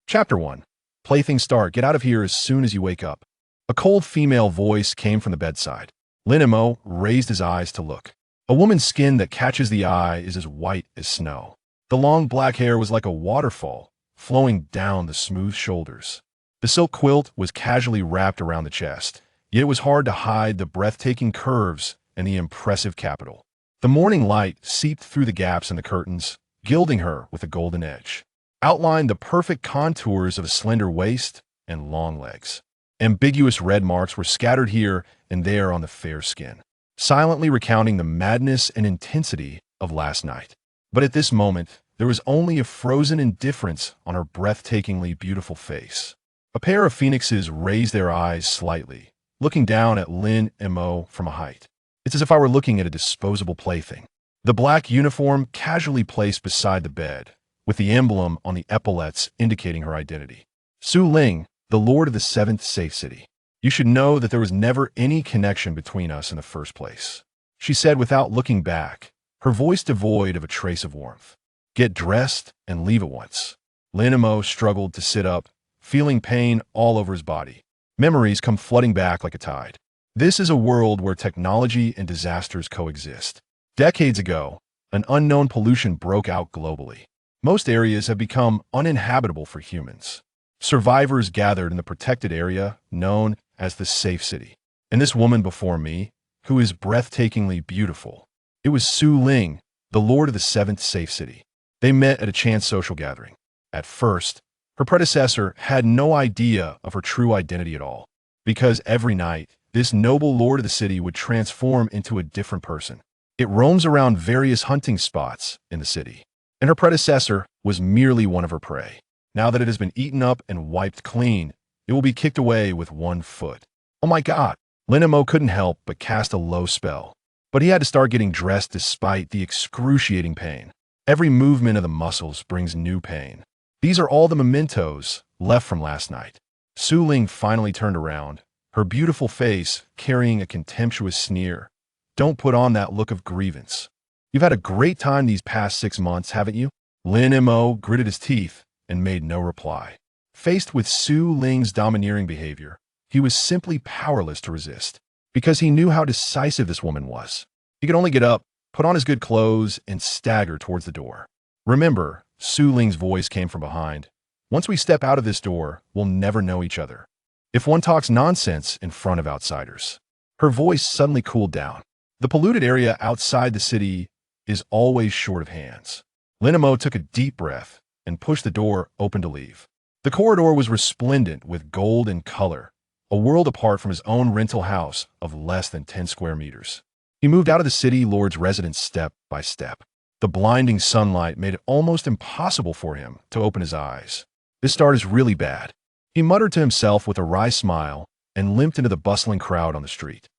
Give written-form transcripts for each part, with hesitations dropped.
Chapter 1. Plaything start. Get out of here as soon as you wake up. A cold female voice came from the bedside. Linimo raised his eyes to look. A woman's skin that catches the eye is as white as snow. The long black hair was like a waterfall, flowing down the smooth shoulders. The silk quilt was casually wrapped around the chest, yet it was hard to hide the breathtaking curves and the impressive capital. The morning light seeped through the gaps in the curtains, gilding her with a golden edge. Outlined the perfect contours of a slender waist and long legs. Ambiguous red marks were scattered here and there on the fair skin, silently recounting the madness and intensity of last night. But at this moment, there was only a frozen indifference on her breathtakingly beautiful face. A pair of phoenixes raised their eyes slightly, looking down at Lin Mo from a height. It's as if I were looking at a disposable plaything. The black uniform casually placed beside the bed, with the emblem on the epaulets indicating her identity. Su Ling, the Lord of the Seventh Safe City. You should know that there was never any connection between us in the first place, she said without looking back, her voice devoid of a trace of warmth. Get dressed and leave at once. Lin Mo struggled to sit up, feeling pain all over his body. Memories come flooding back like a tide. This is a world where technology and disasters coexist. Decades ago, an unknown pollution broke out globally. Most areas have become uninhabitable for humans. Survivors gathered in the protected area known as the Safe City. And this woman before me, who is breathtakingly beautiful, it was Su Ling, the Lord of the Seventh Safe City. They met at a chance social gathering. At first, her predecessor had no idea of her true identity at all, because every night, this noble Lord of the city would transform into a different person. It roams around various hunting spots in the city, and her predecessor was merely one of her prey. Now that it has been eaten up and wiped clean, it will be kicked away with 1 foot. Oh my God! Lin Mo couldn't help but cast a low spell. But he had to start getting dressed despite the excruciating pain. Every movement of the muscles brings new pain. These are all the mementos left from last night. Su Ling finally turned around, her beautiful face carrying a contemptuous sneer. Don't put on that look of grievance. You've had a great time these past 6 months, haven't you? Lin Mo gritted his teeth and made no reply. Faced with Su Ling's domineering behavior, he was simply powerless to resist, because he knew how decisive this woman was. He could only get up, put on his good clothes, and stagger towards the door. Remember, Su Ling's voice came from behind. Once we step out of this door, we'll never know each other. If one talks nonsense in front of outsiders. Her voice suddenly cooled down. The polluted area outside the city is always short of hands. Lin Mo took a deep breath and pushed the door open to leave. The corridor was resplendent with gold and color, a world apart from his own rental house of less than 10 square meters. He moved out of the city lord's residence step by step. The blinding sunlight made it almost impossible for him to open his eyes. This start is really bad, he muttered to himself with a wry smile and limped into the bustling crowd on the street.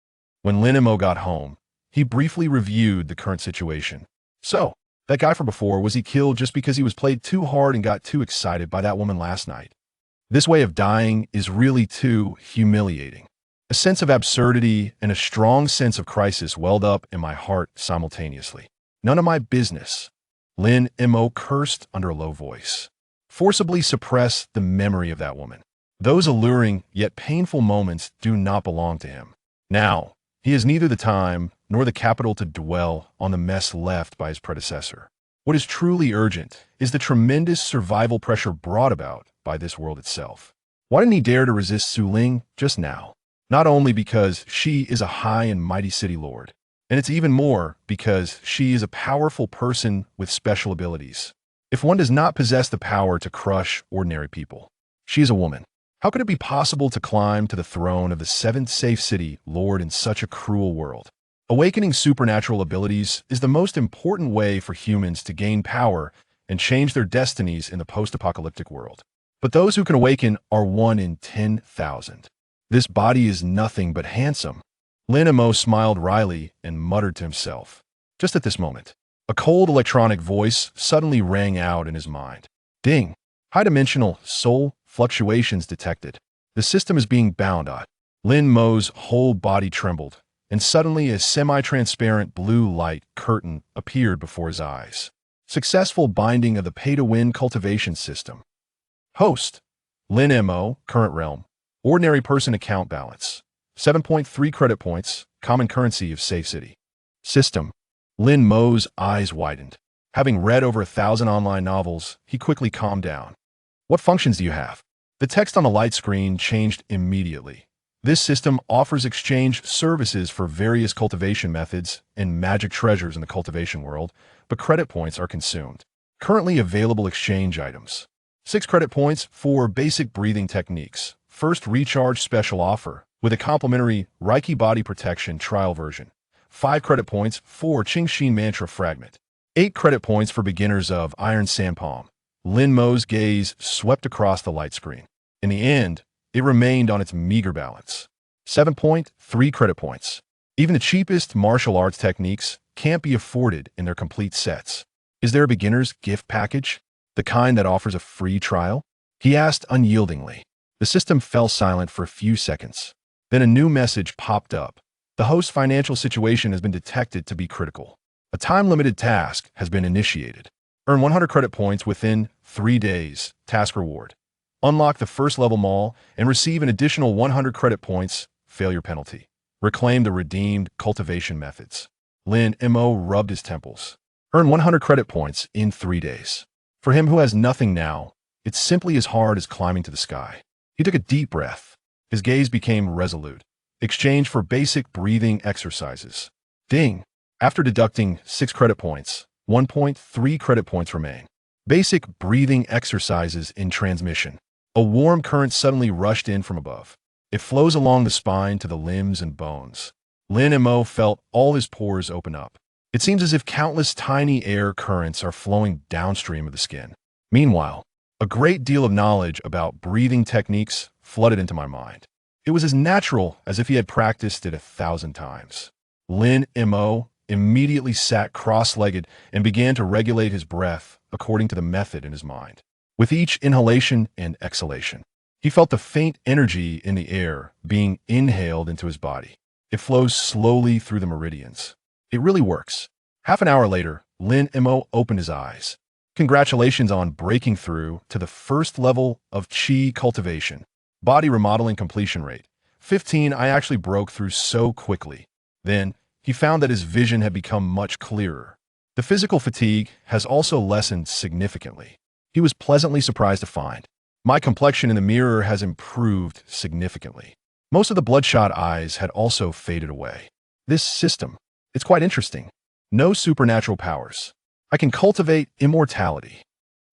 When Lin Mo got home, he briefly reviewed the current situation. So, that guy from before, was he killed just because he was played too hard and got too excited by that woman last night? This way of dying is really too humiliating. A sense of absurdity and a strong sense of crisis welled up in my heart simultaneously. None of my business. Lin Mo cursed under a low voice. Forcibly suppress the memory of that woman. Those alluring yet painful moments do not belong to him. Now, he has neither the time nor the capital to dwell on the mess left by his predecessor. What is truly urgent is the tremendous survival pressure brought about by this world itself. Why didn't he dare to resist Su Ling just now? Not only because she is a high and mighty city lord, and it's even more because she is a powerful person with special abilities. If one does not possess the power to crush ordinary people, she is a woman. How could it be possible to climb to the throne of the seventh safe city lord in such a cruel world? Awakening supernatural abilities is the most important way for humans to gain power and change their destinies in the post-apocalyptic world. But those who can awaken are 1 in 10,000. This body is nothing but handsome. Lin Mo smiled wryly and muttered to himself. Just at this moment, a cold electronic voice suddenly rang out in his mind. Ding! High-dimensional soul fluctuations detected. The system is being bound on. Lin Mo's whole body trembled, and suddenly a semi-transparent blue light curtain appeared before his eyes. Successful binding of the pay-to-win cultivation system. Host, Lin Mo, current realm. Ordinary person account balance. 7.3 credit points, common currency of Safe City. System. Lin Mo's eyes widened. Having read over 1,000 online novels, he quickly calmed down. What functions do you have? The text on the light screen changed immediately. This system offers exchange services for various cultivation methods and magic treasures in the cultivation world, but credit points are consumed. Currently available exchange items. 6 credit points for basic breathing techniques. First recharge special offer with a complimentary Reiki body protection trial version. 5 credit points for Qingxin mantra fragment. 8 credit points for beginners of Iron Sandpalm. Lin Mo's gaze swept across the light screen. In the end, it remained on its meager balance. 7.3 credit points. Even the cheapest martial arts techniques can't be afforded in their complete sets. Is there a beginner's gift package? The kind that offers a free trial? He asked unyieldingly. The system fell silent for a few seconds. Then a new message popped up. The host's financial situation has been detected to be critical. A time-limited task has been initiated. Earn 100 credit points within 3 days. Task reward. Unlock the first-level mall and receive an additional 100 credit points. Failure penalty. Reclaim the redeemed cultivation methods. Lin Mo rubbed his temples. Earn 100 credit points in 3 days. For him who has nothing now, it's simply as hard as climbing to the sky. He took a deep breath. His gaze became resolute. Exchange for basic breathing exercises. Ding. After deducting 6 credit points, 1.3 credit points remain. Basic breathing exercises in transmission. A warm current suddenly rushed in from above. It flows along the spine to the limbs and bones. Lin Mo felt all his pores open up. It seems as if countless tiny air currents are flowing downstream of the skin. Meanwhile, a great deal of knowledge about breathing techniques flooded into my mind. It was as natural as if he had practiced it 1,000 times. Lin Mo immediately sat cross-legged and began to regulate his breath according to the method in his mind. With each inhalation and exhalation, he felt the faint energy in the air being inhaled into his body. It flows slowly through the meridians. It really works. Half an hour later, Lin Mo opened his eyes. Congratulations on breaking through to the first level of Qi cultivation. Body remodeling completion rate. 15. I actually broke through so quickly. Then, he found that his vision had become much clearer. The physical fatigue has also lessened significantly. He was pleasantly surprised to find. My complexion in the mirror has improved significantly. Most of the bloodshot eyes had also faded away. This system, it's quite interesting. No supernatural powers. I can cultivate immortality.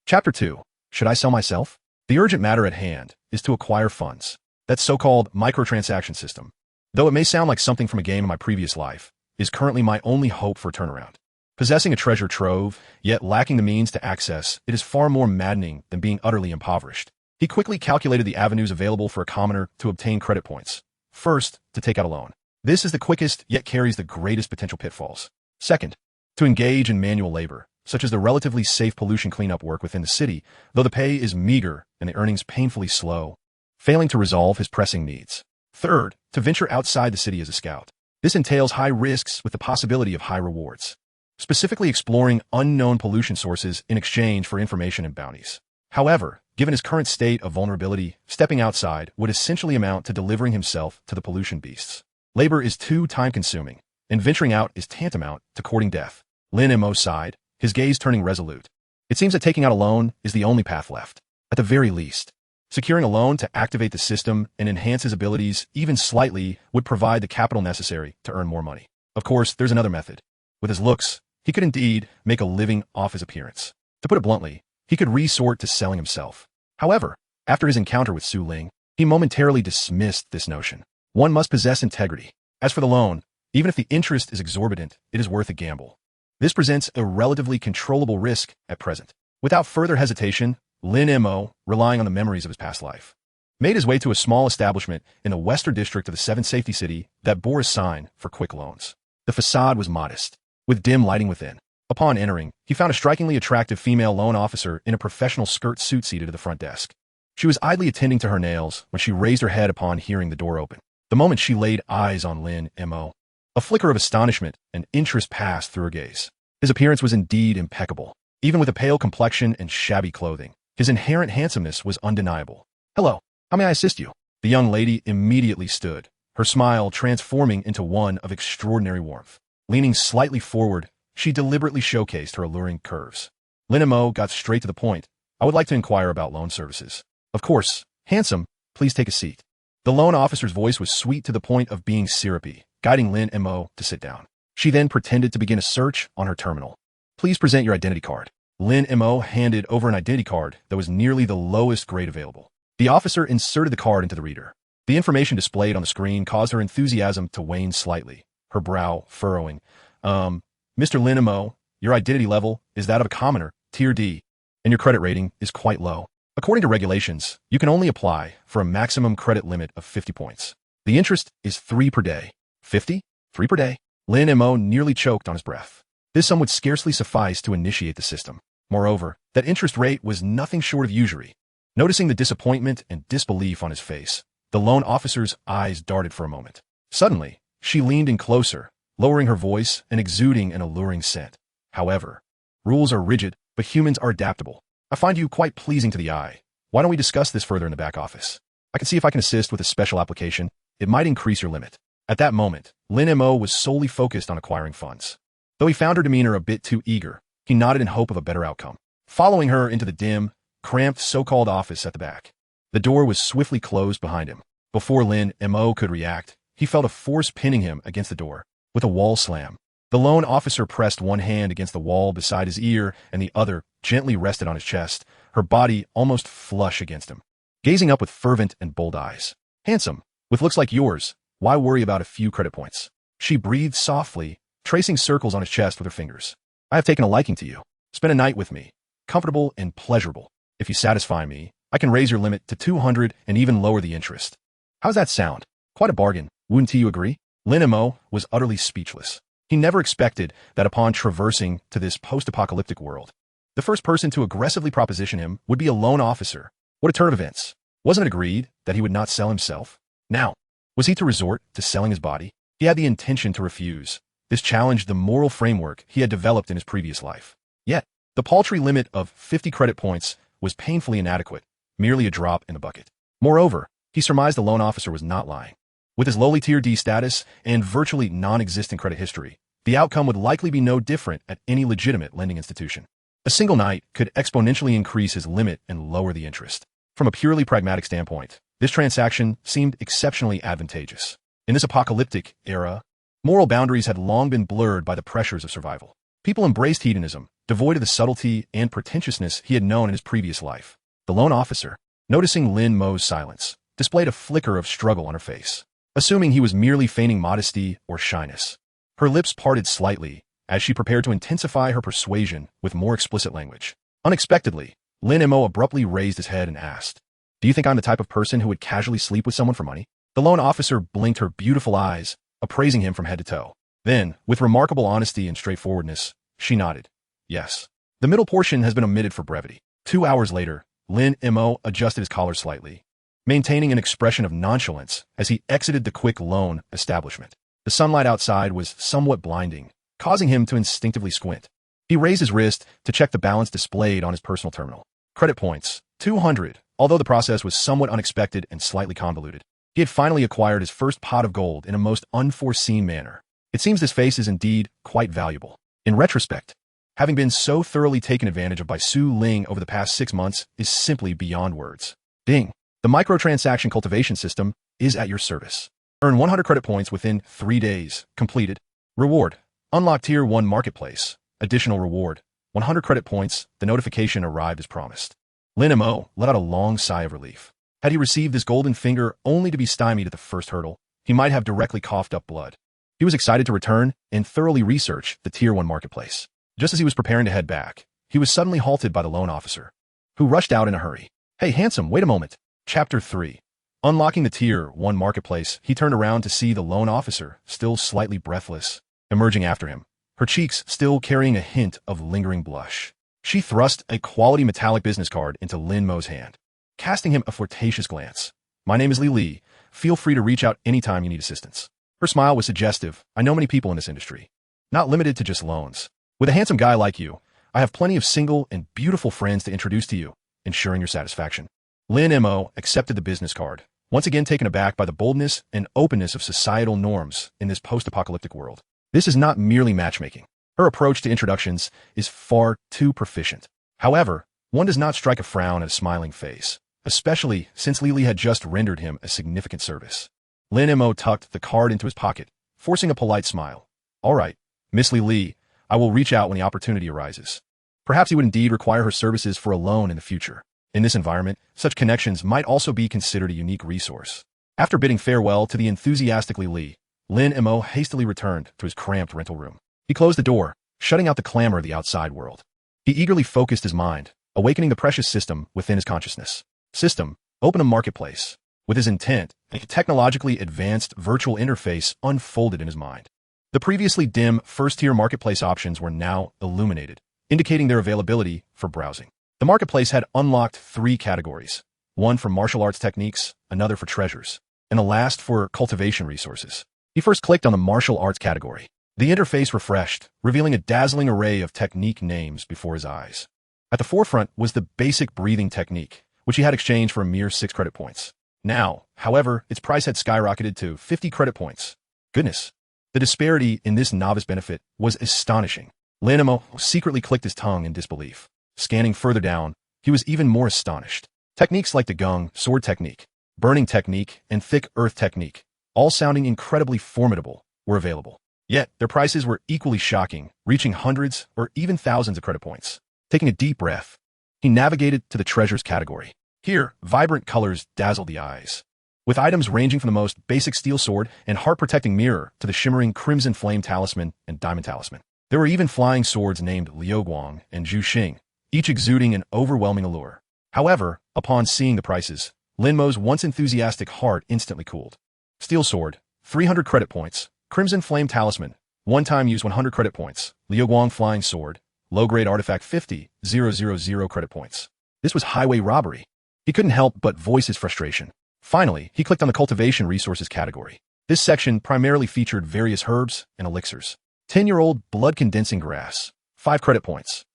Chapter 2. Should I sell myself? The urgent matter at hand is to acquire funds. That so-called microtransaction system, though it may sound like something from a game in my previous life, is currently my only hope for a turnaround. Possessing a treasure trove, yet lacking the means to access, it is far more maddening than being utterly impoverished. He quickly calculated the avenues available for a commoner to obtain credit points. First, to take out a loan. This is the quickest, yet carries the greatest potential pitfalls. Second, to engage in manual labor, such as the relatively safe pollution cleanup work within the city, though the pay is meager and the earnings painfully slow, failing to resolve his pressing needs. Third, to venture outside the city as a scout. This entails high risks with the possibility of high rewards, specifically exploring unknown pollution sources in exchange for information and bounties. However, given his current state of vulnerability, stepping outside would essentially amount to delivering himself to the pollution beasts. Labor is too time-consuming, and venturing out is tantamount to courting death. Lin Mo sighed, his gaze turning resolute. It seems that taking out a loan is the only path left. At the very least, securing a loan to activate the system and enhance his abilities even slightly would provide the capital necessary to earn more money. Of course, there's another method. With his looks, he could indeed make a living off his appearance. To put it bluntly, he could resort to selling himself. However, after his encounter with Su Ling, he momentarily dismissed this notion. One must possess integrity. As for the loan, even if the interest is exorbitant, it is worth a gamble. This presents a relatively controllable risk at present. Without further hesitation, Lin Mo, relying on the memories of his past life, made his way to a small establishment in the western district of the Seven Safety City that bore a sign for quick loans. The facade was modest, with dim lighting within. Upon entering, he found a strikingly attractive female loan officer in a professional skirt suit seated at the front desk. She was idly attending to her nails when she raised her head upon hearing the door open. The moment she laid eyes on Lin Mo, a flicker of astonishment and interest passed through her gaze. His appearance was indeed impeccable. Even with a pale complexion and shabby clothing, His inherent handsomeness was undeniable. "Hello, how may I assist you?" The young lady immediately stood, her smile transforming into one of extraordinary warmth. Leaning slightly forward, she deliberately showcased her alluring curves. Lin Mo got straight to the point. "I would like to inquire about loan services." "Of course. Handsome, please take a seat." The loan officer's voice was sweet to the point of being syrupy, guiding Lin Mo to sit down. She then pretended to begin a search on her terminal. "Please present your identity card." Lin Mo handed over an identity card that was nearly the lowest grade available. The officer inserted the card into the reader. The information displayed on the screen caused her enthusiasm to wane slightly, her brow furrowing. Mr. Lin Mo, your identity level is that of a commoner, Tier D, and your credit rating is quite low. According to regulations, you can only apply for a maximum credit limit of 50 points. The interest is 3 per day. 50? 3 per day? Lin Mo nearly choked on his breath. This sum would scarcely suffice to initiate the system. Moreover, that interest rate was nothing short of usury. Noticing the disappointment and disbelief on his face, the loan officer's eyes darted for a moment. Suddenly, she leaned in closer, lowering her voice and exuding an alluring scent. "However, rules are rigid, but humans are adaptable. I find you quite pleasing to the eye. Why don't we discuss this further in the back office? I can see if I can assist with a special application. It might increase your limit." At that moment, Lin Mo was solely focused on acquiring funds. Though he found her demeanor a bit too eager, he nodded in hope of a better outcome. Following her into the dim, cramped so-called office at the back, the door was swiftly closed behind him. Before Lin Mo could react, he felt a force pinning him against the door. With a wall slam, the loan officer pressed one hand against the wall beside his ear and the other gently rested on his chest, her body almost flush against him. Gazing up with fervent and bold eyes. "Handsome, with looks like yours, why worry about a few credit points?" She breathed softly, tracing circles on his chest with her fingers. "I have taken a liking to you. Spend a night with me. Comfortable and pleasurable. If you satisfy me, I can raise your limit to 200 and even lower the interest. How's that sound? Quite a bargain, wouldn't you agree?" Lin Mo was utterly speechless. He never expected that upon traversing to this post-apocalyptic world, the first person to aggressively proposition him would be a loan officer. What a turn of events. Wasn't it agreed that he would not sell himself? Now, was he to resort to selling his body? He had the intention to refuse. This challenged the moral framework he had developed in his previous life. Yet, the paltry limit of 50 credit points was painfully inadequate, merely a drop in the bucket. Moreover, he surmised the loan officer was not lying. With his lowly Tier D status and virtually non-existent credit history, the outcome would likely be no different at any legitimate lending institution. A single night could exponentially increase his limit and lower the interest. From a purely pragmatic standpoint, this transaction seemed exceptionally advantageous. In this apocalyptic era, moral boundaries had long been blurred by the pressures of survival. People embraced hedonism, devoid of the subtlety and pretentiousness he had known in his previous life. The loan officer, noticing Lin Mo's silence, displayed a flicker of struggle on her face, assuming he was merely feigning modesty or shyness. Her lips parted slightly as she prepared to intensify her persuasion with more explicit language. Unexpectedly, Lin Mo abruptly raised his head and asked, "Do you think I'm the type of person who would casually sleep with someone for money?" The loan officer blinked her beautiful eyes, appraising him from head to toe. Then, with remarkable honesty and straightforwardness, she nodded. "Yes." The middle portion has been omitted for brevity. 2 hours later, Lin Mo adjusted his collar slightly, maintaining an expression of nonchalance as he exited the quick loan establishment. The sunlight outside was somewhat blinding, causing him to instinctively squint. He raised his wrist to check the balance displayed on his personal terminal. Credit points, 200. Although the process was somewhat unexpected and slightly convoluted, he had finally acquired his first pot of gold in a most unforeseen manner. It seems this face is indeed quite valuable. In retrospect, having been so thoroughly taken advantage of by Su Ling over the past 6 months is simply beyond words. Ding. The microtransaction cultivation system is at your service. Earn 100 credit points within 3 days. Completed. Reward. Unlock Tier 1 Marketplace. Additional reward. 100 credit points. The notification arrived as promised. Lin Mo let out a long sigh of relief. Had he received this golden finger only to be stymied at the first hurdle, he might have directly coughed up blood. He was excited to return and thoroughly research the Tier 1 Marketplace. Just as he was preparing to head back, he was suddenly halted by the loan officer, who rushed out in a hurry. "Hey, handsome, wait a moment." Chapter 3. Unlocking the Tier 1 Marketplace, he turned around to see the loan officer, still slightly breathless, emerging after him, her cheeks still carrying a hint of lingering blush. She thrust a quality metallic business card into Lin Mo's hand, casting him a flirtatious glance. "My name is Li. Feel free to reach out anytime you need assistance." Her smile was suggestive. "I know many people in this industry, not limited to just loans. With a handsome guy like you, I have plenty of single and beautiful friends to introduce to you. ensuring your satisfaction. Lin Mo accepted the business card, once again taken aback by the boldness and openness of societal norms in this post-apocalyptic world. This is not merely matchmaking. Her approach to introductions is far too proficient. However, one does not strike a frown at a smiling face, especially since Li Li had just rendered him a significant service. Lin Mo tucked the card into his pocket, forcing a polite smile. All right, Miss Li Li, I will reach out when the opportunity arises. Perhaps he would indeed require her services for a loan in the future. In this environment, such connections might also be considered a unique resource. After bidding farewell to the enthusiastic Li Li, Lin Mo hastily returned to his cramped rental room. He closed the door, shutting out the clamor of the outside world. He eagerly focused his mind, awakening the precious system within his consciousness. System, open a marketplace. With his intent, a technologically advanced virtual interface unfolded in his mind. The previously dim first-tier marketplace options were now illuminated, indicating their availability for browsing. The marketplace had unlocked 3 categories, one for martial arts techniques, another for treasures, and the last for cultivation resources. He first clicked on the martial arts category. The interface refreshed, revealing a dazzling array of technique names before his eyes. At the forefront was the basic breathing technique, which he had exchanged for a mere 6 credit points. Now, however, its price had skyrocketed to 50 credit points. Goodness. The disparity in this novice benefit was astonishing. Lin Mo secretly clicked his tongue in disbelief. Scanning further down, he was even more astonished. Techniques like the gung, sword technique, burning technique, and thick earth technique, all sounding incredibly formidable, were available. Yet, their prices were equally shocking, reaching hundreds or even thousands of credit points. Taking a deep breath, he navigated to the treasures category. Here, vibrant colors dazzled the eyes. With items ranging from the most basic steel sword and heart-protecting mirror to the shimmering crimson flame talisman and diamond talisman. There were even flying swords named Liuguang and Zhu Xing, each exuding an overwhelming allure. However, upon seeing the prices, Lin Mo's once enthusiastic heart instantly cooled. Steel sword, 300 credit points. Crimson flame talisman, one-time use 100 credit points. Liuguang flying sword, low-grade artifact 50,000 credit points. This was highway robbery. He couldn't help but voice his frustration. Finally, he clicked on the cultivation resources category. This section primarily featured various herbs and elixirs. 10-year-old blood condensing grass, 5 credit points.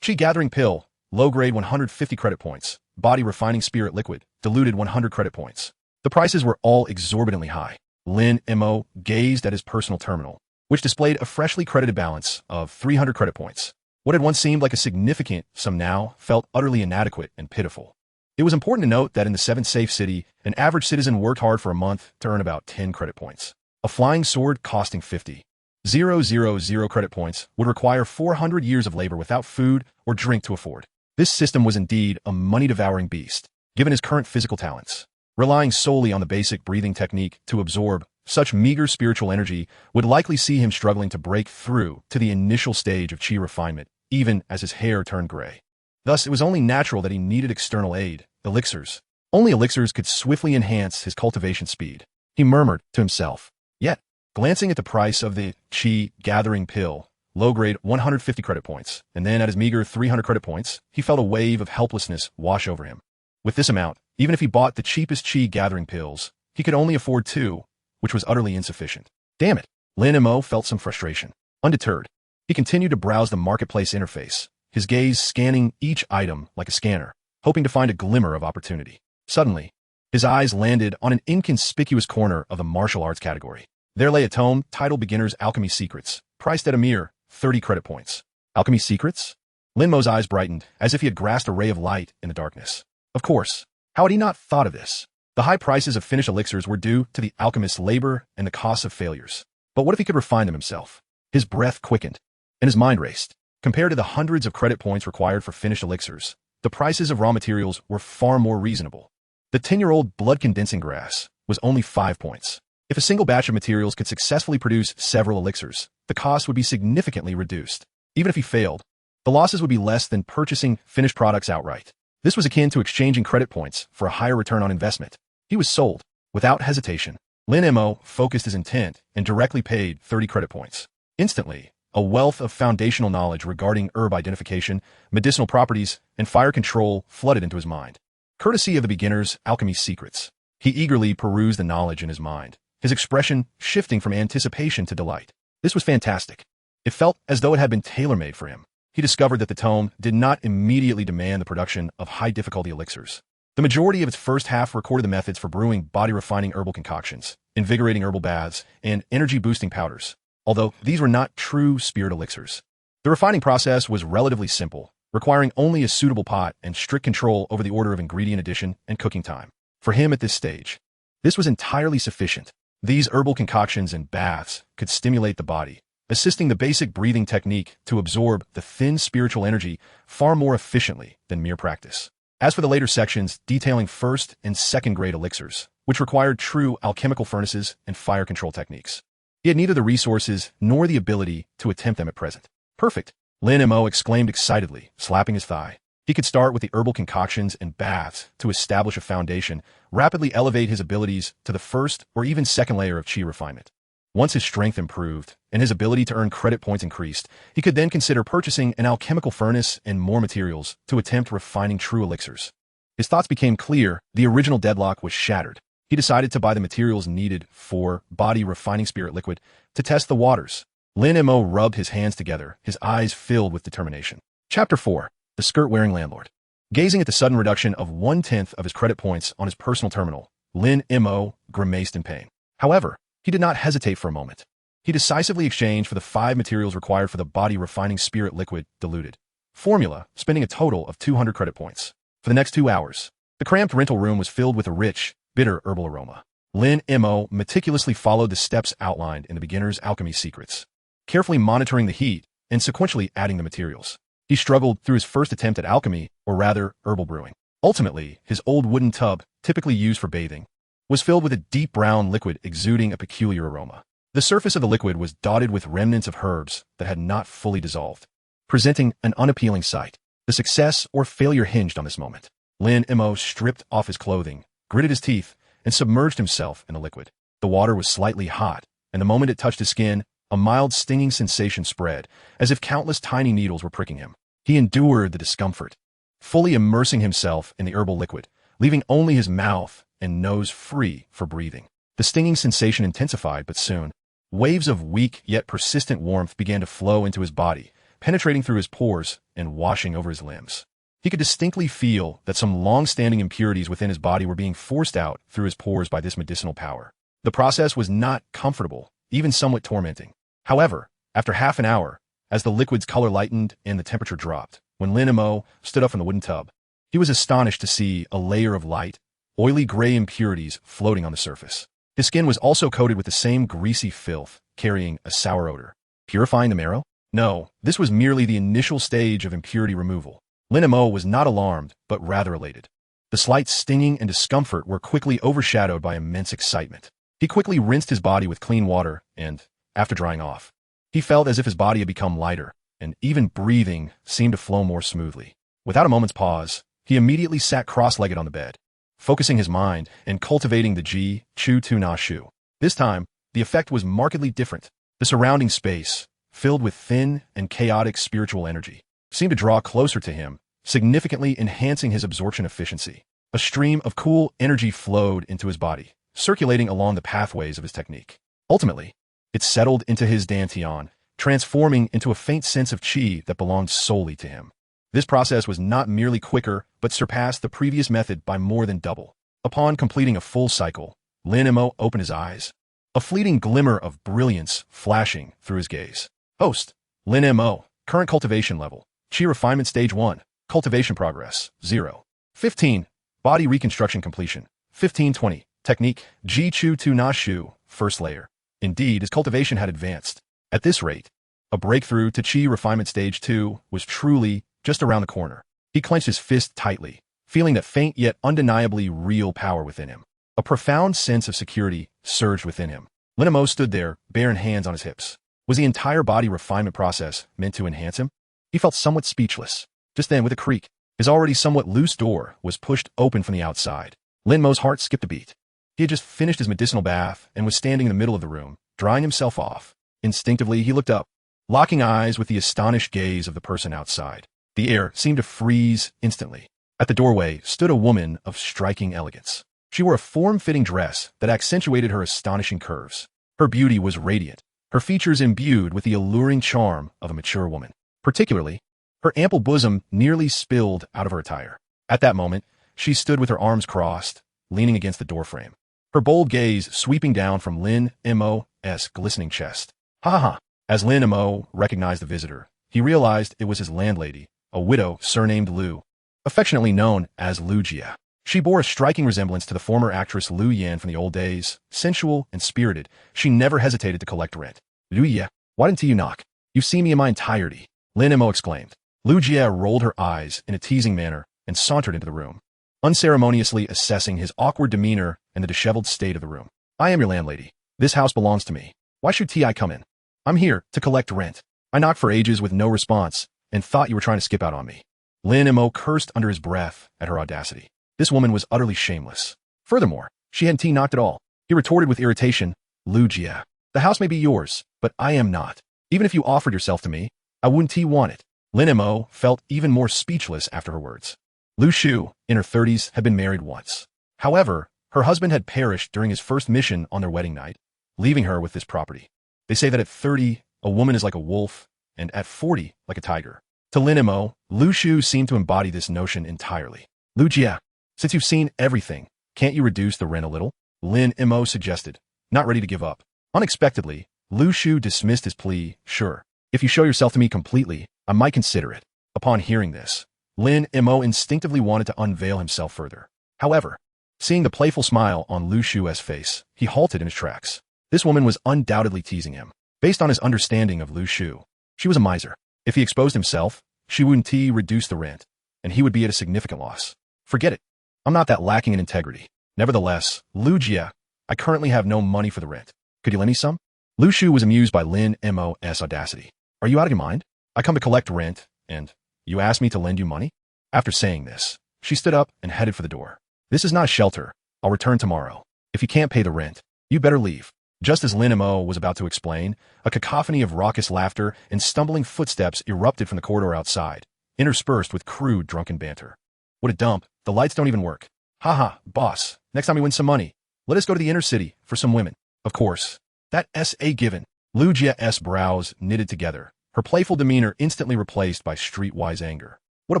Chi gathering pill, low-grade 150 credit points. Body refining spirit liquid, diluted 100 credit points. The prices were all exorbitantly high. Lin Mo gazed at his personal terminal, which displayed a freshly credited balance of 300 credit points. What had once seemed like a significant sum now felt utterly inadequate and pitiful. It was important to note that in the 7th safe city, an average citizen worked hard for a month to earn about 10 credit points. A flying sword costing 50,000 credit points would require 400 years of labor without food or drink to afford. This system was indeed a money-devouring beast, given his current physical talents. Relying solely on the basic breathing technique to absorb such meager spiritual energy would likely see him struggling to break through to the initial stage of chi refinement, even as his hair turned gray. Thus, it was only natural that he needed external aid, elixirs. Only elixirs could swiftly enhance his cultivation speed. He murmured to himself. Yet, glancing at the price of the chi gathering pill, low-grade 150 credit points, and then at his meager 300 credit points, he felt a wave of helplessness wash over him. With this amount, even if he bought the cheapest chi gathering pills, he could only afford 2, which was utterly insufficient. Damn it! Lin Mo felt some frustration. Undeterred, he continued to browse the marketplace interface, his gaze scanning each item like a scanner, hoping to find a glimmer of opportunity. Suddenly, his eyes landed on an inconspicuous corner of the martial arts category. There lay a tome titled Beginner's Alchemy Secrets, priced at a mere 30 credit points. Alchemy Secrets? Lin Mo's eyes brightened, as if he had grasped a ray of light in the darkness. Of course. How had he not thought of this? The high prices of finished elixirs were due to the alchemist's labor and the costs of failures. But what if he could refine them himself? His breath quickened, and his mind raced. Compared to the hundreds of credit points required for finished elixirs, the prices of raw materials were far more reasonable. The 10-year-old blood condensing grass was only 5 points. If a single batch of materials could successfully produce several elixirs, the cost would be significantly reduced. Even if he failed, the losses would be less than purchasing finished products outright. This was akin to exchanging credit points for a higher return on investment. He was sold. Without hesitation, Lin Mo focused his intent and directly paid 30 credit points. Instantly, a wealth of foundational knowledge regarding herb identification, medicinal properties, and fire control flooded into his mind. Courtesy of the beginner's alchemy secrets, he eagerly perused the knowledge in his mind, his expression shifting from anticipation to delight. This was fantastic. It felt as though it had been tailor-made for him. he discovered that the tome did not immediately demand the production of high-difficulty elixirs. The majority of its first half recorded the methods for brewing body-refining herbal concoctions, invigorating herbal baths, and energy-boosting powders, although these were not true spirit elixirs. The refining process was relatively simple, requiring only a suitable pot and strict control over the order of ingredient addition and cooking time. For him at this stage, this was entirely sufficient. These herbal concoctions and baths could stimulate the body, assisting the basic breathing technique to absorb the thin spiritual energy far more efficiently than mere practice. As for the later sections detailing first and second grade elixirs, which required true alchemical furnaces and fire control techniques, he had neither the resources nor the ability to attempt them at present. Perfect, Lin Mo exclaimed excitedly, slapping his thigh. He could start with the herbal concoctions and baths to establish a foundation, rapidly elevate his abilities to the first or even second layer of chi refinement. Once his strength improved and his ability to earn credit points increased, he could then consider purchasing an alchemical furnace and more materials to attempt refining true elixirs. His thoughts became clear. The original deadlock was shattered. He decided to buy the materials needed for body refining spirit liquid to test the waters. Lin Mo rubbed his hands together, his eyes filled with determination. Chapter 4. The Skirt-Wearing Landlord. Gazing at the sudden reduction of 1/10 of his credit points on his personal terminal, Lin Mo grimaced in pain. However, he did not hesitate for a moment. He decisively exchanged for the 5 materials required for the body refining spirit liquid diluted formula, spending a total of 200 credit points. For the next 2 hours, the cramped rental room was filled with a rich, bitter herbal aroma. Lin Mo meticulously followed the steps outlined in the beginner's alchemy secrets, carefully monitoring the heat and sequentially adding the materials. He struggled through his first attempt at alchemy, or rather, herbal brewing. Ultimately, his old wooden tub, typically used for bathing, was filled with a deep brown liquid exuding a peculiar aroma. The surface of the liquid was dotted with remnants of herbs that had not fully dissolved, presenting an unappealing sight. The success or failure hinged on this moment. Lin Mo stripped off his clothing, gritted his teeth, and submerged himself in the liquid. The water was slightly hot, and the moment it touched his skin, a mild stinging sensation spread, as if countless tiny needles were pricking him. He endured the discomfort, fully immersing himself in the herbal liquid, leaving only his mouth and nose free for breathing. The stinging sensation intensified, but soon, waves of weak yet persistent warmth began to flow into his body, penetrating through his pores and washing over his limbs. He could distinctly feel that some long-standing impurities within his body were being forced out through his pores by this medicinal power. The process was not comfortable, even somewhat tormenting. However, after half an hour, as the liquid's color lightened and the temperature dropped, when Lin Mo stood up from the wooden tub, he was astonished to see a layer of light, oily gray impurities floating on the surface. His skin was also coated with the same greasy filth, carrying a sour odor. Purifying the marrow? No, this was merely the initial stage of impurity removal. Lin Mo was not alarmed, but rather elated. The slight stinging and discomfort were quickly overshadowed by immense excitement. He quickly rinsed his body with clean water, and, after drying off, he felt as if his body had become lighter, and even breathing seemed to flow more smoothly. Without a moment's pause, he immediately sat cross-legged on the bed, focusing his mind and cultivating the Ji, Chu Tu Na Shu. This time, the effect was markedly different. The surrounding space, filled with thin and chaotic spiritual energy, seemed to draw closer to him, significantly enhancing his absorption efficiency. A stream of cool energy flowed into his body, circulating along the pathways of his technique. Ultimately, it settled into his dantian, transforming into a faint sense of qi that belonged solely to him. This process was not merely quicker, but surpassed the previous method by more than double. Upon completing a full cycle, Lin Mo opened his eyes, a fleeting glimmer of brilliance flashing through his gaze. Host, Lin Mo, current cultivation level, Qi refinement stage 1, cultivation progress, 0. 15, body reconstruction completion, 1520, technique, Ji Chu Tu Na Shu, first layer. Indeed, his cultivation had advanced. At this rate, a breakthrough to Qi refinement stage 2 was truly just around the corner. He clenched his fist tightly, feeling that faint yet undeniably real power within him. A profound sense of security surged within him. Lin Mo stood there, bare hands on his hips. Was the entire body refinement process meant to enhance him? He felt somewhat speechless. Just then, with a creak, his already somewhat loose door was pushed open from the outside. Lin Mo's heart skipped a beat. He had just finished his medicinal bath and was standing in the middle of the room, drying himself off. Instinctively, he looked up, locking eyes with the astonished gaze of the person outside. The air seemed to freeze instantly. At the doorway stood a woman of striking elegance. She wore a form-fitting dress that accentuated her astonishing curves. Her beauty was radiant, her features imbued with the alluring charm of a mature woman. Particularly, Her ample bosom nearly spilled out of her attire. At that moment, she stood with her arms crossed, leaning against the doorframe, her bold gaze sweeping down from Lin Mo's glistening chest. Ha ha! As Lin Mo recognized the visitor, he realized it was his landlady, a widow surnamed Lu, affectionately known as Lu Jia. She bore a striking resemblance to the former actress Lu Yan from the old days. Sensual and spirited, she never hesitated to collect rent. Lu Jia, why didn't you knock? You've seen me in my entirety, Lin Mo exclaimed. Lu Jia rolled her eyes in a teasing manner and sauntered into the room, unceremoniously assessing his awkward demeanor and the disheveled state of the room. I am your landlady. This house belongs to me. Why should Ti come in? I'm here to collect rent. I knocked for ages with no response and thought you were trying to skip out on me. Lin Mo cursed under his breath at her audacity. This woman was utterly shameless. Furthermore, she hadn't knocked at all. He retorted with irritation, Lu Jia, the house may be yours, but I am not. Even if you offered yourself to me, I wouldn't want it. Lin Mo felt even more speechless after her words. Lu Shu, in her 30s, had been married once. However, her husband had perished during his first mission on their wedding night, leaving her with this property. They say that at 30, a woman is like a wolf, and at 40, like a tiger. To Lin Mo, Lu Shu seemed to embody this notion entirely. Lu Jia, since you've seen everything, can't you reduce the rent a little? Lin Mo suggested, not ready to give up. Unexpectedly, Lu Shu dismissed his plea. Sure, if you show yourself to me completely, I might consider it. Upon hearing this, Lin Mo instinctively wanted to unveil himself further. However, seeing the playful smile on Lu Shu's face, he halted in his tracks. This woman was undoubtedly teasing him. Based on his understanding of Lu Shu, she was a miser. If he exposed himself, she wouldn't reduce the rent, and he would be at a significant loss. Forget it. I'm not that lacking in integrity. Nevertheless, Lu Jia, I currently have no money for the rent. Could you lend me some? Lu Shu was amused by Lin Mo's audacity. Are you out of your mind? I come to collect rent, and you ask me to lend you money? After saying this, she stood up and headed for the door. This is not a shelter. I'll return tomorrow. If you can't pay the rent, you better leave. Just as Lin Mo was about to explain, a cacophony of raucous laughter and stumbling footsteps erupted from the corridor outside, interspersed with crude, drunken banter. What a dump. The lights don't even work. Haha, boss. Next time we win some money, let us go to the inner city for some women. Of course. That S.A. given. Lu Jia's brows knitted together, her playful demeanor instantly replaced by streetwise anger. What a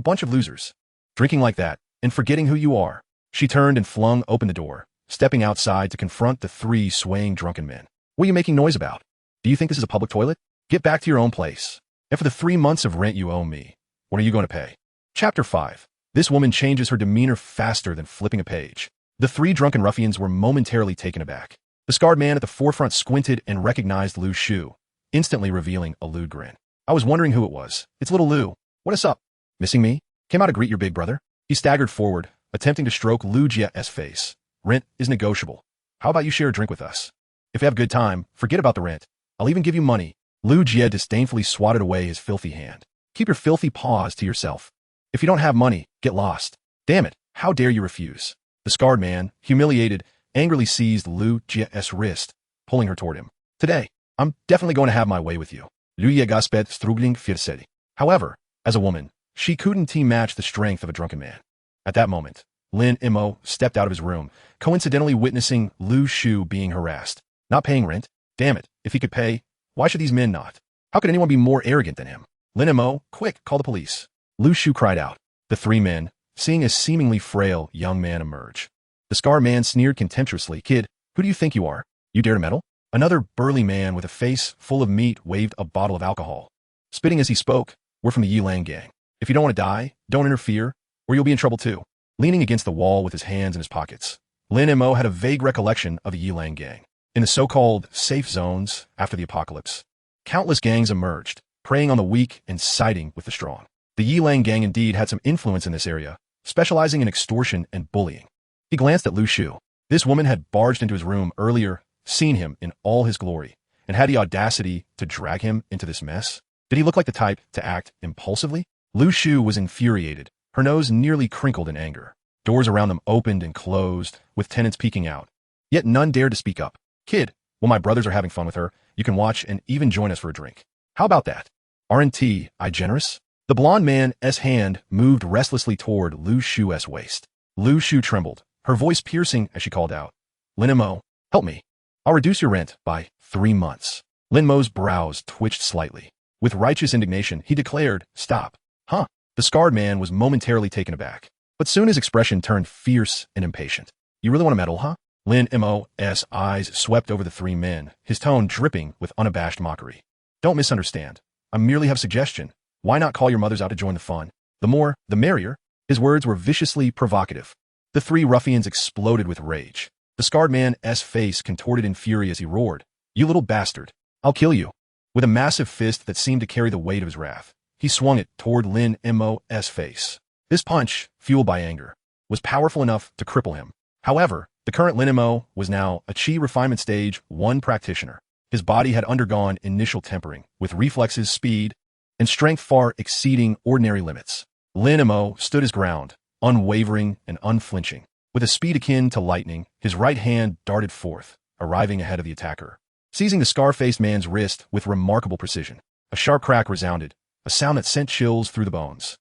bunch of losers. Drinking like that, and forgetting who you are. She turned and flung open the door, stepping outside to confront the three swaying drunken men. What are you making noise about? Do you think this is a public toilet? Get back to your own place. And for the 3 months of rent you owe me, what are you going to pay? Chapter 5. This woman changes her demeanor faster than flipping a page. The three drunken ruffians were momentarily taken aback. The scarred man at the forefront squinted and recognized Lu Shu, instantly revealing a lewd grin. I was wondering who it was. It's little Lu. What is up? Missing me? Came out to greet your big brother? He staggered forward, attempting to stroke Lu Jia's face. Rent is negotiable. How about you share a drink with us? If you have a good time, forget about the rent. I'll even give you money. Lu Jia disdainfully swatted away his filthy hand. Keep your filthy paws to yourself. If you don't have money, get lost. Damn it, how dare you refuse? The scarred man, humiliated, angrily seized Lu Jia's wrist, pulling her toward him. Today, I'm definitely going to have my way with you. Lu Jia gasped, struggling fiercely. However, as a woman, she couldn't match the strength of a drunken man. At that moment, Lin Mo stepped out of his room, coincidentally witnessing Lu Shu being harassed. Not paying rent? Damn it, if he could pay, why should these men not? How could anyone be more arrogant than him? Lin Mo, quick, call the police. Lu Shu cried out. The three men, seeing a seemingly frail young man emerge. The scar man sneered contemptuously. Kid, who do you think you are? You dare to meddle? Another burly man with a face full of meat waved a bottle of alcohol. Spitting as he spoke, we're from the Yilang gang. If you don't want to die, don't interfere, or you'll be in trouble too. Leaning against the wall with his hands in his pockets, Lin Mo had a vague recollection of the Yilang gang. In the so-called safe zones after the apocalypse, countless gangs emerged, preying on the weak and siding with the strong. The Yilang gang indeed had some influence in this area, specializing in extortion and bullying. He glanced at Lu Shu. This woman had barged into his room earlier, seen him in all his glory, and had the audacity to drag him into this mess. Did he look like the type to act impulsively? Lu Shu was infuriated, her nose nearly crinkled in anger. Doors around them opened and closed, with tenants peeking out. Yet none dared to speak up. Kid, while my brothers are having fun with her, you can watch and even join us for a drink. How about that? Aren't I generous? The blond man's hand moved restlessly toward Lu Shu's waist. Lu Shu trembled, her voice piercing as she called out. Lin Mo, help me. I'll reduce your rent by 3 months. Lin Mo's brows twitched slightly. With righteous indignation, he declared, stop. Huh? The scarred man was momentarily taken aback, but soon his expression turned fierce and impatient. You really want to meddle, huh? Lin Mo's eyes swept over the three men, his tone dripping with unabashed mockery. Don't misunderstand. I merely have a suggestion. Why not call your mothers out to join the fun? The more, the merrier. His words were viciously provocative. The three ruffians exploded with rage. The scarred man's face contorted in fury as he roared. You little bastard. I'll kill you. With a massive fist that seemed to carry the weight of his wrath, he swung it toward Lin Mo's face. This punch, fueled by anger, was powerful enough to cripple him. However, the current Lin Mo was now a Chi Refinement Stage 1 practitioner. His body had undergone initial tempering, with reflexes, speed, and strength far exceeding ordinary limits. Lin Mo stood his ground, unwavering and unflinching. With a speed akin to lightning, his right hand darted forth, arriving ahead of the attacker, seizing the scar-faced man's wrist with remarkable precision. A sharp crack resounded, a sound that sent chills through the bones.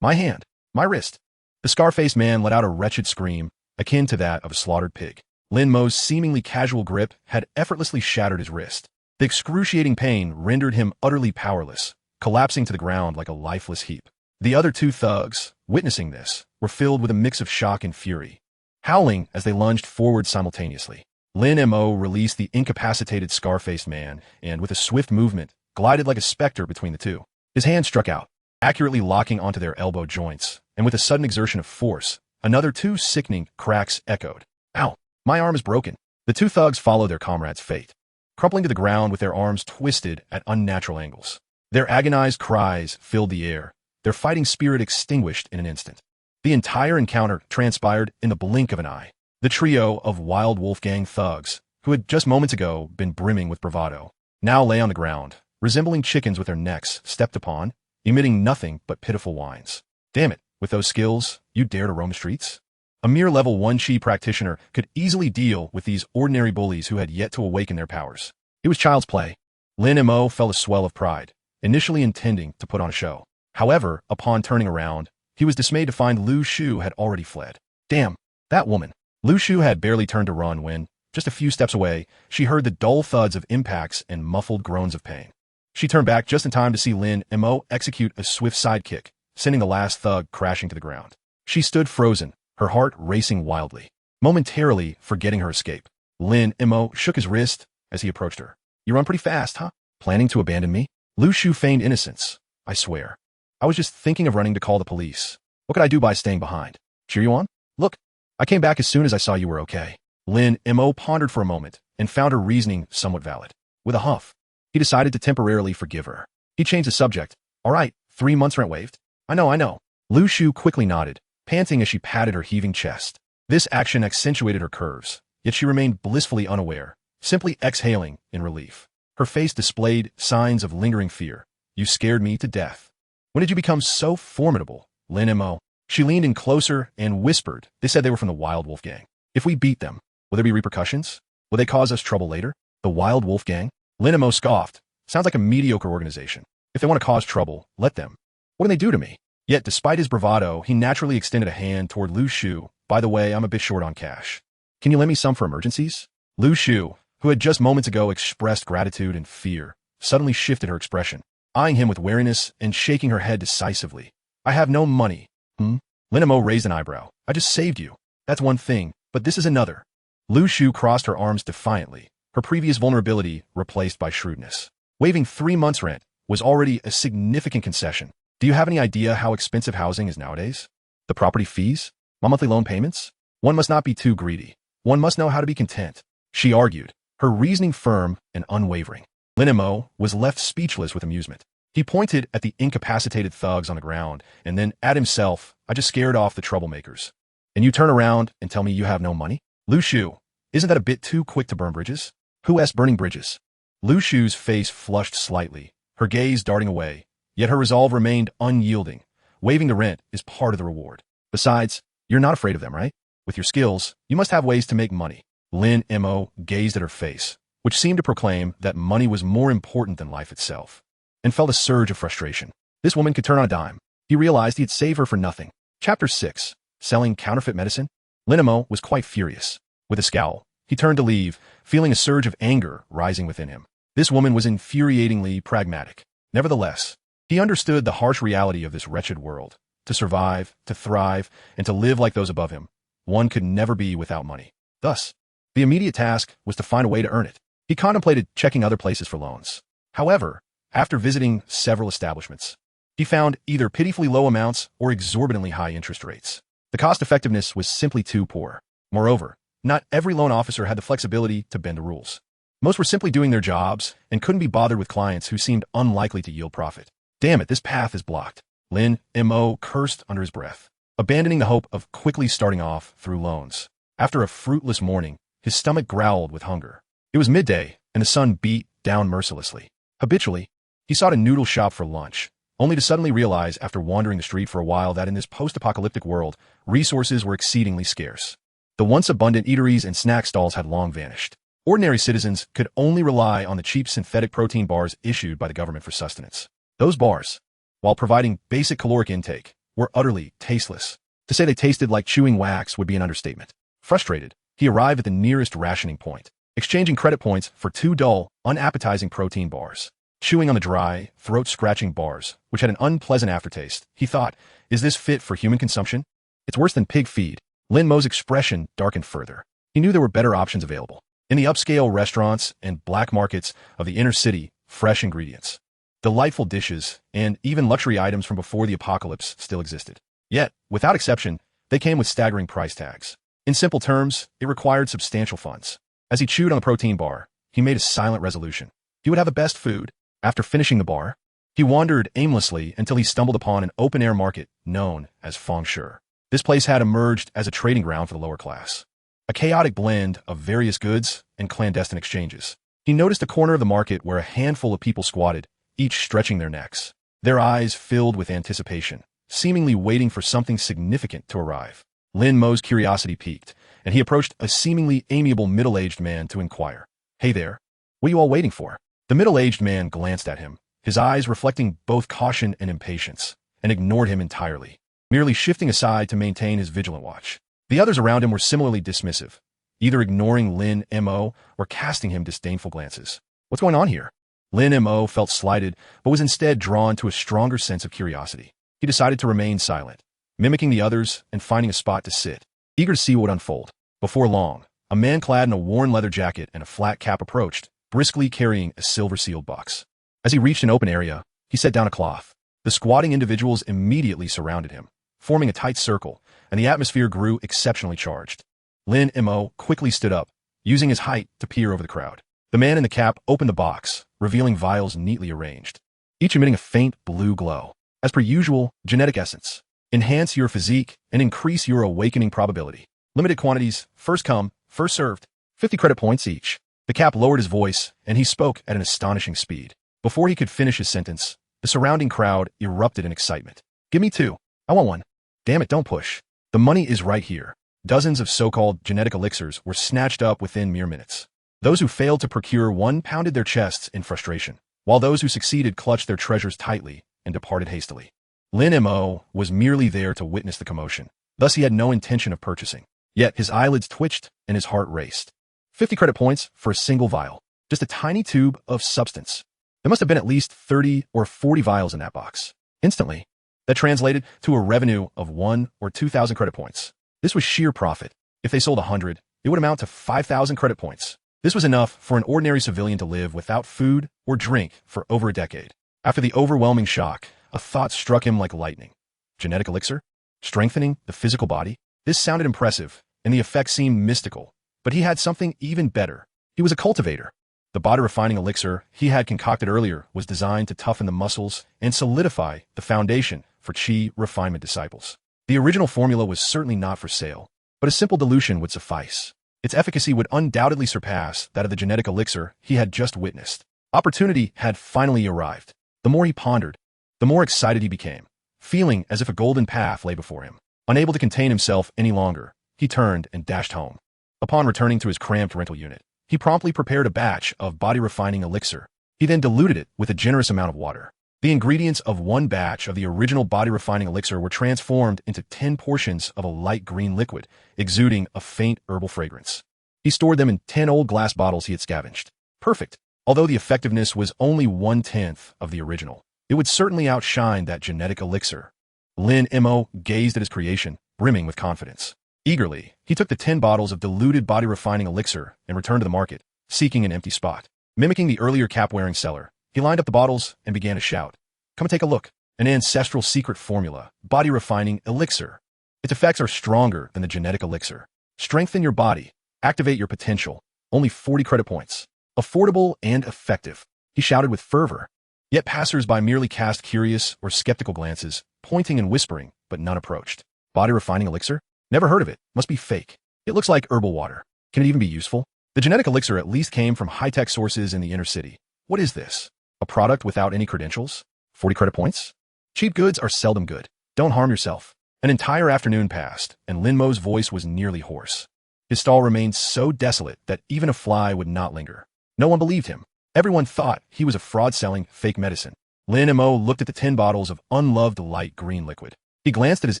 My hand, my wrist. The scar-faced man let out a wretched scream, akin to that of a slaughtered pig. Lin Mo's seemingly casual grip had effortlessly shattered his wrist. The excruciating pain rendered him utterly powerless, collapsing to the ground like a lifeless heap. The other two thugs, witnessing this, were filled with a mix of shock and fury, howling as they lunged forward simultaneously. Lin Mo released the incapacitated scar-faced man and, with a swift movement, glided like a specter between the two. His hand struck out, accurately locking onto their elbow joints, and with a sudden exertion of force, another two sickening cracks echoed. Ow! My arm is broken. The two thugs followed their comrade's fate, crumpling to the ground with their arms twisted at unnatural angles. Their agonized cries filled the air, their fighting spirit extinguished in an instant. The entire encounter transpired in the blink of an eye. The trio of wild Wolfgang thugs, who had just moments ago been brimming with bravado, now lay on the ground, resembling chickens with their necks stepped upon, emitting nothing but pitiful whines. Damn it, with those skills, you dare to roam the streets? A mere level 1 Chi practitioner could easily deal with these ordinary bullies who had yet to awaken their powers. It was child's play. Lin Mo felt a swell of pride, initially intending to put on a show. However, upon turning around, he was dismayed to find Lu Shu had already fled. Damn, that woman. Lu Shu had barely turned to run when, just a few steps away, she heard the dull thuds of impacts and muffled groans of pain. She turned back just in time to see Lin Mo execute a swift sidekick, sending the last thug crashing to the ground. She stood frozen, her heart racing wildly, momentarily forgetting her escape. Lin Mo shook his wrist as he approached her. You run pretty fast, huh? Planning to abandon me? Lu Shu feigned innocence. I swear. I was just thinking of running to call the police. What could I do by staying behind? Cheer you on? Look, I came back as soon as I saw you were okay. Lin Mo pondered for a moment and found her reasoning somewhat valid. With a huff, he decided to temporarily forgive her. He changed the subject. All right, 3 months rent waived. I know. Lu Shu quickly nodded, panting as she patted her heaving chest. This action accentuated her curves, yet she remained blissfully unaware, simply exhaling in relief. Her face displayed signs of lingering fear. You scared me to death. When did you become so formidable, Lin Mo? She leaned in closer and whispered. They said they were from the Wild Wolf Gang. If we beat them, will there be repercussions? Will they cause us trouble later? The Wild Wolf Gang? Lin Mo scoffed. Sounds like a mediocre organization. If they want to cause trouble, let them. What can they do to me? Yet, despite his bravado, he naturally extended a hand toward Lu Shu. By the way, I'm a bit short on cash. Can you lend me some for emergencies? Lu Shu, who had just moments ago expressed gratitude and fear, suddenly shifted her expression, eyeing him with wariness and shaking her head decisively. I have no money. Lin Mo raised an eyebrow. I just saved you. That's one thing, but this is another. Lu Shu crossed her arms defiantly, her previous vulnerability replaced by shrewdness. Waiving 3 months' rent was already a significant concession. Do you have any idea how expensive housing is nowadays? The property fees? My monthly loan payments? One must not be too greedy. One must know how to be content, she argued, her reasoning firm and unwavering. Lin Mo was left speechless with amusement. He pointed at the incapacitated thugs on the ground, and then at himself. I just scared off the troublemakers. And you turn around and tell me you have no money? Lu Shu, isn't that a bit too quick to burn bridges? Who's burning bridges? Lu Shu's face flushed slightly, her gaze darting away, yet her resolve remained unyielding. Waiving the rent is part of the reward. Besides, you're not afraid of them, right? With your skills, you must have ways to make money. Lin Mo gazed at her face, which seemed to proclaim that money was more important than life itself, and felt a surge of frustration. This woman could turn on a dime. He realized he'd save her for nothing. Chapter 6. Selling Counterfeit Medicine? Lin Mo was quite furious. With a scowl, he turned to leave, feeling a surge of anger rising within him. This woman was infuriatingly pragmatic. Nevertheless, He understood the harsh reality of this wretched world. To survive, to thrive, and to live like those above him, one could never be without money. Thus, the immediate task was to find a way to earn it. He contemplated checking other places for loans. However, after visiting several establishments, he found either pitifully low amounts or exorbitantly high interest rates. The cost-effectiveness was simply too poor. Moreover, not every loan officer had the flexibility to bend the rules. Most were simply doing their jobs and couldn't be bothered with clients who seemed unlikely to yield profit. Damn it, this path is blocked. Lin M.O. cursed under his breath, abandoning the hope of quickly starting off through loans. After a fruitless morning, his stomach growled with hunger. It was midday, and the sun beat down mercilessly. Habitually, he sought a noodle shop for lunch, only to suddenly realize after wandering the street for a while that in this post-apocalyptic world, resources were exceedingly scarce. The once abundant eateries and snack stalls had long vanished. Ordinary citizens could only rely on the cheap synthetic protein bars issued by the government for sustenance. Those bars, while providing basic caloric intake, were utterly tasteless. To say they tasted like chewing wax would be an understatement. Frustrated, he arrived at the nearest rationing point, exchanging credit points for 2 dull, unappetizing protein bars. Chewing on the dry, throat-scratching bars, which had an unpleasant aftertaste, he thought, is this fit for human consumption? It's worse than pig feed. Lin Mo's expression darkened further. He knew there were better options available. In the upscale restaurants and black markets of the inner city, fresh ingredients, delightful dishes, and even luxury items from before the apocalypse still existed. Yet, without exception, they came with staggering price tags. In simple terms, it required substantial funds. As he chewed on the protein bar, he made a silent resolution. He would have the best food. After finishing the bar, he wandered aimlessly until he stumbled upon an open-air market known as Feng Shui. This place had emerged as a trading ground for the lower class, a chaotic blend of various goods and clandestine exchanges. He noticed a corner of the market where a handful of people squatted, each stretching their necks, their eyes filled with anticipation, seemingly waiting for something significant to arrive. Lin Mo's curiosity piqued, and he approached a seemingly amiable middle-aged man to inquire, "Hey there, what are you all waiting for?" The middle-aged man glanced at him, his eyes reflecting both caution and impatience, and ignored him entirely, merely shifting aside to maintain his vigilant watch. The others around him were similarly dismissive, either ignoring Lin M.O. or casting him disdainful glances. What's going on here? Lin M.O. felt slighted, but was instead drawn to a stronger sense of curiosity. He decided to remain silent, mimicking the others and finding a spot to sit, eager to see what would unfold. Before long, a man clad in a worn leather jacket and a flat cap approached, briskly carrying a silver-sealed box. As he reached an open area, he set down a cloth. The squatting individuals immediately surrounded him, forming a tight circle, and the atmosphere grew exceptionally charged. Lin M.O. quickly stood up, using his height to peer over the crowd. The man in the cap opened the box, revealing vials neatly arranged, each emitting a faint blue glow. As per usual, genetic essence. Enhance your physique and increase your awakening probability. Limited quantities, first come, first served. 50 credit points each. The cap lowered his voice, and he spoke at an astonishing speed. Before he could finish his sentence, the surrounding crowd erupted in excitement. "Give me 2. I want 1. Damn it, don't push. The money is right here." Dozens of so-called genetic elixirs were snatched up within mere minutes. Those who failed to procure one pounded their chests in frustration, while those who succeeded clutched their treasures tightly and departed hastily. Lin M.O. was merely there to witness the commotion. Thus he had no intention of purchasing. Yet his eyelids twitched and his heart raced. 50 credit points for a single vial. Just a tiny tube of substance. There must have been at least 30 or 40 vials in that box. Instantly, that translated to a revenue of 1 or 2,000 credit points. This was sheer profit. If they sold 100, it would amount to 5,000 credit points. This was enough for an ordinary civilian to live without food or drink for over a decade. After the overwhelming shock, a thought struck him like lightning. Genetic elixir? Strengthening the physical body? This sounded impressive, and the effect seemed mystical. But he had something even better. He was a cultivator. The body-refining elixir he had concocted earlier was designed to toughen the muscles and solidify the foundation for chi refinement disciples. The original formula was certainly not for sale, but a simple dilution would suffice. Its efficacy would undoubtedly surpass that of the genetic elixir he had just witnessed. Opportunity had finally arrived. The more he pondered, the more excited he became, feeling as if a golden path lay before him. Unable to contain himself any longer, he turned and dashed home. Upon returning to his cramped rental unit, he promptly prepared a batch of body-refining elixir. He then diluted it with a generous amount of water. The ingredients of one batch of the original body-refining elixir were transformed into 10 portions of a light green liquid, exuding a faint herbal fragrance. He stored them in 10 old glass bottles he had scavenged. Perfect, although the effectiveness was only 1/10 of the original. It would certainly outshine that genetic elixir. Lin Mo gazed at his creation, brimming with confidence. Eagerly, he took the 10 bottles of diluted body-refining elixir and returned to the market, seeking an empty spot. Mimicking the earlier cap-wearing seller, he lined up the bottles and began to shout, "Come and take a look. An ancestral secret formula, body-refining elixir. Its effects are stronger than the genetic elixir. Strengthen your body. Activate your potential. Only 40 credit points. Affordable and effective," he shouted with fervor. Yet passers-by merely cast curious or skeptical glances, pointing and whispering, but none approached. Body-refining elixir? Never heard of it. Must be fake. It looks like herbal water. Can it even be useful? The genetic elixir at least came from high-tech sources in the inner city. What is this? A product without any credentials? 40 credit points? Cheap goods are seldom good. Don't harm yourself. An entire afternoon passed, and Lin Mo's voice was nearly hoarse. His stall remained so desolate that even a fly would not linger. No one believed him. Everyone thought he was a fraud selling fake medicine. Lin Mo looked at the 10 bottles of unloved light green liquid. He glanced at his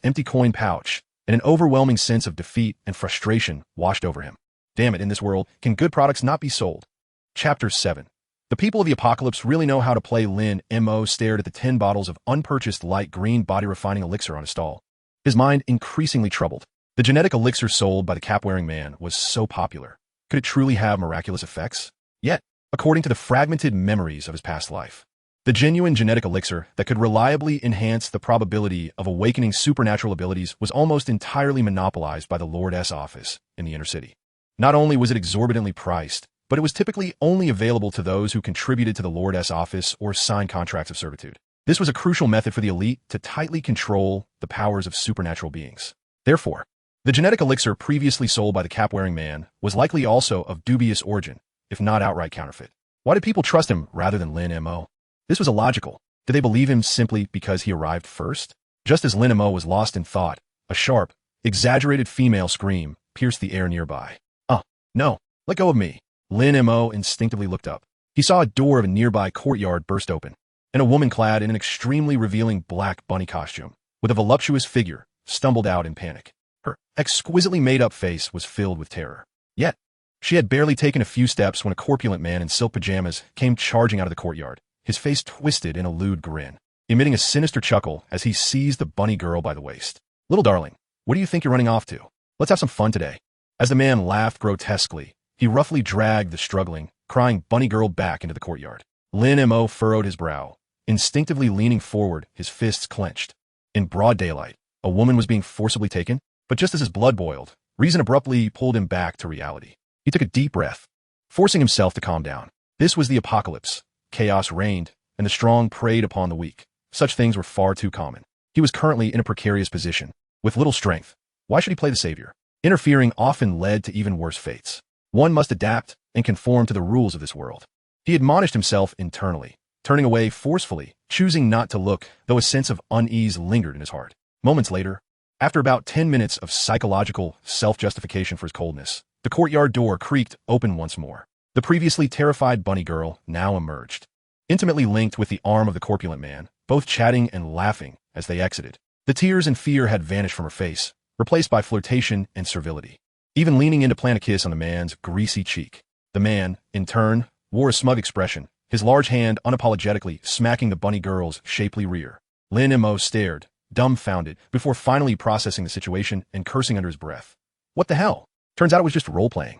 empty coin pouch, and an overwhelming sense of defeat and frustration washed over him. Damn it, in this world, can good products not be sold? Chapter 7. The people of the apocalypse really know how to play. Lin Mo stared at the 10 bottles of unpurchased light green body-refining elixir on his stall. His mind increasingly troubled. The genetic elixir sold by the cap-wearing man was so popular. Could it truly have miraculous effects? Yet, according to the fragmented memories of his past life, the genuine genetic elixir that could reliably enhance the probability of awakening supernatural abilities was almost entirely monopolized by the Lord's office in the inner city. Not only was it exorbitantly priced, but it was typically only available to those who contributed to the Lord's office or signed contracts of servitude. This was a crucial method for the elite to tightly control the powers of supernatural beings. Therefore, the genetic elixir previously sold by the cap-wearing man was likely also of dubious origin, if not outright counterfeit. Why did people trust him rather than Lin Mo? This was illogical. Did they believe him simply because he arrived first? Just as Lin Mo was lost in thought, a sharp, exaggerated female scream pierced the air nearby. No, let go of me. Lin Mo instinctively looked up. He saw a door of a nearby courtyard burst open, and a woman clad in an extremely revealing black bunny costume, with a voluptuous figure, stumbled out in panic. Her exquisitely made-up face was filled with terror. Yet, she had barely taken a few steps when a corpulent man in silk pajamas came charging out of the courtyard, his face twisted in a lewd grin, emitting a sinister chuckle as he seized the bunny girl by the waist. "Little darling, what do you think you're running off to? Let's have some fun today." As the man laughed grotesquely, he roughly dragged the struggling, crying bunny girl back into the courtyard. Lin Mo furrowed his brow, instinctively leaning forward, his fists clenched. In broad daylight, a woman was being forcibly taken, but just as his blood boiled, reason abruptly pulled him back to reality. He took a deep breath, forcing himself to calm down. This was the apocalypse. Chaos reigned, and the strong preyed upon the weak. Such things were far too common. He was currently in a precarious position, with little strength. Why should he play the savior? Interfering often led to even worse fates. One must adapt and conform to the rules of this world. He admonished himself internally, turning away forcefully, choosing not to look, though a sense of unease lingered in his heart. Moments later, after about 10 minutes of psychological self-justification for his coldness, the courtyard door creaked open once more. The previously terrified bunny girl now emerged, intimately linked with the arm of the corpulent man, both chatting and laughing as they exited. The tears and fear had vanished from her face, replaced by flirtation and servility, even leaning in to plant a kiss on the man's greasy cheek. The man, in turn, wore a smug expression, his large hand unapologetically smacking the bunny girl's shapely rear. Lin Mo stared, dumbfounded, before finally processing the situation and cursing under his breath. What the hell? Turns out it was just role-playing.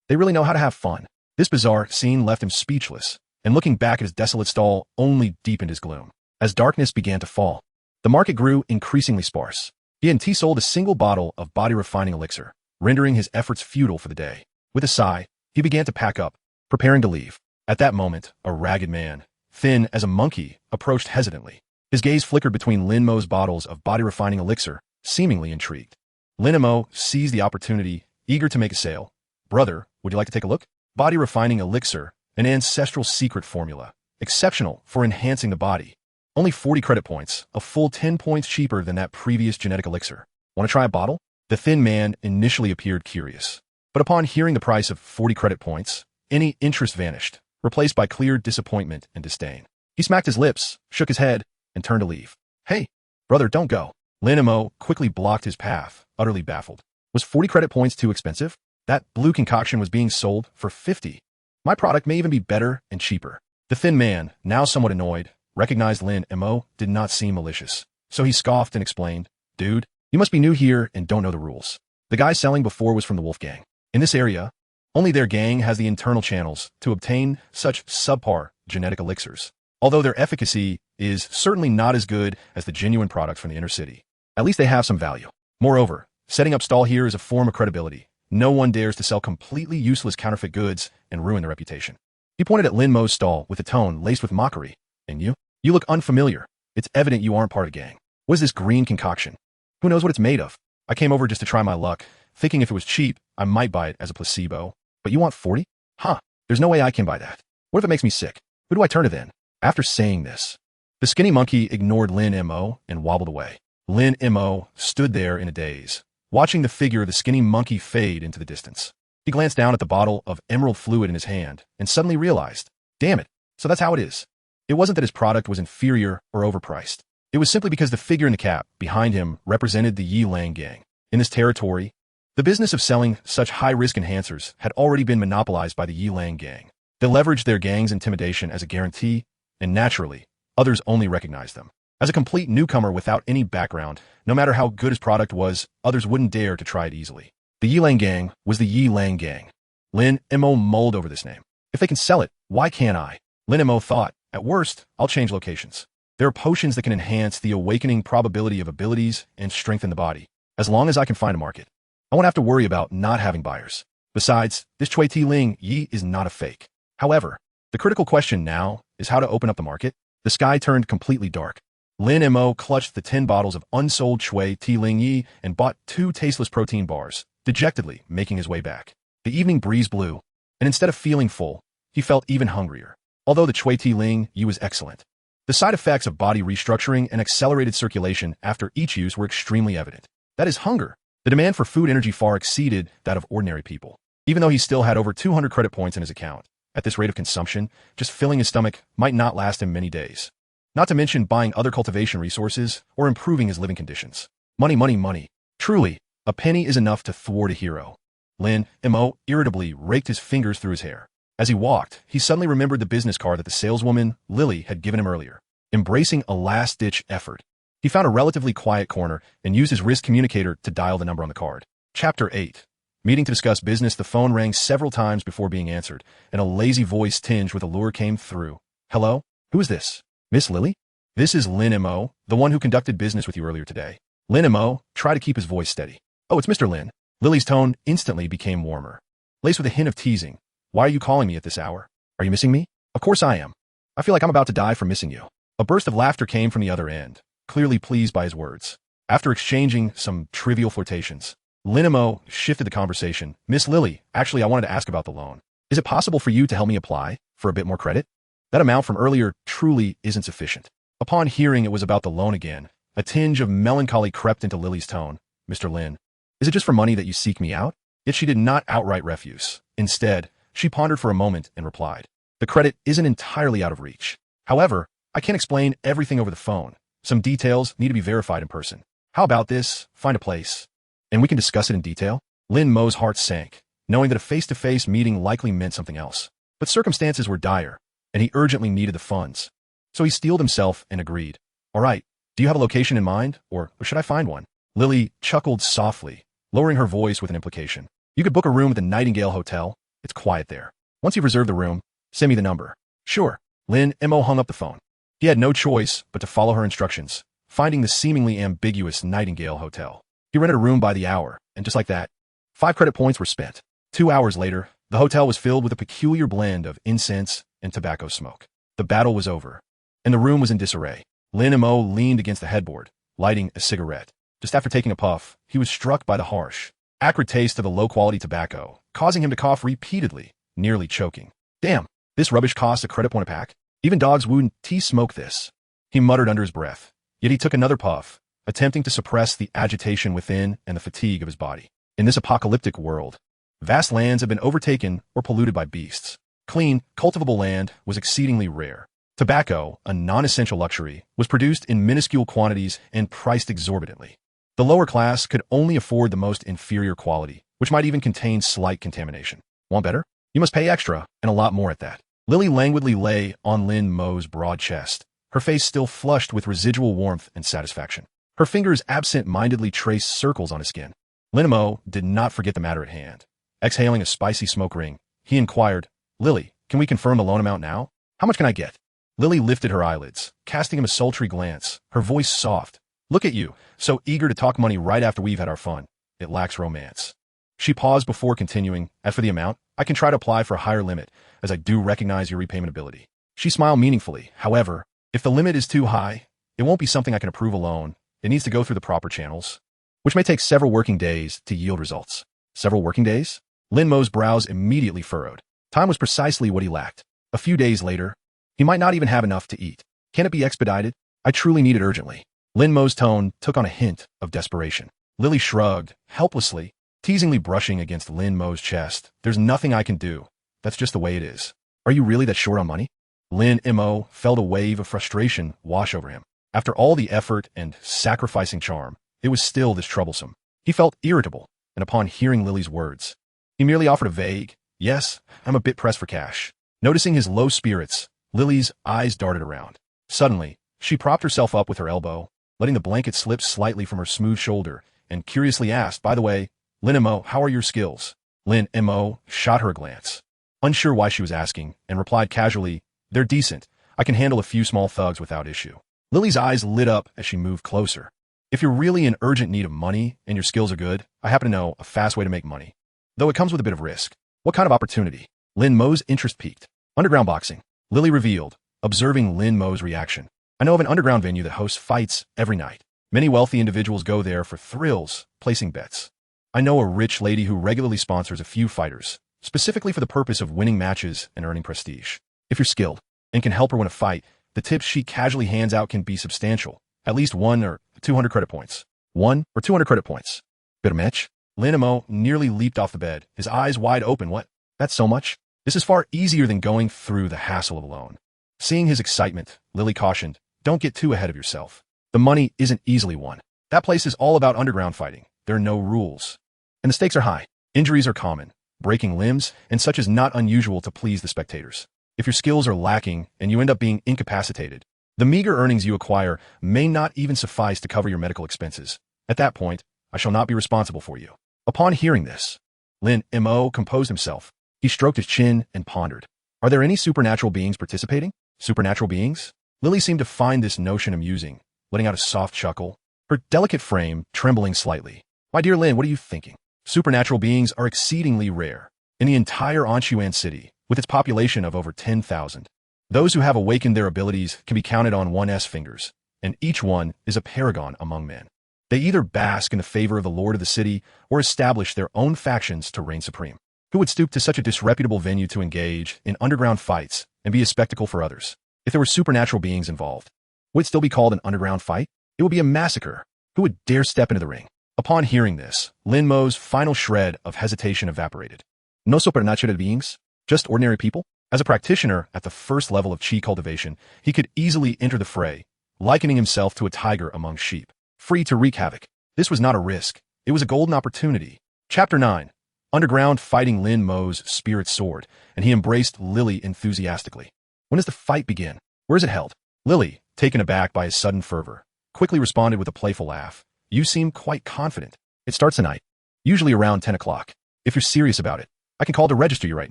They really know how to have fun. This bizarre scene left him speechless, and looking back at his desolate stall only deepened his gloom. As darkness began to fall, the market grew increasingly sparse. He and T sold a single bottle of body-refining elixir, rendering his efforts futile for the day. With a sigh, he began to pack up, preparing to leave. At that moment, a ragged man, thin as a monkey, approached hesitantly. His gaze flickered between Lin Mo's bottles of body-refining elixir, seemingly intrigued. Lin Mo seized the opportunity, eager to make a sale. "Brother, would you like to take a look? Body-refining elixir, an ancestral secret formula, exceptional for enhancing the body. Only 40 credit points, a full 10 points cheaper than that previous genetic elixir. Want to try a bottle?" The thin man initially appeared curious, but upon hearing the price of 40 credit points, any interest vanished, replaced by clear disappointment and disdain. He smacked his lips, shook his head, and turned to leave. "Hey, brother, don't go." Lin Mo quickly blocked his path, utterly baffled. Was 40 credit points too expensive? That blue concoction was being sold for 50. My product may even be better and cheaper. The thin man, now somewhat annoyed, recognized Lin Mo did not seem malicious. So he scoffed and explained, "Dude, you must be new here and don't know the rules. The guy selling before was from the Wolf Gang. In this area, only their gang has the internal channels to obtain such subpar genetic elixirs. Although their efficacy is certainly not as good as the genuine products from the inner city, at least they have some value. Moreover, setting up stall here is a form of credibility. No one dares to sell completely useless counterfeit goods and ruin their reputation." He pointed at Lin Mo's stall with a tone laced with mockery. "And you? You look unfamiliar. It's evident you aren't part of the gang. What is this green concoction? Who knows what it's made of? I came over just to try my luck, thinking if it was cheap, I might buy it as a placebo. But you want 40? Huh, there's no way I can buy that. What if it makes me sick? Who do I turn to then?" After saying this, the skinny monkey ignored Lin Mo and wobbled away. Lin Mo stood there in a daze, watching the figure of the skinny monkey fade into the distance. He glanced down at the bottle of emerald fluid in his hand and suddenly realized, damn it, so that's how it is. It wasn't that his product was inferior or overpriced. It was simply because the figure in the cap behind him represented the Yi Lang gang. In this territory, the business of selling such high-risk enhancers had already been monopolized by the Yi Lang gang. They leveraged their gang's intimidation as a guarantee, and naturally, others only recognized them. As a complete newcomer without any background, no matter how good his product was, others wouldn't dare to try it easily. The Yi Lang gang was the Yi Lang gang. Lin Mo mulled over this name. If they can sell it, why can't I? Lin Mo thought, at worst, I'll change locations. There are potions that can enhance the awakening probability of abilities and strengthen the body. As long as I can find a market, I won't have to worry about not having buyers. Besides, this Cui Ti Ling Yi is not a fake. However, the critical question now is how to open up the market. The sky turned completely dark. Lin Mo clutched the 10 bottles of unsold Cui Ti Ling Yi and bought 2 tasteless protein bars, dejectedly making his way back. The evening breeze blew, and instead of feeling full, he felt even hungrier. Although the Cui Ti Ling Yi was excellent, the side effects of body restructuring and accelerated circulation after each use were extremely evident. That is hunger. The demand for food energy far exceeded that of ordinary people. Even though he still had over 200 credit points in his account, at this rate of consumption, just filling his stomach might not last him many days. Not to mention buying other cultivation resources or improving his living conditions. Money, money, money. Truly, a penny is enough to thwart a hero. Lin Mo irritably raked his fingers through his hair. As he walked, he suddenly remembered the business card that the saleswoman, Lily, had given him earlier. Embracing a last-ditch effort, he found a relatively quiet corner and used his wrist communicator to dial the number on the card. Chapter 8. Meeting to discuss business, the phone rang several times before being answered, and a lazy voice tinged with allure came through. "Hello? Who is this? Miss Lily? This is Lin Mo, the one who conducted business with you earlier today." Lin Mo tried to keep his voice steady. "Oh, it's Mr. Lin." Lily's tone instantly became warmer, laced with a hint of teasing. "Why are you calling me at this hour? Are you missing me?" "Of course I am. I feel like I'm about to die from missing you." A burst of laughter came from the other end, clearly pleased by his words. After exchanging some trivial flirtations, Lin Mo shifted the conversation. "Miss Lily, actually I wanted to ask about the loan. Is it possible for you to help me apply for a bit more credit? That amount from earlier truly isn't sufficient." Upon hearing it was about the loan again, a tinge of melancholy crept into Lily's tone. "Mr. Lin, is it just for money that you seek me out?" Yet she did not outright refuse. Instead, she pondered for a moment and replied, "The credit isn't entirely out of reach. However, I can't explain everything over the phone. Some details need to be verified in person. How about this? Find a place, and we can discuss it in detail?" Lin Mo's heart sank, knowing that a face-to-face meeting likely meant something else. But circumstances were dire, and he urgently needed the funds. So he steeled himself and agreed. "All right, do you have a location in mind, or should I find one?" Lily chuckled softly, lowering her voice with an implication. "You could book a room at the Nightingale Hotel. It's quiet there. Once you've reserved the room, send me the number." "Sure." Lin Mo hung up the phone. He had no choice but to follow her instructions, finding the seemingly ambiguous Nightingale Hotel. He rented a room by the hour, and just like that, 5 credit points were spent. 2 hours later, the hotel was filled with a peculiar blend of incense and tobacco smoke. The battle was over, and the room was in disarray. Lin Mo leaned against the headboard, lighting a cigarette. Just after taking a puff, he was struck by the harsh, acrid taste of the low-quality tobacco, causing him to cough repeatedly, nearly choking. "Damn, this rubbish costs a credit point a pack? Even dogs wouldn't smoke this." He muttered under his breath, yet he took another puff, attempting to suppress the agitation within and the fatigue of his body. In this apocalyptic world, vast lands have been overtaken or polluted by beasts. Clean, cultivable land was exceedingly rare. Tobacco, a non-essential luxury, was produced in minuscule quantities and priced exorbitantly. The lower class could only afford the most inferior quality, which might even contain slight contamination. Want better? You must pay extra, and a lot more at that. Lily languidly lay on Lin Mo's broad chest, her face still flushed with residual warmth and satisfaction. Her fingers absent-mindedly traced circles on his skin. Linimo did not forget the matter at hand. Exhaling a spicy smoke ring, he inquired, "Lily, can we confirm the loan amount now? How much can I get?" Lily lifted her eyelids, casting him a sultry glance, her voice soft. "Look at you, so eager to talk money right after we've had our fun. It lacks romance." She paused before continuing, "As for the amount, I can try to apply for a higher limit, as I do recognize your repayment ability." She smiled meaningfully. "However, if the limit is too high, it won't be something I can approve alone. It needs to go through the proper channels, which may take several working days to yield results." Several working days? Lin Mo's brows immediately furrowed. Time was precisely what he lacked. A few days later, he might not even have enough to eat. "Can it be expedited? I truly need it urgently." Lin Mo's tone took on a hint of desperation. Lily shrugged, helplessly, teasingly brushing against Lin Mo's chest. "There's nothing I can do. That's just the way it is." "Are you really that short on money?" Lin Mo felt a wave of frustration wash over him. After all the effort and sacrificing charm, it was still this troublesome. He felt irritable, and upon hearing Lily's words, he merely offered a vague, "Yes, I'm a bit pressed for cash." Noticing his low spirits, Lily's eyes darted around. Suddenly, she propped herself up with her elbow, letting the blanket slip slightly from her smooth shoulder, and curiously asked, "By the way, Lin Mo, how are your skills?" Lin Mo shot her a glance, unsure why she was asking, and replied casually, "They're decent. I can handle a few small thugs without issue." Lily's eyes lit up as she moved closer. "If you're really in urgent need of money and your skills are good, I happen to know a fast way to make money. Though it comes with a bit of risk." "What kind of opportunity?" Lin Mo's interest piqued. "Underground boxing," Lily revealed, observing Lin Mo's reaction. "I know of an underground venue that hosts fights every night. Many wealthy individuals go there for thrills, placing bets. I know a rich lady who regularly sponsors a few fighters, specifically for the purpose of winning matches and earning prestige. If you're skilled and can help her win a fight, the tips she casually hands out can be substantial, at least 1 or 200 credit points." 1 or 200 credit points. Bit of match? Lin Mo nearly leaped off the bed, his eyes wide open. "What? That's so much? This is far easier than going through the hassle of a loan." Seeing his excitement, Lily cautioned, "Don't get too ahead of yourself. The money isn't easily won. That place is all about underground fighting. There are no rules. And the stakes are high. Injuries are common, breaking limbs, and such is not unusual to please the spectators. If your skills are lacking and you end up being incapacitated, the meager earnings you acquire may not even suffice to cover your medical expenses. At that point, I shall not be responsible for you." Upon hearing this, Lin Mo composed himself. He stroked his chin and pondered. "Are there any supernatural beings participating?" "Supernatural beings?" Lily seemed to find this notion amusing, letting out a soft chuckle, her delicate frame trembling slightly. "My dear Lin, what are you thinking? Supernatural beings are exceedingly rare. In the entire Anshuan city, with its population of over 10,000, those who have awakened their abilities can be counted on one's fingers, and each one is a paragon among men. They either bask in the favor of the lord of the city or establish their own factions to reign supreme. Who would stoop to such a disreputable venue to engage in underground fights and be a spectacle for others? If there were supernatural beings involved, would it still be called an underground fight? It would be a massacre. Who would dare step into the ring?" Upon hearing this, Lin Mo's final shred of hesitation evaporated. "No supernatural beings? Just ordinary people?" As a practitioner at the first level of chi cultivation, he could easily enter the fray, likening himself to a tiger among sheep, free to wreak havoc. This was not a risk. It was a golden opportunity. Chapter 9. Underground fighting. Lin Mo's spirit soared, and he embraced Lily enthusiastically. "When does the fight begin? Where is it held?" Lily, taken aback by his sudden fervor, quickly responded with a playful laugh. "You seem quite confident. It starts tonight, usually around 10 o'clock. If you're serious about it, I can call to register you right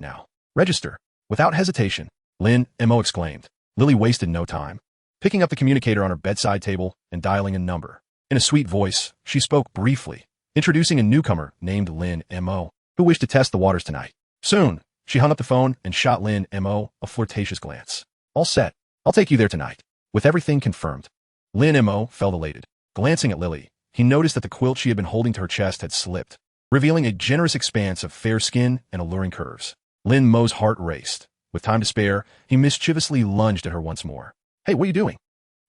now." "Register?" Without hesitation, Lin Mo exclaimed. Lily wasted no time. Picking up the communicator on her bedside table and dialing a number. In a sweet voice, she spoke briefly, introducing a newcomer named Lin Mo, who wished to test the waters tonight. Soon, she hung up the phone and shot Lin Mo a flirtatious glance. "All set. I'll take you there tonight." With everything confirmed, Lin Mo felt elated. Glancing at Lily, he noticed that the quilt she had been holding to her chest had slipped, revealing a generous expanse of fair skin and alluring curves. Lin Mo's heart raced. With time to spare, he mischievously lunged at her once more. "Hey, what are you doing?"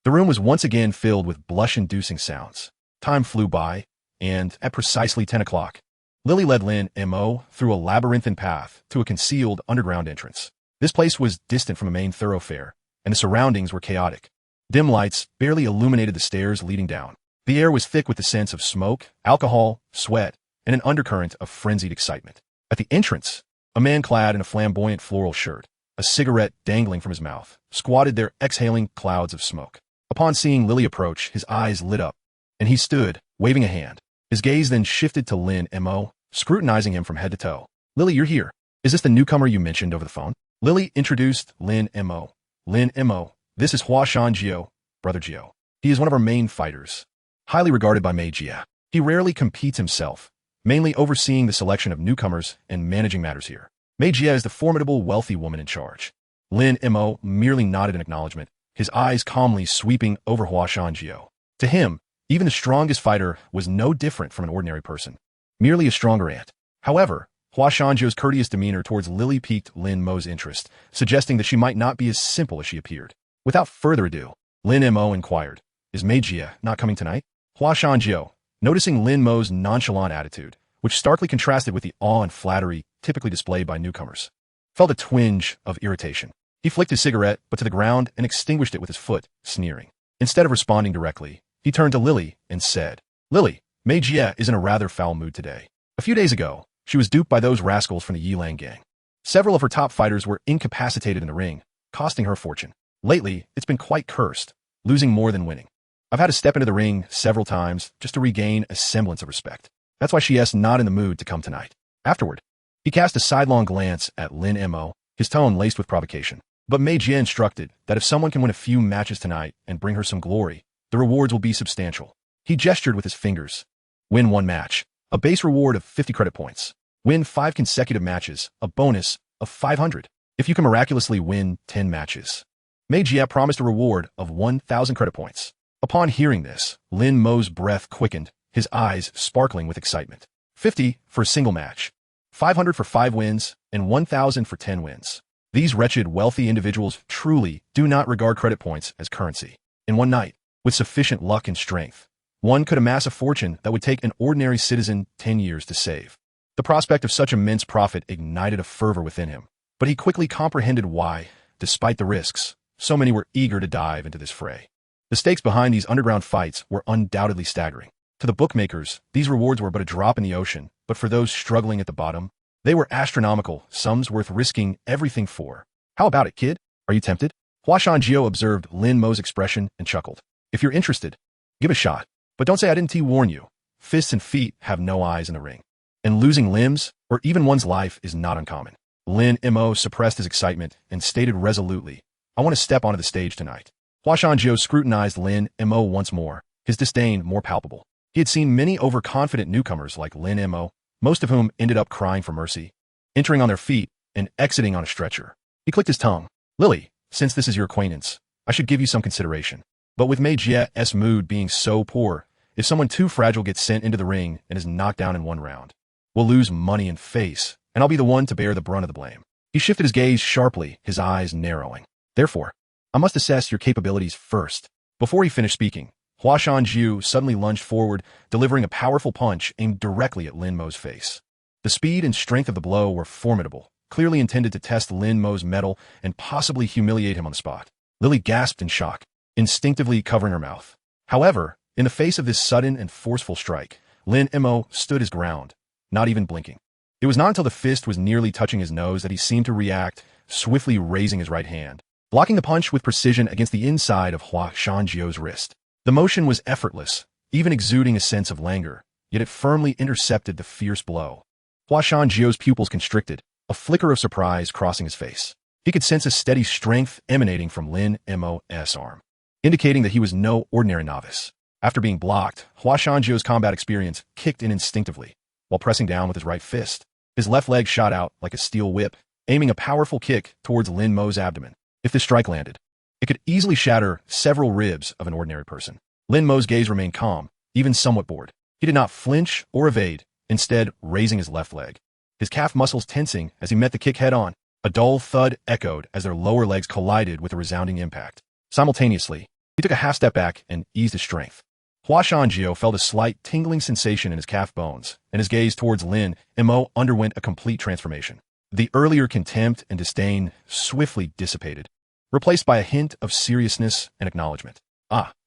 The room was once again filled with blush-inducing sounds. Time flew by, and at precisely 10 o'clock, Lily led Lin Mo through a labyrinthine path to a concealed underground entrance. This place was distant from a main thoroughfare, and the surroundings were chaotic. Dim lights barely illuminated the stairs leading down. The air was thick with the sense of smoke, alcohol, sweat, and an undercurrent of frenzied excitement. At the entrance, a man clad in a flamboyant floral shirt, a cigarette dangling from his mouth, squatted there exhaling clouds of smoke. Upon seeing Lily approach, his eyes lit up, and he stood, waving a hand. His gaze then shifted to Lin Mo, scrutinizing him from head to toe. Lily, you're here. Is this the newcomer you mentioned over the phone? Lily introduced Lin Mo. Lin Mo, this is Hua Shan Jiao, Brother Jiao. He is one of our main fighters, highly regarded by Mei Jia. He rarely competes himself, mainly overseeing the selection of newcomers and managing matters here. Mei Jia is the formidable, wealthy woman in charge. Lin Mo merely nodded in acknowledgement, his eyes calmly sweeping over Hua Shan Jiao. To him, even the strongest fighter was no different from an ordinary person, merely a stronger ant. However, Hua Shan Jiao's courteous demeanor towards Lily piqued Lin Mo's interest, suggesting that she might not be as simple as she appeared. Without further ado, Lin Mo inquired, "Is Mei Jia not coming tonight?" Hua Shan Jiao, noticing Lin Mo's nonchalant attitude, which starkly contrasted with the awe and flattery typically displayed by newcomers, felt a twinge of irritation. He flicked his cigarette, but to the ground, and extinguished it with his foot, sneering. Instead of responding directly, he turned to Lily and said, "Lily, Mei Jia is in a rather foul mood today. A few days ago, she was duped by those rascals from the Yilang gang. Several of her top fighters were incapacitated in the ring, costing her a fortune. Lately, it's been quite cursed, losing more than winning. I've had to step into the ring several times just to regain a semblance of respect. That's why she's not in the mood to come tonight." Afterward, he cast a sidelong glance at Lin Mo, his tone laced with provocation. But Mei Jia instructed that if someone can win a few matches tonight and bring her some glory, the rewards will be substantial. He gestured with his fingers. Win 1 match, a base reward of 50 credit points. Win 5 consecutive matches, a bonus of 500. If you can miraculously win 10 matches, Mei Jia promised a reward of 1,000 credit points. Upon hearing this, Lin Mo's breath quickened, his eyes sparkling with excitement. 50 for a single match, 500 for 5 wins, and 1,000 for 10 wins. These wretched, wealthy individuals truly do not regard credit points as currency. In one night, with sufficient luck and strength, one could amass a fortune that would take an ordinary citizen 10 years to save. The prospect of such immense profit ignited a fervor within him, but he quickly comprehended why, despite the risks, so many were eager to dive into this fray. The stakes behind these underground fights were undoubtedly staggering. To the bookmakers, these rewards were but a drop in the ocean, but for those struggling at the bottom, they were astronomical, sums worth risking everything for. How about it, kid? Are you tempted? Hua Shan Jiao observed Lin Mo's expression and chuckled. If you're interested, give a shot. But don't say I didn't warn you. Fists and feet have no eyes in the ring. And losing limbs, or even one's life, is not uncommon. Lin Mo suppressed his excitement and stated resolutely, I want to step onto the stage tonight. Hua Shan Jiao scrutinized Lin Mo once more, his disdain more palpable. He had seen many overconfident newcomers like Lin Mo, most of whom ended up crying for mercy, entering on their feet and exiting on a stretcher. He clicked his tongue. Lily, since this is your acquaintance, I should give you some consideration. But with Mei Jia's mood being so poor, if someone too fragile gets sent into the ring and is knocked down in one round, we'll lose money and face, and I'll be the one to bear the brunt of the blame. He shifted his gaze sharply, his eyes narrowing. Therefore, I must assess your capabilities first. Before he finished speaking, Hua Shan Jiao suddenly lunged forward, delivering a powerful punch aimed directly at Lin Mo's face. The speed and strength of the blow were formidable, clearly intended to test Lin Mo's mettle and possibly humiliate him on the spot. Lily gasped in shock, instinctively covering her mouth. However, in the face of this sudden and forceful strike, Lin Mo stood his ground, not even blinking. It was not until the fist was nearly touching his nose that he seemed to react, swiftly raising his right hand, blocking the punch with precision against the inside of Hua Shan Jiao's wrist. The motion was effortless, even exuding a sense of languor, yet it firmly intercepted the fierce blow. Hua Shan Jiao's pupils constricted, a flicker of surprise crossing his face. He could sense a steady strength emanating from Lin Mo's arm, indicating that he was no ordinary novice. After being blocked, Hua Shan Jiao's combat experience kicked in instinctively, while pressing down with his right fist. His left leg shot out like a steel whip, aiming a powerful kick towards Lin Mo's abdomen. If the strike landed, it could easily shatter several ribs of an ordinary person. Lin Mo's gaze remained calm, even somewhat bored. He did not flinch or evade, instead raising his left leg, his calf muscles tensing as he met the kick head-on. A dull thud echoed as their lower legs collided with a resounding impact. Simultaneously, he took a half step back and eased his strength. Hua Shan Jiao felt a slight tingling sensation in his calf bones, and his gaze towards Lin Mo underwent a complete transformation. The earlier contempt and disdain swiftly dissipated, replaced by a hint of seriousness and acknowledgement.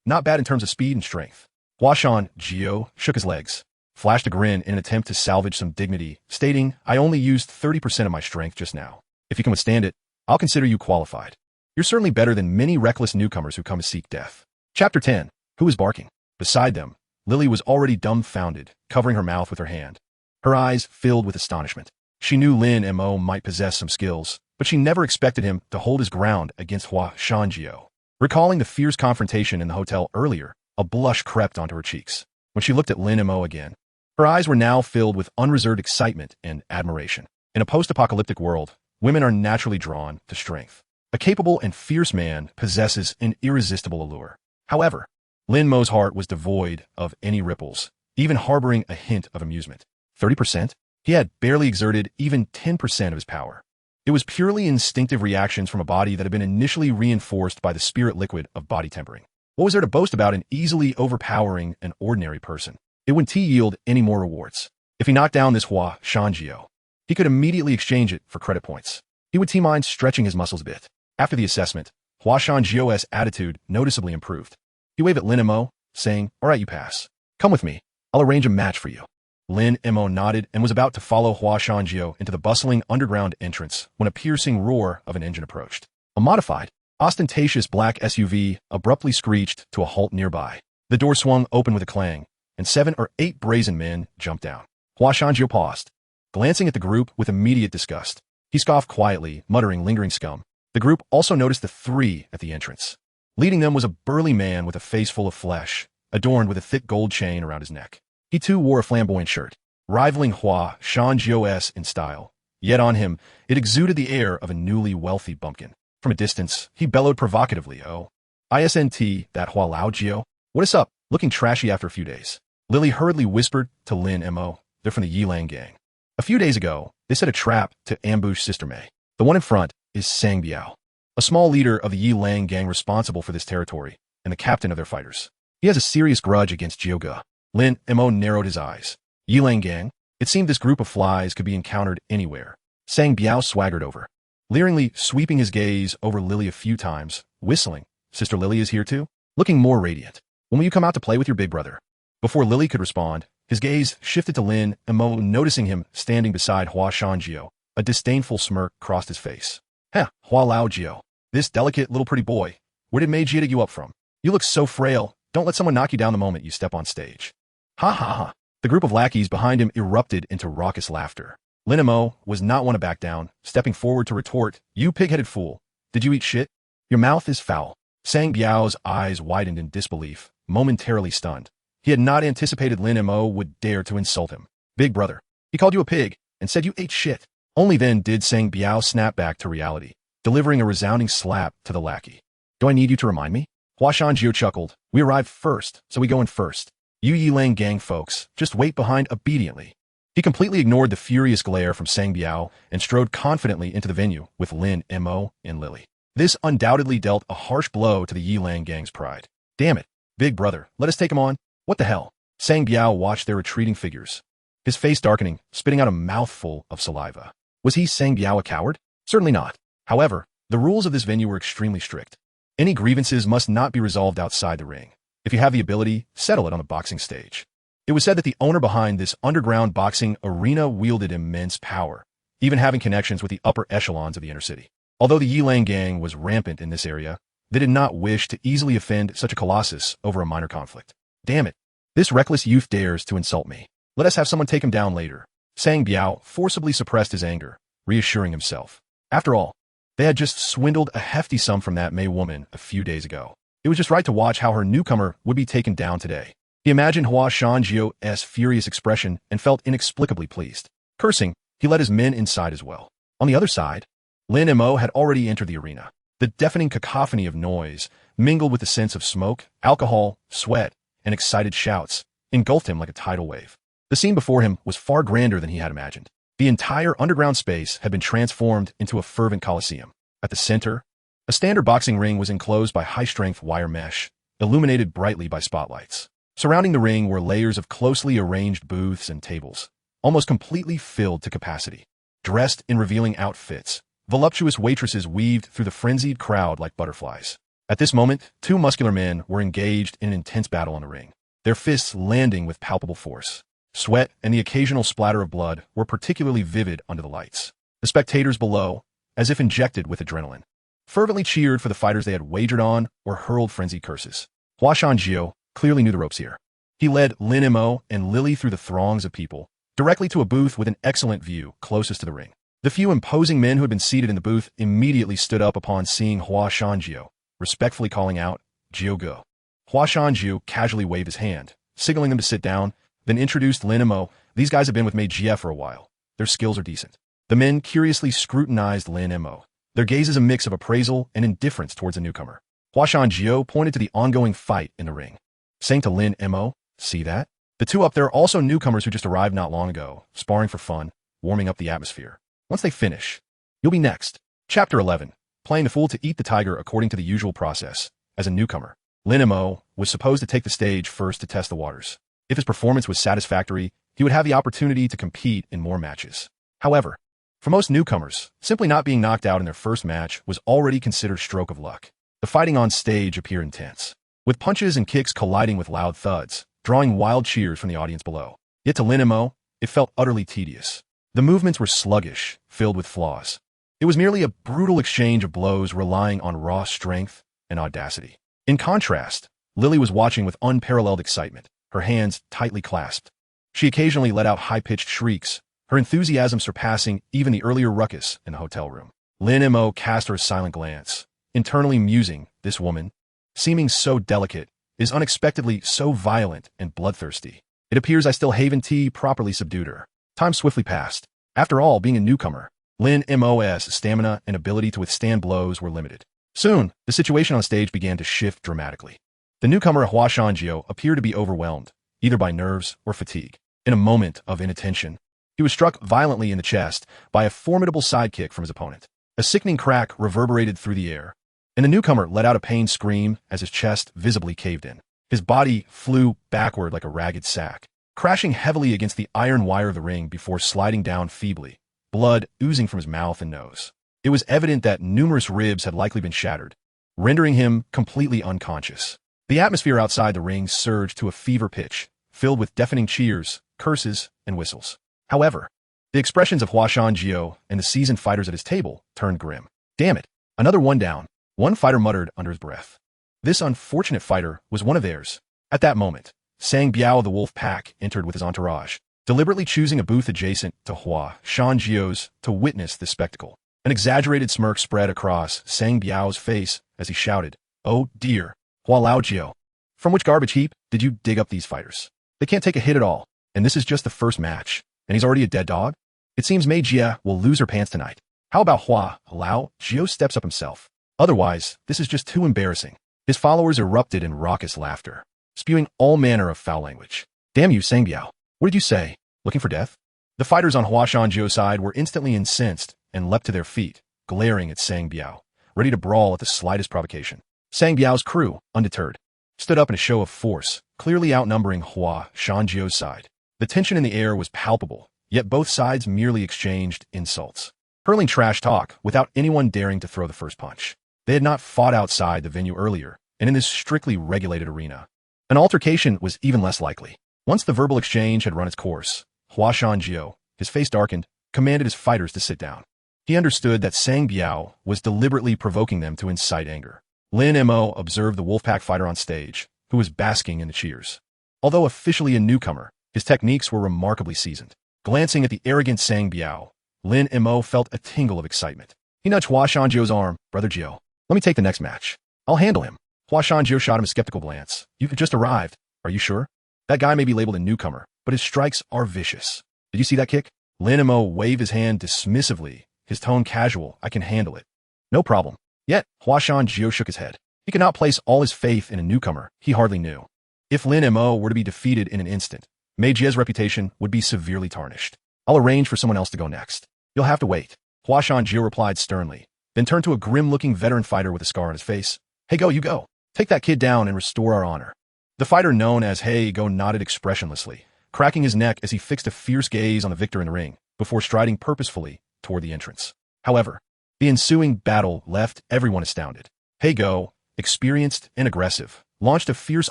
Not bad in terms of speed and strength. Hua Shan Jiao shook his legs, flashed a grin in an attempt to salvage some dignity, stating, I only used 30% of my strength just now. If you can withstand it, I'll consider you qualified. You're certainly better than many reckless newcomers who come to seek death. Chapter 10. Who is barking? Beside them, Lily was already dumbfounded, covering her mouth with her hand. Her eyes filled with astonishment. She knew Lin Mo might possess some skills, but she never expected him to hold his ground against Hua Shanjiu. Recalling the fierce confrontation in the hotel earlier, a blush crept onto her cheeks. When she looked at Lin Mo again, her eyes were now filled with unreserved excitement and admiration. In a post-apocalyptic world, women are naturally drawn to strength. A capable and fierce man possesses an irresistible allure. However, Lin Mo's heart was devoid of any ripples, even harboring a hint of amusement. 30%? He had barely exerted even 10% of his power. It was purely instinctive reactions from a body that had been initially reinforced by the spirit liquid of body tempering. What was there to boast about in easily overpowering an ordinary person? It wouldn't yield any more rewards. If he knocked down this Hua Shanjiu, he could immediately exchange it for credit points. He would mind stretching his muscles a bit. After the assessment, Hua Shanjiu's attitude noticeably improved. He waved at Lin Mo, saying, "All right, you pass. Come with me. I'll arrange a match for you." Lin Mo nodded and was about to follow Hua Shanjiu into the bustling underground entrance when a piercing roar of an engine approached. A modified, ostentatious black SUV abruptly screeched to a halt nearby. The door swung open with a clang, and 7 or 8 brazen men jumped down. Hua Shanjiu paused, glancing at the group with immediate disgust. He scoffed quietly, muttering lingering scum. The group also noticed the 3 at the entrance. Leading them was a burly man with a face full of flesh, adorned with a thick gold chain around his neck. He too wore a flamboyant shirt, rivaling Hua Shanjiu's in style. Yet on him, it exuded the air of a newly wealthy bumpkin. From a distance, he bellowed provocatively, "Oh, isn't that Hua Laojiu? What is up? Looking trashy after a few days." Lily hurriedly whispered to Lin Mo, "They're from the Yilang gang. A few days ago, they set a trap to ambush Sister Mei. The one in front is Sang Biao, a small leader of the Yilang gang responsible for this territory, and the captain of their fighters. He has a serious grudge against Jioge." Lin Mo narrowed his eyes. Yilang gang? It seemed this group of flies could be encountered anywhere. Sang Biao swaggered over, leeringly sweeping his gaze over Lily a few times, whistling. "Sister Lily is here too? Looking more radiant. When will you come out to play with your big brother?" Before Lily could respond, his gaze shifted to Lin Mo, noticing him standing beside Hua Shanjiu. A disdainful smirk crossed his face. "Heh, Hua Laojiu, this delicate little pretty boy. Where did Mei Jie dig you up from? You look so frail. Don't let someone knock you down the moment you step on stage." Ha ha ha. The group of lackeys behind him erupted into raucous laughter. Lin Mo was not one to back down, stepping forward to retort, "You pig-headed fool. Did you eat shit? Your mouth is foul." Sang Biao's eyes widened in disbelief, momentarily stunned. He had not anticipated Lin Mo would dare to insult him. "Big brother. He called you a pig and said you ate shit." Only then did Sang Biao snap back to reality, delivering a resounding slap to the lackey. "Do I need you to remind me?" Hua Shanjiu chuckled. "We arrived first, so we go in first. You Yilang gang folks, just wait behind obediently." He completely ignored the furious glare from Sang Biao and strode confidently into the venue with Lin Mo and Lily. This undoubtedly dealt a harsh blow to the Yilang gang's pride. "Damn it, big brother, let us take him on. What the hell?" Sang Biao watched their retreating figures, his face darkening, spitting out a mouthful of saliva. Was he, Sang Biao, a coward? Certainly not. However, the rules of this venue were extremely strict. Any grievances must not be resolved outside the ring. If you have the ability, settle it on the boxing stage. It was said that the owner behind this underground boxing arena wielded immense power, even having connections with the upper echelons of the inner city. Although the Yilang gang was rampant in this area, they did not wish to easily offend such a colossus over a minor conflict. "Damn it. This reckless youth dares to insult me. Let us have someone take him down later." Sang Biao forcibly suppressed his anger, reassuring himself. After all, they had just swindled a hefty sum from that Mei woman a few days ago. It was just right to watch how her newcomer would be taken down today. He imagined Hua Shanjiu's furious expression and felt inexplicably pleased. Cursing, he led his men inside as well. On the other side, Lin Mo had already entered the arena. The deafening cacophony of noise, mingled with the sense of smoke, alcohol, sweat, and excited shouts, engulfed him like a tidal wave. The scene before him was far grander than he had imagined. The entire underground space had been transformed into a fervent coliseum. At the center, a standard boxing ring was enclosed by high-strength wire mesh, illuminated brightly by spotlights. Surrounding the ring were layers of closely arranged booths and tables, almost completely filled to capacity. Dressed in revealing outfits, voluptuous waitresses weaved through the frenzied crowd like butterflies. At this moment, 2 muscular men were engaged in an intense battle on the ring, their fists landing with palpable force. Sweat and the occasional splatter of blood were particularly vivid under the lights. The spectators below, as if injected with adrenaline. Fervently cheered for the fighters they had wagered on or hurled frenzied curses. Hua Shanjiu clearly knew the ropes here. He led Lin Mo and Lily through the throngs of people, directly to a booth with an excellent view closest to the ring. The few imposing men who had been seated in the booth immediately stood up upon seeing Hua Shanjiu, respectfully calling out, "Jiu Go." Hua Shanjiu casually waved his hand, signaling them to sit down, then introduced Lin Mo. "These guys have been with Mei Jie for a while. Their skills are decent." The men curiously scrutinized Lin Mo, their gaze a mix of appraisal and indifference towards a newcomer. Hua Shanjiu pointed to the ongoing fight in the ring, saying to Lin Mo, "See that? The two up there are also newcomers who just arrived not long ago, sparring for fun, warming up the atmosphere. Once they finish, you'll be next." Chapter 11. Playing the fool to eat the tiger according to the usual process. As a newcomer, Lin Mo was supposed to take the stage first to test the waters. If his performance was satisfactory, he would have the opportunity to compete in more matches. However, for most newcomers, simply not being knocked out in their first match was already considered stroke of luck. The fighting on stage appeared intense, with punches and kicks colliding with loud thuds, drawing wild cheers from the audience below. Yet to Lin Mo, it felt utterly tedious. The movements were sluggish, filled with flaws. It was merely a brutal exchange of blows relying on raw strength and audacity. In contrast, Lily was watching with unparalleled excitement, her hands tightly clasped. She occasionally let out high-pitched shrieks, her enthusiasm surpassing even the earlier ruckus in the hotel room. Lin Mo cast her a silent glance, internally musing, this woman, seeming so delicate, is unexpectedly so violent and bloodthirsty. It appears I still haven't properly subdued her. Time swiftly passed. After all, being a newcomer, Lin Mo's stamina and ability to withstand blows were limited. Soon, the situation on stage began to shift dramatically. The newcomer Hua Shanjiu appeared to be overwhelmed, either by nerves or fatigue. In a moment of inattention, he was struck violently in the chest by a formidable sidekick from his opponent. A sickening crack reverberated through the air, and the newcomer let out a pained scream as his chest visibly caved in. His body flew backward like a ragged sack, crashing heavily against the iron wire of the ring before sliding down feebly, blood oozing from his mouth and nose. It was evident that numerous ribs had likely been shattered, rendering him completely unconscious. The atmosphere outside the ring surged to a fever pitch, filled with deafening cheers, curses, and whistles. However, the expressions of Hua Shanjiu and the seasoned fighters at his table turned grim. "Damn it, another one down," one fighter muttered under his breath. This unfortunate fighter was one of theirs. At that moment, Sang Biao of the Wolf Pack entered with his entourage, deliberately choosing a booth adjacent to Hua Shanjiu's to witness this spectacle. An exaggerated smirk spread across Sang Biao's face as he shouted, "Oh dear, Hua Laojiu, from which garbage heap did you dig up these fighters? They can't take a hit at all, and this is just the first match, and he's already a dead dog? It seems Mei Jie will lose her pants tonight. How about Hua Laojiu steps up himself? Otherwise, this is just too embarrassing." His followers erupted in raucous laughter, spewing all manner of foul language. "Damn you, Sang Biao. What did you say? Looking for death?" The fighters on Hua Shanjiu's side were instantly incensed and leapt to their feet, glaring at Sang Biao, ready to brawl at the slightest provocation. Sang Biao's crew, undeterred, stood up in a show of force, clearly outnumbering Hua Shanjiu's side. The tension in the air was palpable, yet both sides merely exchanged insults, hurling trash talk without anyone daring to throw the first punch. They had not fought outside the venue earlier, and in this strictly regulated arena, an altercation was even less likely. Once the verbal exchange had run its course, Hua Shanjiu, his face darkened, commanded his fighters to sit down. He understood that Sang Biao was deliberately provoking them to incite anger. Lin Mo observed the Wolfpack fighter on stage, who was basking in the cheers. Although officially a newcomer, his techniques were remarkably seasoned. Glancing at the arrogant Sang Biao, Lin Mo felt a tingle of excitement. He nudged Hua Shanjiu's arm. "Brother Jiu, let me take the next match. I'll handle him." Hua Shanjiu shot him a skeptical glance. "You just arrived. Are you sure? That guy may be labeled a newcomer, but his strikes are vicious. Did you see that kick?" Lin Mo waved his hand dismissively, his tone casual. "I can handle it. No problem." Yet, Hua Shanjiu shook his head. He could not place all his faith in a newcomer he hardly knew. If Lin Mo were to be defeated in an instant, Mei Jie's reputation would be severely tarnished. "I'll arrange for someone else to go next. You'll have to wait," Hua Shanjiu replied sternly, then turned to a grim-looking veteran fighter with a scar on his face. "Hey, you go. Take that kid down and restore our honor." The fighter known as Hey Go nodded expressionlessly, cracking his neck as he fixed a fierce gaze on the victor in the ring, before striding purposefully toward the entrance. However, the ensuing battle left everyone astounded. Hey Go, experienced and aggressive, launched a fierce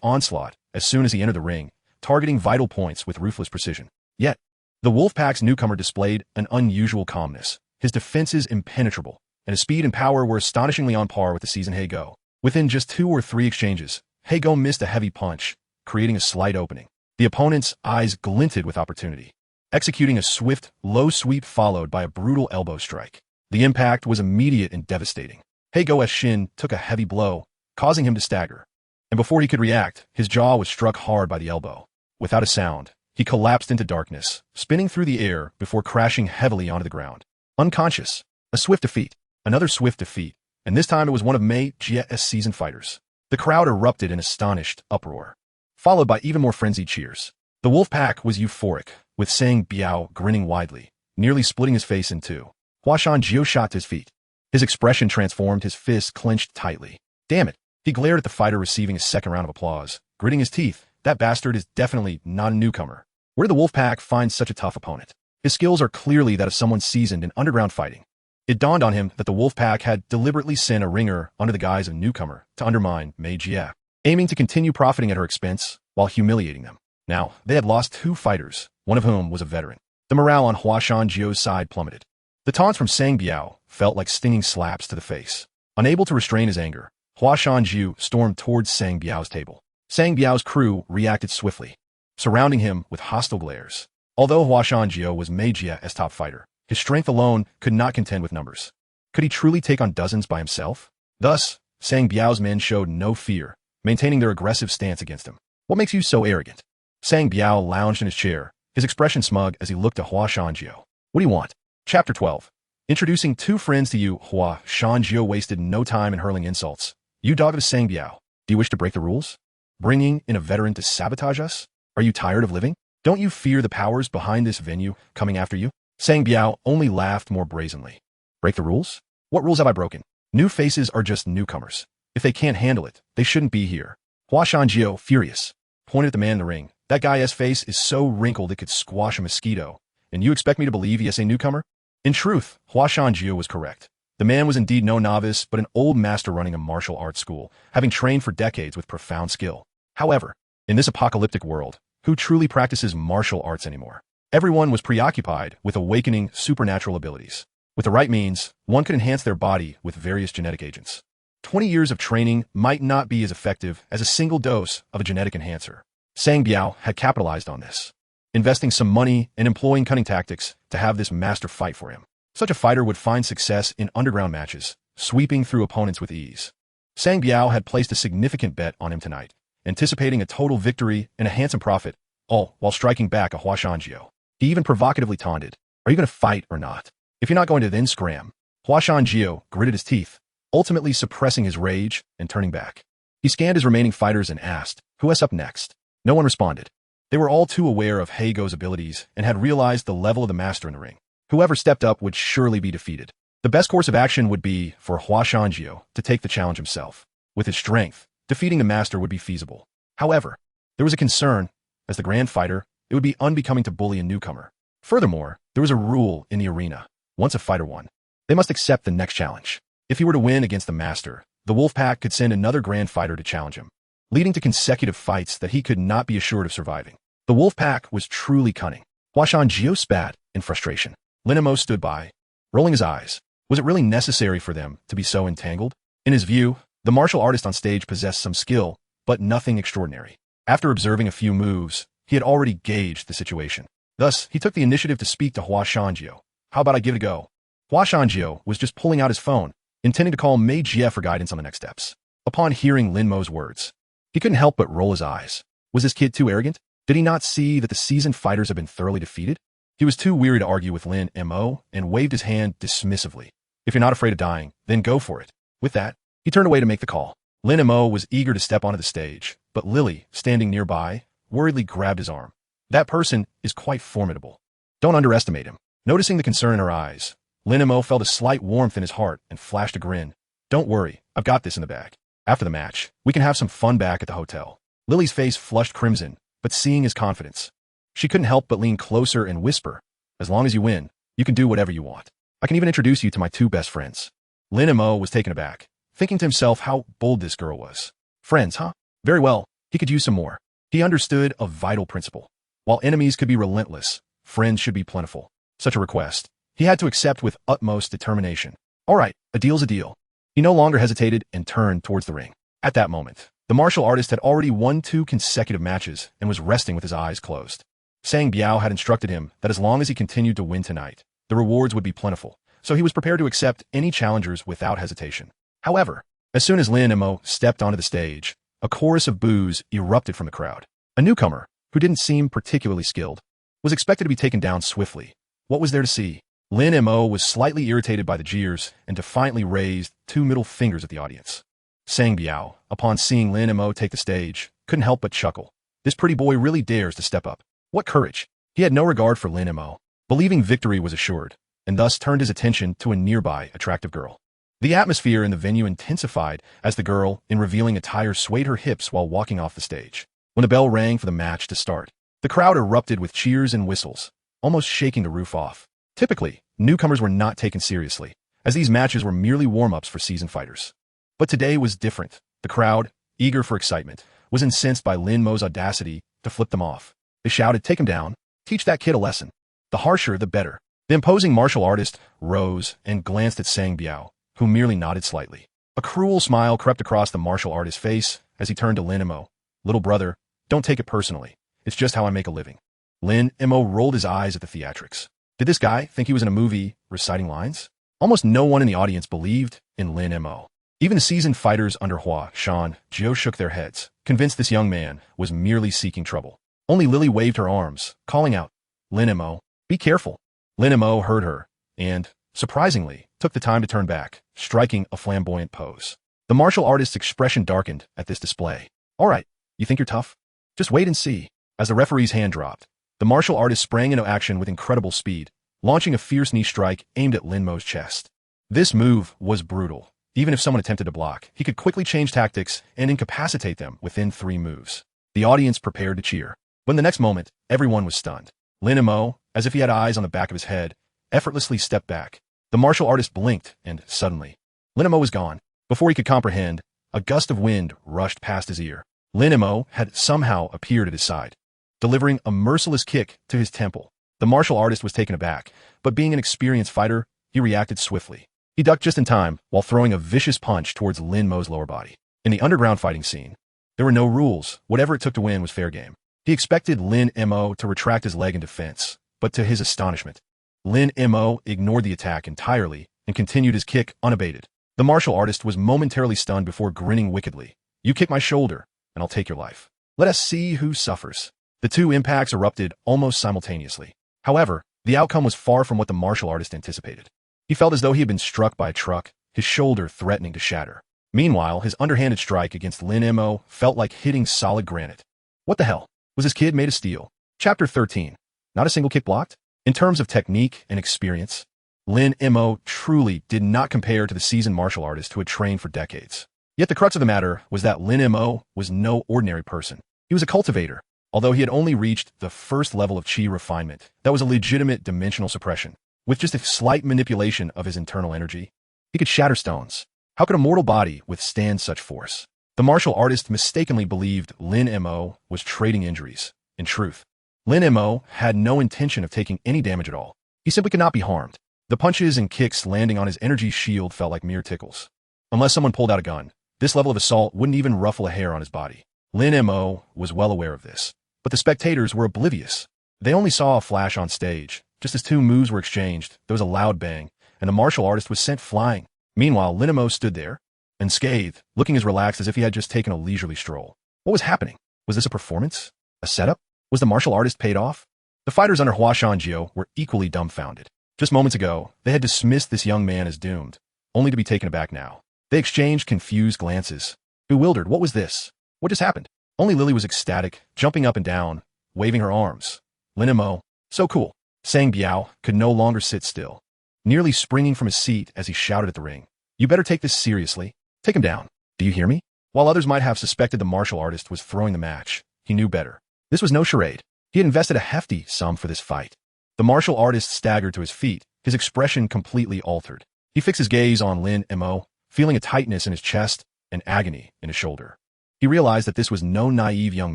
onslaught as soon as he entered the ring, targeting vital points with ruthless precision. Yet, the Wolfpack's newcomer displayed an unusual calmness, his defenses impenetrable, and his speed and power were astonishingly on par with the seasoned Hago. Within just 2 or 3 exchanges, Hago missed a heavy punch, creating a slight opening. The opponent's eyes glinted with opportunity, executing a swift, low sweep followed by a brutal elbow strike. The impact was immediate and devastating. Hago's shin took a heavy blow, causing him to stagger. And before he could react, his jaw was struck hard by the elbow. Without a sound, he collapsed into darkness, spinning through the air before crashing heavily onto the ground. Unconscious. A swift defeat. Another swift defeat. And this time it was one of Mei Jie's seasoned fighters. The crowd erupted in astonished uproar, followed by even more frenzied cheers. The wolf pack was euphoric, with Sang Biao grinning widely, nearly splitting his face in two. Huashan Jiu shot to his feet. His expression transformed, his fists clenched tightly. Damn it. He glared at the fighter receiving a second round of applause, gritting his teeth. That bastard is definitely not a newcomer. Where did the wolf pack find such a tough opponent? His skills are clearly that of someone seasoned in underground fighting. It dawned on him that the wolf pack had deliberately sent a ringer under the guise of newcomer to undermine Mei Jie, aiming to continue profiting at her expense while humiliating them. Now, they had lost 2 fighters, one of whom was a veteran. The morale on Huashan Jiu's side plummeted. The taunts from Sang Biao felt like stinging slaps to the face. Unable to restrain his anger, Huashan Jiu stormed towards Sang Biao's table. Sang Biao's crew reacted swiftly, surrounding him with hostile glares. Although Huashan Jiu was Mei Jie's top fighter, his strength alone could not contend with numbers. Could he truly take on dozens by himself? Thus, Sang Biao's men showed no fear, maintaining their aggressive stance against him. What makes you so arrogant? Sang Biao lounged in his chair, his expression smug as he looked at Huashan Jiu. What do you want? Chapter 12. Introducing 2 friends to you, Huashan Jiu wasted no time in hurling insults. You dog of Sang Biao, do you wish to break the rules? Bringing in a veteran to sabotage us? Are you tired of living? Don't you fear the powers behind this venue coming after you? Sang Biao only laughed more brazenly. Break the rules? What rules have I broken? New faces are just newcomers. If they can't handle it, they shouldn't be here. Huashan Jiu, furious, pointed at the man in the ring. That guy's face is so wrinkled it could squash a mosquito. And you expect me to believe he is a newcomer? In truth, Huashan Jiu was correct. The man was indeed no novice, but an old master running a martial arts school, having trained for decades with profound skill. However, in this apocalyptic world, who truly practices martial arts anymore? Everyone was preoccupied with awakening supernatural abilities. With the right means, one could enhance their body with various genetic agents. 20 years of training might not be as effective as a single dose of a genetic enhancer. Sang Biao had capitalized on this, investing some money and employing cunning tactics to have this master fight for him. Such a fighter would find success in underground matches, sweeping through opponents with ease. Sang Biao had placed a significant bet on him tonight, anticipating a total victory and a handsome profit, all while striking back at Huashan Jiu. He even provocatively taunted, "Are you going to fight or not? If you're not going to, then scram." Huashan Jiu gritted his teeth, ultimately suppressing his rage and turning back. He scanned his remaining fighters and asked, "Who's up next?" No one responded. They were all too aware of Hago's abilities and had realized the level of the master in the ring. Whoever stepped up would surely be defeated. The best course of action would be for Huashan Jiu to take the challenge himself. With his strength, defeating the master would be feasible. However, there was a concern. As the grand fighter, it would be unbecoming to bully a newcomer. Furthermore, there was a rule in the arena. Once a fighter won, they must accept the next challenge. If he were to win against the master, the wolf pack could send another grand fighter to challenge him, leading to consecutive fights that he could not be assured of surviving. The wolf pack was truly cunning. Huashan Jiu spat in frustration. Linimo stood by, rolling his eyes. Was it really necessary for them to be so entangled? In his view, the martial artist on stage possessed some skill, but nothing extraordinary. After observing a few moves, he had already gauged the situation. Thus, he took the initiative to speak to Huashan Jiu. How about I give it a go? Huashan Jiu was just pulling out his phone, intending to call Mei Jie for guidance on the next steps. Upon hearing Lin Mo's words, he couldn't help but roll his eyes. Was this kid too arrogant? Did he not see that the seasoned fighters had been thoroughly defeated? He was too weary to argue with Lin Mo and waved his hand dismissively. If you're not afraid of dying, then go for it. With that, he turned away to make the call. Lin Mo was eager to step onto the stage, but Lily, standing nearby, worriedly grabbed his arm. That person is quite formidable. Don't underestimate him. Noticing the concern in her eyes, Lin Mo felt a slight warmth in his heart and flashed a grin. Don't worry, I've got this in the bag. After the match, we can have some fun back at the hotel. Lily's face flushed crimson, but seeing his confidence, she couldn't help but lean closer and whisper, "As long as you win, you can do whatever you want. I can even introduce you to my 2 best friends." Lin Mo was taken aback, thinking to himself how bold this girl was. Friends, huh? Very well, he could use some more. He understood a vital principle. While enemies could be relentless, friends should be plentiful. Such a request, he had to accept with utmost determination. All right, a deal's a deal. He no longer hesitated and turned towards the ring. At that moment, the martial artist had already won 2 consecutive matches and was resting with his eyes closed. Sang Biao had instructed him that as long as he continued to win tonight, the rewards would be plentiful, so he was prepared to accept any challengers without hesitation. However, as soon as Lin Mo stepped onto the stage, a chorus of boos erupted from the crowd. A newcomer, who didn't seem particularly skilled, was expected to be taken down swiftly. What was there to see? Lin Mo was slightly irritated by the jeers and defiantly raised 2 middle fingers at the audience. Sang Biao, upon seeing Lin Mo take the stage, couldn't help but chuckle. This pretty boy really dares to step up. What courage! He had no regard for Lin Mo, believing victory was assured, and thus turned his attention to a nearby attractive girl. The atmosphere in the venue intensified as the girl, in revealing attire, swayed her hips while walking off the stage. When the bell rang for the match to start, the crowd erupted with cheers and whistles, almost shaking the roof off. Typically, newcomers were not taken seriously, as these matches were merely warm-ups for seasoned fighters. But today was different. The crowd, eager for excitement, was incensed by Lin Mo's audacity to flip them off. They shouted, "Take him down. Teach that kid a lesson. The harsher, the better." The imposing martial artist rose and glanced at Sang Biao, who merely nodded slightly. A cruel smile crept across the martial artist's face as he turned to Lin Mo. "Little brother, don't take it personally. It's just how I make a living." Lin Mo rolled his eyes at the theatrics. Did this guy think he was in a movie reciting lines? Almost no one in the audience believed in Lin Mo. Even the seasoned fighters under Hua, Shan, Jiu shook their heads, convinced this young man was merely seeking trouble. Only Lily waved her arms, calling out, "Lin Mo, be careful." Lin Mo heard her, and, surprisingly, took the time to turn back, striking a flamboyant pose. The martial artist's expression darkened at this display. "All right, you think you're tough? Just wait and see." As the referee's hand dropped, the martial artist sprang into action with incredible speed, launching a fierce knee strike aimed at Lin Mo's chest. This move was brutal. Even if someone attempted to block, he could quickly change tactics and incapacitate them within 3 moves. The audience prepared to cheer. But in the next moment, everyone was stunned. Lin Mo, as if he had eyes on the back of his head, effortlessly stepped back. The martial artist blinked, and suddenly, Lin Mo was gone. Before he could comprehend, a gust of wind rushed past his ear. Lin Mo had somehow appeared at his side, delivering a merciless kick to his temple. The martial artist was taken aback, but being an experienced fighter, he reacted swiftly. He ducked just in time while throwing a vicious punch towards Lin Mo's lower body. In the underground fighting scene, there were no rules. Whatever it took to win was fair game. He expected Lin Mo to retract his leg in defense, but to his astonishment, Lin Mo ignored the attack entirely and continued his kick unabated. The martial artist was momentarily stunned before grinning wickedly. "You kick my shoulder, and I'll take your life. Let us see who suffers." The 2 impacts erupted almost simultaneously. However, the outcome was far from what the martial artist anticipated. He felt as though he had been struck by a truck, his shoulder threatening to shatter. Meanwhile, his underhanded strike against Lin Mo felt like hitting solid granite. What the hell? Was this kid made of steel? Chapter 13. Not a single kick blocked? In terms of technique and experience, Lin Mo truly did not compare to the seasoned martial artist who had trained for decades. Yet the crux of the matter was that Lin Mo was no ordinary person. He was a cultivator. Although he had only reached the first level of chi refinement, that was a legitimate dimensional suppression. With just a slight manipulation of his internal energy, he could shatter stones. How could a mortal body withstand such force? The martial artist mistakenly believed Lin Mo was trading injuries. In truth, Lin Mo had no intention of taking any damage at all. He simply could not be harmed. The punches and kicks landing on his energy shield felt like mere tickles. Unless someone pulled out a gun, this level of assault wouldn't even ruffle a hair on his body. Lin Mo was well aware of this, but the spectators were oblivious. They only saw a flash on stage. Just as 2 moves were exchanged, there was a loud bang, and the martial artist was sent flying. Meanwhile, Lin Mo stood there, unscathed, looking as relaxed as if he had just taken a leisurely stroll. What was happening? Was this a performance? A setup? Was the martial artist paid off? The fighters under Hua Shanjiu were equally dumbfounded. Just moments ago, they had dismissed this young man as doomed, only to be taken aback now. They exchanged confused glances. Bewildered, what was this? What just happened? Only Lily was ecstatic, jumping up and down, waving her arms. Lin Mo, so cool. Sang Biao could no longer sit still, nearly springing from his seat as he shouted at the ring. "You better take this seriously. Take him down. Do you hear me?" While others might have suspected the martial artist was throwing the match, he knew better. This was no charade. He had invested a hefty sum for this fight. The martial artist staggered to his feet, his expression completely altered. He fixed his gaze on Lin Mo, feeling a tightness in his chest and agony in his shoulder. He realized that this was no naive young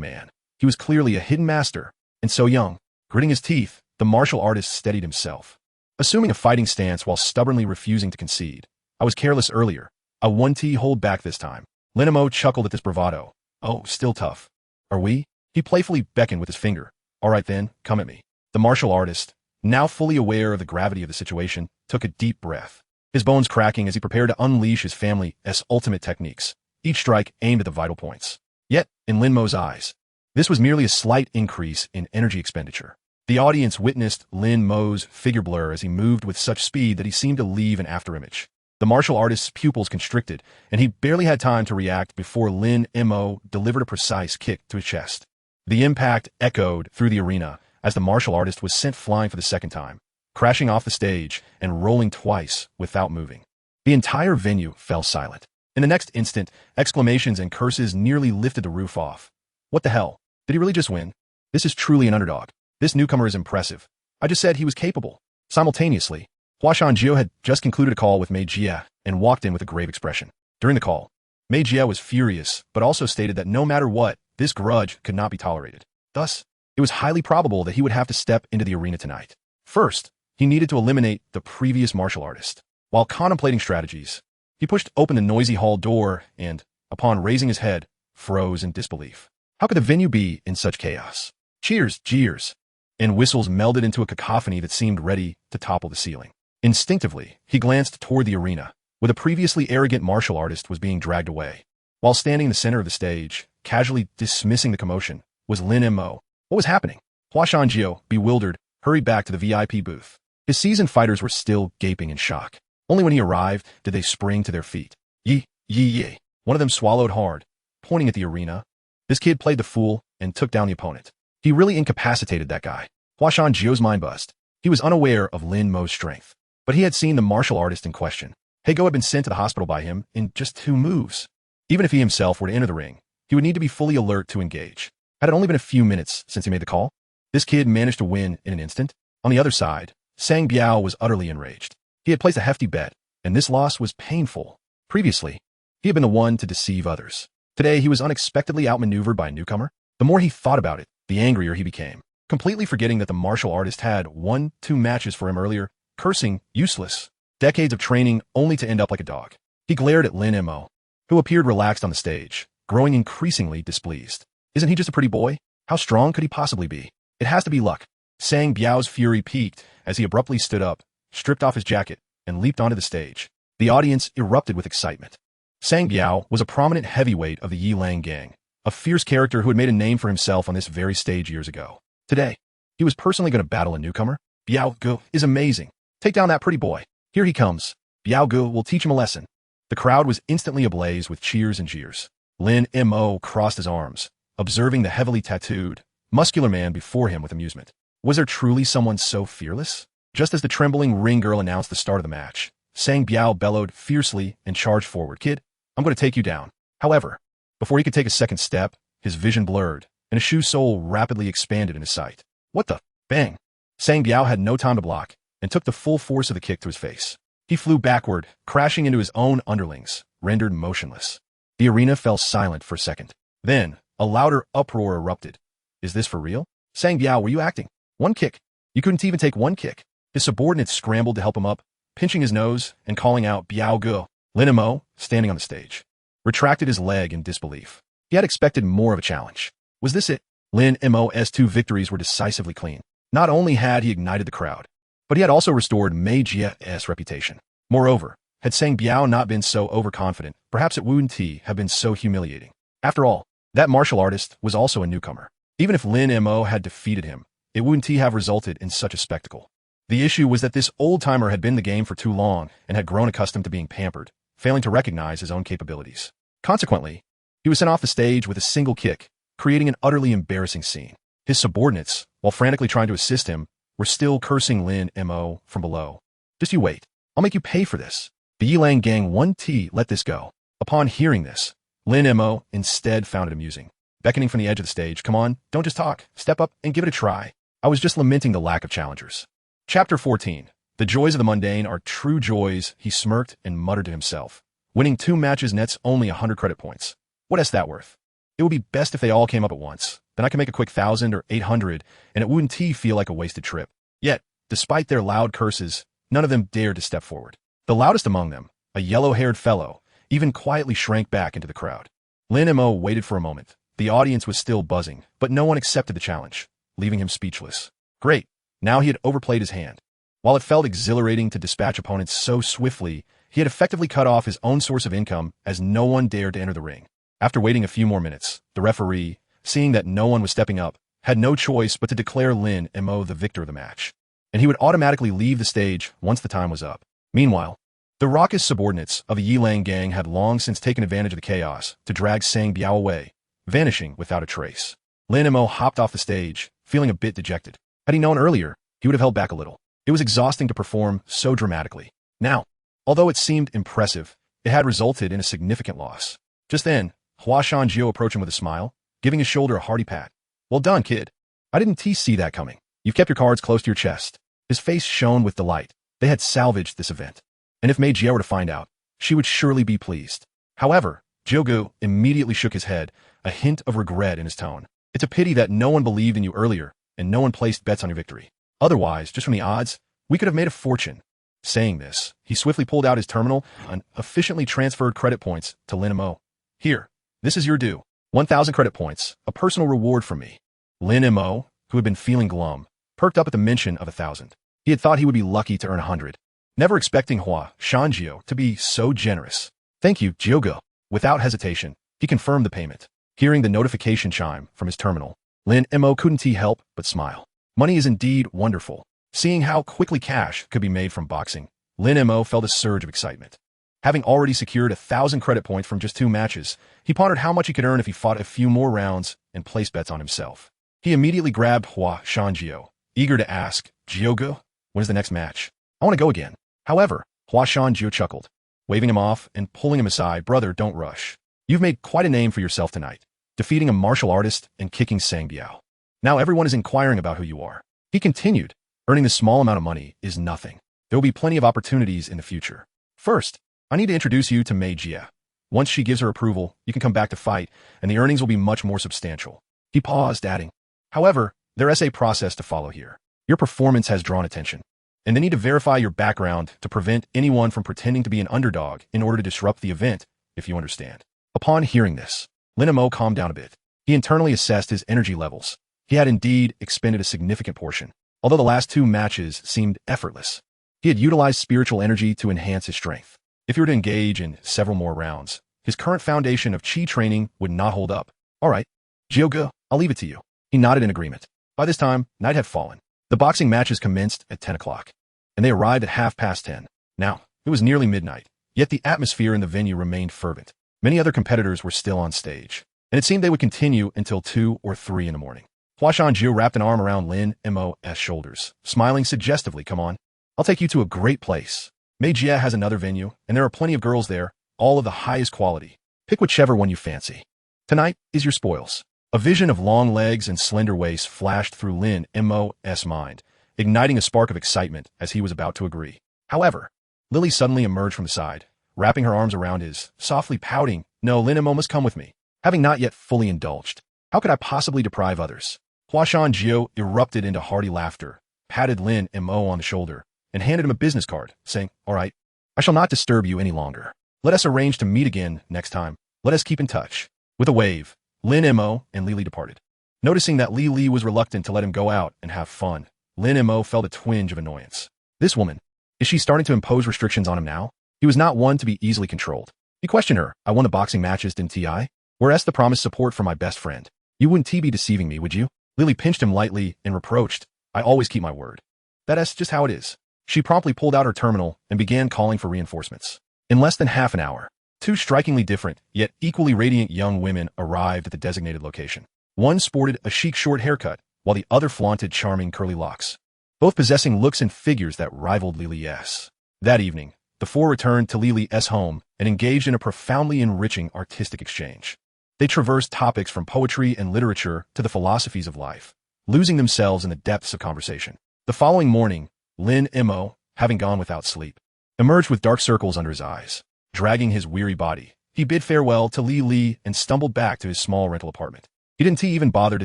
man. He was clearly a hidden master, and so young. Gritting his teeth, the martial artist steadied himself. Assuming a fighting stance while stubbornly refusing to concede, I was careless earlier. A 1T hold back this time. Lin Mo chuckled at this bravado. Oh, still tough. Are we? He playfully beckoned with his finger. All right then, come at me. The martial artist, now fully aware of the gravity of the situation, took a deep breath, his bones cracking as he prepared to unleash his family's ultimate techniques, each strike aimed at the vital points. Yet, in Lin Mo's eyes, this was merely a slight increase in energy expenditure. The audience witnessed Lin Mo's figure blur as he moved with such speed that he seemed to leave an afterimage. The martial artist's pupils constricted, and he barely had time to react before Lin Mo delivered a precise kick to his chest. The impact echoed through the arena as the martial artist was sent flying for the second time, crashing off the stage and rolling twice without moving. The entire venue fell silent. In the next instant, exclamations and curses nearly lifted the roof off. What the hell? Did he really just win? This is truly an underdog. This newcomer is impressive. I just said he was capable. Simultaneously, Hua Shanjiu had just concluded a call with Mei Jie and walked in with a grave expression. During the call, Mei Jie was furious, but also stated that no matter what, this grudge could not be tolerated. Thus, it was highly probable that he would have to step into the arena tonight. First, he needed to eliminate the previous martial artist. While contemplating strategies, he pushed open the noisy hall door and, upon raising his head, froze in disbelief. How could the venue be in such chaos? Cheers, jeers, and whistles melded into a cacophony that seemed ready to topple the ceiling. Instinctively, he glanced toward the arena, where the previously arrogant martial artist was being dragged away. While standing in the center of the stage, casually dismissing the commotion, was Lin Mo. What was happening? Hua Shanjiu, bewildered, hurried back to the VIP booth. His seasoned fighters were still gaping in shock. Only when he arrived did they spring to their feet. Yi. One of them swallowed hard, pointing at the arena. This kid played the fool and took down the opponent. He really incapacitated that guy. Hua Shanjiu's mind buzzed. He was unaware of Lin Mo's strength, but he had seen the martial artist in question. Heigo had been sent to the hospital by him in just 2 moves. Even if he himself were to enter the ring, he would need to be fully alert to engage. Had it only been a few minutes since he made the call, this kid managed to win in an instant. On the other side, Sang Biao was utterly enraged. He had placed a hefty bet, and this loss was painful. Previously, he had been the one to deceive others. Today, he was unexpectedly outmaneuvered by a newcomer. The more he thought about it, the angrier he became, completely forgetting that the martial artist had won 2 matches for him earlier, cursing, useless. Decades of training only to end up like a dog. He glared at Lin Mo, who appeared relaxed on the stage, growing increasingly displeased. Isn't he just a pretty boy? How strong could he possibly be? It has to be luck. Sang Biao's fury peaked as he abruptly stood up, stripped off his jacket, and leaped onto the stage. The audience erupted with excitement. Sang Biao was a prominent heavyweight of the Yilang gang, a fierce character who had made a name for himself on this very stage years ago. Today, he was personally going to battle a newcomer. Biao Gu is amazing. Take down that pretty boy. Here he comes. Biao Gu will teach him a lesson. The crowd was instantly ablaze with cheers and jeers. Lin Mo crossed his arms, observing the heavily tattooed, muscular man before him with amusement. Was there truly someone so fearless? Just as the trembling ring girl announced the start of the match, Sang Biao bellowed fiercely and charged forward. Kid, I'm going to take you down. However, before he could take a second step, his vision blurred, and a shoe sole rapidly expanded in his sight. What the? Bang! Sang Biao had no time to block, and took the full force of the kick to his face. He flew backward, crashing into his own underlings, rendered motionless. The arena fell silent for a second. Then, a louder uproar erupted. Is this for real? Sang Biao, were you acting? 1 kick. You couldn't even take 1 kick. His subordinates scrambled to help him up, pinching his nose and calling out Biao Gu. Lin Mo, standing on the stage, retracted his leg in disbelief. He had expected more of a challenge. Was this it? Lin Mo's 2 victories were decisively clean. Not only had he ignited the crowd, but he had also restored Mei Jie's reputation. Moreover, had Sang Biao not been so overconfident, perhaps it wouldn't have been so humiliating. After all, that martial artist was also a newcomer. Even if Lin Mo had defeated him, it wouldn't have resulted in such a spectacle. The issue was that this old-timer had been in the game for too long and had grown accustomed to being pampered, failing to recognize his own capabilities. Consequently, he was sent off the stage with a single kick, creating an utterly embarrassing scene. His subordinates, while frantically trying to assist him, were still cursing Lin Mo from below. Just you wait. I'll make you pay for this. The Yilang gang 1T let this go. Upon hearing this, Lin Mo instead found it amusing. Beckoning from the edge of the stage, come on, don't just talk. Step up and give it a try. I was just lamenting the lack of challengers. Chapter 14. The joys of the mundane are true joys, he smirked and muttered to himself. Winning 2 matches nets only 100 credit points. What is that worth? It would be best if they all came up at once. Then I can make a quick 1,000 or 800, and it wouldn't feel like a wasted trip. Yet, despite their loud curses, none of them dared to step forward. The loudest among them, a yellow-haired fellow, even quietly shrank back into the crowd. Lin Mo waited for a moment. The audience was still buzzing, but no one accepted the challenge, leaving him speechless. Great. Now he had overplayed his hand. While it felt exhilarating to dispatch opponents so swiftly, he had effectively cut off his own source of income as no one dared to enter the ring. After waiting a few more minutes, the referee, seeing that no one was stepping up, had no choice but to declare Lin Mo the victor of the match. And he would automatically leave the stage once the time was up. Meanwhile, the raucous subordinates of the Yilang gang had long since taken advantage of the chaos to drag Sang Biao away, vanishing without a trace. Lin Mo hopped off the stage, feeling a bit dejected. Had he known earlier, he would have held back a little. It was exhausting to perform so dramatically. Now, although it seemed impressive, it had resulted in a significant loss. Just then, Hua Shanjiu approached him with a smile, giving his shoulder a hearty pat. Well done, kid. I didn't see that coming. You've kept your cards close to your chest. His face shone with delight. They had salvaged this event. And if Mei Jie were to find out, she would surely be pleased. However, Jiugu immediately shook his head, a hint of regret in his tone. It's a pity that no one believed in you earlier, and no one placed bets on your victory. Otherwise, just from the odds, we could have made a fortune. Saying this, he swiftly pulled out his terminal and efficiently transferred credit points to Lin Mo. Here, this is your due. 1,000 credit points, a personal reward from me. Lin Mo, who had been feeling glum, perked up at the mention of 1,000. He had thought he would be lucky to earn 100, never expecting Hua Shanjiu to be so generous. Thank you, Jiugu. Without hesitation, he confirmed the payment. Hearing the notification chime from his terminal, Lin Mo couldn't help but smile. Money is indeed wonderful. Seeing how quickly cash could be made from boxing, Lin Mo felt a surge of excitement. Having already secured 1,000 credit points from just 2 matches, he pondered how much he could earn if he fought a few more rounds and placed bets on himself. He immediately grabbed Hua Shanjiu, eager to ask, Jiugu, when is the next match? I want to go again. However, Hua Shanjiu chuckled, waving him off and pulling him aside. Brother, don't rush. You've made quite a name for yourself tonight, defeating a martial artist and kicking Sang Biao. Now everyone is inquiring about who you are. He continued, earning this small amount of money is nothing. There will be plenty of opportunities in the future. First, I need to introduce you to Mei Jie. Once she gives her approval, you can come back to fight, and the earnings will be much more substantial. He paused, adding, however, there is a process to follow here. Your performance has drawn attention, and they need to verify your background to prevent anyone from pretending to be an underdog in order to disrupt the event, if you understand. Upon hearing this, Lin Mo calmed down a bit. He internally assessed his energy levels. He had indeed expended a significant portion, although the last 2 matches seemed effortless. He had utilized spiritual energy to enhance his strength. If he were to engage in several more rounds, his current foundation of Qi training would not hold up. All right, Jiugu, I'll leave it to you. He nodded in agreement. By this time, night had fallen. The boxing matches commenced at 10 o'clock, and they arrived at 10:30. Now, it was nearly midnight, yet the atmosphere in the venue remained fervent. Many other competitors were still on stage, and it seemed they would continue until 2 or 3 in the morning. Hua Shanjiu wrapped an arm around Lin Mo's shoulders, smiling suggestively. Come on, I'll take you to a great place. Mei Jie has another venue, and there are plenty of girls there, all of the highest quality. Pick whichever one you fancy. Tonight is your spoils. A vision of long legs and slender waist flashed through Lin Mo's mind, igniting a spark of excitement as he was about to agree. However, Lily suddenly emerged from the side, wrapping her arms around his, softly pouting, No, Lin Mo must come with me. Having not yet fully indulged, how could I possibly deprive others? Hua Shanjiu erupted into hearty laughter, patted Lin Mo on the shoulder, and handed him a business card, saying, All right, I shall not disturb you any longer. Let us arrange to meet again next time. Let us keep in touch. With a wave, Lin Mo and Li Li departed. Noticing that Li Li was reluctant to let him go out and have fun, Lin Mo felt a twinge of annoyance. This woman, is she starting to impose restrictions on him now? He was not one to be easily controlled. He questioned her. I won the boxing matches, didn't I? Whereas the promised support from my best friend. You wouldn't be deceiving me, would you? Lily pinched him lightly and reproached. I always keep my word. That's just how it is. She promptly pulled out her terminal and began calling for reinforcements. In less than half an hour, 2 strikingly different, yet equally radiant young women arrived at the designated location. One sported a chic short haircut, while the other flaunted charming curly locks, both possessing looks and figures that rivaled Lili's. That evening, the 4 returned to Lili's home and engaged in a profoundly enriching artistic exchange. They traversed topics from poetry and literature to the philosophies of life, losing themselves in the depths of conversation. The following morning, Lin Mo, having gone without sleep, emerged with dark circles under his eyes. Dragging his weary body, he bid farewell to Li Li and stumbled back to his small rental apartment. He didn't even bother to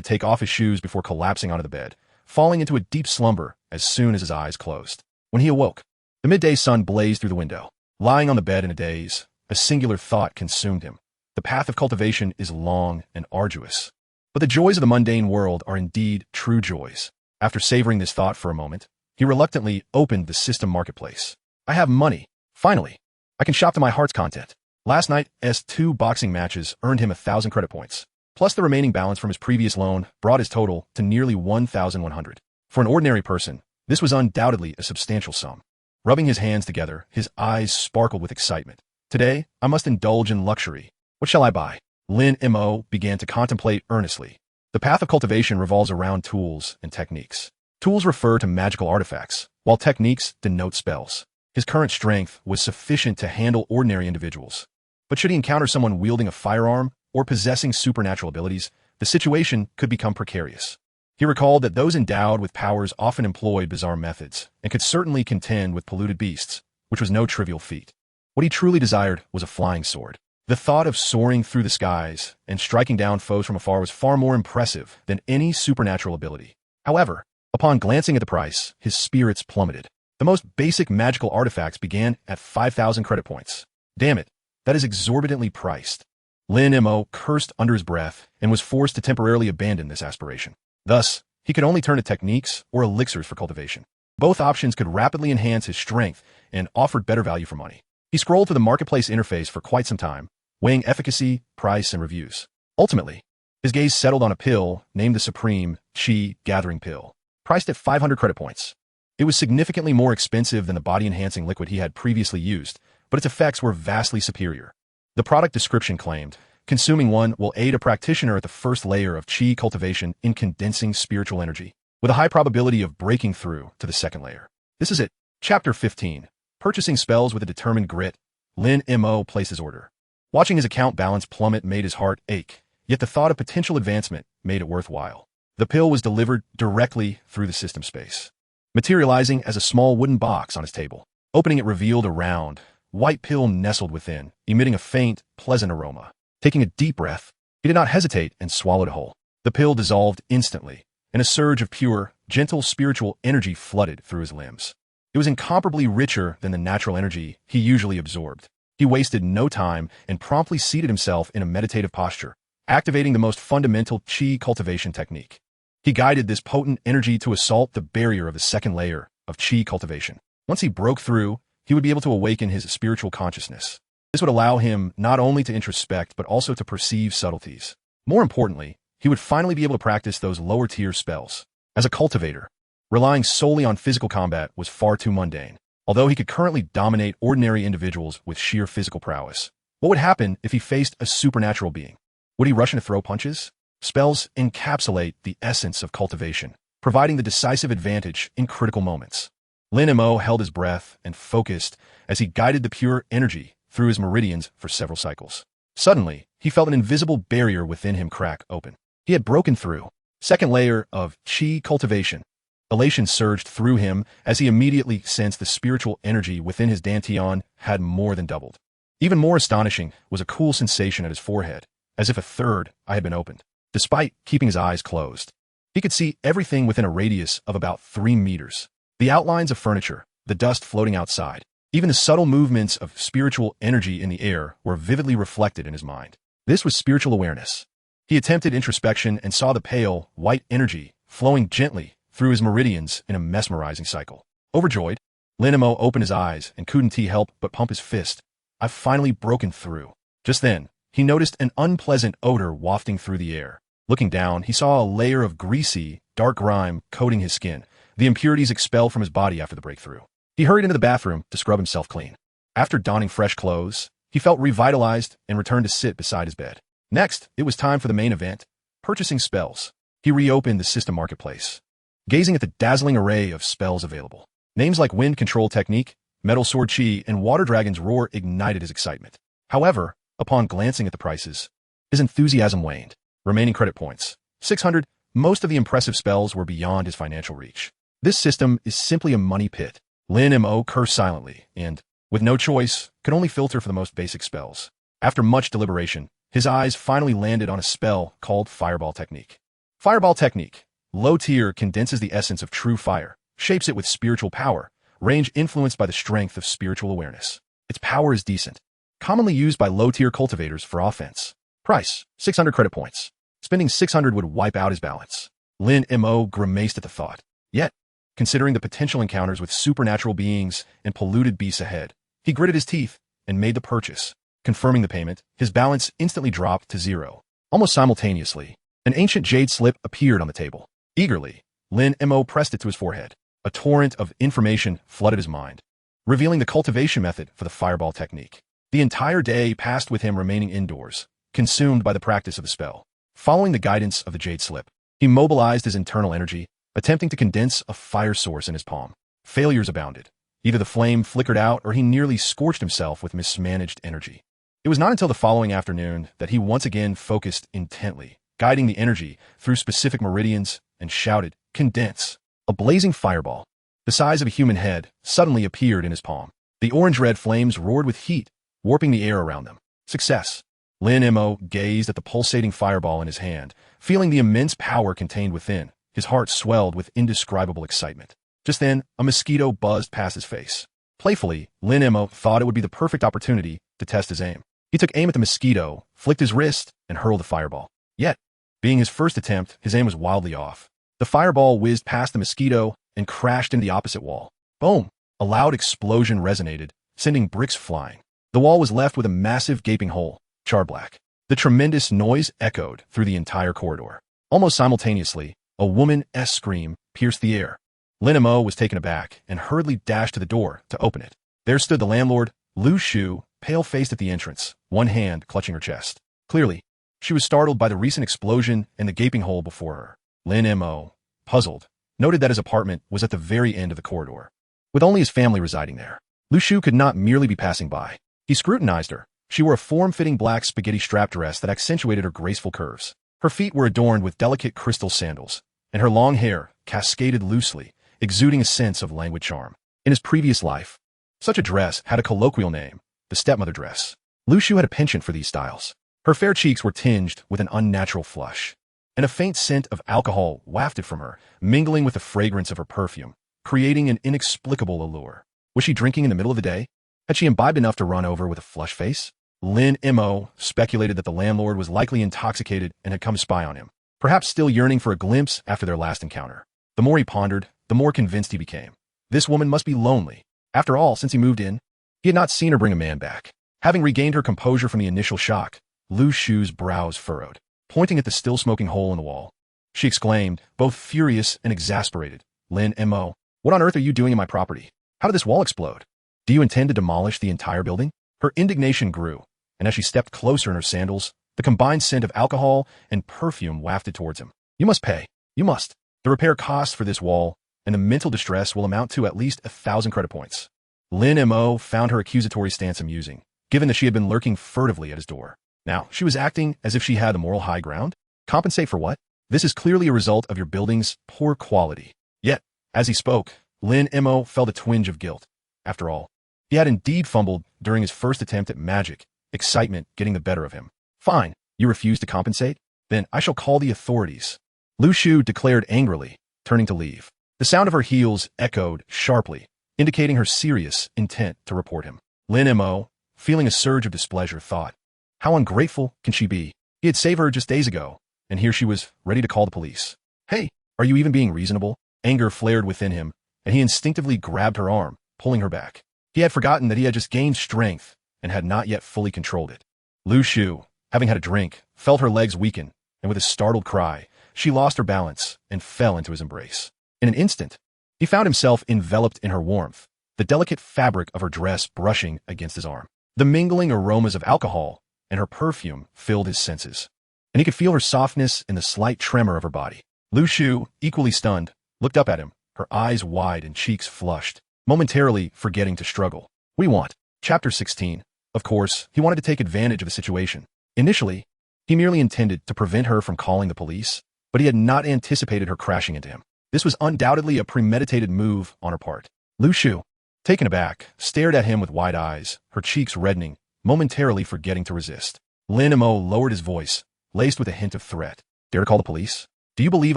take off his shoes before collapsing onto the bed, falling into a deep slumber as soon as his eyes closed. When he awoke, the midday sun blazed through the window. Lying on the bed in a daze, a singular thought consumed him. The path of cultivation is long and arduous. But the joys of the mundane world are indeed true joys. After savoring this thought for a moment, he reluctantly opened the system marketplace. I have money. Finally, I can shop to my heart's content. Last night's 2 boxing matches earned him 1,000 credit points. Plus the remaining balance from his previous loan brought his total to nearly 1,100. For an ordinary person, this was undoubtedly a substantial sum. Rubbing his hands together, his eyes sparkled with excitement. Today, I must indulge in luxury. What shall I buy? Lin Mo began to contemplate earnestly. The path of cultivation revolves around tools and techniques. Tools refer to magical artifacts, while techniques denote spells. His current strength was sufficient to handle ordinary individuals. But should he encounter someone wielding a firearm or possessing supernatural abilities, the situation could become precarious. He recalled that those endowed with powers often employed bizarre methods and could certainly contend with polluted beasts, which was no trivial feat. What he truly desired was a flying sword. The thought of soaring through the skies and striking down foes from afar was far more impressive than any supernatural ability. However, upon glancing at the price, his spirits plummeted. The most basic magical artifacts began at 5,000 credit points. Damn it, that is exorbitantly priced. Lin Mo cursed under his breath and was forced to temporarily abandon this aspiration. Thus, he could only turn to techniques or elixirs for cultivation. Both options could rapidly enhance his strength and offered better value for money. He scrolled through the marketplace interface for quite some time, weighing efficacy, price, and reviews. Ultimately, his gaze settled on a pill named the Supreme Chi Gathering Pill, priced at 500 credit points. It was significantly more expensive than the body-enhancing liquid he had previously used, but its effects were vastly superior. The product description claimed, consuming one will aid a practitioner at the first layer of Chi cultivation in condensing spiritual energy, with a high probability of breaking through to the second layer. This is it. Chapter 15. Purchasing spells with a determined grit, Lin Mo placed his order. Watching his account balance plummet made his heart ache, yet the thought of potential advancement made it worthwhile. The pill was delivered directly through the system space, materializing as a small wooden box on his table. Opening it revealed a round, white pill nestled within, emitting a faint, pleasant aroma. Taking a deep breath, he did not hesitate and swallowed it whole. The pill dissolved instantly, and a surge of pure, gentle spiritual energy flooded through his limbs. It was incomparably richer than the natural energy he usually absorbed. He wasted no time and promptly seated himself in a meditative posture, activating the most fundamental Chi cultivation technique. He guided this potent energy to assault the barrier of the second layer of Chi cultivation. Once he broke through, he would be able to awaken his spiritual consciousness. This would allow him not only to introspect but also to perceive subtleties. More importantly, he would finally be able to practice those lower-tier spells. As a cultivator, relying solely on physical combat was far too mundane. Although he could currently dominate ordinary individuals with sheer physical prowess, what would happen if he faced a supernatural being? Would he rush in to throw punches? Spells encapsulate the essence of cultivation, providing the decisive advantage in critical moments. Lin Mo held his breath and focused as he guided the pure energy through his meridians for several cycles. Suddenly, he felt an invisible barrier within him crack open. He had broken through. Second layer of Chi cultivation. Elation surged through him as he immediately sensed the spiritual energy within his dantian had more than doubled. Even more astonishing was a cool sensation at his forehead, as if a third eye had been opened. Despite keeping his eyes closed, he could see everything within a radius of about 3 meters. The outlines of furniture, the dust floating outside, even the subtle movements of spiritual energy in the air were vividly reflected in his mind. This was spiritual awareness. He attempted introspection and saw the pale, white energy flowing gently through his meridians in a mesmerizing cycle. Overjoyed, Lin Mo opened his eyes and couldn't he help but pump his fist. I've finally broken through. Just then, he noticed an unpleasant odor wafting through the air. Looking down, he saw a layer of greasy, dark grime coating his skin, the impurities expelled from his body after the breakthrough. He hurried into the bathroom to scrub himself clean. After donning fresh clothes, he felt revitalized and returned to sit beside his bed. Next, it was time for the main event, purchasing spells. He reopened the system marketplace, gazing at the dazzling array of spells available. Names like Wind Control Technique, Metal Sword Chi, and Water Dragon's Roar ignited his excitement. However, upon glancing at the prices, his enthusiasm waned. Remaining credit points, 600, most of the impressive spells were beyond his financial reach. This system is simply a money pit. Lin Mo cursed silently and, with no choice, could only filter for the most basic spells. After much deliberation, his eyes finally landed on a spell called Fireball Technique. Fireball Technique, low tier, condenses the essence of true fire, shapes it with spiritual power, range influenced by the strength of spiritual awareness. Its power is decent. Commonly used by low-tier cultivators for offense. Price, 600 credit points. Spending 600 would wipe out his balance. Lin Mo grimaced at the thought. Yet, considering the potential encounters with supernatural beings and polluted beasts ahead, he gritted his teeth and made the purchase. Confirming the payment, his balance instantly dropped to 0. Almost simultaneously, an ancient jade slip appeared on the table. Eagerly, Lin Mo pressed it to his forehead. A torrent of information flooded his mind, revealing the cultivation method for the fireball technique. The entire day passed with him remaining indoors, consumed by the practice of the spell. Following the guidance of the jade slip, he mobilized his internal energy, attempting to condense a fire source in his palm. Failures abounded. Either the flame flickered out or he nearly scorched himself with mismanaged energy. It was not until the following afternoon that he once again focused intently, guiding the energy through specific meridians, and shouted, "Condense!" A blazing fireball, the size of a human head, suddenly appeared in his palm. The orange-red flames roared with heat, warping the air around them. Success! Lin Mo gazed at the pulsating fireball in his hand, feeling the immense power contained within. His heart swelled with indescribable excitement. Just then, a mosquito buzzed past his face. Playfully, Lin Mo thought it would be the perfect opportunity to test his aim. He took aim at the mosquito, flicked his wrist, and hurled the fireball. Yet, being his first attempt, his aim was wildly off. The fireball whizzed past the mosquito and crashed into the opposite wall. Boom! A loud explosion resonated, sending bricks flying. The wall was left with a massive gaping hole, charred black. The tremendous noise echoed through the entire corridor. Almost simultaneously, a woman's scream pierced the air. Lin Mo was taken aback and hurriedly dashed to the door to open it. There stood the landlord, Lu Shu, pale-faced at the entrance, one hand clutching her chest. Clearly, she was startled by the recent explosion and the gaping hole before her. Lin Mo, puzzled, noted that his apartment was at the very end of the corridor, with only his family residing there. Lu Shu could not merely be passing by. He scrutinized her. She wore a form-fitting black spaghetti strap dress that accentuated her graceful curves. Her feet were adorned with delicate crystal sandals, and her long hair cascaded loosely, exuding a sense of languid charm. In his previous life, such a dress had a colloquial name, the stepmother dress. Lu Shu had a penchant for these styles. Her fair cheeks were tinged with an unnatural flush, and a faint scent of alcohol wafted from her, mingling with the fragrance of her perfume, creating an inexplicable allure. Was she drinking in the middle of the day? Had she imbibed enough to run over with a flushed face? Lin Mo speculated that the landlord was likely intoxicated and had come to spy on him, perhaps still yearning for a glimpse after their last encounter. The more he pondered, the more convinced he became. This woman must be lonely. After all, since he moved in, he had not seen her bring a man back. Having regained her composure from the initial shock, Lu Shu's brows furrowed. Pointing at the still-smoking hole in the wall, she exclaimed, both furious and exasperated, "Lin Mo, what on earth are you doing in my property? How did this wall explode? Do you intend to demolish the entire building?" Her indignation grew, and as she stepped closer in her sandals, the combined scent of alcohol and perfume wafted towards him. "You must pay. You must. The repair costs for this wall and the mental distress will amount to at least 1,000 credit points." Lin Mo found her accusatory stance amusing, given that she had been lurking furtively at his door. Now, she was acting as if she had the moral high ground. Compensate for what? This is clearly a result of your building's poor quality. Yet, as he spoke, Lin Mo felt a twinge of guilt. After all, he had indeed fumbled during his first attempt at magic, excitement getting the better of him. "Fine, you refuse to compensate? Then I shall call the authorities," Lu Shu declared angrily, turning to leave. The sound of her heels echoed sharply, indicating her serious intent to report him. Lin Mo, feeling a surge of displeasure, thought, how ungrateful can she be? He had saved her just days ago, and here she was ready to call the police. "Hey, are you even being reasonable?" Anger flared within him, and he instinctively grabbed her arm, pulling her back. He had forgotten that he had just gained strength and had not yet fully controlled it. Lu Shu, having had a drink, felt her legs weaken, and with a startled cry, she lost her balance and fell into his embrace. In an instant, he found himself enveloped in her warmth, the delicate fabric of her dress brushing against his arm. The mingling aromas of alcohol and her perfume filled his senses, and he could feel her softness in the slight tremor of her body. Lu Shu, equally stunned, looked up at him, her eyes wide and cheeks flushed, momentarily forgetting to struggle. We want. Chapter 16. Of course, he wanted to take advantage of the situation. Initially, he merely intended to prevent her from calling the police, but he had not anticipated her crashing into him. This was undoubtedly a premeditated move on her part. Lu Shu, taken aback, stared at him with wide eyes, her cheeks reddening, momentarily forgetting to resist. Lin Mo lowered his voice, laced with a hint of threat. "Dare to call the police? Do you believe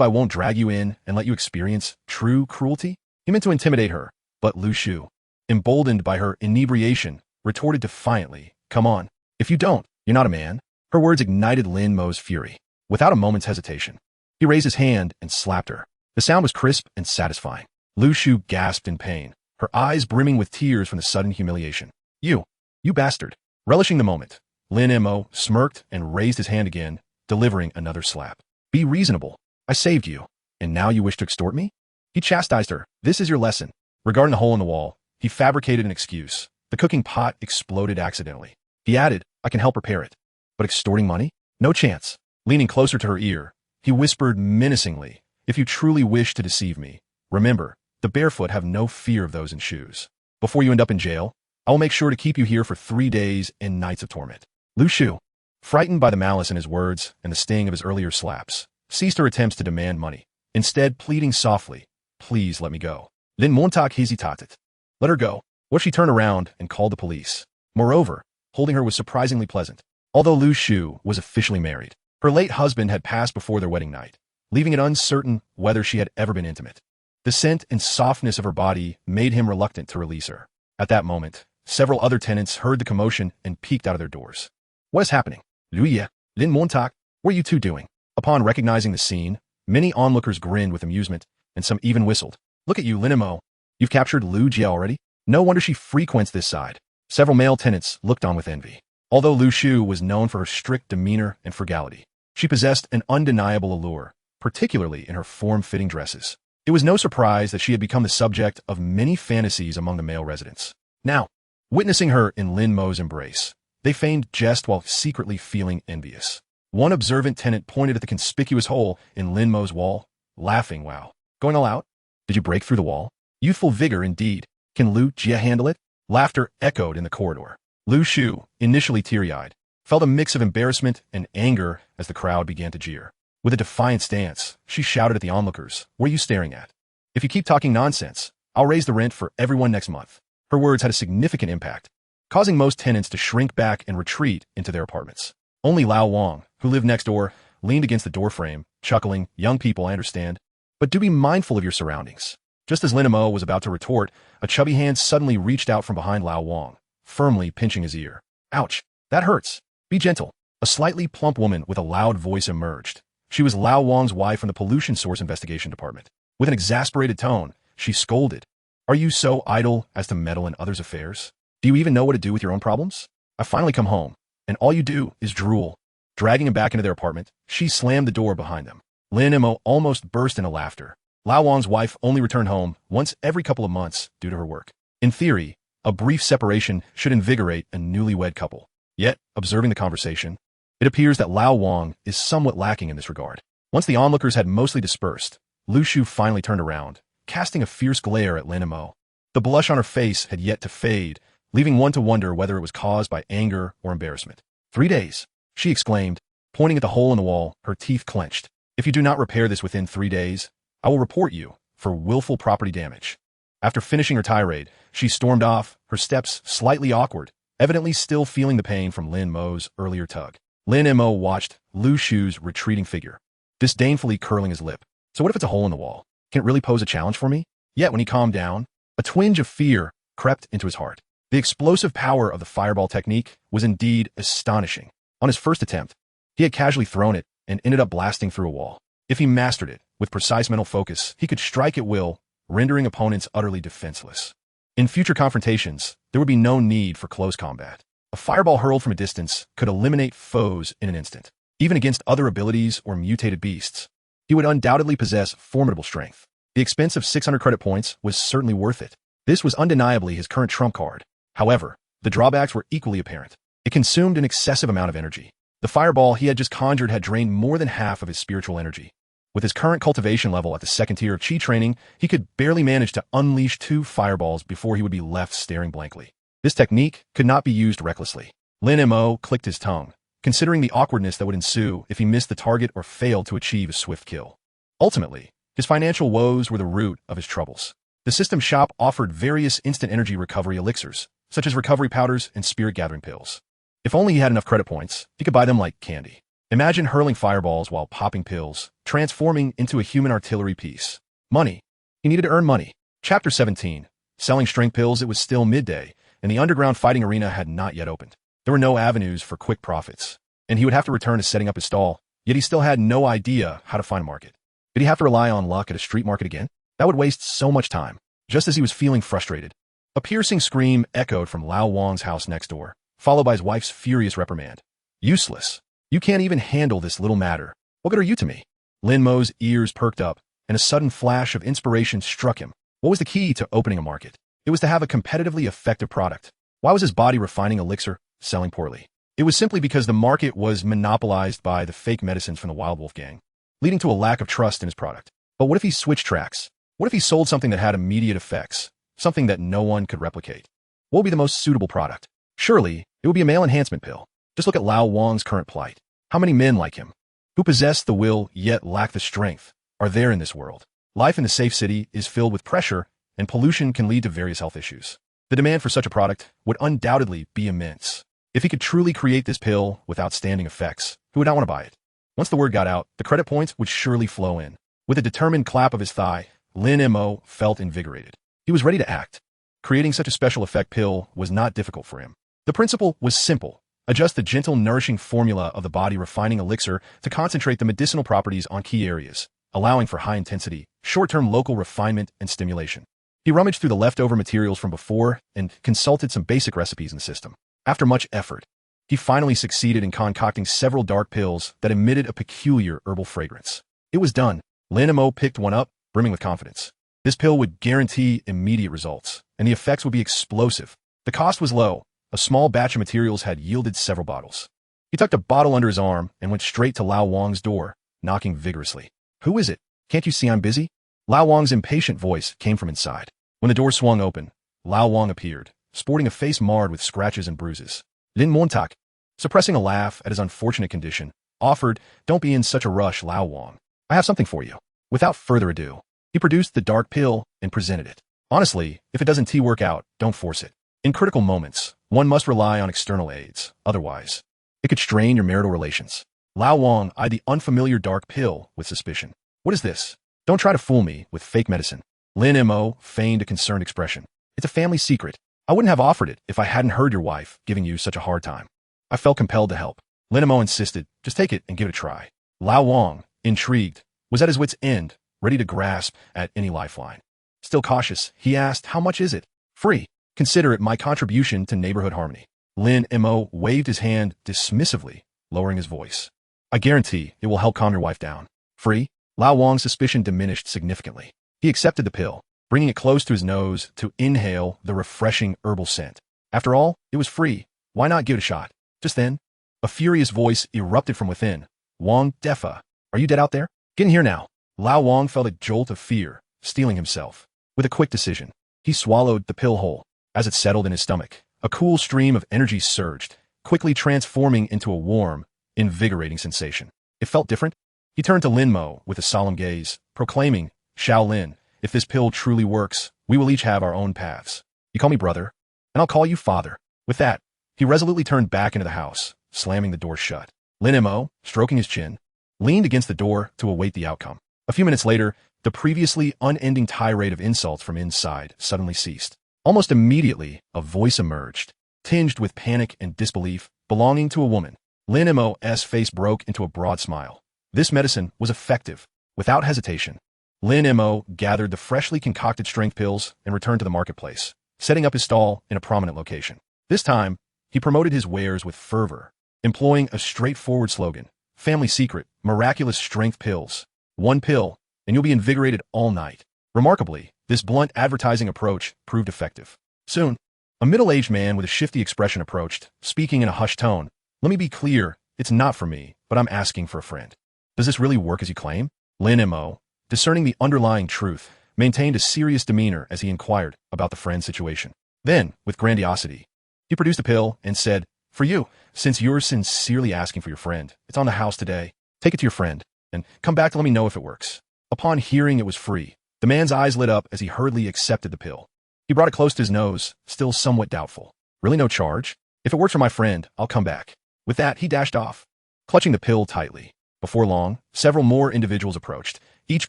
I won't drag you in and let you experience true cruelty?" He meant to intimidate her, but Lu Shu, emboldened by her inebriation, retorted defiantly, "Come on. If you don't, you're not a man." Her words ignited Lin Mo's fury. Without a moment's hesitation, he raised his hand and slapped her. The sound was crisp and satisfying. Lu Shu gasped in pain, her eyes brimming with tears from the sudden humiliation. You bastard." Relishing the moment, Lin Mo smirked and raised his hand again, delivering another slap. "Be reasonable. I saved you, and now you wish to extort me?" He chastised her. "This is your lesson." Regarding the hole in the wall, he fabricated an excuse. The cooking pot exploded accidentally. He added, "I can help repair it. But extorting money? No chance." Leaning closer to her ear, he whispered menacingly, "If you truly wish to deceive me, remember, the barefoot have no fear of those in shoes. Before you end up in jail, I will make sure to keep you here for 3 days and nights of torment." Lu Shu, frightened by the malice in his words and the sting of his earlier slaps, ceased her attempts to demand money, instead pleading softly, "Please let me go." Lin Montag hesitated. Let her go. What if she turned around and called the police? Moreover, holding her was surprisingly pleasant. Although Lu Shu was officially married, her late husband had passed before their wedding night, leaving it uncertain whether she had ever been intimate. The scent and softness of her body made him reluctant to release her. At that moment, several other tenants heard the commotion and peeked out of their doors. "What is happening? Lu Ye, Lin Montag, what are you two doing?" Upon recognizing the scene, many onlookers grinned with amusement, and some even whistled. "Look at you, Lin Mo. You've captured Lu Jie already? No wonder she frequents this side." Several male tenants looked on with envy. Although Lu Shu was known for her strict demeanor and frugality, she possessed an undeniable allure, particularly in her form-fitting dresses. It was no surprise that she had become the subject of many fantasies among the male residents. Now, witnessing her in Lin Mo's embrace, they feigned jest while secretly feeling envious. One observant tenant pointed at the conspicuous hole in Lin Mo's wall, laughing, "Wow. Going all out? Did you break through the wall? Youthful vigor indeed. Can Lu Jie handle it?" Laughter echoed in the corridor. Lu Shu, initially teary-eyed, felt a mix of embarrassment and anger as the crowd began to jeer. With a defiant stance, she shouted at the onlookers, "What are you staring at? If you keep talking nonsense, I'll raise the rent for everyone next month." Her words had a significant impact, causing most tenants to shrink back and retreat into their apartments. Only Lao Wang, who lived next door, leaned against the doorframe, chuckling, "Young people, I understand. But do be mindful of your surroundings." Just as Lin Mo was about to retort, a chubby hand suddenly reached out from behind Lao Wang, firmly pinching his ear. "Ouch, that hurts. Be gentle." A slightly plump woman with a loud voice emerged. She was Lao Wang's wife from the Pollution Source Investigation Department. With an exasperated tone, she scolded, "Are you so idle as to meddle in others' affairs? Do you even know what to do with your own problems? I finally come home, and all you do is drool." Dragging him back into their apartment, she slammed the door behind them. Lin Mo almost burst into laughter. Lao Wang's wife only returned home once every couple of months due to her work. In theory, a brief separation should invigorate a newlywed couple. Yet, observing the conversation, it appears that Lao Wang is somewhat lacking in this regard. Once the onlookers had mostly dispersed, Lu Shu finally turned around, casting a fierce glare at Lin Mo. The blush on her face had yet to fade, leaving one to wonder whether it was caused by anger or embarrassment. 3 days, she exclaimed, pointing at the hole in the wall, her teeth clenched. "If you do not repair this within 3 days, I will report you for willful property damage." After finishing her tirade, she stormed off, her steps slightly awkward, evidently still feeling the pain from Lin Mo's earlier tug. Lin Mo watched Lu Shu's retreating figure, disdainfully curling his lip. "So what if it's a hole in the wall? Can it really pose a challenge for me?" Yet when he calmed down, a twinge of fear crept into his heart. The explosive power of the fireball technique was indeed astonishing. On his first attempt, he had casually thrown it and ended up blasting through a wall. If he mastered it, with precise mental focus, he could strike at will, rendering opponents utterly defenseless. In future confrontations, there would be no need for close combat. A fireball hurled from a distance could eliminate foes in an instant. Even against other abilities or mutated beasts, he would undoubtedly possess formidable strength. The expense of 600 credit points was certainly worth it. This was undeniably his current trump card. However, the drawbacks were equally apparent. It consumed an excessive amount of energy. The fireball he had just conjured had drained more than half of his spiritual energy. With his current cultivation level at the second tier of Qi training, he could barely manage to unleash 2 fireballs before he would be left staring blankly. This technique could not be used recklessly. Lin Mo clicked his tongue, considering the awkwardness that would ensue if he missed the target or failed to achieve a swift kill. Ultimately, his financial woes were the root of his troubles. The system shop offered various instant energy recovery elixirs, such as recovery powders and spirit gathering pills. If only he had enough credit points, he could buy them like candy. Imagine hurling fireballs while popping pills, transforming into a human artillery piece. Money. He needed to earn money. Chapter 17. Selling strength pills. It was still midday, and the underground fighting arena had not yet opened. There were no avenues for quick profits, and he would have to return to setting up his stall, yet he still had no idea how to find a market. Did he have to rely on luck at a street market again? That would waste so much time. Just as he was feeling frustrated, a piercing scream echoed from Lao Wang's house next door, followed by his wife's furious reprimand. Useless. You can't even handle this little matter. What good are you to me? Lin Mo's ears perked up, and a sudden flash of inspiration struck him. What was the key to opening a market? It was to have a competitively effective product. Why was his body refining elixir selling poorly? It was simply because the market was monopolized by the fake medicines from the Wild Wolf gang, leading to a lack of trust in his product. But what if he switched tracks? What if he sold something that had immediate effects, something that no one could replicate? What would be the most suitable product? Surely, it would be a male enhancement pill. Just look at Lao Wang's current plight. How many men like him, who possess the will yet lack the strength, are there in this world? Life in the safe city is filled with pressure, and pollution can lead to various health issues. The demand for such a product would undoubtedly be immense. If he could truly create this pill with outstanding effects, who would not want to buy it? Once the word got out, the credit points would surely flow in. With a determined clap of his thigh, Lin Mo felt invigorated. He was ready to act. Creating such a special effect pill was not difficult for him. The principle was simple. Adjust the gentle, nourishing formula of the body refining elixir to concentrate the medicinal properties on key areas, allowing for high-intensity, short-term local refinement and stimulation. He rummaged through the leftover materials from before and consulted some basic recipes in the system. After much effort, he finally succeeded in concocting several dark pills that emitted a peculiar herbal fragrance. It was done. Lin Mo picked one up, brimming with confidence. This pill would guarantee immediate results, and the effects would be explosive. The cost was low. A small batch of materials had yielded several bottles. He tucked a bottle under his arm and went straight to Lao Wang's door, knocking vigorously. "Who is it? Can't you see I'm busy?" Lao Wang's impatient voice came from inside. When the door swung open, Lao Wang appeared, sporting a face marred with scratches and bruises. Lin Montak, suppressing a laugh at his unfortunate condition, offered, "Don't be in such a rush, Lao Wang. I have something for you." Without further ado, he produced the dark pill and presented it. Honestly, if it doesn't work out, don't force it. In critical moments, one must rely on external aids. Otherwise, it could strain your marital relations. Lao Wang eyed the unfamiliar dark pill with suspicion. "What is this? Don't try to fool me with fake medicine." Lin Mo feigned a concerned expression. "It's a family secret. I wouldn't have offered it if I hadn't heard your wife giving you such a hard time. I felt compelled to help." Lin Mo insisted, "Just take it and give it a try." Lao Wang, intrigued, was at his wit's end, ready to grasp at any lifeline. Still cautious, he asked, "How much is it?" "Free. Consider it my contribution to neighborhood harmony." Lin Mo waved his hand dismissively, lowering his voice. "I guarantee it will help calm your wife down." "Free?" Lao Wang's suspicion diminished significantly. He accepted the pill, bringing it close to his nose to inhale the refreshing herbal scent. After all, it was free. Why not give it a shot? Just then, a furious voice erupted from within. "Wang Defa, are you dead out there? Get in here now." Lao Wang felt a jolt of fear, steeling himself. With a quick decision, he swallowed the pill whole. As it settled in his stomach, a cool stream of energy surged, quickly transforming into a warm, invigorating sensation. It felt different. He turned to Lin Mo with a solemn gaze, proclaiming, "Shaolin, if this pill truly works, we will each have our own paths. You call me brother, and I'll call you father." With that, he resolutely turned back into the house, slamming the door shut. Lin Mo, stroking his chin, leaned against the door to await the outcome. A few minutes later, the previously unending tirade of insults from inside suddenly ceased. Almost immediately, a voice emerged, tinged with panic and disbelief, belonging to a woman. Lin Mo's face broke into a broad smile. This medicine was effective. Without hesitation, Lin Mo gathered the freshly concocted strength pills and returned to the marketplace, setting up his stall in a prominent location. This time, he promoted his wares with fervor, employing a straightforward slogan: "Family secret, miraculous strength pills. One pill, and you'll be invigorated all night." Remarkably, this blunt advertising approach proved effective. Soon, a middle-aged man with a shifty expression approached, speaking in a hushed tone. "Let me be clear, it's not for me, but I'm asking for a friend. Does this really work as you claim?" Lin Mo, discerning the underlying truth, maintained a serious demeanor as he inquired about the friend's situation. Then, with grandiosity, he produced a pill and said, "For you, since you're sincerely asking for your friend, it's on the house today. Take it to your friend, and come back to let me know if it works." Upon hearing it was free, the man's eyes lit up as he hurriedly accepted the pill. He brought it close to his nose, still somewhat doubtful. "Really no charge? If it works for my friend, I'll come back." With that, he dashed off, clutching the pill tightly. Before long, several more individuals approached, each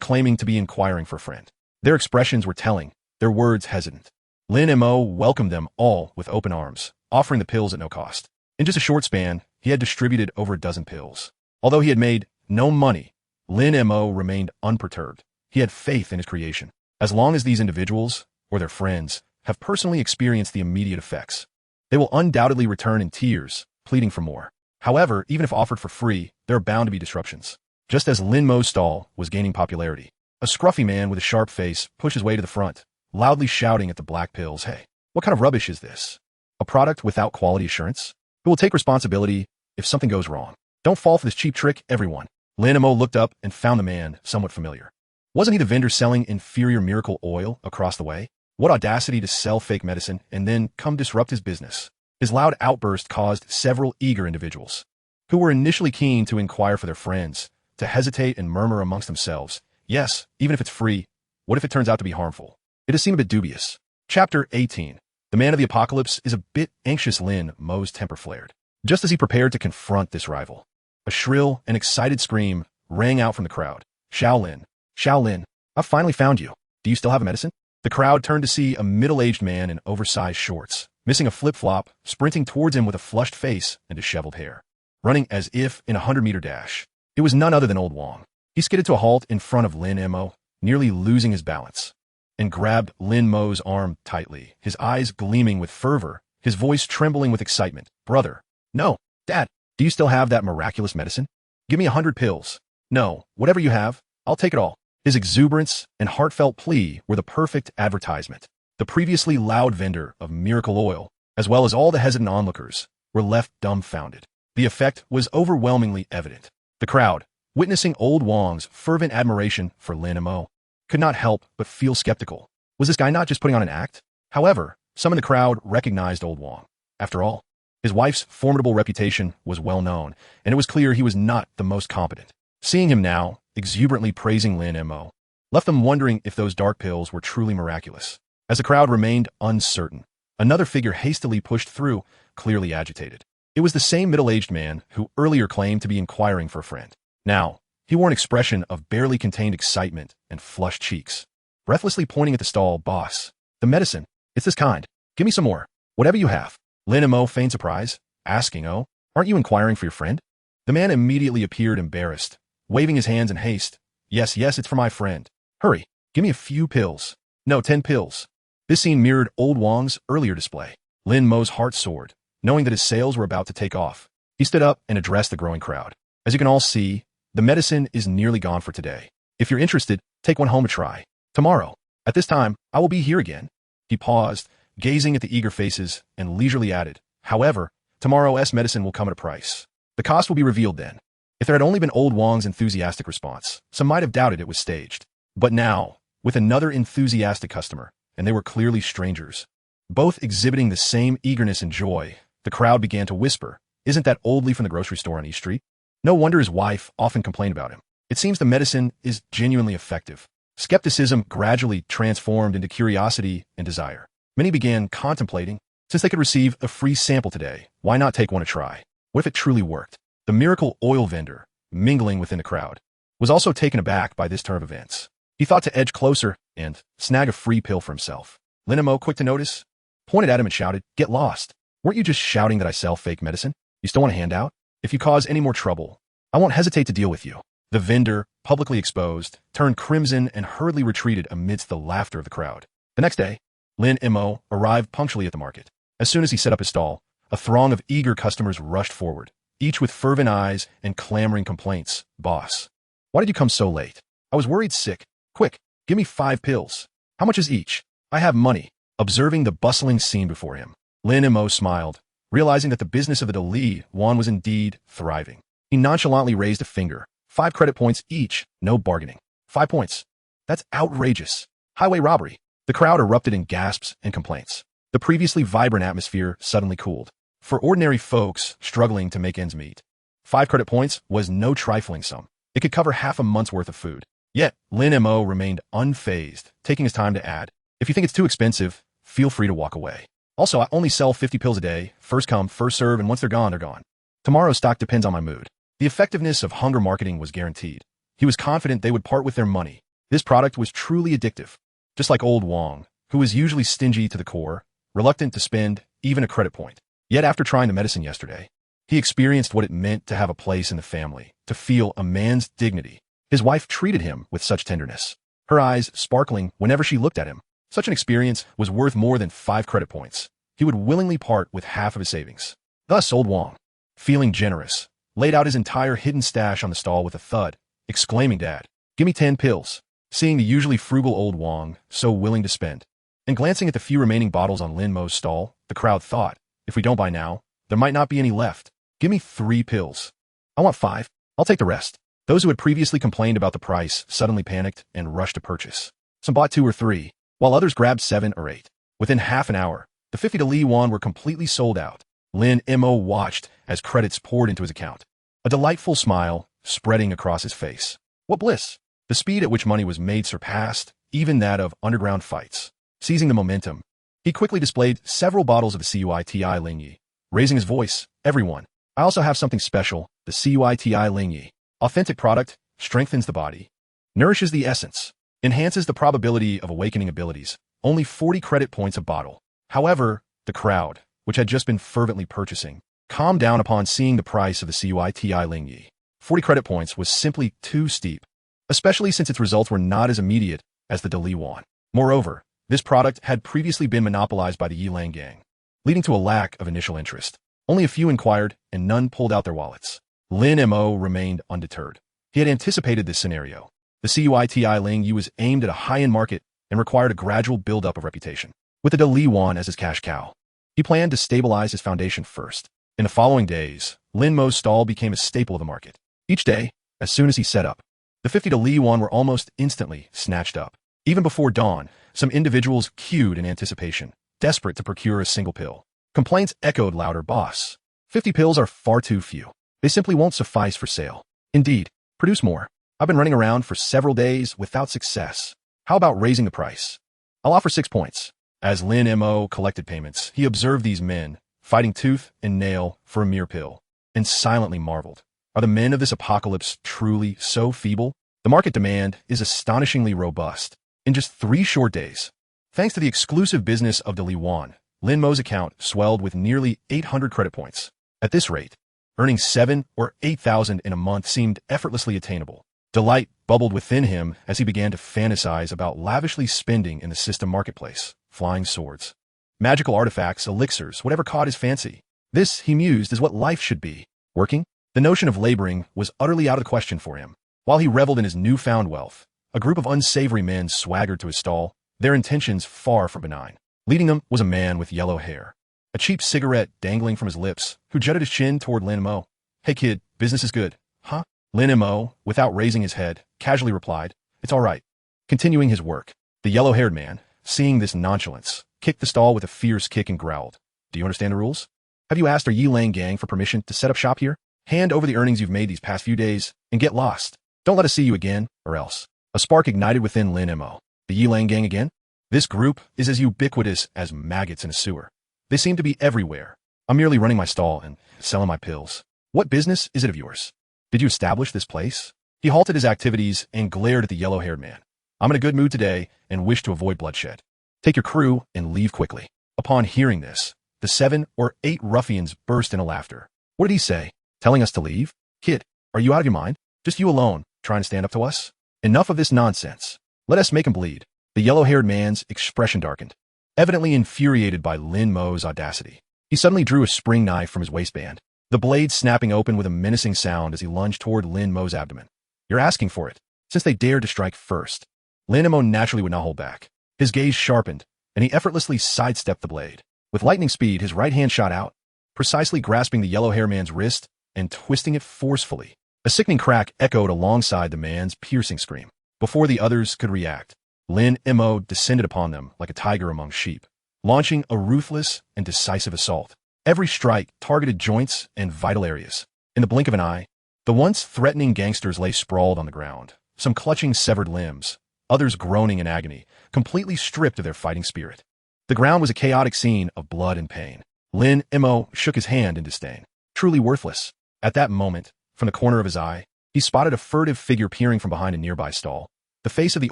claiming to be inquiring for a friend. Their expressions were telling, their words hesitant. Lin Mo welcomed them all with open arms, offering the pills at no cost. In just a short span, he had distributed over a dozen pills. Although he had made no money, Lin Mo remained unperturbed. He had faith in his creation. As long as these individuals, or their friends, have personally experienced the immediate effects, they will undoubtedly return in tears, pleading for more. However, even if offered for free, there are bound to be disruptions. Just as Lin Mo's stall was gaining popularity, a scruffy man with a sharp face pushed his way to the front, loudly shouting at the black pills, "Hey, what kind of rubbish is this? A product without quality assurance? Who will take responsibility if something goes wrong? Don't fall for this cheap trick, everyone." Lin Mo looked up and found the man somewhat familiar. Wasn't he the vendor selling inferior miracle oil across the way? What audacity to sell fake medicine and then come disrupt his business. His loud outburst caused several eager individuals, who were initially keen to inquire for their friends, to hesitate and murmur amongst themselves, "Yes, even if it's free, what if it turns out to be harmful?" It has seemed a bit dubious. Chapter 18. The man of the apocalypse is a bit anxious. Lin Mo's temper flared. Just as he prepared to confront this rival, a shrill and excited scream rang out from the crowd. "Shaolin! Shaolin! I've finally found you. Do you still have a medicine?" The crowd turned to see a middle-aged man in oversized shorts, missing a flip-flop, sprinting towards him with a flushed face and disheveled hair, running as if in a 100-meter dash. It was none other than Old Wong. He skidded to a halt in front of Lin Mo, nearly losing his balance, and grabbed Lin Mo's arm tightly, his eyes gleaming with fervor, his voice trembling with excitement. "Brother! No! Dad! Do you still have that miraculous medicine? Give me 100 pills. No, whatever you have, I'll take it all." His exuberance and heartfelt plea were the perfect advertisement. The previously loud vendor of miracle oil, as well as all the hesitant onlookers, were left dumbfounded. The effect was overwhelmingly evident. The crowd, witnessing Old Wong's fervent admiration for Lin Mo, could not help but feel skeptical. Was this guy not just putting on an act? However, some in the crowd recognized Old Wong. After all, his wife's formidable reputation was well known, and it was clear he was not the most competent. Seeing him now, exuberantly praising Lin Mo, left them wondering if those dark pills were truly miraculous. As the crowd remained uncertain, another figure hastily pushed through, clearly agitated. It was the same middle-aged man who earlier claimed to be inquiring for a friend. Now, he wore an expression of barely contained excitement and flushed cheeks, breathlessly pointing at the stall. "Boss, the medicine, it's this kind. Give me some more. Whatever you have." Lin Mo feigned surprise, asking, "Oh, aren't you inquiring for your friend?" The man immediately appeared embarrassed, waving his hands in haste. Yes, it's for my friend. Hurry, give me a few pills. No, 10 pills." This scene mirrored Old Wong's earlier display. Lin Mo's heart soared, knowing that his sales were about to take off. He stood up and addressed the growing crowd. "As you can all see, the medicine is nearly gone for today. If you're interested, take one home to try. Tomorrow, at this time, I will be here again." He paused, gazing at the eager faces, and leisurely added, "However, tomorrow's medicine will come at a price. The cost will be revealed then." If there had only been Old Wong's enthusiastic response, some might have doubted it was staged. But now, with another enthusiastic customer, and they were clearly strangers, both exhibiting the same eagerness and joy, the crowd began to whisper, "Isn't that Oldley from the grocery store on East Street? No wonder his wife often complained about him. It seems the medicine is genuinely effective." Skepticism gradually transformed into curiosity and desire. Many began contemplating, since they could receive a free sample today, why not take one to try? What if it truly worked? The miracle oil vendor, mingling within the crowd, was also taken aback by this turn of events. He thought to edge closer and snag a free pill for himself. Lin Mo, quick to notice, pointed at him and shouted, "Get lost. Weren't you just shouting that I sell fake medicine? You still want a handout? If you cause any more trouble, I won't hesitate to deal with you." The vendor, publicly exposed, turned crimson and hurriedly retreated amidst the laughter of the crowd. The next day, Lin Mo arrived punctually at the market. As soon as he set up his stall, a throng of eager customers rushed forward, each with fervent eyes and clamoring complaints. "Boss, why did you come so late? I was worried sick. Quick, give me 5 pills. How much is each? I have money." Observing the bustling scene before him, Lin Mo smiled, realizing that the business of the Li Wan was indeed thriving. He nonchalantly raised a finger. 5 credit points each, no bargaining. 5 points. That's outrageous. Highway robbery. The crowd erupted in gasps and complaints. The previously vibrant atmosphere suddenly cooled. For ordinary folks struggling to make ends meet, 5 credit points was no trifling sum. It could cover half a month's worth of food. Yet, Lin Mo remained unfazed, taking his time to add, "If you think it's too expensive, feel free to walk away. Also, I only sell 50 pills a day, first come, first serve, and once they're gone, they're gone. Tomorrow's stock depends on my mood." The effectiveness of hunger marketing was guaranteed. He was confident they would part with their money. This product was truly addictive. Just like Old Wong, who was usually stingy to the core, reluctant to spend even a credit point. Yet after trying the medicine yesterday, he experienced what it meant to have a place in the family, to feel a man's dignity. His wife treated him with such tenderness, her eyes sparkling whenever she looked at him. Such an experience was worth more than 5 credit points. He would willingly part with half of his savings. Thus old Wang, feeling generous, laid out his entire hidden stash on the stall with a thud, exclaiming, "Dad, give me 10 pills." Seeing the usually frugal old Wang so willing to spend, and glancing at the few remaining bottles on Lin Mo's stall, the crowd thought, if we don't buy now, there might not be any left. Give me 3 pills. I want 5. I'll take the rest. Those who had previously complained about the price suddenly panicked and rushed to purchase. Some bought 2 or 3, while others grabbed 7 or 8. Within half an hour, the 50 Li Yuan were completely sold out. Lin Mo watched as credits poured into his account, a delightful smile spreading across his face. What bliss! The speed at which money was made surpassed even that of underground fights. Seizing the momentum, he quickly displayed several bottles of the Cuiti Ling Yi, raising his voice, "Everyone, I also have something special, the Cuiti Ling Yi. Authentic product, strengthens the body, nourishes the essence, enhances the probability of awakening abilities. Only 40 credit points a bottle." However, the crowd, which had just been fervently purchasing, calmed down upon seeing the price of the Cuiti Ling Yi. 40 credit points was simply too steep, especially since its results were not as immediate as the Li Yuan. Moreover, this product had previously been monopolized by the Yilang gang, leading to a lack of initial interest. Only a few inquired, and none pulled out their wallets. Lin Mo remained undeterred. He had anticipated this scenario. The Cuiti Ling Yi was aimed at a high-end market and required a gradual build-up of reputation. With the Li Yuan as his cash cow, he planned to stabilize his foundation first. In the following days, Lin Mo's stall became a staple of the market. Each day, as soon as he set up, the 50 Li Yuan were almost instantly snatched up. Even before dawn, some individuals queued in anticipation, desperate to procure a single pill. Complaints echoed louder, "Boss, 50 pills are far too few. They simply won't suffice for sale. Indeed, produce more. I've been running around for several days without success. How about raising the price? I'll offer 6 points." As Lin Mo collected payments, he observed these men, fighting tooth and nail for a mere pill, and silently marveled. Are the men of this apocalypse truly so feeble? The market demand is astonishingly robust. In just 3 short days, thanks to the exclusive business of the Li Yuan, Lin Mo's account swelled with nearly 800 credit points. At this rate, earning 7 or 8,000 in a month seemed effortlessly attainable. Delight bubbled within him as he began to fantasize about lavishly spending in the system marketplace. Flying swords, magical artifacts, elixirs, whatever caught his fancy. This, he mused, is what life should be. Working? The notion of laboring was utterly out of the question for him. While he reveled in his newfound wealth, a group of unsavory men swaggered to his stall, their intentions far from benign. Leading them was a man with yellow hair, a cheap cigarette dangling from his lips, who jutted his chin toward Lin Mo. "Hey kid, business is good, huh?" Lin Mo, without raising his head, casually replied, "It's all right." Continuing his work, the yellow-haired man, seeing this nonchalance, kicked the stall with a fierce kick and growled, "Do you understand the rules? Have you asked our Yilang gang for permission to set up shop here? Hand over the earnings you've made these past few days and get lost. Don't let us see you again, or else." A spark ignited within Lin Mo. The Yilang gang again? This group is as ubiquitous as maggots in a sewer. They seem to be everywhere. I'm merely running my stall and selling my pills. What business is it of yours? Did you establish this place? He halted his activities and glared at the yellow-haired man. "I'm in a good mood today and wish to avoid bloodshed. Take your crew and leave quickly." Upon hearing this, the 7 or 8 ruffians burst into laughter. What did he say? Telling us to leave? Kid, are you out of your mind? Just you alone, trying to stand up to us? Enough of this nonsense. Let us make him bleed. The yellow-haired man's expression darkened, evidently infuriated by Lin Mo's audacity. He suddenly drew a spring knife from his waistband, the blade snapping open with a menacing sound as he lunged toward Lin Mo's abdomen. "You're asking for it, since they dared to strike first." Lin Mo naturally would not hold back. His gaze sharpened, and he effortlessly sidestepped the blade. With lightning speed, his right hand shot out, precisely grasping the yellow-haired man's wrist and twisting it forcefully. A sickening crack echoed alongside the man's piercing scream. Before the others could react, Lin Mo descended upon them like a tiger among sheep, launching a ruthless and decisive assault. Every strike targeted joints and vital areas. In the blink of an eye, the once threatening gangsters lay sprawled on the ground, some clutching severed limbs, others groaning in agony, completely stripped of their fighting spirit. The ground was a chaotic scene of blood and pain. Lin Mo shook his hand in disdain. Truly worthless. At that moment, from the corner of his eye, he spotted a furtive figure peering from behind a nearby stall, the face of the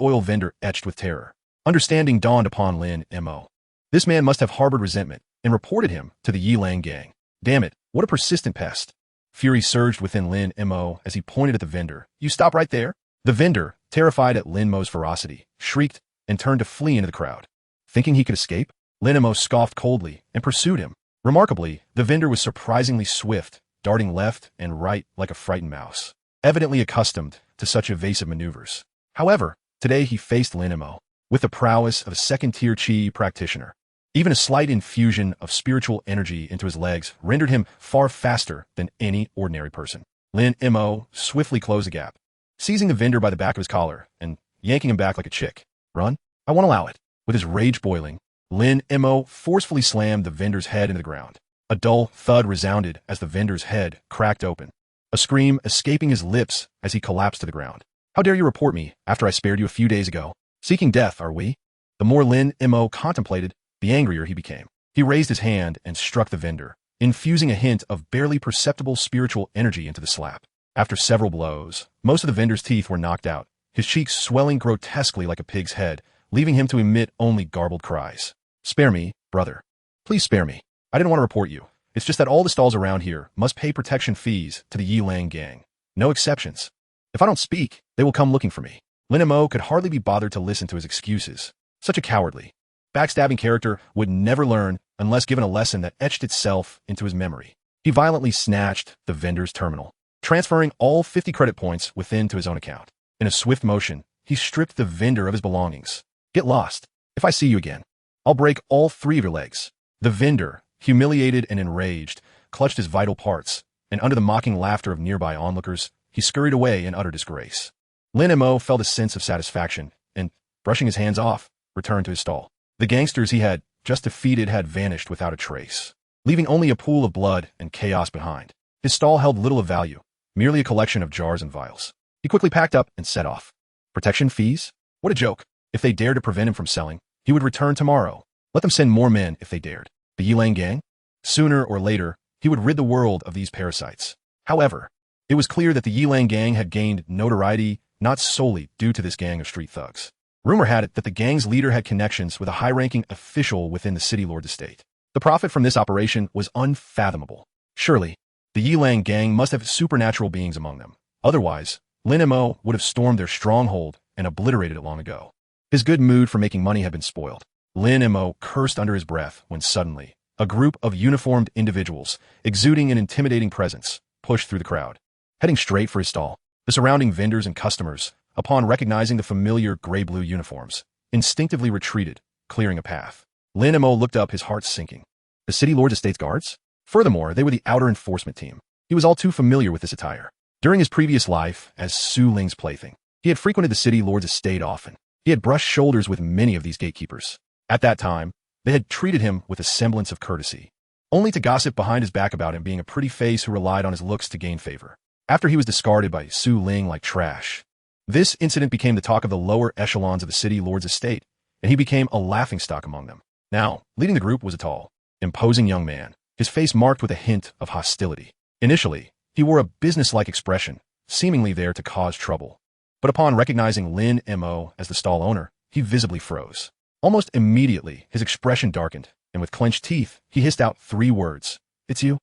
oil vendor etched with terror. Understanding dawned upon Lin Mo. This man must have harbored resentment and reported him to the Yilang gang. Damn it, what a persistent pest. Fury surged within Lin Mo as he pointed at the vendor. You stop right there? The vendor, terrified at Lin Mo's ferocity, shrieked and turned to flee into the crowd. Thinking he could escape, Lin Mo scoffed coldly and pursued him. Remarkably, the vendor was surprisingly swift, darting left and right like a frightened mouse, evidently accustomed to such evasive maneuvers. However, today he faced Lin Mo with the prowess of a second-tier Qi practitioner. Even a slight infusion of spiritual energy into his legs rendered him far faster than any ordinary person. Lin Mo swiftly closed the gap, seizing the vendor by the back of his collar and yanking him back like a chick. Run? I won't allow it. With his rage boiling, Lin Mo forcefully slammed the vendor's head into the ground. A dull thud resounded as the vendor's head cracked open, a scream escaping his lips as he collapsed to the ground. How dare you report me after I spared you a few days ago? Seeking death, are we? The more Lin Mo contemplated, the angrier he became. He raised his hand and struck the vendor, infusing a hint of barely perceptible spiritual energy into the slap. After several blows, most of the vendor's teeth were knocked out, his cheeks swelling grotesquely like a pig's head, leaving him to emit only garbled cries. Spare me, brother. Please spare me. I didn't want to report you. It's just that all the stalls around here must pay protection fees to the Yilang gang. No exceptions. If I don't speak, they will come looking for me. Lin Mo could hardly be bothered to listen to his excuses. Such a cowardly, backstabbing character would never learn unless given a lesson that etched itself into his memory. He violently snatched the vendor's terminal, transferring all 50 credit points within to his own account. In a swift motion, he stripped the vendor of his belongings. Get lost. If I see you again, I'll break all 3 of your legs. The vendor, humiliated and enraged, clutched his vital parts, and under the mocking laughter of nearby onlookers, he scurried away in utter disgrace. Lin Mo felt a sense of satisfaction and, brushing his hands off, returned to his stall. The gangsters he had just defeated had vanished without a trace, leaving only a pool of blood and chaos behind. His stall held little of value, merely a collection of jars and vials. He quickly packed up and set off. Protection fees? What a joke. If they dared to prevent him from selling, he would return tomorrow. Let them send more men if they dared. The Yilang gang? Sooner or later, he would rid the world of these parasites. However, it was clear that the Yilang gang had gained notoriety not solely due to this gang of street thugs. Rumor had it that the gang's leader had connections with a high-ranking official within the city lord's estate. The profit from this operation was unfathomable. Surely, the Yilang gang must have supernatural beings among them. Otherwise, Lin Mo would have stormed their stronghold and obliterated it long ago. His good mood for making money had been spoiled. Lin Mo cursed under his breath when suddenly, a group of uniformed individuals, exuding an intimidating presence, pushed through the crowd. Heading straight for his stall, the surrounding vendors and customers, upon recognizing the familiar gray-blue uniforms, instinctively retreated, clearing a path. Lin Mo looked up, his heart sinking. The city lord's estate's guards? Furthermore, they were the outer enforcement team. He was all too familiar with this attire. During his previous life as Su Ling's plaything, he had frequented the city lord's estate often. He had brushed shoulders with many of these gatekeepers. At that time, they had treated him with a semblance of courtesy, only to gossip behind his back about him being a pretty face who relied on his looks to gain favor. After he was discarded by Su Ling like trash, this incident became the talk of the lower echelons of the city lord's estate, and he became a laughingstock among them. Now, leading the group was a tall, imposing young man, his face marked with a hint of hostility. Initially, he wore a businesslike expression, seemingly there to cause trouble. But upon recognizing Lin Mo as the stall owner, he visibly froze. Almost immediately, his expression darkened, and with clenched teeth, he hissed out 3 words. It's you?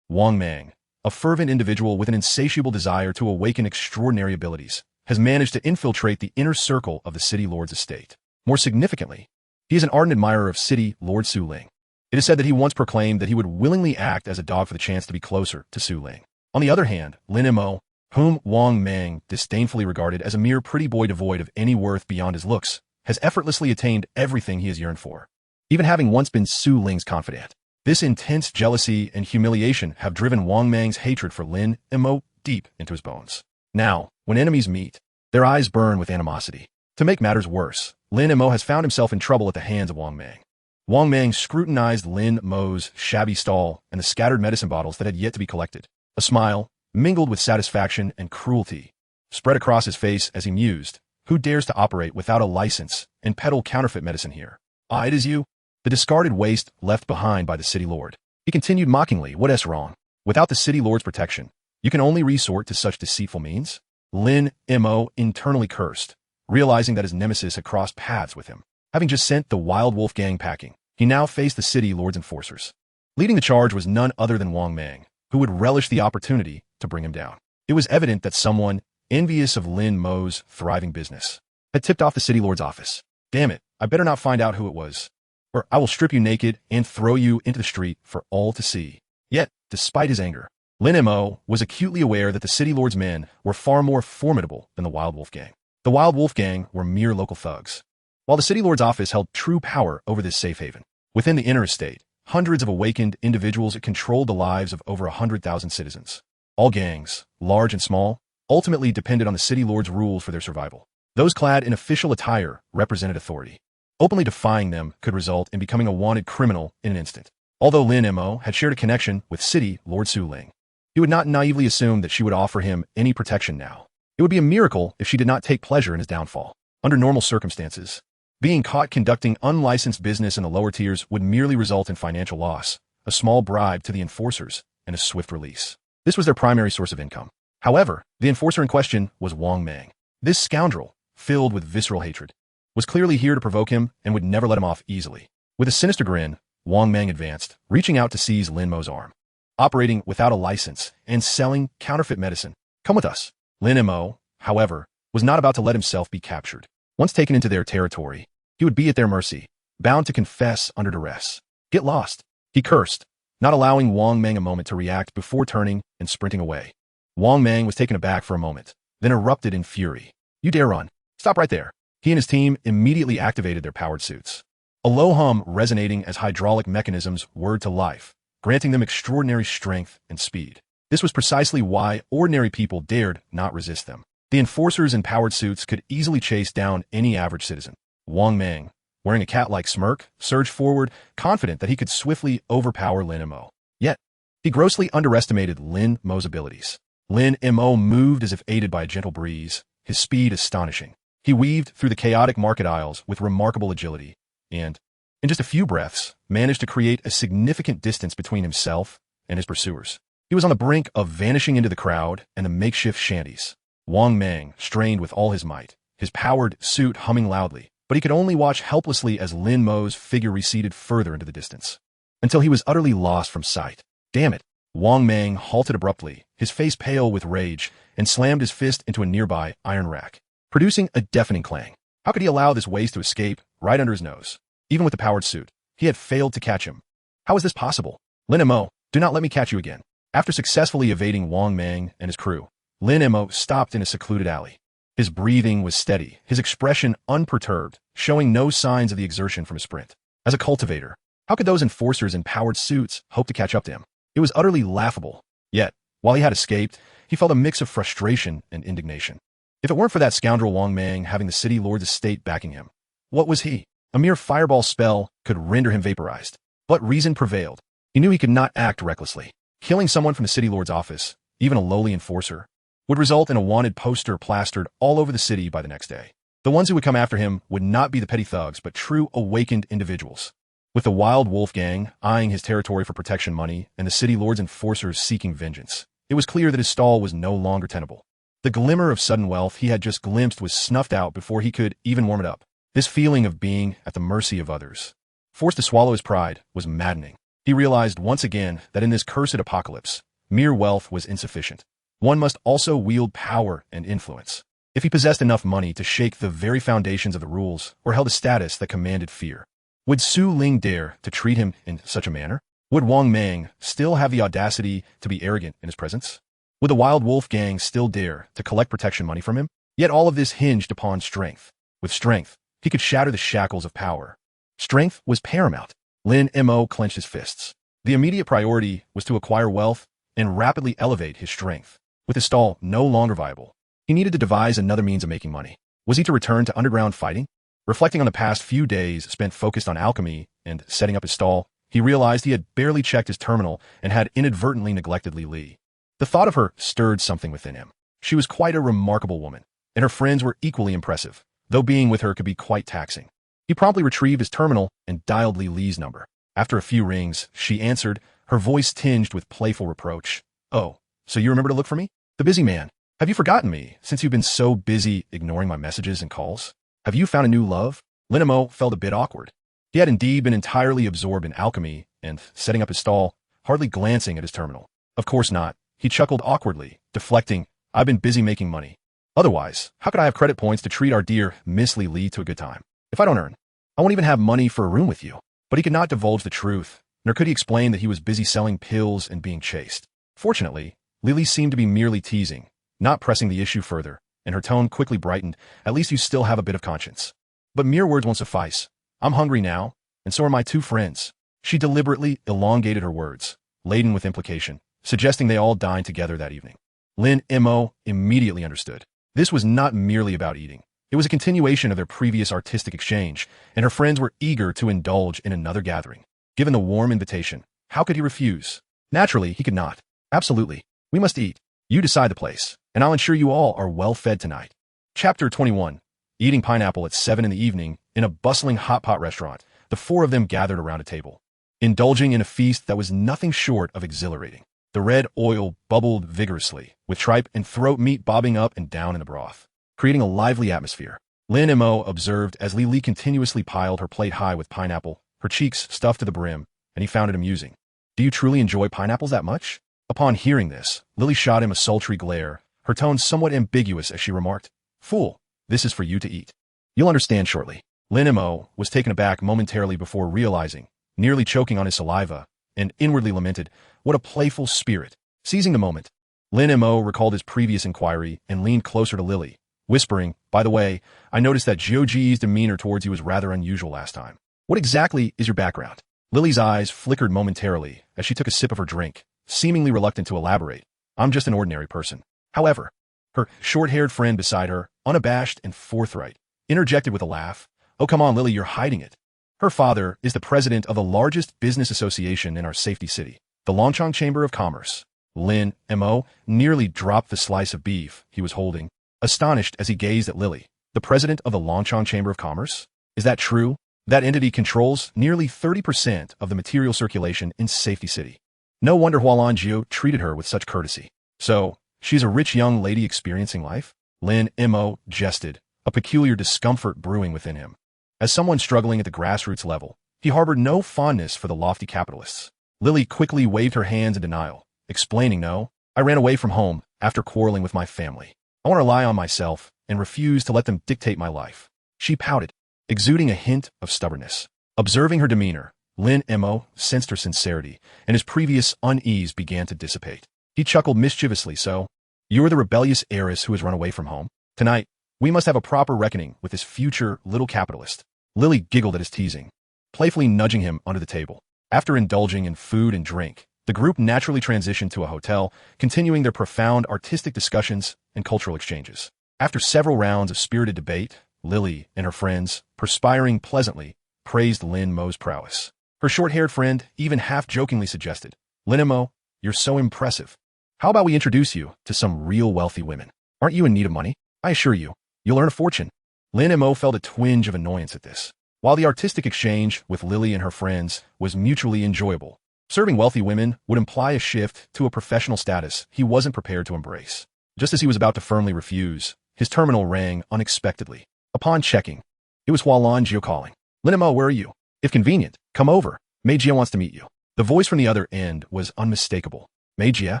Wang Mang, a fervent individual with an insatiable desire to awaken extraordinary abilities, has managed to infiltrate the inner circle of the city lord's estate. More significantly, he is an ardent admirer of city lord Su Ling. It is said that he once proclaimed that he would willingly act as a dog for the chance to be closer to Su Ling. On the other hand, Lin Mo, whom Wang Mang disdainfully regarded as a mere pretty boy devoid of any worth beyond his looks, has effortlessly attained everything he has yearned for, even having once been Su Ling's confidant. This intense jealousy and humiliation have driven Wang Mang's hatred for Lin Mo deep into his bones. Now, when enemies meet, their eyes burn with animosity. To make matters worse, Lin Mo has found himself in trouble at the hands of Wang Mang. Wang Mang scrutinized Lin Mo's shabby stall and the scattered medicine bottles that had yet to be collected. A smile, mingled with satisfaction and cruelty, spread across his face as he mused, who dares to operate without a license and peddle counterfeit medicine here? Ah, it is you, the discarded waste left behind by the city lord. He continued mockingly, what is wrong? Without the city lord's protection, you can only resort to such deceitful means? Lin Mo internally cursed, realizing that his nemesis had crossed paths with him. Having just sent the Wild Wolf gang packing, he now faced the city lord's enforcers. Leading the charge was none other than Wang Mang, who would relish the opportunity to bring him down. It was evident that someone, envious of Lin Mo's thriving business, had tipped off the city lord's office. Damn it, I better not find out who it was, or I will strip you naked and throw you into the street for all to see. Yet, despite his anger, Lin Mo was acutely aware that the city lord's men were far more formidable than the Wild Wolf gang. The Wild Wolf gang were mere local thugs, while the city lord's office held true power over this safe haven. Within the inner estate, hundreds of awakened individuals controlled the lives of over 100,000 citizens. All gangs, large and small, ultimately depended on the city lord's rules for their survival. Those clad in official attire represented authority. Openly defying them could result in becoming a wanted criminal in an instant. Although Lin Mo had shared a connection with city lord Su Ling, he would not naively assume that she would offer him any protection now. It would be a miracle if she did not take pleasure in his downfall. Under normal circumstances, being caught conducting unlicensed business in the lower tiers would merely result in financial loss, a small bribe to the enforcers, and a swift release. This was their primary source of income. However, the enforcer in question was Wang Mang. This scoundrel, filled with visceral hatred, was clearly here to provoke him and would never let him off easily. With a sinister grin, Wang Mang advanced, reaching out to seize Lin Mo's arm. Operating without a license and selling counterfeit medicine. Come with us. Lin Mo, however, was not about to let himself be captured. Once taken into their territory, he would be at their mercy, bound to confess under duress. Get lost, he cursed, not allowing Wang Mang a moment to react before turning and sprinting away. Wang Mang was taken aback for a moment, then erupted in fury. You dare run. Stop right there. He and his team immediately activated their powered suits. A low hum resonating as hydraulic mechanisms whirred to life, granting them extraordinary strength and speed. This was precisely why ordinary people dared not resist them. The enforcers in powered suits could easily chase down any average citizen. Wang Mang, wearing a cat-like smirk, surged forward, confident that he could swiftly overpower Lin Mo. Yet, he grossly underestimated Lin Mo's abilities. Lin Mo moved as if aided by a gentle breeze, his speed astonishing. He weaved through the chaotic market aisles with remarkable agility, and, in just a few breaths, managed to create a significant distance between himself and his pursuers. He was on the brink of vanishing into the crowd and the makeshift shanties. Wang Mang strained with all his might, his powered suit humming loudly, but he could only watch helplessly as Lin Mo's figure receded further into the distance, until he was utterly lost from sight. Damn it! Wang Mang halted abruptly, his face pale with rage, and slammed his fist into a nearby iron rack, producing a deafening clang. How could he allow this waste to escape right under his nose? Even with the powered suit, he had failed to catch him. How is this possible? Lin Mo, do not let me catch you again. After successfully evading Wang Mang and his crew, Lin Mo stopped in a secluded alley. His breathing was steady, his expression unperturbed, showing no signs of the exertion from his sprint. As a cultivator, how could those enforcers in powered suits hope to catch up to him? It was utterly laughable. Yet, while he had escaped, he felt a mix of frustration and indignation. If it weren't for that scoundrel Wang Mang having the city lord's estate backing him, what was he? A mere fireball spell could render him vaporized. But reason prevailed. He knew he could not act recklessly. Killing someone from the city lord's office, even a lowly enforcer, would result in a wanted poster plastered all over the city by the next day. The ones who would come after him would not be the petty thugs, but true awakened individuals. With the Wild Wolf gang eyeing his territory for protection money and the city lord's enforcers seeking vengeance, it was clear that his stall was no longer tenable. The glimmer of sudden wealth he had just glimpsed was snuffed out before he could even warm it up. This feeling of being at the mercy of others, forced to swallow his pride, was maddening. He realized once again that in this cursed apocalypse, mere wealth was insufficient. One must also wield power and influence. If he possessed enough money to shake the very foundations of the rules or held a status that commanded fear, would Su Ling dare to treat him in such a manner? Would Wang Mang still have the audacity to be arrogant in his presence? Would the Wild Wolf gang still dare to collect protection money from him? Yet all of this hinged upon strength. With strength, he could shatter the shackles of power. Strength was paramount. Lin Mo clenched his fists. The immediate priority was to acquire wealth and rapidly elevate his strength. With his stall no longer viable, he needed to devise another means of making money. Was he to return to underground fighting? Reflecting on the past few days spent focused on alchemy and setting up his stall, he realized he had barely checked his terminal and had inadvertently neglected Li Li. The thought of her stirred something within him. She was quite a remarkable woman, and her friends were equally impressive, though being with her could be quite taxing. He promptly retrieved his terminal and dialed Li Li's number. After a few rings, she answered, her voice tinged with playful reproach. Oh, so you remember to look for me? The busy man. Have you forgotten me, since you've been so busy ignoring my messages and calls? Have you found a new love? Linimo felt a bit awkward. He had indeed been entirely absorbed in alchemy and setting up his stall, hardly glancing at his terminal. Of course not. He chuckled awkwardly, deflecting, I've been busy making money. Otherwise, how could I have credit points to treat our dear Miss Lee to a good time? If I don't earn, I won't even have money for a room with you. But he could not divulge the truth, nor could he explain that he was busy selling pills and being chased. Fortunately, Lily seemed to be merely teasing, not pressing the issue further, and her tone quickly brightened. At least you still have a bit of conscience. But mere words won't suffice. I'm hungry now, and so are my two friends. She deliberately elongated her words, laden with implication, suggesting they all dine together that evening. Lin Mo immediately understood. This was not merely about eating. It was a continuation of their previous artistic exchange, and her friends were eager to indulge in another gathering. Given the warm invitation, how could he refuse? Naturally, he could not. Absolutely. We must eat. You decide the place, and I'll ensure you all are well fed tonight. Chapter 21. Eating pineapple at 7 in the evening, in a bustling hot pot restaurant, the four of them gathered around a table, indulging in a feast that was nothing short of exhilarating. The red oil bubbled vigorously, with tripe and throat meat bobbing up and down in the broth, creating a lively atmosphere. Lin Mo observed as Lily continuously piled her plate high with pineapple, her cheeks stuffed to the brim, and he found it amusing. Do you truly enjoy pineapples that much? Upon hearing this, Lily shot him a sultry glare, her tone somewhat ambiguous as she remarked, Fool, this is for you to eat. You'll understand shortly. Lin Mo was taken aback momentarily before realizing, nearly choking on his saliva, and inwardly lamented, what a playful spirit. Seizing the moment, Lin Mo recalled his previous inquiry and leaned closer to Lily, whispering, By the way, I noticed that Jiuji's demeanor towards you was rather unusual last time. What exactly is your background? Lily's eyes flickered momentarily as she took a sip of her drink, seemingly reluctant to elaborate. I'm just an ordinary person. However, her short-haired friend beside her, unabashed and forthright, interjected with a laugh. Oh, come on, Lily, you're hiding it. Her father is the president of the largest business association in our safety city, the Longchong Chamber of Commerce. Lin Mo nearly dropped the slice of beef he was holding, astonished as he gazed at Lily. The president of the Longchong Chamber of Commerce? Is that true? That entity controls nearly 30% of the material circulation in Safety City. No wonder Hualan Jiu treated her with such courtesy. So, she's a rich young lady experiencing life? Lin Mo jested, a peculiar discomfort brewing within him. As someone struggling at the grassroots level, he harbored no fondness for the lofty capitalists. Lily quickly waved her hands in denial, explaining, No, I ran away from home after quarreling with my family. I want to rely on myself and refuse to let them dictate my life. She pouted, exuding a hint of stubbornness. Observing her demeanor, Lin Mo sensed her sincerity, and his previous unease began to dissipate. He chuckled mischievously, So, you're the rebellious heiress who has run away from home? Tonight, we must have a proper reckoning with this future little capitalist. Lily giggled at his teasing, playfully nudging him under the table. After indulging in food and drink, the group naturally transitioned to a hotel, continuing their profound artistic discussions and cultural exchanges. After several rounds of spirited debate, Lily and her friends, perspiring pleasantly, praised Lin Mo's prowess. Her short-haired friend even half-jokingly suggested, Lin Mo, you're so impressive. How about we introduce you to some real wealthy women? Aren't you in need of money? I assure you, you'll earn a fortune. Lin Mo felt a twinge of annoyance at this. While the artistic exchange with Lily and her friends was mutually enjoyable, serving wealthy women would imply a shift to a professional status he wasn't prepared to embrace. Just as he was about to firmly refuse, his terminal rang unexpectedly. Upon checking, it was Hualan Jiu calling. Lin Mo, where are you? If convenient, come over. Mei Jia wants to meet you. The voice from the other end was unmistakable. Mei Jia?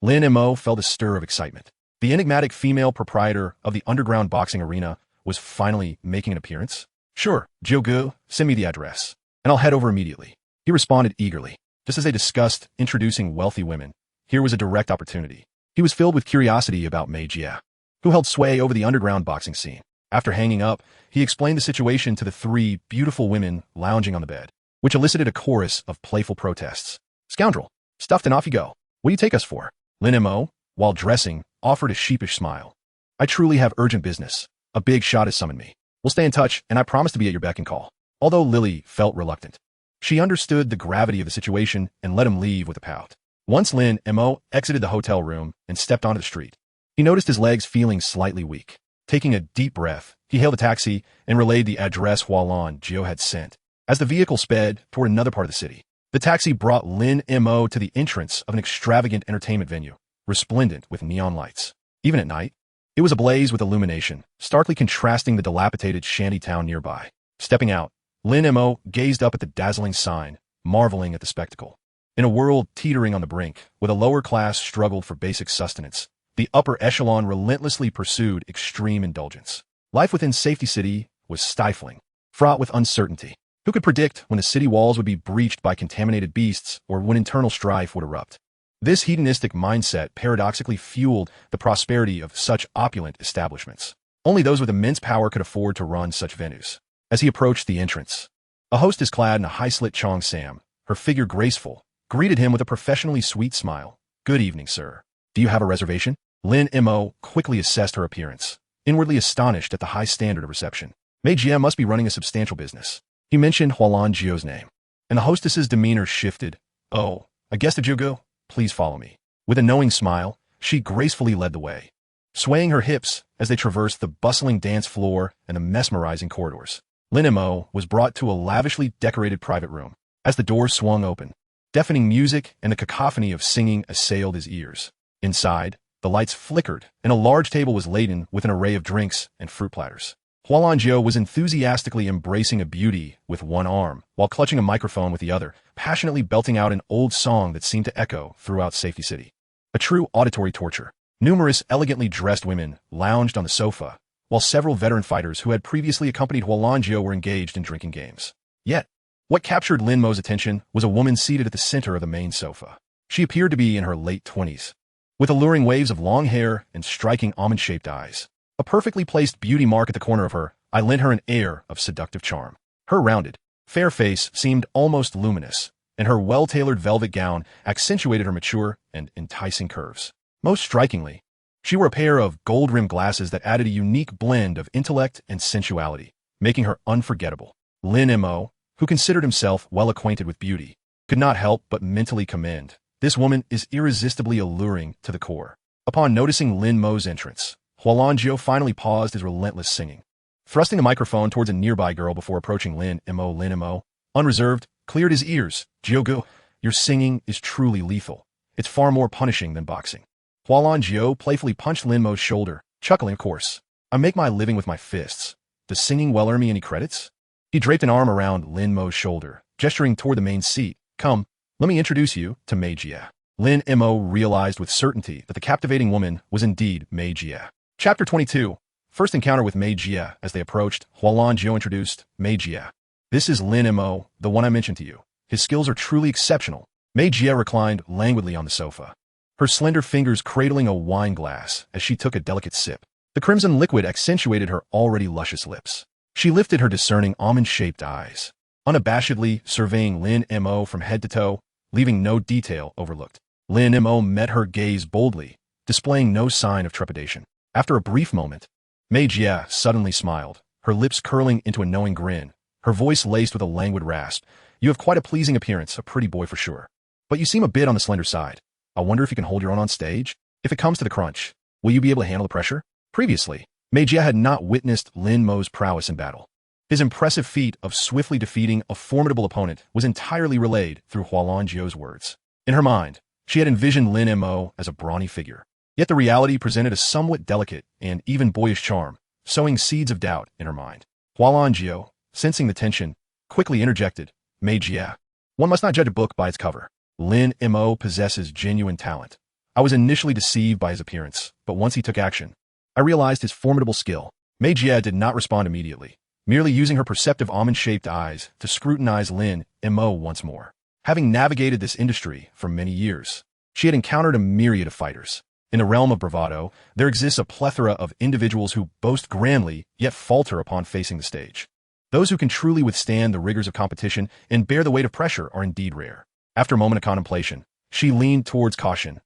Lin Mo felt a stir of excitement. The enigmatic female proprietor of the underground boxing arena was finally making an appearance. Sure, Jiu Gu, send me the address, and I'll head over immediately. He responded eagerly. Just as they discussed introducing wealthy women, here was a direct opportunity. He was filled with curiosity about Mei Jia, who held sway over the underground boxing scene. After hanging up, he explained the situation to the three beautiful women lounging on the bed, which elicited a chorus of playful protests. Scoundrel, stuffed and off you go. What do you take us for? Lin Mo, while dressing, offered a sheepish smile. I truly have urgent business. A big shot has summoned me. We'll stay in touch, and I promise to be at your beck and call. Although Lily felt reluctant, she understood the gravity of the situation and let him leave with a pout. Once Lin Mo exited the hotel room and stepped onto the street, he noticed his legs feeling slightly weak. Taking a deep breath, he hailed a taxi and relayed the address Hualan Jiu had sent. As the vehicle sped toward another part of the city, the taxi brought Lin Mo to the entrance of an extravagant entertainment venue, resplendent with neon lights. Even at night, it was ablaze with illumination, starkly contrasting the dilapidated shanty town nearby. Stepping out, Lin Mo gazed up at the dazzling sign, marveling at the spectacle. In a world teetering on the brink, where the lower class struggled for basic sustenance, the upper echelon relentlessly pursued extreme indulgence. Life within Safety City was stifling, fraught with uncertainty. Who could predict when the city walls would be breached by contaminated beasts or when internal strife would erupt? This hedonistic mindset paradoxically fueled the prosperity of such opulent establishments. Only those with immense power could afford to run such venues. As he approached the entrance, a hostess clad in a high-slit Chong Sam, her figure graceful, greeted him with a professionally sweet smile. "Good evening, sir. Do you have a reservation?" Lin Mo quickly assessed her appearance, inwardly astonished at the high standard of reception. Mei Jie must be running a substantial business. He mentioned Hualan Jiu's name, and the hostess's demeanor shifted. "Oh, a guest of Jiugu? Please follow me." With a knowing smile, she gracefully led the way, swaying her hips as they traversed the bustling dance floor and the mesmerizing corridors. Lin Mo was brought to a lavishly decorated private room. As the doors swung open, deafening music and the cacophony of singing assailed his ears. Inside, the lights flickered, and a large table was laden with an array of drinks and fruit platters. Hualan Jiu was enthusiastically embracing a beauty with one arm, while clutching a microphone with the other, passionately belting out an old song that seemed to echo throughout Safety City. A true auditory torture. Numerous elegantly dressed women lounged on the sofa, while several veteran fighters who had previously accompanied Hualan Jiu were engaged in drinking games. Yet, what captured Lin Mo's attention was a woman seated at the center of the main sofa. She appeared to be in her late 20s, with alluring waves of long hair and striking almond-shaped eyes. A perfectly placed beauty mark at the corner of her eye lent her an air of seductive charm. Her rounded, fair face seemed almost luminous, and her well-tailored velvet gown accentuated her mature and enticing curves. Most strikingly, she wore a pair of gold-rimmed glasses that added a unique blend of intellect and sensuality, making her unforgettable. Lin Mo, who considered himself well acquainted with beauty, could not help but mentally commend. This woman is irresistibly alluring to the core. Upon noticing Lin Mo's entrance, Hualan Jiu finally paused his relentless singing. Thrusting the microphone towards a nearby girl before approaching Lin Mo, unreserved, cleared his ears. "Jiugu, your singing is truly lethal. It's far more punishing than boxing." Hualan Jiu playfully punched Lin Mo's shoulder, chuckling, "Of course. I make my living with my fists. Does singing well earn me any credits?" He draped an arm around Lin Mo's shoulder, gesturing toward the main seat. "Come, let me introduce you to Mei Jie." Lin Mo realized with certainty that the captivating woman was indeed Mei Jie. Chapter 22. First encounter with Mei Jie. As they approached, Hualan Jiu introduced Mei Jie. "This is Lin Mo, the one I mentioned to you. His skills are truly exceptional." Mei Jie reclined languidly on the sofa, her slender fingers cradling a wine glass as she took a delicate sip. The crimson liquid accentuated her already luscious lips. She lifted her discerning almond-shaped eyes, unabashedly surveying Lin Mo from head to toe, leaving no detail overlooked. Lin Mo met her gaze boldly, displaying no sign of trepidation. After a brief moment, Mei Jie suddenly smiled, her lips curling into a knowing grin, her voice laced with a languid rasp. "You have quite a pleasing appearance, a pretty boy for sure. But you seem a bit on the slender side. I wonder if you can hold your own on stage? If it comes to the crunch, will you be able to handle the pressure?" Previously, Mei Jie had not witnessed Lin Mo's prowess in battle. His impressive feat of swiftly defeating a formidable opponent was entirely relayed through Hualan Jiu's words. In her mind, she had envisioned Lin Mo as a brawny figure. Yet the reality presented a somewhat delicate and even boyish charm, sowing seeds of doubt in her mind. Hualan Jiu, sensing the tension, quickly interjected, "Mei Jie, one must not judge a book by its cover. Lin Mo possesses genuine talent. I was initially deceived by his appearance, but once he took action, I realized his formidable skill." Mei Jie did not respond immediately, merely using her perceptive almond-shaped eyes to scrutinize Lin Mo once more. Having navigated this industry for many years, she had encountered a myriad of fighters. In the realm of bravado, there exists a plethora of individuals who boast grandly, yet falter upon facing the stage. Those who can truly withstand the rigors of competition and bear the weight of pressure are indeed rare. After a moment of contemplation, she leaned towards caution.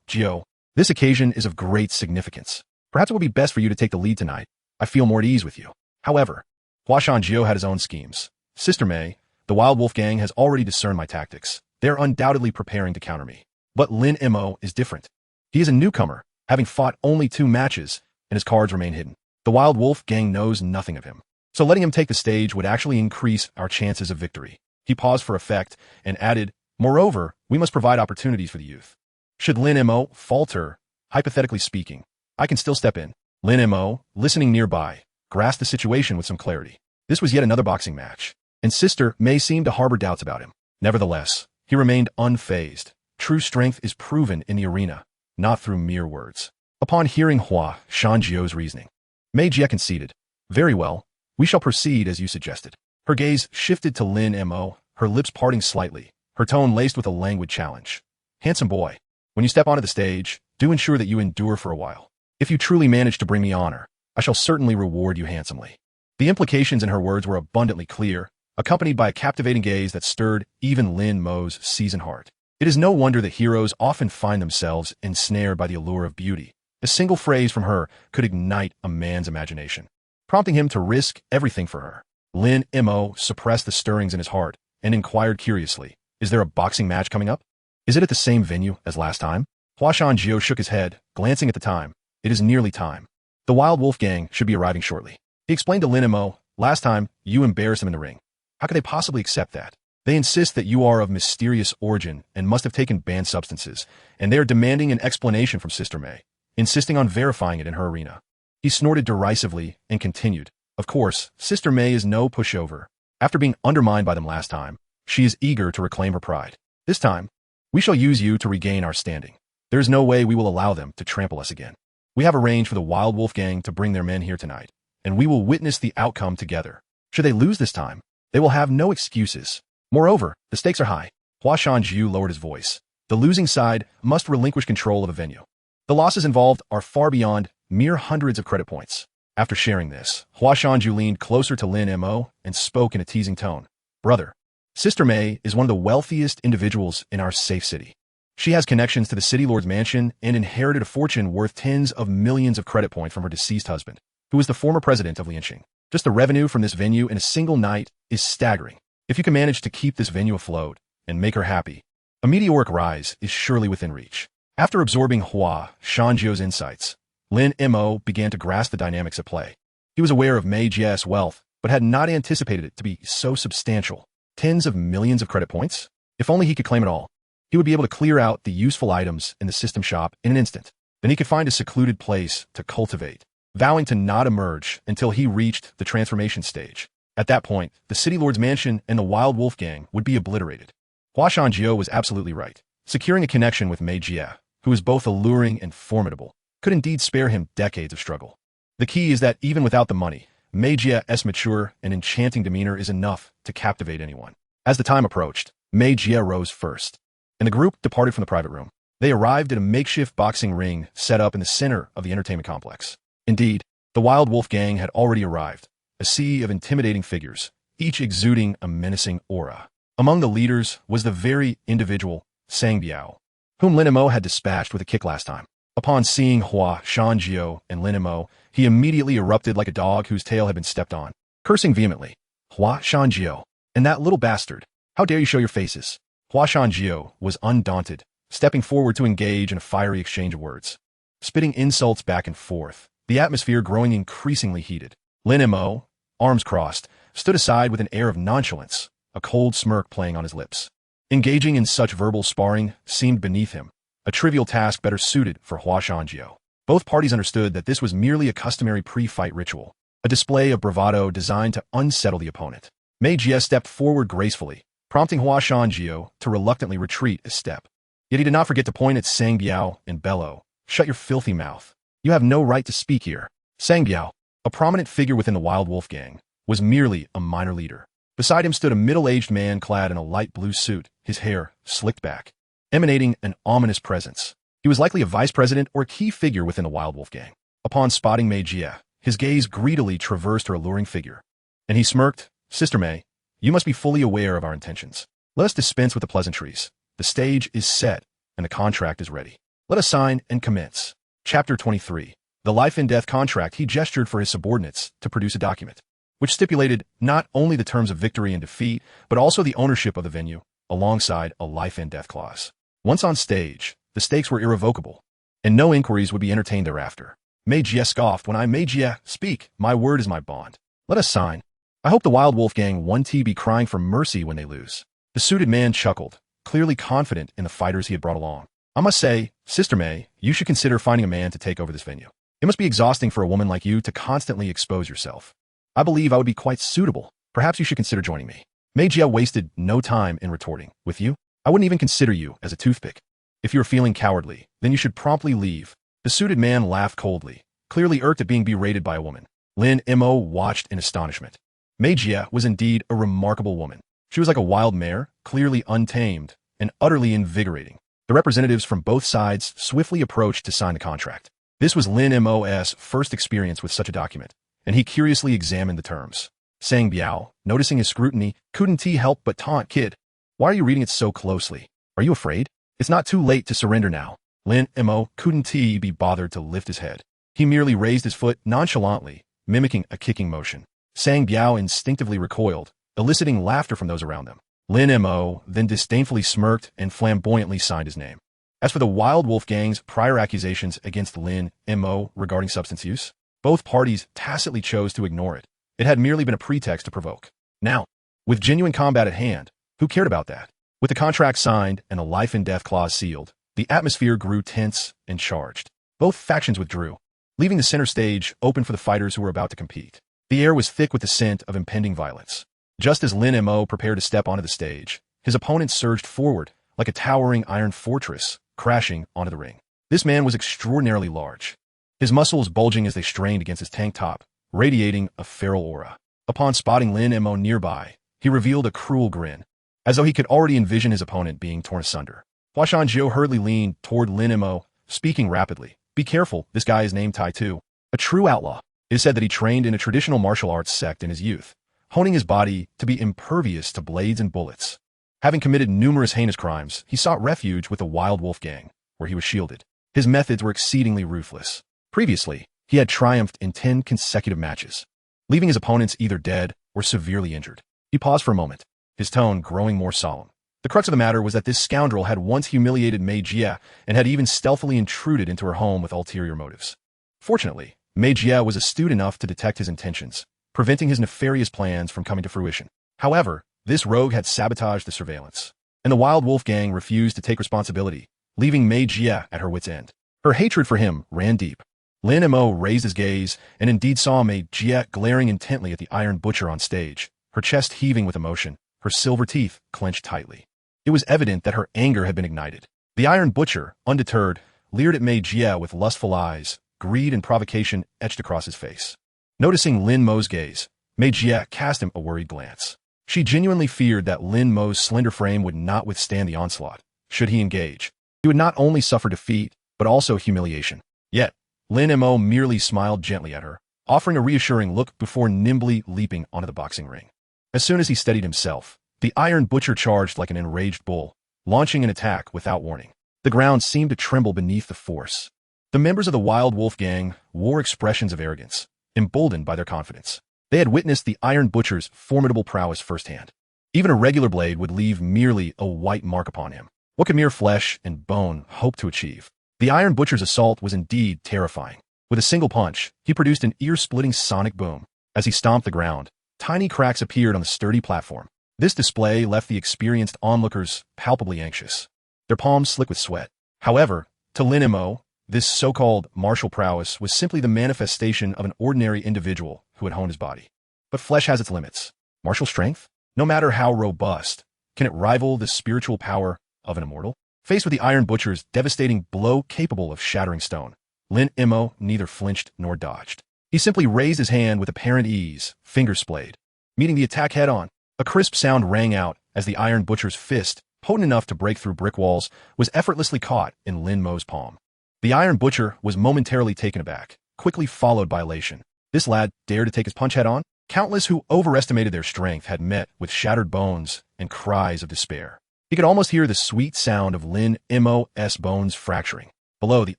"Jiu, this occasion is of great significance. Perhaps it would be best for you to take the lead tonight. I feel more at ease with you." However, Huashan Jiu had his own schemes. "Sister Mei, the Wild Wolf Gang has already discerned my tactics. They are undoubtedly preparing to counter me. But Lin Mo is different. He is a newcomer, having fought only 2 matches, and his cards remain hidden. The Wild Wolf Gang knows nothing of him. So letting him take the stage would actually increase our chances of victory." He paused for effect and added, "Moreover, we must provide opportunities for the youth. Should Lin Mo falter, hypothetically speaking, I can still step in." Lin Mo, listening nearby, grasped the situation with some clarity. This was yet another boxing match, and Sister May seemed to harbor doubts about him. Nevertheless, he remained unfazed. True strength is proven in the arena, not through mere words. Upon hearing Hua Shanjiu's reasoning, Mei Jie conceded. Very well, we shall proceed as you suggested. Her gaze shifted to Lin Mo, her lips parting slightly, her tone laced with a languid challenge. Handsome boy, when you step onto the stage, do ensure that you endure for a while. If you truly manage to bring me honor, I shall certainly reward you handsomely. The implications in her words were abundantly clear, accompanied by a captivating gaze that stirred even Lin Mo's seasoned heart. It is no wonder that heroes often find themselves ensnared by the allure of beauty. A single phrase from her could ignite a man's imagination, prompting him to risk everything for her. Lin Mo suppressed the stirrings in his heart and inquired curiously, is there a boxing match coming up? Is it at the same venue as last time? Hua Shanjiu shook his head, glancing at the time. It is nearly time. The Wild Wolf gang should be arriving shortly. He explained to Lin Mo, last time, you embarrassed him in the ring. How could they possibly accept that? They insist that you are of mysterious origin and must have taken banned substances, and they are demanding an explanation from Sister May, insisting on verifying it in her arena. He snorted derisively and continued, of course, Sister May is no pushover. After being undermined by them last time, she is eager to reclaim her pride. This time, we shall use you to regain our standing. There is no way we will allow them to trample us again. We have arranged for the Wild Wolf gang to bring their men here tonight, and we will witness the outcome together. Should they lose this time, they will have no excuses. Moreover, the stakes are high. Hua Shanjiu lowered his voice. The losing side must relinquish control of the venue. The losses involved are far beyond mere hundreds of credit points. After sharing this, Hua Shanjiu leaned closer to Lin Mo and spoke in a teasing tone. Brother, Sister May is one of the wealthiest individuals in our safe city. She has connections to the city lord's mansion and inherited a fortune worth tens of millions of credit points from her deceased husband, who was the former president of Lianqing. Just the revenue from this venue in a single night is staggering. If you can manage to keep this venue afloat and make her happy, a meteoric rise is surely within reach. After absorbing Hua Shanjiu's insights, Lin Mo began to grasp the dynamics at play. He was aware of Mei Jie's wealth, but had not anticipated it to be so substantial. Tens of millions of credit points? If only he could claim it all. He would be able to clear out the useful items in the system shop in an instant. Then he could find a secluded place to cultivate, vowing to not emerge until he reached the transformation stage. At that point, the City Lord's mansion and the Wild Wolf gang would be obliterated. Hua Shanjiu was absolutely right. Securing a connection with Mei Jie, who is both alluring and formidable, could indeed spare him decades of struggle. The key is that even without the money, Mei Jie's mature and enchanting demeanor is enough to captivate anyone. As the time approached, Mei Jie rose first, and the group departed from the private room. They arrived at a makeshift boxing ring set up in the center of the entertainment complex. Indeed, the Wild Wolf gang had already arrived, a sea of intimidating figures, each exuding a menacing aura. Among the leaders was the very individual Sang Biao, whom Lin Mo had dispatched with a kick last time. Upon seeing Hua Shanjiu and Lin Mo, he immediately erupted like a dog whose tail had been stepped on, cursing vehemently. Hua Shanjiu, and that little bastard, how dare you show your faces? Hua Shanjiu was undaunted, stepping forward to engage in a fiery exchange of words, spitting insults back and forth, the atmosphere growing increasingly heated. Lin Mo, arms crossed, stood aside with an air of nonchalance, a cold smirk playing on his lips. Engaging in such verbal sparring seemed beneath him, a trivial task better suited for Hua Shanjiu. Both parties understood that this was merely a customary pre-fight ritual, a display of bravado designed to unsettle the opponent. Mei Jie stepped forward gracefully, prompting Hua Shanjiu to reluctantly retreat a step. Yet he did not forget to point at Sang Biao and bellow, "Shut your filthy mouth. You have no right to speak here." Sang Biao, a prominent figure within the Wild Wolf gang, was merely a minor leader. Beside him stood a middle-aged man clad in a light blue suit, his hair slicked back, emanating an ominous presence. He was likely a vice president or a key figure within the Wild Wolf gang. Upon spotting Mei Jie, his gaze greedily traversed her alluring figure, and he smirked, "Sister May, you must be fully aware of our intentions. Let us dispense with the pleasantries. The stage is set, and the contract is ready. Let us sign and commence." Chapter 23. The life and death contract. He gestured for his subordinates to produce a document, which stipulated not only the terms of victory and defeat, but also the ownership of the venue, alongside a life and death clause. Once on stage, the stakes were irrevocable, and no inquiries would be entertained thereafter. Mei Jie scoffed, "When I Mei Jie speak, my word is my bond. Let us sign. I hope the Wild Wolf gang won't be crying for mercy when they lose." The suited man chuckled, clearly confident in the fighters he had brought along. "I must say, Sister May, you should consider finding a man to take over this venue. It must be exhausting for a woman like you to constantly expose yourself." I believe I would be quite suitable. Perhaps you should consider joining me. Mei Jie wasted no time in retorting. With you? I wouldn't even consider you as a toothpick. If you're feeling cowardly, then you should promptly leave. The suited man laughed coldly, clearly irked at being berated by a woman. Lin Mo watched in astonishment. Mei Jie was indeed a remarkable woman. She was like a wild mare, clearly untamed, and utterly invigorating. The representatives from both sides swiftly approached to sign the contract. This was Lin Mo's first experience with such a document, and he curiously examined the terms. Sang Biao, noticing his scrutiny, couldn't he help but taunt, "Kid, why are you reading it so closely? Are you afraid? It's not too late to surrender now." Lin Mo couldn't he be bothered to lift his head. He merely raised his foot nonchalantly, mimicking a kicking motion. Sang Biao instinctively recoiled, eliciting laughter from those around them. Lin Mo then disdainfully smirked and flamboyantly signed his name. As for the Wild Wolf Gang's prior accusations against Lin Mo regarding substance use, both parties tacitly chose to ignore it. It had merely been a pretext to provoke. Now, with genuine combat at hand, who cared about that? With the contract signed and the life-and-death clause sealed, the atmosphere grew tense and charged. Both factions withdrew, leaving the center stage open for the fighters who were about to compete. The air was thick with the scent of impending violence. Just as Lin Mo prepared to step onto the stage, his opponent surged forward like a towering iron fortress, crashing onto the ring. This man was extraordinarily large, his muscles bulging as they strained against his tank top, radiating a feral aura. Upon spotting Lin Mo nearby, he revealed a cruel grin, as though he could already envision his opponent being torn asunder. Hua Shanjiu hurriedly leaned toward Lin Mo, speaking rapidly. "Be careful, this guy is named Tai Tu, a true outlaw. It is said that he trained in a traditional martial arts sect in his youth, honing his body to be impervious to blades and bullets. Having committed numerous heinous crimes, he sought refuge with the Wild Wolf Gang, where he was shielded. His methods were exceedingly ruthless. Previously, he had triumphed in 10 consecutive matches, leaving his opponents either dead or severely injured." He paused for a moment, his tone growing more solemn. The crux of the matter was that this scoundrel had once humiliated Mei Jie and had even stealthily intruded into her home with ulterior motives. Fortunately, Mei Jie was astute enough to detect his intentions, preventing his nefarious plans from coming to fruition. However, this rogue had sabotaged the surveillance, and the Wild Wolf Gang refused to take responsibility, leaving Mei Jie at her wit's end. Her hatred for him ran deep. Lin Mo raised his gaze and indeed saw Mei Jie glaring intently at the Iron Butcher on stage, her chest heaving with emotion, her silver teeth clenched tightly. It was evident that her anger had been ignited. The Iron Butcher, undeterred, leered at Mei Jie with lustful eyes, greed and provocation etched across his face. Noticing Lin Mo's gaze, Mei Jie cast him a worried glance. She genuinely feared that Lin Mo's slender frame would not withstand the onslaught. Should he engage, he would not only suffer defeat, but also humiliation. Yet, Lin Mo merely smiled gently at her, offering a reassuring look before nimbly leaping onto the boxing ring. As soon as he steadied himself, the Iron Butcher charged like an enraged bull, launching an attack without warning. The ground seemed to tremble beneath the force. The members of the Wild Wolf Gang wore expressions of arrogance, emboldened by their confidence. They had witnessed the Iron Butcher's formidable prowess firsthand. Even a regular blade would leave merely a white mark upon him. What could mere flesh and bone hope to achieve? The Iron Butcher's assault was indeed terrifying. With a single punch, he produced an ear-splitting sonic boom. As he stomped the ground, tiny cracks appeared on the sturdy platform. This display left the experienced onlookers palpably anxious, their palms slick with sweat. However, to Lin Mo, this so-called martial prowess was simply the manifestation of an ordinary individual who had honed his body. But flesh has its limits. Martial strength, no matter how robust, can it rival the spiritual power of an immortal? Faced with the Iron Butcher's devastating blow capable of shattering stone, Lin Mo neither flinched nor dodged. He simply raised his hand with apparent ease, fingers splayed, meeting the attack head-on. A crisp sound rang out as the Iron Butcher's fist, potent enough to break through brick walls, was effortlessly caught in Lin Mo's palm. The Iron Butcher was momentarily taken aback, quickly followed by elation. This lad dared to take his punch head-on? Countless who overestimated their strength had met with shattered bones and cries of despair. He could almost hear the sweet sound of Lin Mo's bones fracturing. Below, the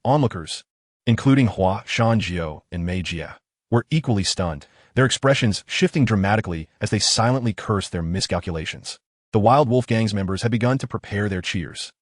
onlookers, including Hua Shanjiu and Mei Jie, were equally stunned, their expressions shifting dramatically as they silently cursed their miscalculations. The Wild Wolf Gang's members had begun to prepare their cheers.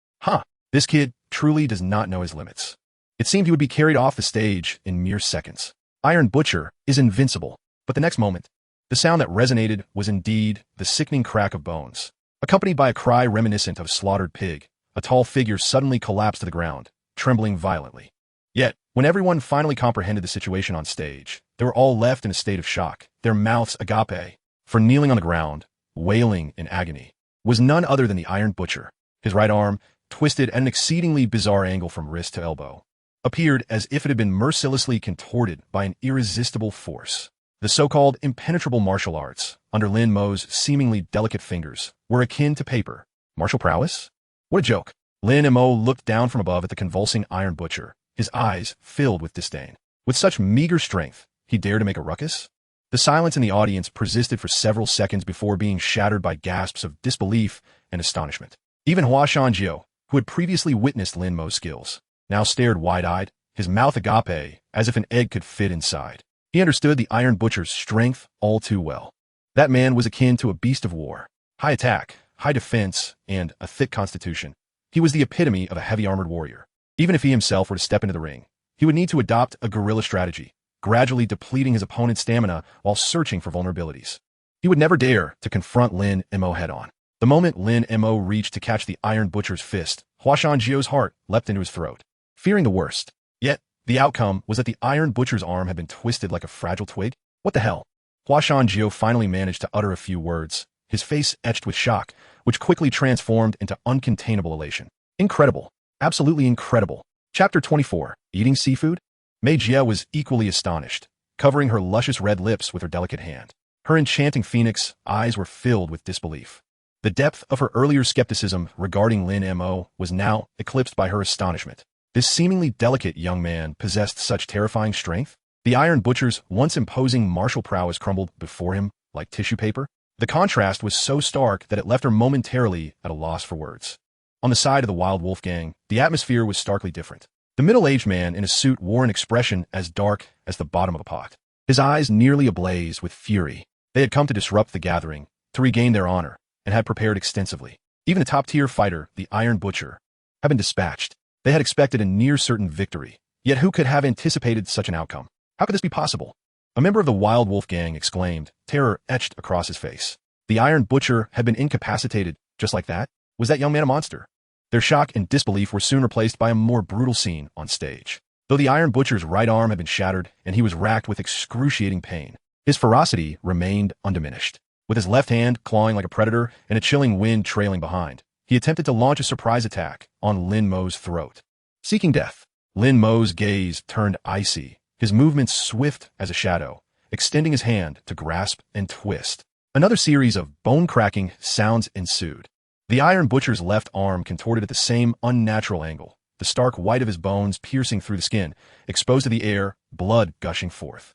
This kid truly does not know his limits. It seemed he would be carried off the stage in mere seconds. Iron Butcher is invincible. But the next moment, the sound that resonated was indeed the sickening crack of bones. Accompanied by a cry reminiscent of slaughtered pig, a tall figure suddenly collapsed to the ground, trembling violently. Yet, When everyone finally comprehended the situation on stage, they were all left in a state of shock, their mouths agape. For kneeling on the ground, wailing in agony, was none other than the Iron Butcher. His right arm, twisted at an exceedingly bizarre angle from wrist to elbow, appeared as if it had been mercilessly contorted by an irresistible force. The so-called impenetrable martial arts, under Lin Mo's seemingly delicate fingers, were akin to paper. Martial prowess? What a joke. Lin Mo looked down from above at the convulsing Iron Butcher, his eyes filled with disdain. With such meager strength, he dared to make a ruckus? The silence in the audience persisted for several seconds before being shattered by gasps of disbelief and astonishment. Even Hua Shanjiu, who had previously witnessed Lin Mo's skills, now stared wide-eyed, his mouth agape, as if an egg could fit inside. He understood the Iron Butcher's strength all too well. That man was akin to a beast of war. High attack, high defense, and a thick constitution. He was the epitome of a heavy-armored warrior. Even if he himself were to step into the ring, he would need to adopt a guerrilla strategy, gradually depleting his opponent's stamina while searching for vulnerabilities. He would never dare to confront Lin Mo head-on. The moment Lin Mo reached to catch the Iron Butcher's fist, Hua Shanjiu's heart leapt into his throat, fearing the worst. Yet, the outcome was that the Iron Butcher's arm had been twisted like a fragile twig. What the hell? Hua Shanjiu finally managed to utter a few words, his face etched with shock, which quickly transformed into uncontainable elation. Incredible. Absolutely incredible. Chapter 24. Eating Seafood? Mei Jie was equally astonished, covering her luscious red lips with her delicate hand. Her enchanting phoenix eyes were filled with disbelief. The depth of her earlier skepticism regarding Lin Mo was now eclipsed by her astonishment. This seemingly delicate young man possessed such terrifying strength? The Iron Butcher's once imposing martial prowess crumbled before him like tissue paper. The contrast was so stark that it left her momentarily at a loss for words. On the side of the Wild Wolf gang, the atmosphere was starkly different. The middle-aged man in a suit wore an expression as dark as the bottom of a pot. His eyes nearly ablaze with fury. They had come to disrupt the gathering, to regain their honor, and had prepared extensively. Even a top-tier fighter, the Iron Butcher, had been dispatched. They had expected a near-certain victory. Yet who could have anticipated such an outcome? How could this be possible? A member of the Wild Wolf gang exclaimed, terror etched across his face. The Iron Butcher had been incapacitated, just like that? Was that young man a monster? Their shock and disbelief were soon replaced by a more brutal scene on stage. Though the Iron Butcher's right arm had been shattered and he was racked with excruciating pain, his ferocity remained undiminished. With his left hand clawing like a predator and a chilling wind trailing behind, he attempted to launch a surprise attack on Lin Mo's throat. Seeking death, Lin Mo's gaze turned icy, his movements swift as a shadow, extending his hand to grasp and twist. Another series of bone-cracking sounds ensued. The Iron Butcher's left arm contorted at the same unnatural angle, the stark white of his bones piercing through the skin, exposed to the air, blood gushing forth.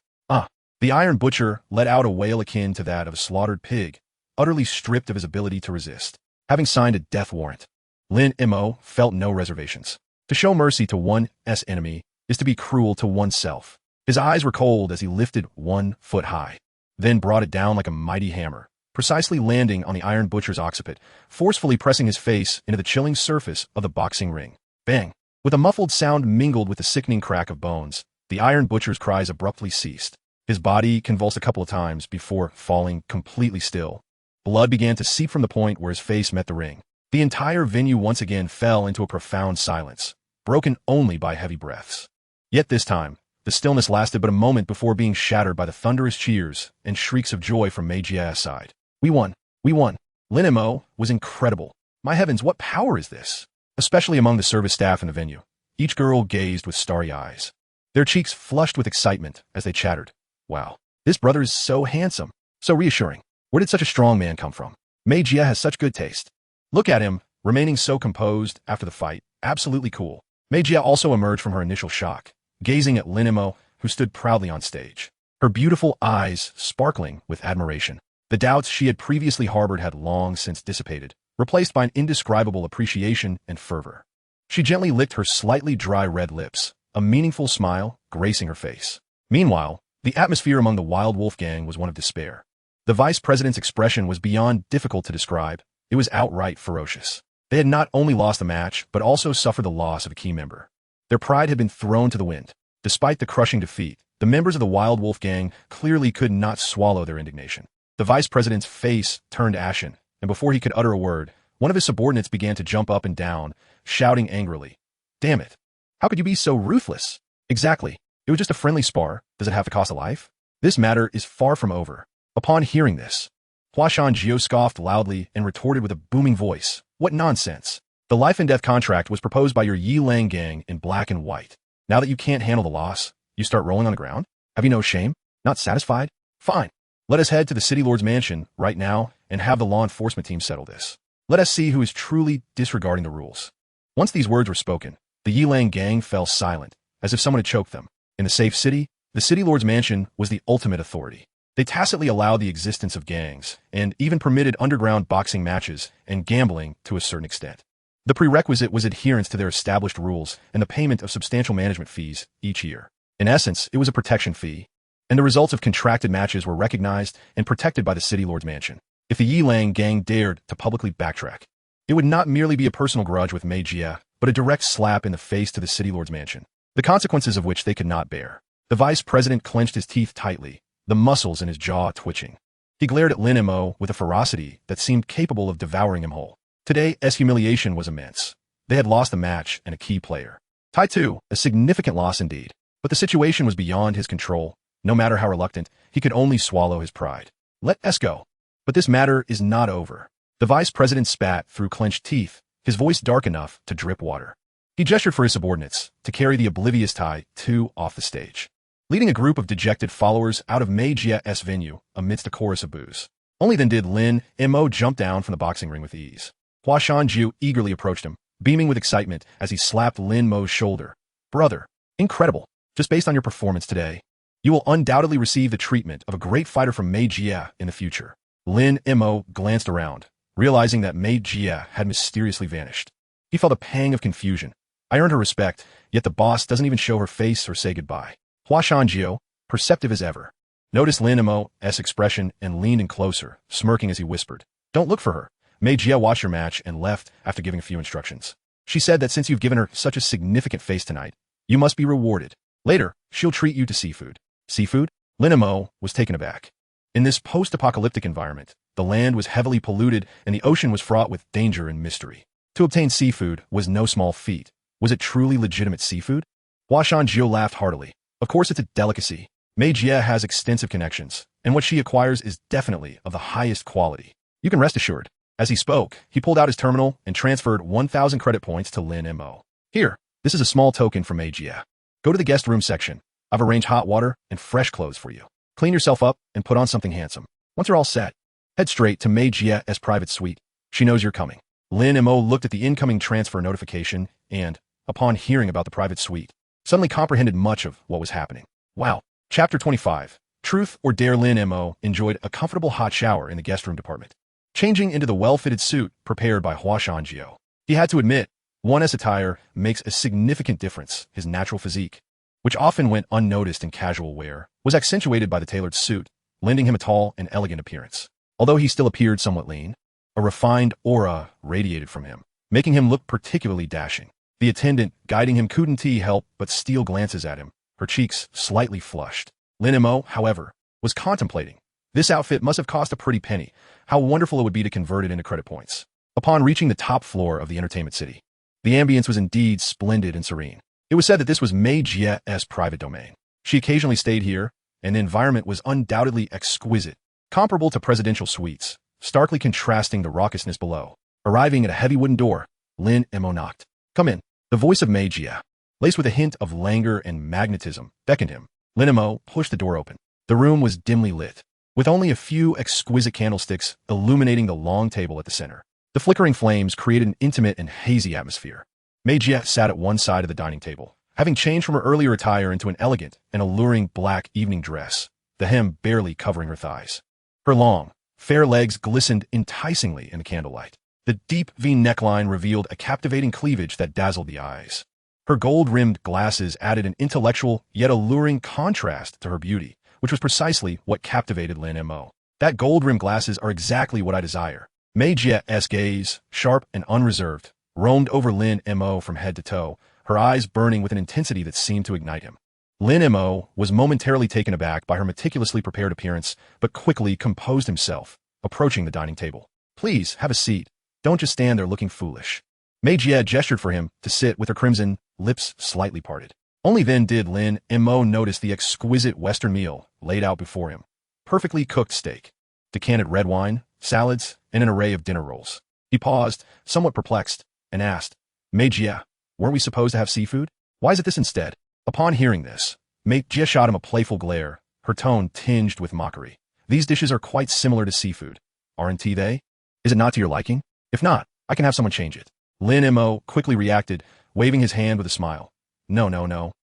The Iron Butcher let out a wail akin to that of a slaughtered pig, utterly stripped of his ability to resist. Having signed a death warrant, Lin Mo felt no reservations. To show mercy to one's enemy is to be cruel to oneself. His eyes were cold as he lifted 1 foot high, then brought it down like a mighty hammer, precisely landing on the Iron Butcher's occiput, forcefully pressing his face into the chilling surface of the boxing ring. Bang! With a muffled sound mingled with the sickening crack of bones, the Iron Butcher's cries abruptly ceased. His body convulsed a couple of times before falling completely still. Blood began to seep from the point where his face met the ring. The entire venue once again fell into a profound silence, broken only by heavy breaths. Yet this time, the stillness lasted but a moment before being shattered by the thunderous cheers and shrieks of joy from Mei Jie's side. We won! We won! Lin Mo was incredible. My heavens, what power is this? Especially among the service staff in the venue. Each girl gazed with starry eyes, their cheeks flushed with excitement as they chattered. Wow, this brother is so handsome, so reassuring. Where did such a strong man come from? Mei Jie has such good taste. Look at him, remaining so composed after the fight. Absolutely cool. Mei Jie also emerged from her initial shock, gazing at Lin Mo, who stood proudly on stage, her beautiful eyes sparkling with admiration. The doubts she had previously harbored had long since dissipated, replaced by an indescribable appreciation and fervor. She gently licked her slightly dry red lips, a meaningful smile gracing her face. Meanwhile, the atmosphere among the Wild Wolf gang was one of despair. The vice president's expression was beyond difficult to describe. It was outright ferocious. They had not only lost the match, but also suffered the loss of a key member. Their pride had been thrown to the wind. Despite the crushing defeat, the members of the Wild Wolf gang clearly could not swallow their indignation. The vice president's face turned ashen, and before he could utter a word, one of his subordinates began to jump up and down, shouting angrily, "Damn it! How could you be so ruthless? Exactly. It was just a friendly spar. Does it have to cost a life? This matter is far from over. Upon hearing this, Huashan Jiu scoffed loudly and retorted with a booming voice. What nonsense. The life and death contract was proposed by your Yi Lang gang in black and white. Now that you can't handle the loss, you start rolling on the ground? Have you no shame? Not satisfied? Fine. Let us head to the City Lord's mansion right now and have the law enforcement team settle this. Let us see who is truly disregarding the rules. Once these words were spoken, the Yi Lang gang fell silent, as if someone had choked them. In the safe city, the City Lord's mansion was the ultimate authority. They tacitly allowed the existence of gangs, and even permitted underground boxing matches and gambling to a certain extent. The prerequisite was adherence to their established rules and the payment of substantial management fees each year. In essence, it was a protection fee, and the results of contracted matches were recognized and protected by the City Lord's mansion. If the Yi Lang gang dared to publicly backtrack, it would not merely be a personal grudge with Mei Jie, but a direct slap in the face to the City Lord's mansion, the consequences of which they could not bear. The vice president clenched his teeth tightly, the muscles in his jaw twitching. He glared at Lin Mo with a ferocity that seemed capable of devouring him whole. Today's humiliation was immense. They had lost a match and a key player. Tai Tu, a significant loss indeed, but the situation was beyond his control. No matter how reluctant, he could only swallow his pride. Let us go. But this matter is not over. The vice president spat through clenched teeth, his voice dark enough to drip water. He gestured for his subordinates to carry the oblivious Tai Tu off the stage, leading a group of dejected followers out of Mei Jie's venue amidst a chorus of boos. Only then did Lin Mo jump down from the boxing ring with ease. Huashan Jiu eagerly approached him, beaming with excitement as he slapped Lin Mo's shoulder. Brother, incredible. Just based on your performance today, you will undoubtedly receive the treatment of a great fighter from Mei Jie in the future. Lin Mo glanced around, realizing that Mei Jie had mysteriously vanished. He felt a pang of confusion. I earned her respect, yet the boss doesn't even show her face or say goodbye. Huashan Jiu, perceptive as ever, noticed Lin Mo's expression and leaned in closer, smirking as he whispered, Don't look for her. Mei Jie watched your match and left after giving a few instructions. She said that since you've given her such a significant face tonight, you must be rewarded. Later, she'll treat you to seafood. Seafood? Lin Mo was taken aback. In this post-apocalyptic environment, the land was heavily polluted and the ocean was fraught with danger and mystery. To obtain seafood was no small feat. Was it truly legitimate seafood? Huashan Jiu laughed heartily. Of course it's a delicacy. Mei Jie has extensive connections, and what she acquires is definitely of the highest quality. You can rest assured. As he spoke, he pulled out his terminal and transferred 1,000 credit points to Lin Mo. Here, this is a small token from Mei Jie. Go to the guest room section. I've arranged hot water and fresh clothes for you. Clean yourself up and put on something handsome. Once you're all set, head straight to Mei Jie's private suite. She knows you're coming. Lin Mo looked at the incoming transfer notification and, upon hearing about the private suite, suddenly comprehended much of what was happening. Wow. Chapter 25. Truth or Dare. Lin Mo enjoyed a comfortable hot shower in the guest room department, changing into the well-fitted suit prepared by Huashan Jiu. He had to admit, one's attire makes a significant difference. His natural physique, which often went unnoticed in casual wear, was accentuated by the tailored suit, lending him a tall and elegant appearance. Although he still appeared somewhat lean, a refined aura radiated from him, making him look particularly dashing. The attendant guiding him couldn't help but steal glances at him, her cheeks slightly flushed. Lin Mo, however, was contemplating. This outfit must have cost a pretty penny. How wonderful it would be to convert it into credit points. Upon reaching the top floor of the entertainment city, the ambience was indeed splendid and serene. It was said that this was Mei Jie's private domain. She occasionally stayed here, and the environment was undoubtedly exquisite, comparable to presidential suites, starkly contrasting the raucousness below. Arriving at a heavy wooden door, Lin Mo knocked. Come in. The voice of Mei Jie, laced with a hint of languor and magnetism, beckoned him. Lin Mo pushed the door open. The room was dimly lit, with only a few exquisite candlesticks illuminating the long table at the center. The flickering flames created an intimate and hazy atmosphere. Mei Jie sat at one side of the dining table, having changed from her earlier attire into an elegant and alluring black evening dress, the hem barely covering her thighs. Her long, fair legs glistened enticingly in the candlelight. The deep V neckline revealed a captivating cleavage that dazzled the eyes. Her gold-rimmed glasses added an intellectual yet alluring contrast to her beauty, which was precisely what captivated Lin Mo. That gold-rimmed glasses are exactly what I desire. Mei Jie's gaze, sharp and unreserved, roamed over Lin Mo from head to toe, her eyes burning with an intensity that seemed to ignite him. Lin Mo was momentarily taken aback by her meticulously prepared appearance, but quickly composed himself, approaching the dining table. Please, have a seat. Don't just stand there looking foolish. Mei Jie gestured for him to sit with her crimson lips slightly parted. Only then did Lin Mo notice the exquisite Western meal laid out before him. Perfectly cooked steak, decanted red wine, salads, and an array of dinner rolls. He paused, somewhat perplexed, and asked, Mei Jie, weren't we supposed to have seafood? Why is it this instead? Upon hearing this, Mei Jie shot him a playful glare, her tone tinged with mockery. These dishes are quite similar to seafood, aren't they? Is it not to your liking? If not, I can have someone change it. Lin Mo quickly reacted, waving his hand with a smile. No.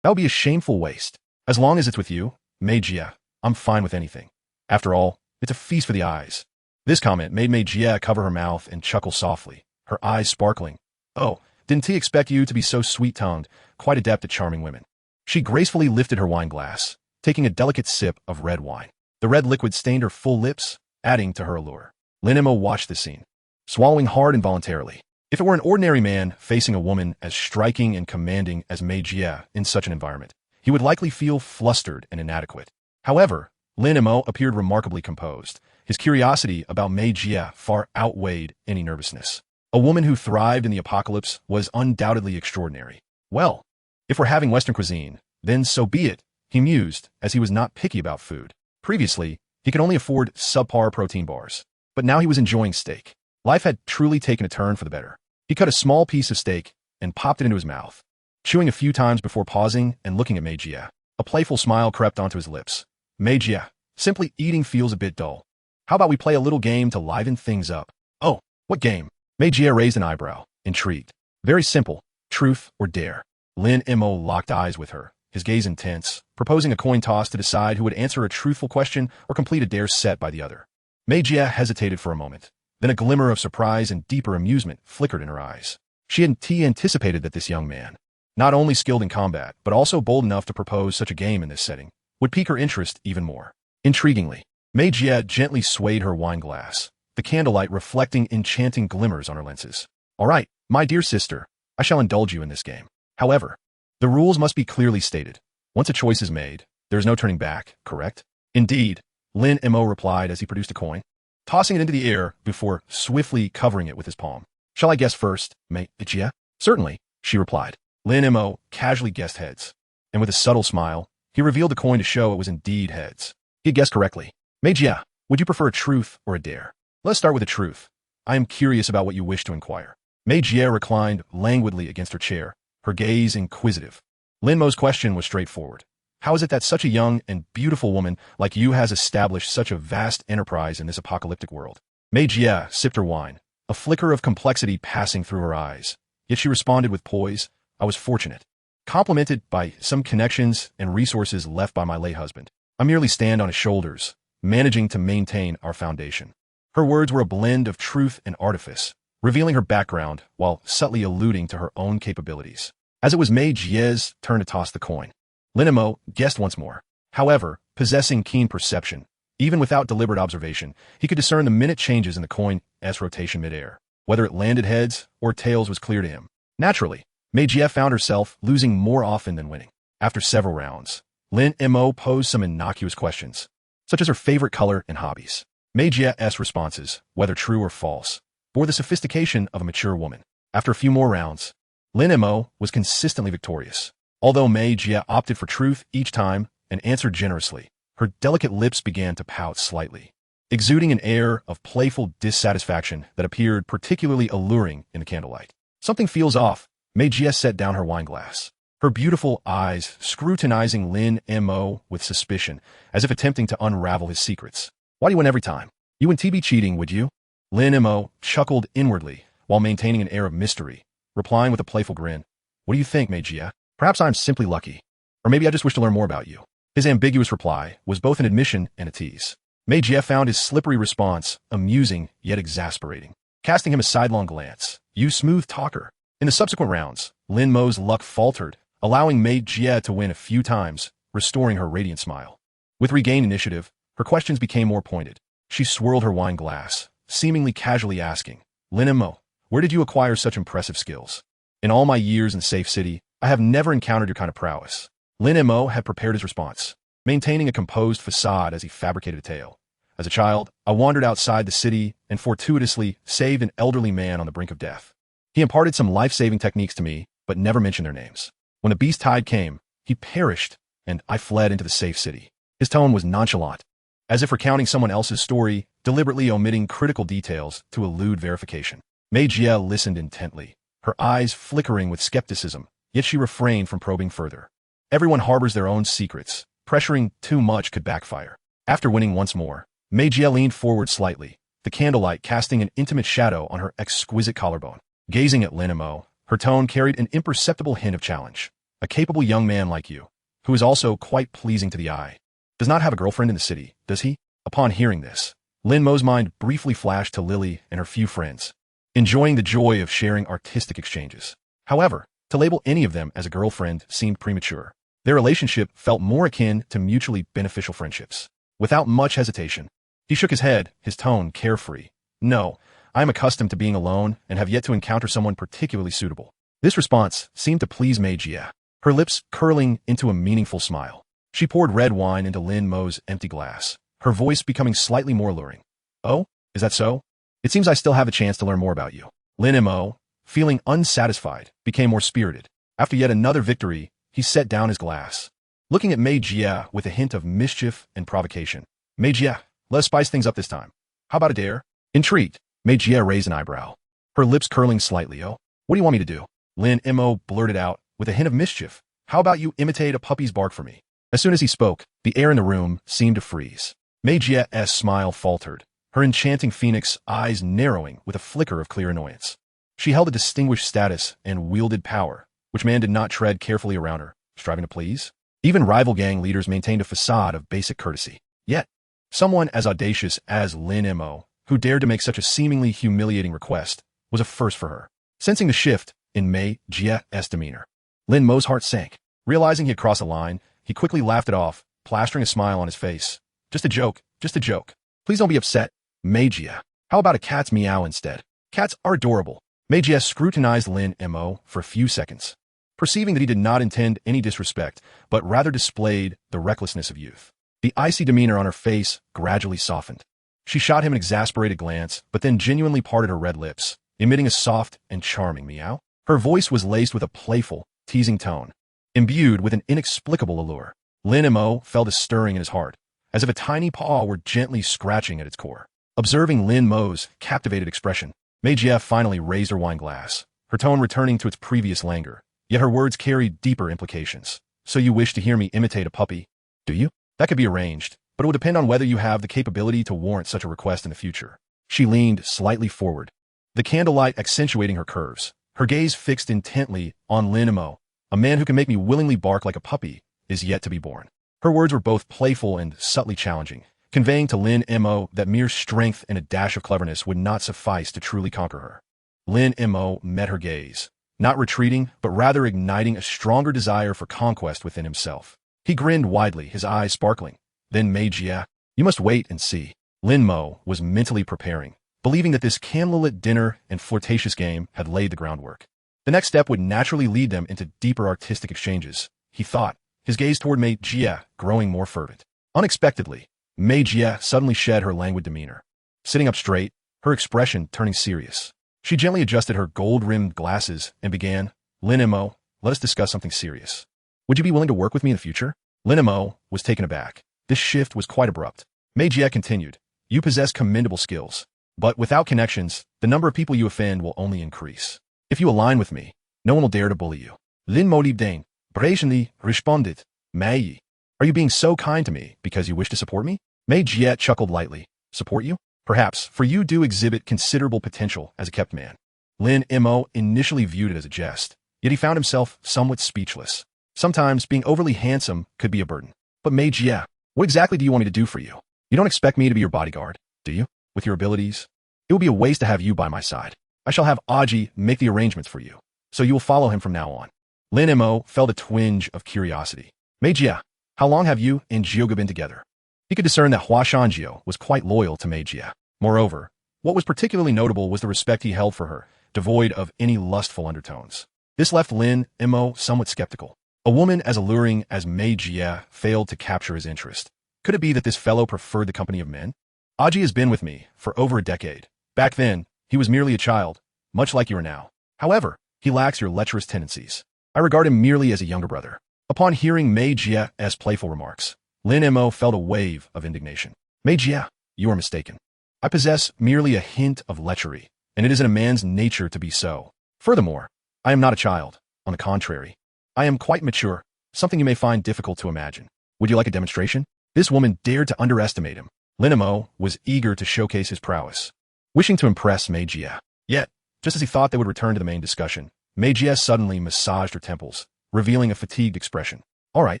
That would be a shameful waste. As long as it's with you, Mei Jie, I'm fine with anything. After all, it's a feast for the eyes. This comment made Mei Jie cover her mouth and chuckle softly, her eyes sparkling. Oh, didn't he expect you to be so sweet-tongued, quite adept at charming women? She gracefully lifted her wine glass, taking a delicate sip of red wine. The red liquid stained her full lips, adding to her allure. Lin Mo watched the scene, swallowing hard involuntarily. If it were an ordinary man facing a woman as striking and commanding as Mei Jie in such an environment, he would likely feel flustered and inadequate. However, Lin Mo appeared remarkably composed. His curiosity about Mei Jie far outweighed any nervousness. A woman who thrived in the apocalypse was undoubtedly extraordinary. Well, if we're having Western cuisine, then so be it, he mused, as he was not picky about food. Previously, he could only afford subpar protein bars, but now he was enjoying steak. Life had truly taken a turn for the better. He cut a small piece of steak and popped it into his mouth, chewing a few times before pausing and looking at Mei Jie. A playful smile crept onto his lips. Mei Jie, simply eating feels a bit dull. How about we play a little game to liven things up? Oh, what game? Mei Jie raised an eyebrow, intrigued. Very simple. Truth or dare. Lin Mo locked eyes with her, his gaze intense, proposing a coin toss to decide who would answer a truthful question or complete a dare set by the other. Mei Jie hesitated for a moment. Then a glimmer of surprise and deeper amusement flickered in her eyes. She had anticipated that this young man, not only skilled in combat, but also bold enough to propose such a game in this setting, would pique her interest even more. Intriguingly, Mei Jie gently swayed her wine glass, the candlelight reflecting enchanting glimmers on her lenses. All right, my dear sister, I shall indulge you in this game. However, the rules must be clearly stated. Once a choice is made, there is no turning back, correct? Indeed, Lin Mo replied as he produced a coin, tossing it into the air before swiftly covering it with his palm. Shall I guess first, Mei Jie? Certainly, she replied. Lin Mo casually guessed heads, and with a subtle smile, he revealed the coin to show it was indeed heads. He guessed correctly. Mei Jie, would you prefer a truth or a dare? Let's start with a truth. I am curious about what you wish to inquire. Mei Jie reclined languidly against her chair, her gaze inquisitive. Lin Mo's question was straightforward. How is it that such a young and beautiful woman like you has established such a vast enterprise in this apocalyptic world? Mei Jie sipped her wine, a flicker of complexity passing through her eyes. Yet she responded with poise. I was fortunate, complimented by some connections and resources left by my late husband. I merely stand on his shoulders, managing to maintain our foundation. Her words were a blend of truth and artifice, revealing her background while subtly alluding to her own capabilities. As it was Mei Jie's turn to toss the coin, Lin Mo guessed once more. However, possessing keen perception, even without deliberate observation, he could discern the minute changes in the coin's rotation midair. Whether it landed heads or tails was clear to him. Naturally, Mei Jie found herself losing more often than winning. After several rounds, Lin Mo posed some innocuous questions, such as her favorite color and hobbies. Mei Jie's responses, whether true or false, bore the sophistication of a mature woman. After a few more rounds, Lin Mo was consistently victorious. Although Mei Jie opted for truth each time and answered generously, her delicate lips began to pout slightly, exuding an air of playful dissatisfaction that appeared particularly alluring in the candlelight. Something feels off. Mei Jie set down her wine glass, her beautiful eyes scrutinizing Lin Mo with suspicion, as if attempting to unravel his secrets. Why do you win every time? You wouldn't be cheating, would you? Lin Mo chuckled inwardly while maintaining an air of mystery, replying with a playful grin. What do you think, Mei Jie? Perhaps I'm simply lucky. Or maybe I just wish to learn more about you. His ambiguous reply was both an admission and a tease. Mei Jie found his slippery response amusing yet exasperating, casting him a sidelong glance. You smooth talker. In the subsequent rounds, Lin Mo's luck faltered, allowing Mei Jie to win a few times, restoring her radiant smile. With regained initiative, her questions became more pointed. She swirled her wine glass, seemingly casually asking, Lin Mo, where did you acquire such impressive skills? In all my years in Safe City, I have never encountered your kind of prowess. Lin Mo had prepared his response, maintaining a composed facade as he fabricated a tale. As a child, I wandered outside the city and fortuitously saved an elderly man on the brink of death. He imparted some life-saving techniques to me, but never mentioned their names. When the beast tide came, He perished, and I fled into the safe city. His tone was nonchalant, as if recounting someone else's story, deliberately omitting critical details to elude verification. Mei Jie listened intently, her eyes flickering with skepticism, yet she refrained from probing further. Everyone harbors their own secrets. Pressuring too much could backfire. After winning once more, Mei Jie leaned forward slightly, the candlelight casting an intimate shadow on her exquisite collarbone. Gazing at Lin Mo, her tone carried an imperceptible hint of challenge. A capable young man like you, who is also quite pleasing to the eye, does not have a girlfriend in the city, does he? Upon hearing this, Lin Mo's mind briefly flashed to Lily and her few friends, enjoying the joy of sharing artistic exchanges. However, to label any of them as a girlfriend seemed premature. Their relationship felt more akin to mutually beneficial friendships. Without much hesitation, he shook his head, his tone carefree. No, I am accustomed to being alone and have yet to encounter someone particularly suitable. This response seemed to please Mei Jie, her lips curling into a meaningful smile. She poured red wine into Lin Mo's empty glass, her voice becoming slightly more alluring. Oh, is that so? It seems I still have a chance to learn more about you. Lin Mo, feeling unsatisfied, became more spirited. After yet another victory, he set down his glass, looking at Mei Jie with a hint of mischief and provocation. Mei Jie, let's spice things up this time. How about a dare? Intrigued, Mei Jie raised an eyebrow, her lips curling slightly. Oh, what do you want me to do? Lin Mo blurted out, with a hint of mischief. How about you imitate a puppy's bark for me? As soon as he spoke, the air in the room seemed to freeze. Mei Jie's smile faltered, her enchanting phoenix eyes narrowing with a flicker of clear annoyance. She held a distinguished status and wielded power, which man did not tread carefully around her, striving to please? Even rival gang leaders maintained a facade of basic courtesy. Yet, someone as audacious as Lin Mo, who dared to make such a seemingly humiliating request, was a first for her. Sensing the shift in Mei Jie's demeanor, Lin Mo's heart sank. Realizing he had crossed a line, he quickly laughed it off, plastering a smile on his face. Just a joke, just a joke. Please don't be upset, Mei Jie. How about a cat's meow instead? Cats are adorable. Mei Jie scrutinized Lin Mo for a few seconds, perceiving that he did not intend any disrespect, but rather displayed the recklessness of youth. The icy demeanor on her face gradually softened. She shot him an exasperated glance, but then genuinely parted her red lips, emitting a soft and charming meow. Her voice was laced with a playful, teasing tone, imbued with an inexplicable allure. Lin Mo felt a stirring in his heart, as if a tiny paw were gently scratching at its core. Observing Lin Mo's captivated expression, Mei Jie finally raised her wine glass, her tone returning to its previous languor. Yet her words carried deeper implications. So you wish to hear me imitate a puppy, do you? That could be arranged, but it will depend on whether you have the capability to warrant such a request in the future. She leaned slightly forward, the candlelight accentuating her curves, her gaze fixed intently on Lin Mo. A man who can make me willingly bark like a puppy is yet to be born. Her words were both playful and subtly challenging, conveying to Lin Mo that mere strength and a dash of cleverness would not suffice to truly conquer her. Lin Mo met her gaze, not retreating, but rather igniting a stronger desire for conquest within himself. He grinned widely, his eyes sparkling. Then Mei Jie, you must wait and see. Lin Mo was mentally preparing, believing that this candlelit dinner and flirtatious game had laid the groundwork. The next step would naturally lead them into deeper artistic exchanges, he thought, his gaze toward Mei Jie growing more fervent. Unexpectedly, Mei Jie suddenly shed her languid demeanor. Sitting up straight, her expression turning serious. She gently adjusted her gold-rimmed glasses and began, Lin Mo, let us discuss something serious. Would you be willing to work with me in the future? Lin Mo was taken aback. This shift was quite abrupt. Mei Jie continued, you possess commendable skills, but without connections, the number of people you offend will only increase. If you align with me, no one will dare to bully you. Lin Mo Dane, brazenly responded, Mei, are you being so kind to me because you wish to support me? Mei Jie chuckled lightly. Support you? Perhaps, for you do exhibit considerable potential as a kept man. Lin Mo initially viewed it as a jest, yet he found himself somewhat speechless. Sometimes being overly handsome could be a burden. But Mei Jie, what exactly do you want me to do for you? You don't expect me to be your bodyguard, do you? With your abilities? It will be a waste to have you by my side. I shall have Aji make the arrangements for you, so you will follow him from now on. Lin Mo felt a twinge of curiosity. Mei Jie, how long have you and Jioga been together? He could discern that Hua Shanjiu was quite loyal to Mei Jie. Moreover, what was particularly notable was the respect he held for her, devoid of any lustful undertones. This left Lin Mo somewhat skeptical. A woman as alluring as Mei Jie failed to capture his interest. Could it be that this fellow preferred the company of men? Aji has been with me for over a decade. Back then, he was merely a child, much like you are now. However, he lacks your lecherous tendencies. I regard him merely as a younger brother. Upon hearing Mei Jie's playful remarks, Lin Mo felt a wave of indignation. Mei Jie, you are mistaken. I possess merely a hint of lechery, and it is in a man's nature to be so. Furthermore, I am not a child. On the contrary, I am quite mature, something you may find difficult to imagine. Would you like a demonstration? This woman dared to underestimate him. Lin Mo was eager to showcase his prowess, wishing to impress Mei Jie. Yet, just as he thought they would return to the main discussion, Mei Jie suddenly massaged her temples, revealing a fatigued expression. All right,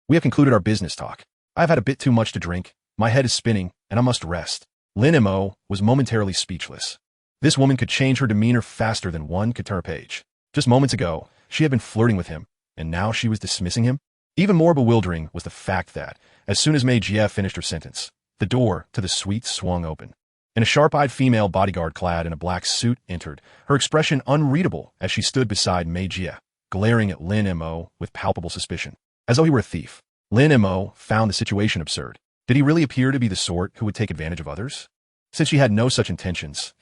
we have concluded our business talk. I have had a bit too much to drink, my head is spinning, and I must rest. Lin Mo was momentarily speechless. This woman could change her demeanor faster than one could turn a page. Just moments ago, she had been flirting with him, and now she was dismissing him? Even more bewildering was the fact that, as soon as Mei Jie finished her sentence, the door to the suite swung open, and a sharp-eyed female bodyguard clad in a black suit entered, her expression unreadable as she stood beside Mei Jie, glaring at Lin Mo with palpable suspicion, as though he were a thief. Lin Mo found the situation absurd. Did he really appear to be the sort who would take advantage of others? Since she had no such intentions,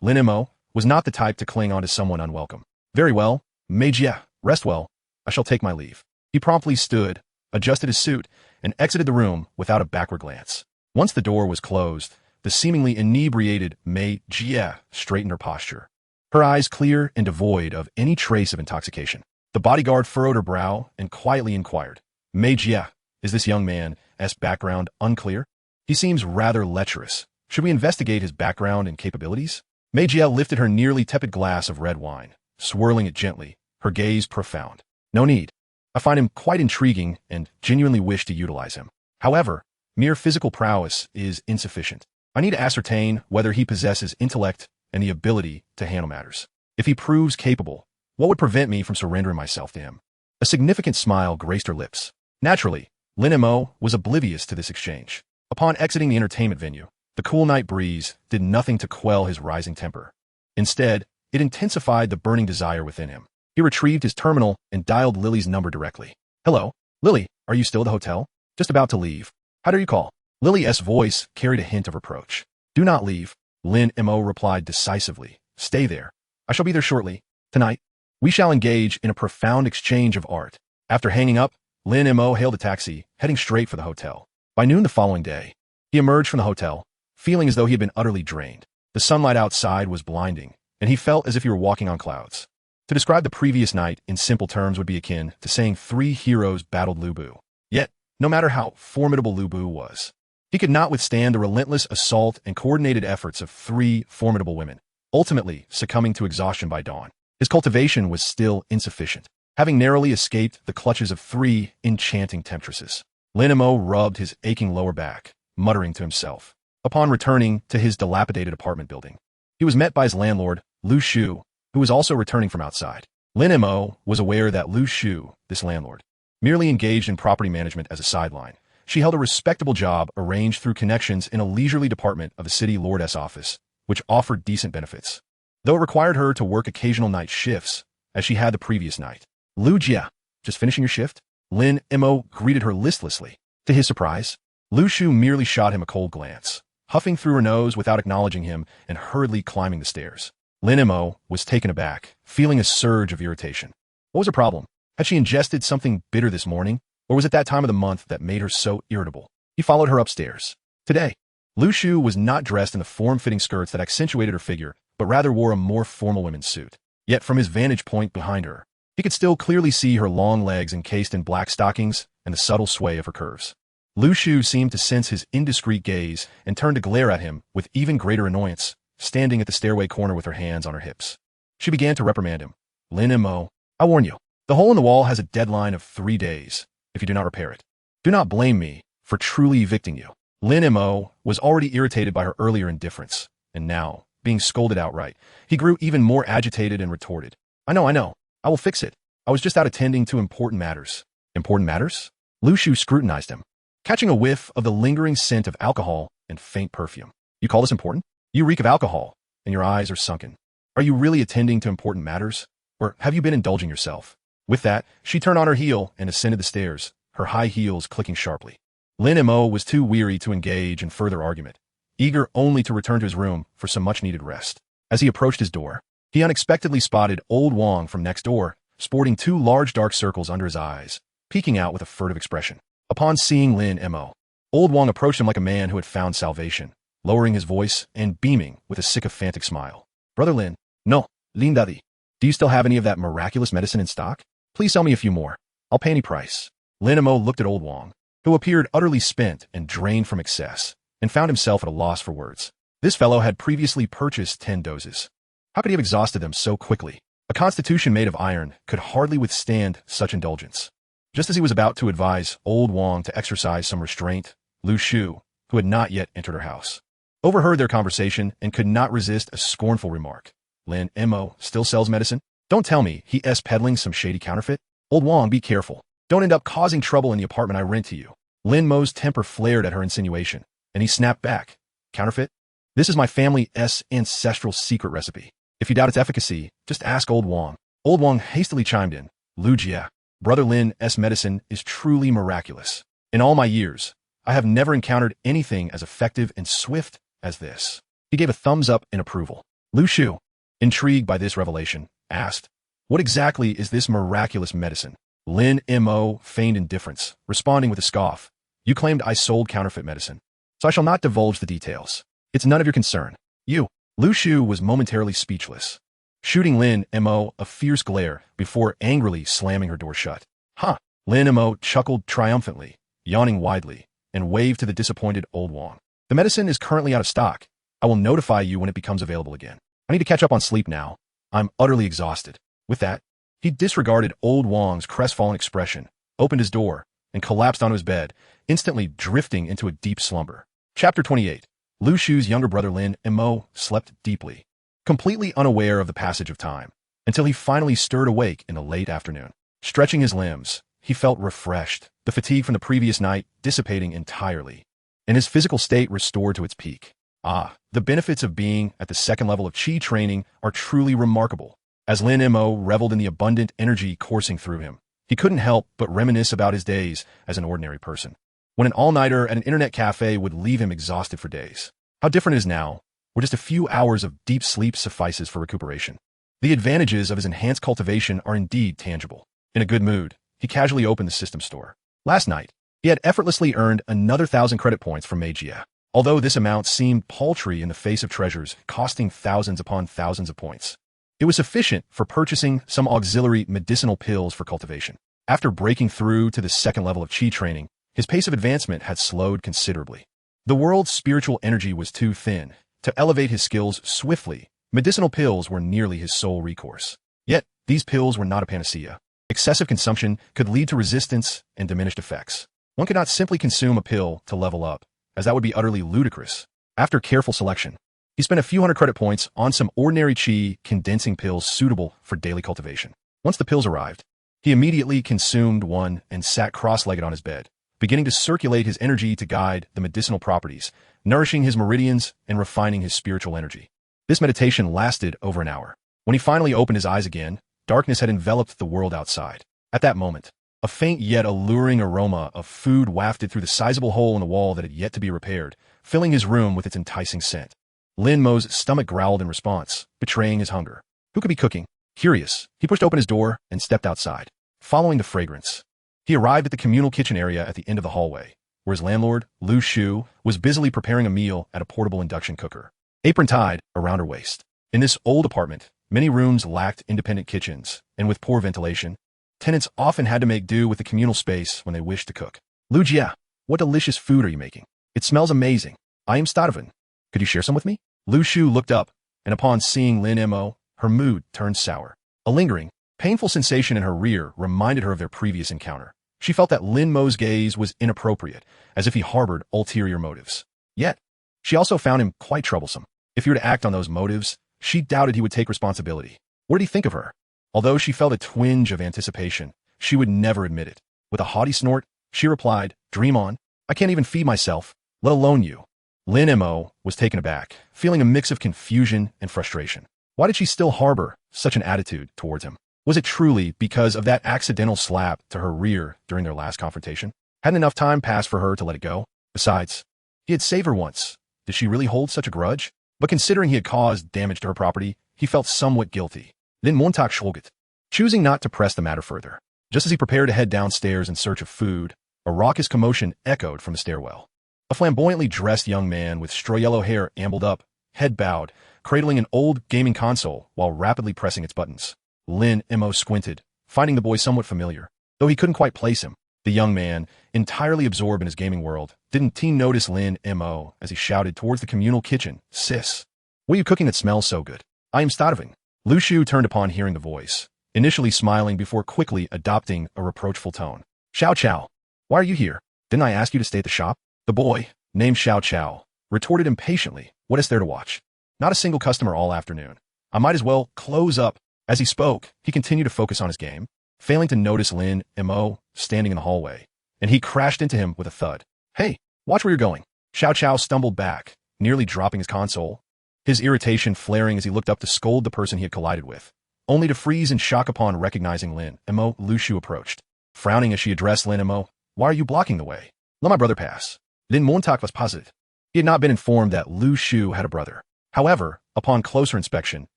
Lin Mo was not the type to cling on to someone unwelcome. Very well, Mei Jie, rest well. I shall take my leave. He promptly stood, adjusted his suit, and exited the room without a backward glance. Once the door was closed, the seemingly inebriated Mei Jie straightened her posture, her eyes clear and devoid of any trace of intoxication. The bodyguard furrowed her brow and quietly inquired, Mei Jie, is this young man's background unclear? He seems rather lecherous. Should we investigate his background and capabilities? Mei Jie lifted her nearly tepid glass of red wine, swirling it gently, her gaze profound. No need. I find him quite intriguing and genuinely wish to utilize him. However, mere physical prowess is insufficient. I need to ascertain whether he possesses intellect and the ability to handle matters. If he proves capable, what would prevent me from surrendering myself to him? A significant smile graced her lips. Naturally, Lin Mo was oblivious to this exchange. Upon exiting the entertainment venue, the cool night breeze did nothing to quell his rising temper. Instead, it intensified the burning desire within him. He retrieved his terminal and dialed Lily's number directly. Hello, Lily, are you still at the hotel? Just about to leave. How do you call? Lily's voice carried a hint of reproach. Do not leave, Lin Mo replied decisively. Stay there. I shall be there shortly. Tonight, we shall engage in a profound exchange of art. After hanging up, Lin Mo hailed a taxi, heading straight for the hotel. By noon the following day, he emerged from the hotel, feeling as though he had been utterly drained. The sunlight outside was blinding, and he felt as if he were walking on clouds. To describe the previous night in simple terms would be akin to saying 3 heroes battled Lu Bu. Yet, no matter how formidable Lu Bu was, he could not withstand the relentless assault and coordinated efforts of 3 formidable women, ultimately succumbing to exhaustion by dawn. His cultivation was still insufficient, having narrowly escaped the clutches of 3 enchanting temptresses. Lin Mo rubbed his aching lower back, muttering to himself. Upon returning to his dilapidated apartment building, he was met by his landlord, Lu Shu, who was also returning from outside. Lin Mo was aware that Lu Shu, this landlord, merely engaged in property management as a sideline. She held a respectable job arranged through connections in a leisurely department of the city lordess office, which offered decent benefits, though it required her to work occasional night shifts, as she had the previous night. Lu Jie, just finishing your shift? Lin Mo greeted her listlessly. To his surprise, Lu Shu merely shot him a cold glance, huffing through her nose without acknowledging him and hurriedly climbing the stairs. Lin Mo was taken aback, feeling a surge of irritation. What was her problem? Had she ingested something bitter this morning, or was it that time of the month that made her so irritable? He followed her upstairs. Today, Lu Shu was not dressed in the form-fitting skirts that accentuated her figure, but rather wore a more formal women's suit. Yet from his vantage point behind her, he could still clearly see her long legs encased in black stockings and the subtle sway of her curves. Lu Shu seemed to sense his indiscreet gaze and turned to glare at him with even greater annoyance, standing at the stairway corner with her hands on her hips. She began to reprimand him. Lin Mo, I warn you, the hole in the wall has a deadline of 3 days if you do not repair it. Do not blame me for truly evicting you. Lin Mo was already irritated by her earlier indifference, and now, being scolded outright, he grew even more agitated and retorted. I know. I will fix it. I was just out attending to important matters. Important matters? Lu Shu scrutinized him, catching a whiff of the lingering scent of alcohol and faint perfume. You call this important? You reek of alcohol, and your eyes are sunken. Are you really attending to important matters? Or have you been indulging yourself? With that, she turned on her heel and ascended the stairs, her high heels clicking sharply. Lin Mo was too weary to engage in further argument, eager only to return to his room for some much-needed rest. As he approached his door, he unexpectedly spotted old Wang from next door, sporting 2 large dark circles under his eyes, peeking out with a furtive expression. Upon seeing Lin Mo, Old Wong approached him like a man who had found salvation, lowering his voice and beaming with a sycophantic smile. Brother Lin, no, Lin Daddy, do you still have any of that miraculous medicine in stock? Please sell me a few more. I'll pay any price. Lin Mo looked at Old Wong, who appeared utterly spent and drained from excess, and found himself at a loss for words. This fellow had previously purchased 10 doses. How could he have exhausted them so quickly? A constitution made of iron could hardly withstand such indulgence. Just as he was about to advise Old Wong to exercise some restraint, Lu Shu, who had not yet entered her house, overheard their conversation and could not resist a scornful remark. Lin Mo still sells medicine? Don't tell me he's peddling some shady counterfeit? Old Wong, be careful. Don't end up causing trouble in the apartment I rent to you. Lin Mo's temper flared at her insinuation, and he snapped back. Counterfeit? This is my family's ancestral secret recipe. If you doubt its efficacy, just ask Old Wong. Old Wong hastily chimed in. Lu Jia, Brother Lin's medicine is truly miraculous. In all my years, I have never encountered anything as effective and swift as this. He gave a thumbs up in approval. Lu Shu, intrigued by this revelation, asked, what exactly is this miraculous medicine? Lin Mo feigned indifference, responding with a scoff. You claimed I sold counterfeit medicine, so I shall not divulge the details. It's none of your concern. You. Lu Shu was momentarily speechless, shooting Lin Mo a fierce glare before angrily slamming her door shut. Huh. Lin Mo chuckled triumphantly, yawning widely, and waved to the disappointed Old Wong. The medicine is currently out of stock. I will notify you when it becomes available again. I need to catch up on sleep now. I'm utterly exhausted. With that, he disregarded Old Wong's crestfallen expression, opened his door, and collapsed onto his bed, instantly drifting into a deep slumber. Chapter 28. Lu Shu's younger brother Lin Mo slept deeply, completely unaware of the passage of time, until he finally stirred awake in the late afternoon. Stretching his limbs, he felt refreshed, the fatigue from the previous night dissipating entirely, and his physical state restored to its peak. The benefits of being at the second level of Qi training are truly remarkable. As Lin Mo reveled in the abundant energy coursing through him, he couldn't help but reminisce about his days as an ordinary person, when an all-nighter at an internet cafe would leave him exhausted for days. How different it is now, where just a few hours of deep sleep suffices for recuperation. The advantages of his enhanced cultivation are indeed tangible. In a good mood, he casually opened the system store. Last night, he had effortlessly earned another 1,000 credit points from Magia, although this amount seemed paltry in the face of treasures costing thousands upon thousands of points. It was sufficient for purchasing some auxiliary medicinal pills for cultivation. After breaking through to the second level of Qi training, his pace of advancement had slowed considerably. The world's spiritual energy was too thin to elevate his skills swiftly. Medicinal pills were nearly his sole recourse. Yet, these pills were not a panacea. Excessive consumption could lead to resistance and diminished effects. One could not simply consume a pill to level up, as that would be utterly ludicrous. After careful selection, he spent a few hundred credit points on some ordinary Qi condensing pills suitable for daily cultivation. Once the pills arrived, he immediately consumed one and sat cross-legged on his bed, beginning to circulate his energy to guide the medicinal properties, nourishing his meridians and refining his spiritual energy. This meditation lasted over an hour. When he finally opened his eyes again, darkness had enveloped the world outside. At that moment, a faint yet alluring aroma of food wafted through the sizable hole in the wall that had yet to be repaired, filling his room with its enticing scent. Lin Mo's stomach growled in response, betraying his hunger. Who could be cooking? Curious, he pushed open his door and stepped outside, following the fragrance. He arrived at the communal kitchen area at the end of the hallway, where his landlord, Lu Shu, was busily preparing a meal at a portable induction cooker, apron tied around her waist. In this old apartment, many rooms lacked independent kitchens, and with poor ventilation, tenants often had to make do with the communal space when they wished to cook. Lu Jia, what delicious food are you making? It smells amazing. I am starving. Could you share some with me? Lu Shu looked up, and upon seeing Lin Mo, her mood turned sour. A lingering, painful sensation in her rear reminded her of their previous encounter. She felt that Lin Mo's gaze was inappropriate, as if he harbored ulterior motives. Yet, she also found him quite troublesome. If he were to act on those motives, she doubted he would take responsibility. What did he think of her? Although she felt a twinge of anticipation, she would never admit it. With a haughty snort, she replied, "Dream on. I can't even feed myself, let alone you." Lin Mo was taken aback, feeling a mix of confusion and frustration. Why did she still harbor such an attitude towards him? Was it truly because of that accidental slap to her rear during their last confrontation? Hadn't enough time passed for her to let it go? Besides, he had saved her once. Did she really hold such a grudge? But considering he had caused damage to her property, he felt somewhat guilty. Then Montauk Schulget, choosing not to press the matter further. Just as he prepared to head downstairs in search of food, a raucous commotion echoed from the stairwell. A flamboyantly dressed young man with straw yellow hair ambled up, head bowed, cradling an old gaming console while rapidly pressing its buttons. Lin Mo squinted, finding the boy somewhat familiar. Though he couldn't quite place him, the young man, entirely absorbed in his gaming world, didn't notice Lin Mo as he shouted towards the communal kitchen, "Sis, what are you cooking that smells so good? I am starving." Lu Shu turned upon hearing the voice, initially smiling before quickly adopting a reproachful tone. "Xiao Chao, why are you here? Didn't I ask you to stay at the shop?" The boy, named Xiao Chao, retorted impatiently, "What is there to watch? Not a single customer all afternoon. I might as well close up." As he spoke, he continued to focus on his game, failing to notice Lin Mo standing in the hallway, and he crashed into him with a thud. "Hey, watch where you're going." Xiao Chao stumbled back, nearly dropping his console, his irritation flaring as he looked up to scold the person he had collided with, only to freeze in shock upon recognizing Lin Mo. Lu Shu approached, frowning as she addressed Lin Mo. "Why are you blocking the way? Let my brother pass." Lin Montauk was positive. He had not been informed that Lu Shu had a brother. However, upon closer inspection,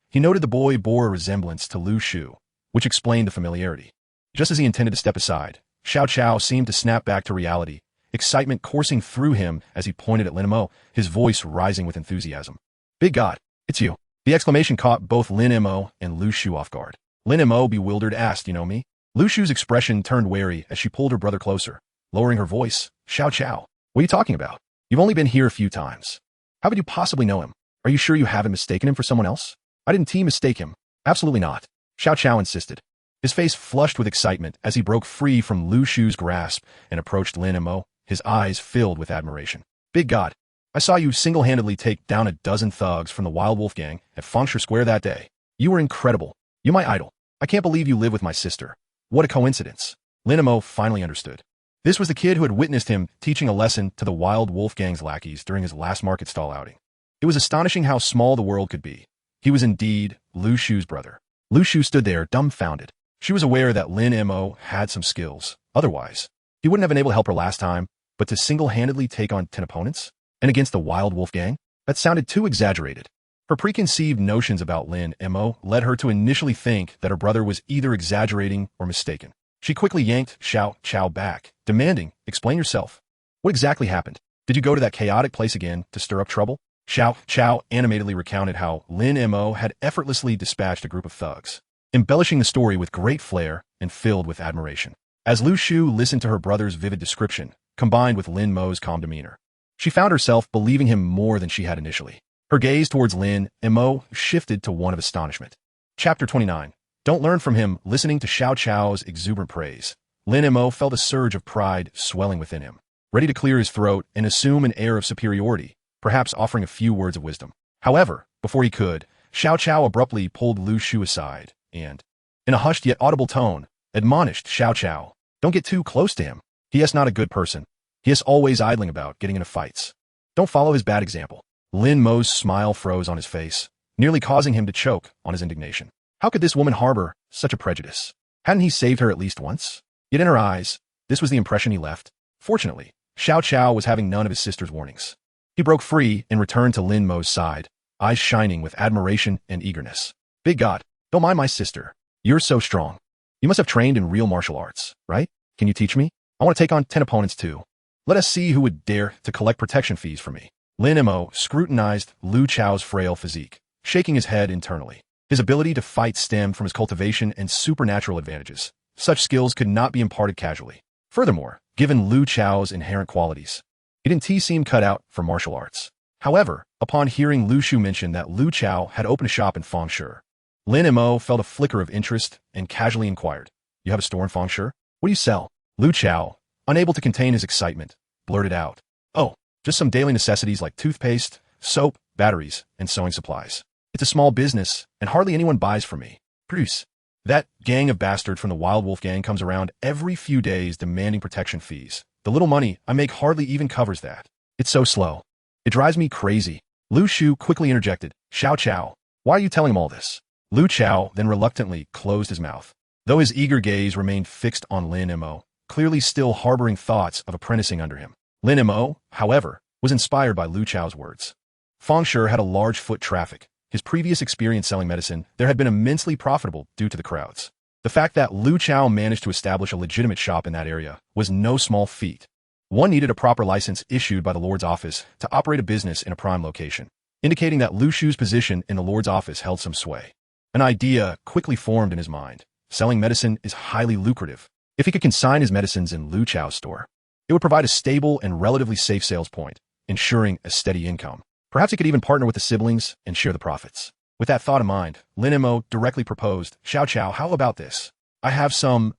he noted the boy bore a resemblance to Lu Shu, which explained the familiarity. Just as he intended to step aside, Xiao Chao seemed to snap back to reality, excitement coursing through him as he pointed at Lin Mo, his voice rising with enthusiasm. "Big God, it's you." The exclamation caught both Lin Mo and Lu Shu off guard. Lin Mo, bewildered, asked, "You know me?" Lu Shu's expression turned wary as she pulled her brother closer, lowering her voice. "Xiao Chao, what are you talking about? You've only been here a few times. How could you possibly know him? Are you sure you haven't mistaken him for someone else?" "I didn't mistake him. Absolutely not," Xiao Chao insisted. His face flushed with excitement as he broke free from Lu Shu's grasp and approached Lin Mo, his eyes filled with admiration. "Big God, I saw you single-handedly take down a dozen thugs from the Wild Wolf gang at Fengshui Square that day. You were incredible. You're my idol. I can't believe you live with my sister. What a coincidence." Lin Mo finally understood. This was the kid who had witnessed him teaching a lesson to the Wild Wolf gang's lackeys during his last market stall outing. It was astonishing how small the world could be. He was indeed Lu Shu's brother. Lu Shu stood there, dumbfounded. She was aware that Lin Mo had some skills. Otherwise, he wouldn't have been able to help her last time, but to single-handedly take on 10 opponents? And against the Wild Wolf gang? That sounded too exaggerated. Her preconceived notions about Lin Mo led her to initially think that her brother was either exaggerating or mistaken. She quickly yanked Xiao Chao back, demanding, "Explain yourself. What exactly happened? Did you go to that chaotic place again to stir up trouble?" Xiao Chao animatedly recounted how Lin Mo had effortlessly dispatched a group of thugs, embellishing the story with great flair and filled with admiration. As Lu Shu listened to her brother's vivid description, combined with Lin Mo's calm demeanor, she found herself believing him more than she had initially. Her gaze towards Lin Mo shifted to one of astonishment. Chapter 29. Don't learn from him. Listening to Xiao Chao's exuberant praise, Lin Mo felt a surge of pride swelling within him, ready to clear his throat and assume an air of superiority, perhaps offering a few words of wisdom. However, before he could, Xiao Chao abruptly pulled Lu Shu aside and, in a hushed yet audible tone, admonished Xiao Chao, "Don't get too close to him. He is not a good person. He is always idling about getting into fights. Don't follow his bad example." Lin Mo's smile froze on his face, nearly causing him to choke on his indignation. How could this woman harbor such a prejudice? Hadn't he saved her at least once? Yet in her eyes, this was the impression he left. Fortunately, Xiao Chao was having none of his sister's warnings. He broke free and returned to Lin Mo's side, eyes shining with admiration and eagerness. "Big God, don't mind my sister. You're so strong. You must have trained in real martial arts, right? Can you teach me? I want to take on 10 opponents too. Let us see who would dare to collect protection fees from me." Lin Mo scrutinized Lu Chao's frail physique, shaking his head internally. His ability to fight stemmed from his cultivation and supernatural advantages. Such skills could not be imparted casually. Furthermore, given Lu Chao's inherent qualities, he didn't seem cut out for martial arts. However, upon hearing Lu Shu mention that Lu Chao had opened a shop in Fengshui, Lin Mo felt a flicker of interest and casually inquired, "You have a store in Fengshui? What do you sell?" Lu Chao, unable to contain his excitement, blurted out, "Oh, just some daily necessities like toothpaste, soap, batteries, and sewing supplies. It's a small business, and hardly anyone buys from me. Bruce, that gang of bastards from the Wild Wolf gang comes around every few days demanding protection fees. The little money I make hardly even covers that. It's so slow. It drives me crazy." Lu Shu quickly interjected, "Xiao Chao, why are you telling him all this?" Lu Chao then reluctantly closed his mouth, though his eager gaze remained fixed on Lin Mo, clearly still harboring thoughts of apprenticing under him. Lin Mo, however, was inspired by Lu Chao's words. Fengshui had a large foot traffic. His previous experience selling medicine there had been immensely profitable due to the crowds. The fact that Lu Chao managed to establish a legitimate shop in that area was no small feat. One needed a proper license issued by the Lord's office to operate a business in a prime location, indicating that Lu Shu's position in the Lord's office held some sway. An idea quickly formed in his mind. Selling medicine is highly lucrative. If he could consign his medicines in Lu Chao's store, it would provide a stable and relatively safe sales point, ensuring a steady income. Perhaps he could even partner with the siblings and share the profits. With that thought in mind, Lin Mo directly proposed, Xiao Chao, how about this? I have some,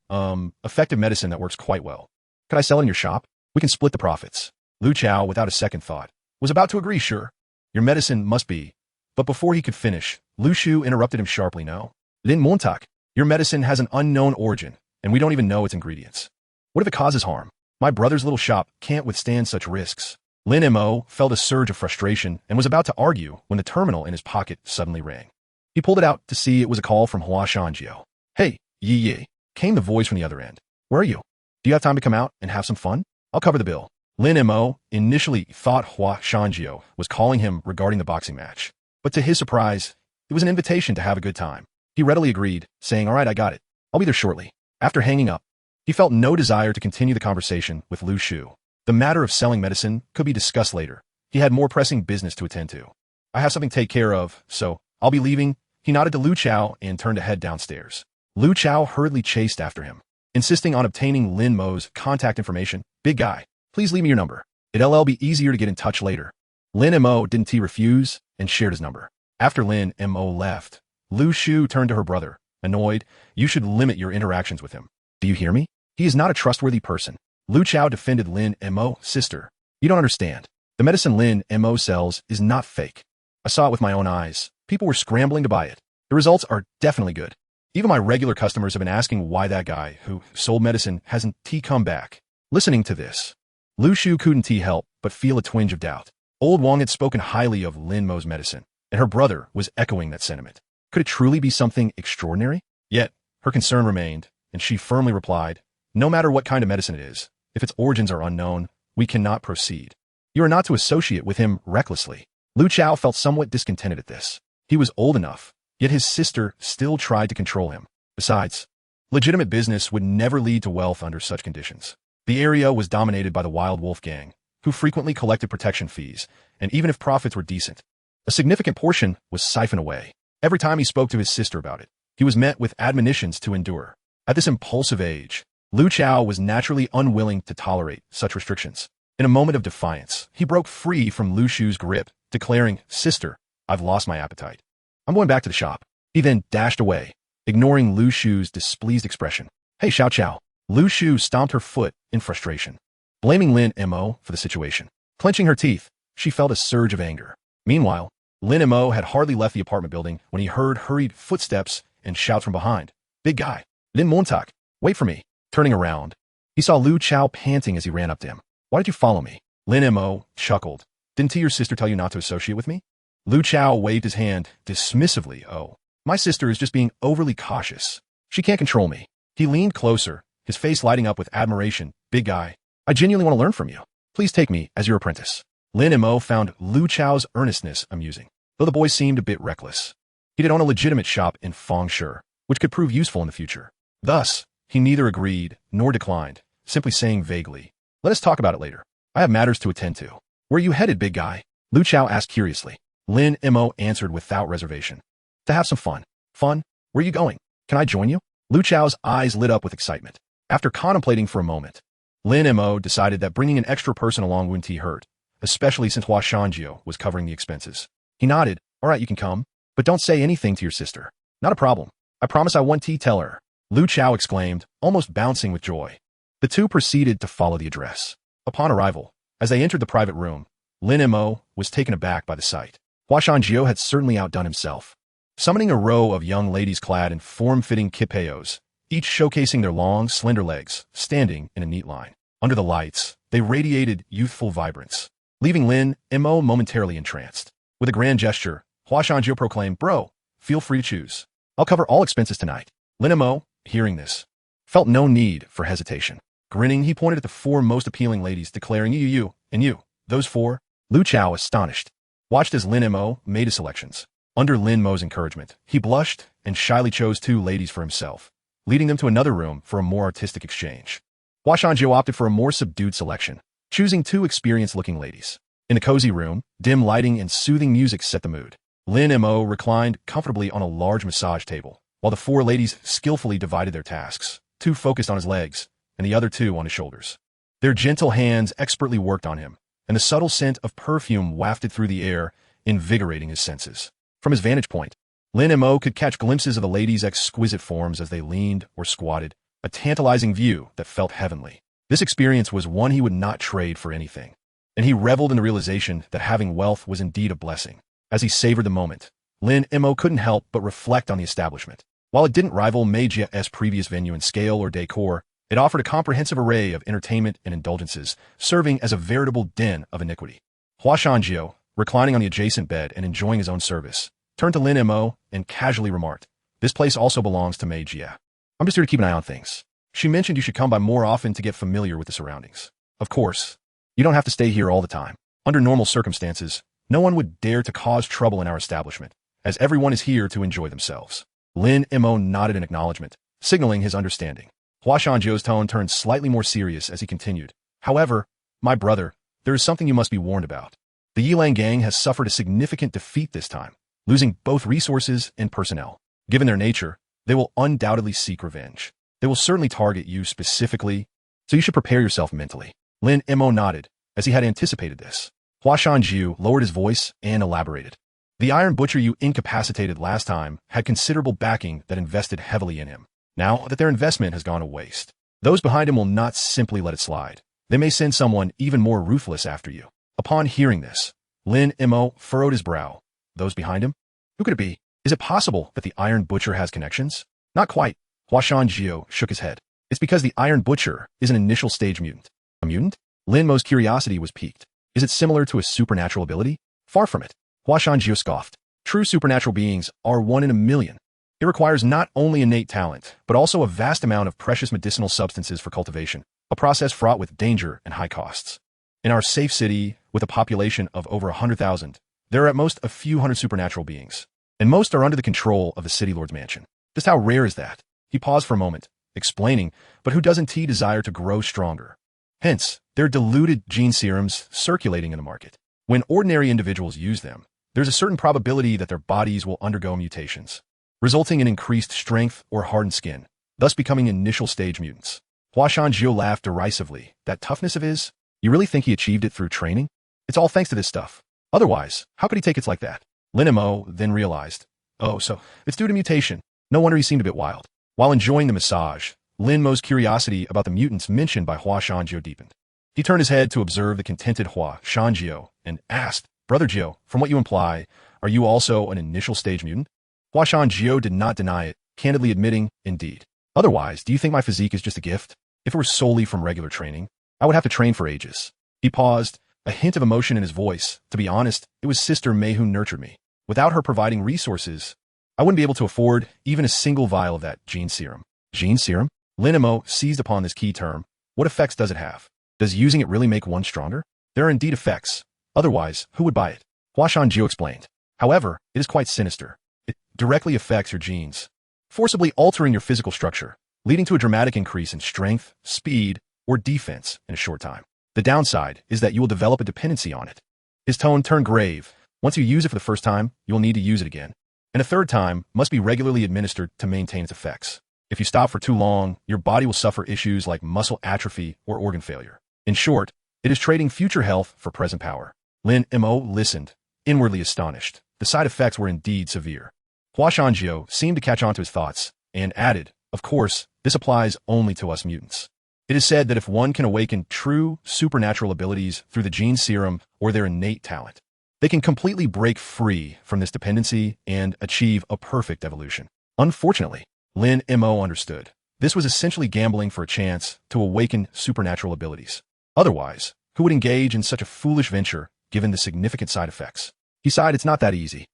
effective medicine that works quite well. Could I sell it in your shop? We can split the profits. Lu Chao, without a second thought, was about to agree, sure. Your medicine must be. But before he could finish, Lu Shu interrupted him sharply, no. Lin Montak, your medicine has an unknown origin, and we don't even know its ingredients. What if it causes harm? My brother's little shop can't withstand such risks. Lin Mo felt a surge of frustration and was about to argue when the terminal in his pocket suddenly rang. He pulled it out to see it was a call from Hua Shanjiu. Hey, Yi Yi, came the voice from the other end. Where are you? Do you have time to come out and have some fun? I'll cover the bill. Lin Mo initially thought Hua Shanjiu was calling him regarding the boxing match, but to his surprise, it was an invitation to have a good time. He readily agreed, saying, all right, I got it. I'll be there shortly. After hanging up, he felt no desire to continue the conversation with Lu Shu. The matter of selling medicine could be discussed later. He had more pressing business to attend to. I have something to take care of, so I'll be leaving. He nodded to Lu Chao and turned to head downstairs. Lu Chao hurriedly chased after him, insisting on obtaining Lin Mo's contact information. Big guy, please leave me your number. It'll be easier to get in touch later. Lin Mo didn't refuse and shared his number. After Lin Mo left, Lu Shu turned to her brother, annoyed. You should limit your interactions with him. Do you hear me? He is not a trustworthy person. Lu Chao defended Lin Mo, sister. You don't understand. The medicine Lin Mo sells is not fake. I saw it with my own eyes. People were scrambling to buy it. The results are definitely good. Even my regular customers have been asking why that guy who sold medicine hasn't come back. Listening to this, Lu Shu couldn't help but feel a twinge of doubt. Old Wang had spoken highly of Lin Mo's medicine, and her brother was echoing that sentiment. Could it truly be something extraordinary? Yet, her concern remained, and she firmly replied, no matter what kind of medicine it is, if its origins are unknown, we cannot proceed. You are not to associate with him recklessly. Lu Chao felt somewhat discontented at this. He was old enough, yet his sister still tried to control him. Besides, legitimate business would never lead to wealth under such conditions. The area was dominated by the Wild Wolf gang, who frequently collected protection fees, and even if profits were decent, a significant portion was siphoned away. Every time he spoke to his sister about it, he was met with admonitions to endure. At this impulsive age, Lu Chao was naturally unwilling to tolerate such restrictions. In a moment of defiance, he broke free from Lu Shu's grip, declaring, Sister, I've lost my appetite. I'm going back to the shop. He then dashed away, ignoring Lu Shu's displeased expression. Hey, Xiao Chao. Lu Shu stomped her foot in frustration, blaming Lin Mo for the situation. Clenching her teeth, she felt a surge of anger. Meanwhile, Lin Mo had hardly left the apartment building when he heard hurried footsteps and shouts from behind. Big guy, Lin Montak, wait for me. Turning around, he saw Lu Chao panting as he ran up to him. Why did you follow me? Lin Mo chuckled. Didn't your sister tell you not to associate with me? Lu Chao waved his hand dismissively. Oh, my sister is just being overly cautious. She can't control me. He leaned closer, his face lighting up with admiration. Big guy, I genuinely want to learn from you. Please take me as your apprentice. Lin Mo found Lu Chao's earnestness amusing, though the boy seemed a bit reckless. He did own a legitimate shop in Fengshi, which could prove useful in the future. Thus, he neither agreed nor declined, simply saying vaguely, let us talk about it later. I have matters to attend to. Where are you headed, big guy? Lu Chao asked curiously. Lin Mo answered without reservation. To have some fun. Fun? Where are you going? Can I join you? Lu Chao's eyes lit up with excitement. After contemplating for a moment, Lin Mo decided that bringing an extra person along wouldn't hurt, especially since Hua Shanjiu was covering the expenses. He nodded. All right, you can come, but don't say anything to your sister. Not a problem. I promise I won't tell her. Lu Chao exclaimed, almost bouncing with joy. The two proceeded to follow the address. Upon arrival, as they entered the private room, Lin Mo was taken aback by the sight. Hua Shanjiu had certainly outdone himself. Summoning a row of young ladies clad in form-fitting kipayos, each showcasing their long, slender legs, standing in a neat line. Under the lights, they radiated youthful vibrance, leaving Lin Mo momentarily entranced. With a grand gesture, Hua Shanjiu proclaimed, Bro, feel free to choose. I'll cover all expenses tonight. Lin Mo, hearing this, felt no need for hesitation. Grinning, he pointed at the four most appealing ladies, declaring, you, and you, those four. Lu Chao, astonished, watched as Lin Mo made his selections. Under Lin Mo's encouragement, he blushed and shyly chose two ladies for himself, leading them to another room for a more artistic exchange. Hua Shanjiu opted for a more subdued selection, choosing two experienced-looking ladies. In the cozy room, dim lighting and soothing music set the mood. Lin Mo reclined comfortably on a large massage table, while the four ladies skillfully divided their tasks, two focused on his legs, and the other two on his shoulders. Their gentle hands expertly worked on him, and the subtle scent of perfume wafted through the air, invigorating his senses. From his vantage point, Lin Mo could catch glimpses of the ladies' exquisite forms as they leaned or squatted, a tantalizing view that felt heavenly. This experience was one he would not trade for anything, and he reveled in the realization that having wealth was indeed a blessing. As he savored the moment, Lin Mo couldn't help but reflect on the establishment. While it didn't rival Meijia's previous venue in scale or decor, it offered a comprehensive array of entertainment and indulgences, serving as a veritable den of iniquity. Hua Shanjiu, reclining on the adjacent bed and enjoying his own service, turned to Lin Mo and casually remarked, "This place also belongs to Meijia. I'm just here to keep an eye on things. She mentioned you should come by more often to get familiar with the surroundings. Of course, you don't have to stay here all the time. Under normal circumstances, no one would dare to cause trouble in our establishment, as everyone is here to enjoy themselves." Lin Mo nodded in acknowledgement, signaling his understanding. Hua Shanjiu's tone turned slightly more serious as he continued. "However, my brother, there is something you must be warned about. The Yilang gang has suffered a significant defeat this time, losing both resources and personnel. Given their nature, they will undoubtedly seek revenge. They will certainly target you specifically, so you should prepare yourself mentally." Lin Mo nodded, as he had anticipated this. Hua Shanjiu lowered his voice and elaborated. "The Iron Butcher you incapacitated last time had considerable backing that invested heavily in him. Now that their investment has gone to waste, those behind him will not simply let it slide. They may send someone even more ruthless after you." Upon hearing this, Lin Mo furrowed his brow. Those behind him? Who could it be? Is it possible that the Iron Butcher has connections? Not quite. Hua Shanjiu shook his head. It's because the Iron Butcher is an initial stage mutant. A mutant? Lin Mo's curiosity was piqued. Is it similar to a supernatural ability? Far from it. Hua Shanjiu scoffed. True supernatural beings are one in a million. It requires not only innate talent, but also a vast amount of precious medicinal substances for cultivation, a process fraught with danger and high costs. In our safe city, with a population of over 100,000, there are at most a few hundred supernatural beings, and most are under the control of the city lord's mansion. Just how rare is that? He paused for a moment, explaining, but who doesn't desire to grow stronger? Hence, there are diluted gene serums circulating in the market. When ordinary individuals use them, there's a certain probability that their bodies will undergo mutations, resulting in increased strength or hardened skin, thus becoming initial stage mutants. Hua Shanjiu laughed derisively. That toughness of his? You really think he achieved it through training? It's all thanks to this stuff. Otherwise, how could he take it like that? Lin Mo then realized, oh, so it's due to mutation. No wonder he seemed a bit wild. While enjoying the massage, Lin Mo's curiosity about the mutants mentioned by Hua Shanjiu deepened. He turned his head to observe the contented Hua Shanjiu and asked, "Brother Jiu, from what you imply, are you also an initial stage mutant?" Hua Shanjiu did not deny it, candidly admitting, "Indeed. Otherwise, do you think my physique is just a gift? If it were solely from regular training, I would have to train for ages." He paused, a hint of emotion in his voice. "To be honest, it was Sister Mei who nurtured me. Without her providing resources, I wouldn't be able to afford even a single vial of that gene serum." Gene serum? Lin Mo seized upon this key term. What effects does it have? Does using it really make one stronger? There are indeed effects. Otherwise, who would buy it? Hua Shanjiu explained. However, it is quite sinister. It directly affects your genes, forcibly altering your physical structure, leading to a dramatic increase in strength, speed, or defense in a short time. The downside is that you will develop a dependency on it. His tone turned grave. Once you use it for the first time, you will need to use it again, and a third time must be regularly administered to maintain its effects. If you stop for too long, your body will suffer issues like muscle atrophy or organ failure. In short, it is trading future health for present power. Lin Mo listened, inwardly astonished. The side effects were indeed severe. Hua Shanjiu seemed to catch on to his thoughts, and added, "Of course, this applies only to us mutants. It is said that if one can awaken true supernatural abilities through the gene serum or their innate talent, they can completely break free from this dependency and achieve a perfect evolution." Unfortunately, Lin Mo understood. This was essentially gambling for a chance to awaken supernatural abilities. Otherwise, who would engage in such a foolish venture given the significant side effects? He sighed, it's not that easy.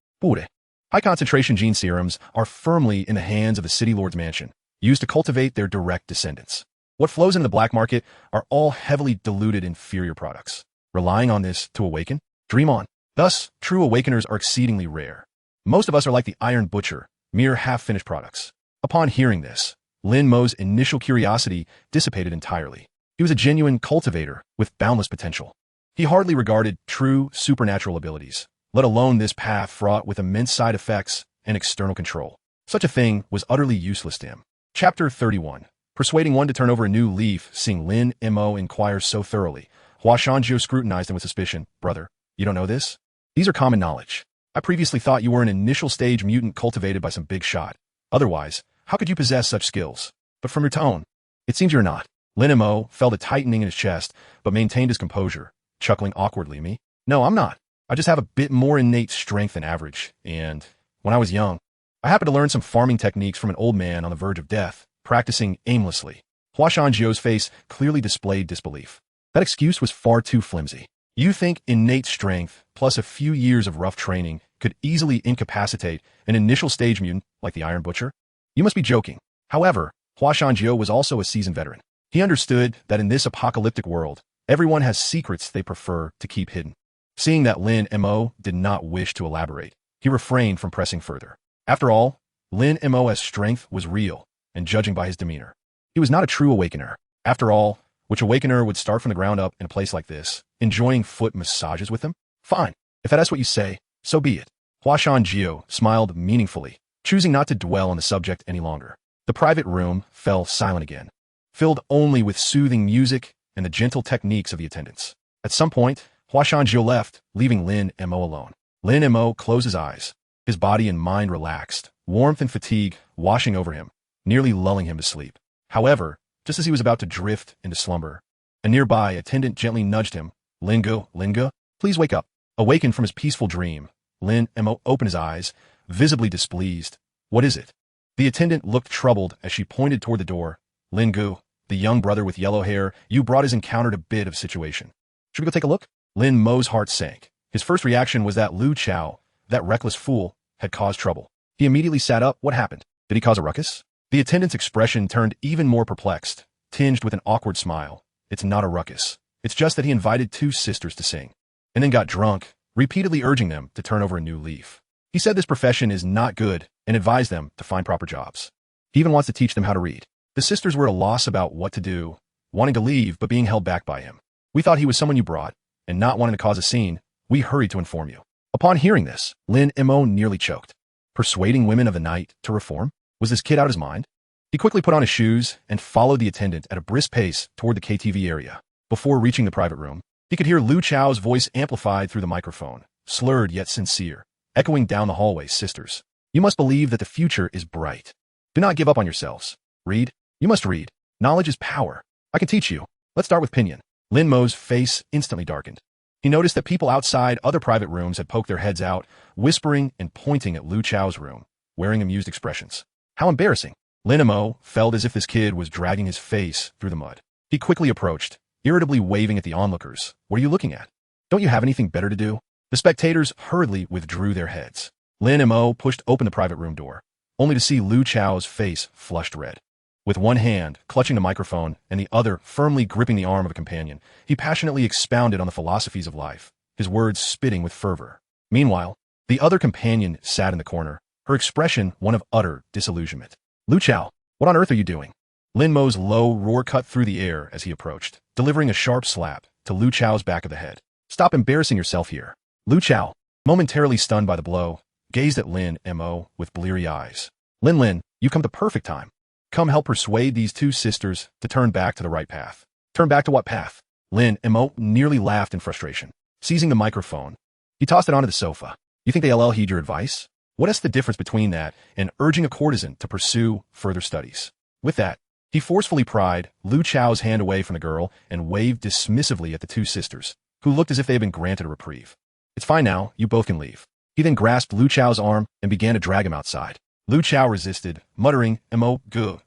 High-concentration gene serums are firmly in the hands of the city lord's mansion, used to cultivate their direct descendants. What flows into the black market are all heavily diluted inferior products. Relying on this to awaken? Dream on. Thus, true awakeners are exceedingly rare. Most of us are like the Iron Butcher, mere half-finished products. Upon hearing this, Lin Mo's initial curiosity dissipated entirely. He was a genuine cultivator with boundless potential. He hardly regarded true supernatural abilities, let alone this path fraught with immense side effects and external control. Such a thing was utterly useless to him. Chapter 31. Persuading one to turn over a new leaf, seeing Lin Mo inquire so thoroughly. Hua Shanjiu scrutinized him with suspicion. Brother, you don't know this? These are common knowledge. I previously thought you were an initial stage mutant cultivated by some big shot. Otherwise, how could you possess such skills? But from your tone, it seems you're not. Lin Mo felt a tightening in his chest, but maintained his composure, chuckling awkwardly. Me? No, I'm not. I just have a bit more innate strength than average, and when I was young, I happened to learn some farming techniques from an old man on the verge of death, practicing aimlessly. Hua Shanjiu's face clearly displayed disbelief. That excuse was far too flimsy. You think innate strength, plus a few years of rough training, could easily incapacitate an initial stage mutant like the Iron Butcher? You must be joking. However, Hua Shanjiu was also a seasoned veteran. He understood that in this apocalyptic world, everyone has secrets they prefer to keep hidden. Seeing that Lin Mo did not wish to elaborate, he refrained from pressing further. After all, Lin Mo's strength was real, and judging by his demeanor, he was not a true awakener. After all, which awakener would start from the ground up in a place like this, enjoying foot massages with him? Fine. If that's what you say, so be it. Hua Shanjiu smiled meaningfully, choosing not to dwell on the subject any longer. The private room fell silent again, filled only with soothing music and the gentle techniques of the attendants. At some point, Hua Shanjiu left, leaving Lin Mo alone. Lin Mo closed his eyes. His body and mind relaxed, warmth and fatigue washing over him, nearly lulling him to sleep. However, just as he was about to drift into slumber, a nearby attendant gently nudged him. Lingo, please wake up. Awakened from his peaceful dream, Lin Mo opened his eyes, visibly displeased. What is it? The attendant looked troubled as she pointed toward the door. Lingu, the young brother with yellow hair, you brought his encountered a bit of situation. Should we go take a look? Lin Mo's heart sank. His first reaction was that Lu Chao, that reckless fool, had caused trouble. He immediately sat up. What happened? Did he cause a ruckus? The attendant's expression turned even more perplexed, tinged with an awkward smile. It's not a ruckus. It's just that he invited two sisters to sing, and then got drunk, repeatedly urging them to turn over a new leaf. He said this profession is not good and advised them to find proper jobs. He even wants to teach them how to read. The sisters were at a loss about what to do, wanting to leave but being held back by him. We thought he was someone you brought, and not wanting to cause a scene, we hurried to inform you. Upon hearing this, Lin Mo nearly choked. Persuading women of the night to reform? Was this kid out of his mind? He quickly put on his shoes and followed the attendant at a brisk pace toward the KTV area. Before reaching the private room, he could hear Lu Chao's voice amplified through the microphone, slurred yet sincere, echoing down the hallway. Sisters, you must believe that the future is bright. Do not give up on yourselves. Read. You must read. Knowledge is power. I can teach you. Let's start with Pinyin. Lin Mo's face instantly darkened. He noticed that people outside other private rooms had poked their heads out, whispering and pointing at Lu Chao's room, wearing amused expressions. How embarrassing. Lin Mo felt as if this kid was dragging his face through the mud. He quickly approached, irritably waving at the onlookers. What are you looking at? Don't you have anything better to do? The spectators hurriedly withdrew their heads. Lin Mo pushed open the private room door, only to see Lu Chao's face flushed red. With one hand clutching the microphone and the other firmly gripping the arm of a companion, he passionately expounded on the philosophies of life, his words spitting with fervor. Meanwhile, the other companion sat in the corner, her expression one of utter disillusionment. Lu Chao, what on earth are you doing? Lin Mo's low roar cut through the air as he approached, delivering a sharp slap to Lu Chao's back of the head. Stop embarrassing yourself here. Lu Chao, momentarily stunned by the blow, gazed at Lin Mo with bleary eyes. Lin, you come to perfect time. Come help persuade these two sisters to turn back to the right path. Turn back to what path? Lin Mo nearly laughed in frustration. Seizing the microphone, he tossed it onto the sofa. You think they'll heed your advice? What is the difference between that and urging a courtesan to pursue further studies? With that, he forcefully pried Lu Chao's hand away from the girl and waved dismissively at the two sisters, who looked as if they had been granted a reprieve. It's fine now, you both can leave. He then grasped Lu Chao's arm and began to drag him outside. Lu Chao resisted, muttering, Mo,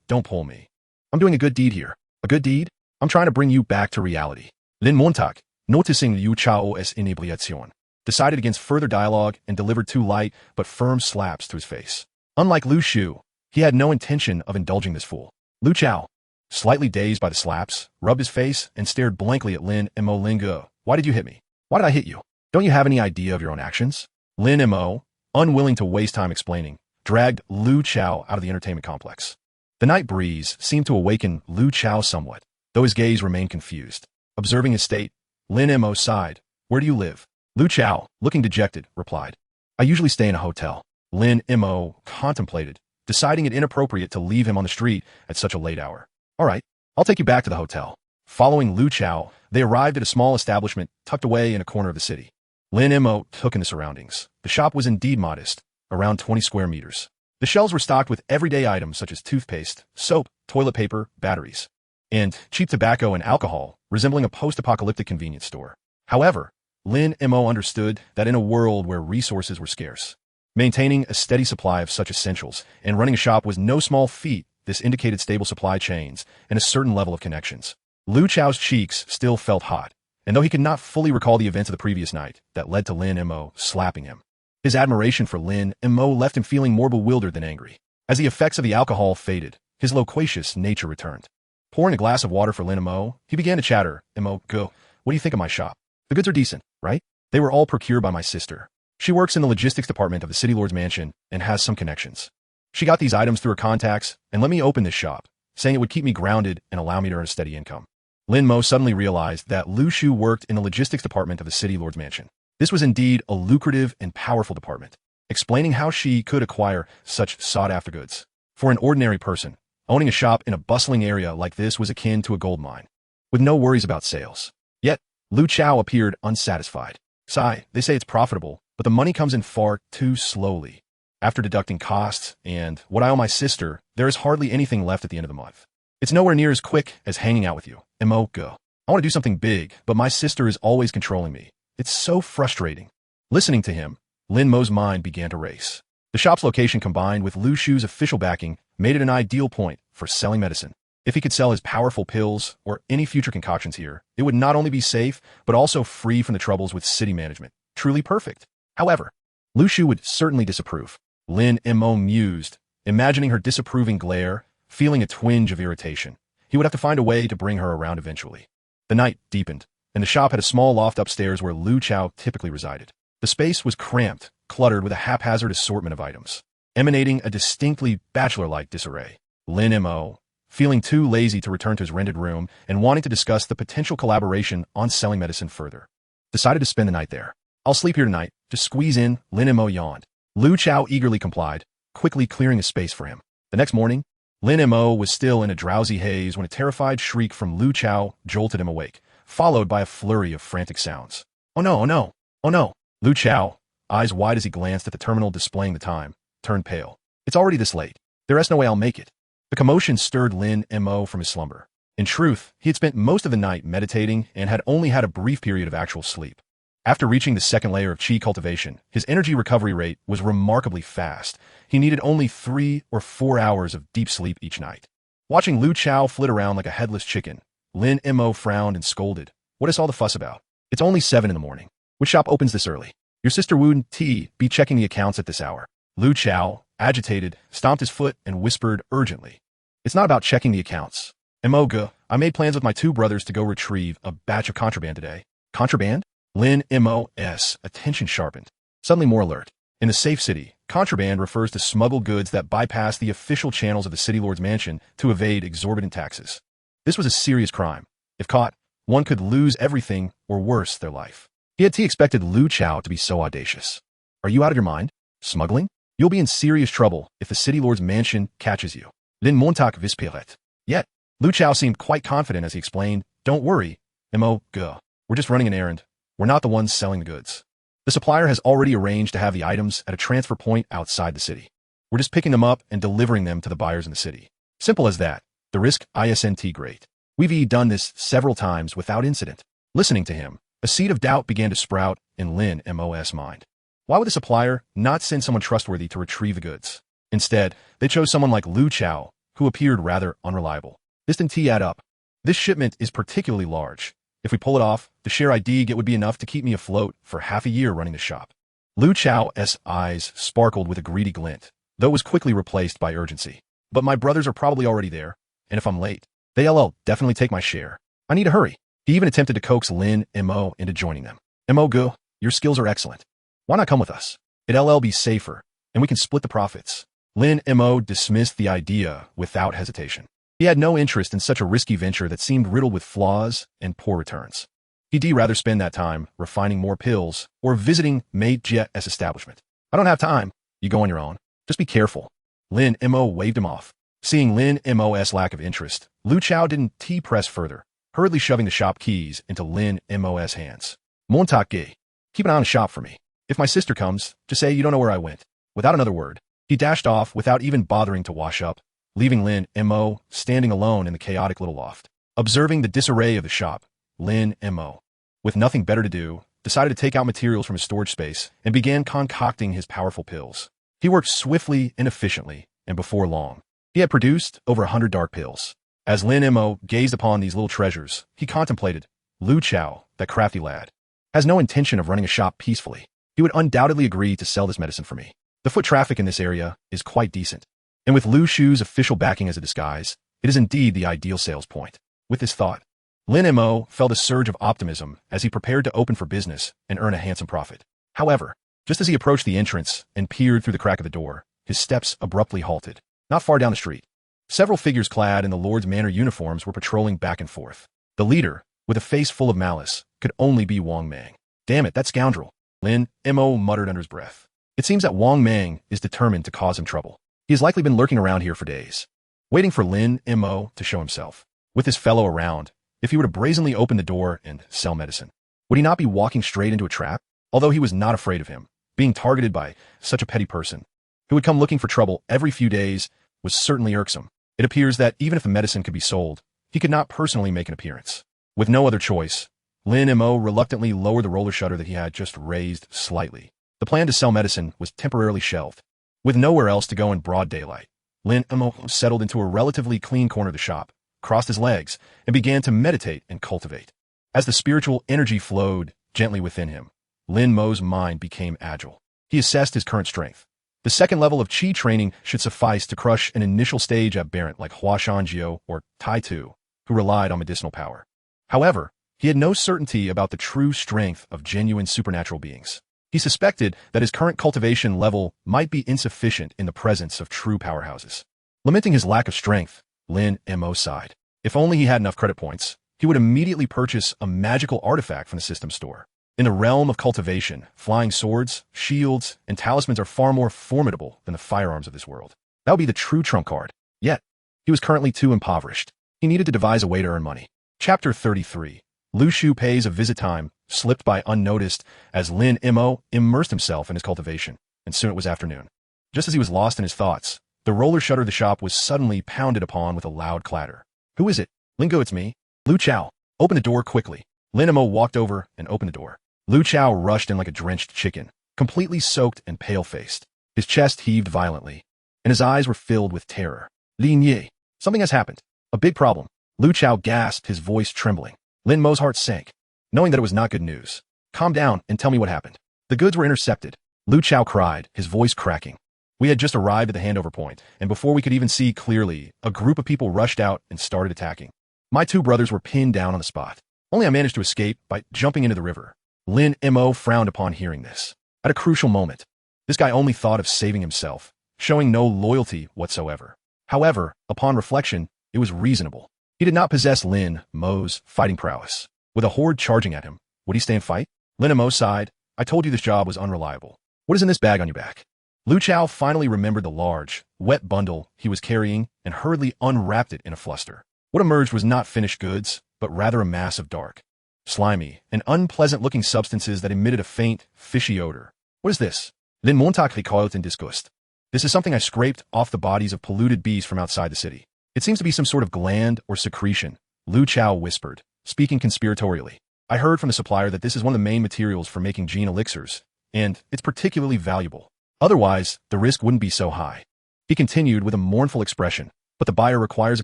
don't pull me. I'm doing a good deed here. A good deed? I'm trying to bring you back to reality. Lin Montag, noticing Lu Chao's inebriación, decided against further dialogue and delivered two light but firm slaps to his face. Unlike Lu Shu, he had no intention of indulging this fool. Lu Chao, slightly dazed by the slaps, rubbed his face and stared blankly at Lin Mo. Lingo, why did you hit me? Why did I hit you? Don't you have any idea of your own actions? Lin Mo, unwilling to waste time explaining, dragged Lu Chao out of the entertainment complex. The night breeze seemed to awaken Lu Chao somewhat, though his gaze remained confused. Observing his state, Lin Mo sighed. Where do you live? Lu Chao, looking dejected, replied. I usually stay in a hotel. Lin Mo contemplated, deciding it inappropriate to leave him on the street at such a late hour. All right, I'll take you back to the hotel. Following Lu Chao, they arrived at a small establishment tucked away in a corner of the city. Lin Mo took in the surroundings. The shop was indeed modest, around 20 square meters. The shelves were stocked with everyday items such as toothpaste, soap, toilet paper, batteries, and cheap tobacco and alcohol, resembling a post-apocalyptic convenience store. However, Lin Mo understood that in a world where resources were scarce, maintaining a steady supply of such essentials and running a shop was no small feat. This indicated stable supply chains and a certain level of connections. Lu Chao's cheeks still felt hot, and though he could not fully recall the events of the previous night that led to Lin Mo slapping him, his admiration for Lin Mo left him feeling more bewildered than angry. As the effects of the alcohol faded, his loquacious nature returned. Pouring a glass of water for Lin Mo, he began to chatter. Mo, go. What do you think of my shop? The goods are decent, right? They were all procured by my sister. She works in the logistics department of the city lord's mansion and has some connections. She got these items through her contacts and let me open this shop, saying it would keep me grounded and allow me to earn a steady income. Lin Mo suddenly realized that Lu Shu worked in the logistics department of the city lord's mansion. This was indeed a lucrative and powerful department, explaining how she could acquire such sought-after goods. For an ordinary person, owning a shop in a bustling area like this was akin to a gold mine, with no worries about sales. Yet, Lu Chao appeared unsatisfied. Sigh, they say it's profitable, but the money comes in far too slowly. After deducting costs and what I owe my sister, there is hardly anything left at the end of the month. It's nowhere near as quick as hanging out with you. Mo, go. I want to do something big, but my sister is always controlling me. It's so frustrating. Listening to him, Lin Mo's mind began to race. The shop's location combined with Lu Shu's official backing made it an ideal point for selling medicine. If he could sell his powerful pills or any future concoctions here, it would not only be safe, but also free from the troubles with city management. Truly perfect. However, Lu Shu would certainly disapprove. Lin Mo mused, imagining her disapproving glare, feeling a twinge of irritation. He would have to find a way to bring her around eventually. The night deepened, and the shop had a small loft upstairs where Lu Chao typically resided. The space was cramped, cluttered with a haphazard assortment of items, emanating a distinctly bachelor-like disarray. Lin Mo, feeling too lazy to return to his rented room and wanting to discuss the potential collaboration on selling medicine further, decided to spend the night there. I'll sleep here tonight. Just squeeze in. Lin Mo yawned. Lu Chao eagerly complied, quickly clearing a space for him. The next morning, Lin Mo was still in a drowsy haze when a terrified shriek from Lu Chao jolted him awake, followed by a flurry of frantic sounds. Oh no, oh no, oh no. Lu Chao, eyes wide as he glanced at the terminal displaying the time, turned pale. It's already this late. There's no way I'll make it. The commotion stirred Lin Mo from his slumber. In truth, he had spent most of the night meditating and had only had a brief period of actual sleep. After reaching the second layer of qi cultivation, his energy recovery rate was remarkably fast. He needed only 3 or 4 hours of deep sleep each night. Watching Lu Chao flit around like a headless chicken, Lin Mo frowned and scolded. What is all the fuss about? It's only 7 in the morning. Which shop opens this early? Your sister wouldn't be checking the accounts at this hour. Lu Chao, agitated, stomped his foot and whispered urgently. It's not about checking the accounts. Emoga, I made plans with my 2 brothers to go retrieve a batch of contraband today. Contraband? Lin Mo's attention sharpened, suddenly more alert. In the safe city, contraband refers to smuggled goods that bypass the official channels of the city lord's mansion to evade exorbitant taxes. This was a serious crime. If caught, one could lose everything or worse, their life. He had expected Lu Chao to be so audacious. Are you out of your mind? Smuggling? You'll be in serious trouble if the city lord's mansion catches you. Lin Montauk Vispiret. Yet, Lu Chao seemed quite confident as he explained, Don't worry, Mo, go. We're just running an errand. We're not the ones selling the goods. The supplier has already arranged to have the items at a transfer point outside the city. We're just picking them up and delivering them to the buyers in the city. Simple as that. The risk isn't great. We've done this several times without incident. Listening to him, a seed of doubt began to sprout in Lin Mo's mind. Why would the supplier not send someone trustworthy to retrieve the goods? Instead, they chose someone like Lu Chao, who appeared rather unreliable. This didn't add up. This shipment is particularly large. If we pull it off, the share ID get would be enough to keep me afloat for half a year running the shop. Lu Chao's eyes sparkled with a greedy glint, though it was quickly replaced by urgency. But my brothers are probably already there, and if I'm late, they'll definitely take my share. I need to hurry. He even attempted to coax Lin Mo into joining them. Mo, go. Your skills are excellent. Why not come with us? It'll be safer, and we can split the profits. Lin Mo dismissed the idea without hesitation. He had no interest in such a risky venture that seemed riddled with flaws and poor returns. He'd rather spend that time refining more pills or visiting Mate Jet's establishment. I don't have time. You go on your own. Just be careful. Lin Mo waved him off. Seeing Lin Mo's lack of interest, Lu Chao didn't press further, hurriedly shoving the shop keys into Lin Mo's hands. Montak Gay, keep an eye on the shop for me. If my sister comes, just say you don't know where I went. Without another word, he dashed off without even bothering to wash up, leaving Lin Mo standing alone in the chaotic little loft. Observing the disarray of the shop, Lin Mo, with nothing better to do, decided to take out materials from his storage space and began concocting his powerful pills. He worked swiftly and efficiently, and before long, he had produced over 100 dark pills. As Lin Mo gazed upon these little treasures, he contemplated, Lu Chao, that crafty lad, has no intention of running a shop peacefully. He would undoubtedly agree to sell this medicine for me. The foot traffic in this area is quite decent, and with Lu Shu's official backing as a disguise, it is indeed the ideal sales point. With this thought, Lin Mo felt a surge of optimism as he prepared to open for business and earn a handsome profit. However, just as he approached the entrance and peered through the crack of the door, his steps abruptly halted. Not far down the street, several figures clad in the Lord's Manor uniforms were patrolling back and forth. The leader, with a face full of malice, could only be Wang Mang. Damn it, that scoundrel, Lin Mo muttered under his breath. It seems that Wang Mang is determined to cause him trouble. He has likely been lurking around here for days, waiting for Lin Mo to show himself. With his fellow around, if he were to brazenly open the door and sell medicine, would he not be walking straight into a trap? Although he was not afraid of him, being targeted by such a petty person, who would come looking for trouble every few days, was certainly irksome. It appears that even if the medicine could be sold, he could not personally make an appearance. With no other choice, Lin Mo reluctantly lowered the roller shutter that he had just raised slightly. The plan to sell medicine was temporarily shelved. With nowhere else to go in broad daylight, Lin Mo settled into a relatively clean corner of the shop, crossed his legs, and began to meditate and cultivate. As the spiritual energy flowed gently within him, Lin Mo's mind became agile. He assessed his current strength. The second level of Qi training should suffice to crush an initial stage aberrant like Hua Shanjiu or Tai Tu, who relied on medicinal power. However, he had no certainty about the true strength of genuine supernatural beings. He suspected that his current cultivation level might be insufficient in the presence of true powerhouses. Lamenting his lack of strength, Lin Mo sighed. If only he had enough credit points, he would immediately purchase a magical artifact from the system store. In the realm of cultivation, flying swords, shields, and talismans are far more formidable than the firearms of this world. That would be the true trump card. Yet, he was currently too impoverished. He needed to devise a way to earn money. Chapter 33. Lu Shu pays a visit. Time slipped by unnoticed as Lin Mo immersed himself in his cultivation, and soon it was afternoon. Just as he was lost in his thoughts, the roller shutter of the shop was suddenly pounded upon with a loud clatter. Who is it? Lingo, it's me. Lu Chao. Open the door quickly. Lin Mo walked over and opened the door. Lu Chao rushed in like a drenched chicken, completely soaked and pale-faced. His chest heaved violently, and his eyes were filled with terror. Lin Ye, something has happened. A big problem. Lu Chao gasped, his voice trembling. Lin Mo's heart sank, knowing that it was not good news. Calm down and tell me what happened. The goods were intercepted. Lu Chao cried, his voice cracking. We had just arrived at the handover point, and before we could even see clearly, a group of people rushed out and started attacking. My two brothers were pinned down on the spot. Only I managed to escape by jumping into the river. Lin Mo frowned upon hearing this. At a crucial moment, this guy only thought of saving himself, showing no loyalty whatsoever. However, upon reflection, it was reasonable. He did not possess Lin Mo's fighting prowess. With a horde charging at him, would he stay and fight? Lin Mo sighed. I told you this job was unreliable. What is in this bag on your back? Lu Chao finally remembered the large, wet bundle he was carrying and hurriedly unwrapped it in a fluster. What emerged was not finished goods, but rather a mass of dark, slimy, and unpleasant-looking substances that emitted a faint, fishy odor. What is this? Lin Montak recoiled in disgust. This is something I scraped off the bodies of polluted beasts from outside the city. It seems to be some sort of gland or secretion, Lu Chao whispered, speaking conspiratorially. I heard from the supplier that this is one of the main materials for making gene elixirs, and it's particularly valuable. Otherwise, the risk wouldn't be so high. He continued with a mournful expression, but the buyer requires a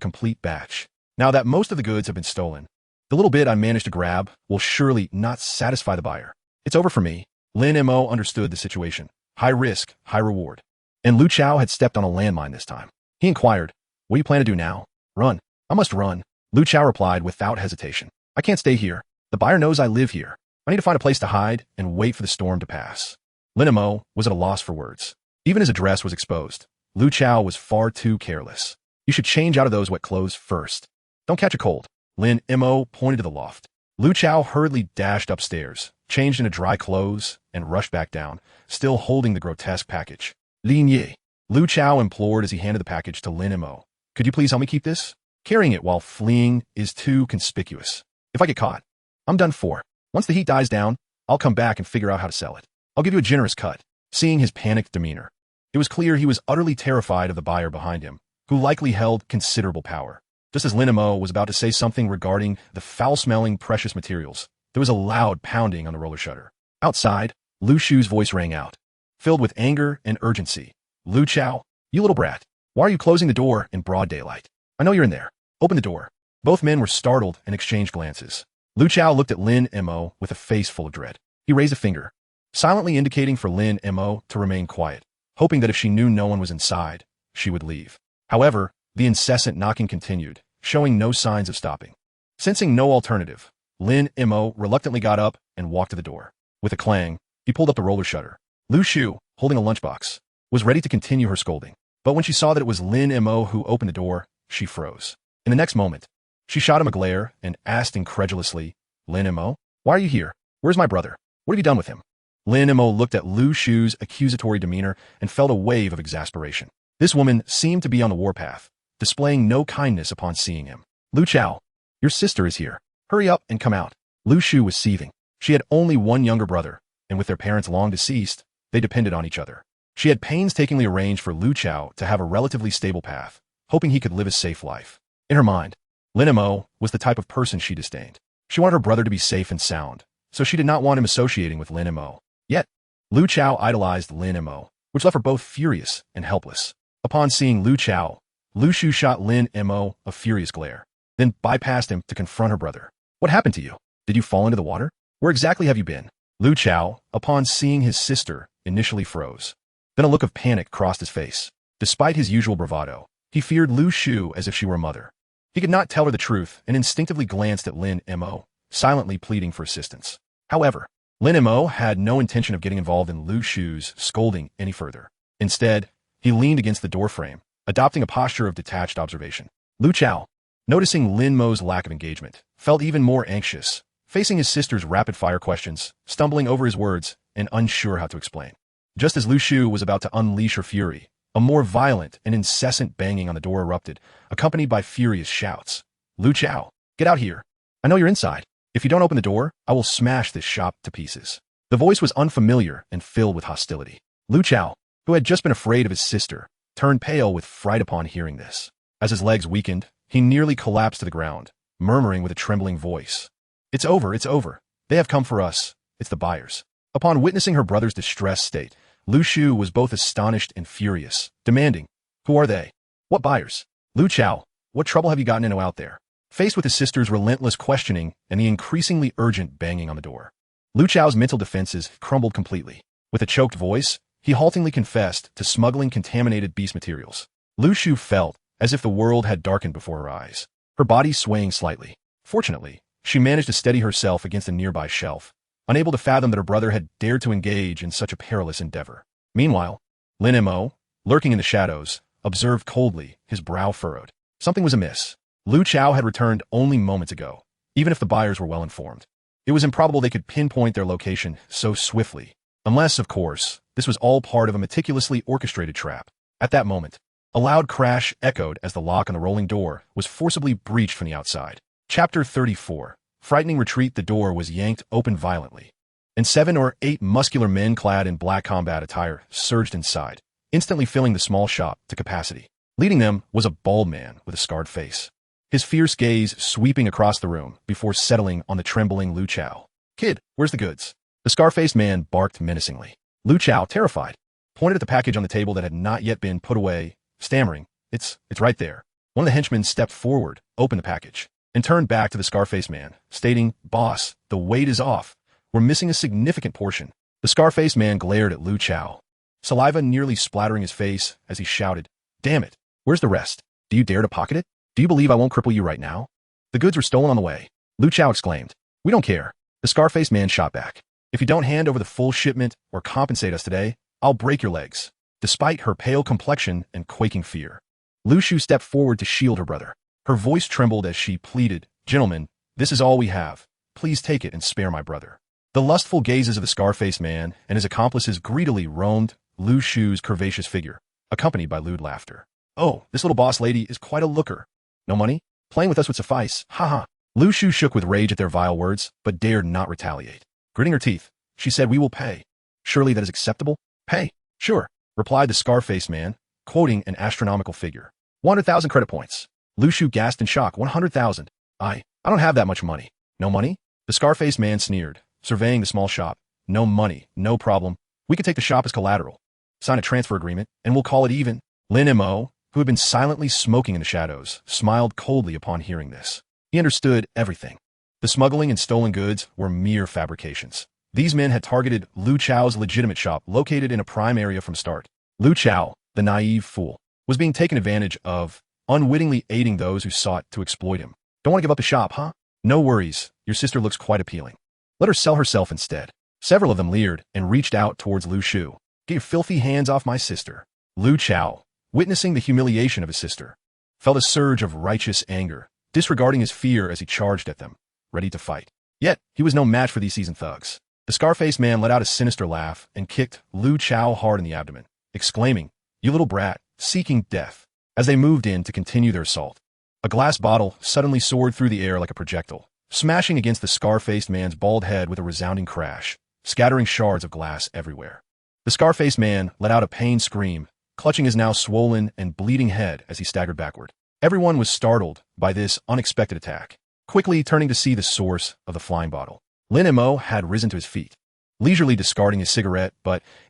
complete batch. Now that most of the goods have been stolen, the little bit I managed to grab will surely not satisfy the buyer. It's over for me. Lin Mo understood the situation. High risk, high reward. And Lu Chao had stepped on a landmine this time. He inquired, what do you plan to do now? Run. I must run. Lu Chao replied without hesitation. I can't stay here. The buyer knows I live here. I need to find a place to hide and wait for the storm to pass. Lin Mo was at a loss for words. Even his address was exposed. Lu Chao was far too careless. You should change out of those wet clothes first. Don't catch a cold. Lin Mo pointed to the loft. Lu Chao hurriedly dashed upstairs, changed into dry clothes, and rushed back down, still holding the grotesque package. Lin Yi. Lu Chao implored as he handed the package to Lin Mo. Could you please help me keep this? Carrying it while fleeing is too conspicuous. If I get caught, I'm done for. Once the heat dies down, I'll come back and figure out how to sell it. I'll give you a generous cut. Seeing his panicked demeanor, it was clear he was utterly terrified of the buyer behind him, who likely held considerable power. Just as Lin Mo was about to say something regarding the foul-smelling precious materials, there was a loud pounding on the roller shutter. Outside, Lu Shu's voice rang out, filled with anger and urgency. Lu Chao, you little brat. Why are you closing the door in broad daylight? I know you're in there. Open the door. Both men were startled and exchanged glances. Lu Chao looked at Lin Mo with a face full of dread. He raised a finger, silently indicating for Lin Mo to remain quiet, hoping that if she knew no one was inside, she would leave. However, the incessant knocking continued, showing no signs of stopping. Sensing no alternative, Lin Mo reluctantly got up and walked to the door. With a clang, he pulled up the roller shutter. Lu Shu, holding a lunchbox, was ready to continue her scolding. But when she saw that it was Lin Mo who opened the door, she froze. In the next moment, she shot him a glare and asked incredulously, Lin Mo, why are you here? Where's my brother? What have you done with him? Lin Mo looked at Lu Shu's accusatory demeanor and felt a wave of exasperation. This woman seemed to be on the warpath, displaying no kindness upon seeing him. Lu Chao, your sister is here. Hurry up and come out. Lu Shu was seething. She had only one younger brother, and with their parents long deceased, they depended on each other. She had painstakingly arranged for Lu Chao to have a relatively stable path, hoping he could live a safe life. In her mind, Lin Mo was the type of person she disdained. She wanted her brother to be safe and sound, so she did not want him associating with Lin Mo. Yet, Lu Chao idolized Lin Mo, which left her both furious and helpless. Upon seeing Lu Chao, Lu Shu shot Lin Mo a furious glare, then bypassed him to confront her brother. What happened to you? Did you fall into the water? Where exactly have you been? Lu Chao, upon seeing his sister, initially froze. Then a look of panic crossed his face. Despite his usual bravado, he feared Lu Shu as if she were a mother. He could not tell her the truth and instinctively glanced at Lin Mo, silently pleading for assistance. However, Lin Mo had no intention of getting involved in Lu Shu's scolding any further. Instead, he leaned against the doorframe, adopting a posture of detached observation. Lu Chao, noticing Lin Mo's lack of engagement, felt even more anxious, facing his sister's rapid-fire questions, stumbling over his words, and unsure how to explain. Just as Lu Shu was about to unleash her fury, a more violent and incessant banging on the door erupted, accompanied by furious shouts. Lu Chao, get out here. I know you're inside. If you don't open the door, I will smash this shop to pieces. The voice was unfamiliar and filled with hostility. Lu Chao, who had just been afraid of his sister, turned pale with fright upon hearing this. As his legs weakened, he nearly collapsed to the ground, murmuring with a trembling voice, It's over, it's over. They have come for us. It's the buyers. Upon witnessing her brother's distressed state, Lu Shu was both astonished and furious, demanding, Who are they? What buyers? Lu Chao, what trouble have you gotten into out there? Faced with his sister's relentless questioning and the increasingly urgent banging on the door, Lu Chao's mental defenses crumbled completely. With a choked voice, he haltingly confessed to smuggling contaminated beast materials. Lu Shu felt as if the world had darkened before her eyes, her body swaying slightly. Fortunately, she managed to steady herself against a nearby shelf, unable to fathom that her brother had dared to engage in such a perilous endeavor. Meanwhile, Lin Mo, lurking in the shadows, observed coldly, his brow furrowed. Something was amiss. Lu Chao had returned only moments ago, even if the buyers were well informed. It was improbable they could pinpoint their location so swiftly, unless, of course, this was all part of a meticulously orchestrated trap. At that moment, a loud crash echoed as the lock on the rolling door was forcibly breached from the outside. Chapter 34. Frightening retreat. The door was yanked open violently, and 7 or 8 muscular men clad in black combat attire surged inside, instantly filling the small shop to capacity. Leading them was a bald man with a scarred face, his fierce gaze sweeping across the room before settling on the trembling Lu Chao. Kid, where's the goods? The scar-faced man barked menacingly. Lu Chao, terrified, pointed at the package on the table that had not yet been put away, stammering, It's right there. One of the henchmen stepped forward, opened the package, and turned back to the scar-faced man, stating, Boss, the weight is off. We're missing a significant portion. The scar-faced man glared at Lu Chao, saliva nearly splattering his face as he shouted, Damn it, where's the rest? Do you dare to pocket it? Do you believe I won't cripple you right now? The goods were stolen on the way. Lu Chao exclaimed. We don't care. The scar-faced man shot back. If you don't hand over the full shipment or compensate us today, I'll break your legs. despite her pale complexion and quaking fear. Lu Shu stepped forward to shield her brother. Her voice trembled as she pleaded, "Gentlemen, this is all we have. Please take it and spare my brother." The lustful gazes of the scar-faced man and his accomplices greedily roamed Lu Shu's curvaceous figure, accompanied by lewd laughter. "Oh, this little boss lady is quite a looker. No money? Playing with us would suffice. Ha ha." Lu Shu shook with rage at their vile words, but dared not retaliate. Gritting her teeth, she said, "We will pay. Surely that is acceptable?" "Pay? Sure," replied the scar-faced man, quoting an astronomical figure. 100,000 credit points. Lu Shu gasped in shock. 100,000. I don't have that much money." "No money?" The scar-faced man sneered, surveying the small shop. "No money, no problem. We could take the shop as collateral. Sign a transfer agreement, and we'll call it even." Lin Mo, who had been silently smoking in the shadows, smiled coldly upon hearing this. He understood everything. The smuggling and stolen goods were mere fabrications. These men had targeted Lu Chao's legitimate shop located in a prime area from start. Lu Chao, the naive fool, was being taken advantage of, unwittingly aiding those who sought to exploit him. "Don't want to give up the shop, huh? No worries, your sister looks quite appealing. Let her sell herself instead." Several of them leered and reached out towards Lu Shu. "Get your filthy hands off my sister." Lu Chao, witnessing the humiliation of his sister, felt a surge of righteous anger, disregarding his fear as he charged at them, ready to fight. Yet, he was no match for these seasoned thugs. The scar-faced man let out a sinister laugh and kicked Lu Chao hard in the abdomen, exclaiming, "You little brat, seeking death." As they moved in to continue their assault, a glass bottle suddenly soared through the air like a projectile, smashing against the scar-faced man's bald head with a resounding crash, scattering shards of glass everywhere. The scar-faced man let out a pained scream, clutching his now swollen and bleeding head as he staggered backward. Everyone was startled by this unexpected attack, quickly turning to see the source of the flying bottle. Lin Mo had risen to his feet, leisurely discarding his cigarette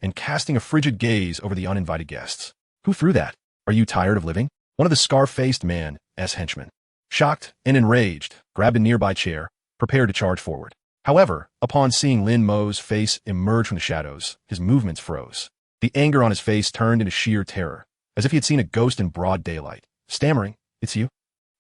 and casting a frigid gaze over the uninvited guests. "Who threw that? Are you tired of living?" One of the scar-faced man's henchmen, shocked and enraged, grabbed a nearby chair, prepared to charge forward. However, upon seeing Lin Mo's face emerge from the shadows, his movements froze. The anger on his face turned into sheer terror, as if he had seen a ghost in broad daylight. Stammering, "It's you?"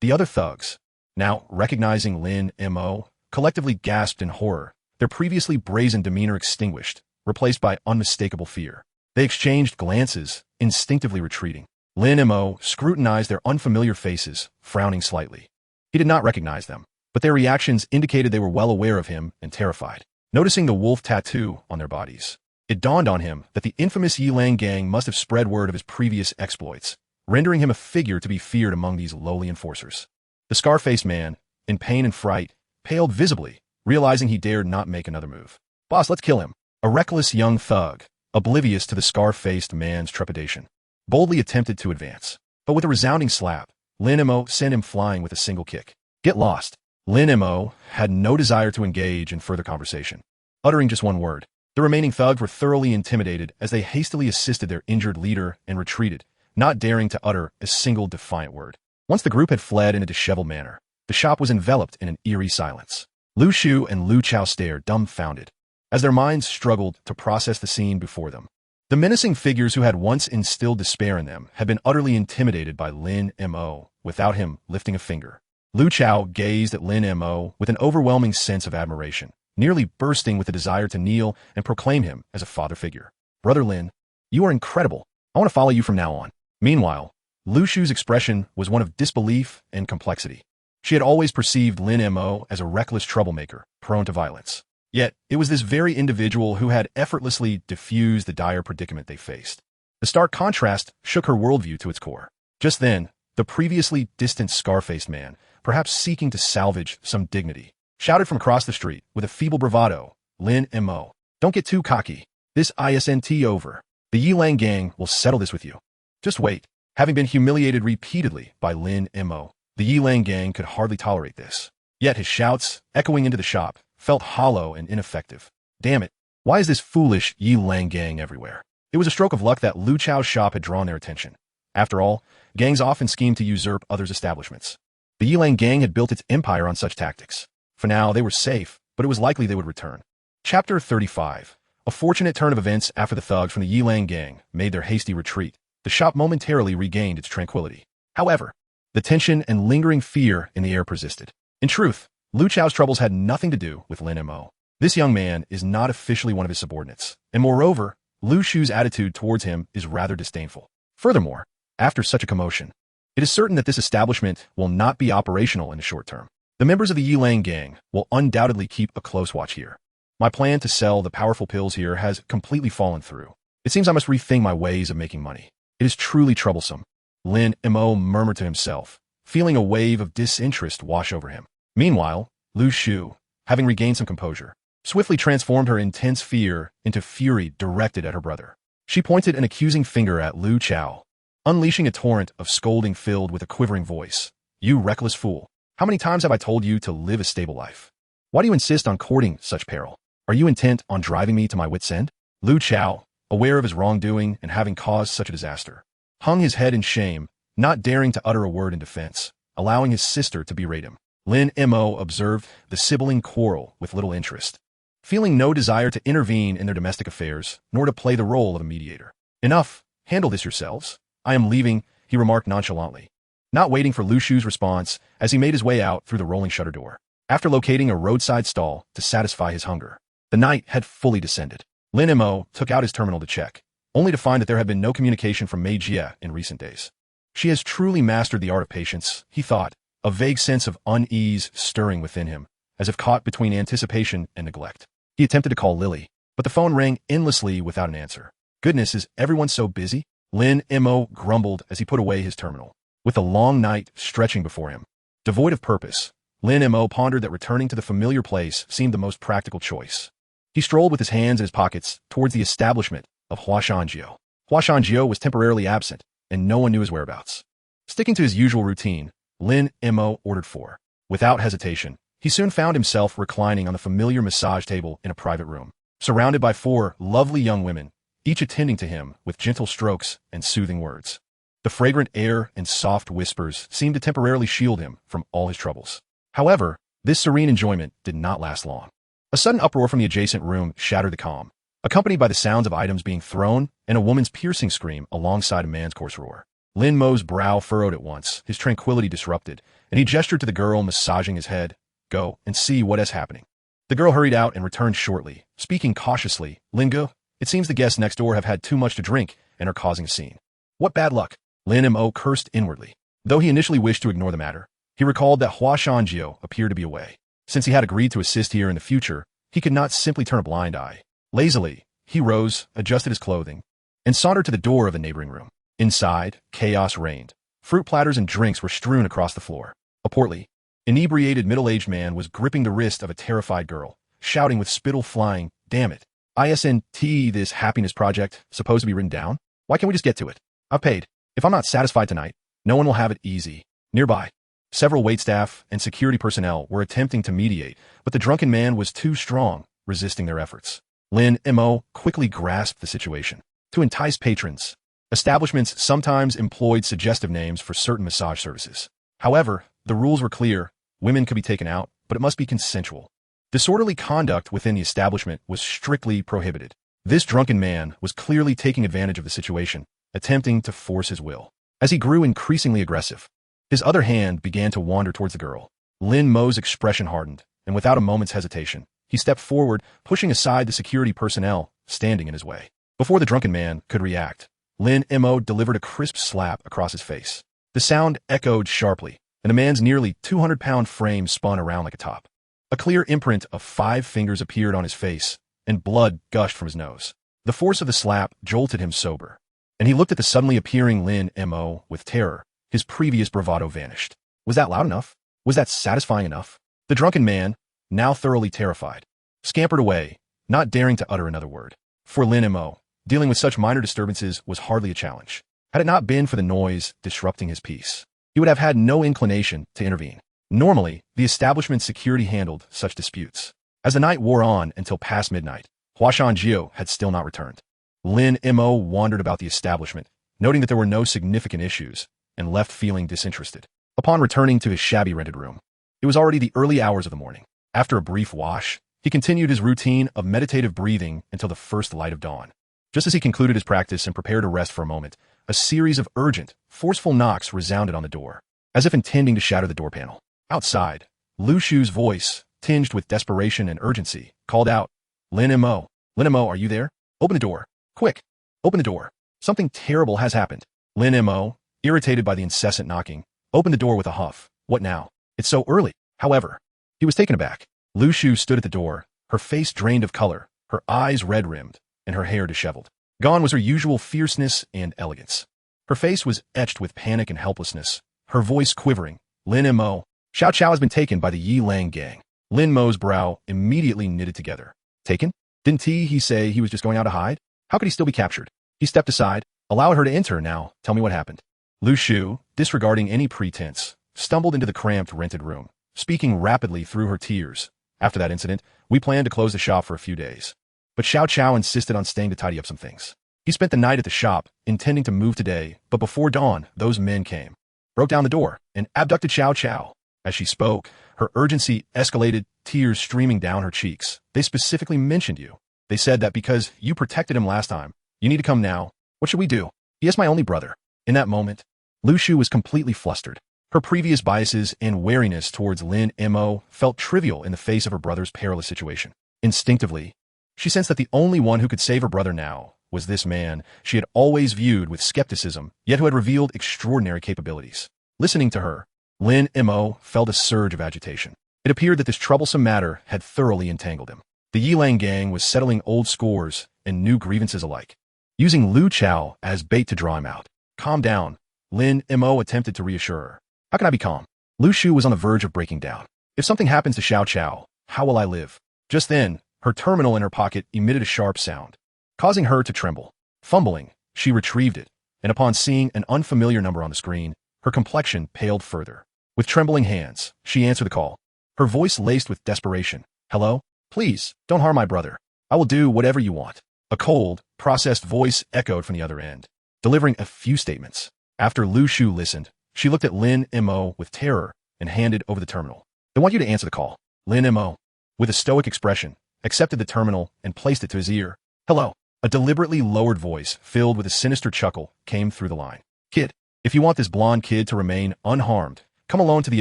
The other thugs, now recognizing Lin Mo, collectively gasped in horror, their previously brazen demeanor extinguished, replaced by unmistakable fear. They exchanged glances, instinctively retreating. Lin Mo scrutinized their unfamiliar faces, frowning slightly. He did not recognize them, but their reactions indicated they were well aware of him and terrified. Noticing the wolf tattoo on their bodies, it dawned on him that the infamous Yilang gang must have spread word of his previous exploits, rendering him a figure to be feared among these lowly enforcers. The scar-faced man, in pain and fright, paled visibly, realizing he dared not make another move. "Boss, let's kill him." A reckless young thug, oblivious to the scar-faced man's trepidation, boldly attempted to advance. But with a resounding slap, Lin Mo sent him flying with a single kick. "Get lost." Lin Mo had no desire to engage in further conversation. Uttering just one word, the remaining thugs were thoroughly intimidated as they hastily assisted their injured leader and retreated, not daring to utter a single defiant word. Once the group had fled in a disheveled manner, the shop was enveloped in an eerie silence. Lu Shu and Lu Chao stared, dumbfounded, as their minds struggled to process the scene before them. The menacing figures who had once instilled despair in them had been utterly intimidated by Lin Mo without him lifting a finger. Lu Chao gazed at Lin Mo with an overwhelming sense of admiration, nearly bursting with a desire to kneel and proclaim him as a father figure. "Brother Lin, you are incredible. I want to follow you from now on." Meanwhile, Lu Shu's expression was one of disbelief and complexity. She had always perceived Lin Mo as a reckless troublemaker, prone to violence. Yet, it was this very individual who had effortlessly diffused the dire predicament they faced. The stark contrast shook her worldview to its core. Just then, the previously distant scar-faced man, perhaps seeking to salvage some dignity, shouted from across the street with a feeble bravado, "Lin Mo, don't get too cocky. This isn't over. The Yilang gang will settle this with you. Just wait." Having been humiliated repeatedly by Lin Mo, the Yilang gang could hardly tolerate this. Yet his shouts, echoing into the shop, felt hollow and ineffective. Damn it, why is this foolish Yilang gang everywhere? It was a stroke of luck that Lu Chao's shop had drawn their attention. After all, gangs often scheme to usurp others' establishments. The Yilang gang had built its empire on such tactics. For now, they were safe, but it was likely they would return. Chapter 35. A fortunate turn of events after the thugs from the Yilang gang made their hasty retreat. The shop momentarily regained its tranquility. However, the tension and lingering fear in the air persisted. In truth, Lu Chao's troubles had nothing to do with Lin Mo. This young man is not officially one of his subordinates, and moreover, Lu Shu's attitude towards him is rather disdainful. Furthermore, after such a commotion, it is certain that this establishment will not be operational in the short term. The members of the Yilang gang will undoubtedly keep a close watch here. My plan to sell the powerful pills here has completely fallen through. It seems I must rethink my ways of making money. It is truly troublesome. Lin Mo murmured to himself, feeling a wave of disinterest wash over him. Meanwhile, Lu Shu, having regained some composure, swiftly transformed her intense fear into fury directed at her brother. She pointed an accusing finger at Lu Chao, unleashing a torrent of scolding filled with a quivering voice. You reckless fool! How many times have I told you to live a stable life? Why do you insist on courting such peril? Are you intent on driving me to my wit's end? Lu Chao, aware of his wrongdoing and having caused such a disaster, hung his head in shame, not daring to utter a word in defense, allowing his sister to berate him. Lin Mo observed the sibling quarrel with little interest, feeling no desire to intervene in their domestic affairs, nor to play the role of a mediator. Enough, handle this yourselves. I am leaving, he remarked nonchalantly, not waiting for Lu Shu's response as he made his way out through the rolling shutter door. After locating a roadside stall to satisfy his hunger, the night had fully descended. Lin Mo took out his terminal to check, only to find that there had been no communication from Mei Jie in recent days. She has truly mastered the art of patience, he thought, a vague sense of unease stirring within him, as if caught between anticipation and neglect. He attempted to call Lily, but the phone rang endlessly without an answer. Goodness, is everyone so busy? Lin Mo grumbled as he put away his terminal. With a long night stretching before him, devoid of purpose, Lin Mo pondered that returning to the familiar place seemed the most practical choice. He strolled with his hands in his pockets towards the establishment of Hua Shanjiu. Hua Shanjiu was temporarily absent, and no one knew his whereabouts. Sticking to his usual routine, Lin Mo ordered four. Without hesitation, he soon found himself reclining on the familiar massage table in a private room, surrounded by four lovely young women, each attending to him with gentle strokes and soothing words. The fragrant air and soft whispers seemed to temporarily shield him from all his troubles. However, this serene enjoyment did not last long. A sudden uproar from the adjacent room shattered the calm, accompanied by the sounds of items being thrown and a woman's piercing scream alongside a man's coarse roar. Lin Mo's brow furrowed at once, his tranquility disrupted, and he gestured to the girl massaging his head. Go and see what is happening. The girl hurried out and returned shortly, speaking cautiously. Lingo, it seems the guests next door have had too much to drink and are causing a scene. What bad luck! Lin Mo cursed inwardly. Though he initially wished to ignore the matter, he recalled that Hua Shanjiu appeared to be away. Since he had agreed to assist here in the future, he could not simply turn a blind eye. Lazily, he rose, adjusted his clothing, and sauntered to the door of a neighboring room. Inside, chaos reigned. Fruit platters and drinks were strewn across the floor. A portly, inebriated middle-aged man was gripping the wrist of a terrified girl, shouting with spittle flying, "Damn it. Isn't this happiness project supposed to be written down? Why can't we just get to it? I've paid. If I'm not satisfied tonight, no one will have it easy." Nearby, several waitstaff and security personnel were attempting to mediate, but the drunken man was too strong, resisting their efforts. Lin Mo quickly grasped the situation. To entice patrons, establishments sometimes employed suggestive names for certain massage services. However, the rules were clear. Women could be taken out, but it must be consensual. Disorderly conduct within the establishment was strictly prohibited. This drunken man was clearly taking advantage of the situation, attempting to force his will. As he grew increasingly aggressive, his other hand began to wander towards the girl. Lin Mo's expression hardened, and without a moment's hesitation, he stepped forward, pushing aside the security personnel standing in his way. Before the drunken man could react, Lin Mo delivered a crisp slap across his face. The sound echoed sharply, and the man's nearly 200-pound frame spun around like a top. A clear imprint of 5 fingers appeared on his face, and blood gushed from his nose. The force of the slap jolted him sober, and he looked at the suddenly appearing Lin Mo with terror. His previous bravado vanished. Was that loud enough? Was that satisfying enough? The drunken man, now thoroughly terrified, scampered away, not daring to utter another word. For Lin Mo, dealing with such minor disturbances was hardly a challenge. Had it not been for the noise disrupting his peace, he would have had no inclination to intervene. Normally, the establishment's security handled such disputes. As the night wore on until past midnight, Hua Shanjiu had still not returned. Lin Mo wandered about the establishment, noting that there were no significant issues, and left feeling disinterested. Upon returning to his shabby rented room, it was already the early hours of the morning. After a brief wash, he continued his routine of meditative breathing until the first light of dawn. Just as he concluded his practice and prepared to rest for a moment, a series of urgent, forceful knocks resounded on the door, as if intending to shatter the door panel. Outside, Lu Shu's voice, tinged with desperation and urgency, called out, Lin Mo, are you there? Open the door. Quick, open the door. Something terrible has happened. Lin Mo, irritated by the incessant knocking, opened the door with a huff. What now? It's so early. However, he was taken aback. Lu Shu stood at the door, her face drained of color, her eyes red-rimmed, and her hair disheveled. Gone was her usual fierceness and elegance. Her face was etched with panic and helplessness, her voice quivering. Lin Mo, Xiao Chao has been taken by the Yi Lang gang. Lin Mo's brow immediately knitted together. Taken? Didn't he say he was just going out to hide? How could he still be captured? He stepped aside, allowed her to enter. Now, tell me what happened. Lu Shu, disregarding any pretense, stumbled into the cramped rented room, speaking rapidly through her tears. After that incident, we planned to close the shop for a few days. But Xiao Chao insisted on staying to tidy up some things. He spent the night at the shop, intending to move today, but before dawn, those men came, broke down the door, and abducted Xiao Chao. As she spoke, her urgency escalated, tears streaming down her cheeks. They specifically mentioned you. They said that because you protected him last time, you need to come now. What should we do? He is my only brother. In that moment, Lu Shu was completely flustered. Her previous biases and wariness towards Lin Mo felt trivial in the face of her brother's perilous situation. Instinctively, she sensed that the only one who could save her brother now was this man she had always viewed with skepticism, yet who had revealed extraordinary capabilities. Listening to her, Lin Mo felt a surge of agitation. It appeared that this troublesome matter had thoroughly entangled him. The Yilang gang was settling old scores and new grievances alike, using Lu Chao as bait to draw him out. Calm down, Lin Mo attempted to reassure her. How can I be calm? Lu Shu was on the verge of breaking down. If something happens to Xiao Chao, how will I live? Just then, her terminal in her pocket emitted a sharp sound, causing her to tremble. Fumbling, she retrieved it, and upon seeing an unfamiliar number on the screen, her complexion paled further. With trembling hands, she answered the call, her voice laced with desperation. Hello? Please, don't harm my brother. I will do whatever you want. A cold, processed voice echoed from the other end, delivering a few statements. After Lu Shu listened, she looked at Lin Mo with terror and handed over the terminal. I want you to answer the call. Lin Mo, with a stoic expression, accepted the terminal and placed it to his ear. Hello. A deliberately lowered voice, filled with a sinister chuckle, came through the line. Kid, if you want this blonde kid to remain unharmed, come alone to the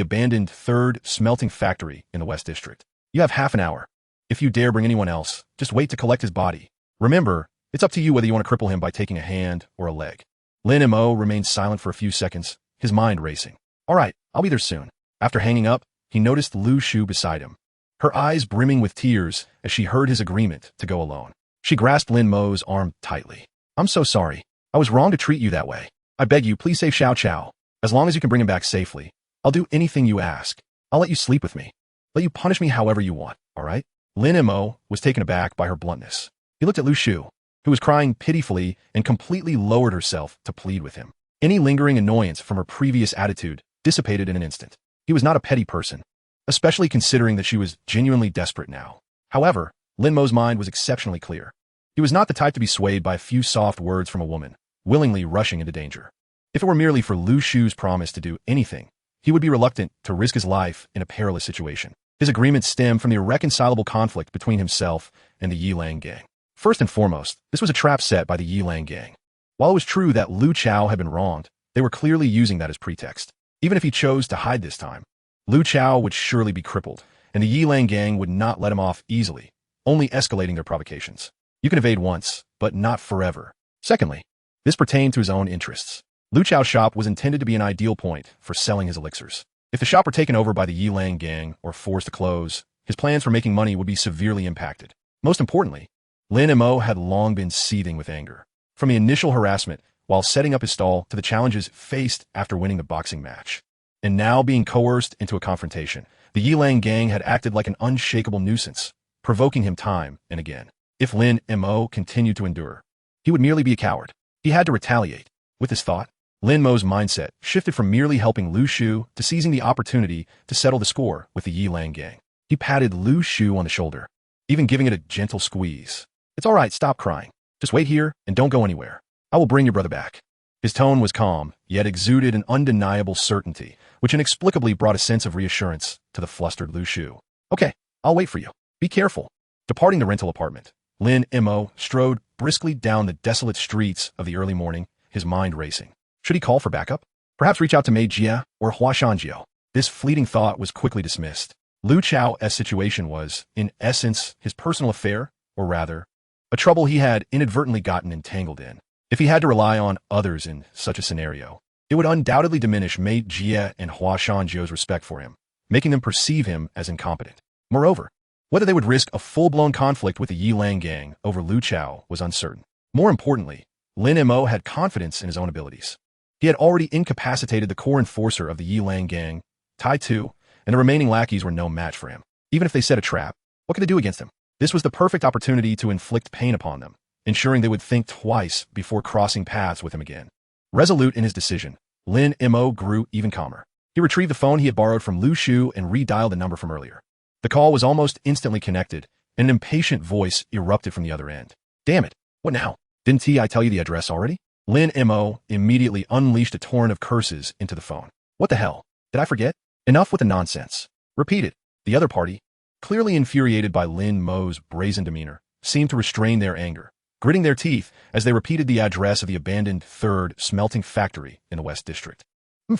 abandoned third smelting factory in the West District. You have half an hour. If you dare bring anyone else, just wait to collect his body. Remember, it's up to you whether you want to cripple him by taking a hand or a leg. Lin Mo remained silent for a few seconds, his mind racing. All right, I'll be there soon. After hanging up, he noticed Lu Shu beside him, her eyes brimming with tears as she heard his agreement to go alone. She grasped Lin Mo's arm tightly. I'm so sorry. I was wrong to treat you that way. I beg you, please save Xiao Chao. As long as you can bring him back safely, I'll do anything you ask. I'll let you sleep with me. Let you punish me however you want, all right? Lin Mo was taken aback by her bluntness. He looked at Lu Shu, who was crying pitifully and completely lowered herself to plead with him. Any lingering annoyance from her previous attitude dissipated in an instant. He was not a petty person, especially considering that she was genuinely desperate now. However, Lin Mo's mind was exceptionally clear. He was not the type to be swayed by a few soft words from a woman, willingly rushing into danger. If it were merely for Lu Shu's promise to do anything, he would be reluctant to risk his life in a perilous situation. His agreement stemmed from the irreconcilable conflict between himself and the Yilang gang. First and foremost, this was a trap set by the Yilang gang. While it was true that Lu Chao had been wronged, they were clearly using that as pretext. Even if he chose to hide this time, Lu Chao would surely be crippled, and the Yilang gang would not let him off easily, only escalating their provocations. You can evade once, but not forever. Secondly, this pertained to his own interests. Lu Chao's shop was intended to be an ideal point for selling his elixirs. If the shop were taken over by the Yilang gang or forced to close, his plans for making money would be severely impacted. Most importantly, Lin Mo had long been seething with anger. From the initial harassment while setting up his stall to the challenges faced after winning the boxing match. And now being coerced into a confrontation, the Yilang gang had acted like an unshakable nuisance, provoking him time and again. If Lin Mo continued to endure, he would merely be a coward. He had to retaliate. With this thought, Lin Mo's mindset shifted from merely helping Lu Shu to seizing the opportunity to settle the score with the Yilang gang. He patted Lu Shu on the shoulder, even giving it a gentle squeeze. It's all right, stop crying. Just wait here and don't go anywhere. I will bring your brother back. His tone was calm, yet exuded an undeniable certainty, which inexplicably brought a sense of reassurance to the flustered Lu Shu. Okay, I'll wait for you. Be careful. Departing the rental apartment, Lin Mo strode briskly down the desolate streets of the early morning, his mind racing. Should he call for backup? Perhaps reach out to Mei Jia or Hua Shanjiao? This fleeting thought was quickly dismissed. Lu Chao's situation was, in essence, his personal affair, or rather, a trouble he had inadvertently gotten entangled in. If he had to rely on others in such a scenario, it would undoubtedly diminish Mei Jie and Hua Shanjiu's respect for him, making them perceive him as incompetent. Moreover, whether they would risk a full-blown conflict with the Yilang gang over Lu Chao was uncertain. More importantly, Lin Mo had confidence in his own abilities. He had already incapacitated the core enforcer of the Yilang gang, Tai Tu, and the remaining lackeys were no match for him. Even if they set a trap, what could they do against him? This was the perfect opportunity to inflict pain upon them, ensuring they would think twice before crossing paths with him again. Resolute in his decision, Lin Mo grew even calmer. He retrieved the phone he had borrowed from Lu Shu and redialed the number from earlier. The call was almost instantly connected, and an impatient voice erupted from the other end. Damn it, what now? Didn't I tell you the address already? Lin Mo immediately unleashed a torrent of curses into the phone. What the hell? Did I forget? Enough with the nonsense. Repeated. The other party, clearly infuriated by Lin Mo's brazen demeanor, seemed to restrain their anger, gritting their teeth as they repeated the address of the abandoned third smelting factory in the West District.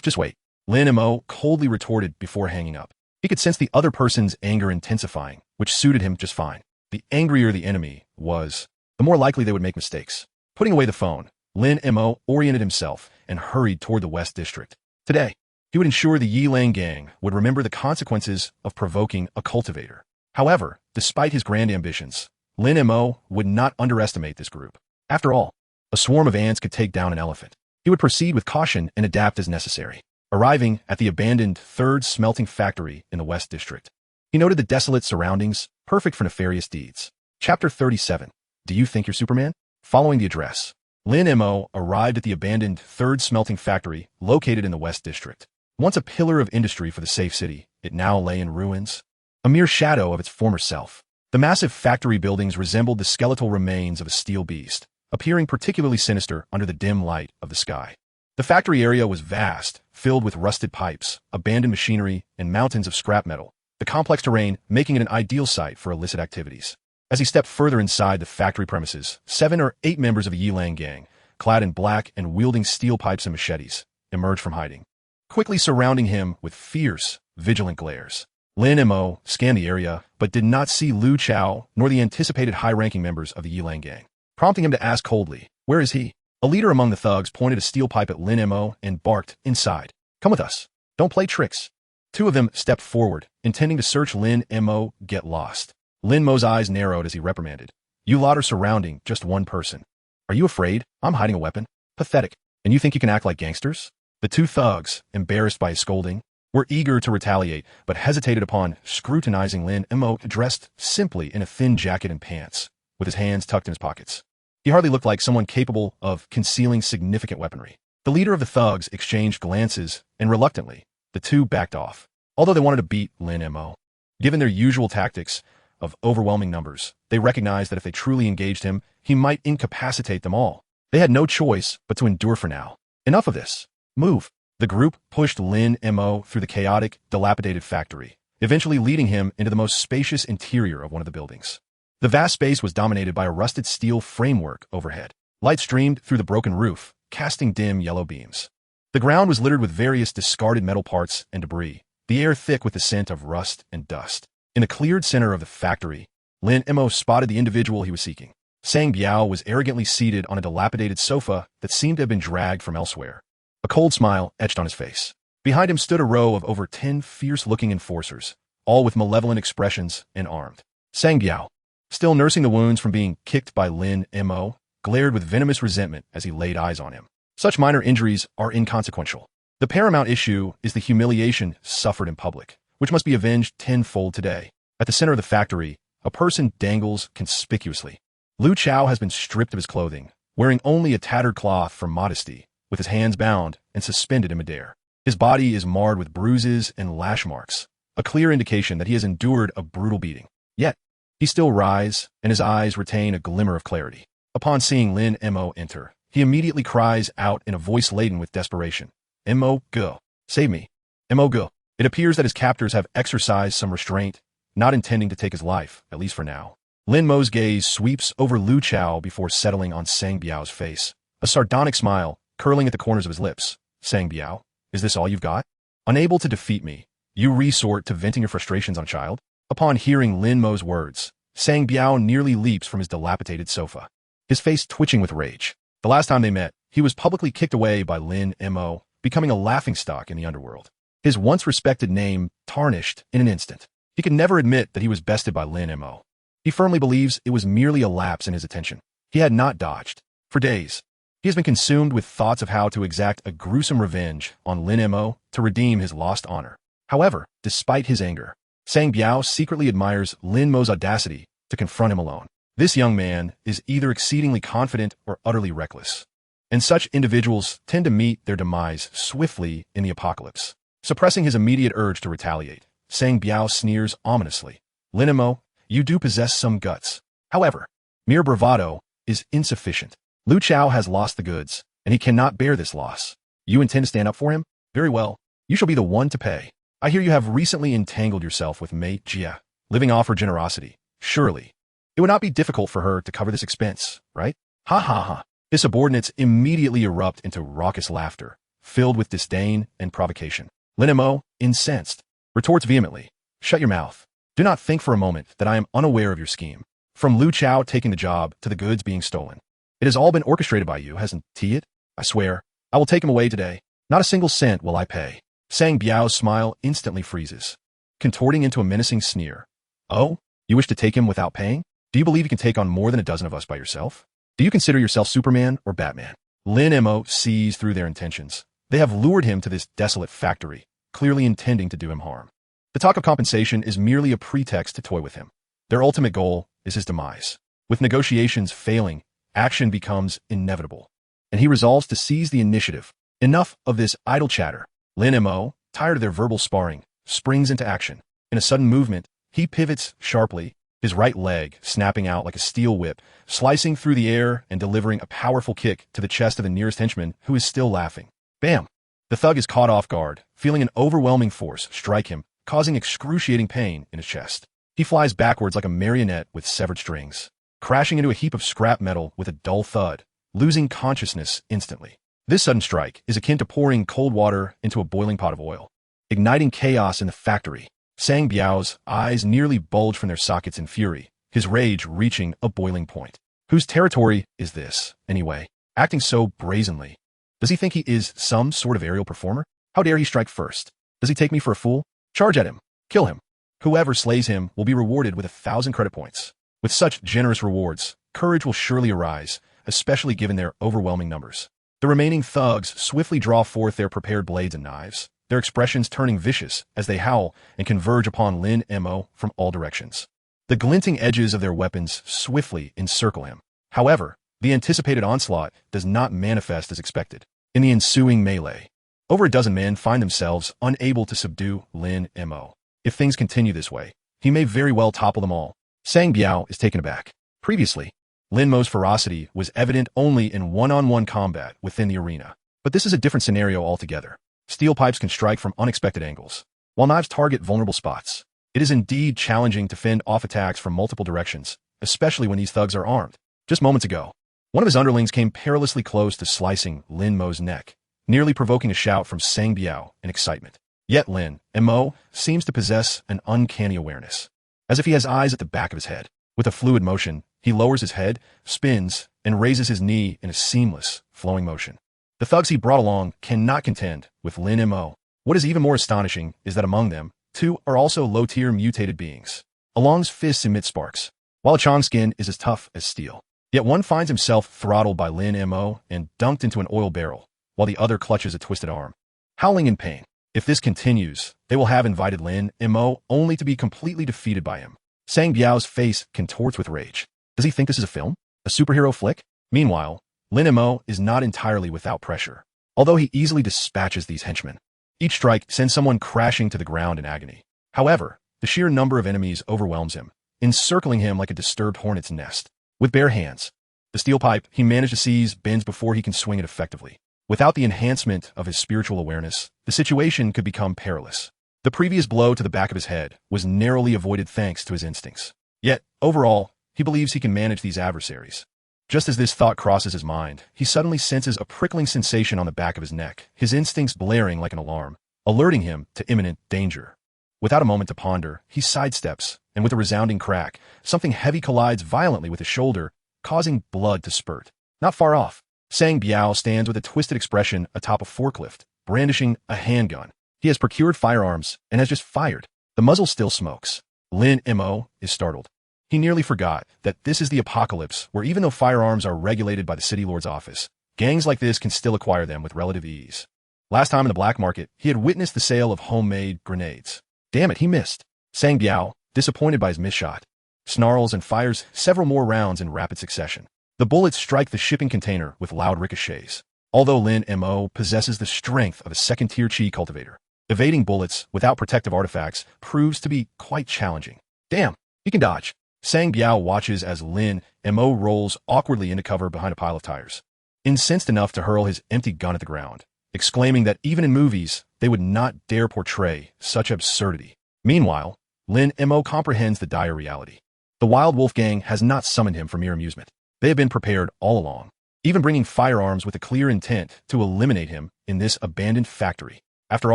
Just wait. Lin Mo coldly retorted before hanging up. He could sense the other person's anger intensifying, which suited him just fine. The angrier the enemy was, the more likely they would make mistakes. Putting away the phone, Lin Mo oriented himself and hurried toward the West District. Today, he would ensure the Yilang gang would remember the consequences of provoking a cultivator. However, despite his grand ambitions, Lin Mo would not underestimate this group. After all, a swarm of ants could take down an elephant. He would proceed with caution and adapt as necessary. Arriving at the abandoned third smelting factory in the West District, he noted the desolate surroundings, perfect for nefarious deeds. Chapter 37. Do you think you're Superman? Following the address, Lin Mo arrived at the abandoned third smelting factory located in the West District. Once a pillar of industry for the safe city, it now lay in ruins, a mere shadow of its former self. The massive factory buildings resembled the skeletal remains of a steel beast, appearing particularly sinister under the dim light of the sky. The factory area was vast, filled with rusted pipes, abandoned machinery, and mountains of scrap metal, the complex terrain making it an ideal site for illicit activities. As he stepped further inside the factory premises, 7 or 8 members of a Yilang gang, clad in black and wielding steel pipes and machetes, emerged from hiding, quickly surrounding him with fierce, vigilant glares. Lin Mo scanned the area, but did not see Lu Chao nor the anticipated high-ranking members of the Yilang gang, prompting him to ask coldly, "Where is he?" A leader among the thugs pointed a steel pipe at Lin Mo and barked, "Inside. Come with us. Don't play tricks." 2 of them stepped forward, intending to search Lin Mo. Get lost. Lin Mo's eyes narrowed as he reprimanded. "You lot are surrounding just one person. Are you afraid? I'm hiding a weapon. Pathetic. And you think you can act like gangsters?" The 2 thugs, embarrassed by his scolding, were eager to retaliate, but hesitated upon scrutinizing Lin Mo, dressed simply in a thin jacket and pants, with his hands tucked in his pockets. He hardly looked like someone capable of concealing significant weaponry. The leader of the thugs exchanged glances, and reluctantly, the 2 backed off, although they wanted to beat Lin Mo. Given their usual tactics of overwhelming numbers, they recognized that if they truly engaged him, he might incapacitate them all. They had no choice but to endure for now. Enough of this. Move. The group pushed Lin Mo through the chaotic, dilapidated factory, eventually leading him into the most spacious interior of one of the buildings. The vast space was dominated by a rusted steel framework overhead. Light streamed through the broken roof, casting dim yellow beams. The ground was littered with various discarded metal parts and debris, the air thick with the scent of rust and dust. In the cleared center of the factory, Lin Mo spotted the individual he was seeking. Sang Biao was arrogantly seated on a dilapidated sofa that seemed to have been dragged from elsewhere. A cold smile etched on his face. Behind him stood a row of over 10 fierce-looking enforcers, all with malevolent expressions and armed. Sang Biao, still nursing the wounds from being kicked by Lin Mo, glared with venomous resentment as he laid eyes on him. Such minor injuries are inconsequential. The paramount issue is the humiliation suffered in public, which must be avenged tenfold today. At the center of the factory, a person dangles conspicuously. Lu Chao has been stripped of his clothing, wearing only a tattered cloth for modesty, with his hands bound and suspended in midair. His body is marred with bruises and lash marks, a clear indication that he has endured a brutal beating. Yet, he still writhes, and his eyes retain a glimmer of clarity. Upon seeing Lin Mo enter, he immediately cries out in a voice laden with desperation, "Mo, go. Save me. Mo, go." It appears that his captors have exercised some restraint, not intending to take his life, at least for now. Lin Mo's gaze sweeps over Lu Chao before settling on Sang Biao's face, a sardonic smile curling at the corners of his lips. Sang Biao, is this all you've got? Unable to defeat me, you resort to venting your frustrations on a child? Upon hearing Lin Mo's words, Sang Biao nearly leaps from his dilapidated sofa, his face twitching with rage. The last time they met, he was publicly kicked away by Lin Mo, becoming a laughingstock in the underworld. His once respected name tarnished in an instant. He could never admit that he was bested by Lin Mo. He firmly believes it was merely a lapse in his attention. He had not dodged. For days, he has been consumed with thoughts of how to exact a gruesome revenge on Lin Mo to redeem his lost honor. However, despite his anger, Sang Biao secretly admires Lin Mo's audacity to confront him alone. This young man is either exceedingly confident or utterly reckless, and such individuals tend to meet their demise swiftly in the apocalypse. Suppressing his immediate urge to retaliate, Sang Biao sneers ominously. Lin Mo, you do possess some guts. However, mere bravado is insufficient. Lu Chao has lost the goods, and he cannot bear this loss. You intend to stand up for him? Very well. You shall be the one to pay. I hear you have recently entangled yourself with Mei Jia, living off her generosity. Surely, it would not be difficult for her to cover this expense, right? Ha ha ha. His subordinates immediately erupt into raucous laughter, filled with disdain and provocation. Lin Mo, incensed, retorts vehemently. Shut your mouth. Do not think for a moment that I am unaware of your scheme. From Lu Chao taking the job to the goods being stolen, it has all been orchestrated by you, hasn't it? I swear, I will take him away today. Not a single cent will I pay. Sang Biao's smile instantly freezes, contorting into a menacing sneer. Oh, you wish to take him without paying? Do you believe you can take on more than a dozen of us by yourself? Do you consider yourself Superman or Batman? Lin Mo sees through their intentions. They have lured him to this desolate factory, clearly intending to do him harm. The talk of compensation is merely a pretext to toy with him. Their ultimate goal is his demise. With negotiations failing, action becomes inevitable, and he resolves to seize the initiative. Enough of this idle chatter. Lin Mo, tired of their verbal sparring, springs into action. In a sudden movement, he pivots sharply, his right leg snapping out like a steel whip, slicing through the air and delivering a powerful kick to the chest of the nearest henchman who is still laughing. Bam! The thug is caught off guard, feeling an overwhelming force strike him, causing excruciating pain in his chest. He flies backwards like a marionette with severed strings, crashing into a heap of scrap metal with a dull thud, losing consciousness instantly. This sudden strike is akin to pouring cold water into a boiling pot of oil, igniting chaos in the factory. Sang Biao's eyes nearly bulge from their sockets in fury, his rage reaching a boiling point. Whose territory is this, anyway? Acting so brazenly. Does he think he is some sort of aerial performer? How dare he strike first? Does he take me for a fool? Charge at him. Kill him. Whoever slays him will be rewarded with 1,000 credit points. With such generous rewards, courage will surely arise, especially given their overwhelming numbers. The remaining thugs swiftly draw forth their prepared blades and knives, their expressions turning vicious as they howl and converge upon Lin Mo from all directions. The glinting edges of their weapons swiftly encircle him. However, the anticipated onslaught does not manifest as expected. In the ensuing melee, over a dozen men find themselves unable to subdue Lin Mo. If things continue this way, he may very well topple them all. Sang Biao is taken aback. Previously, Lin Mo's ferocity was evident only in one-on-one combat within the arena. But this is a different scenario altogether. Steel pipes can strike from unexpected angles, while knives target vulnerable spots. It is indeed challenging to fend off attacks from multiple directions, especially when these thugs are armed. Just moments ago, one of his underlings came perilously close to slicing Lin Mo's neck, nearly provoking a shout from Sang Biao in excitement. Yet Lin Mo seems to possess an uncanny awareness, as if he has eyes at the back of his head. With a fluid motion, he lowers his head, spins, and raises his knee in a seamless, flowing motion. The thugs he brought along cannot contend with Lin Mo. What is even more astonishing is that among them, two are also low-tier mutated beings. Along's fists emit sparks, while Chang's skin is as tough as steel. Yet one finds himself throttled by Lin Mo and dunked into an oil barrel, while the other clutches a twisted arm, howling in pain. If this continues, they will have invited Lin Mo only to be completely defeated by him. Sang Biao's face contorts with rage. Does he think this is a film? A superhero flick? Meanwhile, Lin Mo is not entirely without pressure, although he easily dispatches these henchmen. Each strike sends someone crashing to the ground in agony. However, the sheer number of enemies overwhelms him, encircling him like a disturbed hornet's nest. With bare hands, the steel pipe he managed to seize bends before he can swing it effectively. Without the enhancement of his spiritual awareness, the situation could become perilous. The previous blow to the back of his head was narrowly avoided thanks to his instincts. Yet, overall, he believes he can manage these adversaries. Just as this thought crosses his mind, he suddenly senses a prickling sensation on the back of his neck, his instincts blaring like an alarm, alerting him to imminent danger. Without a moment to ponder, he sidesteps, and with a resounding crack, something heavy collides violently with his shoulder, causing blood to spurt. Not far off, Sang Biao stands with a twisted expression atop a forklift, brandishing a handgun. He has procured firearms and has just fired. The muzzle still smokes. Lin Mo is startled. He nearly forgot that this is the apocalypse, where even though firearms are regulated by the city lord's office, gangs like this can still acquire them with relative ease. Last time in the black market, he had witnessed the sale of homemade grenades. Damn it, he missed. Sang Biao, disappointed by his miss shot, snarls and fires several more rounds in rapid succession. The bullets strike the shipping container with loud ricochets. Although Lin Mo possesses the strength of a second-tier chi cultivator, evading bullets without protective artifacts proves to be quite challenging. Damn, he can dodge. Sang Biao watches as Lin Mo rolls awkwardly into cover behind a pile of tires, incensed enough to hurl his empty gun at the ground, exclaiming that even in movies, they would not dare portray such absurdity. Meanwhile, Lin Mo comprehends the dire reality. The Wild Wolf Gang has not summoned him for mere amusement. They have been prepared all along, even bringing firearms with a clear intent to eliminate him in this abandoned factory. After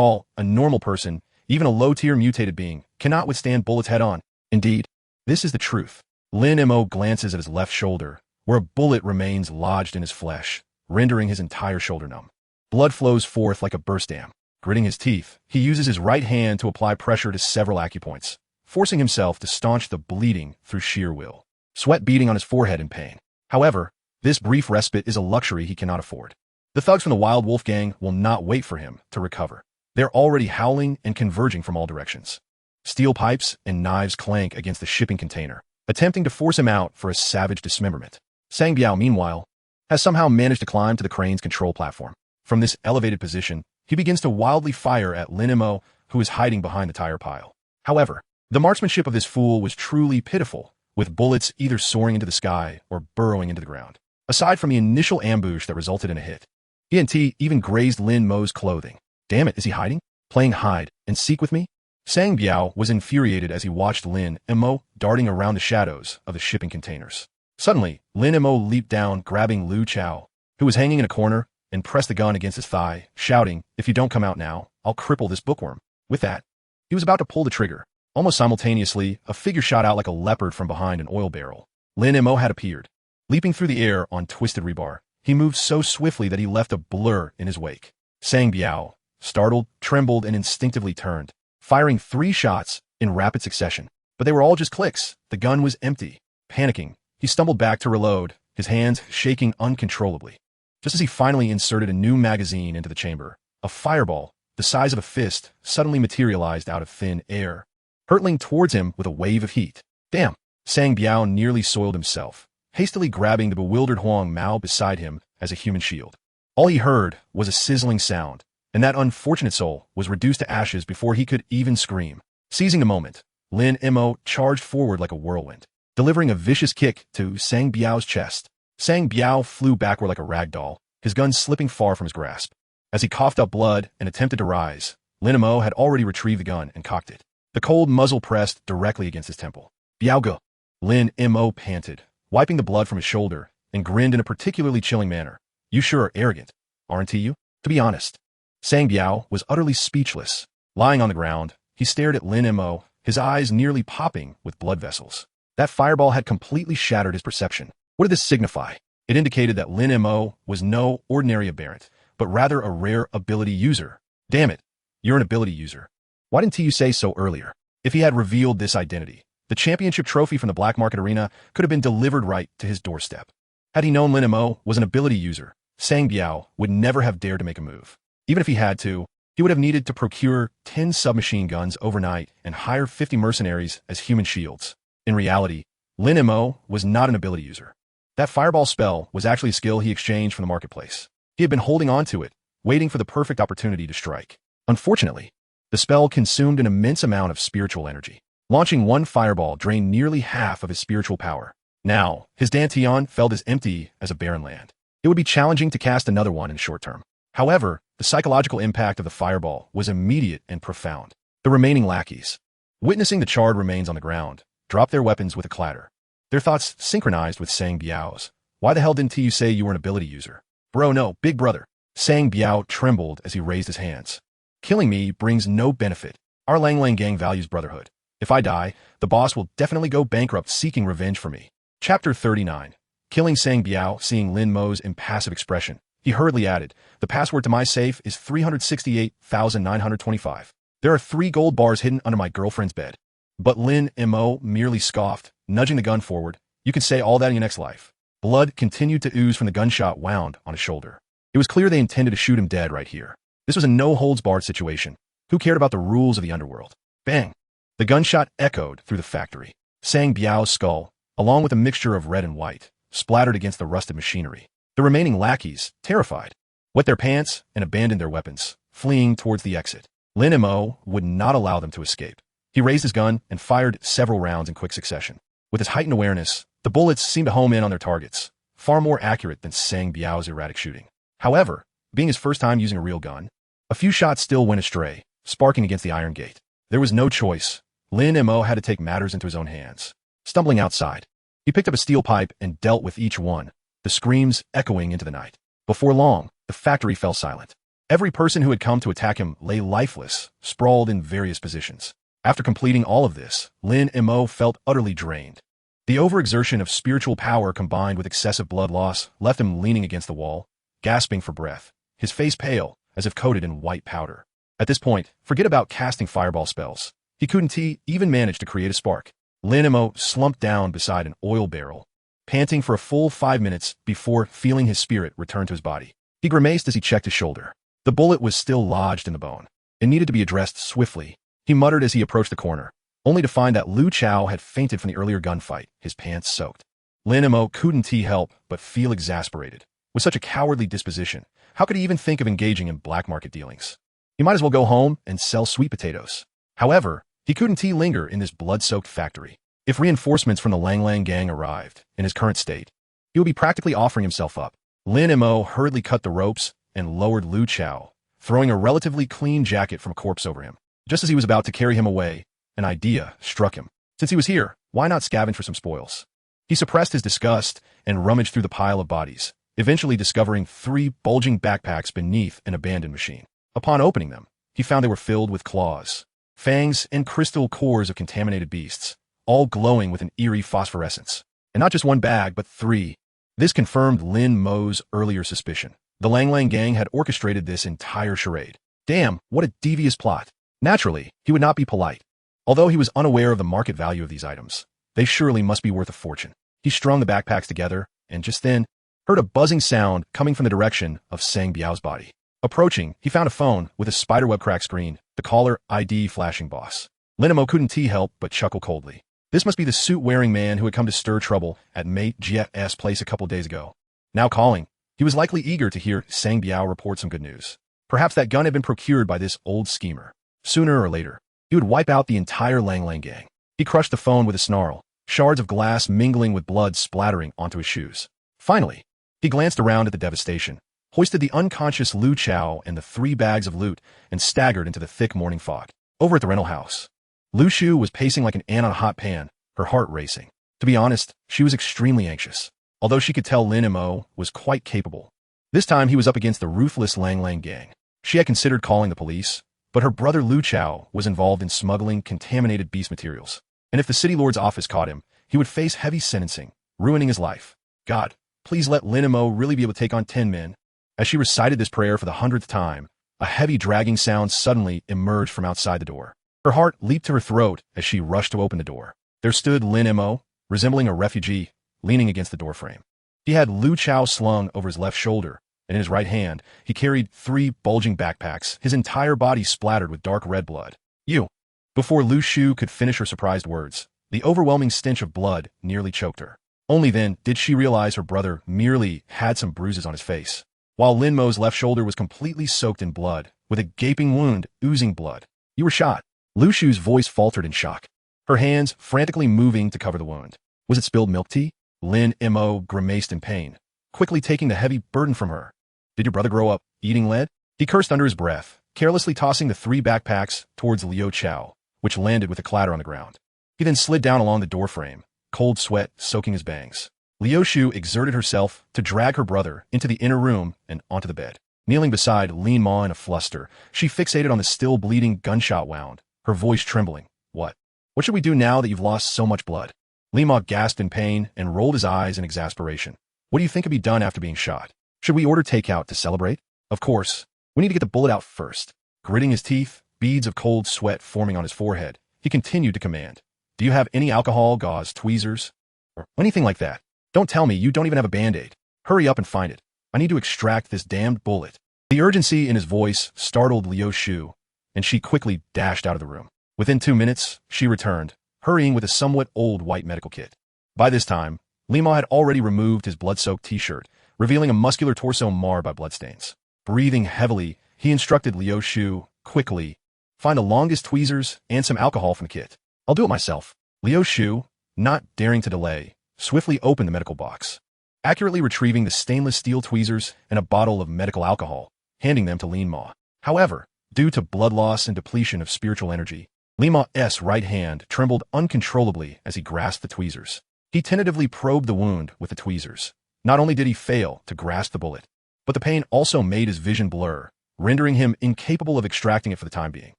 all, a normal person, even a low-tier mutated being, cannot withstand bullets head-on. Indeed, this is the truth. Lin Mo glances at his left shoulder, where a bullet remains lodged in his flesh, rendering his entire shoulder numb. Blood flows forth like a burst dam. Gritting his teeth, he uses his right hand to apply pressure to several acupoints, forcing himself to staunch the bleeding through sheer will. Sweat beading on his forehead in pain. However, this brief respite is a luxury he cannot afford. The thugs from the Wild Wolf Gang will not wait for him to recover. They're already howling and converging from all directions. Steel pipes and knives clank against the shipping container, attempting to force him out for a savage dismemberment. Sang Biao, meanwhile, has somehow managed to climb to the crane's control platform. From this elevated position, he begins to wildly fire at Lin Mo, who is hiding behind the tire pile. However, the marksmanship of this fool was truly pitiful, with bullets either soaring into the sky or burrowing into the ground. Aside from the initial ambush that resulted in a hit, ENT even grazed Lin Mo's clothing. Damn it, is he hiding? Playing hide and seek with me? Sang Biao was infuriated as he watched Lin Mo darting around the shadows of the shipping containers. Suddenly, Lin Mo leaped down, grabbing Lu Chao, who was hanging in a corner, and pressed the gun against his thigh, shouting, "If you don't come out now, I'll cripple this bookworm." With that, he was about to pull the trigger. Almost simultaneously, a figure shot out like a leopard from behind an oil barrel. Lin Mo had appeared. Leaping through the air on twisted rebar, he moved so swiftly that he left a blur in his wake. Sang Biao, startled, trembled, and instinctively turned, firing 3 shots in rapid succession. But they were all just clicks. The gun was empty. Panicking, he stumbled back to reload, his hands shaking uncontrollably. Just as he finally inserted a new magazine into the chamber, a fireball, the size of a fist, suddenly materialized out of thin air, hurtling towards him with a wave of heat. Damn! Sang Biao nearly soiled himself, hastily grabbing the bewildered Huang Mao beside him as a human shield. All he heard was a sizzling sound, and that unfortunate soul was reduced to ashes before he could even scream. Seizing the moment, Lin Mo charged forward like a whirlwind, delivering a vicious kick to Sang Biao's chest. Sang Biao flew backward like a rag doll, his gun slipping far from his grasp. As he coughed up blood and attempted to rise, Lin Mo had already retrieved the gun and cocked it. The cold muzzle pressed directly against his temple. "Biao ge," Lin Mo panted, wiping the blood from his shoulder, and grinned in a particularly chilling manner. "You sure are arrogant, aren't you?" To be honest, Sang Biao was utterly speechless. Lying on the ground, he stared at Lin Mo, his eyes nearly popping with blood vessels. That fireball had completely shattered his perception. What did this signify? It indicated that Lin Mo was no ordinary aberrant, but rather a rare ability user. Damn it, you're an ability user. Why didn't you say so earlier? If he had revealed this identity, the championship trophy from the black market arena could have been delivered right to his doorstep. Had he known Lin Mo was an ability user, Sang Biao would never have dared to make a move. Even if he had to, he would have needed to procure 10 submachine guns overnight and hire 50 mercenaries as human shields. In reality, Lin Mo was not an ability user. That fireball spell was actually a skill he exchanged from the marketplace. He had been holding on to it, waiting for the perfect opportunity to strike. Unfortunately, the spell consumed an immense amount of spiritual energy. Launching one fireball drained nearly half of his spiritual power. Now, his Dantian felt as empty as a barren land. It would be challenging to cast another one in the short term. However, the psychological impact of the fireball was immediate and profound. The remaining lackeys, witnessing the charred remains on the ground, dropped their weapons with a clatter. Their thoughts synchronized with Sang Biao's. "Why the hell didn't you say you were an ability user?" "Bro, no, big brother." Sang Biao trembled as he raised his hands. "Killing me brings no benefit. Our Lang Lang gang values brotherhood. If I die, the boss will definitely go bankrupt seeking revenge for me. Chapter 39. Killing Sang Biao. Seeing Lin Mo's impassive expression, he hurriedly added, "The password to my safe is 368,925. There are 3 gold bars hidden under my girlfriend's bed." But Lin Mo merely scoffed, nudging the gun forward. "You can say all that in your next life." Blood continued to ooze from the gunshot wound on his shoulder. It was clear they intended to shoot him dead right here. This was a no-holds-barred situation. Who cared about the rules of the underworld? Bang! The gunshot echoed through the factory. Sang Biao's skull, along with a mixture of red and white, splattered against the rusted machinery. The remaining lackeys, terrified, wet their pants and abandoned their weapons, fleeing towards the exit. Lin Mo would not allow them to escape. He raised his gun and fired several rounds in quick succession. With his heightened awareness, the bullets seemed to home in on their targets, far more accurate than Sang Biao's erratic shooting. However, being his first time using a real gun, a few shots still went astray, sparking against the iron gate. There was no choice. Lin Mo had to take matters into his own hands. Stumbling outside, he picked up a steel pipe and dealt with each one, the screams echoing into the night. Before long, the factory fell silent. Every person who had come to attack him lay lifeless, sprawled in various positions. After completing all of this, Lin Mo felt utterly drained. The overexertion of spiritual power combined with excessive blood loss left him leaning against the wall, gasping for breath, his face pale, as if coated in white powder. At this point, forget about casting fireball spells. He couldn't even manage to create a spark. Lin Mo slumped down beside an oil barrel, panting for a full 5 minutes before feeling his spirit return to his body. He grimaced as he checked his shoulder. The bullet was still lodged in the bone. It needed to be addressed swiftly. He muttered as he approached the corner, only to find that Lu Chao had fainted from the earlier gunfight, his pants soaked. Lin Mo couldn't help but feel exasperated. With such a cowardly disposition, how could he even think of engaging in black market dealings? He might as well go home and sell sweet potatoes. However, he couldn't linger in this blood-soaked factory. If reinforcements from the Lang Lang gang arrived, in his current state, he would be practically offering himself up. Lin Mo hurriedly cut the ropes and lowered Lu Chao, throwing a relatively clean jacket from a corpse over him. Just as he was about to carry him away, an idea struck him. Since he was here, why not scavenge for some spoils? He suppressed his disgust and rummaged through the pile of bodies, eventually discovering 3 bulging backpacks beneath an abandoned machine. Upon opening them, he found they were filled with claws, fangs, and crystal cores of contaminated beasts, all glowing with an eerie phosphorescence. And not just 1 bag, but 3. This confirmed Lin Mo's earlier suspicion. The Lang Lang gang had orchestrated this entire charade. Damn, what a devious plot. Naturally, he would not be polite. Although he was unaware of the market value of these items, they surely must be worth a fortune. He strung the backpacks together, and just then, heard a buzzing sound coming from the direction of Sang Biao's body. Approaching, he found a phone with a spiderweb crack screen, the caller ID flashing boss. Lin Mo couldn't help but chuckle coldly. This must be the suit-wearing man who had come to stir trouble at Mate Jiet's place a couple days ago. Now calling, he was likely eager to hear Sang Biao report some good news. Perhaps that gun had been procured by this old schemer. Sooner or later, he would wipe out the entire Lang Lang gang. He crushed the phone with a snarl, shards of glass mingling with blood splattering onto his shoes. Finally, he glanced around at the devastation, hoisted the unconscious Lu Chao and the 3 bags of loot, and staggered into the thick morning fog. Over at the rental house, Lu Shu was pacing like an ant on a hot pan, her heart racing. To be honest, she was extremely anxious, although she could tell Lin Mo was quite capable. This time he was up against the ruthless Lang Lang gang. She had considered calling the police, but her brother Lu Chao was involved in smuggling contaminated beast materials. And if the city lord's office caught him, he would face heavy sentencing, ruining his life. God, please let Lin Mo really be able to take on 10 men. As she recited this prayer for the 100th time, a heavy dragging sound suddenly emerged from outside the door. Her heart leaped to her throat as she rushed to open the door. There stood Lin Mo, resembling a refugee, leaning against the doorframe. He had Lu Chao slung over his left shoulder, and in his right hand, he carried 3 bulging backpacks, his entire body splattered with dark red blood. You! Before Lu Shu could finish her surprised words, the overwhelming stench of blood nearly choked her. Only then did she realize her brother merely had some bruises on his face, while Lin Mo's left shoulder was completely soaked in blood, with a gaping wound oozing blood. You were shot. Lu Shu's voice faltered in shock, her hands frantically moving to cover the wound. Was it spilled milk tea? Lin Mo grimaced in pain, quickly taking the heavy burden from her. Did your brother grow up eating lead? He cursed under his breath, carelessly tossing the 3 backpacks towards Liu Chao, which landed with a clatter on the ground. He then slid down along the doorframe, cold sweat soaking his bangs. Liu Shu exerted herself to drag her brother into the inner room and onto the bed. Kneeling beside Lin Ma in a fluster, she fixated on the still bleeding gunshot wound, her voice trembling. What? What should we do now that you've lost so much blood? Lima gasped in pain and rolled his eyes in exasperation. What do you think could be done after being shot? Should we order takeout to celebrate? Of course. We need to get the bullet out first. Gritting his teeth, beads of cold sweat forming on his forehead, he continued to command. Do you have any alcohol, gauze, tweezers, or anything like that? Don't tell me you don't even have a Band-Aid. Hurry up and find it. I need to extract this damned bullet. The urgency in his voice startled Liu Shu, and she quickly dashed out of the room. Within 2 minutes, she returned, hurrying with a somewhat old white medical kit. By this time, Lima had already removed his blood-soaked t-shirt, revealing a muscular torso marred by bloodstains. Breathing heavily, he instructed Liu Shu, quickly, find the longest tweezers and some alcohol from the kit. I'll do it myself. Liu Shu, not daring to delay, swiftly opened the medical box, accurately retrieving the stainless steel tweezers and a bottle of medical alcohol, handing them to Lin Ma. However, due to blood loss and depletion of spiritual energy, Lin Ma's right hand trembled uncontrollably as he grasped the tweezers. He tentatively probed the wound with the tweezers. Not only did he fail to grasp the bullet, but the pain also made his vision blur, rendering him incapable of extracting it for the time being.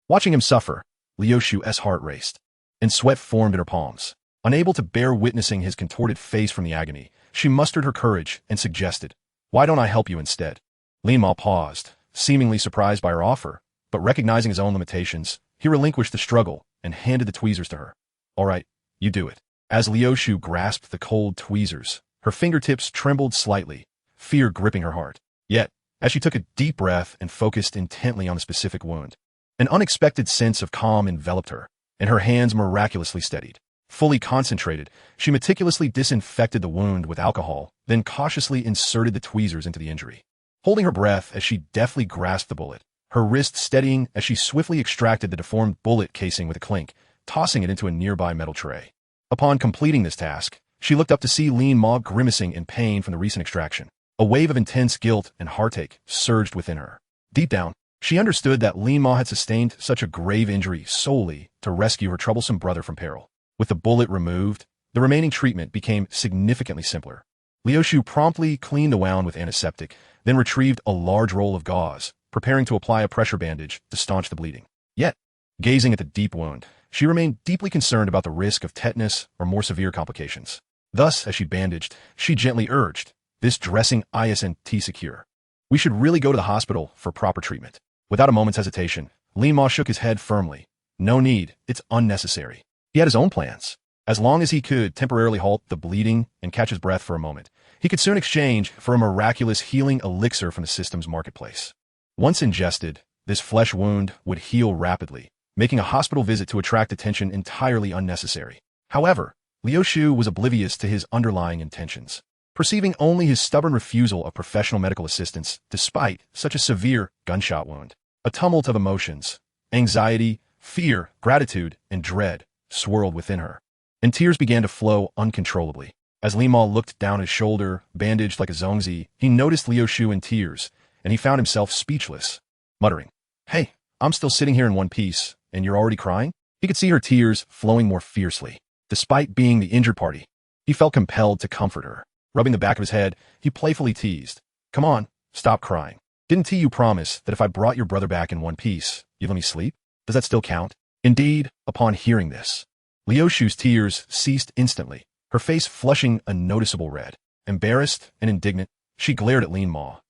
Watching him suffer, Liu Shu's heart raced, and sweat formed in her palms. Unable to bear witnessing his contorted face from the agony, she mustered her courage and suggested, "Why don't I help you instead?" Lin Ma paused, seemingly surprised by her offer, but recognizing his own limitations, he relinquished the struggle and handed the tweezers to her. "All right, you do it." As Liu Shu grasped the cold tweezers, her fingertips trembled slightly, fear gripping her heart. Yet, as she took a deep breath and focused intently on the specific wound, an unexpected sense of calm enveloped her, and her hands miraculously steadied. Fully concentrated, she meticulously disinfected the wound with alcohol, then cautiously inserted the tweezers into the injury. Holding her breath as she deftly grasped the bullet, her wrist steadying as she swiftly extracted the deformed bullet casing with a clink, tossing it into a nearby metal tray. Upon completing this task, she looked up to see Lin Ma grimacing in pain from the recent extraction. A wave of intense guilt and heartache surged within her. Deep down, she understood that Lin Ma had sustained such a grave injury solely to rescue her troublesome brother from peril. With the bullet removed, the remaining treatment became significantly simpler. Liu Shu promptly cleaned the wound with antiseptic, then retrieved a large roll of gauze, preparing to apply a pressure bandage to staunch the bleeding. Yet, gazing at the deep wound, she remained deeply concerned about the risk of tetanus or more severe complications. Thus, as she bandaged, she gently urged, "This dressing isn't secure. We should really go to the hospital for proper treatment." Without a moment's hesitation, Lin Ma shook his head firmly. "No need, it's unnecessary." He had his own plans. As long as he could temporarily halt the bleeding and catch his breath for a moment, he could soon exchange for a miraculous healing elixir from the system's marketplace. Once ingested, this flesh wound would heal rapidly, making a hospital visit to attract attention entirely unnecessary. However, Liu Shu was oblivious to his underlying intentions, perceiving only his stubborn refusal of professional medical assistance despite such a severe gunshot wound. A tumult of emotions, anxiety, fear, gratitude, and dread swirled within her, and tears began to flow uncontrollably. As Lin Ma looked down his shoulder, bandaged like a zongzi, he noticed Liu Shu in tears, and he found himself speechless, muttering, "Hey, I'm still sitting here in one piece, and you're already crying?" He could see her tears flowing more fiercely. Despite being the injured party, he felt compelled to comfort her. Rubbing the back of his head, he playfully teased, "Come on, stop crying. Didn't you promise that if I brought your brother back in one piece, you'd let me sleep? Does that still count?" Indeed, upon hearing this, Liu Shu's tears ceased instantly, her face flushing a noticeable red. Embarrassed and indignant, she glared at Lin Ma.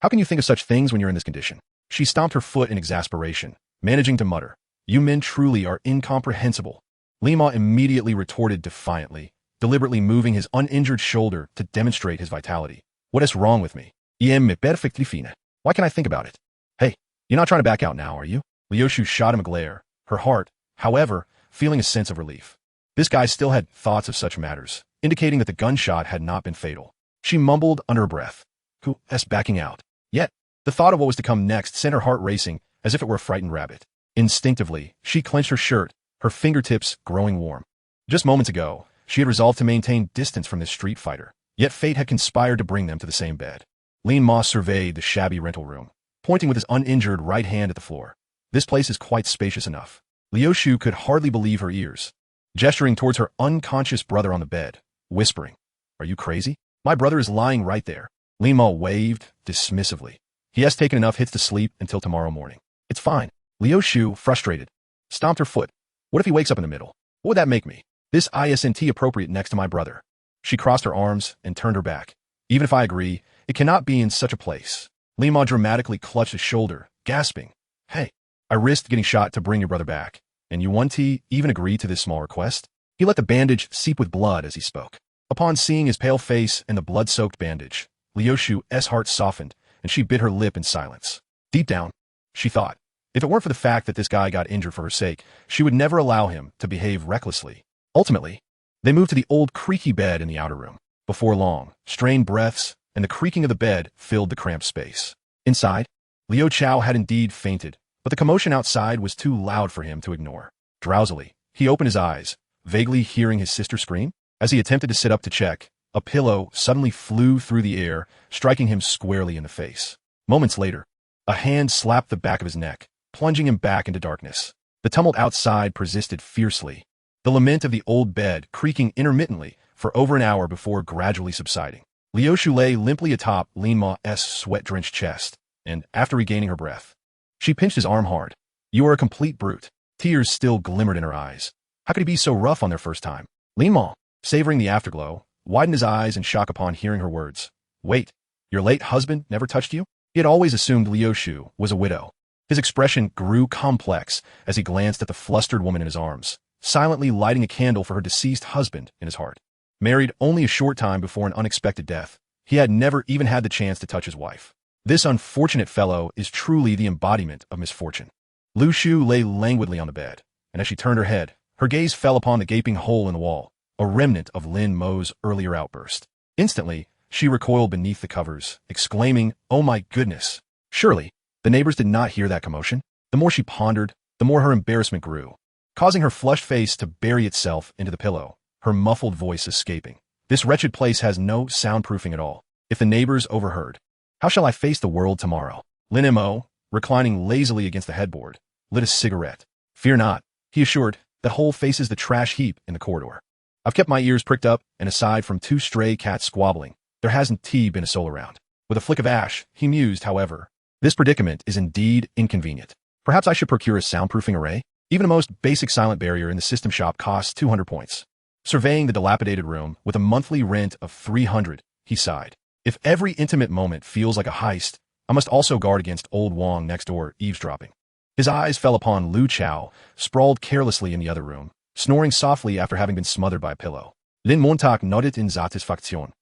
"How can you think of such things when you're in this condition?" She stomped her foot in exasperation, managing to mutter, "You men truly are incomprehensible." Lin Ma immediately retorted defiantly, deliberately moving his uninjured shoulder to demonstrate his vitality. "What is wrong with me? Me perfectly fine. Why can't I think about it?" "Hey, you're not trying to back out now, are you?" Liu Shu shot him a glare, her heart, however, feeling a sense of relief. This guy still had thoughts of such matters, indicating that the gunshot had not been fatal. She mumbled under her breath, "Who's backing out?" Yet, the thought of what was to come next sent her heart racing as if it were a frightened rabbit. Instinctively, she clenched her shirt, her fingertips growing warm. Just moments ago, she had resolved to maintain distance from this street fighter, yet fate had conspired to bring them to the same bed. Lin Ma surveyed the shabby rental room, pointing with his uninjured right hand at the floor. "This place is quite spacious enough." Liu Shu could hardly believe her ears, gesturing towards her unconscious brother on the bed, whispering, "Are you crazy? My brother is lying right there." Lin Ma waved dismissively. "He has taken enough hits to sleep until tomorrow morning. It's fine." Liu Shu, frustrated, stomped her foot. What if he wakes up in the middle? What would that make me? This isn't appropriate next to my brother. She crossed her arms and turned her back. Even if I agree, it cannot be in such a place. Lima dramatically clutched his shoulder, gasping. Hey, I risked getting shot to bring your brother back. And you want to even agree to this small request? He let the bandage seep with blood as he spoke. Upon seeing his pale face and the blood-soaked bandage, Liushu's heart softened, and she bit her lip in silence. Deep down, she thought, if it weren't for the fact that this guy got injured for her sake, she would never allow him to behave recklessly. Ultimately, they moved to the old creaky bed in the outer room. Before long, strained breaths and the creaking of the bed filled the cramped space. Inside, Liu Chao had indeed fainted, but the commotion outside was too loud for him to ignore. Drowsily, he opened his eyes, vaguely hearing his sister scream. As he attempted to sit up to check, a pillow suddenly flew through the air, striking him squarely in the face. Moments later, a hand slapped the back of his neck, plunging him back into darkness. The tumult outside persisted fiercely, the lament of the old bed creaking intermittently for over an hour before gradually subsiding. Liushu lay limply atop Lin Ma's sweat-drenched chest, and after regaining her breath, she pinched his arm hard. You are a complete brute. Tears still glimmered in her eyes. How could he be so rough on their first time? Lin Ma, savoring the afterglow, widened his eyes in shock upon hearing her words. Wait, your late husband never touched you? He had always assumed Liushu was a widow. His expression grew complex as he glanced at the flustered woman in his arms, silently lighting a candle for her deceased husband in his heart. Married only a short time before an unexpected death, he had never even had the chance to touch his wife. This unfortunate fellow is truly the embodiment of misfortune. Lu Shu lay languidly on the bed, and as she turned her head, her gaze fell upon the gaping hole in the wall, a remnant of Lin Mo's earlier outburst. Instantly, she recoiled beneath the covers, exclaiming, "Oh my goodness!" Surely, the neighbors did not hear that commotion. The more she pondered, the more her embarrassment grew, causing her flushed face to bury itself into the pillow, her muffled voice escaping. This wretched place has no soundproofing at all. If the neighbors overheard, how shall I face the world tomorrow? Lin Mo, reclining lazily against the headboard, lit a cigarette. Fear not, he assured, that hole faces the trash heap in the corridor. I've kept my ears pricked up, and aside from 2 stray cats squabbling, there hasn't been a soul around. With a flick of ash, he mused, however, this predicament is indeed inconvenient. Perhaps I should procure a soundproofing array? Even the most basic silent barrier in the system shop costs 200 points. Surveying the dilapidated room with a monthly rent of 300, he sighed. If every intimate moment feels like a heist, I must also guard against old Wong next door eavesdropping. His eyes fell upon Lu Chao, sprawled carelessly in the other room, snoring softly after having been smothered by a pillow. Lin Montag nodded in satisfaction.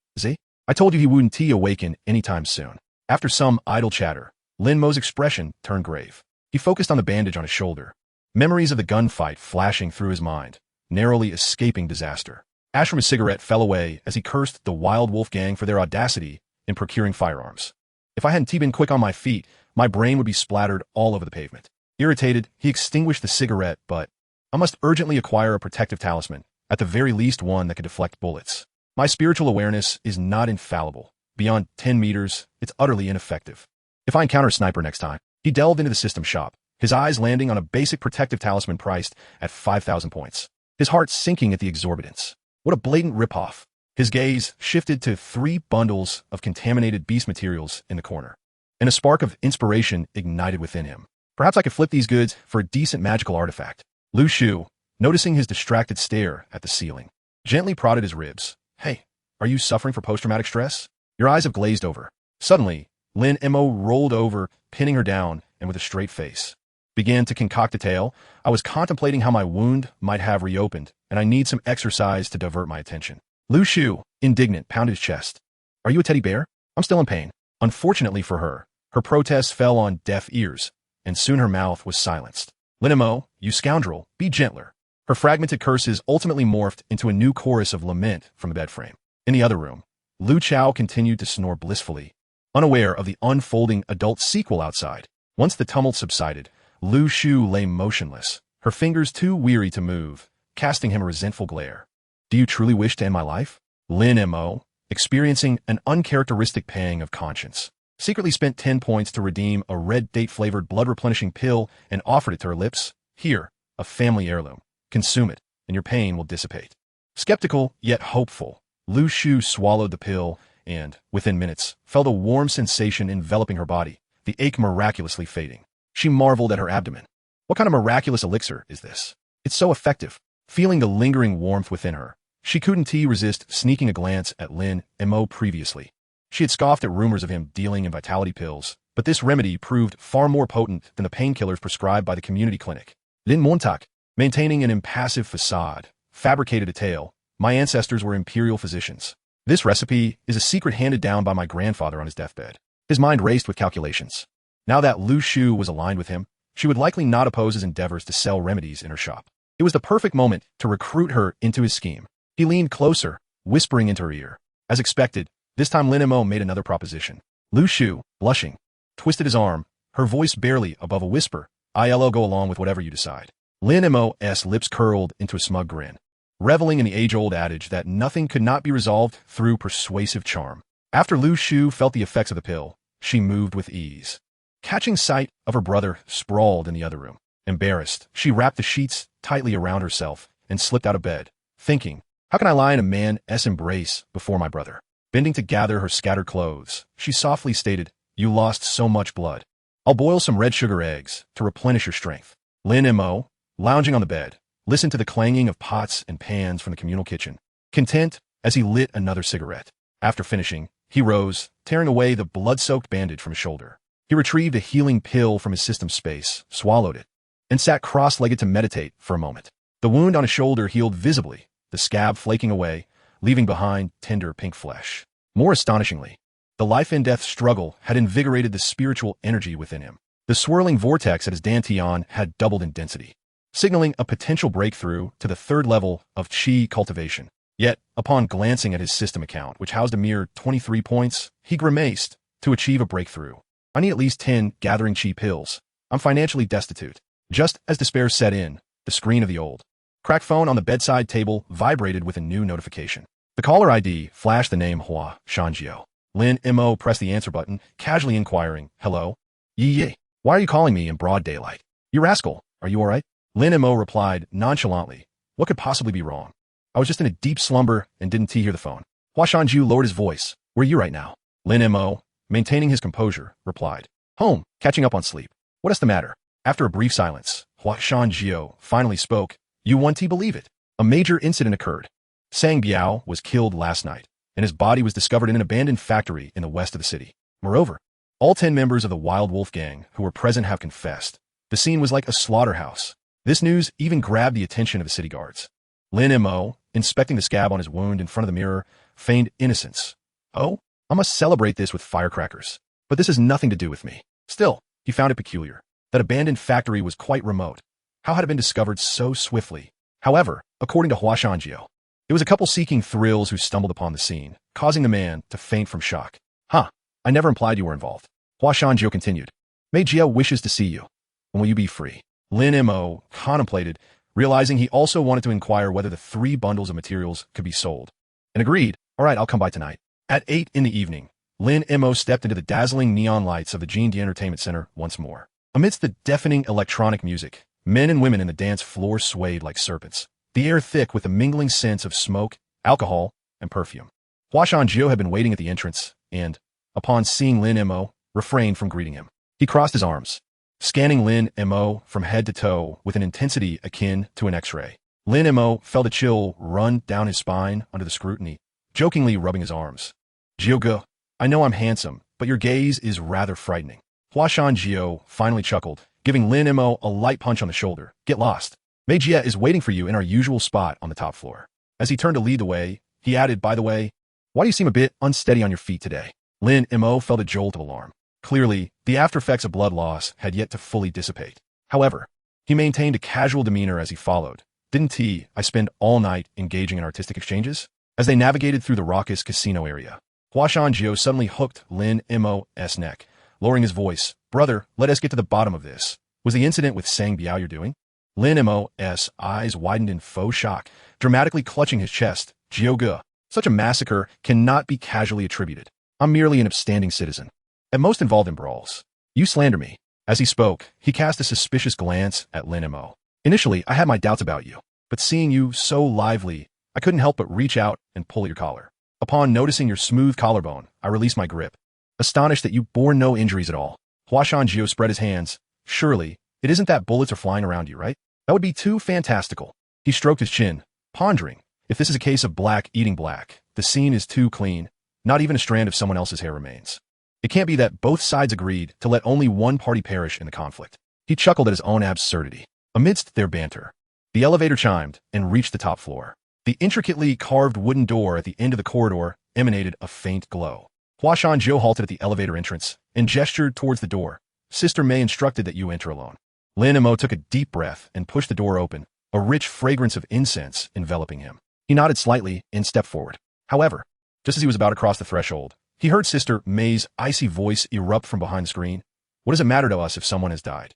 I told you he wouldn't awaken anytime soon. After some idle chatter, Lin Mo's expression turned grave. He focused on the bandage on his shoulder, memories of the gunfight flashing through his mind, narrowly escaping disaster. Ash from his cigarette fell away as he cursed the Wild Wolf gang for their audacity in procuring firearms. If I hadn't been quick on my feet, my brain would be splattered all over the pavement. Irritated, he extinguished the cigarette, but I must urgently acquire a protective talisman, at the very least one that could deflect bullets. My spiritual awareness is not infallible. Beyond 10 meters, it's utterly ineffective. If I encounter a sniper next time, he delved into the system shop, his eyes landing on a basic protective talisman priced at 5,000 points. His heart sinking at the exorbitance. What a blatant ripoff. His gaze shifted to 3 bundles of contaminated beast materials in the corner, and a spark of inspiration ignited within him. Perhaps I could flip these goods for a decent magical artifact. Lu Shu, noticing his distracted stare at the ceiling, gently prodded his ribs. Hey, are you suffering from post-traumatic stress? Your eyes have glazed over. Suddenly, Lin Mo rolled over, pinning her down, and with a straight face began to concoct a tale. I was contemplating how my wound might have reopened, and I need some exercise to divert my attention. Lu Shu, indignant, pounded his chest. Are you a teddy bear? I'm still in pain. Unfortunately for her, her protests fell on deaf ears, and soon her mouth was silenced. Lin Mo, you scoundrel, be gentler. Her fragmented curses ultimately morphed into a new chorus of lament from the bed frame. In the other room, Lu Chao continued to snore blissfully, unaware of the unfolding adult sequel outside. Once the tumult subsided, Lu Shu lay motionless, her fingers too weary to move, casting him a resentful glare. Do you truly wish to end my life? Lin Mo, experiencing an uncharacteristic pang of conscience, secretly spent 10 points to redeem a red date-flavored blood-replenishing pill and offered it to her lips. Here, a family heirloom. Consume it, and your pain will dissipate. Skeptical, yet hopeful, Lu Shu swallowed the pill and, within minutes, felt a warm sensation enveloping her body, the ache miraculously fading. She marveled at her abdomen. What kind of miraculous elixir is this? It's so effective. Feeling the lingering warmth within her, she couldn't resist sneaking a glance at Lin Mo previously. She had scoffed at rumors of him dealing in vitality pills, but this remedy proved far more potent than the painkillers prescribed by the community clinic. Lin Montauk, maintaining an impassive facade, fabricated a tale. My ancestors were imperial physicians. This recipe is a secret handed down by my grandfather on his deathbed. His mind raced with calculations. Now that Lu Shu was aligned with him, she would likely not oppose his endeavors to sell remedies in her shop. It was the perfect moment to recruit her into his scheme. He leaned closer, whispering into her ear. As expected, this time Lin Mo made another proposition. Lu Shu, blushing, twisted his arm, her voice barely above a whisper. I'll go along with whatever you decide. Lin Mo's lips curled into a smug grin, reveling in the age-old adage that nothing could not be resolved through persuasive charm. After Lu Shu felt the effects of the pill, she moved with ease. Catching sight of her brother sprawled in the other room. Embarrassed, she wrapped the sheets tightly around herself and slipped out of bed, thinking, how can I lie in a man's embrace before my brother? Bending to gather her scattered clothes, she softly stated, you lost so much blood. I'll boil some red sugar eggs to replenish your strength. Lin Mo, lounging on the bed, listened to the clanging of pots and pans from the communal kitchen, content as he lit another cigarette. After finishing, he rose, tearing away the blood-soaked bandage from his shoulder. He retrieved a healing pill from his system space, swallowed it, and sat cross-legged to meditate for a moment. The wound on his shoulder healed visibly, the scab flaking away, leaving behind tender pink flesh. More astonishingly, the life-and-death struggle had invigorated the spiritual energy within him. The swirling vortex at his dantian had doubled in density, signaling a potential breakthrough to the third level of Qi cultivation. Yet, upon glancing at his system account, which housed a mere 23 points, he grimaced. To achieve a breakthrough, I need at least 10 gathering Qi pills. I'm financially destitute. Just as despair set in, the screen of the old cracked phone on the bedside table vibrated with a new notification. The caller ID flashed the name Hua Shanjiu. Lin Mo pressed the answer button, casually inquiring, hello? Yee. Why are you calling me in broad daylight? You rascal, are you all right? Lin Mo replied nonchalantly, what could possibly be wrong? I was just in a deep slumber and didn't hear the phone. Hua Shanjiu lowered his voice. Where are you right now? Lin Mo, maintaining his composure, replied, home, catching up on sleep. What is the matter? After a brief silence, Hua Shanjiu finally spoke. You won't believe it. A major incident occurred. Sang Biao was killed last night, and his body was discovered in an abandoned factory in the west of the city. Moreover, all 10 members of the Wild Wolf gang who were present have confessed. The scene was like a slaughterhouse. This news even grabbed the attention of the city guards. Lin Mo, inspecting the scab on his wound in front of the mirror, feigned innocence. Oh, I must celebrate this with firecrackers. But this has nothing to do with me. Still, he found it peculiar. That abandoned factory was quite remote. How had it been discovered so swiftly? However, according to Hua Shanjiu, it was a couple seeking thrills who stumbled upon the scene, causing the man to faint from shock. Huh, I never implied you were involved. Hua Shanjiu continued. Mei Jia wishes to see you. When will you be free? Lin Mo contemplated, realizing he also wanted to inquire whether the 3 bundles of materials could be sold, and agreed, all right, I'll come by tonight. At 8 in the evening, Lin Mo stepped into the dazzling neon lights of the G&D Entertainment Center once more. Amidst the deafening electronic music, men and women in the dance floor swayed like serpents, the air thick with a mingling sense of smoke, alcohol, and perfume. Hua Shanjiu had been waiting at the entrance, and, upon seeing Lin Mo, refrained from greeting him. He crossed his arms, scanning Lin Mo from head to toe with an intensity akin to an X-ray. Lin Mo felt a chill run down his spine under the scrutiny, jokingly rubbing his arms. Jiuge, I know I'm handsome, but your gaze is rather frightening. Hua Shanjiu finally chuckled, giving Lin Mo a light punch on the shoulder. Get lost. Mei Jia is waiting for you in our usual spot on the top floor. As he turned to lead the way, he added, by the way, why do you seem a bit unsteady on your feet today? Lin Mo felt a jolt of alarm. Clearly, the aftereffects of blood loss had yet to fully dissipate. However, he maintained a casual demeanor as he followed. Didn't I spend all night engaging in artistic exchanges? As they navigated through the raucous casino area, Hua Shanjiu suddenly hooked Lin Mo's neck, lowering his voice. Brother, let us get to the bottom of this. Was the incident with Sang Biao you're doing? Lin Mo's eyes widened in faux shock, dramatically clutching his chest. Jiuge, such a massacre cannot be casually attributed. I'm merely an upstanding citizen, at most involved in brawls. You slander me. As he spoke, he cast a suspicious glance at Lin Mo. Initially, I had my doubts about you, but seeing you so lively, I couldn't help but reach out and pull at your collar. Upon noticing your smooth collarbone, I released my grip, astonished that you bore no injuries at all. Hua Shanjiu spread his hands. Surely, It isn't that bullets are flying around you, right? That would be too fantastical. He stroked his chin, pondering. If this is a case of black eating black, the scene is too clean. Not even a strand of someone else's hair remains. It can't be that both sides agreed to let only one party perish in the conflict. He chuckled at his own absurdity. Amidst their banter, the elevator chimed and reached the top floor. The intricately carved wooden door at the end of the corridor emanated a faint glow. Huashan Zhou halted at the elevator entrance and gestured towards the door. Sister May instructed that you enter alone. Lin Mo took a deep breath and pushed the door open, a rich fragrance of incense enveloping him. He nodded slightly and stepped forward. However, just as he was about to cross the threshold, he heard Sister May's icy voice erupt from behind the screen. What does it matter to us if someone has died?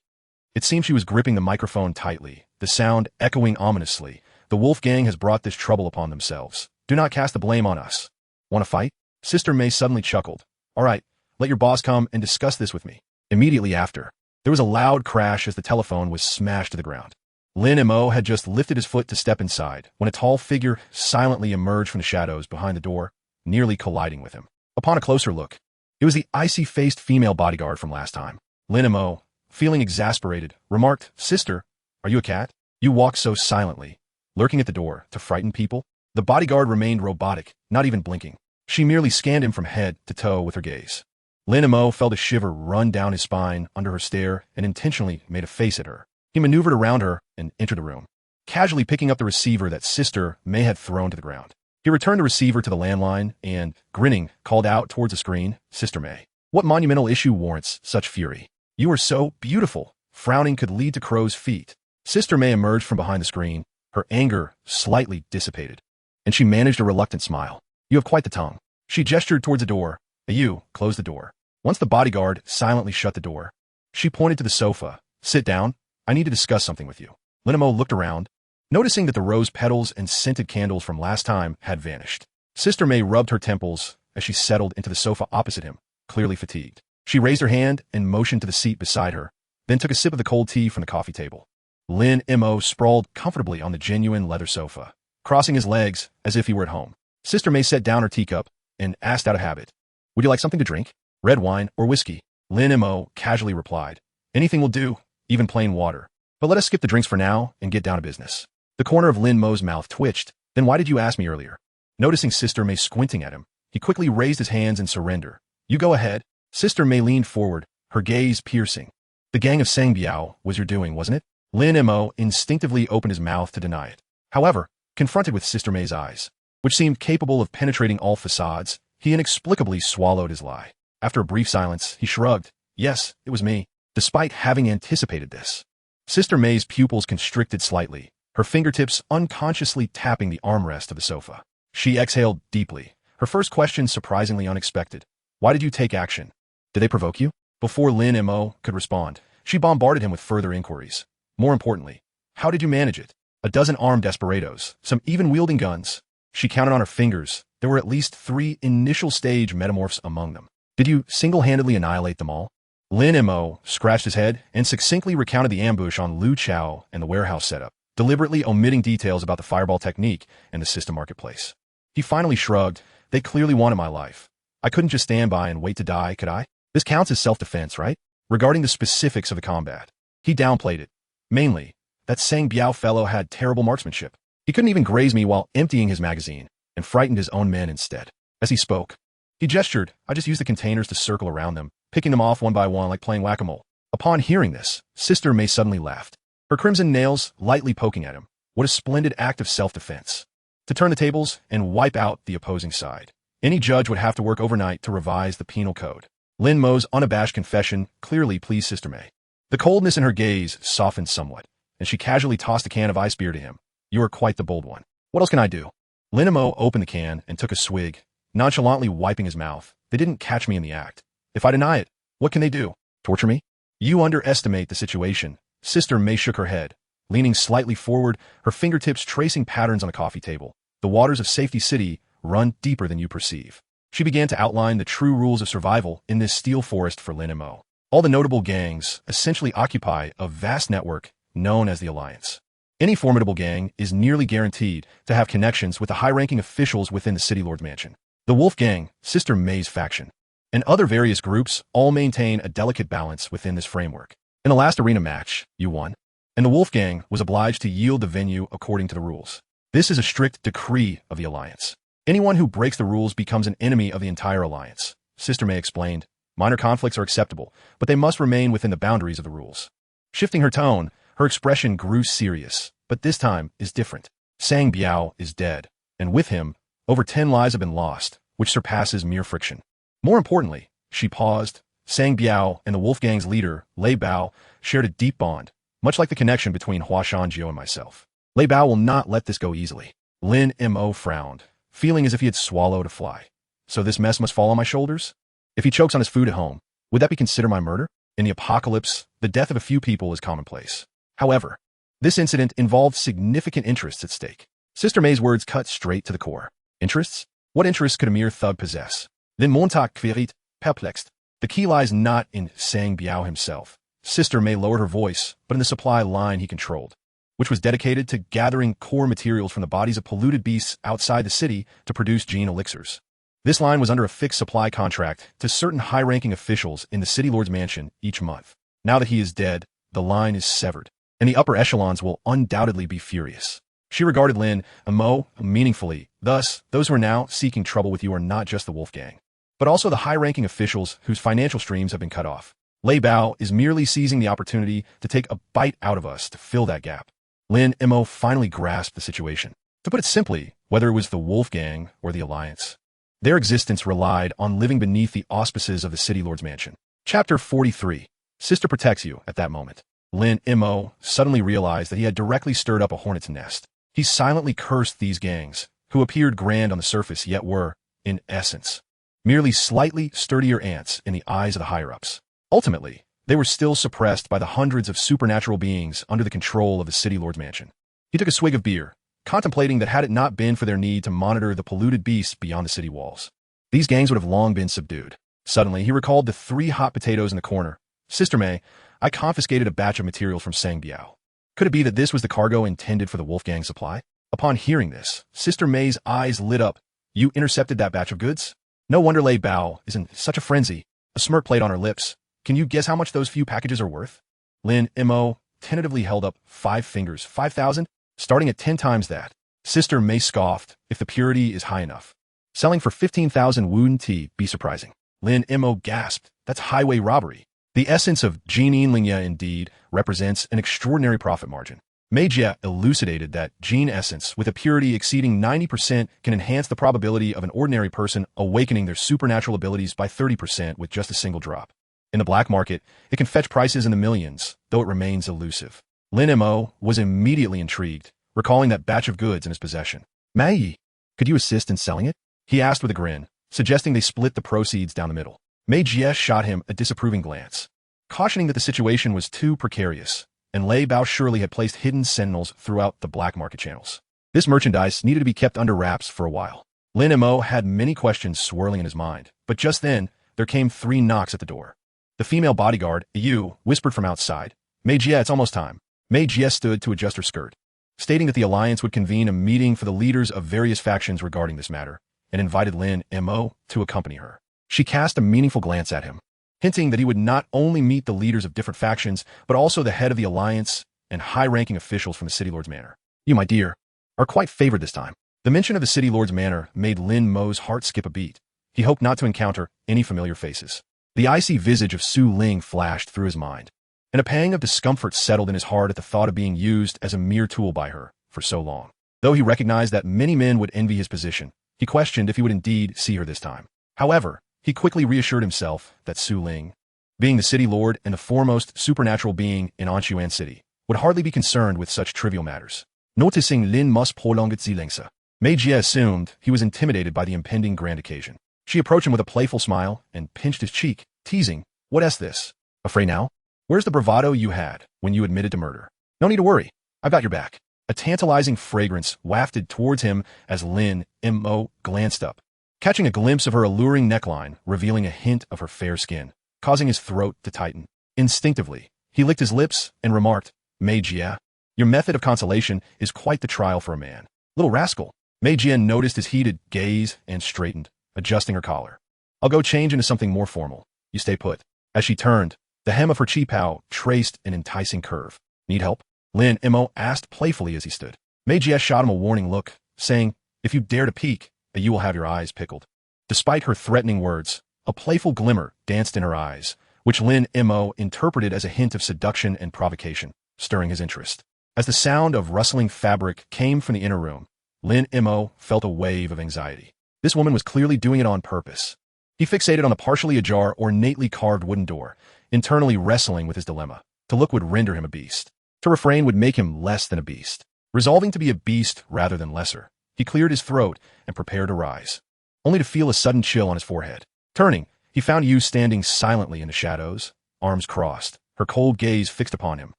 It seemed she was gripping the microphone tightly, the sound echoing ominously. The Wolf Gang has brought this trouble upon themselves. Do not cast the blame on us. Want to fight? Sister May suddenly chuckled. All right, let your boss come and discuss this with me. Immediately after, there was a loud crash as the telephone was smashed to the ground. Lin Mo had just lifted his foot to step inside when a tall figure silently emerged from the shadows behind the door, nearly colliding with him. Upon a closer look, it was the icy-faced female bodyguard from last time. Lin Mo, feeling exasperated, remarked, Sister, are you a cat? You walk so silently, lurking at the door to frighten people? The bodyguard remained robotic, not even blinking. She merely scanned him from head to toe with her gaze. Lin Mo felt a shiver run down his spine under her stare and intentionally made a face at her. He maneuvered around her and entered the room, casually picking up the receiver that Sister May had thrown to the ground. He returned the receiver to the landline and, grinning, called out towards the screen, Sister May. What monumental issue warrants such fury? You are so beautiful. Frowning could lead to crow's feet. Sister May emerged from behind the screen, her anger slightly dissipated, and she managed a reluctant smile. You have quite the tongue. She gestured towards the door. You closed the door. Once the bodyguard silently shut the door, she pointed to the sofa. Sit down. I need to discuss something with you. Lin Mo looked around, noticing that the rose petals and scented candles from last time had vanished. Sister May rubbed her temples as she settled into the sofa opposite him, clearly fatigued. She raised her hand and motioned to the seat beside her, then took a sip of the cold tea from the coffee table. Lin Mo sprawled comfortably on the genuine leather sofa, crossing his legs as if he were at home. Sister May set down her teacup and asked out of habit, Would you like something to drink? Red wine or whiskey? Lin Mo casually replied, Anything will do, even plain water. But let us skip the drinks for now and get down to business. The corner of Lin Mo's mouth twitched. Then why did you ask me earlier? Noticing Sister May squinting at him, he quickly raised his hands in surrender. You go ahead. Sister May leaned forward, her gaze piercing. The gang of Sang Biao was your doing, wasn't it? Lin Mo instinctively opened his mouth to deny it. However, confronted with Sister May's eyes, which seemed capable of penetrating all facades, he inexplicably swallowed his lie. After a brief silence, he shrugged. Yes, it was me, despite having anticipated this. Sister May's pupils constricted slightly, her fingertips unconsciously tapping the armrest of the sofa. She exhaled deeply, her first question surprisingly unexpected. Why did you take action? Did they provoke you? Before Lin Mo could respond, she bombarded him with further inquiries. More importantly, how did you manage it? A dozen armed desperados, some even wielding guns. She counted on her fingers. There were at least 3 initial stage metamorphs among them. Did you single-handedly annihilate them all? Lin Mo scratched his head and succinctly recounted the ambush on Lu Chao and the warehouse setup, deliberately omitting details about the fireball technique and the system marketplace. He finally shrugged. They clearly wanted my life. I couldn't just stand by and wait to die, could I? This counts as self-defense, right? Regarding the specifics of the combat, he downplayed it. Mainly, that Sang Biao fellow had terrible marksmanship. He couldn't even graze me while emptying his magazine, and frightened his own men instead. As he spoke, he gestured. I just used the containers to circle around them, picking them off one by one like playing whack-a-mole. Upon hearing this, Sister May suddenly laughed, her crimson nails lightly poking at him. What a splendid act of self-defense. To turn the tables and wipe out the opposing side. Any judge would have to work overnight to revise the penal code. Lin Mo's unabashed confession clearly pleased Sister May. The coldness in her gaze softened somewhat, and she casually tossed a can of ice beer to him. You are quite the bold one. What else can I do? Lin Mo opened the can and took a swig, nonchalantly wiping his mouth. They didn't catch me in the act. If I deny it, what can they do? Torture me? You underestimate the situation. Sister May shook her head, leaning slightly forward, her fingertips tracing patterns on the coffee table. The waters of Safety City run deeper than you perceive. She began to outline the true rules of survival in this steel forest for Lin Mo. All the notable gangs essentially occupy a vast network known as the Alliance. Any formidable gang is nearly guaranteed to have connections with the high-ranking officials within the City Lord's mansion. The Wolf Gang, Sister May's faction, and other various groups all maintain a delicate balance within this framework. In the last arena match, you won, and the Wolfgang was obliged to yield the venue according to the rules. This is a strict decree of the Alliance. Anyone who breaks the rules becomes an enemy of the entire Alliance. Sister May explained, minor conflicts are acceptable, but they must remain within the boundaries of the rules. Shifting her tone, her expression grew serious, but this time is different. Sang Biao is dead, and with him, over 10 lives have been lost, which surpasses mere friction. More importantly, she paused. Sang Biao and the Wolfgang's leader, Lei Bao, shared a deep bond, much like the connection between Hua Shanjiu and myself. Lei Bao will not let this go easily. Lin Mo frowned, feeling as if he had swallowed a fly. So this mess must fall on my shoulders? If he chokes on his food at home, would that be considered my murder? In the apocalypse, the death of a few people is commonplace. However, this incident involved significant interests at stake. Sister May's words cut straight to the core. Interests? What interests could a mere thug possess? Then Montag queried, perplexed. The key lies not in Sang Biao himself. Sister May lowered her voice, but in the supply line he controlled, which was dedicated to gathering core materials from the bodies of polluted beasts outside the city to produce gene elixirs. This line was under a fixed supply contract to certain high-ranking officials in the City Lord's mansion each month. Now that he is dead, the line is severed, and the upper echelons will undoubtedly be furious. She regarded Lin Mo meaningfully. Thus, those who are now seeking trouble with you are not just the Wolfgang, but also the high-ranking officials whose financial streams have been cut off. Lei Bao is merely seizing the opportunity to take a bite out of us to fill that gap. Lin Mo finally grasped the situation. To put it simply, whether it was the Wolfgang or the Alliance, their existence relied on living beneath the auspices of the City Lord's mansion. Chapter 43. Sister protects you at that moment. Lin Mo suddenly realized that he had directly stirred up a hornet's nest. He silently cursed these gangs, who appeared grand on the surface yet were, in essence, merely slightly sturdier ants in the eyes of the higher-ups. Ultimately, they were still suppressed by the hundreds of supernatural beings under the control of the City Lord's mansion. He took a swig of beer, contemplating that had it not been for their need to monitor the polluted beasts beyond the city walls, these gangs would have long been subdued. Suddenly, he recalled the 3 hot potatoes in the corner. Sister May, I confiscated a batch of material from Sang Biao. Could it be that this was the cargo intended for the Wolfgang supply? Upon hearing this, Sister May's eyes lit up. You intercepted that batch of goods? No wonder Lei Bao is in such a frenzy. A smirk played on her lips. Can you guess how much those few packages are worth? Lin Mo tentatively held up 5 fingers. 5,000? Starting at 10 times that. Sister May scoffed, if the purity is high enough. Selling for 15,000 Wu Ti be surprising. Lin Mo gasped, that's highway robbery. The essence of Jin Yinlingya indeed represents an extraordinary profit margin. Mei Jie elucidated that gene essence with a purity exceeding 90% can enhance the probability of an ordinary person awakening their supernatural abilities by 30% with just a single drop. In the black market, it can fetch prices in the millions, though it remains elusive. Lin Mo was immediately intrigued, recalling that batch of goods in his possession. Mei, could you assist in selling it? He asked with a grin, suggesting they split the proceeds down the middle. Mei Jie shot him a disapproving glance, cautioning that the situation was too precarious, and Lei Bao surely had placed hidden sentinels throughout the black market channels. This merchandise needed to be kept under wraps for a while. Lin Mo had many questions swirling in his mind, but just then, there came 3 knocks at the door. The female bodyguard, Yu, whispered from outside, Mei Jie, it's almost time. Mei Jie stood to adjust her skirt, stating that the Alliance would convene a meeting for the leaders of various factions regarding this matter, and invited Lin Mo to accompany her. She cast a meaningful glance at him, hinting that he would not only meet the leaders of different factions, but also the head of the Alliance and high-ranking officials from the City Lord's manor. You, my dear, are quite favored this time. The mention of the City Lord's manor made Lin Mo's heart skip a beat. He hoped not to encounter any familiar faces. The icy visage of Su Ling flashed through his mind, and a pang of discomfort settled in his heart at the thought of being used as a mere tool by her for so long. Though he recognized that many men would envy his position, he questioned if he would indeed see her this time. However, he quickly reassured himself that Su Ling, being the city lord and the foremost supernatural being in Anshuan City, would hardly be concerned with such trivial matters. Noticing Lin Mus prolonged Zilengsa, Mei Jie assumed he was intimidated by the impending grand occasion. She approached him with a playful smile and pinched his cheek, teasing, What is this? Afraid now? Where's the bravado you had when you admitted to murder? No need to worry. I've got your back. A tantalizing fragrance wafted towards him as Lin Mo glanced up, catching a glimpse of her alluring neckline, revealing a hint of her fair skin, causing his throat to tighten. Instinctively, he licked his lips and remarked, Mei Jie, your method of consolation is quite the trial for a man. Little rascal. Mei Jie noticed his heated gaze and straightened, adjusting her collar. I'll go change into something more formal. You stay put. As she turned, The hem of her chi-pao traced an enticing curve. Need help? Lin Mo asked playfully as he stood. Mei Jie shot him a warning look, saying, if you dare to peek, you will have your eyes pickled. Despite her threatening words, a playful glimmer danced in her eyes, which Lin Mo interpreted as a hint of seduction and provocation, stirring his interest. As the sound of rustling fabric came from the inner room, Lin Mo felt a wave of anxiety. This woman was clearly doing it on purpose. He fixated on the partially ajar, ornately carved wooden door, internally wrestling with his dilemma. To look would render him a beast. To refrain would make him less than a beast. Resolving to be a beast rather than lesser, he cleared his throat and prepared to rise, only to feel a sudden chill on his forehead. Turning, he found Yu standing silently in the shadows, arms crossed, her cold gaze fixed upon him,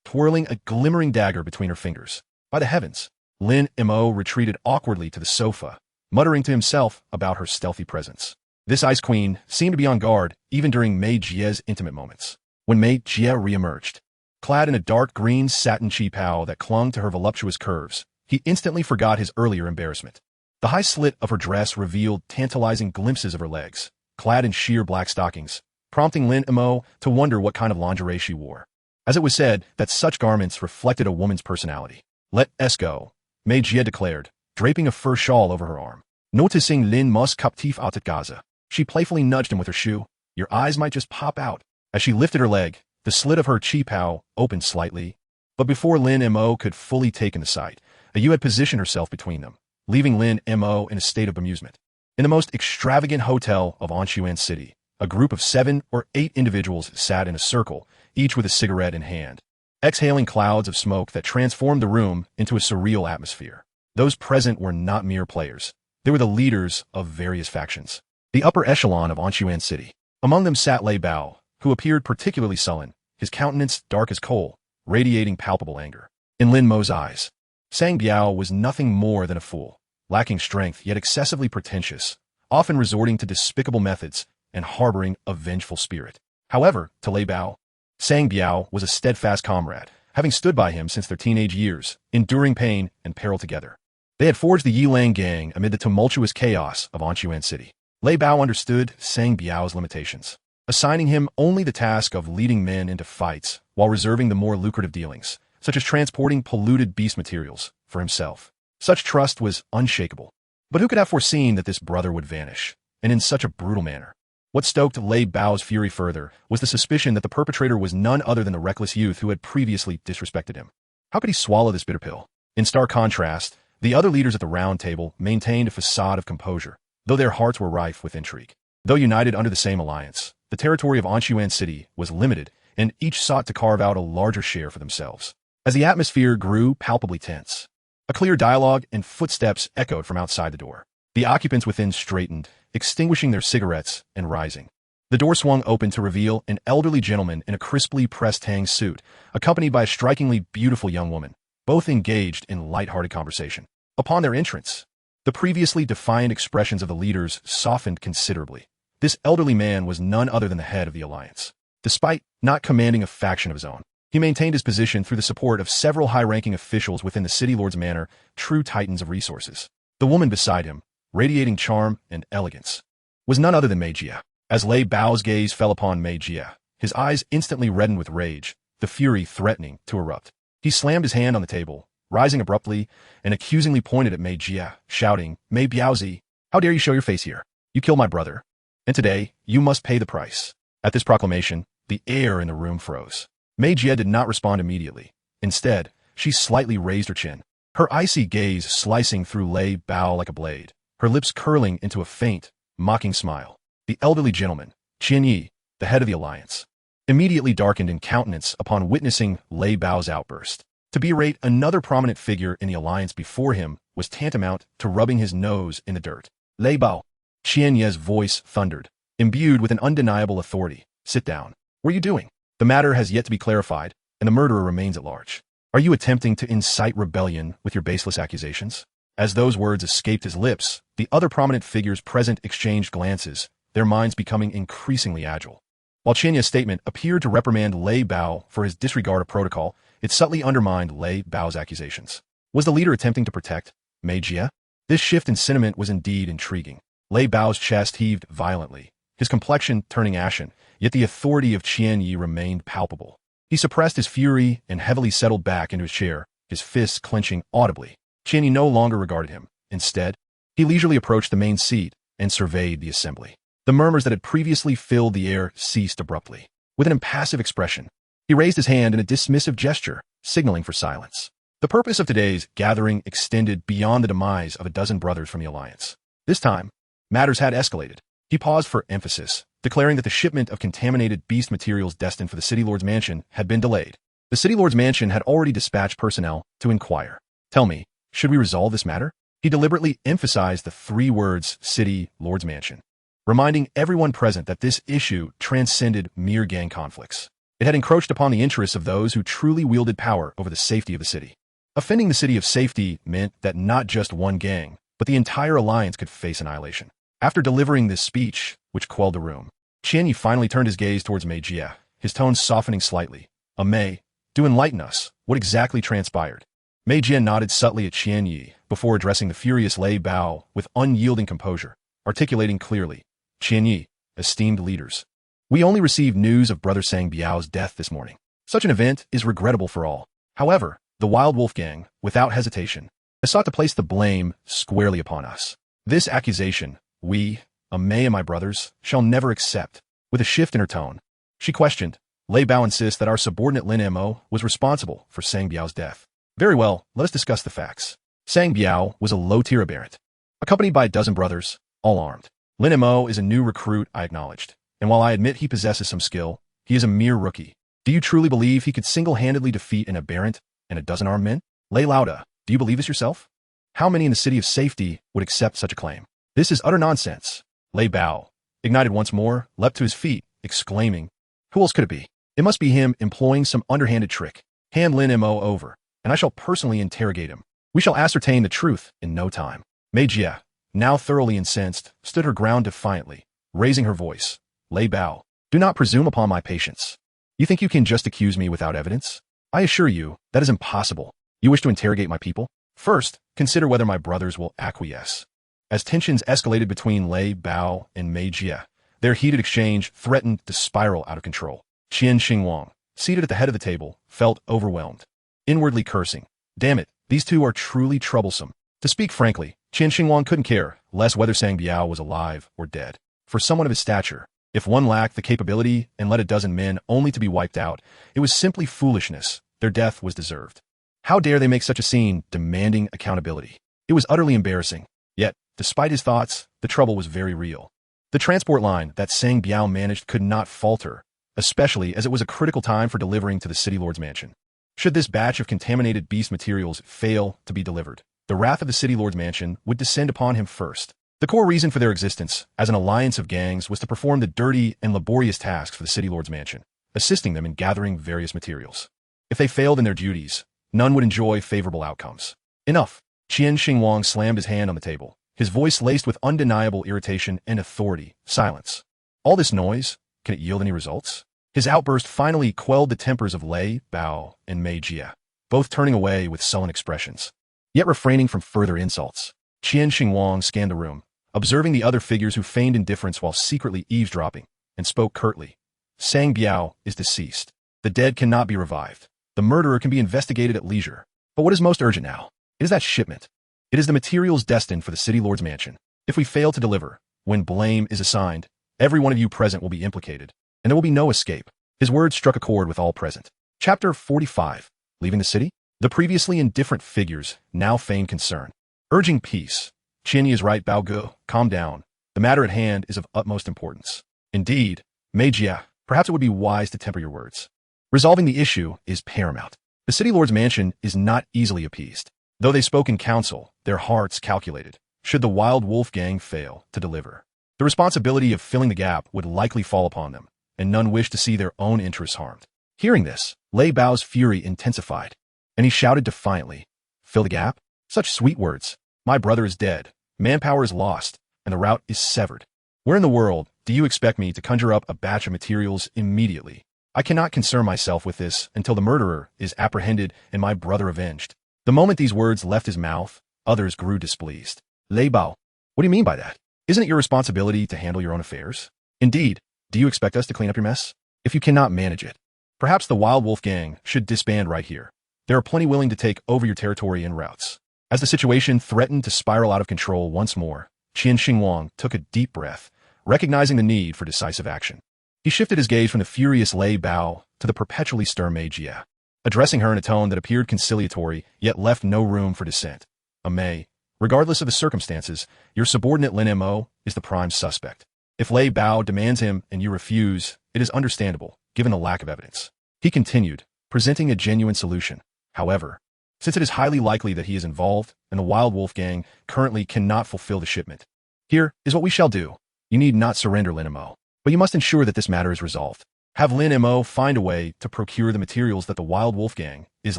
twirling a glimmering dagger between her fingers. By the heavens! Lin Mo retreated awkwardly to the sofa, muttering to himself about her stealthy presence. This Ice Queen seemed to be on guard even during Mei Jie's intimate moments. When Mei Jie reemerged, clad in a dark green satin chi-pao that clung to her voluptuous curves, he instantly forgot his earlier embarrassment. The high slit of her dress revealed tantalizing glimpses of her legs, clad in sheer black stockings, prompting Lin Mo to wonder what kind of lingerie she wore. As it was said that such garments reflected a woman's personality. Let us go, Mei Jie declared, draping a fur shawl over her arm. Noticing Lin Mo's captif out at Gaza, she playfully nudged him with her shoe. Your eyes might just pop out. As she lifted her leg, the slit of her chi-pao opened slightly. But before Lin Mo could fully take in the sight, Yu had positioned herself between them, leaving Lin Mo in a state of bemusement. In the most extravagant hotel of Anshuan City, a group of 7 or 8 individuals sat in a circle, each with a cigarette in hand, exhaling clouds of smoke that transformed the room into a surreal atmosphere. Those present were not mere players. They were the leaders of various factions, the upper echelon of Anshuan City. Among them sat Lei Bao, who appeared particularly sullen, his countenance dark as coal, radiating palpable anger. In Lin Mo's eyes, Sang Biao was nothing more than a fool, lacking strength yet excessively pretentious, often resorting to despicable methods and harboring a vengeful spirit. However, to Lei Bao, Sang Biao was a steadfast comrade, having stood by him since their teenage years, enduring pain and peril together. They had forged the Yilang Gang amid the tumultuous chaos of Anshuan City. Lei Bao understood Sang Biao's limitations, assigning him only the task of leading men into fights while reserving the more lucrative dealings, such as transporting polluted beast materials, for himself. Such trust was unshakable. But who could have foreseen that this brother would vanish, and in such a brutal manner? What stoked Lei Bao's fury further was the suspicion that the perpetrator was none other than the reckless youth who had previously disrespected him. How could he swallow this bitter pill? In stark contrast, the other leaders at the round table maintained a facade of composure, though their hearts were rife with intrigue. Though united under the same alliance, the territory of Anshuan City was limited, and each sought to carve out a larger share for themselves. As the atmosphere grew palpably tense, a clear dialogue and footsteps echoed from outside the door. The occupants within straightened, extinguishing their cigarettes and rising. The door swung open to reveal an elderly gentleman in a crisply pressed tang suit, accompanied by a strikingly beautiful young woman, both engaged in light-hearted conversation. Upon their entrance, the previously defiant expressions of the leaders softened considerably. This elderly man was none other than the head of the alliance. Despite not commanding a faction of his own, he maintained his position through the support of several high-ranking officials within the city lord's manor, true titans of resources. The woman beside him, radiating charm and elegance, was none other than Mei Jie. As Lei Bao's gaze fell upon Mei Jie, his eyes instantly reddened with rage, the fury threatening to erupt. He slammed his hand on the table, rising abruptly, and accusingly pointed at Mei Jie, shouting, Mei Biaozi, how dare you show your face here? You killed my brother, and today you must pay the price. At this proclamation, the air in the room froze. Mei Jie did not respond immediately. Instead, she slightly raised her chin, her icy gaze slicing through Lei Bao like a blade, her lips curling into a faint, mocking smile. The elderly gentleman, Qian Yi, the head of the alliance, immediately darkened in countenance upon witnessing Lei Bao's outburst. To berate another prominent figure in the alliance before him was tantamount to rubbing his nose in the dirt. Lei Bao, Qian Yi's voice thundered, imbued with an undeniable authority. Sit down. What are you doing? The matter has yet to be clarified, and the murderer remains at large. Are you attempting to incite rebellion with your baseless accusations? As those words escaped his lips, the other prominent figures present exchanged glances, their minds becoming increasingly agile. While Qian Yi's statement appeared to reprimand Lei Bao for his disregard of protocol, it subtly undermined Lei Bao's accusations. Was the leader attempting to protect Mei Jie? This shift in sentiment was indeed intriguing. Lei Bao's chest heaved violently, his complexion turning ashen, yet the authority of Qian Yi remained palpable. He suppressed his fury and heavily settled back into his chair, his fists clenching audibly. Qian Yi no longer regarded him. Instead, he leisurely approached the main seat and surveyed the assembly. The murmurs that had previously filled the air ceased abruptly. With an impassive expression, he raised his hand in a dismissive gesture, signaling for silence. The purpose of today's gathering extended beyond the demise of a dozen brothers from the Alliance. This time, matters had escalated. He paused for emphasis, declaring that the shipment of contaminated beast materials destined for the City Lord's mansion had been delayed. The City Lord's mansion had already dispatched personnel to inquire. Tell me, should we resolve this matter? He deliberately emphasized the three words, City Lord's mansion, reminding everyone present that this issue transcended mere gang conflicts. It had encroached upon the interests of those who truly wielded power over the safety of the city. Offending the City of Safety meant that not just one gang, but the entire alliance could face annihilation. After delivering this speech, which quelled the room, Qian Yi finally turned his gaze towards Mei Jie, his tone softening slightly. Mei, do enlighten us. What exactly transpired? Mei Jie nodded subtly at Qian Yi before addressing the furious Lei Bao with unyielding composure, articulating clearly. Qian Yi, esteemed leaders, we only received news of Brother Sang Biao's death this morning. Such an event is regrettable for all. However, the Wild Wolf Gang, without hesitation, has sought to place the blame squarely upon us. This accusation, we, Mei and my brothers, shall never accept. With a shift in her tone, she questioned. Lei Bao insists that our subordinate Lin Mo was responsible for Sang Biao's death. Very well, let us discuss the facts. Sang Biao was a low-tier aberrant, accompanied by a dozen brothers, all armed. Lin Mo is a new recruit, I acknowledged, and while I admit he possesses some skill, he is a mere rookie. Do you truly believe he could single-handedly defeat an aberrant and a dozen armed men? Lei Lauda, do you believe this yourself? How many in the City of Safety would accept such a claim? This is utter nonsense. Lei Bao, ignited once more, leapt to his feet, exclaiming, who else could it be? It must be him employing some underhanded trick. Hand Lin Mo over, and I shall personally interrogate him. We shall ascertain the truth in no time. Mei Jie, now thoroughly incensed, stood her ground defiantly, raising her voice. Lei Bao, do not presume upon my patience. You think you can just accuse me without evidence? I assure you, that is impossible. You wish to interrogate my people? First, consider whether my brothers will acquiesce. As tensions escalated between Lei Bao and Mei Jie, their heated exchange threatened to spiral out of control. Qian Xingwang, seated at the head of the table, felt overwhelmed, inwardly cursing. Damn it, these two are truly troublesome. To speak frankly, Qian Xingwang couldn't care less whether Sang Biao was alive or dead. For someone of his stature, if one lacked the capability and led a dozen men only to be wiped out, it was simply foolishness. Their death was deserved. How dare they make such a scene demanding accountability? It was utterly embarrassing. Yet, despite his thoughts, the trouble was very real. The transport line that Sang Biao managed could not falter, especially as it was a critical time for delivering to the City Lord's mansion. Should this batch of contaminated beast materials fail to be delivered, the wrath of the City Lord's mansion would descend upon him first. The core reason for their existence as an alliance of gangs was to perform the dirty and laborious tasks for the City Lord's mansion, assisting them in gathering various materials. If they failed in their duties, none would enjoy favorable outcomes. Enough. Qian Xingwang slammed his hand on the table, his voice laced with undeniable irritation and authority. Silence. All this noise, can it yield any results? His outburst finally quelled the tempers of Lei Bao and Mei Jie, both turning away with sullen expressions, yet refraining from further insults. Qian Xingwang scanned the room, observing the other figures who feigned indifference while secretly eavesdropping, and spoke curtly. Sang Biao is deceased. The dead cannot be revived. The murderer can be investigated at leisure. But what is most urgent now? It is that shipment. It is the materials destined for the City Lord's mansion. If we fail to deliver, when blame is assigned, every one of you present will be implicated, and there will be no escape. His words struck a chord with all present. Chapter 45. Leaving the city? The previously indifferent figures now feigned concern, urging peace. Qian Yi is right, Bao Gu. Calm down. The matter at hand is of utmost importance. Indeed, Mei Jie, perhaps it would be wise to temper your words. Resolving the issue is paramount. The City Lord's mansion is not easily appeased. Though they spoke in council, their hearts calculated. Should the Wild Wolf Gang fail to deliver, the responsibility of filling the gap would likely fall upon them, and none wished to see their own interests harmed. Hearing this, Lei Bao's fury intensified, and he shouted defiantly, "Fill the gap? Such sweet words. My brother is dead, manpower is lost, and the route is severed. Where in the world do you expect me to conjure up a batch of materials immediately? I cannot concern myself with this until the murderer is apprehended and my brother avenged." The moment these words left his mouth, others grew displeased. Lei Bao, what do you mean by that? Isn't it your responsibility to handle your own affairs? Indeed, do you expect us to clean up your mess? If you cannot manage it, perhaps the Wild Wolf Gang should disband right here. There are plenty willing to take over your territory en routes. As the situation threatened to spiral out of control once more, Qian Xingwang took a deep breath, recognizing the need for decisive action. He shifted his gaze from the furious Lei Bao to the perpetually stern Mei Jie, addressing her in a tone that appeared conciliatory yet left no room for dissent. Mei, regardless of the circumstances, your subordinate Lin Mo is the prime suspect. If Lei Bao demands him and you refuse, it is understandable, given the lack of evidence. He continued, presenting a genuine solution. However, since it is highly likely that he is involved and the Wild Wolf Gang currently cannot fulfill the shipment, here is what we shall do. You need not surrender Lin Mo, but you must ensure that this matter is resolved. Have Lin Mo find a way to procure the materials that the Wild Wolf Gang is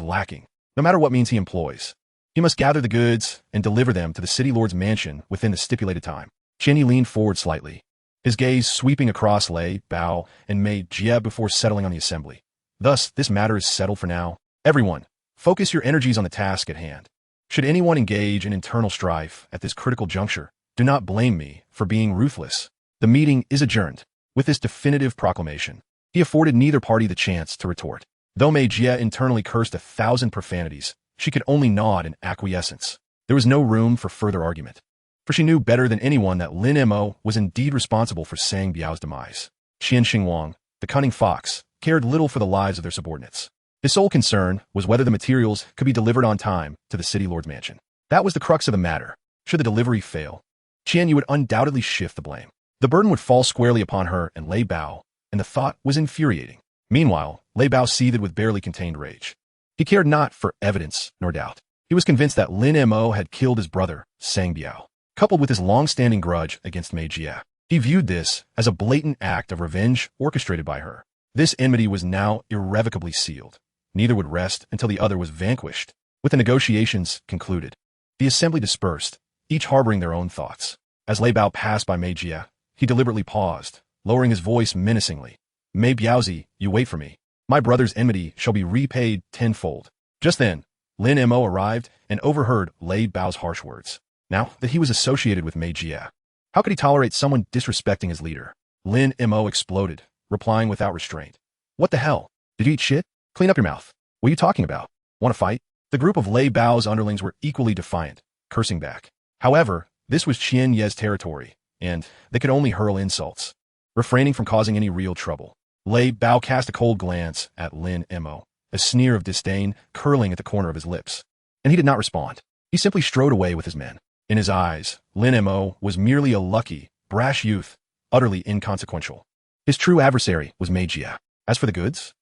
lacking, no matter what means he employs. He must gather the goods and deliver them to the city lord's mansion within the stipulated time. Qian leaned forward slightly, his gaze sweeping across Lei Bao and Mei Jie before settling on the assembly. Thus, this matter is settled for now. Everyone, focus your energies on the task at hand. Should anyone engage in internal strife at this critical juncture, do not blame me for being ruthless. The meeting is adjourned. With this definitive proclamation, he afforded neither party the chance to retort. Though Mei Jie internally cursed 1,000 profanities, she could only nod in acquiescence. There was no room for further argument, for she knew better than anyone that Lin Mo was indeed responsible for Sang Biao's demise. Qian Xingwang, the cunning fox, cared little for the lives of their subordinates. His sole concern was whether the materials could be delivered on time to the city lord's mansion. That was the crux of the matter. Should the delivery fail, Qian would undoubtedly shift the blame. The burden would fall squarely upon her and Lei Bao, and the thought was infuriating. Meanwhile, Lei Bao seethed with barely contained rage. He cared not for evidence nor doubt. He was convinced that Lin Mo had killed his brother, Sang Biao, coupled with his long-standing grudge against Mei Jie. He viewed this as a blatant act of revenge orchestrated by her. This enmity was now irrevocably sealed. Neither would rest until the other was vanquished. With the negotiations concluded, the assembly dispersed, each harboring their own thoughts. As Lei Bao passed by Mei Jie, he deliberately paused, lowering his voice menacingly. Mei Biaozi, you wait for me. My brother's enmity shall be repaid tenfold. Just then, Lin Mo arrived and overheard Lei Bao's harsh words. Now that he was associated with Mei Jie, how could he tolerate someone disrespecting his leader? Lin Mo exploded, replying without restraint. What the hell? Did you eat shit? Clean up your mouth. What are you talking about? Want to fight? The group of Lei Bao's underlings were equally defiant, cursing back. However, this was Qian Ye's territory, and they could only hurl insults, refraining from causing any real trouble. Lei Bao cast a cold glance at Lin Mo, a sneer of disdain curling at the corner of his lips. And he did not respond. He simply strode away with his men. In his eyes, Lin Mo was merely a lucky, brash youth, utterly inconsequential. His true adversary was Mei Jie. As for the goods?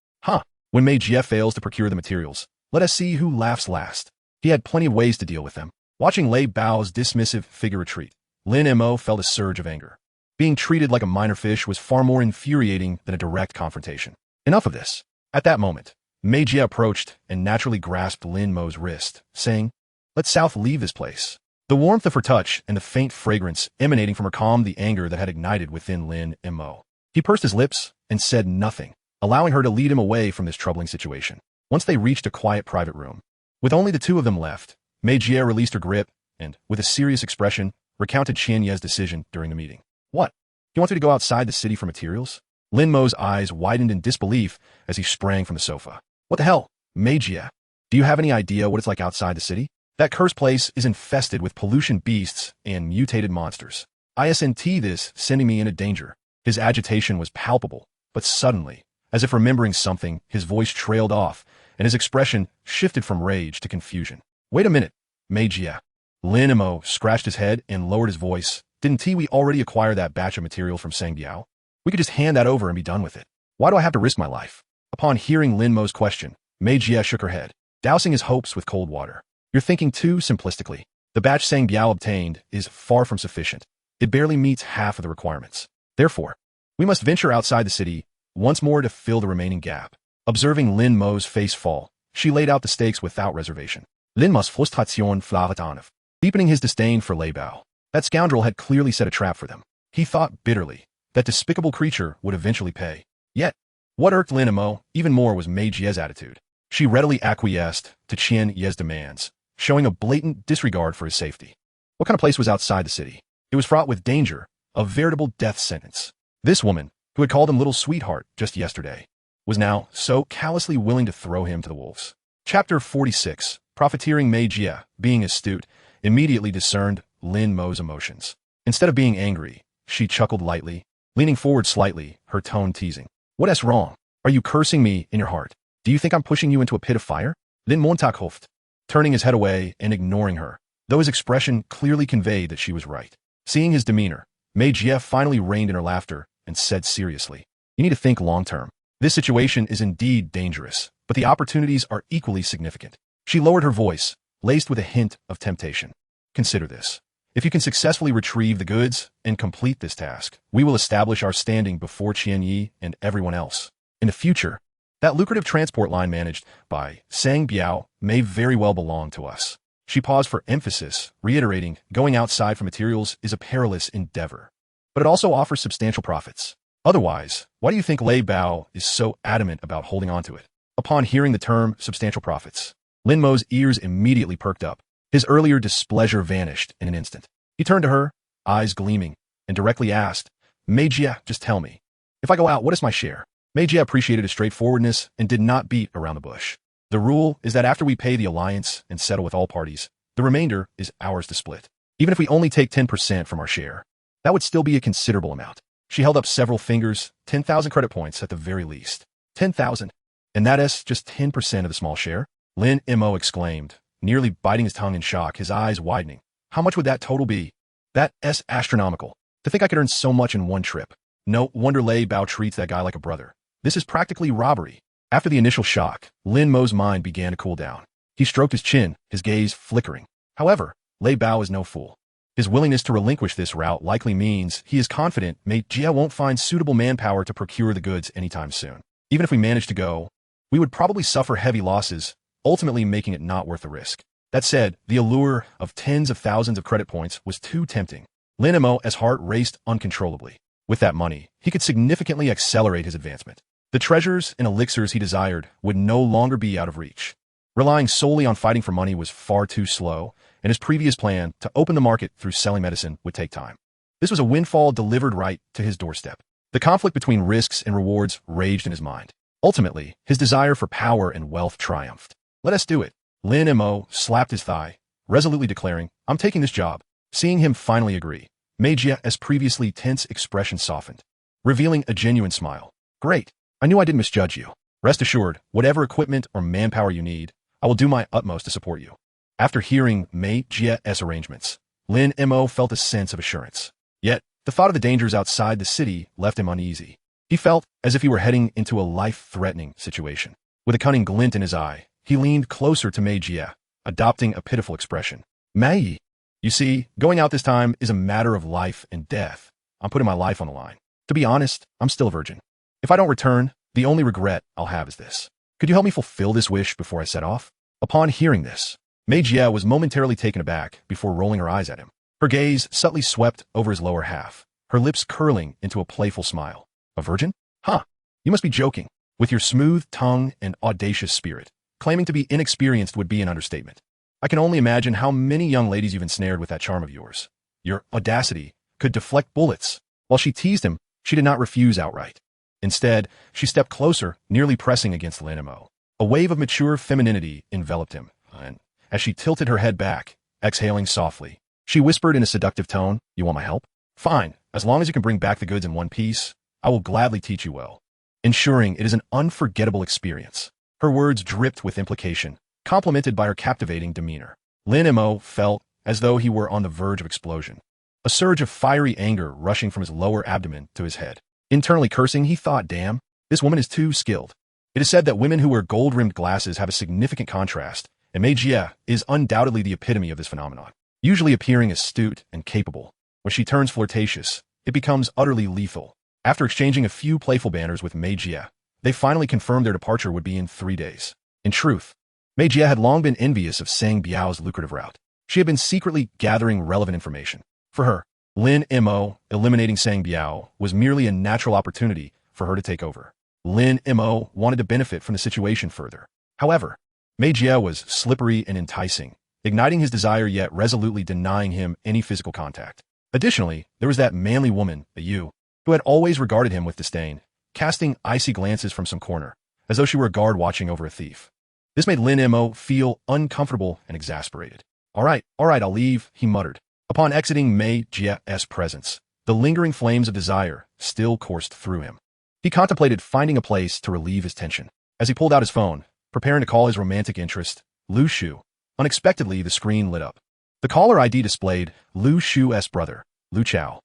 When Mei Jie fails to procure the materials, let us see who laughs last. He had plenty of ways to deal with them. Watching Lei Bao's dismissive figure retreat, Lin Mo felt a surge of anger. Being treated like a minor fish was far more infuriating than a direct confrontation. Enough of this. At that moment, Mei Jie approached and naturally grasped Lin Mo's wrist, saying, "Let South leave this place." The warmth of her touch and the faint fragrance emanating from her calmed the anger that had ignited within Lin Mo. He pursed his lips and said nothing, allowing her to lead him away from this troubling situation. Once they reached a quiet private room, with only the two of them left, Mei Jie released her grip and, with a serious expression, recounted Qian Ye's decision during the meeting. What? He wants me to go outside the city for materials? Lin Mo's eyes widened in disbelief as he sprang from the sofa. What the hell? Mei Jie, do you have any idea what it's like outside the city? That cursed place is infested with pollution beasts and mutated monsters. ISNT this sending me into danger. His agitation was palpable, but suddenly, as if remembering something, his voice trailed off, and his expression shifted from rage to confusion. Wait a minute, Mei Jie. Lin Mo scratched his head and lowered his voice. Didn't we already acquire that batch of material from Sang Biao? We could just hand that over and be done with it. Why do I have to risk my life? Upon hearing Lin Mo's question, Mei Jie shook her head, dousing his hopes with cold water. You're thinking too simplistically. The batch Sang Biao obtained is far from sufficient. It barely meets half of the requirements. Therefore, we must venture outside the city once more to fill the remaining gap. Observing Lin Mo's face fall, she laid out the stakes without reservation. Lin Mo's frustration flavatanov, deepening his disdain for Lei Bao. That scoundrel had clearly set a trap for them. He thought bitterly that despicable creature would eventually pay. Yet, what irked Lin Mo even more was Mei Jie's attitude. She readily acquiesced to Qian Ye's demands, showing a blatant disregard for his safety. What kind of place was outside the city? It was fraught with danger, a veritable death sentence. This woman, who had called him little sweetheart just yesterday, was now so callously willing to throw him to the wolves. Chapter 46. Profiteering Mei Jie, being astute, immediately discerned Lin Mo's emotions. Instead of being angry, she chuckled lightly, leaning forward slightly, her tone teasing. What's wrong? Are you cursing me in your heart? Do you think I'm pushing you into a pit of fire? Lin Montag huffed, turning his head away and ignoring her, though his expression clearly conveyed that she was right. Seeing his demeanor, Mei Jie finally reined in her laughter and said seriously, you need to think long-term. This situation is indeed dangerous, but the opportunities are equally significant. She lowered her voice, laced with a hint of temptation. Consider this. If you can successfully retrieve the goods and complete this task, we will establish our standing before Qianyi and everyone else. In the future, that lucrative transport line managed by Sang Biao may very well belong to us. She paused for emphasis, reiterating, going outside for materials is a perilous endeavor. But it also offers substantial profits. Otherwise, why do you think Lei Bao is so adamant about holding on to it? Upon hearing the term substantial profits, Lin Mo's ears immediately perked up. His earlier displeasure vanished in an instant. He turned to her, eyes gleaming, and directly asked, Mei Jie, just tell me. If I go out, what is my share? Mei Jie appreciated his straightforwardness and did not beat around the bush. The rule is that after we pay the alliance and settle with all parties, the remainder is ours to split. Even if we only take 10% from our share, that would still be a considerable amount. She held up several fingers, 10,000 credit points at the very least. 10,000? And that is just 10% of the small share? Lin Mo exclaimed, nearly biting his tongue in shock, his eyes widening. How much would that total be? That's astronomical. To think I could earn so much in one trip. No wonder Lei Bao treats that guy like a brother. This is practically robbery. After the initial shock, Lin Mo's mind began to cool down. He stroked his chin, his gaze flickering. However, Lei Bao is no fool. His willingness to relinquish this route likely means he is confident Mei Jie won't find suitable manpower to procure the goods anytime soon. Even if we manage to go, we would probably suffer heavy losses, ultimately making it not worth the risk. That said, the allure of tens of thousands of credit points was too tempting. Lin Mo's heart raced uncontrollably. With that money, he could significantly accelerate his advancement. The treasures and elixirs he desired would no longer be out of reach. Relying solely on fighting for money was far too slow, and his previous plan to open the market through selling medicine would take time. This was a windfall delivered right to his doorstep. The conflict between risks and rewards raged in his mind. Ultimately, his desire for power and wealth triumphed. Let us do it. Lin Mo slapped his thigh, resolutely declaring, I'm taking this job. Seeing him finally agree, Mei Jie's previously tense expression softened, revealing a genuine smile. Great. I knew I didn't misjudge you. Rest assured, whatever equipment or manpower you need, I will do my utmost to support you. After hearing Mei Jie's arrangements, Lin Mo felt a sense of assurance. Yet, the thought of the dangers outside the city left him uneasy. He felt as if he were heading into a life-threatening situation. With a cunning glint in his eye, he leaned closer to Mei Jie, adopting a pitiful expression. Mei, you see, going out this time is a matter of life and death. I'm putting my life on the line. To be honest, I'm still a virgin. If I don't return, the only regret I'll have is this. Could you help me fulfill this wish before I set off? Upon hearing this, Mei Jie was momentarily taken aback before rolling her eyes at him. Her gaze subtly swept over his lower half, her lips curling into a playful smile. A virgin? Huh. You must be joking. With your smooth tongue and audacious spirit, claiming to be inexperienced would be an understatement. I can only imagine how many young ladies you've ensnared with that charm of yours. Your audacity could deflect bullets. While she teased him, she did not refuse outright. Instead, she stepped closer, nearly pressing against Lin Mo. A wave of mature femininity enveloped him, and as she tilted her head back, exhaling softly, she whispered in a seductive tone, You want my help? Fine, as long as you can bring back the goods in one piece, I will gladly teach you well, ensuring it is an unforgettable experience. Her words dripped with implication, complemented by her captivating demeanor. Lin Mo felt as though he were on the verge of explosion. A surge of fiery anger rushing from his lower abdomen to his head. Internally cursing, he thought, damn, this woman is too skilled. It is said that women who wear gold-rimmed glasses have a significant contrast, and Mei Jie is undoubtedly the epitome of this phenomenon. Usually appearing astute and capable, when she turns flirtatious, it becomes utterly lethal. After exchanging a few playful banners with Mei Jie, they finally confirmed their departure would be in 3 days. In truth, Mei Jie had long been envious of Sang Biao's lucrative route. She had been secretly gathering relevant information. For her, Lin Mo eliminating Sang Biao was merely a natural opportunity for her to take over. Lin Mo wanted to benefit from the situation further. However, Mei Jie was slippery and enticing, igniting his desire yet resolutely denying him any physical contact. Additionally, there was that manly woman, Yu, who had always regarded him with disdain, casting icy glances from some corner, as though she were a guard watching over a thief. This made Lin Mo feel uncomfortable and exasperated. All right, I'll leave, he muttered. Upon exiting Mei Jia's presence, the lingering flames of desire still coursed through him. He contemplated finding a place to relieve his tension. As he pulled out his phone, preparing to call his romantic interest, Lu Shu, unexpectedly the screen lit up. The caller ID displayed Lu Shu's brother, Lu Chao.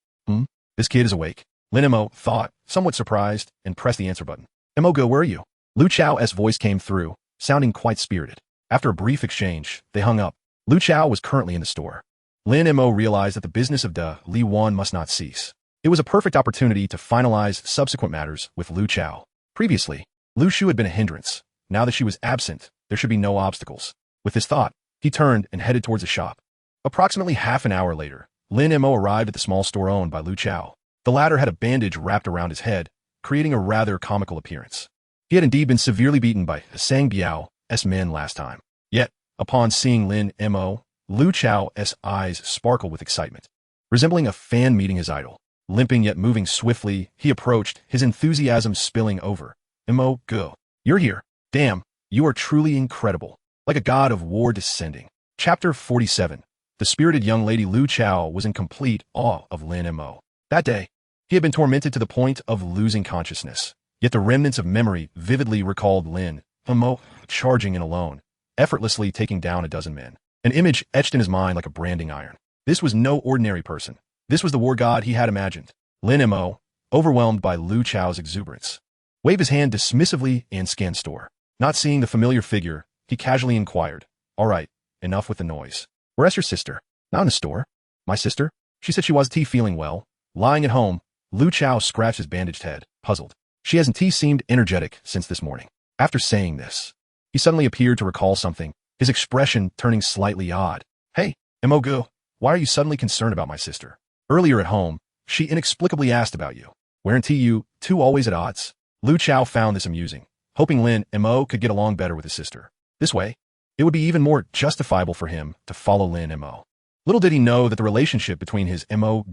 This kid is awake. Lin Mo thought, somewhat surprised, and pressed the answer button. Mo go, where are you? Lu Chao's voice came through, sounding quite spirited. After a brief exchange, they hung up. Lu Chao was currently in the store. Lin Mo realized that the business of De Li Wan must not cease. It was a perfect opportunity to finalize subsequent matters with Lu Chao. Previously, Lu Shu had been a hindrance. Now that she was absent, there should be no obstacles. With this thought, he turned and headed towards the shop. Approximately half an hour later, Lin Mo arrived at the small store owned by Lu Chao. The latter had a bandage wrapped around his head, creating a rather comical appearance. He had indeed been severely beaten by Sang Biao's men last time. Yet, upon seeing Lin Mo, Lu Chao's eyes sparkled with excitement. Resembling a fan meeting his idol, limping yet moving swiftly, he approached, his enthusiasm spilling over. Mo go. You're here. Damn, you are truly incredible. Like a god of war descending. Chapter 47. The spirited young lady Lu Chao was in complete awe of Lin Mo. That day, he had been tormented to the point of losing consciousness. Yet the remnants of memory vividly recalled Lin Mo charging in alone, effortlessly taking down a dozen men. An image etched in his mind like a branding iron. This was no ordinary person. This was the war god he had imagined. Lin Mo, overwhelmed by Lu Chao's exuberance, waved his hand dismissively and scanned store. Not seeing the familiar figure, he casually inquired, all right, enough with the noise. Where's your sister? Not in the store. My sister? She said she wasn't feeling well. Lying at home, Lu Chao scratched his bandaged head, puzzled. She hasn't seemed energetic since this morning. After saying this, he suddenly appeared to recall something, his expression turning slightly odd. Hey, Mo, why are you suddenly concerned about my sister? Earlier at home, she inexplicably asked about you. Weren't you two always at odds? Lu Chao found this amusing, hoping Lin Mo could get along better with his sister. This way, it would be even more justifiable for him to follow Lin Mo. Little did he know that the relationship between his Mo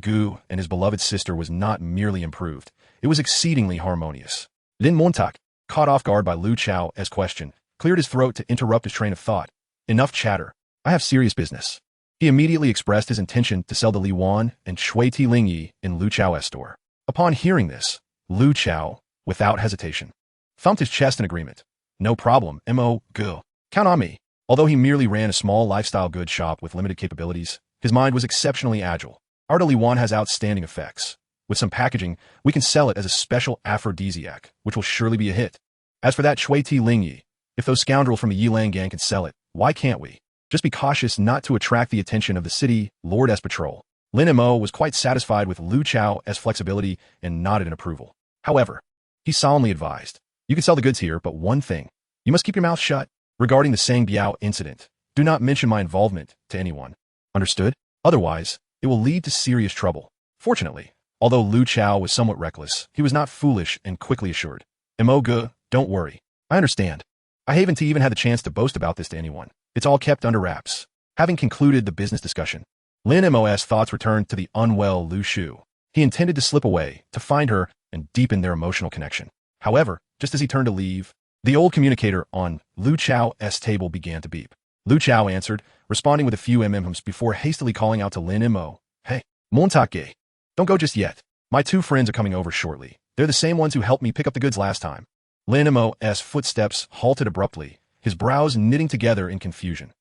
and his beloved sister was not merely improved, it was exceedingly harmonious. Lin Montauk, caught off guard by Lu Chao's question, cleared his throat to interrupt his train of thought. Enough chatter. I have serious business. He immediately expressed his intention to sell the Li Wan and Shui Ti Lingyi in Lu Chao's store. Upon hearing this, Lu Chao, without hesitation, thumped his chest in agreement. No problem, Mo, count on me. Although he merely ran a small lifestyle goods shop with limited capabilities, his mind was exceptionally agile. Our Li Wan has outstanding effects. With some packaging, we can sell it as a special aphrodisiac, which will surely be a hit. As for that Shui Ti Lingyi, if those scoundrels from the Yilan gang can sell it, why can't we? Just be cautious not to attract the attention of the city Lord S patrol. Lin Mo was quite satisfied with Lu Chao's flexibility and nodded in approval. However, he solemnly advised, you can sell the goods here, but one thing. You must keep your mouth shut. Regarding the Sang Biao incident, do not mention my involvement to anyone. Understood? Otherwise, it will lead to serious trouble. Fortunately, although Lu Chao was somewhat reckless, he was not foolish and quickly assured. Mo, don't worry. I understand. I haven't even had the chance to boast about this to anyone. It's all kept under wraps. Having concluded the business discussion, Lin Mo's thoughts returned to the unwell Lu Shu. He intended to slip away, to find her, and deepen their emotional connection. However, just as he turned to leave, the old communicator on Lu Chao's table began to beep. Lu Chao answered, responding with a few mms before hastily calling out to Lin Mo. Hey, Montake, don't go just yet. My two friends are coming over shortly. They're the same ones who helped me pick up the goods last time. Lin Mo's footsteps halted abruptly, his brows knitting together in confusion.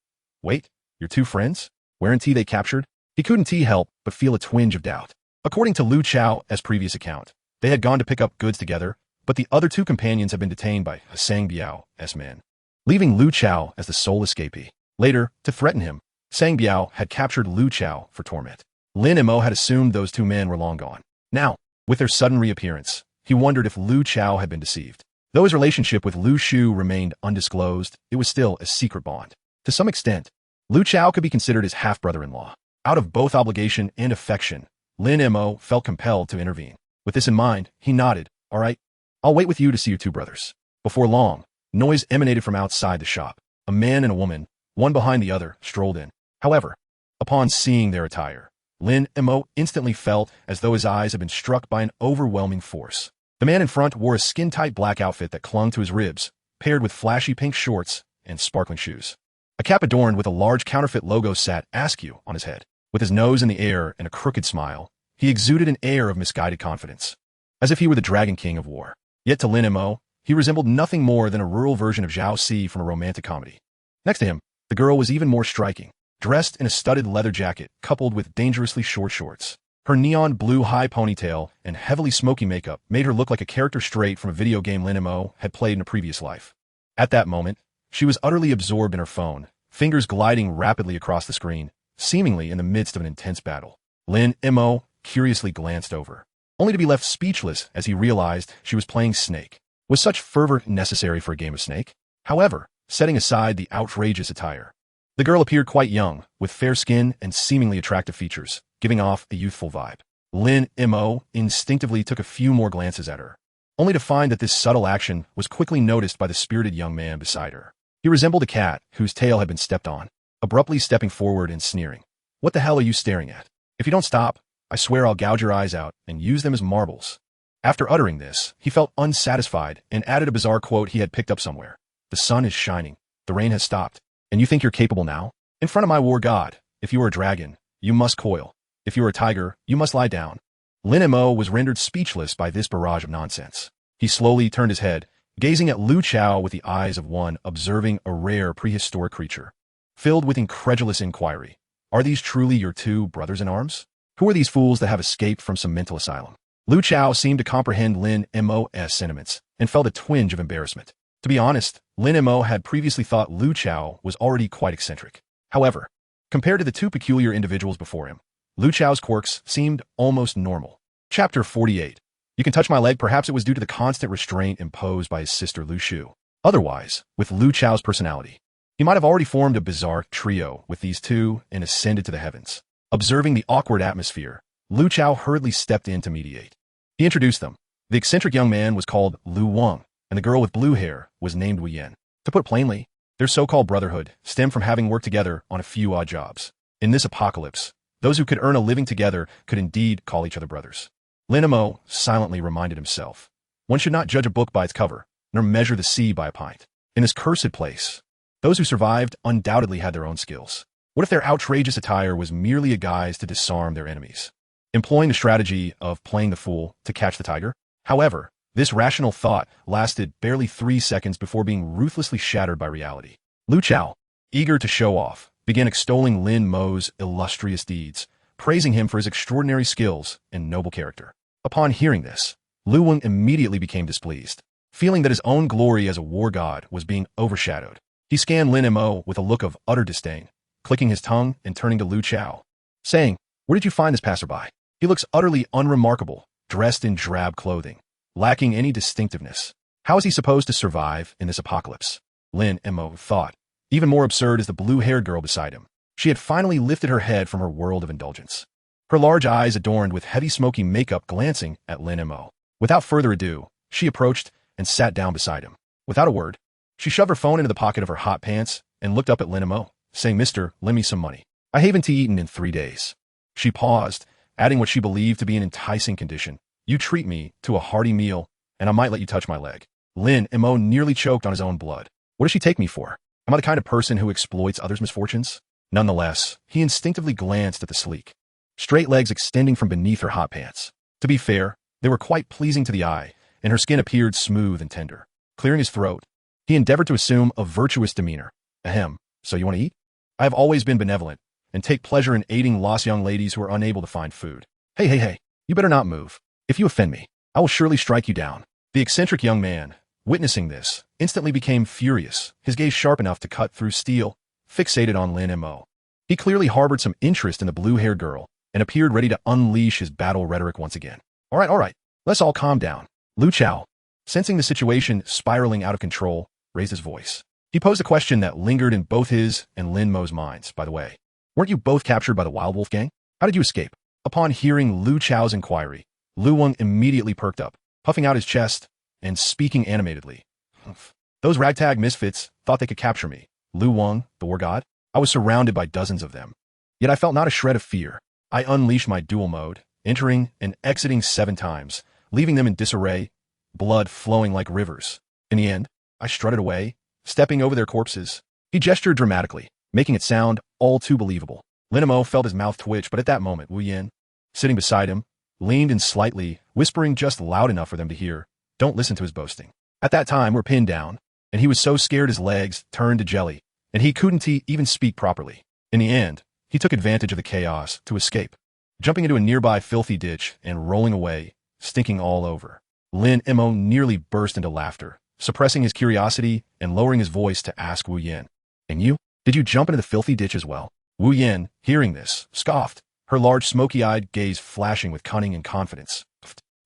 Wait, your two friends? Weren't they captured? He couldn't help but feel a twinge of doubt. According to Lu Chao's previous account, they had gone to pick up goods together, but the other two companions had been detained by Sang Biao's men, leaving Lu Chao as the sole escapee. Later, to threaten him, Sang Biao had captured Lu Chao for torment. Lin Mo had assumed those two men were long gone. Now, with their sudden reappearance, he wondered if Lu Chao had been deceived. Though his relationship with Lu Shu remained undisclosed, it was still a secret bond. To some extent, Lu Chao could be considered his half-brother-in-law. Out of both obligation and affection, Lin Mo felt compelled to intervene. With this in mind, he nodded. All right, I'll wait with you to see your two brothers. Before long, noise emanated from outside the shop. A man and a woman, one behind the other, strolled in. However, upon seeing their attire, Lin Mo instantly felt as though his eyes had been struck by an overwhelming force. The man in front wore a skin-tight black outfit that clung to his ribs, paired with flashy pink shorts and sparkling shoes. A cap adorned with a large counterfeit logo sat askew on his head. With his nose in the air and a crooked smile, he exuded an air of misguided confidence, as if he were the Dragon King of war. Yet to Lin Mo, he resembled nothing more than a rural version of Zhao Si from a romantic comedy. Next to him, the girl was even more striking, dressed in a studded leather jacket coupled with dangerously short shorts. Her neon blue high ponytail and heavily smoky makeup made her look like a character straight from a video game Lin Mo had played in a previous life. At that moment, she was utterly absorbed in her phone, fingers gliding rapidly across the screen, seemingly in the midst of an intense battle. Lin Mo curiously glanced over, only to be left speechless as he realized she was playing Snake. Was such fervor necessary for a game of Snake? However, setting aside the outrageous attire, the girl appeared quite young, with fair skin and seemingly attractive features, giving off a youthful vibe. Lin Mo instinctively took a few more glances at her, only to find that this subtle action was quickly noticed by the spirited young man beside her. He resembled a cat whose tail had been stepped on, abruptly stepping forward and sneering. "What the hell are you staring at? If you don't stop, I swear I'll gouge your eyes out and use them as marbles." After uttering this, he felt unsatisfied and added a bizarre quote he had picked up somewhere. "The sun is shining, the rain has stopped, and you think you're capable now? In front of my war god, if you are a dragon, you must coil. If you are a tiger, you must lie down." Lin Mo was rendered speechless by this barrage of nonsense. He slowly turned his head, gazing at Lu Chao with the eyes of one observing a rare prehistoric creature. Filled with incredulous inquiry, "Are these truly your two brothers-in-arms? Who are these fools that have escaped from some mental asylum?" Lu Chao seemed to comprehend Lin Mo's sentiments and felt a twinge of embarrassment. To be honest, Lin Mo had previously thought Lu Chao was already quite eccentric. However, compared to the two peculiar individuals before him, Lu Chao's quirks seemed almost normal. Chapter 48. You can touch my leg. Perhaps it was due to the constant restraint imposed by his sister Lu Shu. Otherwise, with Lu Chao's personality, he might have already formed a bizarre trio with these two and ascended to the heavens. Observing the awkward atmosphere, Lu Chao hurriedly stepped in to mediate. He introduced them. The eccentric young man was called Lu Wang, and the girl with blue hair was named Wu Yen. To put plainly, their so-called brotherhood stemmed from having worked together on a few odd jobs. In this apocalypse, those who could earn a living together could indeed call each other brothers. Lin Mo silently reminded himself, one should not judge a book by its cover, nor measure the sea by a pint. In this cursed place, those who survived undoubtedly had their own skills. What if their outrageous attire was merely a guise to disarm their enemies, employing the strategy of playing the fool to catch the tiger? However, this rational thought lasted barely 3 seconds before being ruthlessly shattered by reality. Lu Chao, eager to show off, began extolling Lin Mo's illustrious deeds, praising him for his extraordinary skills and noble character. Upon hearing this, Lu Wang immediately became displeased, feeling that his own glory as a war god was being overshadowed. He scanned Lin Mo with a look of utter disdain, clicking his tongue and turning to Lu Chao, saying, "Where did you find this passerby? He looks utterly unremarkable, dressed in drab clothing, lacking any distinctiveness. How is he supposed to survive in this apocalypse?" Lin Mo thought. Even more absurd is the blue-haired girl beside him. She had finally lifted her head from her world of indulgence, her large eyes adorned with heavy smoky makeup glancing at Lin Mo. Without further ado, she approached and sat down beside him. Without a word, she shoved her phone into the pocket of her hot pants and looked up at Lin Mo, saying, "Mister, lend me some money. I haven't eaten in 3 days." She paused, adding what she believed to be an enticing condition. "You treat me to a hearty meal, and I might let you touch my leg." Lin Mo nearly choked on his own blood. What does she take me for? Am I the kind of person who exploits others' misfortunes? Nonetheless, he instinctively glanced at the sleek, straight legs extending from beneath her hot pants. To be fair, they were quite pleasing to the eye, and her skin appeared smooth and tender. Clearing his throat, he endeavored to assume a virtuous demeanor. "Ahem, so you want to eat? I have always been benevolent, and take pleasure in aiding lost young ladies who are unable to find food. Hey, you better not move. If you offend me, I will surely strike you down." The eccentric young man, witnessing this, instantly became furious, his gaze sharp enough to cut through steel, fixated on Lin Mo. He clearly harbored some interest in the blue-haired girl and appeared ready to unleash his battle rhetoric once again. All right, let's all calm down." Lu Chao, sensing the situation spiraling out of control, raised his voice. He posed a question that lingered in both his and Lin Mo's minds. "By the way, weren't you both captured by the Wild Wolf gang? How did you escape?" Upon hearing Lu Chao's inquiry, Lu Wang immediately perked up, puffing out his chest and speaking animatedly. "Those ragtag misfits thought they could capture me. Lu Wang, the war god. I was surrounded by dozens of them. Yet I felt not a shred of fear. I unleashed my dual mode, entering and exiting 7 times, leaving them in disarray, blood flowing like rivers. In the end, I strutted away, stepping over their corpses. He gestured dramatically, making it sound all too believable. Linimo felt his mouth twitch, but at that moment, Wu Yin, sitting beside him, leaned in slightly, whispering just loud enough for them to hear, "Don't listen to his boasting." At that time, we're pinned down, and he was so scared his legs turned to jelly, and he couldn't even speak properly. In the end, he took advantage of the chaos to escape, jumping into a nearby filthy ditch and rolling away, stinking all over. Lin Mo nearly burst into laughter, suppressing his curiosity and lowering his voice to ask Wu Yin, "And you? Did you jump into the filthy ditch as well?" Wu Yin, hearing this, scoffed, her large smoky-eyed gaze flashing with cunning and confidence.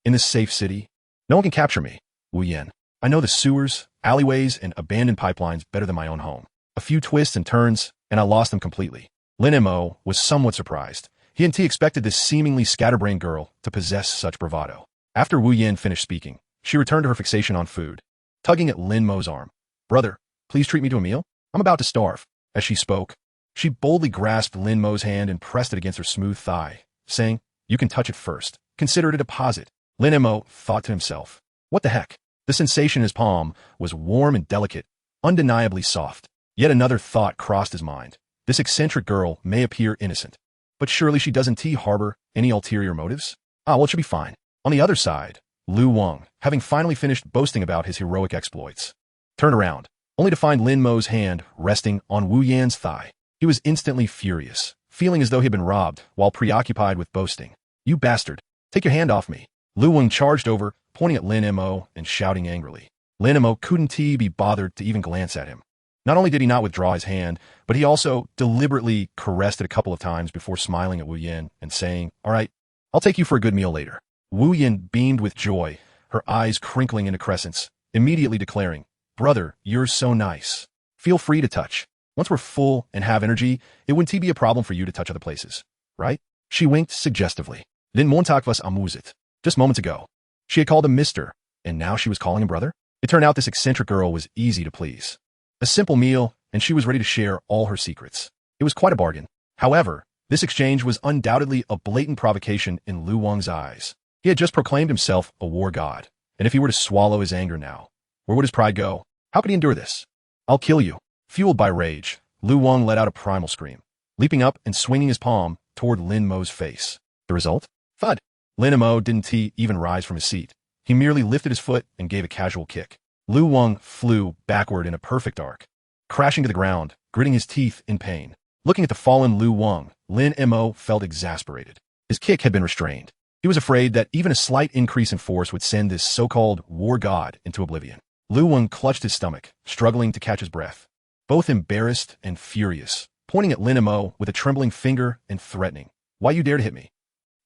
"In this safe city, no one can capture me, Wu Yin. I know the sewers, alleyways, and abandoned pipelines better than my own home. A few twists and turns, and I lost them completely." Lin Mo was somewhat surprised. He expected this seemingly scatterbrained girl to possess such bravado. After Wu Yin finished speaking, she returned to her fixation on food, tugging at Lin Mo's arm. "Brother, please treat me to a meal. I'm about to starve." As she spoke, she boldly grasped Lin Mo's hand and pressed it against her smooth thigh, saying, "You can touch it first. Consider it a deposit." Lin Mo thought to himself, "What the heck?" The sensation in his palm was warm and delicate, undeniably soft. Yet another thought crossed his mind. This eccentric girl may appear innocent, but surely she doesn't harbor any ulterior motives? Well, it should be fine. On the other side, Lu Wang, having finally finished boasting about his heroic exploits, turned around, only to find Lin Mo's hand resting on Wu Yan's thigh. He was instantly furious, feeling as though he had been robbed while preoccupied with boasting. "You bastard! Take your hand off me!" Lu Wang charged over, pointing at Lin Mo and shouting angrily. Lin Mo couldn't be bothered to even glance at him. Not only did he not withdraw his hand, but he also deliberately caressed it a couple of times before smiling at Wu Yin and saying, "All right, I'll take you for a good meal later." Wu Yin beamed with joy, her eyes crinkling into crescents, immediately declaring, "Brother, you're so nice. Feel free to touch. Once we're full and have energy, it wouldn't be a problem for you to touch other places, right?" She winked suggestively. "Din Montag was amusit." Just moments ago, she had called him Mr., and now she was calling him brother? It turned out this eccentric girl was easy to please. A simple meal, and she was ready to share all her secrets. It was quite a bargain. However, this exchange was undoubtedly a blatant provocation in Lu Wang's eyes. He had just proclaimed himself a war god, and if he were to swallow his anger now, where would his pride go? How could he endure this? "I'll kill you." Fueled by rage, Lu Wang let out a primal scream, leaping up and swinging his palm toward Lin Mo's face. The result? Thud. Lin Mo didn't even rise from his seat. He merely lifted his foot and gave a casual kick. Lu Wang flew backward in a perfect arc, crashing to the ground, gritting his teeth in pain. Looking at the fallen Lu Wang, Lin Mo felt exasperated. His kick had been restrained. He was afraid that even a slight increase in force would send this so-called war god into oblivion. Lu Wang clutched his stomach, struggling to catch his breath, both embarrassed and furious, pointing at Lin Mo with a trembling finger and threatening, "Why you dare to hit me?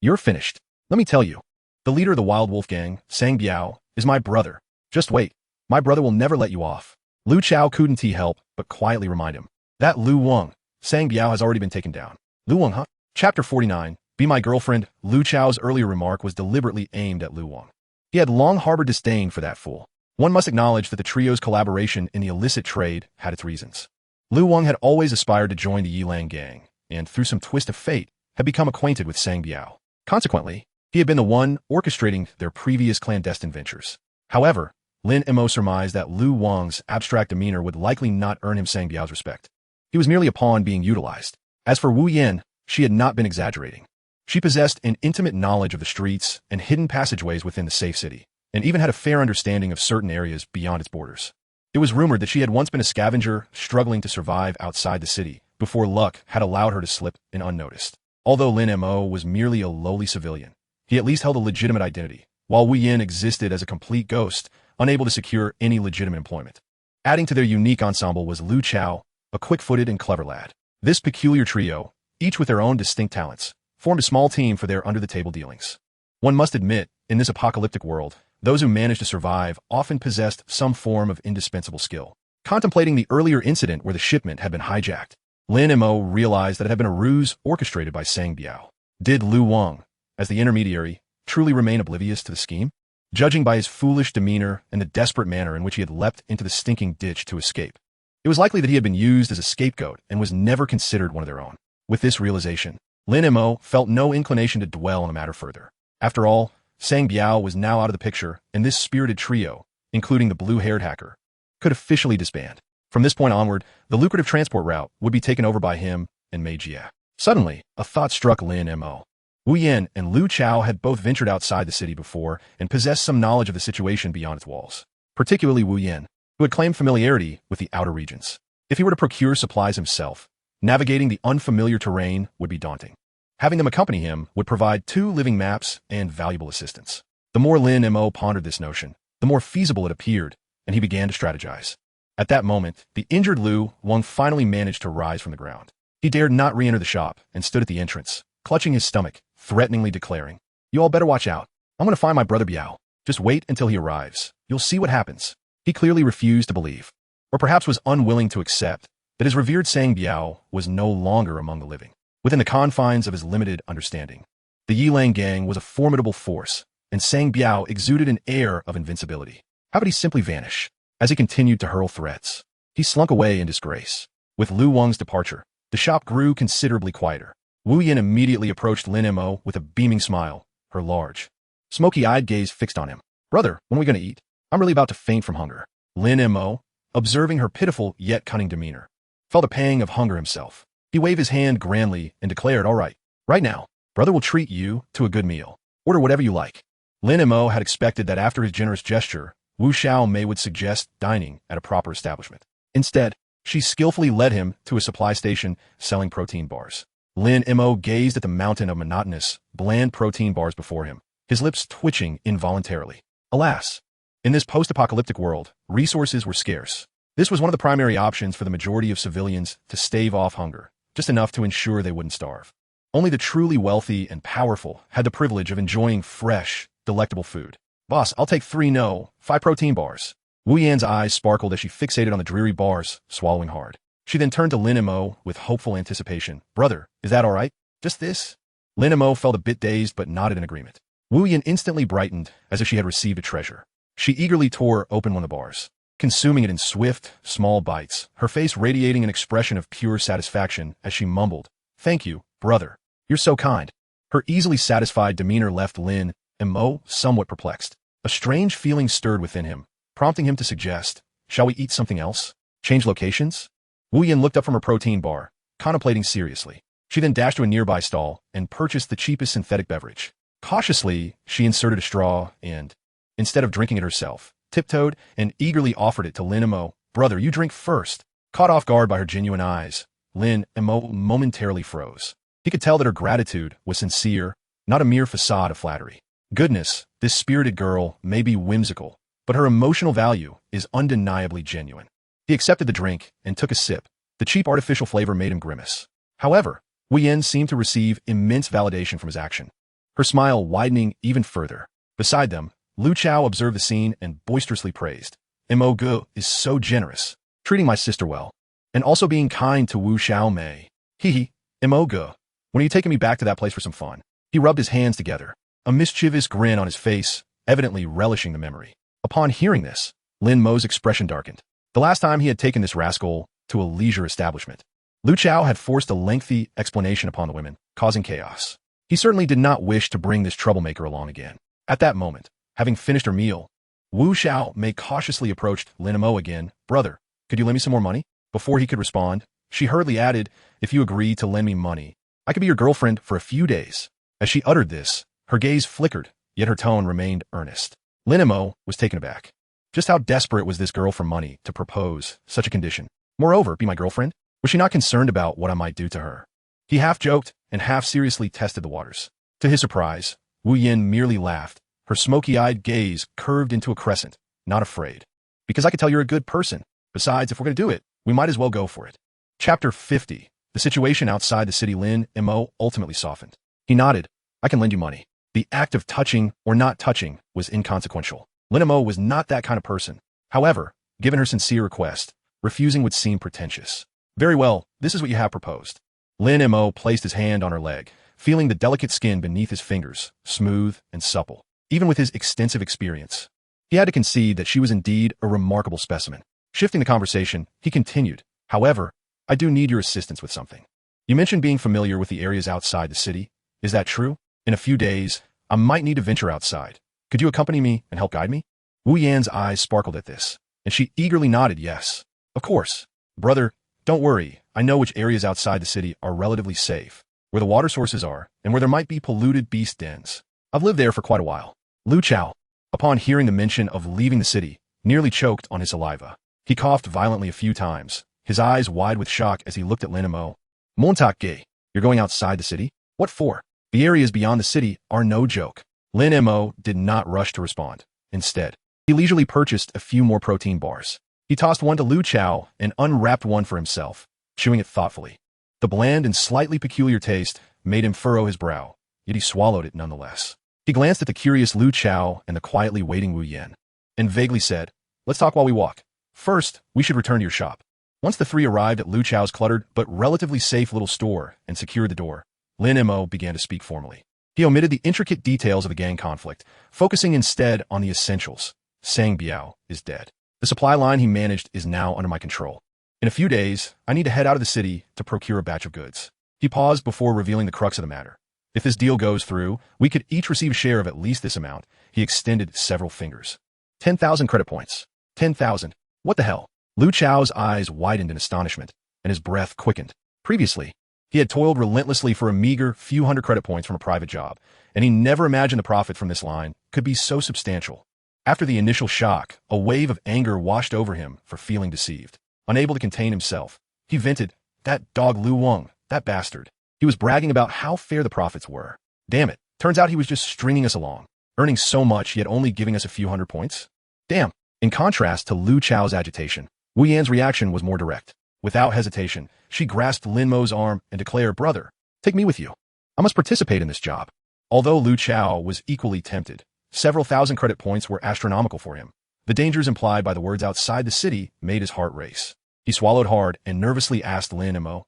You're finished. Let me tell you. The leader of the Wild Wolf Gang, Sang Biao, is my brother. Just wait. My brother will never let you off." Lu Chao couldn't help but quietly remind him, "That Lu Wang, Sang Biao has already been taken down." Lu Wang, huh? Chapter 49, Be My Girlfriend. Lu Chao's earlier remark was deliberately aimed at Lu Wang. He had long harbored disdain for that fool. One must acknowledge that the trio's collaboration in the illicit trade had its reasons. Lu Wang had always aspired to join the Yilang gang, and through some twist of fate, had become acquainted with Sang Biao. Consequently, he had been the one orchestrating their previous clandestine ventures. However, Lin Mo surmised that Lu Wang's abstract demeanor would likely not earn him Sang Biao's respect. He was merely a pawn being utilized. As for Wu Yin, she had not been exaggerating. She possessed an intimate knowledge of the streets and hidden passageways within the safe city, and even had a fair understanding of certain areas beyond its borders. It was rumored that she had once been a scavenger struggling to survive outside the city, before luck had allowed her to slip in unnoticed. Although Lin Mo was merely a lowly civilian, he at least held a legitimate identity, while Wu Yin existed as a complete ghost, unable to secure any legitimate employment. Adding to their unique ensemble was Lu Chao, a quick-footed and clever lad. This peculiar trio, each with their own distinct talents, formed a small team for their under-the-table dealings. One must admit, in this apocalyptic world, those who managed to survive often possessed some form of indispensable skill. Contemplating the earlier incident where the shipment had been hijacked, Lin Mo realized that it had been a ruse orchestrated by Sang Biao. Did Lu Wang, as the intermediary, truly remain oblivious to the scheme? Judging by his foolish demeanor and the desperate manner in which he had leapt into the stinking ditch to escape, it was likely that he had been used as a scapegoat and was never considered one of their own. With this realization, Lin Mo felt no inclination to dwell on the matter further. After all, Sang Biao was now out of the picture, and this spirited trio, including the blue-haired hacker, could officially disband. From this point onward, the lucrative transport route would be taken over by him and Mei Jie. Suddenly, a thought struck Lin Mo. Wu Yan and Lu Chao had both ventured outside the city before and possessed some knowledge of the situation beyond its walls. Particularly Wu Yan, who had claimed familiarity with the outer regions. If he were to procure supplies himself, navigating the unfamiliar terrain would be daunting. Having them accompany him would provide 2 living maps and valuable assistance. The more Lin Mo pondered this notion, the more feasible it appeared, and he began to strategize. At that moment, the injured Lu Wang finally managed to rise from the ground. He dared not re-enter the shop and stood at the entrance, clutching his stomach, threateningly declaring, "You all better watch out. I'm going to find my brother Biao. Just wait until he arrives. You'll see what happens." He clearly refused to believe, or perhaps was unwilling to accept, that his revered Sang Biao was no longer among the living, within the confines of his limited understanding. The Yilang gang was a formidable force, and Sang Biao exuded an air of invincibility. How could he simply vanish? As he continued to hurl threats, he slunk away in disgrace. With Lu Wang's departure, the shop grew considerably quieter. Wu Yan immediately approached Lin Mo with a beaming smile, her large, smoky-eyed gaze fixed on him. "Brother, when are we going to eat? I'm really about to faint from hunger." Lin Mo, observing her pitiful yet cunning demeanor, felt a pang of hunger himself. He waved his hand grandly and declared, "All right, right now, brother will treat you to a good meal. Order whatever you like." Lin Mo had expected that after his generous gesture, Wu Xiaomei would suggest dining at a proper establishment. Instead, she skillfully led him to a supply station selling protein bars. Lin Mo gazed at the mountain of monotonous, bland protein bars before him, his lips twitching involuntarily. Alas, in this post-apocalyptic world, resources were scarce. This was one of the primary options for the majority of civilians to stave off hunger, just enough to ensure they wouldn't starve. Only the truly wealthy and powerful had the privilege of enjoying fresh, delectable food. "Boss, I'll take 5 protein bars." Wu Yan's eyes sparkled as she fixated on the dreary bars, swallowing hard. She then turned to Lin Mo with hopeful anticipation. "Brother, is that all right? Just this?" Lin Mo felt a bit dazed but nodded in agreement. Wu Yan instantly brightened as if she had received a treasure. She eagerly tore open one of the bars, consuming it in swift, small bites, her face radiating an expression of pure satisfaction as she mumbled, "Thank you, brother. You're so kind." Her easily satisfied demeanor left Lin Mo somewhat perplexed. A strange feeling stirred within him, prompting him to suggest, "Shall we eat something else? Change locations?" Wu Yan looked up from her protein bar, contemplating seriously. She then dashed to a nearby stall and purchased the cheapest synthetic beverage. Cautiously, she inserted a straw and, instead of drinking it herself, tiptoed and eagerly offered it to Lin Mo. "Brother, you drink first." Caught off guard by her genuine eyes, Lin Mo momentarily froze. He could tell that her gratitude was sincere, not a mere facade of flattery. Goodness, this spirited girl may be whimsical, but her emotional value is undeniably genuine. He accepted the drink and took a sip. The cheap artificial flavor made him grimace. However, Wu Yan seemed to receive immense validation from his action, her smile widening even further. Beside them, Lu Chao observed the scene and boisterously praised. "Mo Gu is so generous, treating my sister well, and also being kind to Wu Xiaomei. Hee Mo Gu, when are you taking me back to that place for some fun?" He rubbed his hands together, a mischievous grin on his face, evidently relishing the memory. Upon hearing this, Lin Mo's expression darkened. The last time he had taken this rascal to a leisure establishment, Lu Chao had forced a lengthy explanation upon the women, causing chaos. He certainly did not wish to bring this troublemaker along again. At that moment, having finished her meal, Wu Xiaomei cautiously approached Lin Mo again. "Brother, could you lend me some more money?" Before he could respond, she hurriedly added, "If you agree to lend me money, I could be your girlfriend for a few days." As she uttered this, her gaze flickered, yet her tone remained earnest. Lin Mo was taken aback. Just how desperate was this girl for money to propose such a condition? Moreover, be my girlfriend? Was she not concerned about what I might do to her? He half joked and half seriously tested the waters. To his surprise, Wu Yan merely laughed, her smoky-eyed gaze curved into a crescent, not afraid. "Because I could tell you're a good person. Besides, if we're going to do it, we might as well go for it." Chapter 50. The situation outside the city. Lin Mo ultimately softened. He nodded. "I can lend you money." The act of touching or not touching was inconsequential. Lin Mo was not that kind of person. However, given her sincere request, refusing would seem pretentious. "Very well, this is what you have proposed." Lin Mo placed his hand on her leg, feeling the delicate skin beneath his fingers, smooth and supple. Even with his extensive experience, he had to concede that she was indeed a remarkable specimen. Shifting the conversation, he continued, "However, I do need your assistance with something." You mentioned being familiar with the areas outside the city. Is that true? In a few days, I might need to venture outside. Could you accompany me and help guide me? Wu Yan's eyes sparkled at this, and she eagerly nodded yes. Of course. Brother, don't worry. I know which areas outside the city are relatively safe, where the water sources are, and where there might be polluted beast dens. I've lived there for quite a while. Lu Chao, upon hearing the mention of leaving the city, nearly choked on his saliva. He coughed violently a few times, his eyes wide with shock as he looked at Lin Mo. Montak Gay, you're going outside the city? What for? The areas beyond the city are no joke. Lin Mo did not rush to respond. Instead, he leisurely purchased a few more protein bars. He tossed one to Lu Chao and unwrapped one for himself, chewing it thoughtfully. The bland and slightly peculiar taste made him furrow his brow, yet he swallowed it nonetheless. He glanced at the curious Lu Chao and the quietly waiting Wu Yan, and vaguely said, let's talk while we walk. First, we should return to your shop. Once the three arrived at Lu Chao's cluttered but relatively safe little store and secured the door, Lin Mo began to speak formally. He omitted the intricate details of the gang conflict, focusing instead on the essentials. Sang Biao is dead. The supply line he managed is now under my control. In a few days, I need to head out of the city to procure a batch of goods. He paused before revealing the crux of the matter. If this deal goes through, we could each receive a share of at least this amount. He extended several fingers. 10,000 credit points. 10,000. What the hell? Lu Chao's eyes widened in astonishment, and his breath quickened. Previously, he had toiled relentlessly for a meager few hundred credit points from a private job, and he never imagined the profit from this line could be so substantial. After the initial shock, a wave of anger washed over him for feeling deceived. Unable to contain himself, he vented, that dog Lu Wang, that bastard. He was bragging about how fair the profits were. Damn it, turns out he was just stringing us along, earning so much yet only giving us a few hundred points. Damn. In contrast to Lu Chao's agitation, Wu Yan's reaction was more direct. Without hesitation, she grasped Lin Mo's arm and declared, brother, take me with you. I must participate in this job. Although Lu Chao was equally tempted, several thousand credit points were astronomical for him. The dangers implied by the words outside the city made his heart race. He swallowed hard and nervously asked Lin Mo,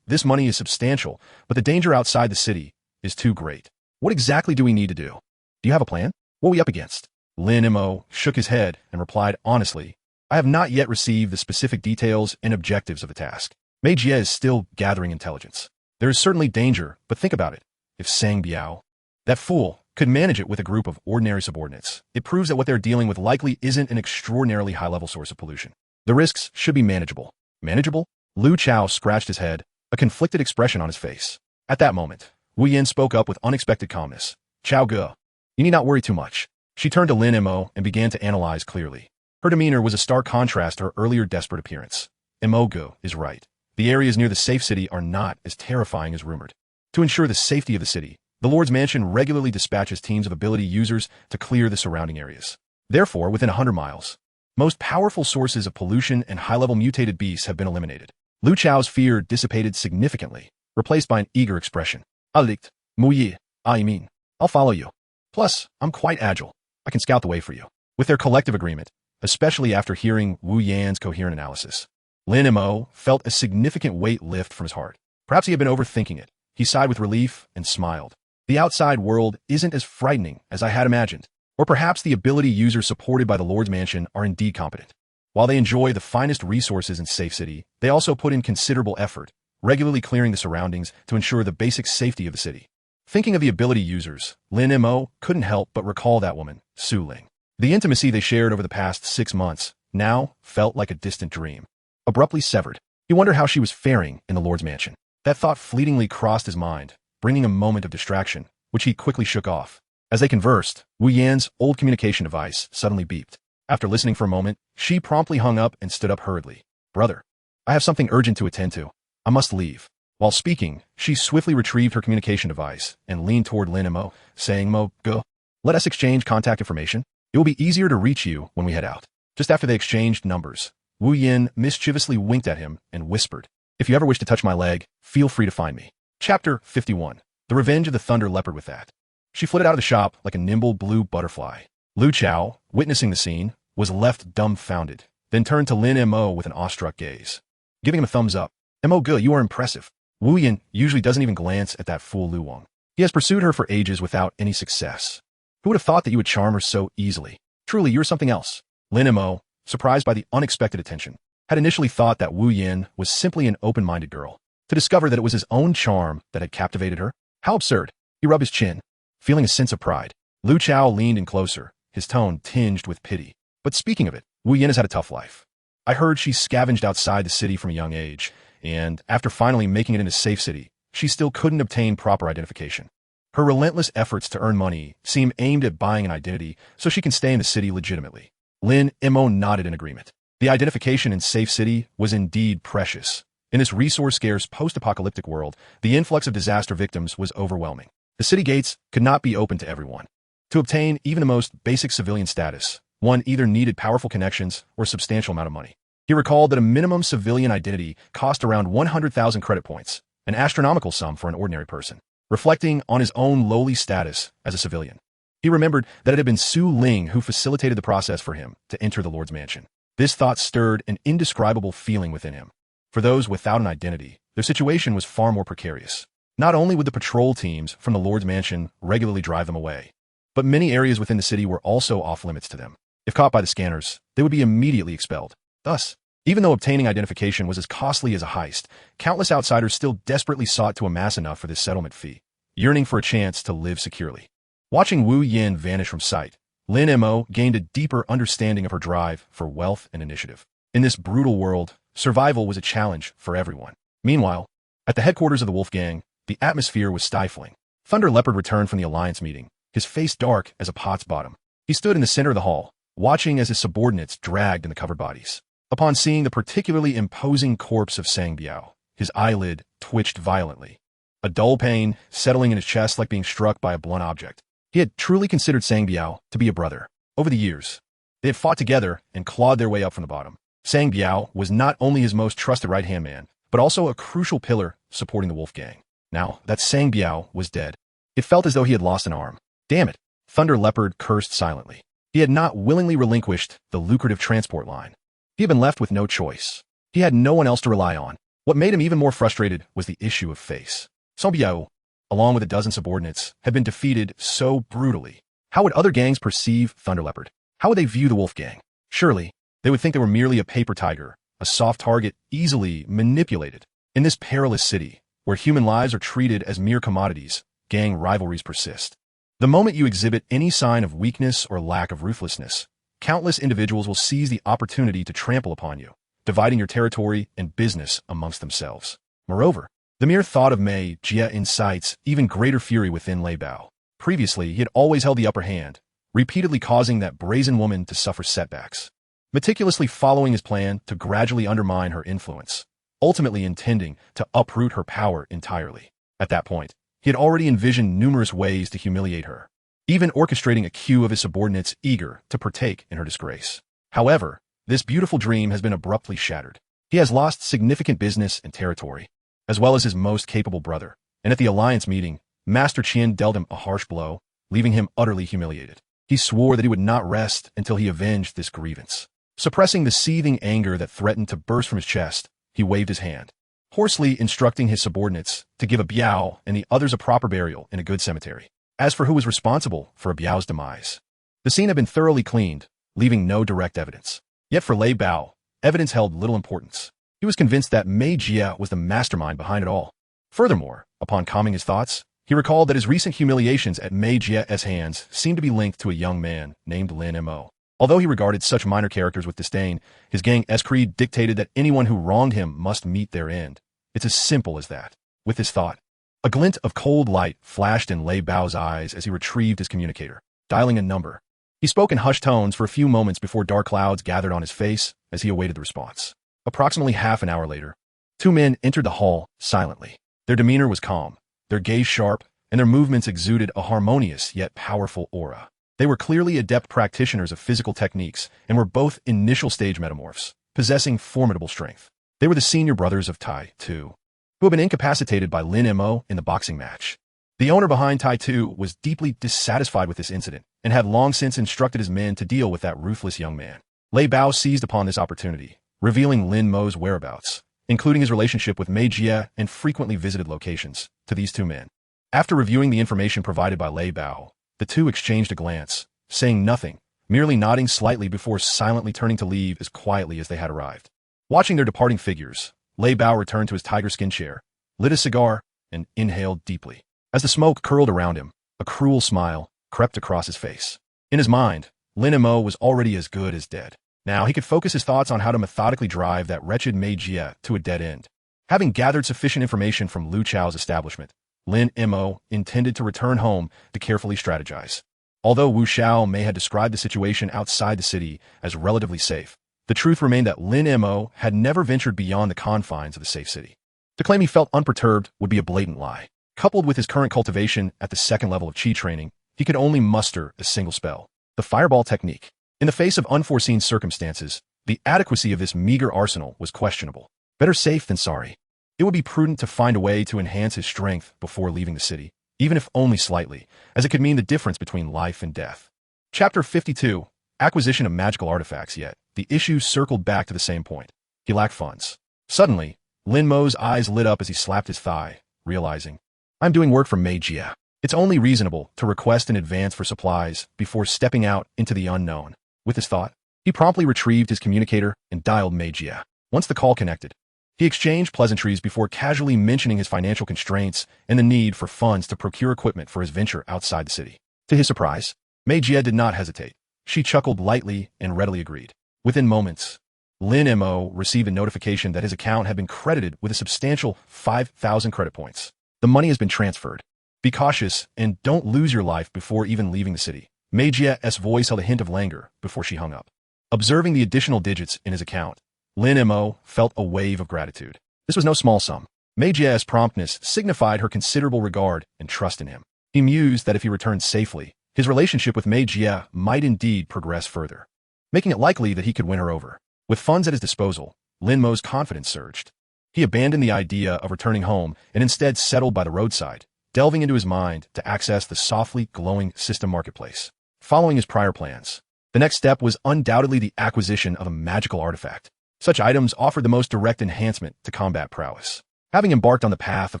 this money is substantial, but the danger outside the city is too great. What exactly do we need to do? Do you have a plan? What are we up against? Lin Mo shook his head and replied honestly, I have not yet received the specific details and objectives of the task. Mei Jie is still gathering intelligence. There is certainly danger, but think about it. If Sang Biao, that fool, could manage it with a group of ordinary subordinates, it proves that what they're dealing with likely isn't an extraordinarily high-level source of pollution. The risks should be manageable. Manageable? Lu Chao scratched his head, a conflicted expression on his face. At that moment, Wu Yan spoke up with unexpected calmness. Chao Ge, you need not worry too much. She turned to Lin Mo and began to analyze clearly. Her demeanor was a stark contrast to her earlier desperate appearance. Imogo is right. The areas near the safe city are not as terrifying as rumored. To ensure the safety of the city, the Lord's Mansion regularly dispatches teams of ability users to clear the surrounding areas. Therefore, within 100 miles, most powerful sources of pollution and high-level mutated beasts have been eliminated. Lu Chao's fear dissipated significantly, replaced by an eager expression. Alikt, Muyi, I mean, I'll follow you. Plus, I'm quite agile. I can scout the way for you. With their collective agreement, especially after hearing Wu Yan's coherent analysis, Lin Mo felt a significant weight lift from his heart. Perhaps he had been overthinking it. He sighed with relief and smiled. The outside world isn't as frightening as I had imagined. Or perhaps the ability users supported by the Lord's Mansion are indeed competent. While they enjoy the finest resources in Safe City, they also put in considerable effort, regularly clearing the surroundings to ensure the basic safety of the city. Thinking of the ability users, Lin Mo couldn't help but recall that woman, Su Ling. The intimacy they shared over the past 6 months now felt like a distant dream. Abruptly severed, he wondered how she was faring in the Lord's Mansion. That thought fleetingly crossed his mind, bringing a moment of distraction, which he quickly shook off. As they conversed, Wu Yan's old communication device suddenly beeped. After listening for a moment, she promptly hung up and stood up hurriedly. Brother, I have something urgent to attend to. I must leave. While speaking, she swiftly retrieved her communication device and leaned toward Lin Mo, saying, Mo, go. Let us exchange contact information. It will be easier to reach you when we head out. Just after they exchanged numbers, Wu Yan mischievously winked at him and whispered, if you ever wish to touch my leg, feel free to find me. Chapter 51. The Revenge of the Thunder Leopard. With that, she flitted out of the shop like a nimble blue butterfly. Lu Chao, witnessing the scene, was left dumbfounded, then turned to Lin Mo with an awestruck gaze. Giving him a thumbs up, Mo Ge, you are impressive. Wu Yan usually doesn't even glance at that fool Lu Wang. He has pursued her for ages without any success. Who would have thought that you would charm her so easily? Truly, you're something else. Lin Mo, surprised by the unexpected attention, had initially thought that Wu Yan was simply an open-minded girl. to discover that it was his own charm that had captivated her? How absurd. He rubbed his chin, feeling a sense of pride. Lu Chao leaned in closer, his tone tinged with pity. But speaking of it, Wu Yin has had a tough life. I heard she scavenged outside the city from a young age, and after finally making it into Safe City, she still couldn't obtain proper identification. Her relentless efforts to earn money seem aimed at buying an identity so she can stay in the city legitimately. Lin Mo nodded in agreement. The identification in Safe City was indeed precious. In this resource-scarce post-apocalyptic world, the influx of disaster victims was overwhelming. The city gates could not be open to everyone. To obtain even the most basic civilian status, one either needed powerful connections or a substantial amount of money. He recalled that a minimum civilian identity cost around 100,000 credit points, an astronomical sum for an ordinary person. Reflecting on his own lowly status as a civilian, he remembered that it had been Su Ling who facilitated the process for him to enter the Lord's mansion. This thought stirred an indescribable feeling within him. For those without an identity, their situation was far more precarious. Not only would the patrol teams from the Lord's mansion regularly drive them away, but many areas within the city were also off-limits to them. If caught by the scanners, they would be immediately expelled. Thus, even though obtaining identification was as costly as a heist, countless outsiders still desperately sought to amass enough for this settlement fee, yearning for a chance to live securely. Watching Wu Yin vanish from sight, Lin Mo gained a deeper understanding of her drive for wealth and initiative. In this brutal world, survival was a challenge for everyone. Meanwhile, at the headquarters of the Wolf Gang, the atmosphere was stifling. Thunder Leopard returned from the Alliance meeting, his face dark as a pot's bottom. He stood in the center of the hall, watching as his subordinates dragged in the covered bodies. Upon seeing the particularly imposing corpse of Sang Biao, his eyelid twitched violently, a dull pain settling in his chest like being struck by a blunt object. He had truly considered Sang Biao to be a brother. Over the years, they had fought together and clawed their way up from the bottom. Sang Biao was not only his most trusted right-hand man, but also a crucial pillar supporting the Wolf Gang. Now that Sang Biao was dead, it felt as though he had lost an arm. Damn it, Thunder Leopard cursed silently. He had not willingly relinquished the lucrative transport line. He had been left with no choice. He had no one else to rely on. What made him even more frustrated was the issue of face. Sang Biao, along with a dozen subordinates, had been defeated so brutally. How would other gangs perceive Thunder Leopard? How would they view the Wolf Gang? Surely, they would think they were merely a paper tiger, a soft target easily manipulated. In this perilous city, where human lives are treated as mere commodities, gang rivalries persist. The moment you exhibit any sign of weakness or lack of ruthlessness, countless individuals will seize the opportunity to trample upon you, dividing your territory and business amongst themselves. Moreover, the mere thought of Mei Jia incites even greater fury within Lei Bao. Previously, he had always held the upper hand, repeatedly causing that brazen woman to suffer setbacks, meticulously following his plan to gradually undermine her influence, ultimately intending to uproot her power entirely. At that point, he had already envisioned numerous ways to humiliate her, even orchestrating a queue of his subordinates eager to partake in her disgrace. However, this beautiful dream has been abruptly shattered. He has lost significant business and territory, as well as his most capable brother, and at the Alliance meeting, Master Qian dealt him a harsh blow, leaving him utterly humiliated. He swore that he would not rest until he avenged this grievance. Suppressing the seething anger that threatened to burst from his chest, he waved his hand, hoarsely instructing his subordinates to give a Biao and the others a proper burial in a good cemetery. As for who was responsible for a Biao's demise, the scene had been thoroughly cleaned, leaving no direct evidence. Yet for Lei Bao, evidence held little importance. He was convinced that Mei Jia was the mastermind behind it all. Furthermore, upon calming his thoughts, he recalled that his recent humiliations at Mei Jia's hands seemed to be linked to a young man named Lin Mo. Although he regarded such minor characters with disdain, his gang's creed dictated that anyone who wronged him must meet their end. It's as simple as that. With this thought, a glint of cold light flashed in Lei Bao's eyes as he retrieved his communicator, dialing a number. He spoke in hushed tones for a few moments before dark clouds gathered on his face as he awaited the response. Approximately half an hour later, two men entered the hall silently. Their demeanor was calm, their gaze sharp, and their movements exuded a harmonious yet powerful aura. They were clearly adept practitioners of physical techniques and were both initial stage metamorphs, possessing formidable strength. They were the senior brothers of Tai Tu, who had been incapacitated by Lin Mo in the boxing match. The owner behind Tai Tu was deeply dissatisfied with this incident and had long since instructed his men to deal with that ruthless young man. Lei Bao seized upon this opportunity, revealing Lin Mo's whereabouts, including his relationship with Mei Jia and frequently visited locations, to these two men. After reviewing the information provided by Lei Bao, the two exchanged a glance, saying nothing, merely nodding slightly before silently turning to leave as quietly as they had arrived. Watching their departing figures, Lei Bao returned to his tiger skin chair, lit a cigar, and inhaled deeply. As the smoke curled around him, a cruel smile crept across his face. In his mind, Lin Mo was already as good as dead. Now he could focus his thoughts on how to methodically drive that wretched Mei Jie to a dead end. Having gathered sufficient information from Lu Chao's establishment, Lin Mo intended to return home to carefully strategize. Although Wu Xiao may have described the situation outside the city as relatively safe, the truth remained that Lin Mo had never ventured beyond the confines of the safe city. To claim he felt unperturbed would be a blatant lie. Coupled with his current cultivation at the second level of Qi training, he could only muster a single spell, the Fireball technique. In the face of unforeseen circumstances, the adequacy of this meager arsenal was questionable. Better safe than sorry. It would be prudent to find a way to enhance his strength before leaving the city, even if only slightly, as it could mean the difference between life and death. Chapter 52. Acquisition of magical artifacts. Yet the issue circled back to the same point. He lacked funds. Suddenly, Lin Mo's eyes lit up as he slapped his thigh, realizing, I'm doing work for Mei Jie. It's only reasonable to request in advance for supplies before stepping out into the unknown. With this thought, he promptly retrieved his communicator and dialed Mei Jie. Once the call connected, he exchanged pleasantries before casually mentioning his financial constraints and the need for funds to procure equipment for his venture outside the city. To his surprise, Mei Jie did not hesitate. She chuckled lightly and readily agreed. Within moments, Lin Mo received a notification that his account had been credited with a substantial 5,000 credit points. The money has been transferred. Be cautious and don't lose your life before even leaving the city. Mei Jie's voice held a hint of languor before she hung up. Observing the additional digits in his account, Lin Mo felt a wave of gratitude. This was no small sum. Mei Jie's promptness signified her considerable regard and trust in him. He mused that if he returned safely, his relationship with Mei Jie might indeed progress further, making it likely that he could win her over. With funds at his disposal, Lin Mo's confidence surged. He abandoned the idea of returning home and instead settled by the roadside, delving into his mind to access the softly glowing system marketplace. Following his prior plans, the next step was undoubtedly the acquisition of a magical artifact. Such items offered the most direct enhancement to combat prowess. Having embarked on the path of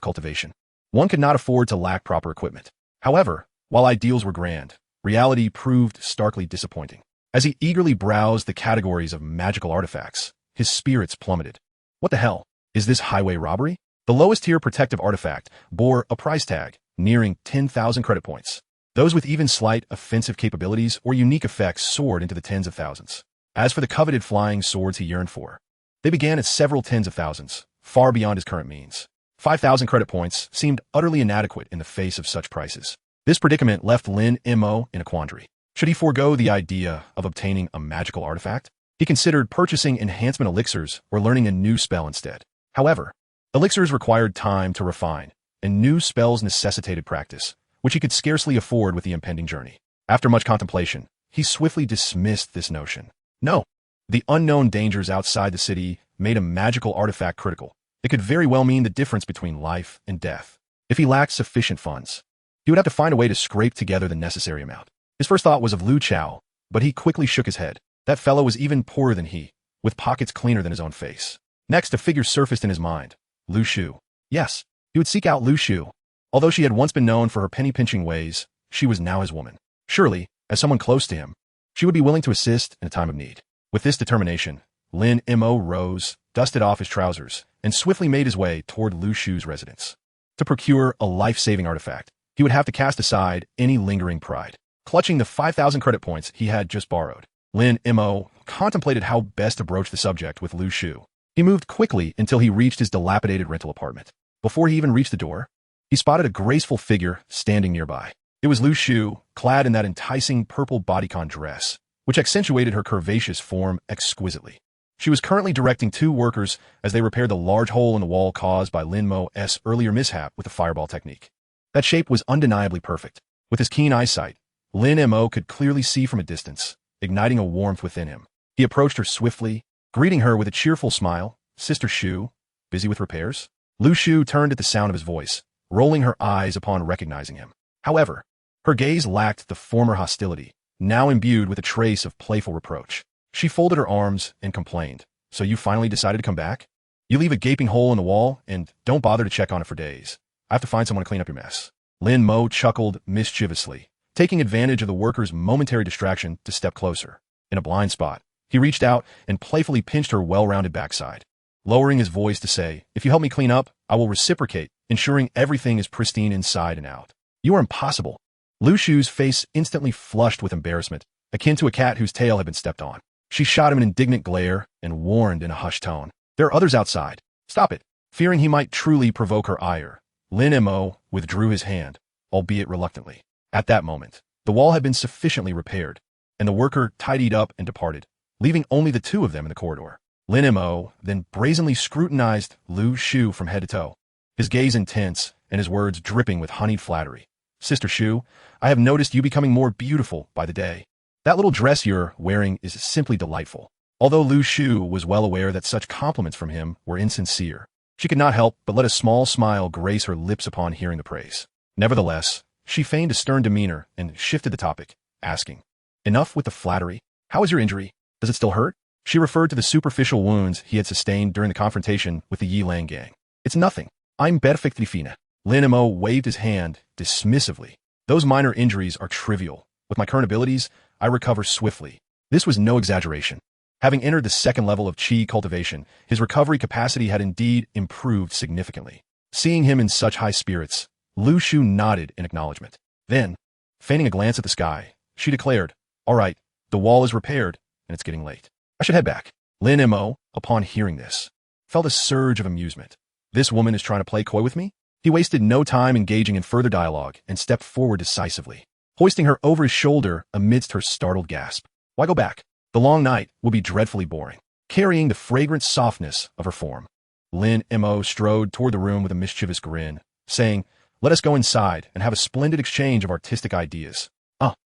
cultivation, one could not afford to lack proper equipment. However, while ideals were grand, reality proved starkly disappointing. As he eagerly browsed the categories of magical artifacts, his spirits plummeted. What the hell? Is this highway robbery? The lowest tier protective artifact bore a price tag nearing 10,000 credit points. Those with even slight offensive capabilities or unique effects soared into the tens of thousands. As for the coveted flying swords he yearned for, they began at several tens of thousands, far beyond his current means. 5,000 credit points seemed utterly inadequate in the face of such prices. This predicament left Lin Mo in a quandary. Should he forego the idea of obtaining a magical artifact? He considered purchasing enhancement elixirs or learning a new spell instead. However, elixirs required time to refine, and new spells necessitated practice, which he could scarcely afford with the impending journey. After much contemplation, he swiftly dismissed this notion. No, the unknown dangers outside the city made a magical artifact critical. It could very well mean the difference between life and death. If he lacked sufficient funds, he would have to find a way to scrape together the necessary amount. His first thought was of Lu Chao, but he quickly shook his head. That fellow was even poorer than he, with pockets cleaner than his own face. Next, a figure surfaced in his mind. Lu Shu. Yes, he would seek out Lu Shu. Although she had once been known for her penny-pinching ways, she was now his woman. Surely, as someone close to him, she would be willing to assist in a time of need. With this determination, Lin Mo rose, dusted off his trousers, and swiftly made his way toward Lu Shu's residence. To procure a life-saving artifact, he would have to cast aside any lingering pride. Clutching the 5,000 credit points he had just borrowed, Lin Mo contemplated how best to broach the subject with Lu Shu. He moved quickly until he reached his dilapidated rental apartment. Before he even reached the door, he spotted a graceful figure standing nearby. It was Lu Shu, clad in that enticing purple bodycon dress, which accentuated her curvaceous form exquisitely. She was currently directing two workers as they repaired the large hole in the wall caused by Lin Mo's earlier mishap with the fireball technique. That shape was undeniably perfect. With his keen eyesight, Lin Mo could clearly see from a distance, igniting a warmth within him. He approached her swiftly, greeting her with a cheerful smile. Sister Shu, busy with repairs? Lu Shu turned at the sound of his voice, rolling her eyes upon recognizing him. However, her gaze lacked the former hostility, now imbued with a trace of playful reproach. She folded her arms and complained. So you finally decided to come back? You leave a gaping hole in the wall and don't bother to check on it for days. I have to find someone to clean up your mess. Lin Mo chuckled mischievously, taking advantage of the worker's momentary distraction to step closer. In a blind spot, he reached out and playfully pinched her well-rounded backside, lowering his voice to say, if you help me clean up, I will reciprocate, ensuring everything is pristine inside and out. You are impossible. Lu Shu's face instantly flushed with embarrassment, akin to a cat whose tail had been stepped on. She shot him an indignant glare and warned in a hushed tone. There are others outside. Stop it. Fearing he might truly provoke her ire, Lin Mo withdrew his hand, albeit reluctantly. At that moment, the wall had been sufficiently repaired, and the worker tidied up and departed, leaving only the two of them in the corridor. Lin Mo then brazenly scrutinized Lu Shu from head to toe, his gaze intense and his words dripping with honeyed flattery. Sister Shu, I have noticed you becoming more beautiful by the day. That little dress you're wearing is simply delightful. Although Lu Shu was well aware that such compliments from him were insincere, she could not help but let a small smile grace her lips upon hearing the praise. Nevertheless, she feigned a stern demeanor and shifted the topic, asking, Enough with the flattery. How is your injury? Does it still hurt? She referred to the superficial wounds he had sustained during the confrontation with the Yi Lang gang. It's nothing. I'm perfectly fine. Lin Mo waved his hand dismissively. Those minor injuries are trivial. With my current abilities, I recover swiftly. This was no exaggeration. Having entered the second level of Qi cultivation, his recovery capacity had indeed improved significantly. Seeing him in such high spirits, Lu Shu nodded in acknowledgement. Then, feigning a glance at the sky, she declared, All right, the wall is repaired, and it's getting late. I should head back. Lin Mo, upon hearing this, felt a surge of amusement. This woman is trying to play coy with me? He wasted no time engaging in further dialogue and stepped forward decisively, hoisting her over his shoulder amidst her startled gasp. Why go back? The long night will be dreadfully boring. Carrying the fragrant softness of her form, Lin Mo strode toward the room with a mischievous grin, saying, Let us go inside and have a splendid exchange of artistic ideas.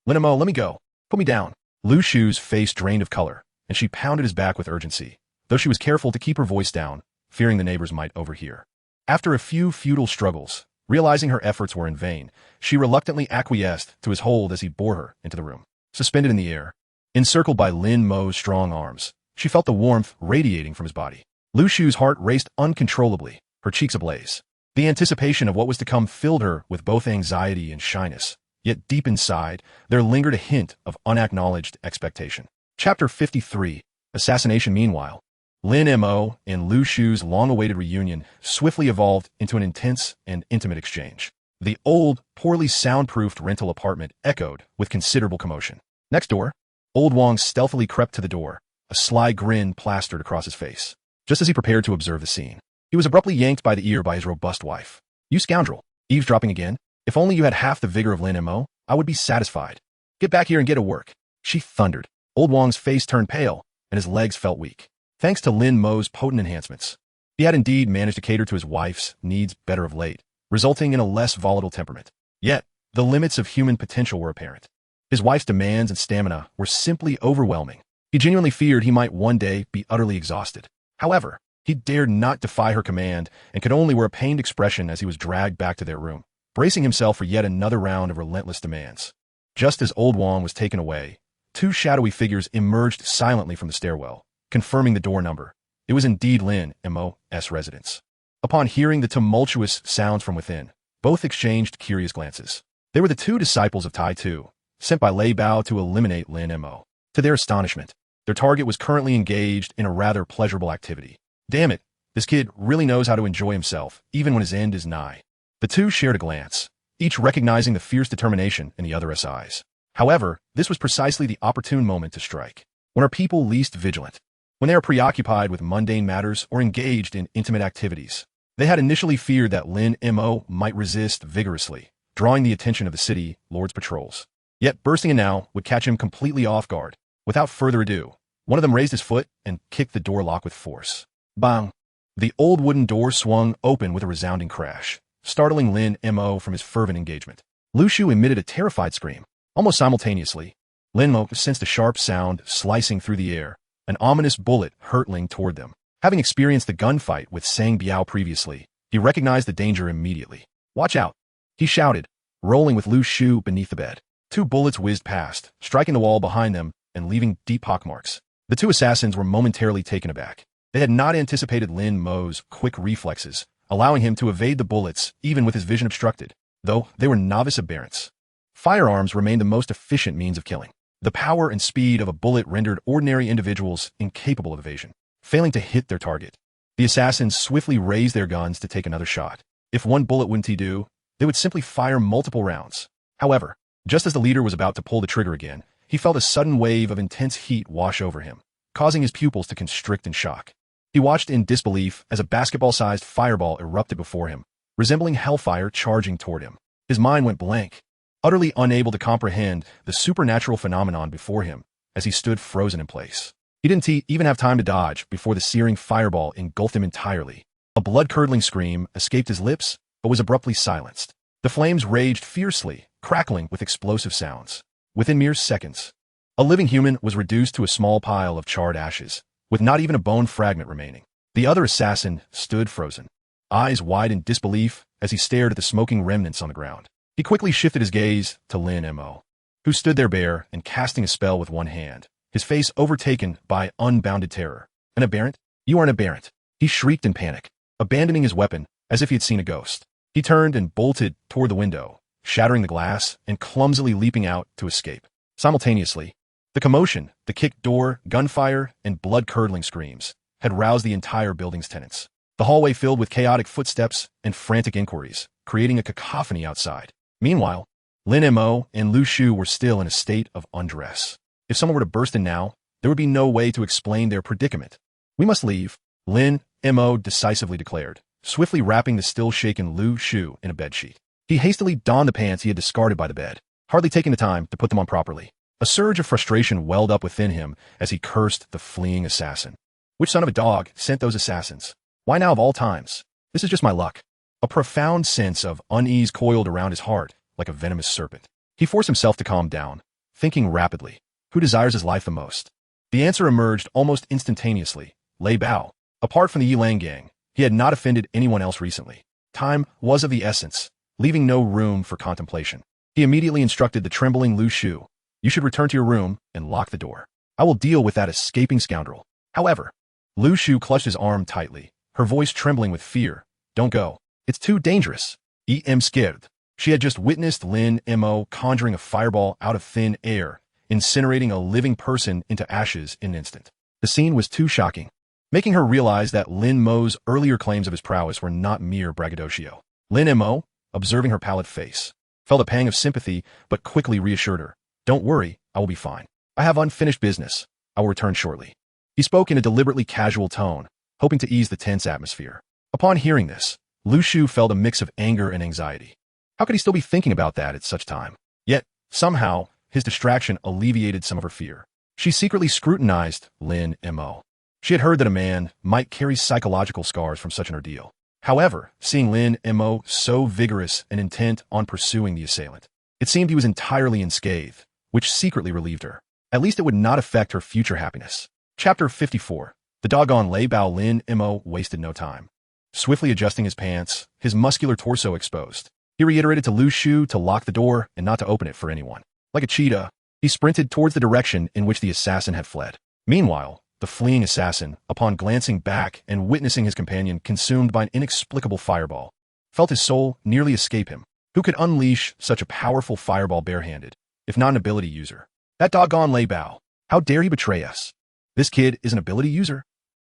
Lin Mo, let me go. Put me down. Lu Shu's face drained of color, and she pounded his back with urgency, though she was careful to keep her voice down, fearing the neighbors might overhear. After a few futile struggles, realizing her efforts were in vain, she reluctantly acquiesced to his hold as he bore her into the room. Suspended in the air, encircled by Lin Mo's strong arms, she felt the warmth radiating from his body. Lu Shu's heart raced uncontrollably, her cheeks ablaze. The anticipation of what was to come filled her with both anxiety and shyness, yet deep inside, there lingered a hint of unacknowledged expectation. Chapter 53, Assassination. Meanwhile, Lin Mo and Lu Shu's long-awaited reunion swiftly evolved into an intense and intimate exchange. The old, poorly soundproofed rental apartment echoed with considerable commotion. Next door, Old Wong stealthily crept to the door, a sly grin plastered across his face. Just as he prepared to observe the scene, he was abruptly yanked by the ear by his robust wife. You scoundrel! Eavesdropping again? If only you had half the vigor of Lin Mo, I would be satisfied. Get back here and get to work, she thundered. Old Wong's face turned pale, and his legs felt weak. Thanks to Lin Mo's potent enhancements, he had indeed managed to cater to his wife's needs better of late, resulting in a less volatile temperament. Yet, the limits of human potential were apparent. His wife's demands and stamina were simply overwhelming. He genuinely feared he might one day be utterly exhausted. However, he dared not defy her command and could only wear a pained expression as he was dragged back to their room, bracing himself for yet another round of relentless demands. Just as Old Wong was taken away, two shadowy figures emerged silently from the stairwell, confirming the door number. It was indeed Lin Mo's residence. Upon hearing the tumultuous sounds from within, both exchanged curious glances. They were the two disciples of Tai Tu, sent by Lei Bao to eliminate Lin Mo. To their astonishment, their target was currently engaged in a rather pleasurable activity. Damn it, this kid really knows how to enjoy himself, even when his end is nigh. The two shared a glance, each recognizing the fierce determination in the other's eyes. However, this was precisely the opportune moment to strike. When are people least vigilant? When they are preoccupied with mundane matters or engaged in intimate activities. They had initially feared that Lin Mo might resist vigorously, drawing the attention of the city lord's patrols. Yet bursting in now would catch him completely off guard. Without further ado, one of them raised his foot and kicked the door lock with force. Bang! The old wooden door swung open with a resounding crash, startling Lin Mo from his fervent engagement. Lu Shu emitted a terrified scream. Almost simultaneously, Lin Mo sensed a sharp sound slicing through the air, an ominous bullet hurtling toward them. Having experienced the gunfight with Sang Biao previously, he recognized the danger immediately. Watch out! He shouted, rolling with Lu Shu beneath the bed. Two bullets whizzed past, striking the wall behind them and leaving deep pockmarks. The two assassins were momentarily taken aback. They had not anticipated Lin Mo's quick reflexes, allowing him to evade the bullets even with his vision obstructed, though they were novice aberrants. Firearms remained the most efficient means of killing. The power and speed of a bullet rendered ordinary individuals incapable of evasion. Failing to hit their target, The assassins swiftly raised their guns to take another shot. If one bullet wouldn't do, they would simply fire multiple rounds. However, just as the leader was about to pull the trigger again, he felt a sudden wave of intense heat wash over him, causing his pupils to constrict in shock. He watched in disbelief as a basketball-sized fireball erupted before him, resembling hellfire charging toward him. His mind went blank, utterly unable to comprehend the supernatural phenomenon before him as he stood frozen in place. He didn't even have time to dodge before the searing fireball engulfed him entirely. A blood-curdling scream escaped his lips, but was abruptly silenced. The flames raged fiercely, crackling with explosive sounds. Within mere seconds, a living human was reduced to a small pile of charred ashes, with not even a bone fragment remaining. The other assassin stood frozen, eyes wide in disbelief as he stared at the smoking remnants on the ground. He quickly shifted his gaze to Lin Mo, who stood there bare and casting a spell with one hand, his face overtaken by unbounded terror. An aberrant? You are an aberrant, he shrieked in panic, abandoning his weapon as if he had seen a ghost. He turned and bolted toward the window, shattering the glass and clumsily leaping out to escape. Simultaneously, the commotion, the kicked door, gunfire, and blood-curdling screams had roused the entire building's tenants. The hallway filled with chaotic footsteps and frantic inquiries, creating a cacophony outside. Meanwhile, Lin Mo and Lu Shu were still in a state of undress. If someone were to burst in now, there would be no way to explain their predicament. We must leave, Lin Mo decisively declared, swiftly wrapping the still-shaken Lu Shu in a bedsheet. He hastily donned the pants he had discarded by the bed, hardly taking the time to put them on properly. A surge of frustration welled up within him as he cursed the fleeing assassin. Which son of a dog sent those assassins? Why now of all times? This is just my luck. A profound sense of unease coiled around his heart like a venomous serpent. He forced himself to calm down, thinking rapidly. Who desires his life the most? The answer emerged almost instantaneously. Lei Bao. Apart from the Yilang gang, he had not offended anyone else recently. Time was of the essence, leaving no room for contemplation. He immediately instructed the trembling Lu Shu, "You should return to your room and lock the door. I will deal with that escaping scoundrel." However, Lu Shu clutched his arm tightly, her voice trembling with fear. "Don't go. It's too dangerous. I am scared." She had just witnessed Lin Mo conjuring a fireball out of thin air, incinerating a living person into ashes in an instant. The scene was too shocking, making her realize that Lin Mo's earlier claims of his prowess were not mere braggadocio. Lin Mo, observing her pallid face, felt a pang of sympathy but quickly reassured her. "Don't worry, I will be fine. I have unfinished business. I will return shortly." He spoke in a deliberately casual tone, hoping to ease the tense atmosphere. Upon hearing this, Lu Shu felt a mix of anger and anxiety. How could he still be thinking about that at such time? Yet, somehow, his distraction alleviated some of her fear. She secretly scrutinized Lin Mo. She had heard that a man might carry psychological scars from such an ordeal. However, seeing Lin Mo so vigorous and intent on pursuing the assailant, it seemed he was entirely unscathed, which secretly relieved her. At least it would not affect her future happiness. Chapter 54. The doggone Lei Bao. Lin Mo wasted no time. Swiftly adjusting his pants, his muscular torso exposed, he reiterated to Lu Shu to lock the door and not to open it for anyone. Like a cheetah, he sprinted towards the direction in which the assassin had fled. Meanwhile, the fleeing assassin, upon glancing back and witnessing his companion consumed by an inexplicable fireball, felt his soul nearly escape him. Who could unleash such a powerful fireball barehanded, if not an ability user? That doggone Lei Bao. How dare he betray us? This kid is an ability user?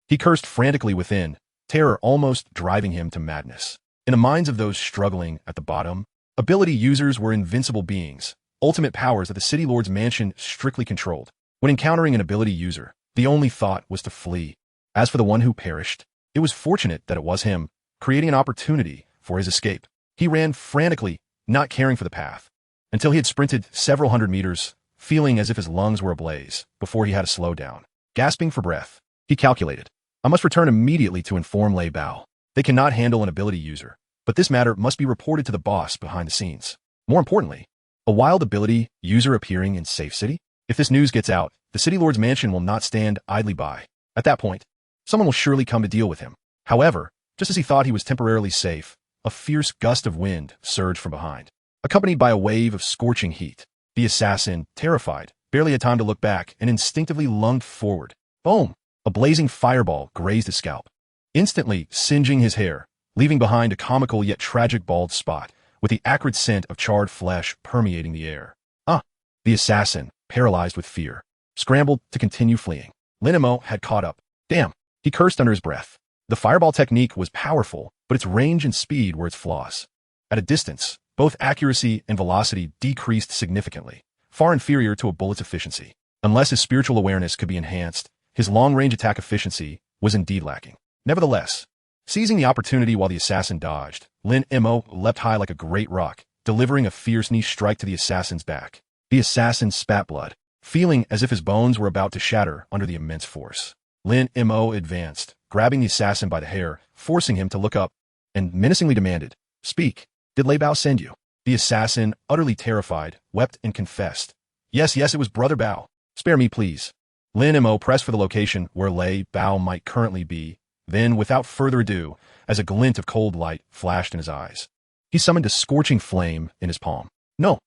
He cursed frantically within, terror almost driving him to madness. In the minds of those struggling at the bottom, ability users were invincible beings, ultimate powers that the City Lord's mansion strictly controlled. When encountering an ability user, the only thought was to flee. As for the one who perished, it was fortunate that it was him, creating an opportunity for his escape. He ran frantically, not caring for the path, until he had sprinted several hundred meters, feeling as if his lungs were ablaze, before he had to slow down. Gasping for breath, he calculated, "I must return immediately to inform Lei Bao. They cannot handle an ability user, but this matter must be reported to the boss behind the scenes. More importantly, a wild ability user appearing in Safe City? If this news gets out, the City Lord's mansion will not stand idly by. At that point, someone will surely come to deal with him." However, just as he thought he was temporarily safe, a fierce gust of wind surged from behind, accompanied by a wave of scorching heat. The assassin, terrified, barely had time to look back and instinctively lunged forward. Boom! A blazing fireball grazed his scalp, instantly singeing his hair, leaving behind a comical yet tragic bald spot, with the acrid scent of charred flesh permeating the air. The assassin, paralyzed with fear, scrambled to continue fleeing. Lin Mo had caught up. Damn! He cursed under his breath. The fireball technique was powerful, but its range and speed were its flaws. At a distance, both accuracy and velocity decreased significantly, far inferior to a bullet's efficiency. Unless his spiritual awareness could be enhanced, his long-range attack efficiency was indeed lacking. Nevertheless, seizing the opportunity while the assassin dodged, Lin Mo leapt high like a great rock, delivering a fierce knee strike to the assassin's back. The assassin spat blood, feeling as if his bones were about to shatter under the immense force. Lin Mo advanced, grabbing the assassin by the hair, forcing him to look up, and menacingly demanded, "Speak. Did Lei Bao send you?" The assassin, utterly terrified, wept and confessed, Yes, it was Brother Bao. Spare me, please." Lin Mo pressed for the location where Lei Bao might currently be. Then, without further ado, as a glint of cold light flashed in his eyes, he summoned a scorching flame in his palm. No.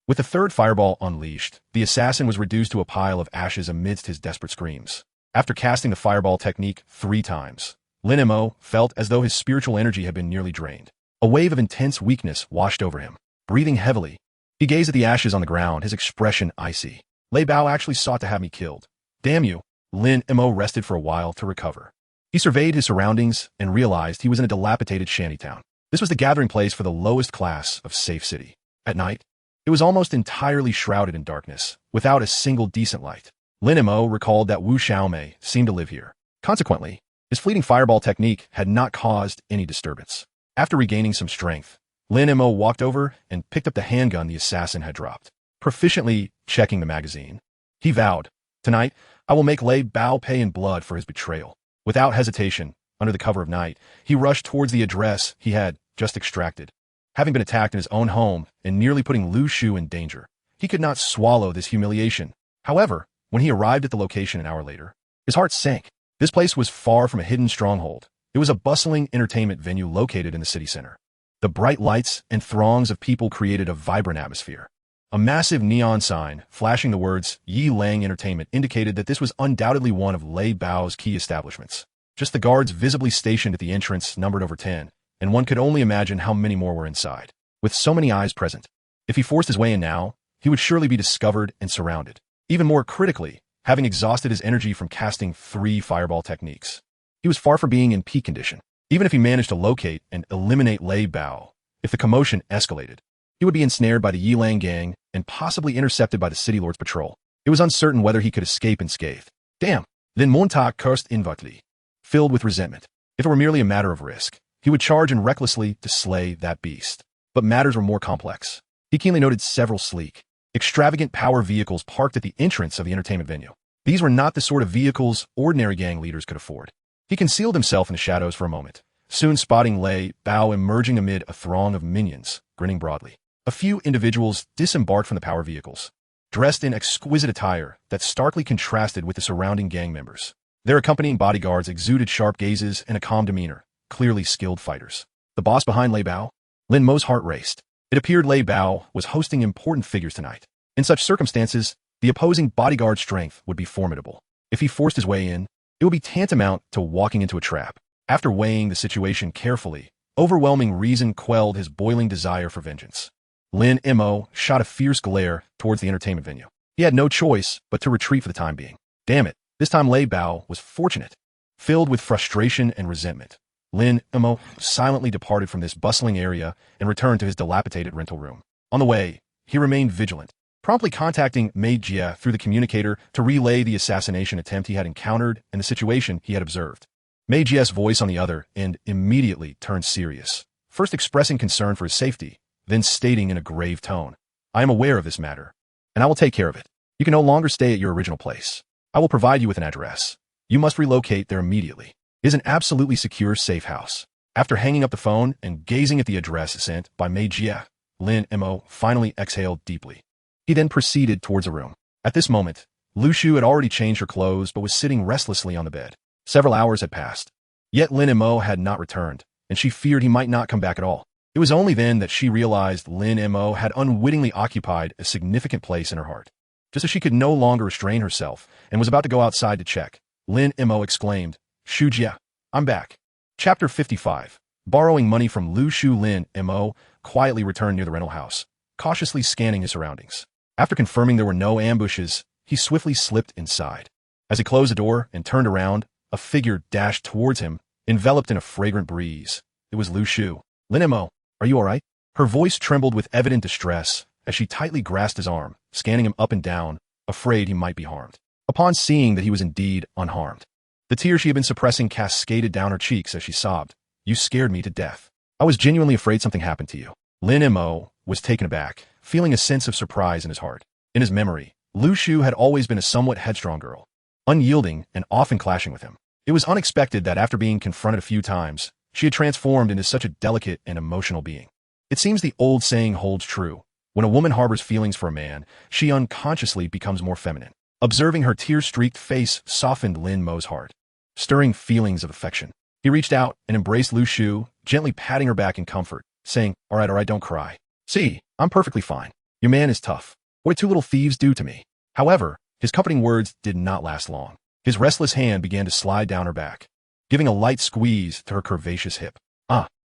With the third fireball unleashed, the assassin was reduced to a pile of ashes amidst his desperate screams. After casting the fireball technique 3 times, Lin Mo felt as though his spiritual energy had been nearly drained. A wave of intense weakness washed over him. Breathing heavily, he gazed at the ashes on the ground, his expression icy. Lei Bao actually sought to have me killed. Damn you. Lin Mo rested for a while to recover. He surveyed his surroundings and realized he was in a dilapidated shantytown. This was the gathering place for the lowest class of safe city. At night, it was almost entirely shrouded in darkness, without a single decent light. Lin Mo recalled that Wu Xiaomei seemed to live here. Consequently, his fleeting fireball technique had not caused any disturbance. After regaining some strength, Lin Mo walked over and picked up the handgun the assassin had dropped. Proficiently checking the magazine, he vowed, "Tonight, I will make Lei Bao pay in blood for his betrayal." Without hesitation, under the cover of night, he rushed towards the address he had just extracted. Having been attacked in his own home and nearly putting Lu Shu in danger, he could not swallow this humiliation. However, when he arrived at the location an hour later, his heart sank. This place was far from a hidden stronghold. It was a bustling entertainment venue located in the city center. The bright lights and throngs of people created a vibrant atmosphere. A massive neon sign, flashing the words Yi Lang Entertainment, indicated that this was undoubtedly one of Lei Bao's key establishments. Just the guards visibly stationed at the entrance numbered over 10, and one could only imagine how many more were inside. With so many eyes present, if he forced his way in now, he would surely be discovered and surrounded. Even more critically, having exhausted his energy from casting 3 fireball techniques, he was far from being in peak condition. Even if he managed to locate and eliminate Lei Bao, if the commotion escalated, he would be ensnared by the Yilang gang and possibly intercepted by the City Lord's patrol. It was uncertain whether he could escape unscathed. Damn! Then Montag cursed inwardly, filled with resentment. If it were merely a matter of risk, he would charge in recklessly to slay that beast. But matters were more complex. He keenly noted several sleek, extravagant power vehicles parked at the entrance of the entertainment venue. These were not the sort of vehicles ordinary gang leaders could afford. He concealed himself in the shadows for a moment, soon spotting Lei Bao emerging amid a throng of minions, grinning broadly. A few individuals disembarked from the power vehicles, dressed in exquisite attire that starkly contrasted with the surrounding gang members. Their accompanying bodyguards exuded sharp gazes and a calm demeanor, clearly skilled fighters. The boss behind Lei Bao? Lin Mo's heart raced. It appeared Lei Bao was hosting important figures tonight. In such circumstances, the opposing bodyguard strength would be formidable. If he forced his way in, it would be tantamount to walking into a trap. After weighing the situation carefully, overwhelming reason quelled his boiling desire for vengeance. Lin Mo shot a fierce glare towards the entertainment venue. He had no choice but to retreat for the time being. Damn it, this time Lei Bao was fortunate. Filled with frustration and resentment, Lin Mo silently departed from this bustling area and returned to his dilapidated rental room. On the way, he remained vigilant, promptly contacting Mei Jie through the communicator to relay the assassination attempt he had encountered and the situation he had observed. Mei Jie's voice on the other end immediately turned serious, first expressing concern for his safety, then stating in a grave tone, "I am aware of this matter, and I will take care of it. You can no longer stay at your original place. I will provide you with an address. You must relocate there immediately. It is an absolutely secure, safe house." After hanging up the phone and gazing at the address sent by Mei Jie, Lin Mo finally exhaled deeply. He then proceeded towards a room. At this moment, Lu Shu had already changed her clothes but was sitting restlessly on the bed. Several hours had passed. Yet Lin Mo had not returned, and she feared he might not come back at all. It was only then that she realized Lin Mo had unwittingly occupied a significant place in her heart. Just as she could no longer restrain herself and was about to go outside to check, Lin Mo exclaimed, "Shu Jie, I'm back." Chapter 55. Borrowing money from Lu Shu. Lin Mo quietly returned near the rental house, cautiously scanning his surroundings. After confirming there were no ambushes, he swiftly slipped inside. As he closed the door and turned around, a figure dashed towards him, enveloped in a fragrant breeze. It was Lu Shu. Lin Mo, are you all right? Her voice trembled with evident distress as she tightly grasped his arm, scanning him up and down, afraid he might be harmed. Upon seeing that he was indeed unharmed, the tears she had been suppressing cascaded down her cheeks as she sobbed. You scared me to death. I was genuinely afraid something happened to you. Lin Mo was taken aback, feeling a sense of surprise in his heart. In his memory, Lu Shu had always been a somewhat headstrong girl, unyielding and often clashing with him. It was unexpected that after being confronted a few times, she had transformed into such a delicate and emotional being. It seems the old saying holds true. When a woman harbors feelings for a man, she unconsciously becomes more feminine. Observing her tear-streaked face softened Lin Mo's heart, stirring feelings of affection. He reached out and embraced Lu Shu, gently patting her back in comfort, saying, all right, don't cry. See, I'm perfectly fine. Your man is tough. What did two little thieves do to me? However, his comforting words did not last long. His restless hand began to slide down her back, giving a light squeeze to her curvaceous hip.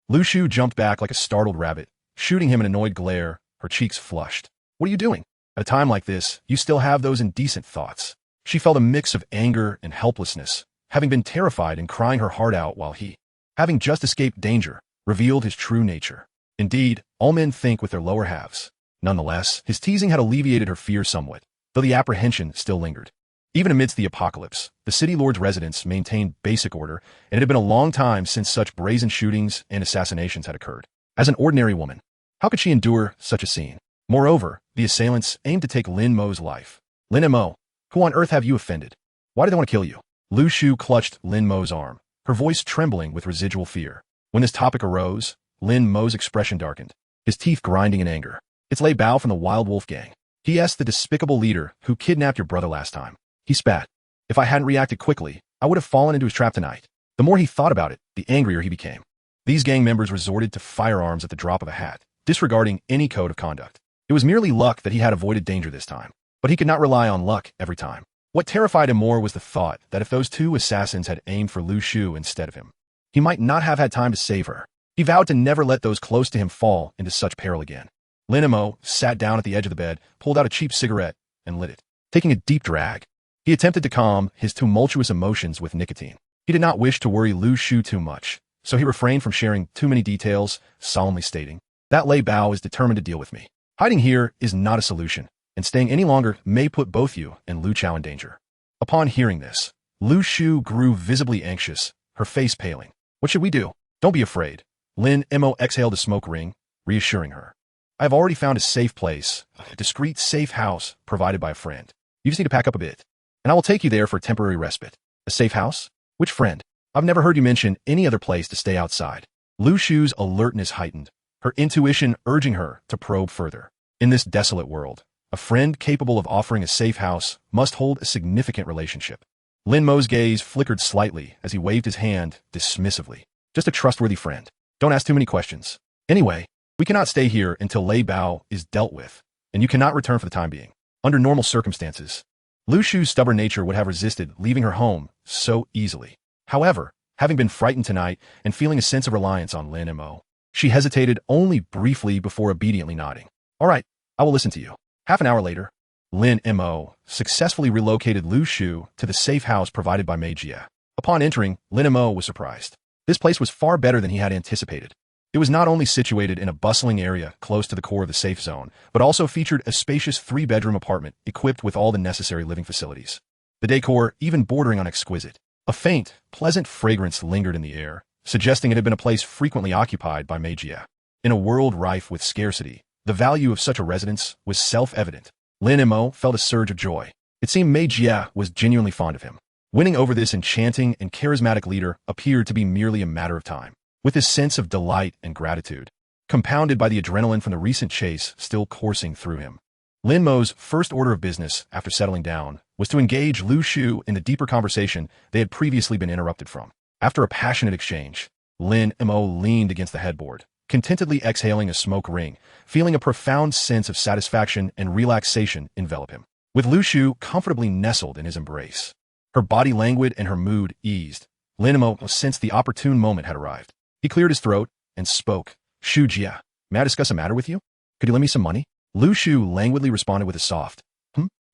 Lu Shu jumped back like a startled rabbit, shooting him an annoyed glare, her cheeks flushed. What are you doing? At a time like this, you still have those indecent thoughts. She felt a mix of anger and helplessness, having been terrified and crying her heart out while he, having just escaped danger, revealed his true nature. Indeed, all men think with their lower halves. Nonetheless, his teasing had alleviated her fear somewhat, though the apprehension still lingered. Even amidst the apocalypse, the city lord's residence maintained basic order, and it had been a long time since such brazen shootings and assassinations had occurred. As an ordinary woman, how could she endure such a scene? Moreover, the assailants aimed to take Lin Mo's life. Lin Mo, who on earth have you offended? Why do they want to kill you? Lu Shu clutched Lin Mo's arm, her voice trembling with residual fear. When this topic arose, Lin Mo's expression darkened, his teeth grinding in anger. It's Lei Bao from the Wild Wolf Gang. He asked the despicable leader who kidnapped your brother last time. He spat. If I hadn't reacted quickly, I would have fallen into his trap tonight. The more he thought about it, the angrier he became. These gang members resorted to firearms at the drop of a hat, disregarding any code of conduct. It was merely luck that he had avoided danger this time, but he could not rely on luck every time. What terrified him more was the thought that if those two assassins had aimed for Lu Shu instead of him, he might not have had time to save her. He vowed to never let those close to him fall into such peril again. Lin Mo sat down at the edge of the bed, pulled out a cheap cigarette, and lit it. Taking a deep drag, he attempted to calm his tumultuous emotions with nicotine. He did not wish to worry Lu Shu too much, so he refrained from sharing too many details, solemnly stating, that Lei Bao is determined to deal with me. Hiding here is not a solution, and staying any longer may put both you and Lu Chao in danger. Upon hearing this, Lu Shu grew visibly anxious, her face paling. What should we do? Don't be afraid. Lin Mo exhaled a smoke ring, reassuring her. I have already found a safe place, a discreet safe house provided by a friend. You just need to pack up a bit, and I will take you there for temporary respite. A safe house? Which friend? I've never heard you mention any other place to stay outside. Lu Shu's alertness heightened, her intuition urging her to probe further. In this desolate world, a friend capable of offering a safe house must hold a significant relationship. Lin Mo's gaze flickered slightly as he waved his hand dismissively. Just a trustworthy friend. Don't ask too many questions. Anyway, we cannot stay here until Lei Bao is dealt with, and you cannot return for the time being. Under normal circumstances, Lu Shu's stubborn nature would have resisted leaving her home so easily. However, having been frightened tonight and feeling a sense of reliance on Lin Mo, she hesitated only briefly before obediently nodding. All right, I will listen to you. Half an hour later, Lin Mo successfully relocated Lu Shu to the safe house provided by Mei Jie. Upon entering, Lin Mo was surprised. This place was far better than he had anticipated. It was not only situated in a bustling area close to the core of the safe zone, but also featured a spacious 3-bedroom apartment equipped with all the necessary living facilities. The decor even bordering on exquisite. A faint, pleasant fragrance lingered in the air, suggesting it had been a place frequently occupied by Mei Jie. In a world rife with scarcity, the value of such a residence was self-evident. Lin Mo felt a surge of joy. It seemed Mei Jie was genuinely fond of him. Winning over this enchanting and charismatic leader appeared to be merely a matter of time. With his sense of delight and gratitude, compounded by the adrenaline from the recent chase still coursing through him, Lin Mo's first order of business after settling down was to engage Lu Shu in the deeper conversation they had previously been interrupted from. After a passionate exchange, Lin Mo leaned against the headboard, contentedly exhaling a smoke ring, feeling a profound sense of satisfaction and relaxation envelop him. With Lu Shu comfortably nestled in his embrace, her body languid and her mood eased, Lin Mo sensed the opportune moment had arrived. He cleared his throat and spoke. Shu Jia, may I discuss a matter with you? Could you lend me some money? Lu Shu languidly responded with a soft,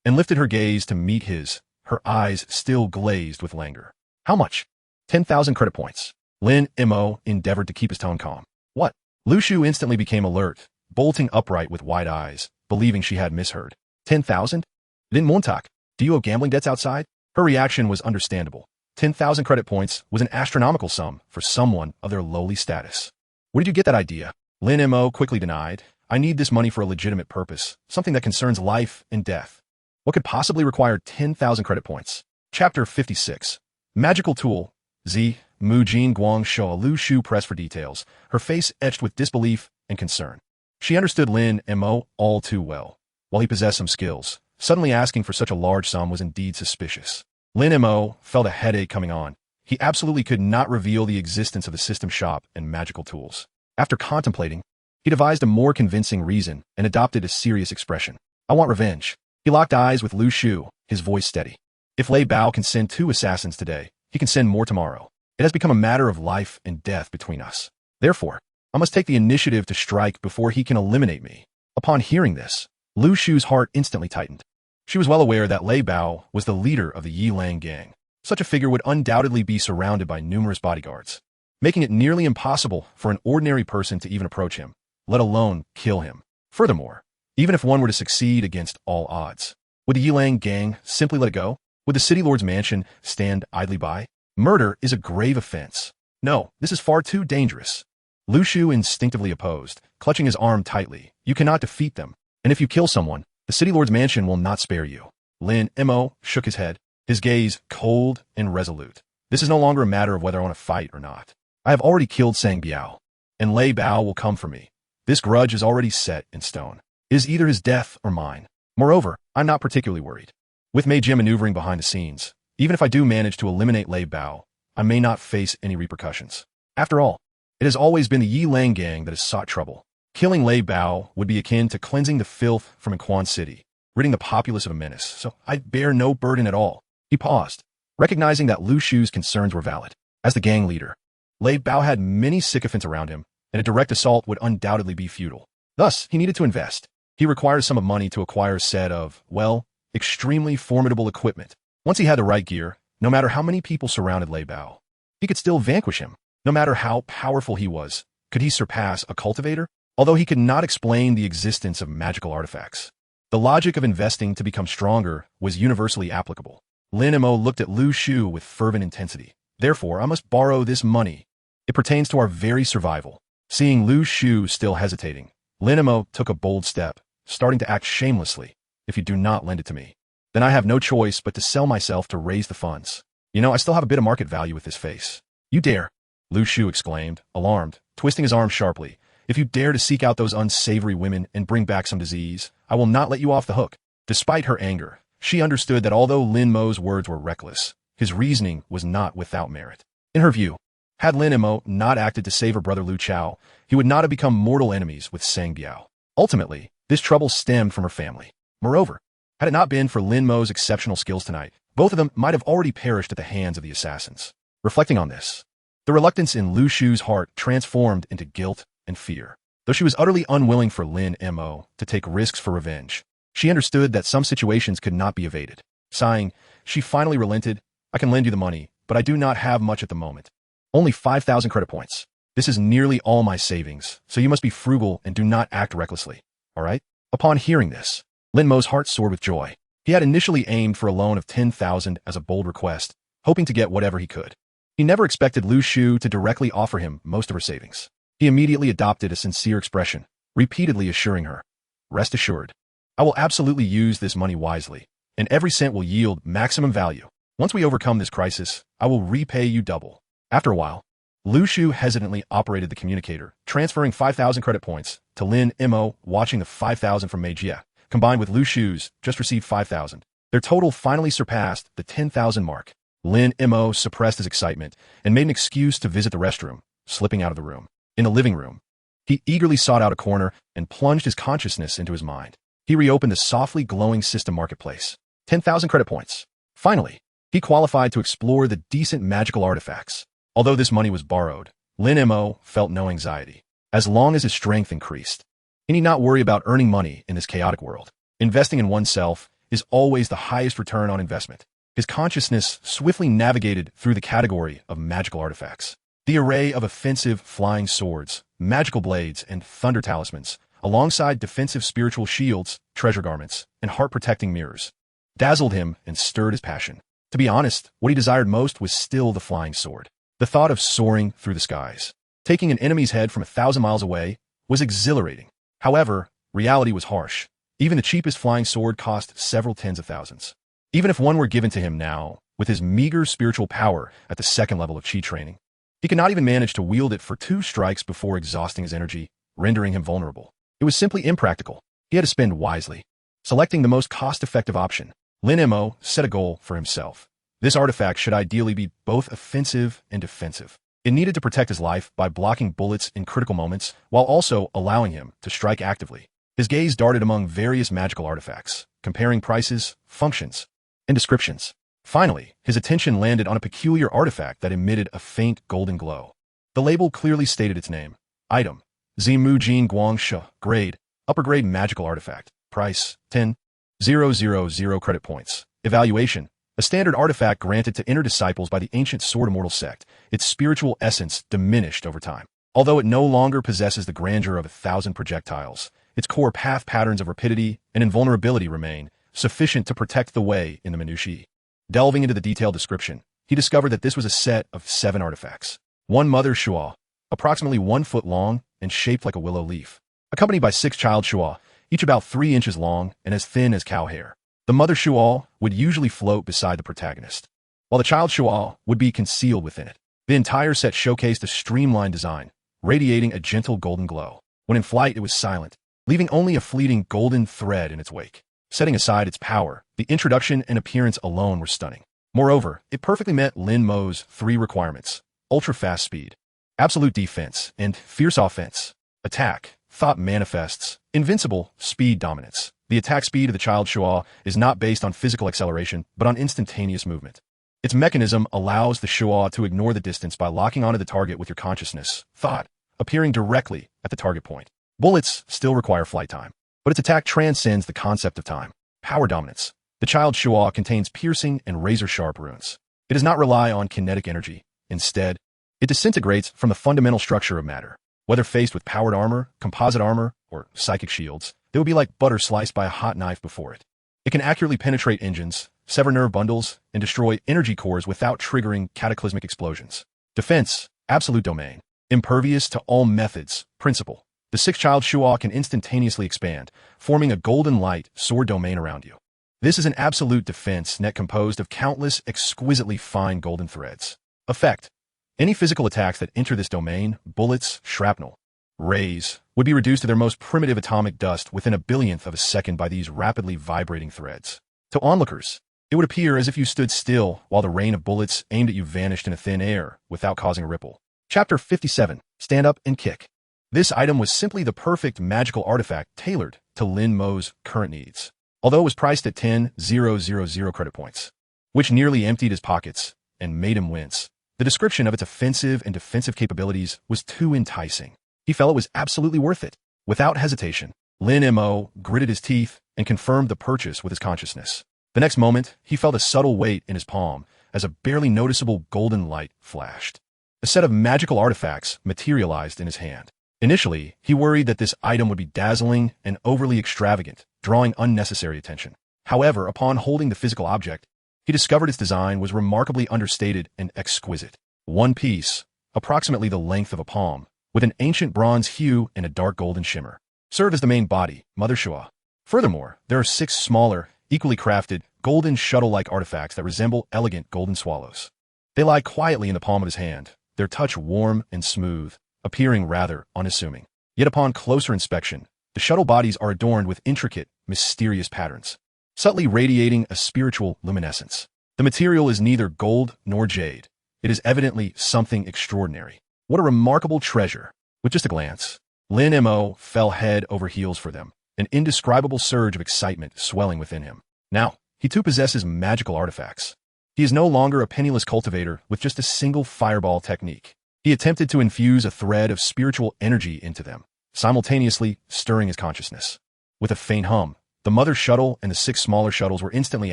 and lifted her gaze to meet his, her eyes still glazed with languor. How much? 10,000 credit points. Lin Mo endeavored to keep his tone calm. What? Lu Shu instantly became alert, bolting upright with wide eyes, believing she had misheard. 10,000? Lin Montauk, do you owe gambling debts outside? Her reaction was understandable. 10,000 credit points was an astronomical sum for someone of their lowly status. Where did you get that idea? Lin Mo quickly denied. I need this money for a legitimate purpose, something that concerns life and death. What could possibly require 10,000 credit points? Chapter 56. Magical Tool. Z. Mujin Guang Shou. Lu Shu pressed for details, her face etched with disbelief and concern. She understood Lin Mo all too well. While he possessed some skills, suddenly asking for such a large sum was indeed suspicious. Lin Mo felt a headache coming on. He absolutely could not reveal the existence of the system shop and magical tools. After contemplating, he devised a more convincing reason and adopted a serious expression. I want revenge. He locked eyes with Lu Shu, his voice steady. If Lei Bao can send 2 assassins today, he can send more tomorrow. It has become a matter of life and death between us. Therefore, I must take the initiative to strike before he can eliminate me. Upon hearing this, Lu Shu's heart instantly tightened. She was well aware that Lei Bao was the leader of the Yilang gang. Such a figure would undoubtedly be surrounded by numerous bodyguards, making it nearly impossible for an ordinary person to even approach him, let alone kill him. Furthermore, even if one were to succeed against all odds, would the Yilang gang simply let it go? Would the city lord's mansion stand idly by? Murder is a grave offense. No, this is far too dangerous. Lu Shu instinctively opposed, clutching his arm tightly. You cannot defeat them, and if you kill someone, the city lord's mansion will not spare you. Lin Mo shook his head, his gaze cold and resolute. This is no longer a matter of whether I want to fight or not. I have already killed Sang Biao, and Lei Bao will come for me. This grudge is already set in stone. It is either his death or mine. Moreover, I'm not particularly worried. With Mei Jie maneuvering behind the scenes, even if I do manage to eliminate Lei Bao, I may not face any repercussions. After all, it has always been the Yilang gang that has sought trouble. Killing Lei Bao would be akin to cleansing the filth from Quan City, ridding the populace of a menace, so I bear no burden at all. He paused, recognizing that Lu Shu's concerns were valid. As the gang leader, Lei Bao had many sycophants around him, and a direct assault would undoubtedly be futile. Thus, he needed to invest. He required a sum of money to acquire a set of, well, extremely formidable equipment. Once he had the right gear, no matter how many people surrounded Lei Bao, he could still vanquish him. No matter how powerful he was, could he surpass a cultivator? Although he could not explain the existence of magical artifacts, the logic of investing to become stronger was universally applicable. Lin Mo looked at Lu Shu with fervent intensity. Therefore, I must borrow this money. It pertains to our very survival. Seeing Lu Shu still hesitating, Lin Mo took a bold step, starting to act shamelessly. If you do not lend it to me, then I have no choice but to sell myself to raise the funds. You know, I still have a bit of market value with this face. You dare, Lu Shu exclaimed, alarmed, twisting his arm sharply. If you dare to seek out those unsavory women and bring back some disease, I will not let you off the hook. Despite her anger, she understood that although Lin Mo's words were reckless, his reasoning was not without merit. In her view, had Lin Mo not acted to save her brother Lu Chao, he would not have become mortal enemies with Sang Biao. Ultimately, this trouble stemmed from her family. Moreover, had it not been for Lin Mo's exceptional skills tonight, both of them might have already perished at the hands of the assassins. Reflecting on this, the reluctance in Lu Shu's heart transformed into guilt and fear. Though she was utterly unwilling for Lin Mo to take risks for revenge, she understood that some situations could not be evaded. Sighing, she finally relented. I can lend you the money, but I do not have much at the moment. Only 5,000 credit points. This is nearly all my savings, so you must be frugal and do not act recklessly. All right? Upon hearing this, Lin Mo's heart soared with joy. He had initially aimed for a loan of 10,000 as a bold request, hoping to get whatever he could. He never expected Lu Shu to directly offer him most of her savings. He immediately adopted a sincere expression, repeatedly assuring her, "Rest assured, I will absolutely use this money wisely, and every cent will yield maximum value. Once we overcome this crisis, I will repay you double." After a while, Lu Shu hesitantly operated the communicator, transferring 5,000 credit points to Lin Mo, watching the 5,000 from Mei Jie, combined with Lu Shu's, just received 5,000. Their total finally surpassed the 10,000 mark. Lin Mo suppressed his excitement and made an excuse to visit the restroom, slipping out of the room. In the living room, he eagerly sought out a corner and plunged his consciousness into his mind. He reopened the softly glowing system marketplace. 10,000 credit points. Finally, he qualified to explore the decent magical artifacts. Although this money was borrowed, Lin Mo felt no anxiety. As long as his strength increased, he need not worry about earning money in this chaotic world. Investing in oneself is always the highest return on investment. His consciousness swiftly navigated through the category of magical artifacts. The array of offensive flying swords, magical blades, and thunder talismans, alongside defensive spiritual shields, treasure garments, and heart-protecting mirrors, dazzled him and stirred his passion. To be honest, what he desired most was still the flying sword. The thought of soaring through the skies, taking an enemy's head from 1,000 miles away, was exhilarating. However, reality was harsh. Even the cheapest flying sword cost several tens of thousands. Even if one were given to him now, with his meager spiritual power at the second level of chi training, he could not even manage to wield it for 2 strikes before exhausting his energy, rendering him vulnerable. It was simply impractical. He had to spend wisely. Selecting the most cost-effective option, Lin Mo set a goal for himself. This artifact should ideally be both offensive and defensive. It needed to protect his life by blocking bullets in critical moments, while also allowing him to strike actively. His gaze darted among various magical artifacts, comparing prices, functions, and descriptions. Finally, his attention landed on a peculiar artifact that emitted a faint golden glow. The label clearly stated its name. Item: Zimu Jin Guang Shi, grade, upper grade magical artifact. Price: 10,000 credit points. Evaluation: a standard artifact granted to inner disciples by the ancient Sword Immortal sect. Its spiritual essence diminished over time. Although it no longer possesses the grandeur of 1,000 projectiles, its core path patterns of rapidity and invulnerability remain sufficient to protect the way in the minutiae. Delving into the detailed description, he discovered that this was a set of 7 artifacts. One mother Shua, approximately 1 foot long and shaped like a willow leaf, accompanied by 6 child Shua, each about 3 inches long and as thin as cow hair. The mother Shua would usually float beside the protagonist, while the child Shua would be concealed within it. The entire set showcased a streamlined design, radiating a gentle golden glow. When in flight, it was silent, leaving only a fleeting golden thread in its wake. Setting aside its power, the introduction and appearance alone were stunning. Moreover, it perfectly met Lin Mo's 3 requirements: ultra-fast speed, absolute defense, and fierce offense. Attack, thought manifests, invincible, speed dominance. The attack speed of the child Shua is not based on physical acceleration, but on instantaneous movement. Its mechanism allows the Shua to ignore the distance by locking onto the target with your consciousness, thought, appearing directly at the target point. Bullets still require flight time, but its attack transcends the concept of time. Power dominance. The child Shua contains piercing and razor-sharp runes. It does not rely on kinetic energy. Instead, it disintegrates from the fundamental structure of matter. Whether faced with powered armor, composite armor, or psychic shields, they would be like butter sliced by a hot knife before it. It can accurately penetrate engines, sever nerve bundles, and destroy energy cores without triggering cataclysmic explosions. Defense, absolute domain. Impervious to all methods, principle. The 6 child Shua can instantaneously expand, forming a golden light sword domain around you. This is an absolute defense net composed of countless exquisitely fine golden threads. Effect: any physical attacks that enter this domain, bullets, shrapnel, rays, would be reduced to their most primitive atomic dust within a billionth of a second by these rapidly vibrating threads. To onlookers, it would appear as if you stood still while the rain of bullets aimed at you vanished in a thin air without causing a ripple. Chapter 57. Stand Up and Kick. This item was simply the perfect magical artifact tailored to Lin Mo's current needs. Although it was priced at 10,000 credit points, which nearly emptied his pockets and made him wince, the description of its offensive and defensive capabilities was too enticing. He felt it was absolutely worth it. Without hesitation, Lin Mo gritted his teeth and confirmed the purchase with his consciousness. The next moment, he felt a subtle weight in his palm as a barely noticeable golden light flashed. A set of magical artifacts materialized in his hand. Initially, he worried that this item would be dazzling and overly extravagant, drawing unnecessary attention. However, upon holding the physical object, he discovered its design was remarkably understated and exquisite. One piece, approximately the length of a palm, with an ancient bronze hue and a dark golden shimmer, served as the main body, Mother Shua. Furthermore, there are 6 smaller, equally crafted, golden shuttle-like artifacts that resemble elegant golden swallows. They lie quietly in the palm of his hand, their touch warm and smooth, appearing rather unassuming. Yet upon closer inspection, the shuttle bodies are adorned with intricate, mysterious patterns, subtly radiating a spiritual luminescence. The material is neither gold nor jade. It is evidently something extraordinary. What a remarkable treasure! With just a glance, Lin Mo fell head over heels for them, an indescribable surge of excitement swelling within him. Now, he too possesses magical artifacts. He is no longer a penniless cultivator with just a single fireball technique. He attempted to infuse a thread of spiritual energy into them, simultaneously stirring his consciousness. With a faint hum, the mother shuttle and the 6 smaller shuttles were instantly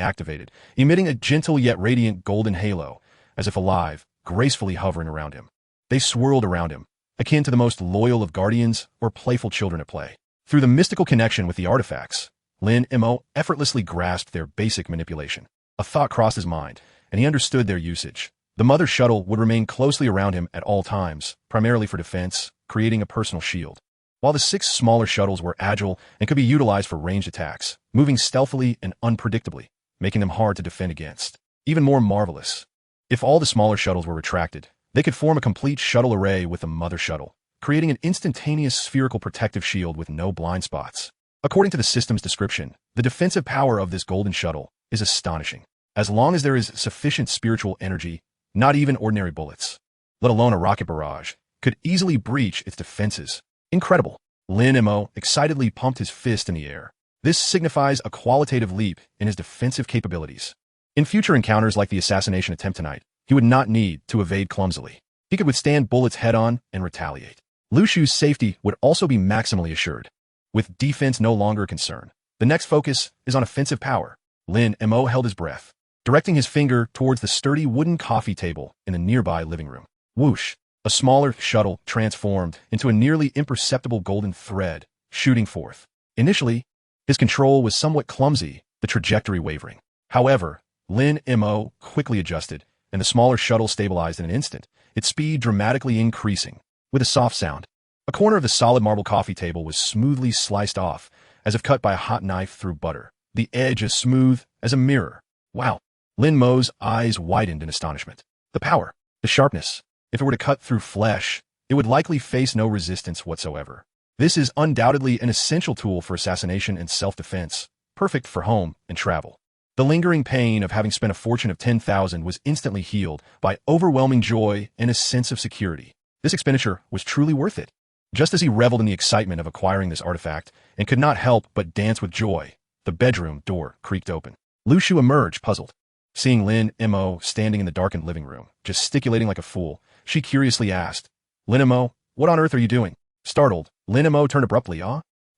activated, emitting a gentle yet radiant golden halo, as if alive, gracefully hovering around him. They swirled around him, akin to the most loyal of guardians or playful children at play. Through the mystical connection with the artifacts, Lin Mo effortlessly grasped their basic manipulation. A thought crossed his mind, and he understood their usage. The mother shuttle would remain closely around him at all times, primarily for defense, creating a personal shield. While the 6 smaller shuttles were agile and could be utilized for ranged attacks, moving stealthily and unpredictably, making them hard to defend against. Even more marvelous, if all the smaller shuttles were retracted, they could form a complete shuttle array with the mother shuttle, creating an instantaneous spherical protective shield with no blind spots. According to the system's description, the defensive power of this golden shuttle is astonishing. As long as there is sufficient spiritual energy, not even ordinary bullets, let alone a rocket barrage, could easily breach its defenses. Incredible. Lin Mo excitedly pumped his fist in the air. This signifies a qualitative leap in his defensive capabilities. In future encounters like the assassination attempt tonight, he would not need to evade clumsily. He could withstand bullets head-on and retaliate. Lu Shu's safety would also be maximally assured. With defense no longer a concern, the next focus is on offensive power. Lin Mo held his breath, directing his finger towards the sturdy wooden coffee table in the nearby living room. Whoosh! A smaller shuttle transformed into a nearly imperceptible golden thread, shooting forth. Initially, his control was somewhat clumsy, the trajectory wavering. However, Lin Mo quickly adjusted, and the smaller shuttle stabilized in an instant, its speed dramatically increasing. With a soft sound, a corner of the solid marble coffee table was smoothly sliced off, as if cut by a hot knife through butter, the edge as smooth as a mirror. Wow! Lin Mo's eyes widened in astonishment. The power, the sharpness. If it were to cut through flesh, it would likely face no resistance whatsoever. This is undoubtedly an essential tool for assassination and self-defense, perfect for home and travel. The lingering pain of having spent a fortune of 10,000 was instantly healed by overwhelming joy and a sense of security. This expenditure was truly worth it. Just as he reveled in the excitement of acquiring this artifact and could not help but dance with joy, the bedroom door creaked open. Lu Shu emerged, puzzled. Seeing Lin Mo standing in the darkened living room, gesticulating like a fool, she curiously asked, "Lin Mo, what on earth are you doing?" Startled, Lin Mo turned abruptly.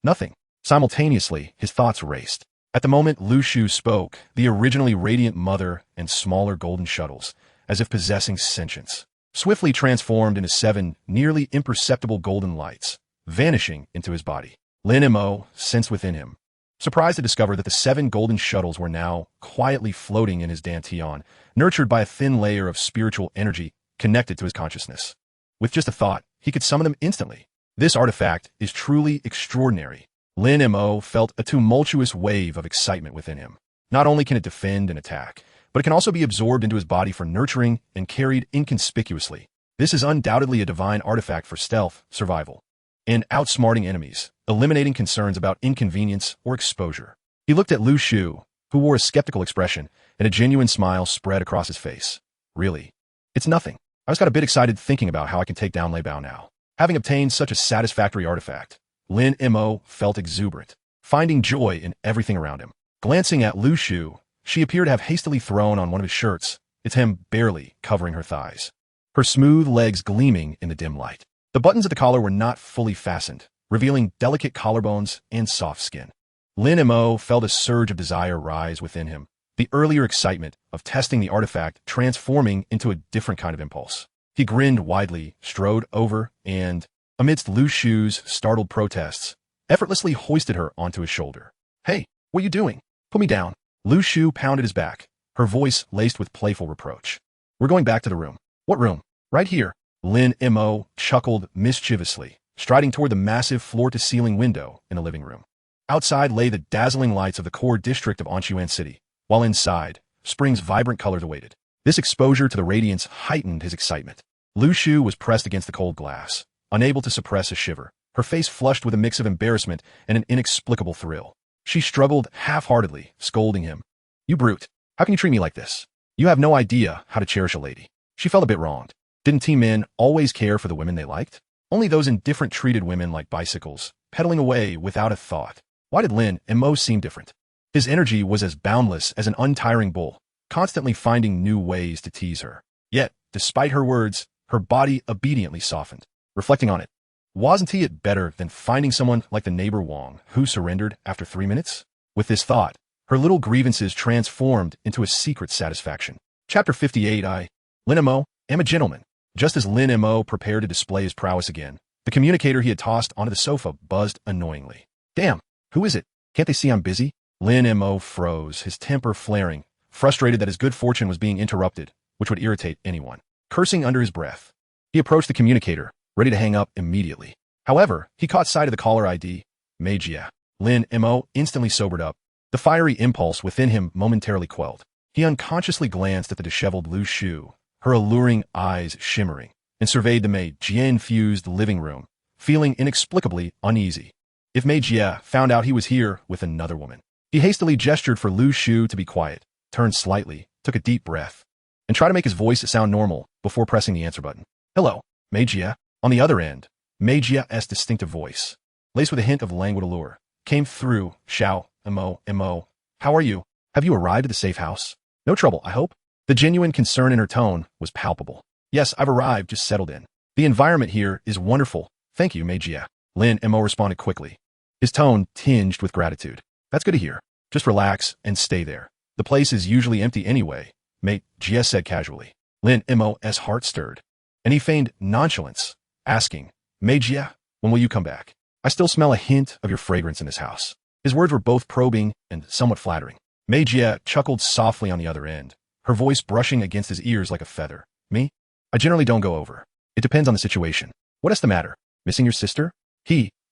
Nothing." Simultaneously, his thoughts raced. At the moment Lu Shu spoke, the originally radiant mother and smaller golden shuttles, as if possessing sentience, swiftly transformed into 7 nearly imperceptible golden lights, vanishing into his body. Lin Mo sensed within him, surprised to discover that the 7 golden shuttles were now quietly floating in his dantian, nurtured by a thin layer of spiritual energy connected to his consciousness. With just a thought, he could summon them instantly. This artifact is truly extraordinary. Lin Mo felt a tumultuous wave of excitement within him. Not only can it defend and attack, but it can also be absorbed into his body for nurturing and carried inconspicuously. This is undoubtedly a divine artifact for stealth, survival, and outsmarting enemies, eliminating concerns about inconvenience or exposure. He looked at Lu Shu, who wore a skeptical expression, and a genuine smile spread across his face. "Really? It's nothing. I just got a bit excited thinking about how I can take down Lei Bao now." Having obtained such a satisfactory artifact, Lin Mo felt exuberant, finding joy in everything around him. Glancing at Lu Shu, she appeared to have hastily thrown on one of his shirts, its hem barely covering her thighs, her smooth legs gleaming in the dim light. The buttons of the collar were not fully fastened, revealing delicate collarbones and soft skin. Lin Mo felt a surge of desire rise within him, the earlier excitement of testing the artifact transforming into a different kind of impulse. He grinned widely, strode over, and, amidst Lu Shu's startled protests, effortlessly hoisted her onto his shoulder. "Hey, what are you doing? Put me down." Lu Shu pounded his back, her voice laced with playful reproach. "We're going back to the room." "What room?" "Right here." Lin Mo chuckled mischievously, striding toward the massive floor-to-ceiling window in the living room. Outside lay the dazzling lights of the core district of Anxuan City, while inside, spring's vibrant colors awaited. This exposure to the radiance heightened his excitement. Lu Shu was pressed against the cold glass, unable to suppress a shiver, her face flushed with a mix of embarrassment and an inexplicable thrill. She struggled half-heartedly, scolding him. "You brute. How can you treat me like this? You have no idea how to cherish a lady." She felt a bit wronged. Didn't teen men always care for the women they liked? Only those indifferent treated women like bicycles, pedaling away without a thought. Why did Lin Mo seem different? His energy was as boundless as an untiring bull, constantly finding new ways to tease her. Yet, despite her words, her body obediently softened. Reflecting on it, wasn't he it better than finding someone like the neighbor Wang, who surrendered after 3 minutes? With this thought, her little grievances transformed into a secret satisfaction. Chapter 58. Lin Mo, am a gentleman. Just as Lin Mo prepared to display his prowess again, the communicator he had tossed onto the sofa buzzed annoyingly. Damn, who is it? Can't they see I'm busy? Lin Mo froze, his temper flaring, frustrated that his good fortune was being interrupted, which would irritate anyone. Cursing under his breath, he approached the communicator, ready to hang up immediately. However, he caught sight of the caller ID, Magia. Lin Mo instantly sobered up, the fiery impulse within him momentarily quelled. He unconsciously glanced at the disheveled Lu Shu, her alluring eyes shimmering, and surveyed the Magia-infused living room, feeling inexplicably uneasy. If Magia found out he was here with another woman, he hastily gestured for Lu Shu to be quiet, turned slightly, took a deep breath, and tried to make his voice sound normal before pressing the answer button. Hello, Magia. On the other end, Magia's distinctive voice, laced with a hint of languid allure, came through. Xiao, Mo, how are you? Have you arrived at the safe house? No trouble, I hope? The genuine concern in her tone was palpable. Yes, I've arrived, just settled in. The environment here is wonderful. Thank you, Magia. Lin Mo responded quickly, his tone tinged with gratitude. That's good to hear. Just relax and stay there. The place is usually empty anyway, Magia said casually. Lin Mo's heart stirred, and he feigned nonchalance, asking, Magia, when will you come back? I still smell a hint of your fragrance in this house. His words were both probing and somewhat flattering. Magia chuckled softly on the other end, her voice brushing against his ears like a feather. Me? I generally don't go over. It depends on the situation. What is the matter? Missing your sister?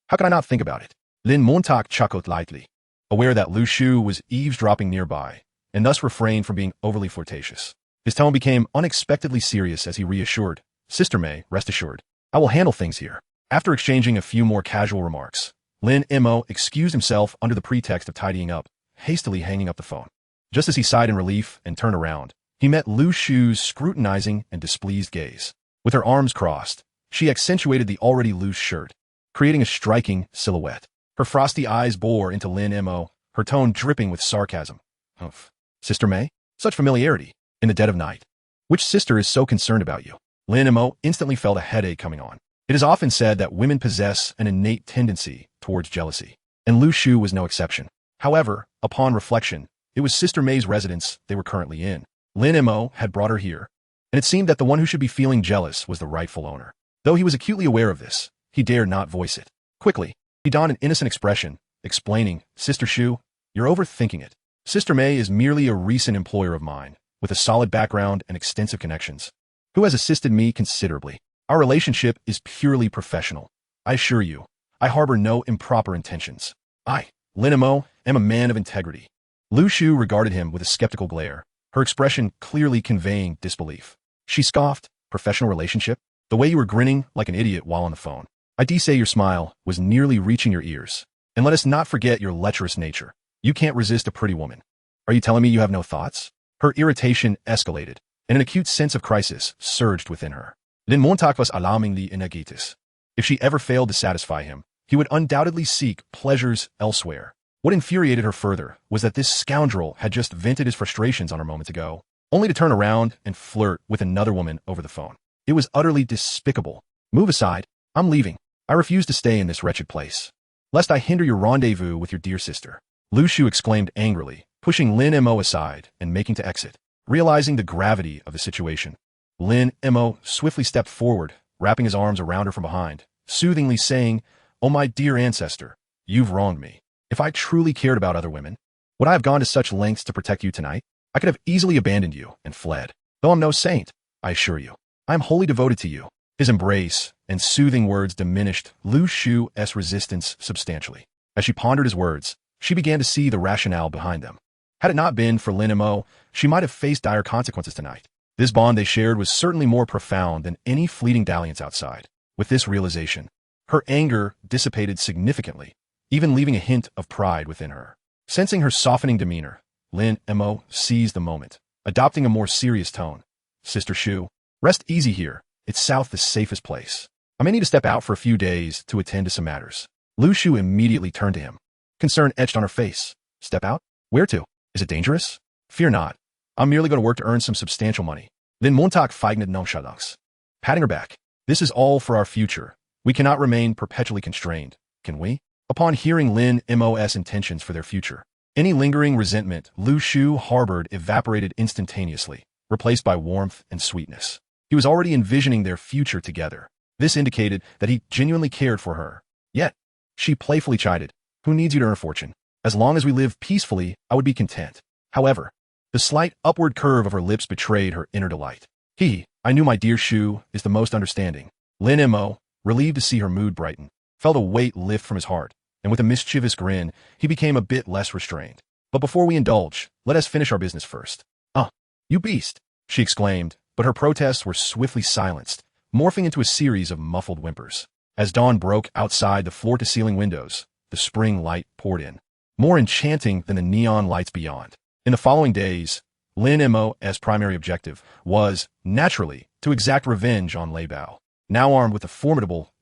How can I not think about it? Lin Montauk chuckled lightly, aware that Lu Shu was eavesdropping nearby, and thus refrained from being overly flirtatious. His tone became unexpectedly serious as he reassured, Sister May, rest assured, I will handle things here. After exchanging a few more casual remarks, Lin Mo excused himself under the pretext of tidying up, hastily hanging up the phone. Just as he sighed in relief and turned around, he met Lu Shu's scrutinizing and displeased gaze. With her arms crossed, she accentuated the already loose shirt, creating a striking silhouette. Her frosty eyes bore into Lin Mo, her tone dripping with sarcasm. Humph. Sister May? Such familiarity. In the dead of night. Which sister is so concerned about you? Lin Mo instantly felt a headache coming on. It is often said that women possess an innate tendency towards jealousy, and Lu Shu was no exception. However, upon reflection, it was Sister May's residence they were currently in. Lin Mo had brought her here, and it seemed that the one who should be feeling jealous was the rightful owner. Though he was acutely aware of this, he dared not voice it. Quickly, he donned an innocent expression, explaining, Sister Shu, you're overthinking it. Sister May is merely a recent employer of mine, with a solid background and extensive connections, who has assisted me considerably. Our relationship is purely professional. I assure you, I harbor no improper intentions. I, Lin Mo, am a man of integrity. Lu Shu regarded him with a skeptical glare, her expression clearly conveying disbelief. She scoffed, professional relationship? The way you were grinning like an idiot while on the phone. I dare say your smile was nearly reaching your ears. And let us not forget your lecherous nature. You can't resist a pretty woman. Are you telling me you have no thoughts? Her irritation escalated, and an acute sense of crisis surged within her. Lin Montauk was alarmingly energetic. If she ever failed to satisfy him, he would undoubtedly seek pleasures elsewhere. What infuriated her further was that this scoundrel had just vented his frustrations on her moments ago, only to turn around and flirt with another woman over the phone. It was utterly despicable. Move aside. I'm leaving. I refuse to stay in this wretched place, lest I hinder your rendezvous with your dear sister. Lu Shu exclaimed angrily, pushing Lin Mo aside and making to exit. Realizing the gravity of the situation, Lin Mo swiftly stepped forward, wrapping his arms around her from behind, soothingly saying, Oh my dear ancestor, you've wronged me. If I truly cared about other women, would I have gone to such lengths to protect you tonight? I could have easily abandoned you and fled. Though I'm no saint, I assure you, I am wholly devoted to you. His embrace and soothing words diminished Lu Shu's resistance substantially. As she pondered his words, she began to see the rationale behind them. Had it not been for Lin Mo, she might have faced dire consequences tonight. This bond they shared was certainly more profound than any fleeting dalliance outside. With this realization, her anger dissipated significantly, even leaving a hint of pride within her. Sensing her softening demeanor, Lin Mo seized the moment, adopting a more serious tone. Sister Shu, rest easy here. It's south the safest place. I may need to step out for a few days to attend to some matters. Lu Shu immediately turned to him, concern etched on her face. Step out? Where to? Is it dangerous? Fear not. I'm merely going to work to earn some substantial money. Lin Montauk feigned nonchalance, patting her back. This is all for our future. We cannot remain perpetually constrained, can we? Upon hearing Lin Mo's intentions for their future, any lingering resentment Lu Shu harbored evaporated instantaneously, replaced by warmth and sweetness. He was already envisioning their future together. This indicated that he genuinely cared for her. Yet, she playfully chided, "Who needs you to earn a fortune? As long as we live peacefully, I would be content." However, the slight upward curve of her lips betrayed her inner delight. I knew my dear Shu is the most understanding. Lin Mo, relieved to see her mood brighten, felt a weight lift from his heart, and with a mischievous grin, he became a bit less restrained. "But before we indulge, let us finish our business first." You beast," she exclaimed, but her protests were swiftly silenced, morphing into a series of muffled whimpers. As dawn broke outside the floor-to-ceiling windows, the spring light poured in, more enchanting than the neon lights beyond. In the following days, Lin Mo's primary objective was, naturally, to exact revenge on Lei Bao. Now armed with the formidable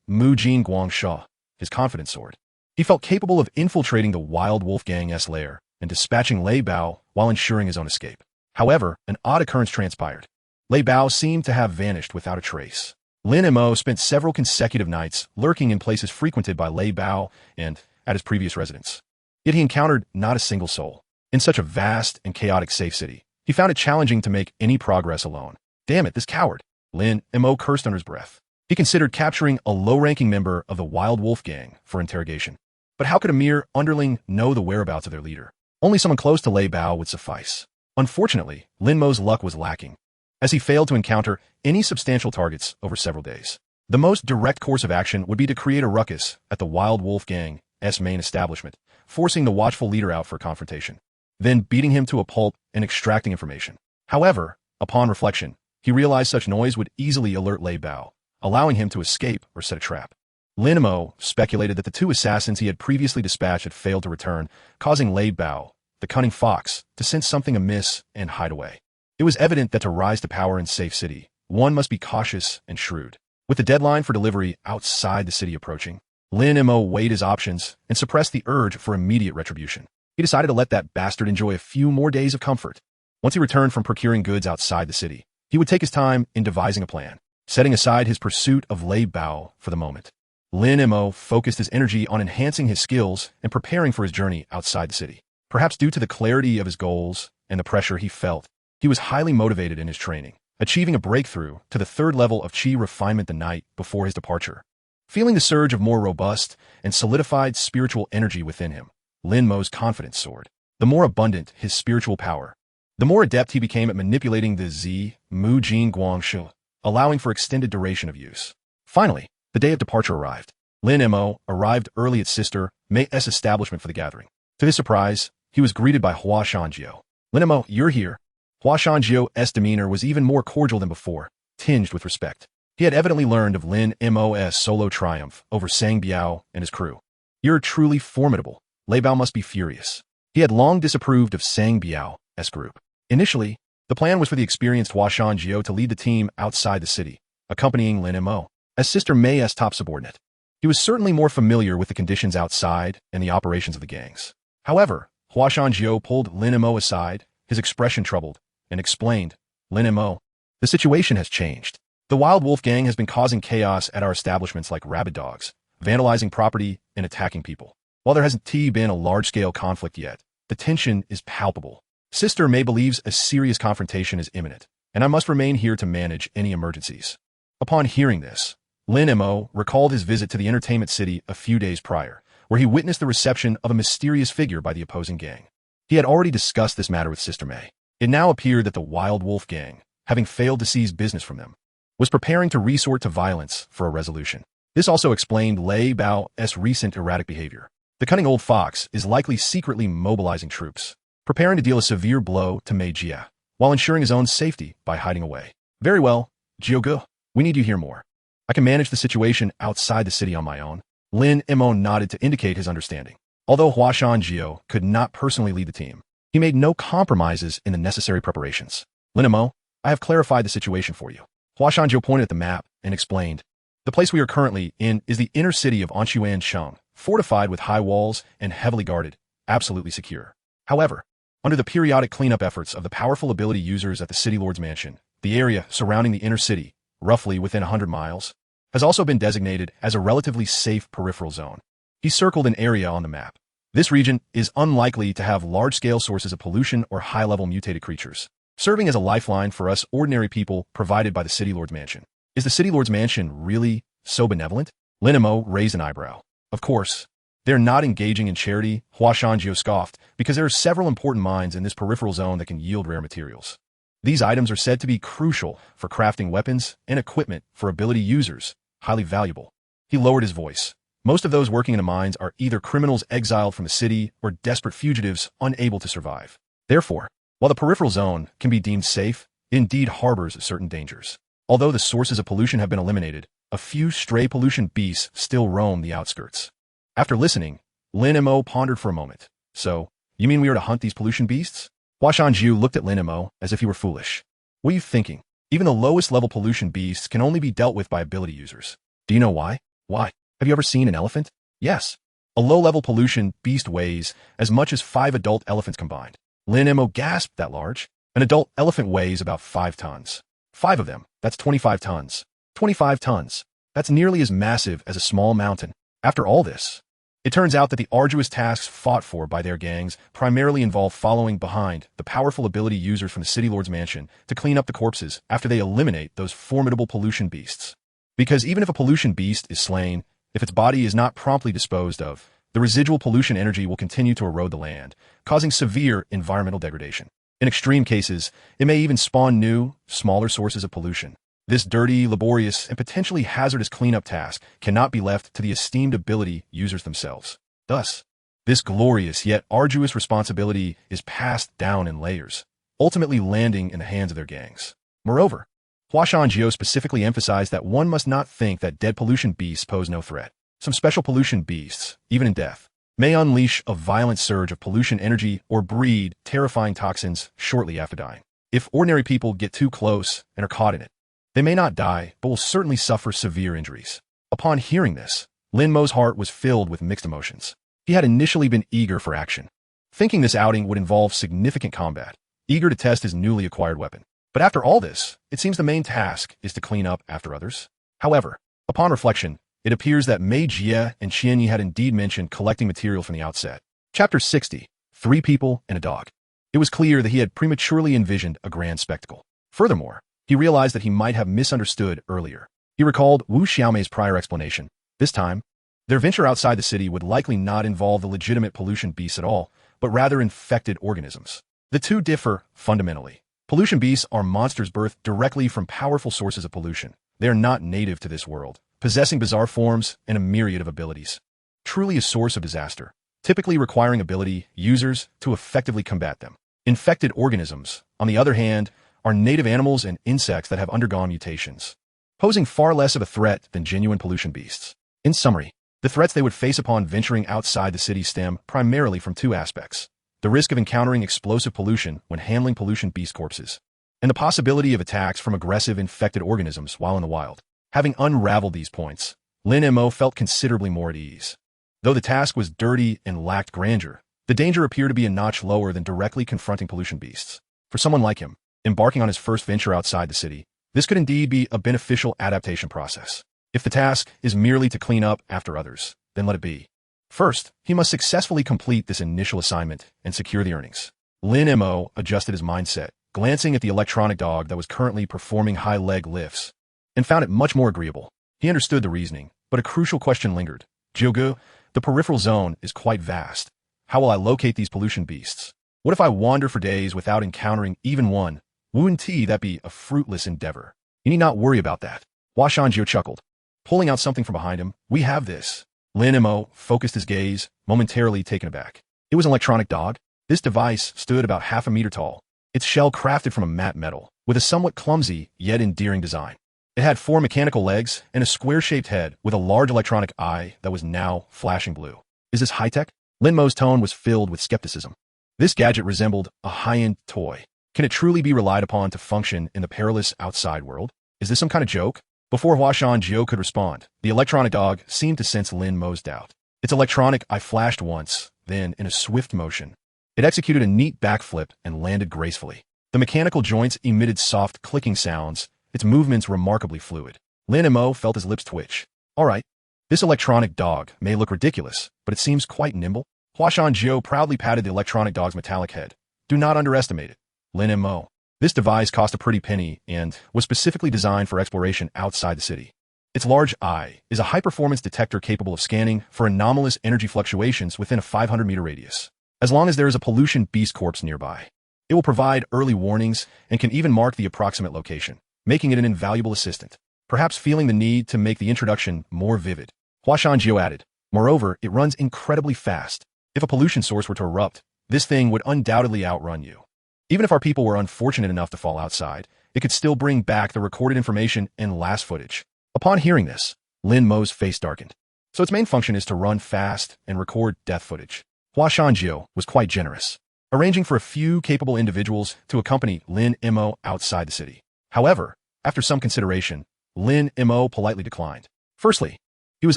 Mu Jin Guangsha, his confidence sword, he felt capable of infiltrating the Wild Wolf Gang's lair and dispatching Lei Bao while ensuring his own escape. However, an odd occurrence transpired. Lei Bao seemed to have vanished without a trace. Lin Mo spent several consecutive nights lurking in places frequented by Lei Bao and at his previous residence. Yet he encountered not a single soul. In such a vast and chaotic safe city, he found it challenging to make any progress alone. "Damn it, this coward," Lin Mo cursed under his breath. He considered capturing a low-ranking member of the Wild Wolf Gang for interrogation. But how could a mere underling know the whereabouts of their leader? Only someone close to Lei Bao would suffice. Unfortunately, Lin Mo's luck was lacking, as he failed to encounter any substantial targets over several days. The most direct course of action would be to create a ruckus at the Wild Wolf Gang's main establishment, forcing the watchful leader out for confrontation, then beating him to a pulp and extracting information. However, upon reflection, he realized such noise would easily alert Lei Bao, allowing him to escape or set a trap. Lin Mo speculated that the two assassins he had previously dispatched had failed to return, causing Lei Bao, the cunning fox, to sense something amiss and hide away. It was evident that to rise to power in Safe City, one must be cautious and shrewd. With the deadline for delivery outside the city approaching, Lin Mo weighed his options and suppressed the urge for immediate retribution. He decided to let that bastard enjoy a few more days of comfort. Once he returned from procuring goods outside the city, he would take his time in devising a plan, setting aside his pursuit of Lei Bao for the moment. Lin Mo focused his energy on enhancing his skills and preparing for his journey outside the city. Perhaps due to the clarity of his goals and the pressure he felt, he was highly motivated in his training, achieving a breakthrough to the 3rd level of Qi refinement the night before his departure. Feeling the surge of more robust and solidified spiritual energy within him, Lin Mo's confidence soared. The more abundant his spiritual power, the more adept he became at manipulating the Mu Jin Guangsha, allowing for extended duration of use. Finally, the day of departure arrived. Lin Mo arrived early at Sister May's establishment for the gathering. To his surprise, he was greeted by Hua Shanjiu. "Lin Mo, you're here." Hua Shanjiu's demeanor was even more cordial than before, tinged with respect. He had evidently learned of Lin Mo's solo triumph over Sang Biao and his crew. "You're truly formidable. Lei Bao must be furious." He had long disapproved of Sang Biao's group. Initially, the plan was for the experienced Hua Shanjiu to lead the team outside the city, accompanying Lin Mo as Sister May's top subordinate. He was certainly more familiar with the conditions outside and the operations of the gangs. However, Hua Shanjiu pulled Lin Mo aside, his expression troubled, and explained, "Lin Mo, the situation has changed. The Wild Wolf Gang has been causing chaos at our establishments like rabid dogs, vandalizing property and attacking people. While there hasn't been a large-scale conflict yet, the tension is palpable. Sister May believes a serious confrontation is imminent, and I must remain here to manage any emergencies." Upon hearing this, Lin Mo recalled his visit to the entertainment city a few days prior, where he witnessed the reception of a mysterious figure by the opposing gang. He had already discussed this matter with Sister May. It now appeared that the Wild Wolf Gang, having failed to seize business from them, was preparing to resort to violence for a resolution. This also explained Lei Bao's recent erratic behavior. The cunning old fox is likely secretly mobilizing troops, preparing to deal a severe blow to Mei Jia, while ensuring his own safety by hiding away. "Very well, Jiuge, we need you here more. I can manage the situation outside the city on my own." Lin Mo nodded to indicate his understanding. Although Hua Shanjiu could not personally lead the team, he made no compromises in the necessary preparations. "Lin Mo, I have clarified the situation for you." Hua Shanjiu pointed at the map and explained, "The place we are currently in is the inner city of Anshuansheng, fortified with high walls and heavily guarded, absolutely secure. However, under the periodic cleanup efforts of the powerful ability users at the City Lord's Mansion, the area surrounding the inner city, roughly within 100 miles, has also been designated as a relatively safe peripheral zone." He circled an area on the map. "This region is unlikely to have large-scale sources of pollution or high-level mutated creatures. serving as a lifeline for us ordinary people provided by the City Lord's mansion. Is the City Lord's mansion really so benevolent? Lin and Mo raised an eyebrow. Of course, they're not engaging in charity, Hua Shanjiu scoffed, because there are several important mines in this peripheral zone that can yield rare materials. These items are said to be crucial for crafting weapons and equipment for ability users, highly valuable. He lowered his voice. Most of those working in the mines are either criminals exiled from the city or desperate fugitives unable to survive. Therefore, while the peripheral zone can be deemed safe, it indeed harbors certain dangers. Although the sources of pollution have been eliminated, a few stray pollution beasts still roam the outskirts. After listening, Lin and Mo pondered for a moment. So, you mean we are to hunt these pollution beasts? Hua Shanjiu looked at Lin and Mo as if he were foolish. What are you thinking? Even the lowest level pollution beasts can only be dealt with by ability users. Do you know why? Why? Have you ever seen an elephant? Yes. A low-level pollution beast weighs as much as 5 adult elephants combined. Lin and Mo gasped. That large? An adult elephant weighs about 5 tons. 5 of them, that's 25 tons. 25 tons. That's nearly as massive as a small mountain. After all this, it turns out that the arduous tasks fought for by their gangs primarily involve following behind the powerful ability users from the City Lord's mansion to clean up the corpses after they eliminate those formidable pollution beasts. Because even if a pollution beast is slain, if its body is not promptly disposed of, the residual pollution energy will continue to erode the land, causing severe environmental degradation. In extreme cases, it may even spawn new, smaller sources of pollution. This dirty, laborious, and potentially hazardous cleanup task cannot be left to the esteemed ability users themselves. Thus, this glorious yet arduous responsibility is passed down in layers, ultimately landing in the hands of their gangs. Moreover, Hua Shanjiu specifically emphasized that one must not think that dead pollution beasts pose no threat. Some special pollution beasts, even in death, may unleash a violent surge of pollution energy or breed terrifying toxins shortly after dying. If ordinary people get too close and are caught in it, they may not die, but will certainly suffer severe injuries. Upon hearing this, Lin Mo's heart was filled with mixed emotions. He had initially been eager for action, thinking this outing would involve significant combat, eager to test his newly acquired weapon. But after all this, it seems the main task is to clean up after others. However, upon reflection, it appears that Mei Jie and Qianyi had indeed mentioned collecting material from the outset. Chapter 60. 3 people and a dog. It was clear that he had prematurely envisioned a grand spectacle. Furthermore, he realized that he might have misunderstood earlier. He recalled Wu Xiaomei's prior explanation. This time, their venture outside the city would likely not involve the legitimate pollution beasts at all, but rather infected organisms. The two differ fundamentally. Pollution beasts are monsters birthed directly from powerful sources of pollution. They are not native to this world, possessing bizarre forms and a myriad of abilities. Truly a source of disaster, typically requiring ability users to effectively combat them. Infected organisms, on the other hand, are native animals and insects that have undergone mutations, posing far less of a threat than genuine pollution beasts. In summary, the threats they would face upon venturing outside the city stem primarily from 2 aspects: the risk of encountering explosive pollution when handling pollution beast corpses, and the possibility of attacks from aggressive infected organisms while in the wild. Having unraveled these points, Lin and Mo felt considerably more at ease. Though the task was dirty and lacked grandeur, the danger appeared to be a notch lower than directly confronting pollution beasts. For someone like him, embarking on his first venture outside the city, this could indeed be a beneficial adaptation process. If the task is merely to clean up after others, then let it be. First, he must successfully complete this initial assignment and secure the earnings. Lin and Mo adjusted his mindset, glancing at the electronic dog that was currently performing high leg lifts, and found it much more agreeable. He understood the reasoning, but a crucial question lingered. Jiogu, the peripheral zone is quite vast. How will I locate these pollution beasts? What if I wander for days without encountering even one? Wouldn't that be a fruitless endeavor? You need not worry about that. Hua Shanjiu chuckled, pulling out something from behind him. We have this. Lin and Mo focused his gaze, momentarily taken aback. It was an electronic dog. This device stood about half a meter tall, its shell crafted from a matte metal, with a somewhat clumsy yet endearing design. It had 4 mechanical legs and a square-shaped head with a large electronic eye that was now flashing blue. Is this high-tech? Lin Mo's tone was filled with skepticism. This gadget resembled a high-end toy. Can it truly be relied upon to function in the perilous outside world? Is this some kind of joke? Before Hua Shanjiu could respond, the electronic dog seemed to sense Lin Mo's doubt. Its electronic eye flashed once, then, in a swift motion, it executed a neat backflip and landed gracefully. The mechanical joints emitted soft clicking sounds, its movements remarkably fluid. Lin and Mo felt his lips twitch. All right, this electronic dog may look ridiculous, but it seems quite nimble. Hua Shanjiu proudly patted the electronic dog's metallic head. Do not underestimate it. Lin and Mo. This device cost a pretty penny and was specifically designed for exploration outside the city. Its large eye is a high-performance detector capable of scanning for anomalous energy fluctuations within a 500-meter radius, as long as there is a pollution beast corpse nearby. It will provide early warnings and can even mark the approximate location, making it an invaluable assistant, perhaps feeling the need to make the introduction more vivid. Huashanjiu added, moreover, it runs incredibly fast. If a pollution source were to erupt, this thing would undoubtedly outrun you. Even if our people were unfortunate enough to fall outside, it could still bring back the recorded information and last footage. Upon hearing this, Lin Mo's face darkened. So its main function is to run fast and record death footage. Huashanjiu was quite generous, arranging for a few capable individuals to accompany Lin Mo outside the city. However, after some consideration, Lin Mo politely declined. Firstly, he was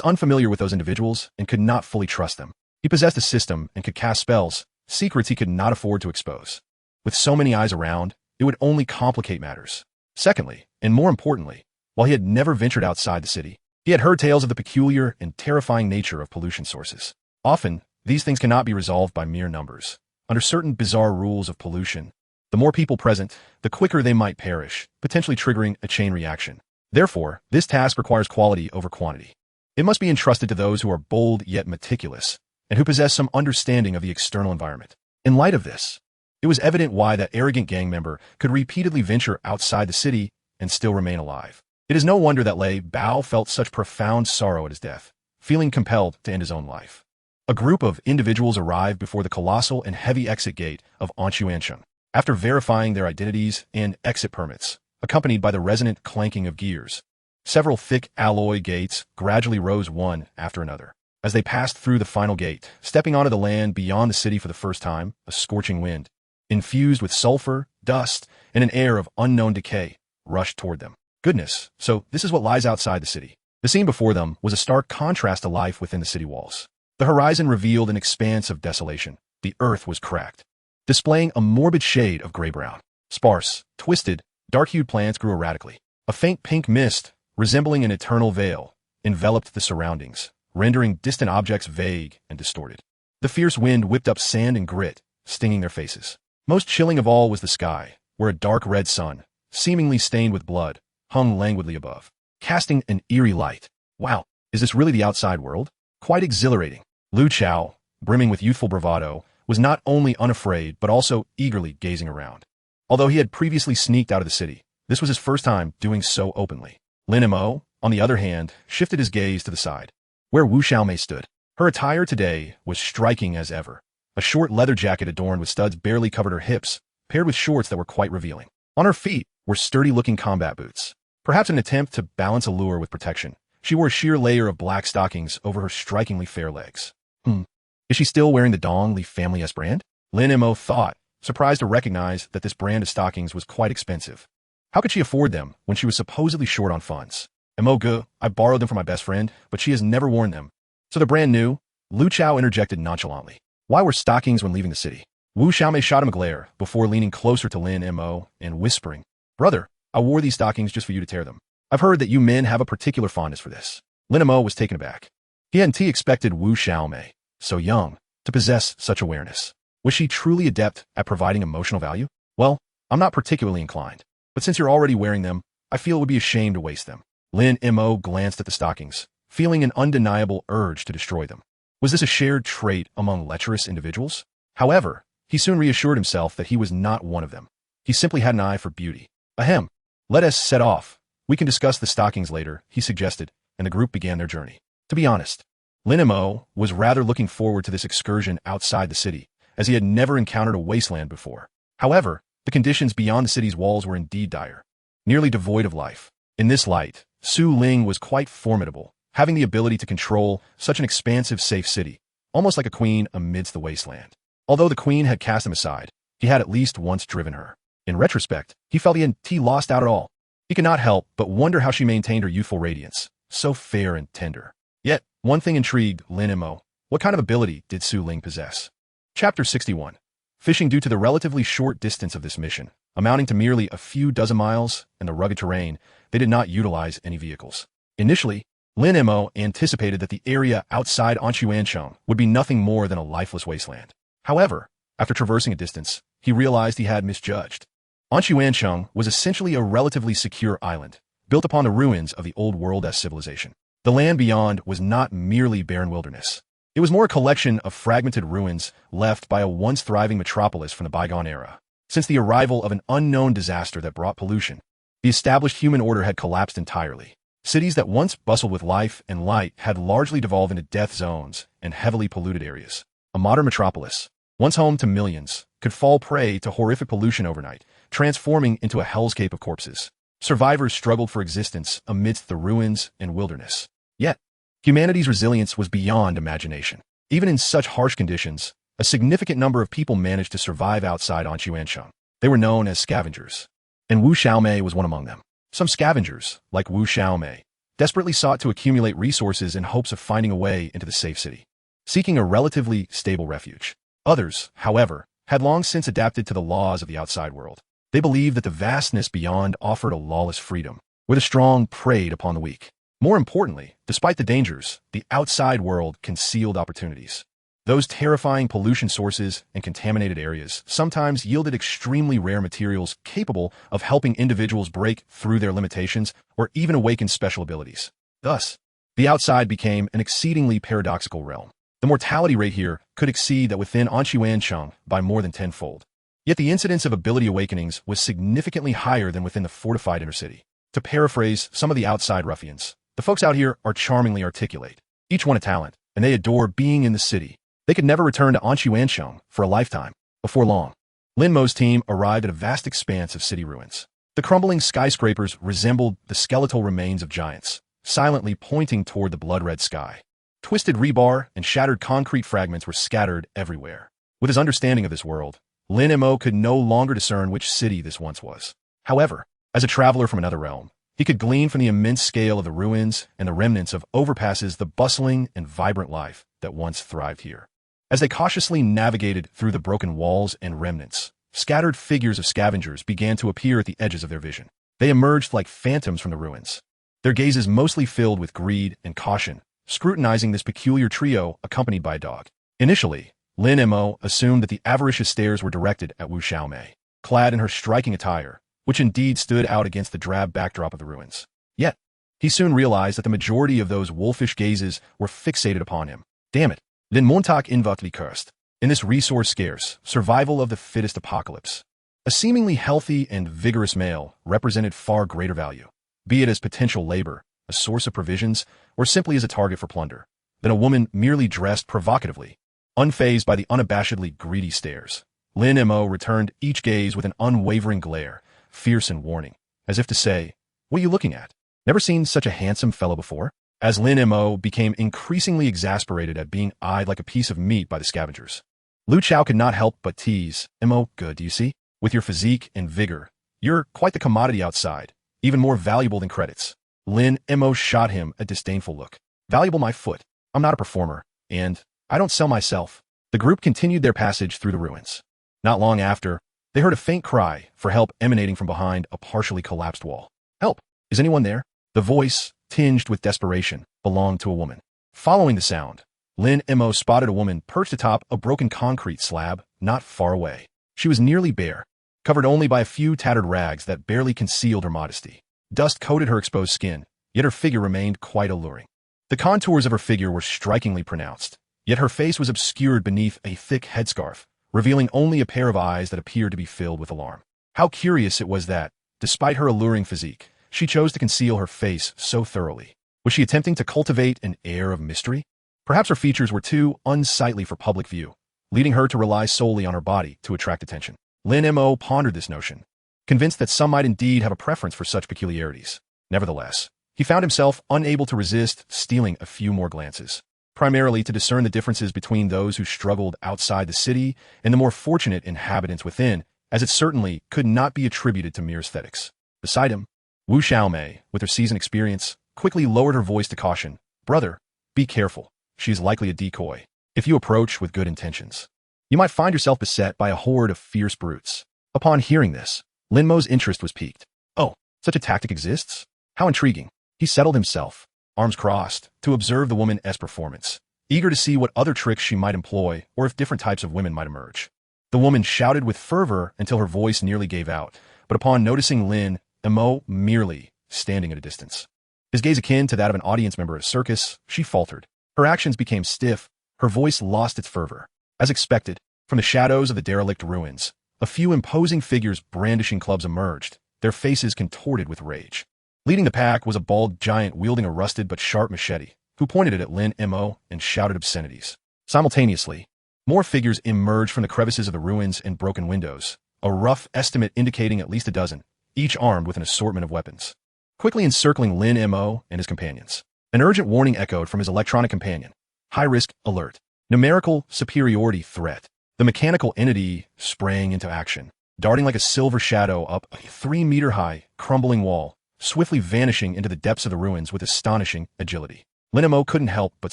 unfamiliar with those individuals and could not fully trust them. He possessed a system and could cast spells, secrets he could not afford to expose. With so many eyes around, it would only complicate matters. Secondly, and more importantly, while he had never ventured outside the city, he had heard tales of the peculiar and terrifying nature of pollution sources. Often, these things cannot be resolved by mere numbers. Under certain bizarre rules of pollution, the more people present, the quicker they might perish, potentially triggering a chain reaction. Therefore, this task requires quality over quantity. It must be entrusted to those who are bold yet meticulous, and who possess some understanding of the external environment. In light of this, it was evident why that arrogant gang member could repeatedly venture outside the city and still remain alive. It is no wonder that Lei Bao felt such profound sorrow at his death, feeling compelled to end his own life. A group of individuals arrived before the colossal and heavy exit gate of Anshuansheng. After verifying their identities and exit permits, accompanied by the resonant clanking of gears, several thick alloy gates gradually rose one after another. As they passed through the final gate, stepping onto the land beyond the city for the first time, a scorching wind, infused with sulfur, dust, and an air of unknown decay, rushed toward them. Goodness, so this is what lies outside the city. The scene before them was a stark contrast to life within the city walls. The horizon revealed an expanse of desolation. The earth was cracked, displaying a morbid shade of gray-brown. Sparse, twisted, dark-hued plants grew erratically. A faint pink mist, resembling an eternal veil, enveloped the surroundings, rendering distant objects vague and distorted. The fierce wind whipped up sand and grit, stinging their faces. Most chilling of all was the sky, where a dark red sun, seemingly stained with blood, hung languidly above, casting an eerie light. Wow, is this really the outside world? Quite exhilarating. Lu Chao, brimming with youthful bravado, was not only unafraid but also eagerly gazing around. Although he had previously sneaked out of the city, this was his first time doing so openly. Lin Mo, on the other hand, shifted his gaze to the side, where Wu Xiaomei stood. Her attire today was striking as ever. A short leather jacket adorned with studs barely covered her hips, paired with shorts that were quite revealing. On her feet were sturdy-looking combat boots. Perhaps in an attempt to balance allure with protection, she wore a sheer layer of black stockings over her strikingly fair legs. Is she still wearing the Dong Li family S brand? Lin Mo thought, surprised to recognize that this brand of stockings was quite expensive. How could she afford them when she was supposedly short on funds? Mo Ge, I borrowed them from my best friend, but she has never worn them. So they're brand new? Lu Chao interjected nonchalantly. Why wear stockings when leaving the city? Wu Xiaomei shot him a glare before leaning closer to Lin Mo and whispering, Brother, I wore these stockings just for you to tear them. I've heard that you men have a particular fondness for this. Lin Mo was taken aback. He hadn't expected Wu Xiaomei, so young, to possess such awareness. Was she truly adept at providing emotional value? Well, I'm not particularly inclined, but since you're already wearing them, I feel it would be a shame to waste them. Lin Mo glanced at the stockings, feeling an undeniable urge to destroy them. Was this a shared trait among lecherous individuals? However, he soon reassured himself that he was not one of them. He simply had an eye for beauty. Ahem. Let us set off. We can discuss the stockings later, he suggested, and the group began their journey. To be honest, Lin Mo was rather looking forward to this excursion outside the city, as he had never encountered a wasteland before. However, the conditions beyond the city's walls were indeed dire, nearly devoid of life. In this light, Su Ling was quite formidable, having the ability to control such an expansive, safe city, almost like a queen amidst the wasteland. Although the queen had cast him aside, he had at least once driven her. In retrospect, he felt he lost out at all. He could not help but wonder how she maintained her youthful radiance, so fair and tender. Yet, one thing intrigued Lin Mo. What kind of ability did Su Ling possess? Chapter 61. Fishing. Due to the relatively short distance of this mission, amounting to merely a few dozen miles, and the rugged terrain, they did not utilize any vehicles. Initially, Lin Mo anticipated that the area outside Anshuansheng would be nothing more than a lifeless wasteland. However, after traversing a distance, he realized he had misjudged. Anshuancheng was essentially a relatively secure island, built upon the ruins of the old world-esque civilization. The land beyond was not merely barren wilderness. It was more a collection of fragmented ruins left by a once thriving metropolis from the bygone era. Since the arrival of an unknown disaster that brought pollution, the established human order had collapsed entirely. Cities that once bustled with life and light had largely devolved into death zones and heavily polluted areas. A modern metropolis, once home to millions, could fall prey to horrific pollution overnight, transforming into a hellscape of corpses. Survivors struggled for existence amidst the ruins and wilderness. Yet, humanity's resilience was beyond imagination. Even in such harsh conditions, a significant number of people managed to survive outside Anshuancheng. They were known as scavengers, and Wu Xiaomei was one among them. Some scavengers, like Wu Xiaomei, desperately sought to accumulate resources in hopes of finding a way into the safe city, seeking a relatively stable refuge. Others, however, had long since adapted to the laws of the outside world. They believed that the vastness beyond offered a lawless freedom, where the strong preyed upon the weak. More importantly, despite the dangers, the outside world concealed opportunities. Those terrifying pollution sources and contaminated areas sometimes yielded extremely rare materials capable of helping individuals break through their limitations or even awaken special abilities. Thus, the outside became an exceedingly paradoxical realm. The mortality rate here could exceed that within Anshuancheng by more than tenfold. Yet the incidence of ability awakenings was significantly higher than within the fortified inner city. To paraphrase some of the outside ruffians, the folks out here are charmingly articulate, each one a talent, and they adore being in the city. They could never return to Anshuancheng for a lifetime. Before long, Lin Mo's team arrived at a vast expanse of city ruins. The crumbling skyscrapers resembled the skeletal remains of giants, silently pointing toward the blood-red sky. Twisted rebar and shattered concrete fragments were scattered everywhere. With his understanding of this world, Lin Mo could no longer discern which city this once was. However, as a traveler from another realm, he could glean from the immense scale of the ruins and the remnants of overpasses the bustling and vibrant life that once thrived here. As they cautiously navigated through the broken walls and remnants, scattered figures of scavengers began to appear at the edges of their vision. They emerged like phantoms from the ruins, their gazes mostly filled with greed and caution, scrutinizing this peculiar trio accompanied by a dog. Initially, Lin Mo assumed that the avaricious stares were directed at Wu Xiaomei, clad in her striking attire, which indeed stood out against the drab backdrop of the ruins. Yet, he soon realized that the majority of those wolfish gazes were fixated upon him. Damn it. Den Montag inwardly cursed. In this resource-scarce, survival of the fittest apocalypse, a seemingly healthy and vigorous male represented far greater value, be it as potential labor, a source of provisions, or simply as a target for plunder, than a woman merely dressed provocatively. Unfazed by the unabashedly greedy stares, Lin Mo returned each gaze with an unwavering glare, fierce and warning, as if to say, "What are you looking at? Never seen such a handsome fellow before?" As Lin Mo became increasingly exasperated at being eyed like a piece of meat by the scavengers, Lu Chao could not help but tease, "Mo, good, do you see? With your physique and vigor, you're quite the commodity outside, even more valuable than credits." Lin Mo shot him a disdainful look. "Valuable my foot. I'm not a performer, and I don't sell myself." The group continued their passage through the ruins. Not long after, they heard a faint cry for help emanating from behind a partially collapsed wall. "Help! Is anyone there?" The voice, tinged with desperation, belonged to a woman. Following the sound, Lin Mo spotted a woman perched atop a broken concrete slab not far away. She was nearly bare, covered only by a few tattered rags that barely concealed her modesty. Dust coated her exposed skin, yet her figure remained quite alluring. The contours of her figure were strikingly pronounced, yet her face was obscured beneath a thick headscarf, revealing only a pair of eyes that appeared to be filled with alarm. How curious it was that, despite her alluring physique, she chose to conceal her face so thoroughly. Was she attempting to cultivate an air of mystery? Perhaps her features were too unsightly for public view, leading her to rely solely on her body to attract attention. Lin Mo pondered this notion, convinced that some might indeed have a preference for such peculiarities. Nevertheless, he found himself unable to resist stealing a few more glances, primarily to discern the differences between those who struggled outside the city and the more fortunate inhabitants within, as it certainly could not be attributed to mere aesthetics. Beside him, Wu Xiaomei, with her seasoned experience, quickly lowered her voice to caution, "Brother, be careful. She is likely a decoy. If you approach with good intentions, you might find yourself beset by a horde of fierce brutes." Upon hearing this, Lin Mo's interest was piqued. Oh, such a tactic exists? How intriguing. He settled himself, arms crossed, to observe the woman's performance, eager to see what other tricks she might employ or if different types of women might emerge. The woman shouted with fervor until her voice nearly gave out, but upon noticing Lin Mo merely standing at a distance, his gaze akin to that of an audience member at a circus, she faltered. Her actions became stiff, her voice lost its fervor. As expected, from the shadows of the derelict ruins, a few imposing figures brandishing clubs emerged, their faces contorted with rage. Leading the pack was a bald giant wielding a rusted but sharp machete, who pointed it at Lin Mo and shouted obscenities. Simultaneously, more figures emerged from the crevices of the ruins and broken windows, a rough estimate indicating at least a dozen, each armed with an assortment of weapons. Quickly encircling Lin Mo and his companions, an urgent warning echoed from his electronic companion. High-risk alert. Numerical superiority threat. The mechanical entity sprang into action, darting like a silver shadow up a 3-meter-high, crumbling wall, swiftly vanishing into the depths of the ruins with astonishing agility. Lin Mo couldn't help but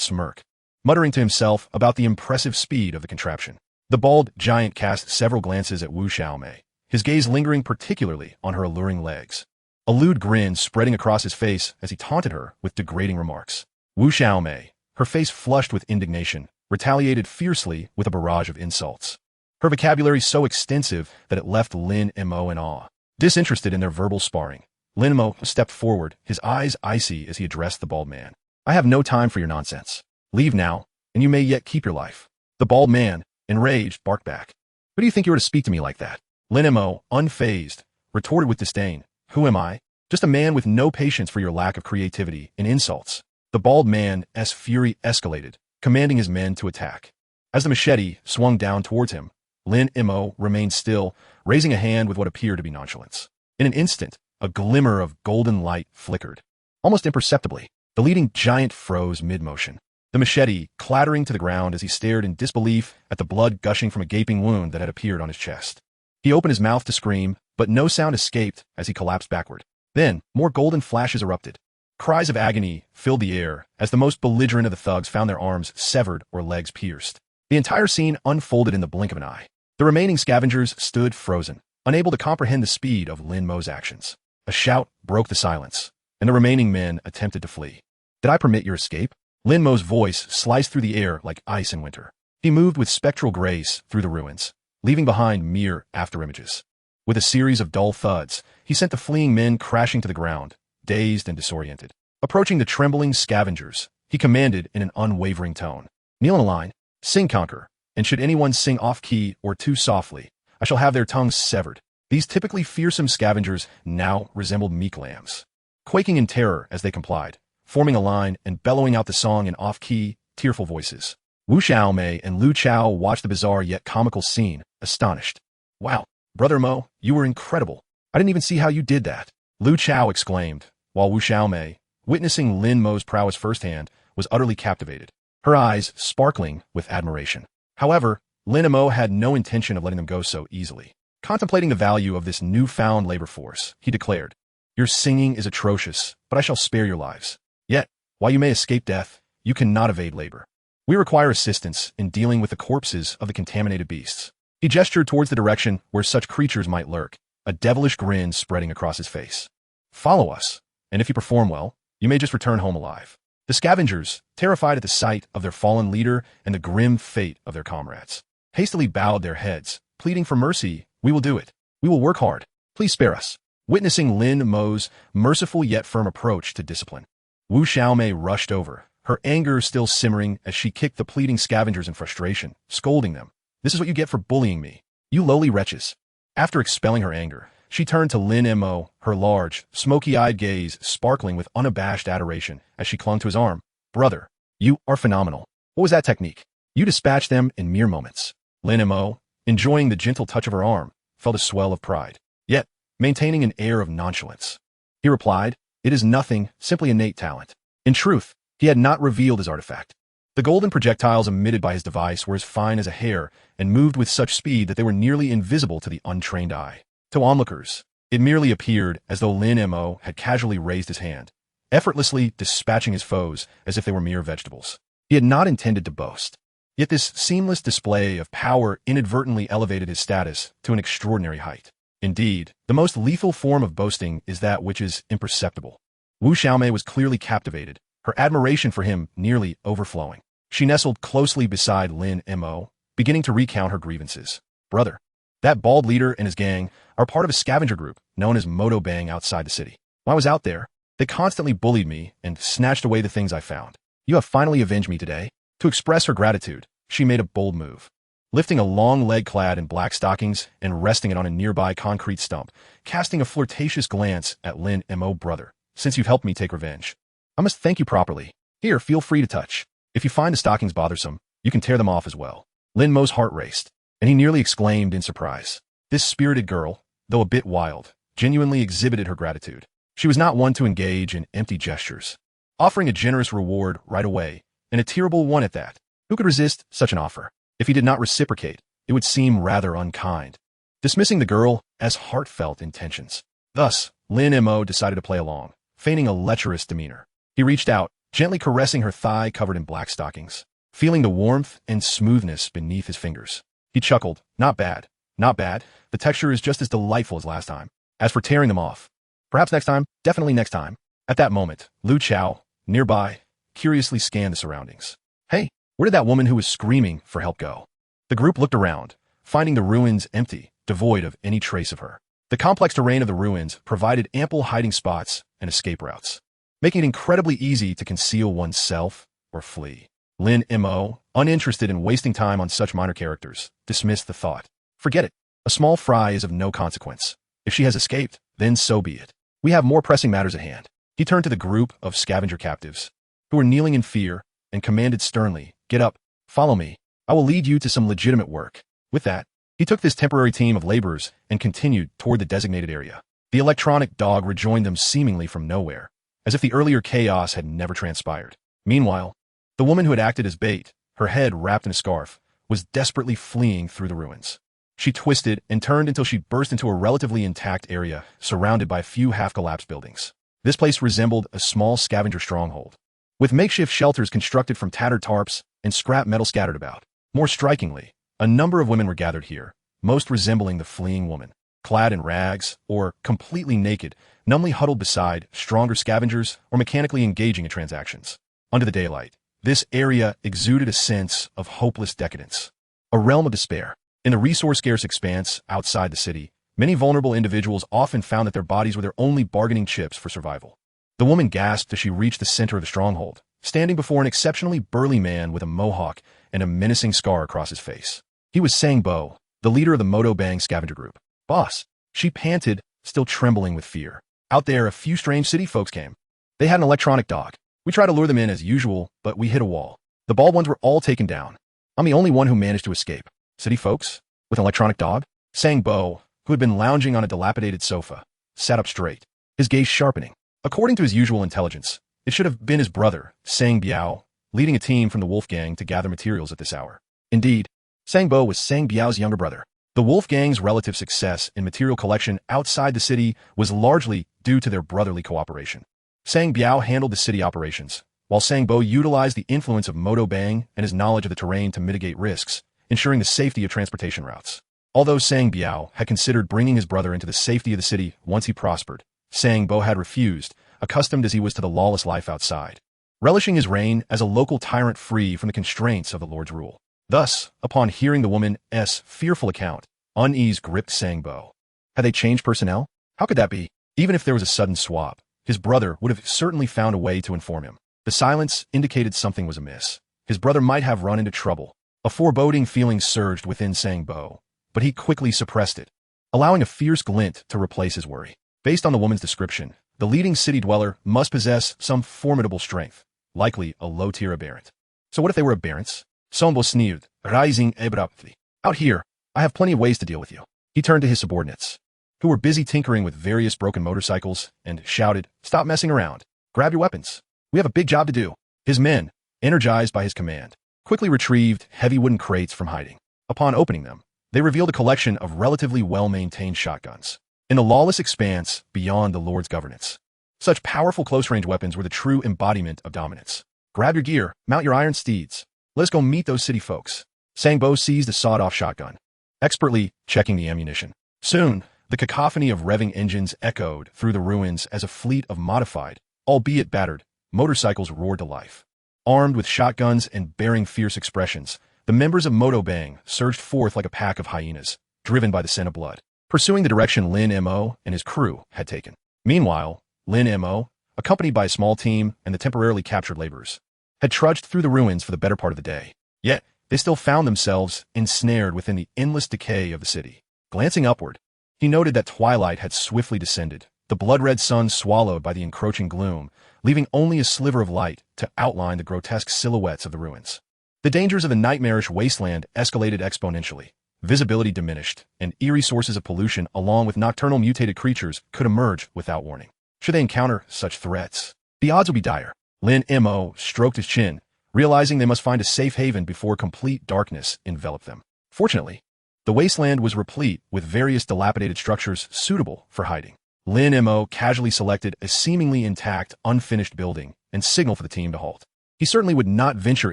smirk, muttering to himself about the impressive speed of the contraption. The bald giant cast several glances at Wu Xiaomei, his gaze lingering particularly on her alluring legs. A lewd grin spreading across his face as he taunted her with degrading remarks. Wu Xiaomei, her face flushed with indignation, retaliated fiercely with a barrage of insults. Her vocabulary so extensive that it left Lin Mo in awe. Disinterested in their verbal sparring, Lin Mo stepped forward, his eyes icy as he addressed the bald man. I have no time for your nonsense. Leave now, and you may yet keep your life. The bald man, enraged, barked back. Who do you think you are to speak to me like that? Lin Mo, unfazed, retorted with disdain. Who am I? Just a man with no patience for your lack of creativity and insults. The bald man's fury escalated, commanding his men to attack. As the machete swung down towards him, Lin Mo remained still, raising a hand with what appeared to be nonchalance. In an instant, a glimmer of golden light flickered. Almost imperceptibly, the leading giant froze mid-motion, the machete clattering to the ground as he stared in disbelief at the blood gushing from a gaping wound that had appeared on his chest. He opened his mouth to scream, but no sound escaped as he collapsed backward. Then, more golden flashes erupted. Cries of agony filled the air as the most belligerent of the thugs found their arms severed or legs pierced. The entire scene unfolded in the blink of an eye. The remaining scavengers stood frozen, unable to comprehend the speed of Lin Mo's actions. A shout broke the silence, and the remaining men attempted to flee. Did I permit your escape? Lin Mo's voice sliced through the air like ice in winter. He moved with spectral grace through the ruins, leaving behind mere afterimages. With a series of dull thuds, he sent the fleeing men crashing to the ground, dazed and disoriented. Approaching the trembling scavengers, he commanded in an unwavering tone. Kneel in a line, sing conquer, and should anyone sing off-key or too softly, I shall have their tongues severed. These typically fearsome scavengers now resembled meek lambs, quaking in terror as they complied, forming a line and bellowing out the song in off-key, tearful voices. Wu Xiaomei and Lu Chao watched the bizarre yet comical scene, astonished. Wow, Brother Mo, you were incredible. I didn't even see how you did that. Lu Chao exclaimed, while Wu Xiaomei, witnessing Lin Mo's prowess firsthand, was utterly captivated, her eyes sparkling with admiration. However, Lin Mo had no intention of letting them go so easily. Contemplating the value of this newfound labor force, he declared, Your singing is atrocious, but I shall spare your lives. Yet, while you may escape death, you cannot evade labor. We require assistance in dealing with the corpses of the contaminated beasts. He gestured towards the direction where such creatures might lurk, a devilish grin spreading across his face. Follow us, and if you perform well, you may just return home alive. The scavengers, terrified at the sight of their fallen leader and the grim fate of their comrades, hastily bowed their heads, pleading for mercy. We will do it. We will work hard. Please spare us. Witnessing Lin Mo's merciful yet firm approach to discipline, Wu Xiaomei rushed over, her anger still simmering as she kicked the pleading scavengers in frustration, scolding them. This is what you get for bullying me, you lowly wretches. After expelling her anger, she turned to Lin Mo, her large, smoky-eyed gaze sparkling with unabashed adoration as she clung to his arm. Brother, you are phenomenal. What was that technique? You dispatched them in mere moments. Lin Mo, enjoying the gentle touch of her arm, felt a swell of pride, yet maintaining an air of nonchalance. He replied, It is nothing, simply innate talent. In truth, he had not revealed his artifact. The golden projectiles emitted by his device were as fine as a hair and moved with such speed that they were nearly invisible to the untrained eye. To onlookers, it merely appeared as though Lin Mo had casually raised his hand, effortlessly dispatching his foes as if they were mere vegetables. He had not intended to boast. Yet this seamless display of power inadvertently elevated his status to an extraordinary height. Indeed, the most lethal form of boasting is that which is imperceptible. Wu Xiaomei was clearly captivated, her admiration for him nearly overflowing. She nestled closely beside Lin Mo, beginning to recount her grievances. Brother, That bald leader and his gang are part of a scavenger group known as Moto Bang outside the city. When I was out there, they constantly bullied me and snatched away the things I found. You have finally avenged me today. To express her gratitude, she made a bold move. Lifting a long leg clad in black stockings and resting it on a nearby concrete stump, casting a flirtatious glance at Lin Mo. Brother, since you've helped me take revenge, I must thank you properly. Here, feel free to touch. If you find the stockings bothersome, you can tear them off as well. Lin Mo's heart raced, and he nearly exclaimed in surprise. This spirited girl, though a bit wild, genuinely exhibited her gratitude. She was not one to engage in empty gestures, offering a generous reward right away, and a terrible one at that. Who could resist such an offer? If he did not reciprocate, it would seem rather unkind, dismissing the girl as heartfelt intentions. Thus, Lin Mo decided to play along, feigning a lecherous demeanor. He reached out, gently caressing her thigh covered in black stockings, feeling the warmth and smoothness beneath his fingers. He chuckled, not bad, not bad, the texture is just as delightful as last time. As for tearing them off, perhaps next time, definitely next time. At that moment, Lu Chao, nearby, curiously scanned the surroundings. Hey, where did that woman who was screaming for help go? The group looked around, finding the ruins empty, devoid of any trace of her. The complex terrain of the ruins provided ample hiding spots and escape routes, making it incredibly easy to conceal oneself or flee. Lin Mo, uninterested in wasting time on such minor characters, dismissed the thought. Forget it. A small fry is of no consequence. If she has escaped, then so be it. We have more pressing matters at hand. He turned to the group of scavenger captives, who were kneeling in fear, and commanded sternly, Get up, follow me. I will lead you to some legitimate work. With that, he took this temporary team of laborers and continued toward the designated area. The electronic dog rejoined them seemingly from nowhere, as if the earlier chaos had never transpired. Meanwhile, the woman who had acted as bait, her head wrapped in a scarf, was desperately fleeing through the ruins. She twisted and turned until she burst into a relatively intact area surrounded by a few half-collapsed buildings. This place resembled a small scavenger stronghold, with makeshift shelters constructed from tattered tarps and scrap metal scattered about. More strikingly, a number of women were gathered here, most resembling the fleeing woman, clad in rags or completely naked, numbly huddled beside stronger scavengers or mechanically engaging in transactions. Under the daylight, this area exuded a sense of hopeless decadence, a realm of despair. In the resource-scarce expanse outside the city, many vulnerable individuals often found that their bodies were their only bargaining chips for survival. The woman gasped as she reached the center of the stronghold, standing before an exceptionally burly man with a mohawk and a menacing scar across his face. He was Sang Bo, the leader of the Moto Bang scavenger group. Boss, she panted, still trembling with fear. Out there, a few strange city folks came. They had an electronic dog. We tried to lure them in as usual, but we hit a wall. The bald ones were all taken down. I'm the only one who managed to escape. City folks? With an electronic dog? Sang Bo, who had been lounging on a dilapidated sofa, sat up straight, his gaze sharpening. According to his usual intelligence, it should have been his brother, Sang Biao, leading a team from the Wolf Gang to gather materials at this hour. Indeed, Sang Bo was Sang Biao's younger brother. The Wolf Gang's relative success in material collection outside the city was largely due to their brotherly cooperation. Sang Biao handled the city operations, while Sang Bo utilized the influence of Moto Bang and his knowledge of the terrain to mitigate risks, ensuring the safety of transportation routes. Although Sang Biao had considered bringing his brother into the safety of the city once he prospered, Sang Bo had refused, accustomed as he was to the lawless life outside, relishing his reign as a local tyrant free from the constraints of the Lord's rule. Thus, upon hearing the woman's fearful account, unease gripped Sang Bo. Had they changed personnel? How could that be? Even if there was a sudden swap, his brother would have certainly found a way to inform him. The silence indicated something was amiss. His brother might have run into trouble. A foreboding feeling surged within Sang Bo, but he quickly suppressed it, allowing a fierce glint to replace his worry. Based on the woman's description, the leading city dweller must possess some formidable strength, likely a low-tier aberrant. So what if they were aberrants? Sombo sneered, rising abruptly. Out here, I have plenty of ways to deal with you. He turned to his subordinates, who were busy tinkering with various broken motorcycles, and shouted, Stop messing around. Grab your weapons. We have a big job to do. His men, energized by his command, quickly retrieved heavy wooden crates from hiding. Upon opening them, they revealed a collection of relatively well-maintained shotguns. In the lawless expanse beyond the Lord's governance, such powerful close-range weapons were the true embodiment of dominance. Grab your gear, mount your iron steeds. Let us go meet those city folks. Sang Bo seized a sawed-off shotgun, expertly checking the ammunition. Soon, the cacophony of revving engines echoed through the ruins as a fleet of modified, albeit battered, motorcycles roared to life. Armed with shotguns and bearing fierce expressions, the members of Moto Bang surged forth like a pack of hyenas, driven by the scent of blood, pursuing the direction Lin Mo and his crew had taken. Meanwhile, Lin Mo, accompanied by a small team and the temporarily captured laborers, had trudged through the ruins for the better part of the day. Yet, they still found themselves ensnared within the endless decay of the city. Glancing upward, he noted that twilight had swiftly descended, the blood-red sun swallowed by the encroaching gloom, leaving only a sliver of light to outline the grotesque silhouettes of the ruins. The dangers of the nightmarish wasteland escalated exponentially. Visibility diminished, and eerie sources of pollution along with nocturnal mutated creatures could emerge without warning. Should they encounter such threats, the odds would be dire. Lin Mo stroked his chin, realizing they must find a safe haven before complete darkness enveloped them. Fortunately, the wasteland was replete with various dilapidated structures suitable for hiding. Lin Mo casually selected a seemingly intact, unfinished building and signaled for the team to halt. He certainly would not venture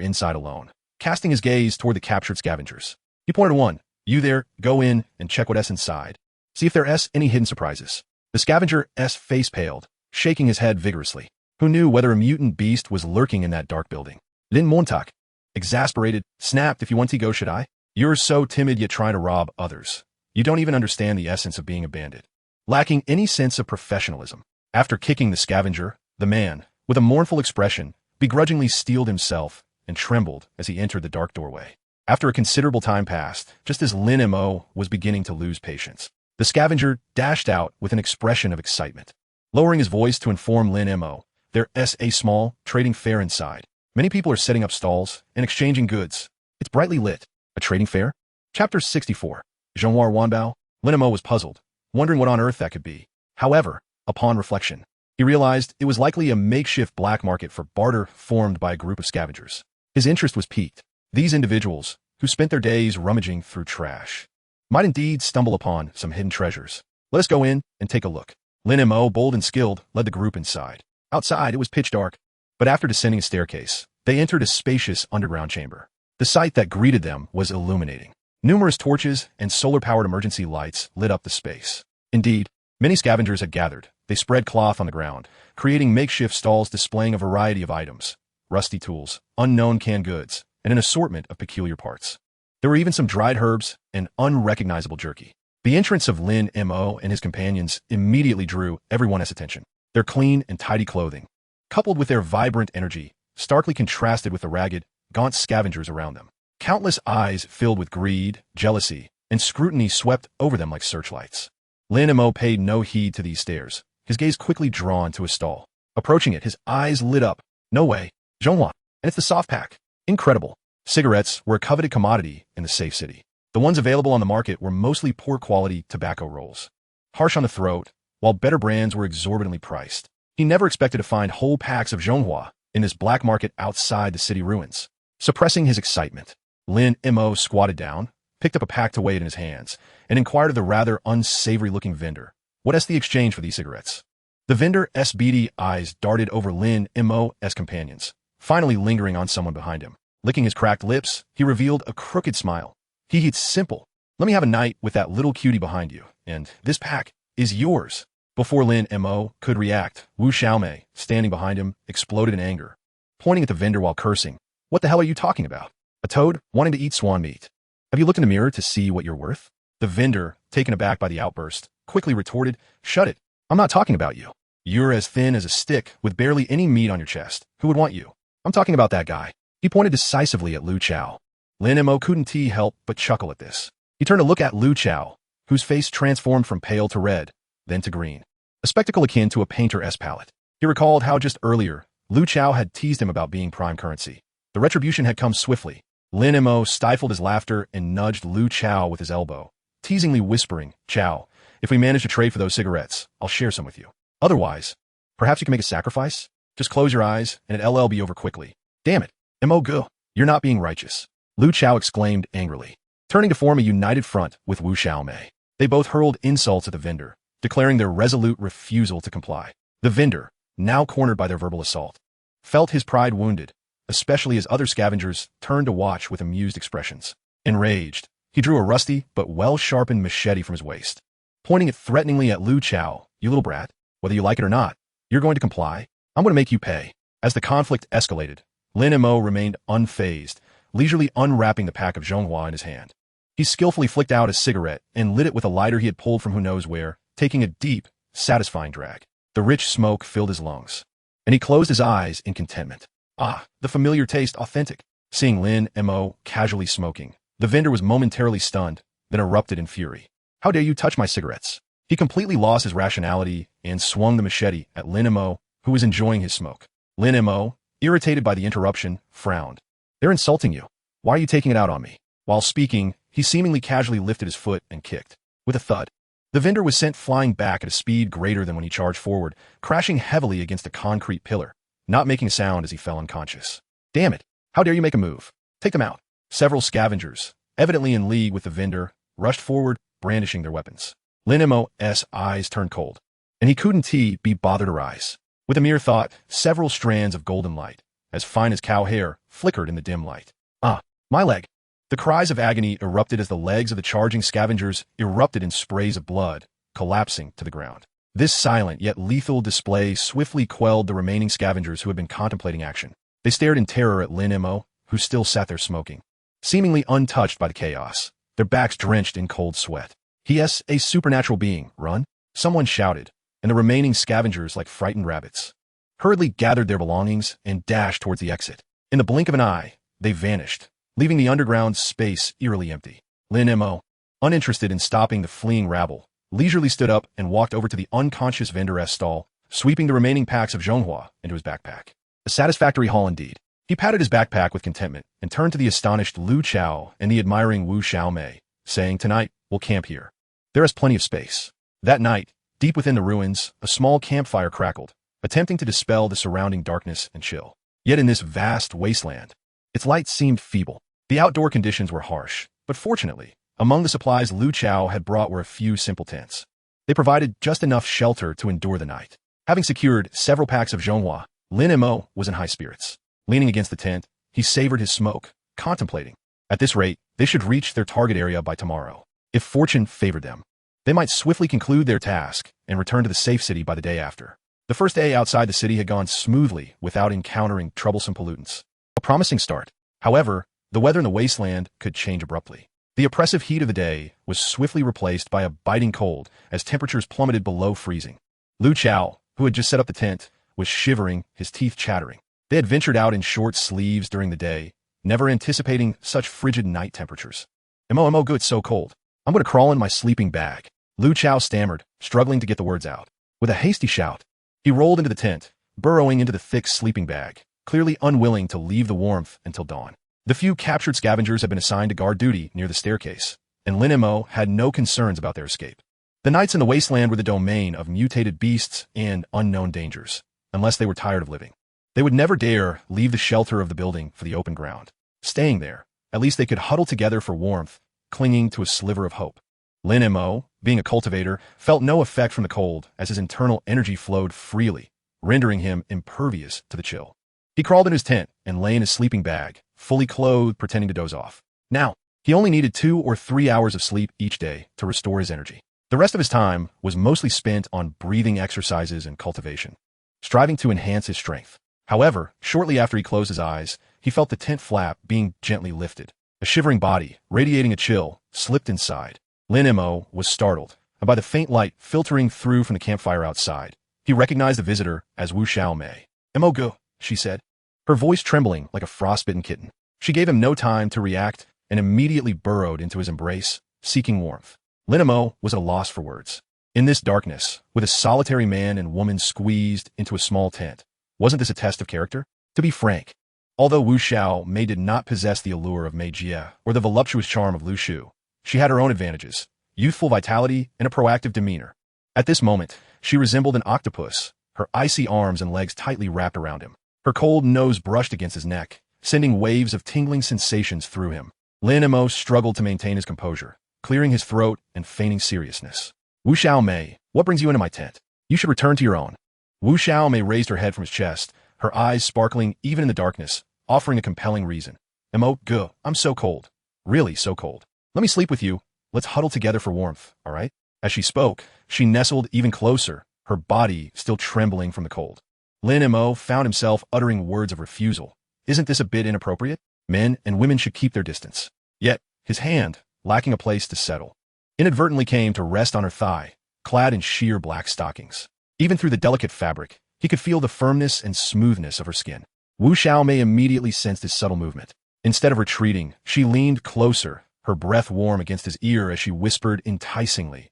inside alone. Casting his gaze toward the captured scavengers, he pointed to one. You there, go in and check what's inside. See if there's any hidden surprises. The scavenger's face paled, shaking his head vigorously. Who knew whether a mutant beast was lurking in that dark building? Lin Montauk, exasperated, snapped, if you want to go, should I? You're so timid yet trying to rob others. You don't even understand the essence of being a bandit. Lacking any sense of professionalism. After kicking the scavenger, the man, with a mournful expression, begrudgingly steeled himself and trembled as he entered the dark doorway. After a considerable time passed, just as Lin Mo was beginning to lose patience, the scavenger dashed out with an expression of excitement. Lowering his voice to inform Lin Mo, there's a small trading fair inside. Many people are setting up stalls and exchanging goods. It's brightly lit. A trading fair? Chapter 64. Zhonghua Wanbao. Lin Mo was puzzled, wondering what on earth that could be. However, upon reflection, he realized it was likely a makeshift black market for barter formed by a group of scavengers. His interest was piqued. These individuals, who spent their days rummaging through trash, might indeed stumble upon some hidden treasures. Let us go in and take a look. Lin Mo, bold and skilled, led the group inside. Outside, it was pitch dark, but after descending a staircase, they entered a spacious underground chamber. The sight that greeted them was illuminating. Numerous torches and solar-powered emergency lights lit up the space. Indeed, many scavengers had gathered. They spread cloth on the ground, creating makeshift stalls displaying a variety of items, rusty tools, unknown canned goods, and an assortment of peculiar parts. There were even some dried herbs and unrecognizable jerky. The entrance of Lin Mo and his companions immediately drew everyone's attention. Their clean and tidy clothing, coupled with their vibrant energy, starkly contrasted with the ragged, gaunt scavengers around them. Countless eyes filled with greed, jealousy, and scrutiny swept over them like searchlights. Lin Mo paid no heed to these stares, his gaze quickly drawn to a stall. Approaching it, his eyes lit up. No way. Zhonghua. And it's the soft pack. Incredible. Cigarettes were a coveted commodity in the safe city. The ones available on the market were mostly poor-quality tobacco rolls, harsh on the throat, while better brands were exorbitantly priced. He never expected to find whole packs of Zhonghua in this black market outside the city ruins. Suppressing his excitement, Lin Mo squatted down, picked up a pack to weigh it in his hands, and inquired of the rather unsavory-looking vendor, "What's the exchange for these cigarettes?" The vendor's beady eyes darted over Lin Mo's companions, finally lingering on someone behind him. Licking his cracked lips, he revealed a crooked smile. It's simple. Let me have a night with that little cutie behind you, and this pack is yours." Before Lin Mo could react, Wu Xiaomei, standing behind him, exploded in anger, pointing at the vendor while cursing. "What the hell are you talking about? A toad wanting to eat swan meat? Have you looked in the mirror to see what you're worth?" The vendor, taken aback by the outburst, quickly retorted, "Shut it. I'm not talking about you. You're as thin as a stick with barely any meat on your chest. Who would want you? I'm talking about that guy." He pointed decisively at Lu Chao. Lin Mo couldn't help but chuckle at this. He turned to look at Lu Chao, whose face transformed from pale to red, then to green, a spectacle akin to a painter's palette. He recalled how just earlier, Lu Chao had teased him about being prime currency. The retribution had come swiftly. Lin Mo stifled his laughter and nudged Lu Chao with his elbow, teasingly whispering, "Chao, if we manage to trade for those cigarettes, I'll share some with you. Otherwise, perhaps you can make a sacrifice? Just close your eyes and it'll be over quickly." "Damn it, Mo Go, you're not being righteous," Lu Chao exclaimed angrily, turning to form a united front with Wu Xiaomei. They both hurled insults at the vendor, declaring their resolute refusal to comply. The vendor, now cornered by their verbal assault, felt his pride wounded, especially as other scavengers turned to watch with amused expressions. Enraged, he drew a rusty but well-sharpened machete from his waist, pointing it threateningly at Lu Chao. "You little brat, whether you like it or not, you're going to comply. I'm going to make you pay." As the conflict escalated, Lin Mo remained unfazed, leisurely unwrapping the pack of Zhonghua in his hand. He skillfully flicked out a cigarette and lit it with a lighter he had pulled from who knows where, taking a deep, satisfying drag. The rich smoke filled his lungs, and he closed his eyes in contentment. Ah, the familiar taste, authentic. Seeing Lin Mo casually smoking, the vendor was momentarily stunned, then erupted in fury. How dare you touch my cigarettes? He completely lost his rationality and swung the machete at Lin Mo, who was enjoying his smoke. Lin Mo, irritated by the interruption, frowned. They're insulting you. Why are you taking it out on me? While speaking, he seemingly casually lifted his foot and kicked. With a thud, the vendor was sent flying back at a speed greater than when he charged forward, crashing heavily against a concrete pillar, not making a sound as he fell unconscious. Damn it! How dare you make a move? Take them out. Several scavengers, evidently in league with the vendor, rushed forward, brandishing their weapons. Lin Mo's eyes turned cold, and he couldn't be bothered to rise. With a mere thought, several strands of golden light, as fine as cow hair, flickered in the dim light. Ah, my leg! The cries of agony erupted as the legs of the charging scavengers erupted in sprays of blood, collapsing to the ground. This silent yet lethal display swiftly quelled the remaining scavengers who had been contemplating action. They stared in terror at Lin Mo, who still sat there smoking, seemingly untouched by the chaos, their backs drenched in cold sweat. He is a supernatural being, run! Someone shouted, and the remaining scavengers, like frightened rabbits, hurriedly gathered their belongings and dashed towards the exit. In the blink of an eye, they vanished, leaving the underground space eerily empty. Lin Mo, uninterested in stopping the fleeing rabble, leisurely stood up and walked over to the unconscious vendor's stall, sweeping the remaining packs of Zhonghua into his backpack. A satisfactory haul indeed. He patted his backpack with contentment and turned to the astonished Lu Chao and the admiring Wu Xiaomei, saying, "Tonight, we'll camp here. There is plenty of space." That night, deep within the ruins, a small campfire crackled, attempting to dispel the surrounding darkness and chill. Yet in this vast wasteland, its light seemed feeble. The outdoor conditions were harsh, but fortunately, among the supplies Lu Chao had brought were a few simple tents. They provided just enough shelter to endure the night. Having secured several packs of Zhonghua, Lin Mo was in high spirits. Leaning against the tent, he savored his smoke, contemplating. At this rate, they should reach their target area by tomorrow. If fortune favored them, they might swiftly conclude their task and return to the safe city by the day after. The first day outside the city had gone smoothly without encountering troublesome pollutants. A promising start. However, the weather in the wasteland could change abruptly. The oppressive heat of the day was swiftly replaced by a biting cold as temperatures plummeted below freezing. Lu Chao, who had just set up the tent, was shivering, his teeth chattering. They had ventured out in short sleeves during the day, never anticipating such frigid night temperatures. Mo, it's so cold. I'm going to crawl in my sleeping bag. Lu Chao stammered, struggling to get the words out. With a hasty shout, he rolled into the tent, burrowing into the thick sleeping bag, clearly unwilling to leave the warmth until dawn. The few captured scavengers had been assigned to guard duty near the staircase, and Lin Mo had no concerns about their escape. The nights in the wasteland were the domain of mutated beasts and unknown dangers, unless they were tired of living. They would never dare leave the shelter of the building for the open ground. Staying there, at least they could huddle together for warmth, clinging to a sliver of hope. Lin Mo, being a cultivator, felt no effect from the cold as his internal energy flowed freely, rendering him impervious to the chill. He crawled in his tent and lay in his sleeping bag, fully clothed, pretending to doze off. Now, he only needed 2 or 3 hours of sleep each day to restore his energy. The rest of his time was mostly spent on breathing exercises and cultivation, striving to enhance his strength. However, shortly after he closed his eyes, he felt the tent flap being gently lifted. A shivering body, radiating a chill, slipped inside. Lin Mo was startled by the faint light filtering through from the campfire outside. He recognized the visitor as Wu Xiaomei. "Mo go," she said, her voice trembling like a frostbitten kitten. She gave him no time to react and immediately burrowed into his embrace, seeking warmth. Lin Mo was at a loss for words. In this darkness, with a solitary man and woman squeezed into a small tent, wasn't this a test of character? To be frank, although Wu Xiaomei did not possess the allure of Mei Jie or the voluptuous charm of Lu Shu, she had her own advantages, youthful vitality and a proactive demeanor. At this moment, she resembled an octopus, her icy arms and legs tightly wrapped around him. Her cold nose brushed against his neck, sending waves of tingling sensations through him. Lin Mo struggled to maintain his composure, clearing his throat and feigning seriousness. "Wu Xiaomei, what brings you into my tent? You should return to your own." Wu Xiaomei raised her head from his chest, her eyes sparkling even in the darkness, offering a compelling reason. "Mo, I'm so cold. Really so cold. Let me sleep with you. Let's huddle together for warmth, all right?" As she spoke, she nestled even closer, her body still trembling from the cold. Lin Mo found himself uttering words of refusal. Isn't this a bit inappropriate? Men and women should keep their distance. Yet, his hand, lacking a place to settle. Inadvertently came to rest on her thigh, clad in sheer black stockings. Even through the delicate fabric, he could feel the firmness and smoothness of her skin. Wu Xiaomei immediately sensed his subtle movement. Instead of retreating, she leaned closer, her breath warm against his ear as she whispered enticingly,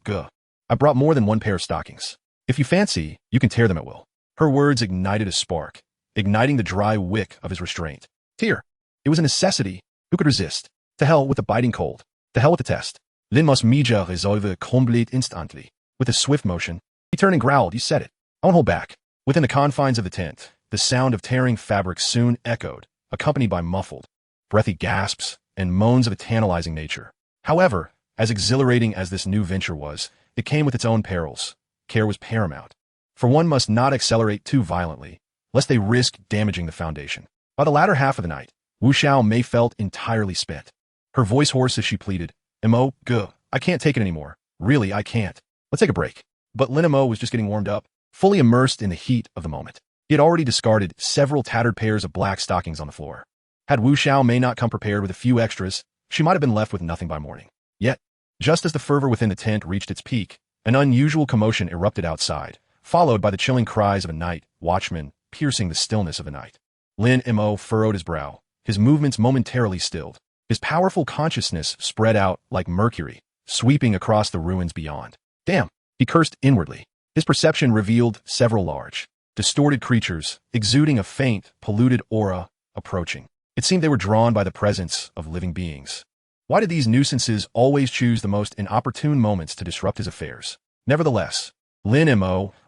"Guh. I brought more than one pair of stockings. If you fancy, you can tear them at will." Her words ignited a spark, igniting the dry wick of his restraint. Tear. It was a necessity. Who could resist? To hell with the biting cold. To hell with the test. Lin must mija resolve complete instantly. With a swift motion, he turned and growled, "You said it. I won't hold back." Within the confines of the tent, the sound of tearing fabric soon echoed, accompanied by muffled, breathy gasps and moans of a tantalizing nature. However, as exhilarating as this new venture was, it came with its own perils. Care was paramount. For one must not accelerate too violently, lest they risk damaging the foundation. By the latter half of the night, Wu Xiaomei felt entirely spent. Her voice hoarse as she pleaded, "Guh, I can't take it anymore. Really, I can't. Let's take a break." But Lin was just getting warmed up, fully immersed in the heat of the moment. He had already discarded several tattered pairs of black stockings on the floor. Had Wu Xiaomei not come prepared with a few extras, she might have been left with nothing by morning. Yet, just as the fervor within the tent reached its peak, an unusual commotion erupted outside, followed by the chilling cries of a night watchman piercing the stillness of the night. Lin furrowed his brow, his movements momentarily stilled. His powerful consciousness spread out like mercury, sweeping across the ruins beyond. Damn, he cursed inwardly. His perception revealed several large, distorted creatures, exuding a faint, polluted aura, approaching. It seemed they were drawn by the presence of living beings. Why did these nuisances always choose the most inopportune moments to disrupt his affairs? Nevertheless, Lin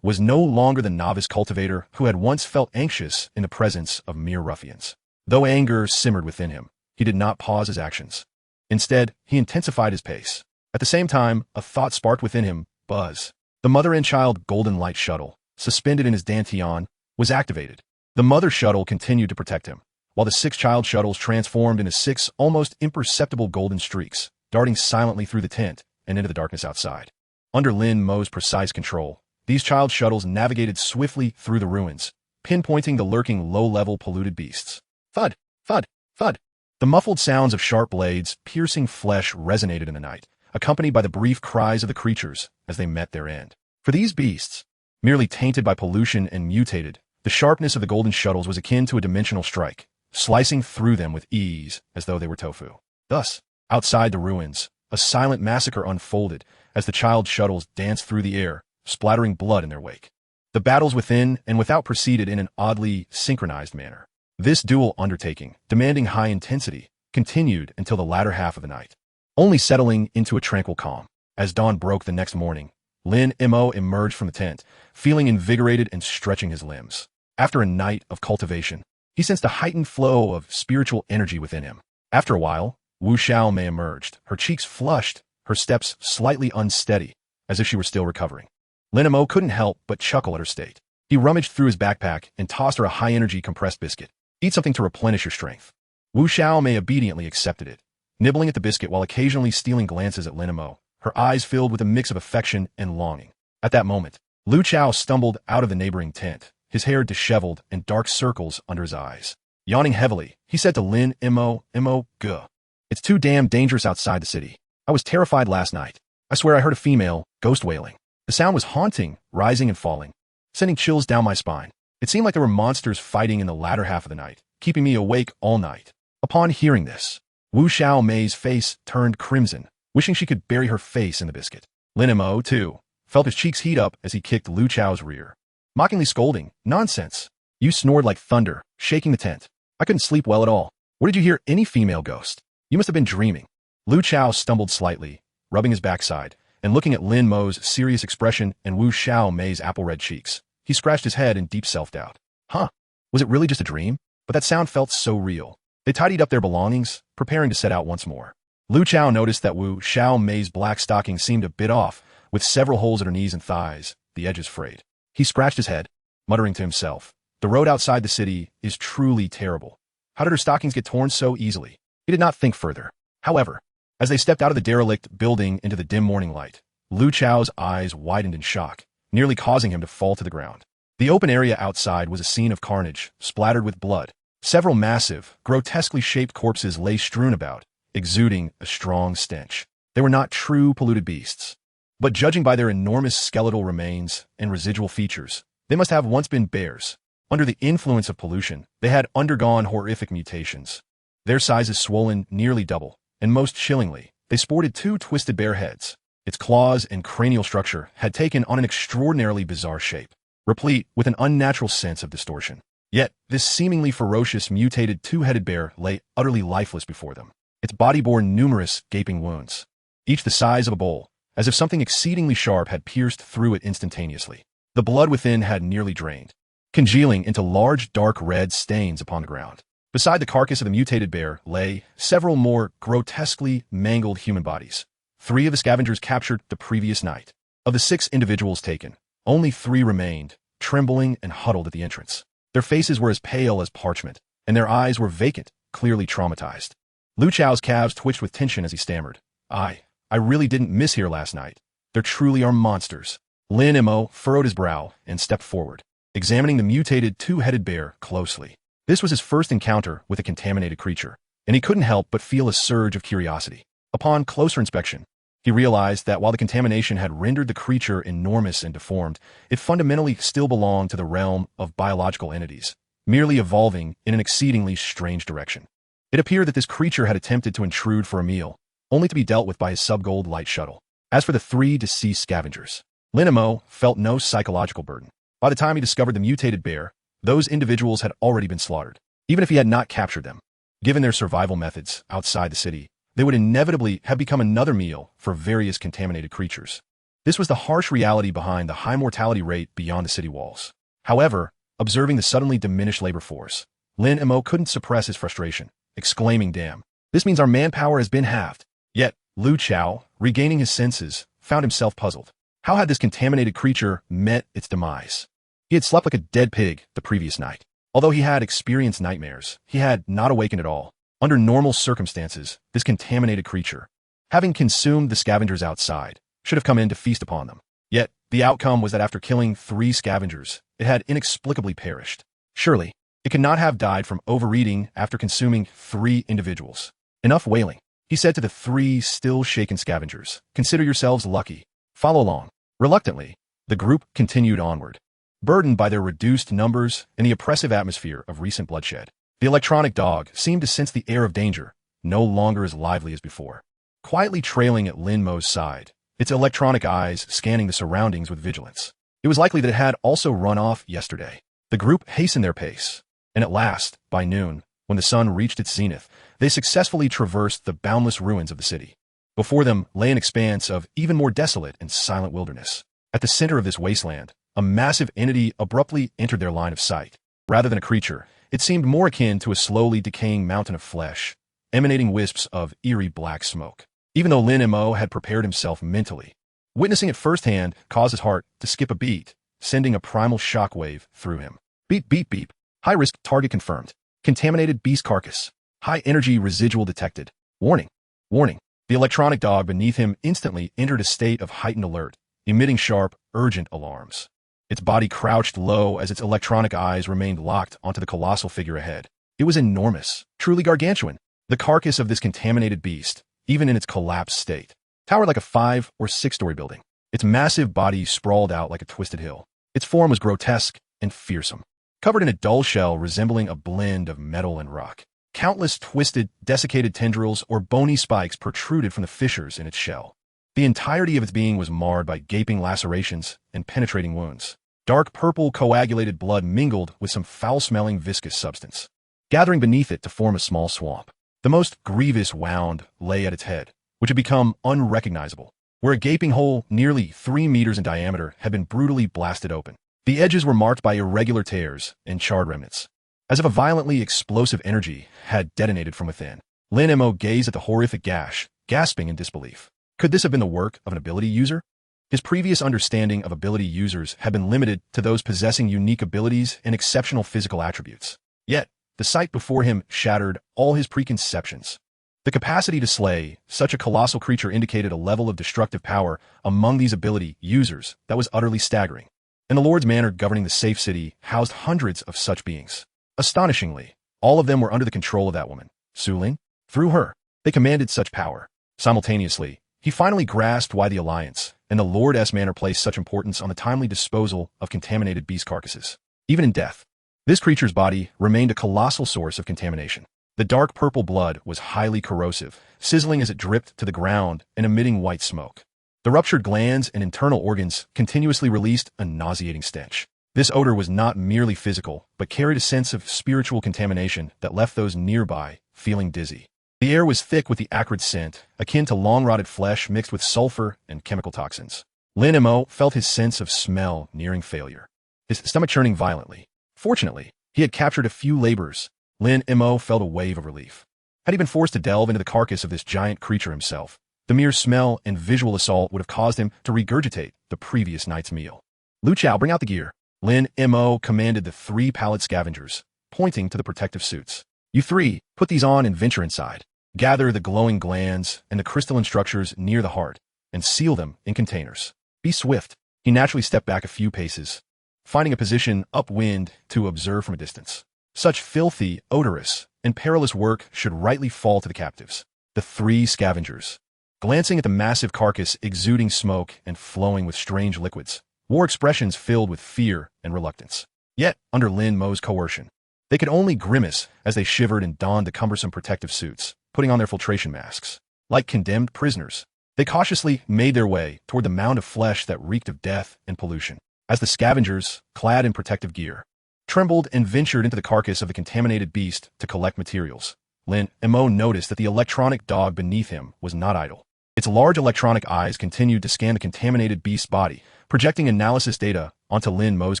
was no longer the novice cultivator who had once felt anxious in the presence of mere ruffians. Though anger simmered within him, he did not pause his actions. Instead, he intensified his pace. At the same time, a thought sparked within him, Buzz. The mother and child golden light shuttle, suspended in his dantian, was activated. The mother shuttle continued to protect him, while the 6 child shuttles transformed into 6 almost imperceptible golden streaks, darting silently through the tent and into the darkness outside. Under Lin Mo's precise control, these child shuttles navigated swiftly through the ruins, pinpointing the lurking low-level polluted beasts. Thud, thud, thud. The muffled sounds of sharp blades piercing flesh resonated in the night, accompanied by the brief cries of the creatures as they met their end. For these beasts, merely tainted by pollution and mutated, the sharpness of the golden shuttles was akin to a dimensional strike, slicing through them with ease as though they were tofu. Thus, outside the ruins, a silent massacre unfolded as the child shuttles danced through the air, splattering blood in their wake. The battles within and without proceeded in an oddly synchronized manner. This dual undertaking, demanding high intensity, continued until the latter half of the night, only settling into a tranquil calm. As dawn broke the next morning, Lin emerged from the tent, feeling invigorated and stretching his limbs. After a night of cultivation, he sensed a heightened flow of spiritual energy within him. After a while, Wu Xiaomei emerged, her cheeks flushed, her steps slightly unsteady, as if she were still recovering. Lin couldn't help but chuckle at her state. He rummaged through his backpack and tossed her a high-energy compressed biscuit. Eat something to replenish your strength. Wu Xiaomei obediently accepted it, nibbling at the biscuit while occasionally stealing glances at Lin, her eyes filled with a mix of affection and longing. At that moment, Lu Chao stumbled out of the neighboring tent, his hair disheveled and dark circles under his eyes. Yawning heavily, he said to Lin, Guh. It's too damn dangerous outside the city. I was terrified last night. I swear I heard a female, ghost wailing. The sound was haunting, rising and falling, sending chills down my spine. It seemed like there were monsters fighting in the latter half of the night, keeping me awake all night. Upon hearing this, Wu Xiaomei's face turned crimson, wishing she could bury her face in the biscuit. Lin too, felt his cheeks heat up as he kicked Lu Chao's rear, mockingly scolding, "Nonsense. You snored like thunder, shaking the tent. I couldn't sleep well at all. Where did you hear any female ghost? You must have been dreaming." Lu Chao stumbled slightly, rubbing his backside, and looking at Lin Mo's serious expression and Wu Xiaomei's apple-red cheeks. He scratched his head in deep self-doubt. Huh, was it really just a dream? But that sound felt so real. They tidied up their belongings, preparing to set out once more. Lu Chao noticed that Wu Xiaomei's black stocking seemed a bit off, with several holes at her knees and thighs, the edges frayed. He scratched his head, muttering to himself, "The road outside the city is truly terrible. How did her stockings get torn so easily?" He did not think further. However, as they stepped out of the derelict building into the dim morning light, Lu Chao's eyes widened in shock, nearly causing him to fall to the ground. The open area outside was a scene of carnage, splattered with blood. Several massive, grotesquely shaped corpses lay strewn about, exuding a strong stench. They were not true polluted beasts. But judging by their enormous skeletal remains and residual features, they must have once been bears. Under the influence of pollution, they had undergone horrific mutations. Their sizes swollen nearly double, and most chillingly, they sported two twisted bear heads. Its claws and cranial structure had taken on an extraordinarily bizarre shape, replete with an unnatural sense of distortion. Yet, this seemingly ferocious mutated two-headed bear lay utterly lifeless before them. Its body bore numerous gaping wounds, each the size of a bowl, as if something exceedingly sharp had pierced through it instantaneously. The blood within had nearly drained, congealing into large dark red stains upon the ground. Beside the carcass of the mutated bear lay several more grotesquely mangled human bodies. 3 of the scavengers captured the previous night. Of the 6 individuals taken, only 3 remained, trembling and huddled at the entrance. Their faces were as pale as parchment, and their eyes were vacant, clearly traumatized. Lu Chao's calves twitched with tension as he stammered. I really didn't miss here last night. There truly are monsters. Lin Mo furrowed his brow and stepped forward, examining the mutated two-headed bear closely. This was his first encounter with a contaminated creature, and he couldn't help but feel a surge of curiosity. Upon closer inspection, he realized that while the contamination had rendered the creature enormous and deformed, it fundamentally still belonged to the realm of biological entities, merely evolving in an exceedingly strange direction. It appeared that this creature had attempted to intrude for a meal, only to be dealt with by his sub-gold light shuttle. As for the 3 deceased scavengers, Lin Mo felt no psychological burden. By the time he discovered the mutated bear, those individuals had already been slaughtered. Even if he had not captured them, given their survival methods outside the city, they would inevitably have become another meal for various contaminated creatures. This was the harsh reality behind the high mortality rate beyond the city walls. However, observing the suddenly diminished labor force, Lin Mo couldn't suppress his frustration, exclaiming, "Damn, this means our manpower has been halved." Yet, Lu Chao, regaining his senses, found himself puzzled. How had this contaminated creature met its demise? He had slept like a dead pig the previous night. Although he had experienced nightmares, he had not awakened at all. Under normal circumstances, this contaminated creature, having consumed the scavengers outside, should have come in to feast upon them. Yet, the outcome was that after killing 3 scavengers, it had inexplicably perished. Surely, it could not have died from overeating after consuming 3 individuals. Enough wailing, he said to the 3 still shaken scavengers. Consider yourselves lucky. Follow along. Reluctantly, the group continued onward, burdened by their reduced numbers and the oppressive atmosphere of recent bloodshed. The electronic dog seemed to sense the air of danger, no longer as lively as before. Quietly trailing at Lin Mo's side, its electronic eyes scanning the surroundings with vigilance. It was likely that it had also run off yesterday. The group hastened their pace, and at last, by noon, when the sun reached its zenith, they successfully traversed the boundless ruins of the city. Before them lay an expanse of even more desolate and silent wilderness. At the center of this wasteland, a massive entity abruptly entered their line of sight. Rather than a creature, it seemed more akin to a slowly decaying mountain of flesh, emanating wisps of eerie black smoke. Even though Lin Mo had prepared himself mentally, witnessing it firsthand caused his heart to skip a beat, sending a primal shockwave through him. Beep, beep, beep. High-risk target confirmed. Contaminated beast carcass. High-energy residual detected. Warning. Warning. The electronic dog beneath him instantly entered a state of heightened alert, emitting sharp, urgent alarms. Its body crouched low as its electronic eyes remained locked onto the colossal figure ahead. It was enormous, truly gargantuan. The carcass of this contaminated beast, even in its collapsed state, towered like a 5- or 6-story building. Its massive body sprawled out like a twisted hill. Its form was grotesque and fearsome, covered in a dull shell resembling a blend of metal and rock. Countless twisted, desiccated tendrils or bony spikes protruded from the fissures in its shell. The entirety of its being was marred by gaping lacerations and penetrating wounds. Dark purple coagulated blood mingled with some foul-smelling viscous substance, gathering beneath it to form a small swamp. The most grievous wound lay at its head, which had become unrecognizable, where a gaping hole nearly 3 meters in diameter had been brutally blasted open. The edges were marked by irregular tears and charred remnants, as if a violently explosive energy had detonated from within. Lin Mo gazed at the horrific gash, gasping in disbelief. Could this have been the work of an ability user? His previous understanding of ability users had been limited to those possessing unique abilities and exceptional physical attributes. Yet, the sight before him shattered all his preconceptions. The capacity to slay such a colossal creature indicated a level of destructive power among these ability users that was utterly staggering. And the Lord's Manor governing the safe city housed hundreds of such beings. Astonishingly, all of them were under the control of that woman, Su Ling. Through her, They commanded such power. Simultaneously, he finally grasped why the Alliance and the Lord S. Manor placed such importance on the timely disposal of contaminated beast carcasses. Even in death, this creature's body remained a colossal source of contamination. The dark purple blood was highly corrosive, sizzling as it dripped to the ground and emitting white smoke. The ruptured glands and internal organs continuously released a nauseating stench. This odor was not merely physical, but carried a sense of spiritual contamination that left those nearby feeling dizzy. The air was thick with the acrid scent, akin to long-rotted flesh mixed with sulfur and chemical toxins. Lin Mo felt his sense of smell nearing failure, his stomach churning violently. Fortunately, he had captured a few laborers. Lin Mo felt a wave of relief. Had he been forced to delve into the carcass of this giant creature himself, the mere smell and visual assault would have caused him to regurgitate the previous night's meal. Lu Chao, bring out the gear. Lin Mo commanded the 3 pallid scavengers, pointing to the protective suits. You 3, put these on and venture inside. Gather the glowing glands and the crystalline structures near the heart, and seal them in containers. Be swift. He naturally stepped back a few paces, finding a position upwind to observe from a distance. Such filthy, odorous, and perilous work should rightly fall to the captives. The 3 scavengers, glancing at the massive carcass exuding smoke and flowing with strange liquids, wore expressions filled with fear and reluctance. Yet, under Lin Mo's coercion, they could only grimace as they shivered and donned the cumbersome protective suits, putting on their filtration masks. Like condemned prisoners, they cautiously made their way toward the mound of flesh that reeked of death and pollution. As the scavengers, clad in protective gear, trembled and ventured into the carcass of the contaminated beast to collect materials, Lin Mo noticed that the electronic dog beneath him was not idle. Its large electronic eyes continued to scan the contaminated beast's body, projecting analysis data onto Lin Mo's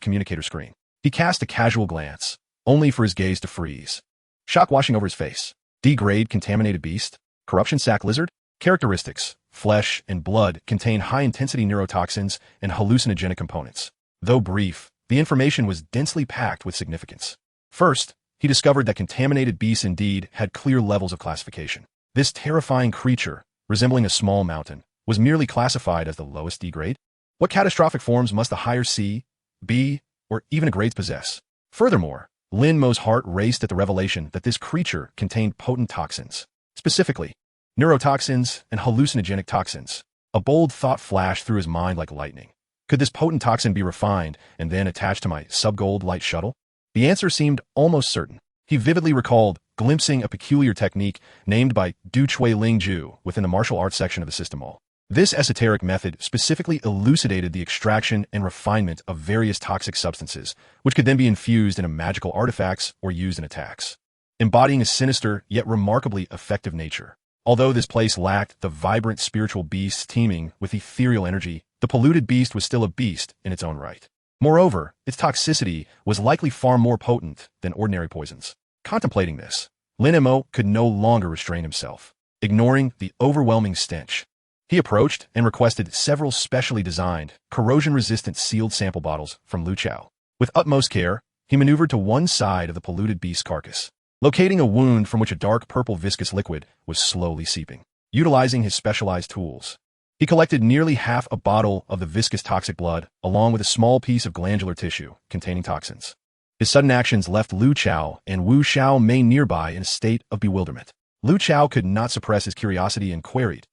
communicator screen. He cast a casual glance, only for his gaze to freeze. Shock washing over his face. D-grade contaminated beast, corruption sac lizard. Characteristics: flesh and blood contain high-intensity neurotoxins and hallucinogenic components. Though brief, the information was densely packed with significance. First, he discovered that contaminated beasts indeed had clear levels of classification. This terrifying creature, resembling a small mountain, was merely classified as the lowest D-grade. What catastrophic forms must the higher C, B, or even a grades possess? Furthermore, Lin Mo's heart raced at the revelation that this creature contained potent toxins. Specifically, neurotoxins and hallucinogenic toxins. A bold thought flashed through his mind like lightning. Could this potent toxin be refined and then attached to my subgold light shuttle? The answer seemed almost certain. He vividly recalled glimpsing a peculiar technique named by Du Chui Ling Ju within the martial arts section of the system mall. This esoteric method specifically elucidated the extraction and refinement of various toxic substances, which could then be infused into magical artifacts or used in attacks, embodying a sinister yet remarkably effective nature. Although this place lacked the vibrant spiritual beasts teeming with ethereal energy, the polluted beast was still a beast in its own right. Moreover, its toxicity was likely far more potent than ordinary poisons. Contemplating this, Lin Mo could no longer restrain himself. Ignoring the overwhelming stench, he approached and requested several specially designed, corrosion-resistant sealed sample bottles from Lu Chao. With utmost care, he maneuvered to one side of the polluted beast's carcass, locating a wound from which a dark purple viscous liquid was slowly seeping. Utilizing his specialized tools, he collected nearly half a bottle of the viscous toxic blood, along with a small piece of glandular tissue containing toxins. His sudden actions left Lu Chao and Wu Xiao Mei nearby in a state of bewilderment. Lu Chao could not suppress his curiosity and queried,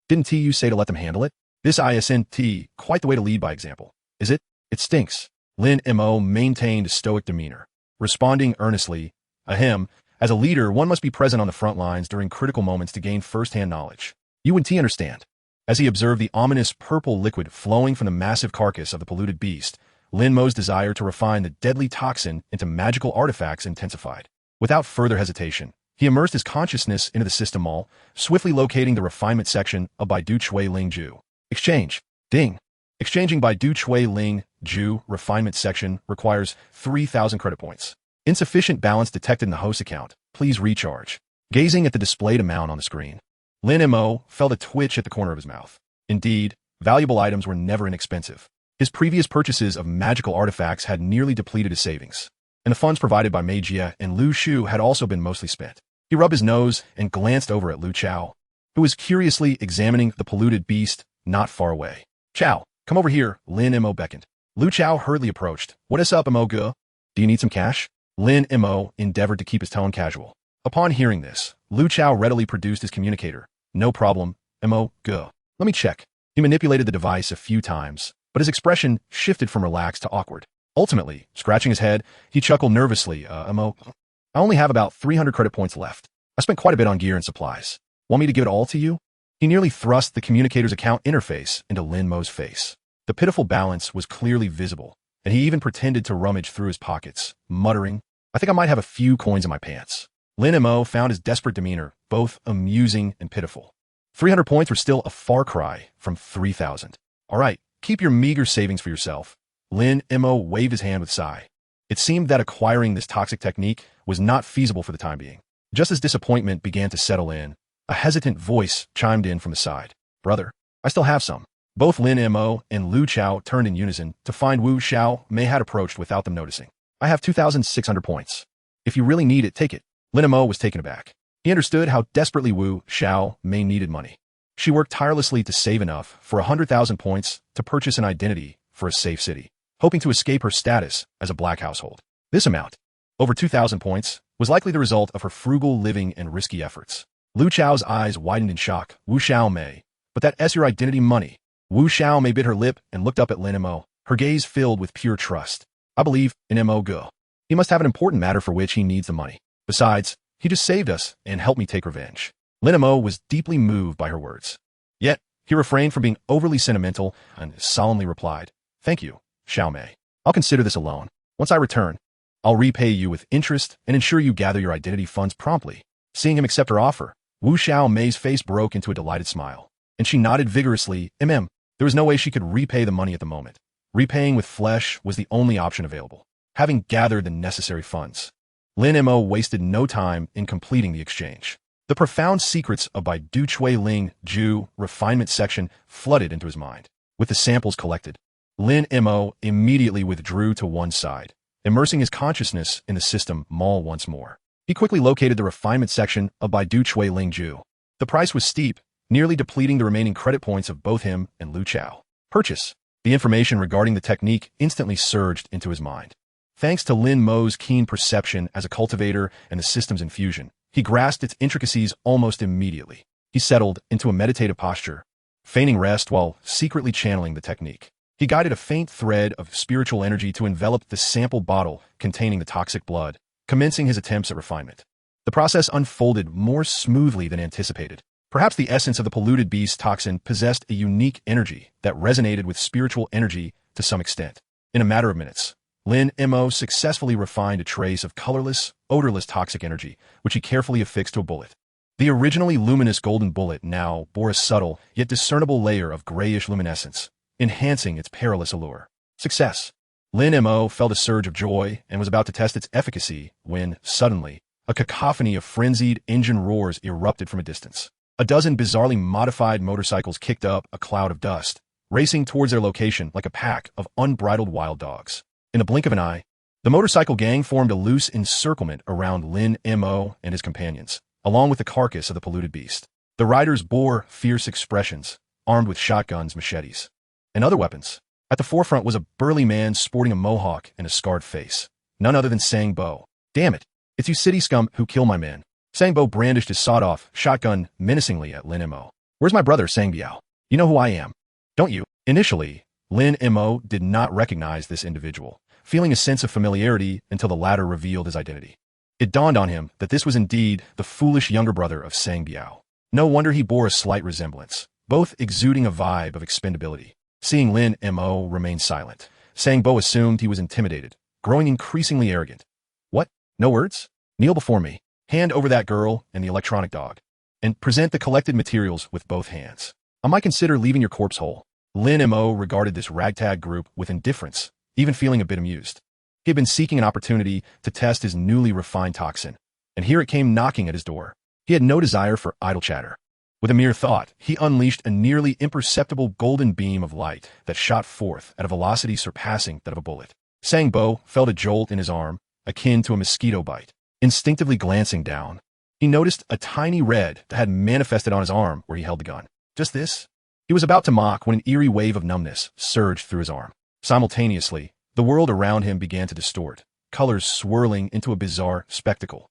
didn't you say to let them handle it? This isn't quite the way to lead by example, is it? It stinks. Lin Mo maintained a stoic demeanor, responding earnestly, ahem, as a leader, one must be present on the front lines during critical moments to gain first-hand knowledge. You and T understand. As he observed the ominous purple liquid flowing from the massive carcass of the polluted beast, Lin Mo's desire to refine the deadly toxin into magical artifacts intensified. Without further hesitation, he immersed his consciousness into the system mall, swiftly locating the refinement section of Bai Du Chui Ling Ju. Exchange. Ding. Exchanging Bai Du Chui Ling Ju refinement section requires 3,000 credit points. Insufficient balance detected in the host account. Please recharge. Gazing at the displayed amount on the screen, Lin Mo felt a twitch at the corner of his mouth. Indeed, valuable items were never inexpensive. His previous purchases of magical artifacts had nearly depleted his savings, and the funds provided by Mei Jie and Lu Shu had also been mostly spent. He rubbed his nose and glanced over at Lu Chao, who was curiously examining the polluted beast not far away. Chao, come over here, Lin Mo beckoned. Lu Chao hurriedly approached. What is up, Mo Ge? Do you need some cash? Lin Mo endeavored to keep his tone casual. Upon hearing this, Lu Chao readily produced his communicator. No problem, Mo, go. Let me check. He manipulated the device a few times, but his expression shifted from relaxed to awkward. Ultimately, scratching his head, he chuckled nervously. Mo, I only have about 300 credit points left. I spent quite a bit on gear and supplies. Want me to give it all to you? He nearly thrust the communicator's account interface into Lin Mo's face. The pitiful balance was clearly visible, and he even pretended to rummage through his pockets, muttering, I think I might have a few coins in my pants. Lin Mo found his desperate demeanor both amusing and pitiful. 300 points were still a far cry from 3,000. All right, keep your meager savings for yourself. Lin Mo waved his hand with a sigh. It seemed that acquiring this toxic technique was not feasible for the time being. Just as disappointment began to settle in, a hesitant voice chimed in from the side. Brother, I still have some. Both Lin Mo and Lu Chao turned in unison to find Wu Xiao Mei had approached without them noticing. I have 2,600 points. If you really need it, take it. Lin Mo was taken aback. He understood how desperately Wu Xiao Mei needed money. She worked tirelessly to save enough for 100,000 points to purchase an identity for a safe city, hoping to escape her status as a black household. This amount, over 2,000 points, was likely the result of her frugal living and risky efforts. Lu Chao's eyes widened in shock. Wu Xiao Mei. But that's your identity money. Wu Xiao Mei bit her lip and looked up at Lin Mo, her gaze filled with pure trust. I believe in Mo Go. He must have an important matter for which he needs the money. Besides, he just saved us and helped me take revenge. Lin Mo was deeply moved by her words. Yet, he refrained from being overly sentimental and solemnly replied, Thank you, Xiao Mei. I'll consider this a loan. Once I return, I'll repay you with interest and ensure you gather your identity funds promptly. Seeing him accept her offer, Wu Xiao Mei's face broke into a delighted smile, and she nodded vigorously. There was no way she could repay the money at the moment. Repaying with flesh was the only option available. Having gathered the necessary funds, Lin Mo wasted no time in completing the exchange. The profound secrets of Bai Du Chui Ling Ju refinement section flooded into his mind. With the samples collected, Lin Mo immediately withdrew to one side, immersing his consciousness in the system mall once more. He quickly located the refinement section of Bai Du Chui Ling Ju. The price was steep, nearly depleting the remaining credit points of both him and Lu Chao. Purchase. The information regarding the technique instantly surged into his mind. Thanks to Lin Mo's keen perception as a cultivator and the system's infusion, he grasped its intricacies almost immediately. He settled into a meditative posture, feigning rest while secretly channeling the technique. He guided a faint thread of spiritual energy to envelop the sample bottle containing the toxic blood, commencing his attempts at refinement. The process unfolded more smoothly than anticipated. Perhaps the essence of the polluted beast toxin possessed a unique energy that resonated with spiritual energy to some extent. In a matter of minutes, Lin Mo successfully refined a trace of colorless, odorless toxic energy, which he carefully affixed to a bullet. The originally luminous golden bullet now bore a subtle, yet discernible layer of grayish luminescence, enhancing its perilous allure. Success! Lin Mo felt a surge of joy and was about to test its efficacy when, suddenly, a cacophony of frenzied engine roars erupted from a distance. A dozen bizarrely modified motorcycles kicked up a cloud of dust, racing towards their location like a pack of unbridled wild dogs. In the blink of an eye, the motorcycle gang formed a loose encirclement around Lin Mo and his companions, along with the carcass of the polluted beast. The riders bore fierce expressions, armed with shotguns, machetes, and other weapons. At the forefront was a burly man sporting a mohawk and a scarred face. None other than Sang Bo. Damn it, it's you city scum who kill my men. Sang Bo brandished his sawed-off shotgun menacingly at Lin Mo. Where's my brother, Sang Biao? You know who I am, don't you? Initially, Lin Mo did not recognize this individual, feeling a sense of familiarity until the latter revealed his identity. It dawned on him that this was indeed the foolish younger brother of Sang Biao. No wonder he bore a slight resemblance, both exuding a vibe of expendability. Seeing Lin Mo remain silent, Sang Bo assumed he was intimidated, growing increasingly arrogant. What? No words? Kneel before me, hand over that girl and the electronic dog, and present the collected materials with both hands. I might consider leaving your corpse whole. Lin Mo regarded this ragtag group with indifference, even feeling a bit amused. He had been seeking an opportunity to test his newly refined toxin, and here it came knocking at his door. He had no desire for idle chatter. With a mere thought, he unleashed a nearly imperceptible golden beam of light that shot forth at a velocity surpassing that of a bullet. Sang Bo felt a jolt in his arm, akin to a mosquito bite. Instinctively glancing down, he noticed a tiny red that had manifested on his arm where he held the gun. Just this? He was about to mock when an eerie wave of numbness surged through his arm. Simultaneously, the world around him began to distort, colors swirling into a bizarre spectacle.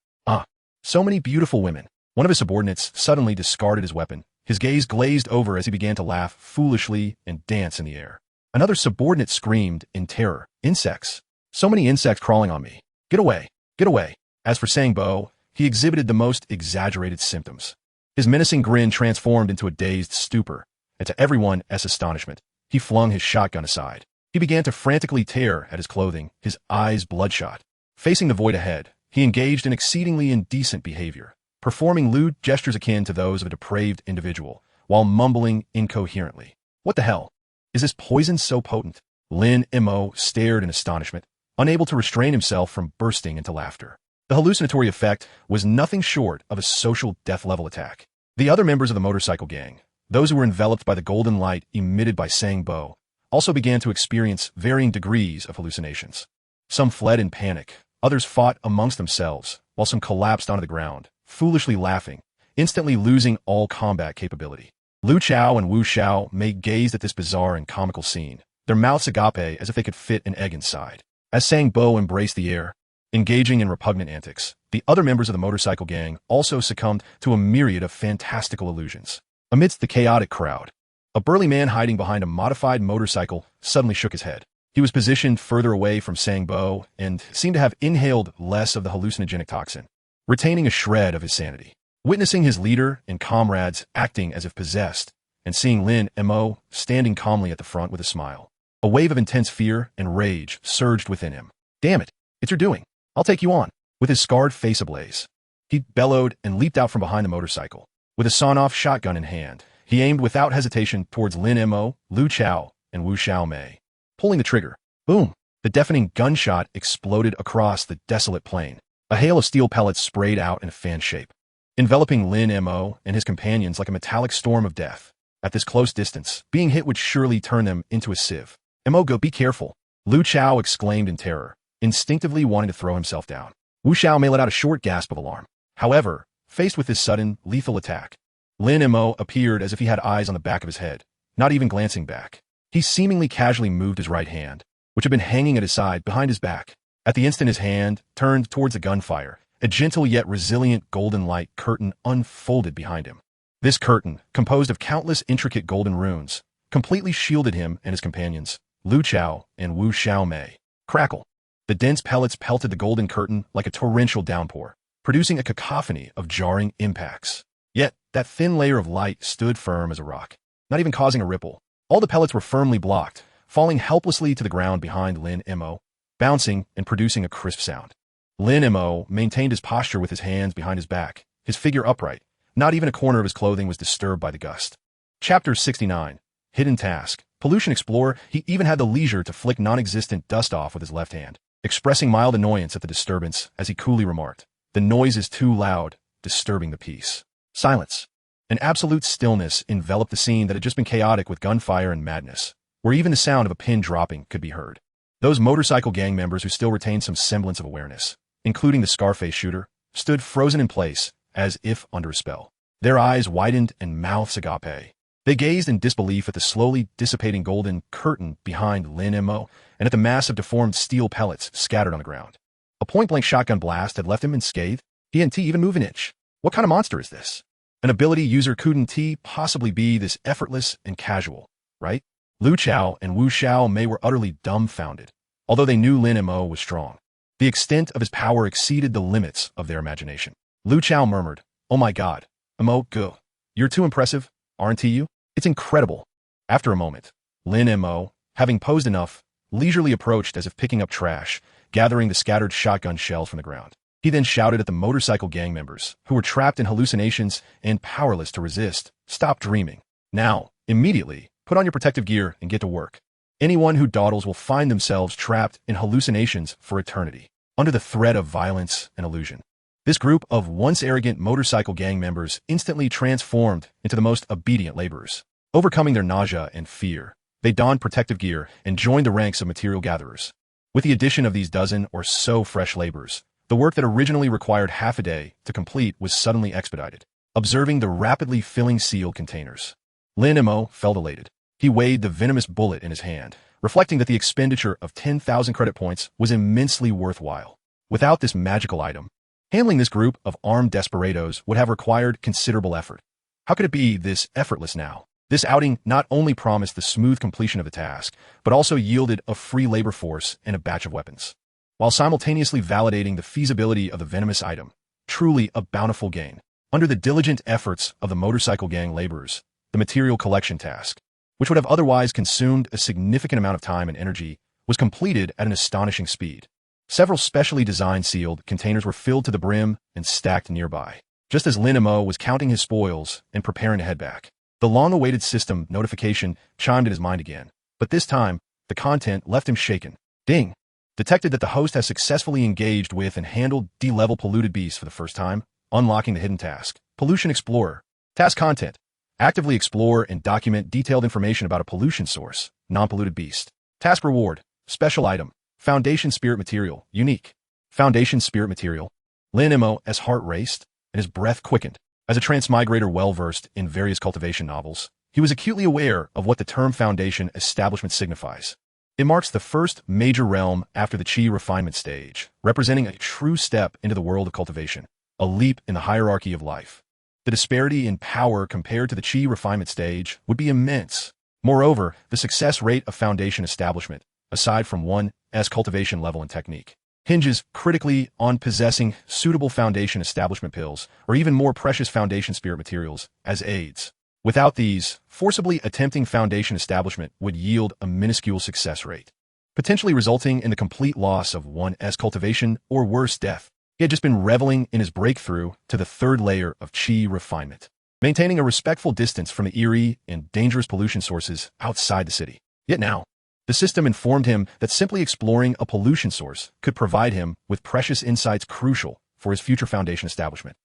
So many beautiful women. One of his subordinates suddenly discarded his weapon. His gaze glazed over as he began to laugh foolishly and dance in the air. Another subordinate screamed in terror. Insects. So many insects crawling on me. Get away. Get away. As for Sangbo, he exhibited the most exaggerated symptoms. His menacing grin transformed into a dazed stupor, and to everyone's astonishment, he flung his shotgun aside. He began to frantically tear at his clothing, his eyes bloodshot. Facing the void ahead, he engaged in exceedingly indecent behavior, performing lewd gestures akin to those of a depraved individual, while mumbling incoherently. What the hell? Is this poison so potent? Lin Mo stared in astonishment, unable to restrain himself from bursting into laughter. The hallucinatory effect was nothing short of a social death-level attack. The other members of the motorcycle gang, those who were enveloped by the golden light emitted by Sangbo, also began to experience varying degrees of hallucinations. Some fled in panic, others fought amongst themselves, while some collapsed onto the ground, foolishly laughing, instantly losing all combat capability. Lu Chao and Wu Xiao Mei gazed at this bizarre and comical scene, their mouths agape as if they could fit an egg inside. As Sangbo embraced the air, engaging in repugnant antics, the other members of the motorcycle gang also succumbed to a myriad of fantastical illusions. Amidst the chaotic crowd, a burly man hiding behind a modified motorcycle suddenly shook his head. He was positioned further away from Sangbo and seemed to have inhaled less of the hallucinogenic toxin, retaining a shred of his sanity. Witnessing his leader and comrades acting as if possessed, and seeing Lin Mo standing calmly at the front with a smile, a wave of intense fear and rage surged within him. Damn it, it's your doing. I'll take you on. With his scarred face ablaze, he bellowed and leaped out from behind the motorcycle. With a sawn-off shotgun in hand, he aimed without hesitation towards Lin Mo, Lu Chao, and Wu Xiao Mei. Pulling the trigger, boom, the deafening gunshot exploded across the desolate plain. A hail of steel pellets sprayed out in a fan shape, enveloping Lin Mo and his companions like a metallic storm of death. At this close distance, being hit would surely turn them into a sieve. Mo, go, be careful, Lu Chao exclaimed in terror, instinctively wanting to throw himself down. Wu Xiao Mei let out a short gasp of alarm. However, faced with this sudden, lethal attack, Lin Mo appeared as if he had eyes on the back of his head, not even glancing back. He seemingly casually moved his right hand, which had been hanging at his side behind his back. At the instant his hand turned towards the gunfire, a gentle yet resilient golden light curtain unfolded behind him. This curtain, composed of countless intricate golden runes, completely shielded him and his companions, Lu Chao and Wu Xiao Mei. Crackle. The dense pellets pelted the golden curtain like a torrential downpour, producing a cacophony of jarring impacts. Yet, that thin layer of light stood firm as a rock, not even causing a ripple. All the pellets were firmly blocked, falling helplessly to the ground behind Lin Mo, bouncing and producing a crisp sound. Lin Mo maintained his posture with his hands behind his back, his figure upright. Not even a corner of his clothing was disturbed by the gust. Chapter 69. Hidden Task. Pollution Explorer, he even had the leisure to flick non-existent dust off with his left hand, expressing mild annoyance at the disturbance as he coolly remarked, "The noise is too loud, disturbing the peace." Silence. An absolute stillness enveloped the scene that had just been chaotic with gunfire and madness, where even the sound of a pin dropping could be heard. Those motorcycle gang members who still retained some semblance of awareness, including the Scarface shooter, stood frozen in place, as if under a spell. Their eyes widened and mouths agape. They gazed in disbelief at the slowly dissipating golden curtain behind Lin Mo and at the mass of deformed steel pellets scattered on the ground. A point-blank shotgun blast had left him unscathed. He hadn't even moved an inch. What kind of monster is this? An ability user couldn't possibly be this effortless and casual, right? Lu Chao and Wu Xiao Mei were utterly dumbfounded, although they knew Lin Mo was strong. The extent of his power exceeded the limits of their imagination. Lu Chao murmured, "Oh my god, Mo, go. You're too impressive, aren't you? It's incredible." After a moment, Lin Mo, having posed enough, leisurely approached as if picking up trash, gathering the scattered shotgun shells from the ground. He then shouted at the motorcycle gang members, who were trapped in hallucinations and powerless to resist, "Stop dreaming. Now, immediately, put on your protective gear and get to work. Anyone who dawdles will find themselves trapped in hallucinations for eternity, under the threat of violence and illusion." This group of once arrogant motorcycle gang members instantly transformed into the most obedient laborers. Overcoming their nausea and fear, they donned protective gear and joined the ranks of material gatherers. With the addition of these dozen or so fresh laborers, the work that originally required half a day to complete was suddenly expedited. Observing the rapidly filling sealed containers, Lin Mo felt elated. He weighed the venomous bullet in his hand, reflecting that the expenditure of 10,000 credit points was immensely worthwhile. Without this magical item, Handling this group of armed desperados would have required considerable effort. How could it be this effortless now? This outing not only promised the smooth completion of the task, but also yielded a free labor force and a batch of weapons, while simultaneously validating the feasibility of the venomous item. Truly a bountiful gain. Under the diligent efforts of the motorcycle gang laborers, the material collection task, which would have otherwise consumed a significant amount of time and energy, was completed at an astonishing speed. Several specially designed sealed containers were filled to the brim and stacked nearby, just as Lin Mo was counting his spoils and preparing to head back. The long-awaited system notification chimed in his mind again, but this time, the content left him shaken. Ding! Detected that the host has successfully engaged with and handled D-level polluted beasts for the first time, unlocking the hidden task. Pollution Explorer. Task content. Actively explore and document detailed information about a pollution source, non-polluted beast. Task reward. Special item. Foundation Spirit Material. Unique. Foundation Spirit Material. Lin Mo's heart raced, and his breath quickened. As a transmigrator well-versed in various cultivation novels, he was acutely aware of what the term foundation establishment signifies. It marks the first major realm after the Qi refinement stage, representing a true step into the world of cultivation, a leap in the hierarchy of life. The disparity in power compared to the Qi refinement stage would be immense. Moreover, the success rate of foundation establishment, aside from one's cultivation level and technique, hinges critically on possessing suitable foundation establishment pills or even more precious foundation spirit materials as aids. Without these, forcibly attempting foundation establishment would yield a minuscule success rate, potentially resulting in the complete loss of one's cultivation or worse, death. He had just been reveling in his breakthrough to the third layer of Qi refinement, maintaining a respectful distance from the eerie and dangerous pollution sources outside the city. Yet now, the system informed him that simply exploring a pollution source could provide him with precious insights crucial for his future foundation establishment.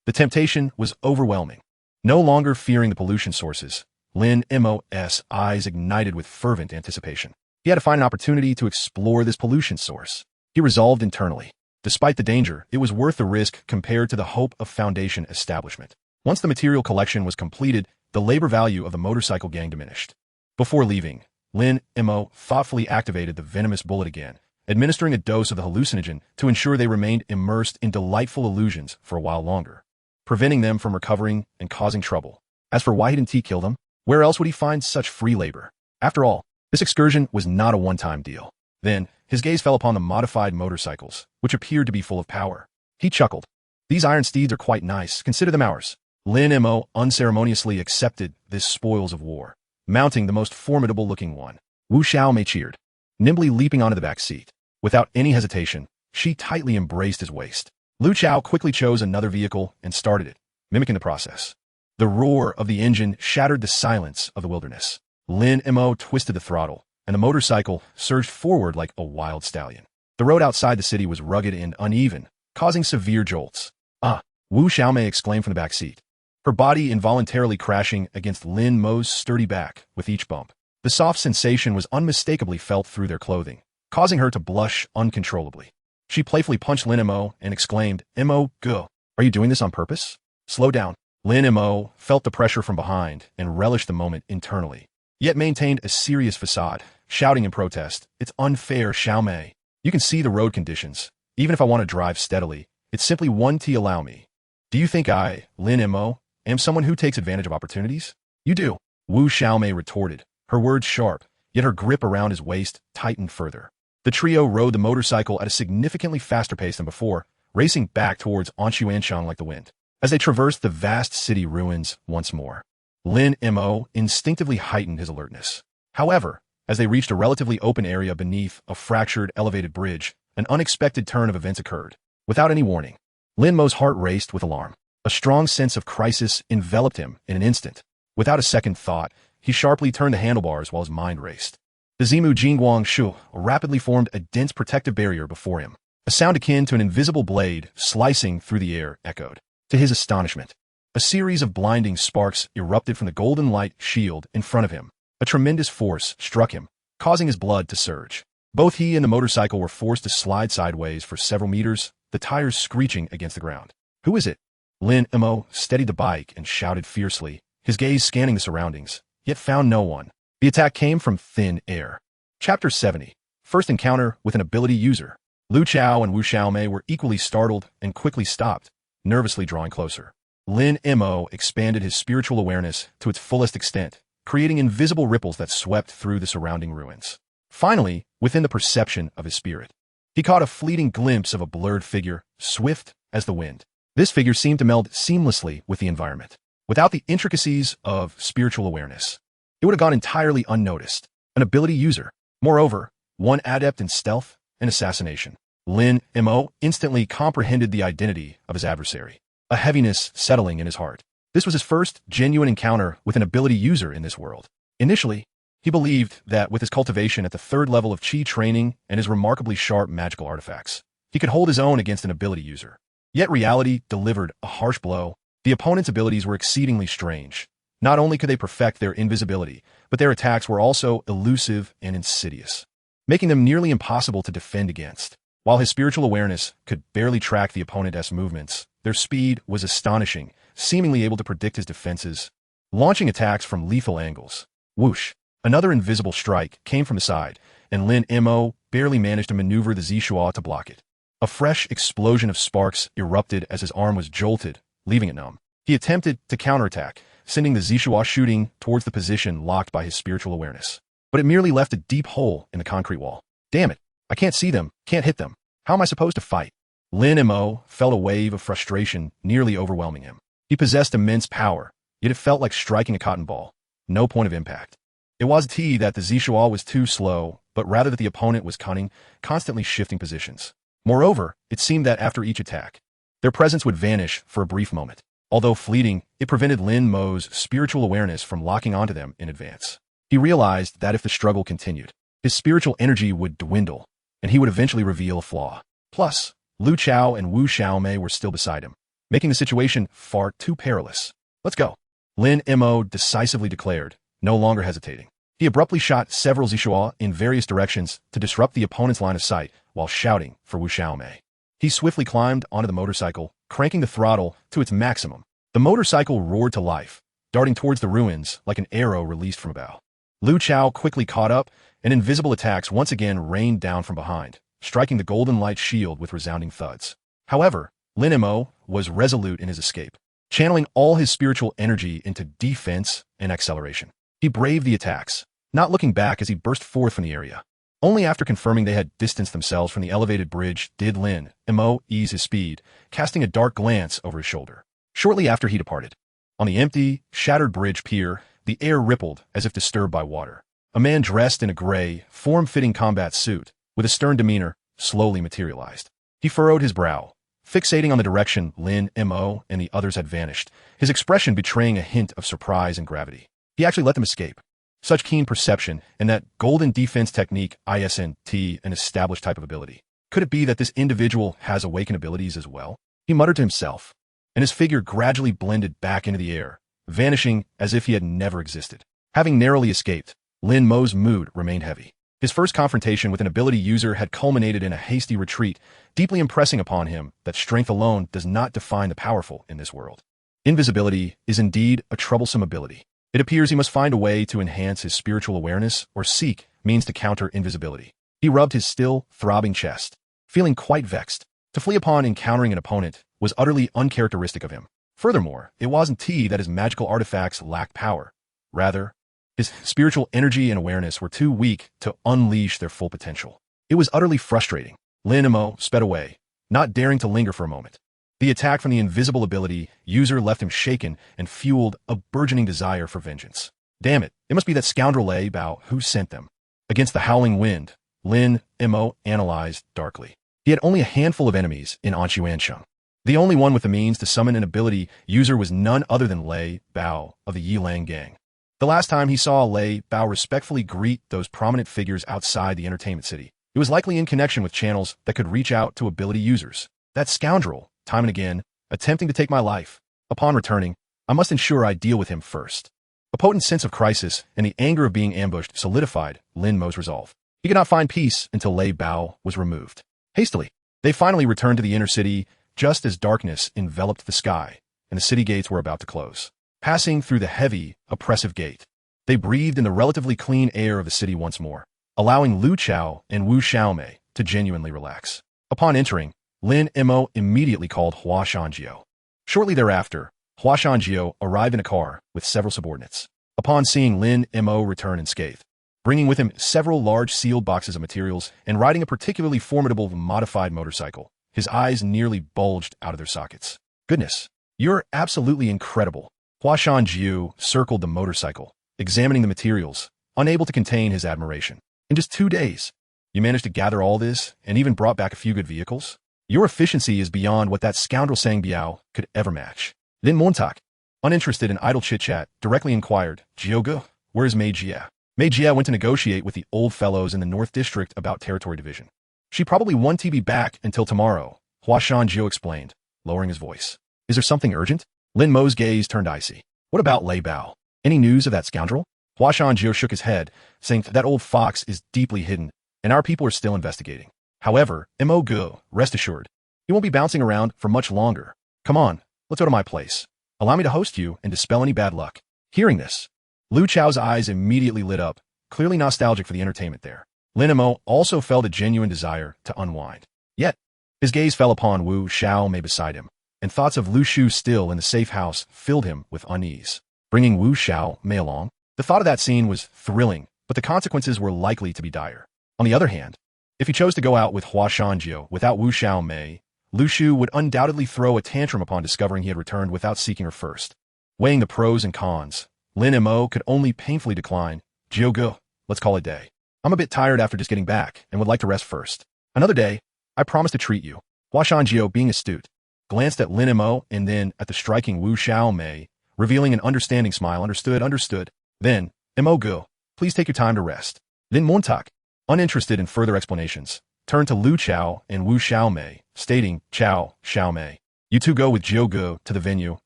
The temptation was overwhelming. No longer fearing the pollution sources, Lin Mo's eyes ignited with fervent anticipation. He had to find an opportunity to explore this pollution source. He resolved internally. Despite the danger, it was worth the risk compared to the hope of foundation establishment. Once the material collection was completed, the labor value of the motorcycle gang diminished. Before leaving, Lin Mo thoughtfully activated the venomous bullet again, administering a dose of the hallucinogen to ensure they remained immersed in delightful illusions for a while longer, preventing them from recovering and causing trouble. As for why didn't he kill them, where else would he find such free labor? After all, this excursion was not a one-time deal. Then, his gaze fell upon the modified motorcycles, which appeared to be full of power. He chuckled. These iron steeds are quite nice. Consider them ours. Lin Mo unceremoniously accepted this spoils of war, mounting the most formidable-looking one. Wu Xiaomei cheered, nimbly leaping onto the back seat. Without any hesitation, she tightly embraced his waist. Lu Chao quickly chose another vehicle and started it, mimicking the process. The roar of the engine shattered the silence of the wilderness. Lin Mo twisted the throttle, and the motorcycle surged forward like a wild stallion. The road outside the city was rugged and uneven, causing severe jolts. Ah! Wu Xiaomei exclaimed from the back seat, her body involuntarily crashing against Lin Mo's sturdy back with each bump. The soft sensation was unmistakably felt through their clothing, causing her to blush uncontrollably. She playfully punched Lin Mo and exclaimed, "Mo, go! Are you doing this on purpose? Slow down." Lin Mo felt the pressure from behind and relished the moment internally, yet maintained a serious facade, shouting in protest, "It's unfair, Xiaomei. You can see the road conditions. Even if I want to drive steadily, it's simply 1T allow me. Do you think I, Lin Mo, am someone who takes advantage of opportunities? You do." Wu Xiaomei retorted, her words sharp, yet her grip around his waist tightened further. The trio rode the motorcycle at a significantly faster pace than before, racing back towards Anshuanshan like the wind. As they traversed the vast city ruins once more, Lin Mo instinctively heightened his alertness. However, as they reached a relatively open area beneath a fractured elevated bridge, an unexpected turn of events occurred. Without any warning, Lin Mo's heart raced with alarm. A strong sense of crisis enveloped him in an instant. Without a second thought, he sharply turned the handlebars while his mind raced. The Zimu Jingguang Shu rapidly formed a dense protective barrier before him. A sound akin to an invisible blade slicing through the air echoed. To his astonishment, a series of blinding sparks erupted from the golden light shield in front of him. A tremendous force struck him, causing his blood to surge. Both he and the motorcycle were forced to slide sideways for several meters, the tires screeching against the ground. "Who is it?" Lin Mo steadied the bike and shouted fiercely, his gaze scanning the surroundings, yet found no one. The attack came from thin air. Chapter 70. First encounter with an ability user. Lu Chao and Wu Xiaomei were equally startled and quickly stopped, nervously drawing closer. Lin Mo expanded his spiritual awareness to its fullest extent, creating invisible ripples that swept through the surrounding ruins. Finally, within the perception of his spirit, he caught a fleeting glimpse of a blurred figure, swift as the wind. This figure seemed to meld seamlessly with the environment. Without the intricacies of spiritual awareness, it would have gone entirely unnoticed. An ability user. Moreover, one adept in stealth and assassination. Lin Mo instantly comprehended the identity of his adversary, a heaviness settling in his heart. This was his first genuine encounter with an ability user in this world. Initially, he believed that with his cultivation at the 3rd level of Qi training and his remarkably sharp magical artifacts, he could hold his own against an ability user. Yet reality delivered a harsh blow. The opponent's abilities were exceedingly strange. Not only could they perfect their invisibility, but their attacks were also elusive and insidious, making them nearly impossible to defend against. While his spiritual awareness could barely track the opponent's movements, their speed was astonishing, seemingly able to predict his defenses, launching attacks from lethal angles. Whoosh! Another invisible strike came from the side, and Lin Mo barely managed to maneuver the Zixuo to block it. A fresh explosion of sparks erupted as his arm was jolted, leaving it numb. He attempted to counterattack, sending the Zixuo shooting towards the position locked by his spiritual awareness. But it merely left a deep hole in the concrete wall. Damn it! I can't see them, can't hit them. How am I supposed to fight? Lin Mo felt a wave of frustration nearly overwhelming him. He possessed immense power, yet it felt like striking a cotton ball. No point of impact. It wasn't that the Zixuo was too slow, but rather that the opponent was cunning, constantly shifting positions. Moreover, it seemed that after each attack, their presence would vanish for a brief moment. Although fleeting, it prevented Lin Mo's spiritual awareness from locking onto them in advance. He realized that if the struggle continued, his spiritual energy would dwindle, and he would eventually reveal a flaw. Plus, Lu Chao and Wu Xiaomei were still beside him, making the situation far too perilous. Let's go. Lin Mo decisively declared, no longer hesitating. He abruptly shot several Zixuo in various directions to disrupt the opponent's line of sight while shouting for Wu Xiaomei. He swiftly climbed onto the motorcycle, cranking the throttle to its maximum. The motorcycle roared to life, darting towards the ruins like an arrow released from a bow. Lu Chao quickly caught up, and invisible attacks once again rained down from behind, striking the golden light shield with resounding thuds. However, Lin Mo was resolute in his escape, channeling all his spiritual energy into defense and acceleration. He braved the attacks, not looking back as he burst forth from the area. Only after confirming they had distanced themselves from the elevated bridge did Lin Mo ease his speed, casting a dark glance over his shoulder. Shortly after he departed, on the empty, shattered bridge pier, the air rippled as if disturbed by water. A man dressed in a gray, form-fitting combat suit, with a stern demeanor, slowly materialized. He furrowed his brow, fixating on the direction Lin Mo and the others had vanished, his expression betraying a hint of surprise and gravity. He actually let them escape. Such keen perception and that golden defense technique ISNT, an established type of ability. Could it be that this individual has awakened abilities as well? He muttered to himself, and his figure gradually blended back into the air, vanishing as if he had never existed. Having narrowly escaped, Lin Mo's mood remained heavy. His first confrontation with an ability user had culminated in a hasty retreat, deeply impressing upon him that strength alone does not define the powerful in this world. Invisibility is indeed a troublesome ability. It appears he must find a way to enhance his spiritual awareness or seek means to counter invisibility. He rubbed his still, throbbing chest, feeling quite vexed. To flee upon encountering an opponent was utterly uncharacteristic of him. Furthermore, it wasn't that his magical artifacts lacked power. Rather, his spiritual energy and awareness were too weak to unleash their full potential. It was utterly frustrating. Lin Mo sped away, not daring to linger for a moment. The attack from the invisible ability user left him shaken and fueled a burgeoning desire for vengeance. Damn it, it must be that scoundrel Lei Bao who sent them. Against the howling wind, Lin Mo analyzed darkly. He had only a handful of enemies in Anshuansheng. The only one with the means to summon an ability user was none other than Lei Bao of the Yilang gang. The last time he saw Lei Bao respectfully greet those prominent figures outside the entertainment city, it was likely in connection with channels that could reach out to ability users. That scoundrel, time and again, attempting to take my life. Upon returning, I must ensure I deal with him first. A potent sense of crisis and the anger of being ambushed solidified Lin Mo's resolve. He could not find peace until Lei Bao was removed. Hastily, they finally returned to the inner city just as darkness enveloped the sky and the city gates were about to close. Passing through the heavy, oppressive gate, they breathed in the relatively clean air of the city once more, allowing Lu Chao and Wu Xiaomei to genuinely relax. Upon entering, Lin Mo immediately called Hua Shanjiu. Shortly thereafter, Hua Shanjiu arrived in a car with several subordinates. Upon seeing Lin Mo return unscathed, bringing with him several large sealed boxes of materials and riding a particularly formidable modified motorcycle, his eyes nearly bulged out of their sockets. "Goodness, you're absolutely incredible." Hua Shanjiu circled the motorcycle, examining the materials, unable to contain his admiration. "In just 2 days, you managed to gather all this and even brought back a few good vehicles? Your efficiency is beyond what that scoundrel Sang Biao could ever match." Lin Montak, uninterested in idle chit-chat, directly inquired, "Jioge, where's Mei Jie?" Mei Jie went to negotiate with the old fellows in the North District about territory division. "She probably won't be back until tomorrow," Hua Shanjiu explained, lowering his voice. "Is there something urgent?" Lin Mo's gaze turned icy. "What about Lei Bao? Any news of that scoundrel?" Hua Shanjiu shook his head, saying that old fox is deeply hidden, and our people are still investigating. However, Mo Gu, rest assured, he won't be bouncing around for much longer. Come on, let's go to my place. Allow me to host you and dispel any bad luck. Hearing this, Lu Chao's eyes immediately lit up, clearly nostalgic for the entertainment there. Lin Mo also felt a genuine desire to unwind. Yet, his gaze fell upon Wu Xiaomei beside him, and thoughts of Lu Shu still in the safe house filled him with unease. Bringing Wu Xiaomei along? The thought of that scene was thrilling, but the consequences were likely to be dire. On the other hand, if he chose to go out with Hua Shanjiu without Wu Xiaomei, Lu Shu would undoubtedly throw a tantrum upon discovering he had returned without seeking her first. Weighing the pros and cons, Lin Mo could only painfully decline. "Jioge, let's call it a day. I'm a bit tired after just getting back and would like to rest first. Another day, I promise to treat you." Hua Shanjiu, being astute, glanced at Lin Mo and then at the striking Wu Xiaomei, revealing an understanding smile. Understood. Then, Mo Gu, please take your time to rest." Lin Montak, uninterested in further explanations, turned to Lu Chao and Wu Xiaomei, stating, "Chao, Xiaomei, you two go with Jioge to the venue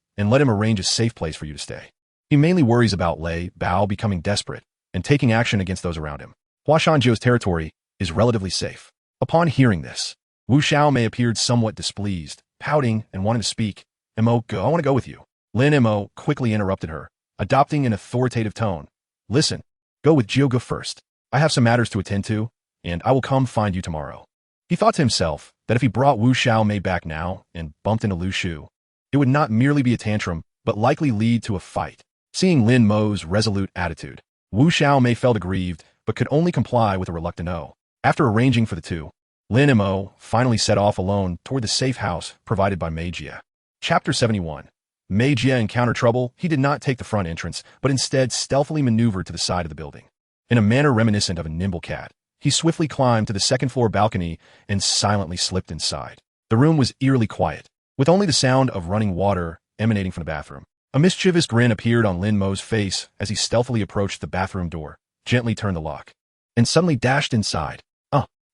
and let him arrange a safe place for you to stay. He mainly worries about Lei Bao becoming desperate and taking action against those around him. Hua Shanjiu's territory is relatively safe." Upon hearing this, Wu Xiaomei appeared somewhat displeased, pouting and wanting to speak. "Mo Gu, I want to go with you." Lin Mo quickly interrupted her, adopting an authoritative tone. "Listen, go with Jioge first. I have some matters to attend to, and I will come find you tomorrow." He thought to himself that if he brought Wu Xiaomei back now and bumped into Lu Shu, it would not merely be a tantrum, but likely lead to a fight. Seeing Lin Mo's resolute attitude, Wu Xiaomei felt aggrieved, but could only comply with a reluctant no. After arranging for the two, Lin Mo finally set off alone toward the safe house provided by Mei Jie. Chapter 71. Mei Jie encountered trouble. He did not take the front entrance, but instead stealthily maneuvered to the side of the building. In a manner reminiscent of a nimble cat, he swiftly climbed to the second-floor balcony and silently slipped inside. The room was eerily quiet, with only the sound of running water emanating from the bathroom. A mischievous grin appeared on Lin Mo's face as he stealthily approached the bathroom door, gently turned the lock, and suddenly dashed inside.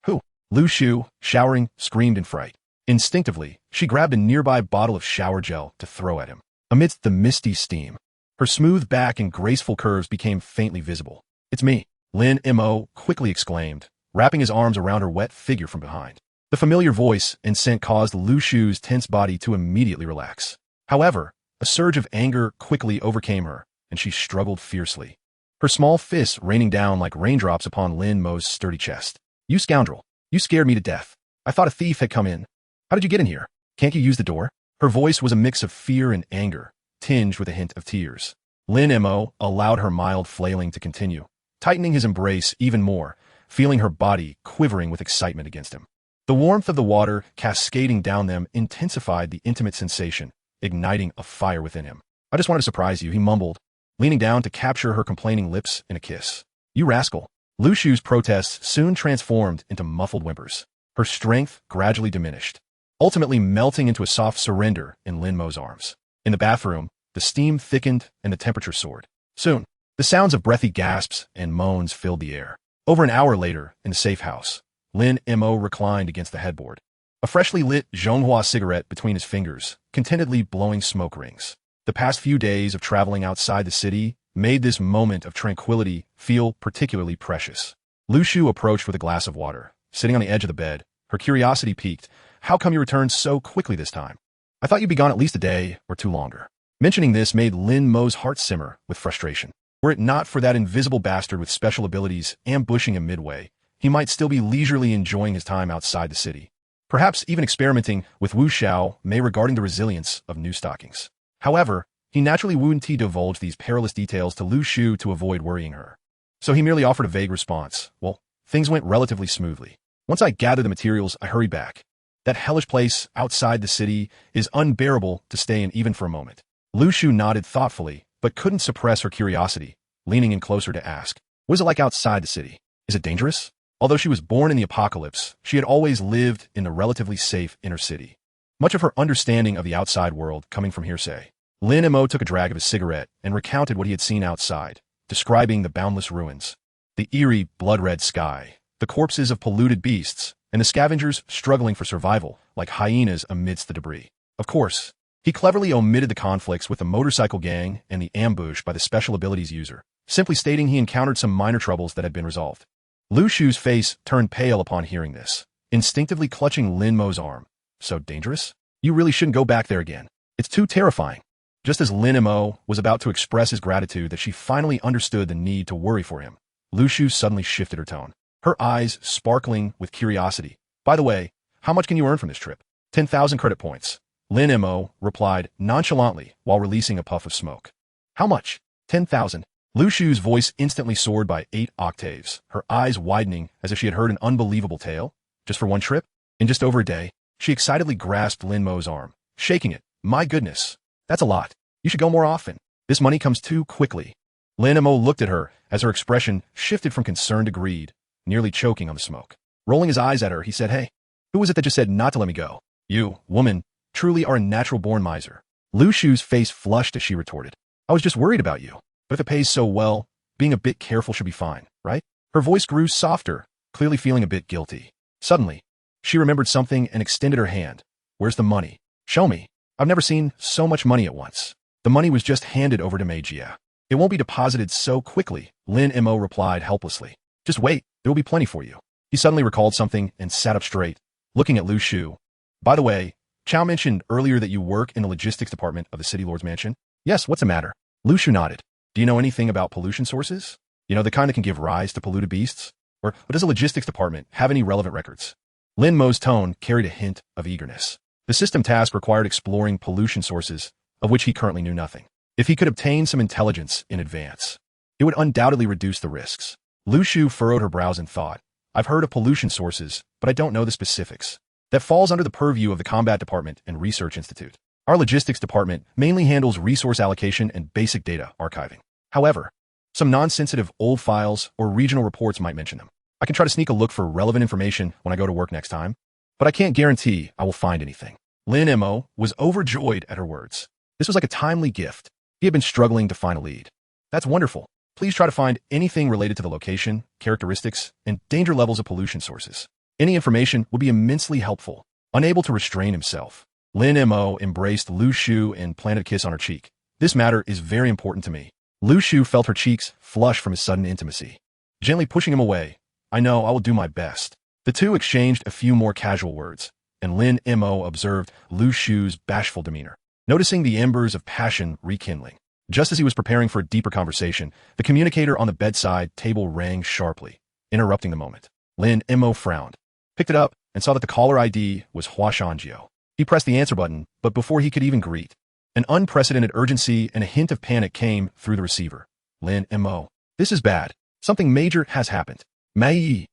Who? Lu Shu, showering, screamed in fright. Instinctively, she grabbed a nearby bottle of shower gel to throw at him. Amidst the misty steam, her smooth back and graceful curves became faintly visible. "It's me," Lin Mo quickly exclaimed, wrapping his arms around her wet figure from behind. The familiar voice and scent caused Lu Shu's tense body to immediately relax. However, a surge of anger quickly overcame her, and she struggled fiercely, her small fists raining down like raindrops upon Lin Mo's sturdy chest. "You scoundrel, you scared me to death. I thought a thief had come in. How did you get in here? Can't you use the door?" Her voice was a mix of fear and anger, tinged with a hint of tears. Lin Mo allowed her mild flailing to continue, tightening his embrace even more, feeling her body quivering with excitement against him. The warmth of the water cascading down them intensified the intimate sensation, igniting a fire within him. "I just wanted to surprise you," he mumbled, leaning down to capture her complaining lips in a kiss. "You rascal." Lu Shu's protests soon transformed into muffled whimpers. Her strength gradually diminished, ultimately melting into a soft surrender in Lin Mo's arms. In the bathroom, the steam thickened and the temperature soared. Soon, the sounds of breathy gasps and moans filled the air. Over an hour later, in the safe house, Lin Mo reclined against the headboard, a freshly lit Zhonghua cigarette between his fingers, contentedly blowing smoke rings. The past few days of traveling outside the city made this moment of tranquility feel particularly precious. Lu Shu approached with a glass of water, sitting on the edge of the bed, her curiosity piqued. "How come you returned so quickly this time? I thought you'd be gone at least a day or two longer." Mentioning this made Lin Mo's heart simmer with frustration. Were it not for that invisible bastard with special abilities ambushing him midway, he might still be leisurely enjoying his time outside the city. perhaps even experimenting with Wu Xiao Mei regarding the resilience of new stockings. However, he naturally wouldn't divulge these perilous details to Lu Shu to avoid worrying her. So he merely offered a vague response. Well, things went relatively smoothly. Once I gathered the materials, I hurried back. That hellish place outside the city is unbearable to stay in even for a moment. Lu Shu nodded thoughtfully, but couldn't suppress her curiosity, leaning in closer to ask, what is it like outside the city? Is it dangerous? Although she was born in the apocalypse, she had always lived in the relatively safe inner city. Much of her understanding of the outside world coming from hearsay. Lin Mo took a drag of his cigarette and recounted what he had seen outside, describing the boundless ruins, the eerie, blood-red sky, the corpses of polluted beasts, and the scavengers struggling for survival like hyenas amidst the debris. Of course, he cleverly omitted the conflicts with the motorcycle gang and the ambush by the special abilities user, simply stating he encountered some minor troubles that had been resolved. Lu Shu's face turned pale upon hearing this, instinctively clutching Lin Mo's arm. So dangerous? You really shouldn't go back there again. It's too terrifying. Just as Lin Mo was about to express his gratitude that she finally understood the need to worry for him, Lu Shu suddenly shifted her tone, her eyes sparkling with curiosity. By the way, how much can you earn from this trip? 10,000 credit points. Lin Mo replied nonchalantly while releasing a puff of smoke. How much? 10,000. Lu Shu's voice instantly soared by 8 octaves, her eyes widening as if she had heard an unbelievable tale. Just for one trip? In just over a day? She excitedly grasped Lin Mo's arm, shaking it. My goodness. That's a lot. You should go more often. This money comes too quickly. Lin Mo looked at her as her expression shifted from concern to greed, nearly choking on the smoke. Rolling his eyes at her, he said, Hey, who was it that just said not to let me go? You, woman, truly are a natural-born miser. Lu Shu's face flushed as she retorted. I was just worried about you. But if it pays so well, being a bit careful should be fine, right? Her voice grew softer, clearly feeling a bit guilty. Suddenly, she remembered something and extended her hand. Where's the money? Show me. I've never seen so much money at once. The money was just handed over to Mei Jia. It won't be deposited so quickly, Lin Mo replied helplessly. Just wait, there will be plenty for you. He suddenly recalled something and sat up straight, looking at Lu Shu. By the way, Chow mentioned earlier that you work in the logistics department of the City Lord's mansion. Yes, what's the matter? Lu Shu nodded. Do you know anything about pollution sources? You know, the kind that can give rise to polluted beasts? Or does the logistics department have any relevant records? Lin Mo's tone carried a hint of eagerness. The system task required exploring pollution sources, of which he currently knew nothing. If he could obtain some intelligence in advance, it would undoubtedly reduce the risks. Lu Shu furrowed her brows in thought. I've heard of pollution sources, but I don't know the specifics. That falls under the purview of the Combat Department and Research Institute. Our logistics department mainly handles resource allocation and basic data archiving. However, some non-sensitive old files or regional reports might mention them. I can try to sneak a look for relevant information when I go to work next time, but I can't guarantee I will find anything. Lin Mo was overjoyed at her words. This was like a timely gift. He had been struggling to find a lead. That's wonderful. Please try to find anything related to the location, characteristics, and danger levels of pollution sources. Any information would be immensely helpful. Unable to restrain himself, Lin Mo embraced Lu Shu and planted a kiss on her cheek. This matter is very important to me. Lu Shu felt her cheeks flush from his sudden intimacy. Gently pushing him away, I know I will do my best. The two exchanged a few more casual words, and Lin Mo observed Lu Shu's bashful demeanor, noticing the embers of passion rekindling. Just as he was preparing for a deeper conversation, the communicator on the bedside table rang sharply, interrupting the moment. Lin Mo frowned, picked it up, and saw that the caller ID was Hua Shanjiu. He pressed the answer button, but before he could even greet, an unprecedented urgency and a hint of panic came through the receiver. Lin Mo. This is bad. Something major has happened. Mei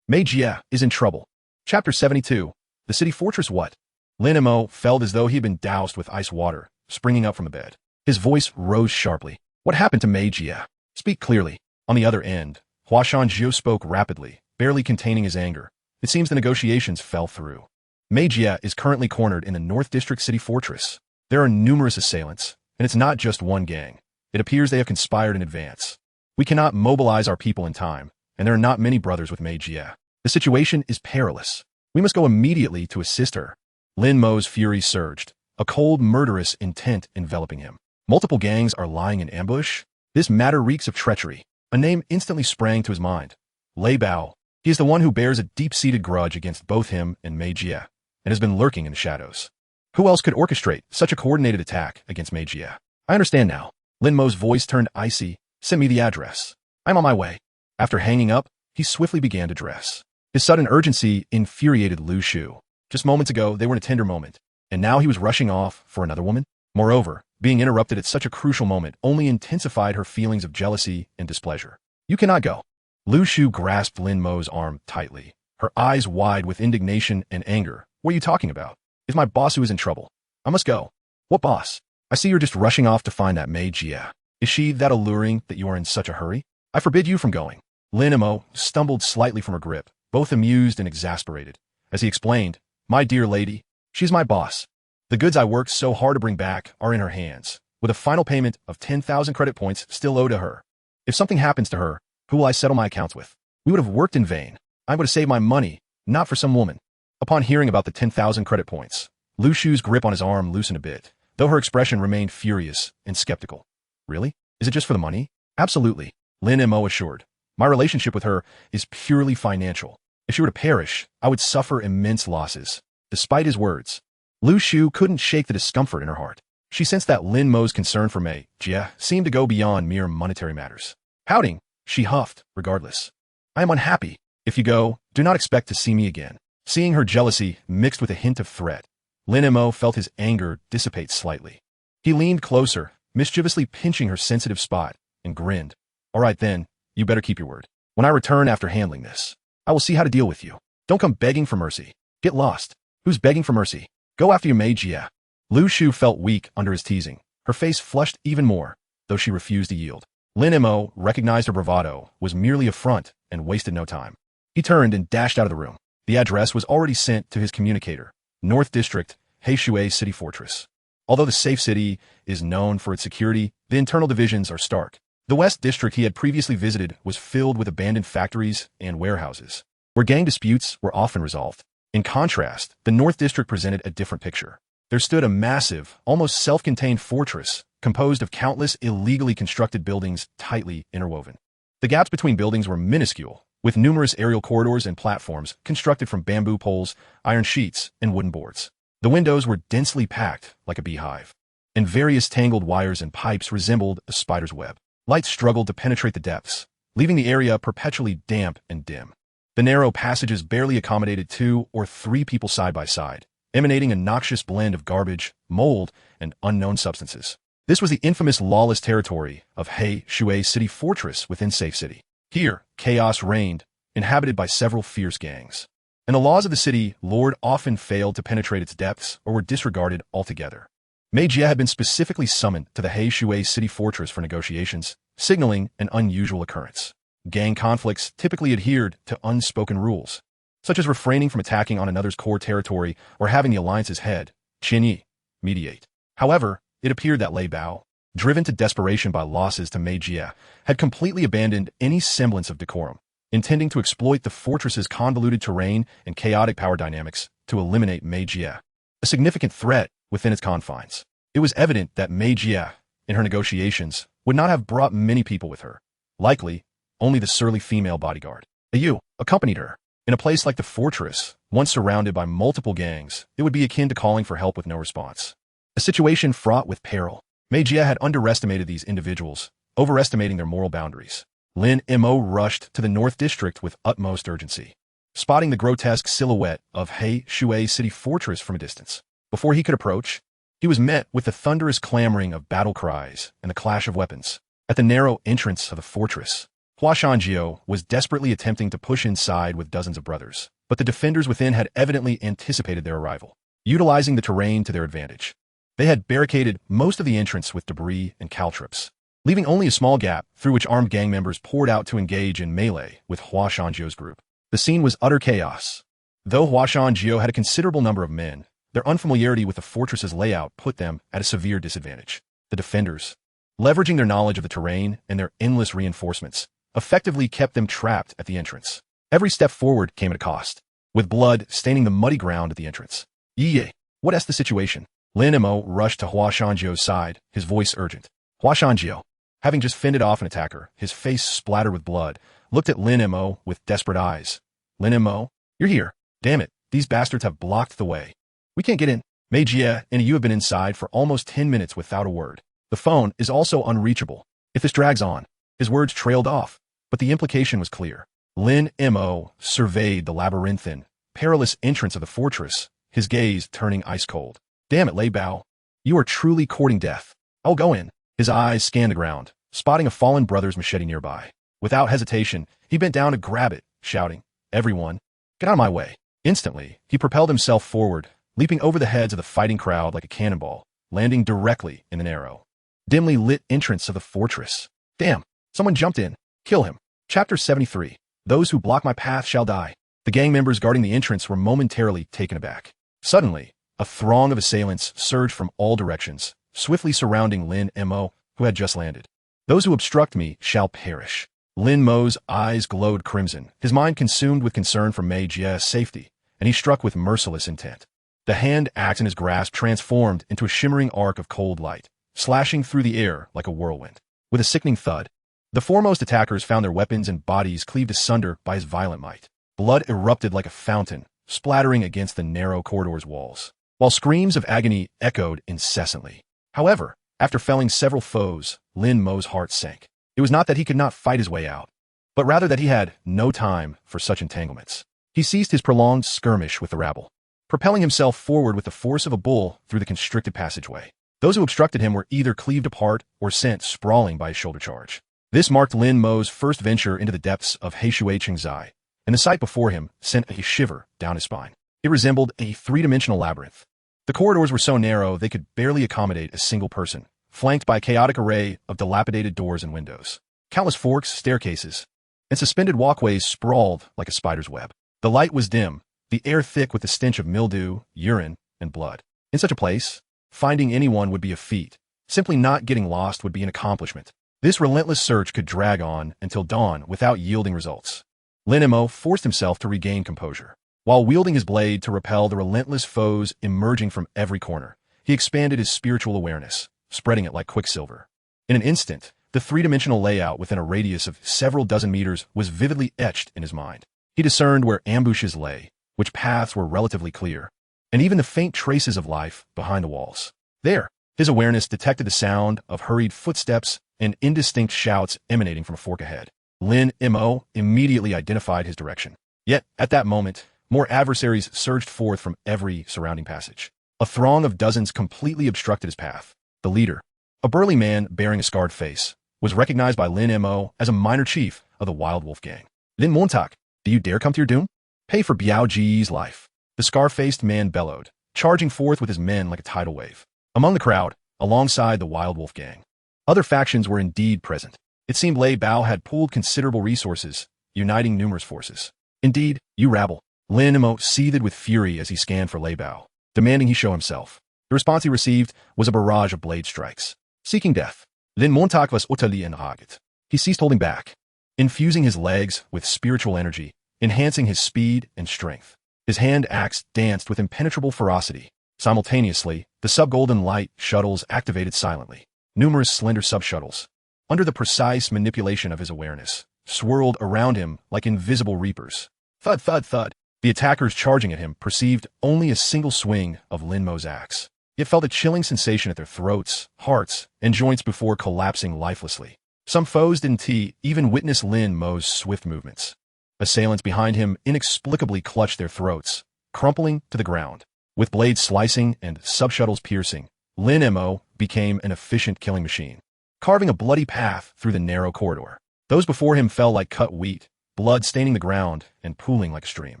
Jia is in trouble. Chapter 72. The City Fortress what? Lin Mo felt as though he had been doused with ice water, springing up from the bed. His voice rose sharply. What happened to Mei Jia? Speak clearly. On the other end, Hua Shanjiu spoke rapidly, barely containing his anger. It seems the negotiations fell through. Mei Jia is currently cornered in the North District City Fortress. There are numerous assailants, and it's not just one gang. It appears they have conspired in advance. We cannot mobilize our people in time, and there are not many brothers with Mei Jia. The situation is perilous. We must go immediately to assist her. Lin Mo's fury surged, a cold, murderous intent enveloping him. Multiple gangs are lying in ambush? This matter reeks of treachery. A name instantly sprang to his mind. Lei Bao. He is the one who bears a deep-seated grudge against both him and Mei Jia, and has been lurking in the shadows. Who else could orchestrate such a coordinated attack against Mei Jia? I understand now. Lin Mo's voice turned icy. Send me the address. I'm on my way. After hanging up, he swiftly began to dress. His sudden urgency infuriated Lu Shu. Just moments ago, they were in a tender moment, and now he was rushing off for another woman? Moreover, being interrupted at such a crucial moment only intensified her feelings of jealousy and displeasure. You cannot go. Lu Shu grasped Lin Mo's arm tightly, her eyes wide with indignation and anger. What are you talking about? It's my boss who is in trouble. I must go. What boss? I see you're just rushing off to find that maid Jia. Is she that alluring that you are in such a hurry? I forbid you from going. Lin Mo stumbled slightly from her grip, both amused and exasperated. As he explained, my dear lady, she's my boss. The goods I worked so hard to bring back are in her hands, with a final payment of 10,000 credit points still owed to her. If something happens to her, who will I settle my accounts with? We would have worked in vain. I would have saved my money, not for some woman. Upon hearing about the 10,000 credit points, Lu Shu's grip on his arm loosened a bit, though her expression remained furious and skeptical. Really? Is it just for the money? Absolutely, Lin Mo assured. My relationship with her is purely financial. If she were to perish, I would suffer immense losses. Despite his words, Lu Shu couldn't shake the discomfort in her heart. She sensed that Lin Mo's concern for Mei Jia seemed to go beyond mere monetary matters. Pouting, she huffed, regardless. I am unhappy. If you go, do not expect to see me again. Seeing her jealousy mixed with a hint of threat, Lin Mo felt his anger dissipate slightly. He leaned closer, mischievously pinching her sensitive spot, and grinned. All right then, you better keep your word. When I return after handling this, I will see how to deal with you. Don't come begging for mercy. Get lost. Who's begging for mercy? Go after your maid Jia. Lu Shu felt weak under his teasing. Her face flushed even more, though she refused to yield. Lin Mo recognized her bravado was merely a front and wasted no time. He turned and dashed out of the room. The address was already sent to his communicator, North District, Heishui City Fortress. Although the safe city is known for its security, the internal divisions are stark. The West District he had previously visited was filled with abandoned factories and warehouses, where gang disputes were often resolved. In contrast, the North District presented a different picture. There stood a massive, almost self-contained fortress composed of countless illegally constructed buildings tightly interwoven. The gaps between buildings were minuscule, with numerous aerial corridors and platforms constructed from bamboo poles, iron sheets, and wooden boards. The windows were densely packed like a beehive, and various tangled wires and pipes resembled a spider's web. Light struggled to penetrate the depths, leaving the area perpetually damp and dim. The narrow passages barely accommodated 2 or 3 people side by side, emanating a noxious blend of garbage, mold, and unknown substances. This was the infamous lawless territory of Heishui City Fortress within Safe City. Here, chaos reigned, inhabited by several fierce gangs. And the laws of the city lord often failed to penetrate its depths or were disregarded altogether. Mei Jia had been specifically summoned to the Heishui City Fortress for negotiations, signaling an unusual occurrence. Gang conflicts typically adhered to unspoken rules, such as refraining from attacking on another's core territory or having the alliance's head, Qin Yi, mediate. However, it appeared that Lei Bao, driven to desperation by losses to Mei Jia, had completely abandoned any semblance of decorum, intending to exploit the fortress's convoluted terrain and chaotic power dynamics to eliminate Mei Jia, a significant threat within its confines. It was evident that Mei Jia, in her negotiations, would not have brought many people with her. Likely, only the surly female bodyguard. Yu accompanied her. In a place like the fortress, once surrounded by multiple gangs, it would be akin to calling for help with no response. A situation fraught with peril. Mei Jia had underestimated these individuals, overestimating their moral boundaries. Lin Mo rushed to the North District with utmost urgency, spotting the grotesque silhouette of Heishui City Fortress from a distance. Before he could approach, he was met with the thunderous clamoring of battle cries and the clash of weapons. At the narrow entrance of the fortress, Hua Shanjiu was desperately attempting to push inside with dozens of brothers, but the defenders within had evidently anticipated their arrival, utilizing the terrain to their advantage. They had barricaded most of the entrance with debris and caltrops, leaving only a small gap through which armed gang members poured out to engage in melee with Hua Shanjiu's group. The scene was utter chaos. Though Hua Shanjiu had a considerable number of men, their unfamiliarity with the fortress's layout put them at a severe disadvantage. The defenders, leveraging their knowledge of the terrain and their endless reinforcements, effectively kept them trapped at the entrance. Every step forward came at a cost, with blood staining the muddy ground at the entrance. Ye, what's the situation? Lin Mo rushed to Hua Shanjiu's side, his voice urgent. Hua Shanjiu, having just fended off an attacker, his face splattered with blood, looked at Lin Mo with desperate eyes. Lin Mo, you're here. Damn it, these bastards have blocked the way. We can't get in. Mei Jia and you have been inside for almost 10 minutes without a word. The phone is also unreachable. If this drags on, his words trailed off, but the implication was clear. Lin Mo surveyed the labyrinthine, perilous entrance of the fortress, his gaze turning ice cold. Damn it, Lei Bao. You are truly courting death. I'll go in. His eyes scanned the ground, spotting a fallen brother's machete nearby. Without hesitation, he bent down to grab it, shouting, "Everyone, get out of my way." Instantly, he propelled himself forward, leaping over the heads of the fighting crowd like a cannonball, landing directly in the narrow, dimly lit entrance of the fortress. Damn, someone jumped in. Kill him. Chapter 73. Those who block my path shall die. The gang members guarding the entrance were momentarily taken aback. Suddenly, a throng of assailants surged from all directions, swiftly surrounding Lin Mo, who had just landed. Those who obstruct me shall perish. Lin Mo's eyes glowed crimson, his mind consumed with concern for Mei Jie's safety, and he struck with merciless intent. The hand axe in his grasp transformed into a shimmering arc of cold light, slashing through the air like a whirlwind. With a sickening thud, the foremost attackers found their weapons and bodies cleaved asunder by his violent might. Blood erupted like a fountain, splattering against the narrow corridor's walls, while screams of agony echoed incessantly. However, after felling several foes, Lin Mo's heart sank. It was not that he could not fight his way out, but rather that he had no time for such entanglements. He ceased his prolonged skirmish with the rabble, propelling himself forward with the force of a bull through the constricted passageway. Those who obstructed him were either cleaved apart or sent sprawling by his shoulder charge. This marked Lin Mo's first venture into the depths of Heishui Qingzai, and the sight before him sent a shiver down his spine. It resembled a three-dimensional labyrinth. The corridors were so narrow they could barely accommodate a single person, flanked by a chaotic array of dilapidated doors and windows. Countless forks, staircases, and suspended walkways sprawled like a spider's web. The light was dim, the air thick with the stench of mildew, urine, and blood. In such a place, finding anyone would be a feat. Simply not getting lost would be an accomplishment. This relentless search could drag on until dawn without yielding results. Lin Mo forced himself to regain composure. While wielding his blade to repel the relentless foes emerging from every corner, he expanded his spiritual awareness, spreading it like quicksilver. In an instant, the three-dimensional layout within a radius of several dozen meters was vividly etched in his mind. He discerned where ambushes lay, which paths were relatively clear, and even the faint traces of life behind the walls. There, his awareness detected the sound of hurried footsteps and indistinct shouts emanating from a fork ahead. Lin Mo immediately identified his direction. Yet, at that moment, more adversaries surged forth from every surrounding passage. A throng of dozens completely obstructed his path. The leader, a burly man bearing a scarred face, was recognized by Lin Mo as a minor chief of the Wild Wolf Gang. Lin Montak, do you dare come to your doom? Pay for Biao Ji's life. The scar-faced man bellowed, charging forth with his men like a tidal wave. Among the crowd, alongside the Wild Wolf Gang, other factions were indeed present. It seemed Lei Bao had pooled considerable resources, uniting numerous forces. Indeed, you rabble. Lin Mo seethed with fury as he scanned for Lei Bao, demanding he show himself. The response he received was a barrage of blade strikes. Seeking death, Lin Montak was utterly enraged. He ceased holding back, infusing his legs with spiritual energy, enhancing his speed and strength. His hand axe danced with impenetrable ferocity. Simultaneously, the sub-golden light shuttles activated silently. Numerous slender sub-shuttles, under the precise manipulation of his awareness, swirled around him like invisible reapers. Thud, thud, thud. The attackers charging at him perceived only a single swing of Lin Mo's axe, yet felt a chilling sensation at their throats, hearts, and joints before collapsing lifelessly. Some foes didn't even witness Lin Mo's swift movements. Assailants behind him inexplicably clutched their throats, crumpling to the ground. With blades slicing and sub-shuttles piercing, Lin Mo became an efficient killing machine, carving a bloody path through the narrow corridor. Those before him fell like cut wheat, blood staining the ground and pooling like a stream.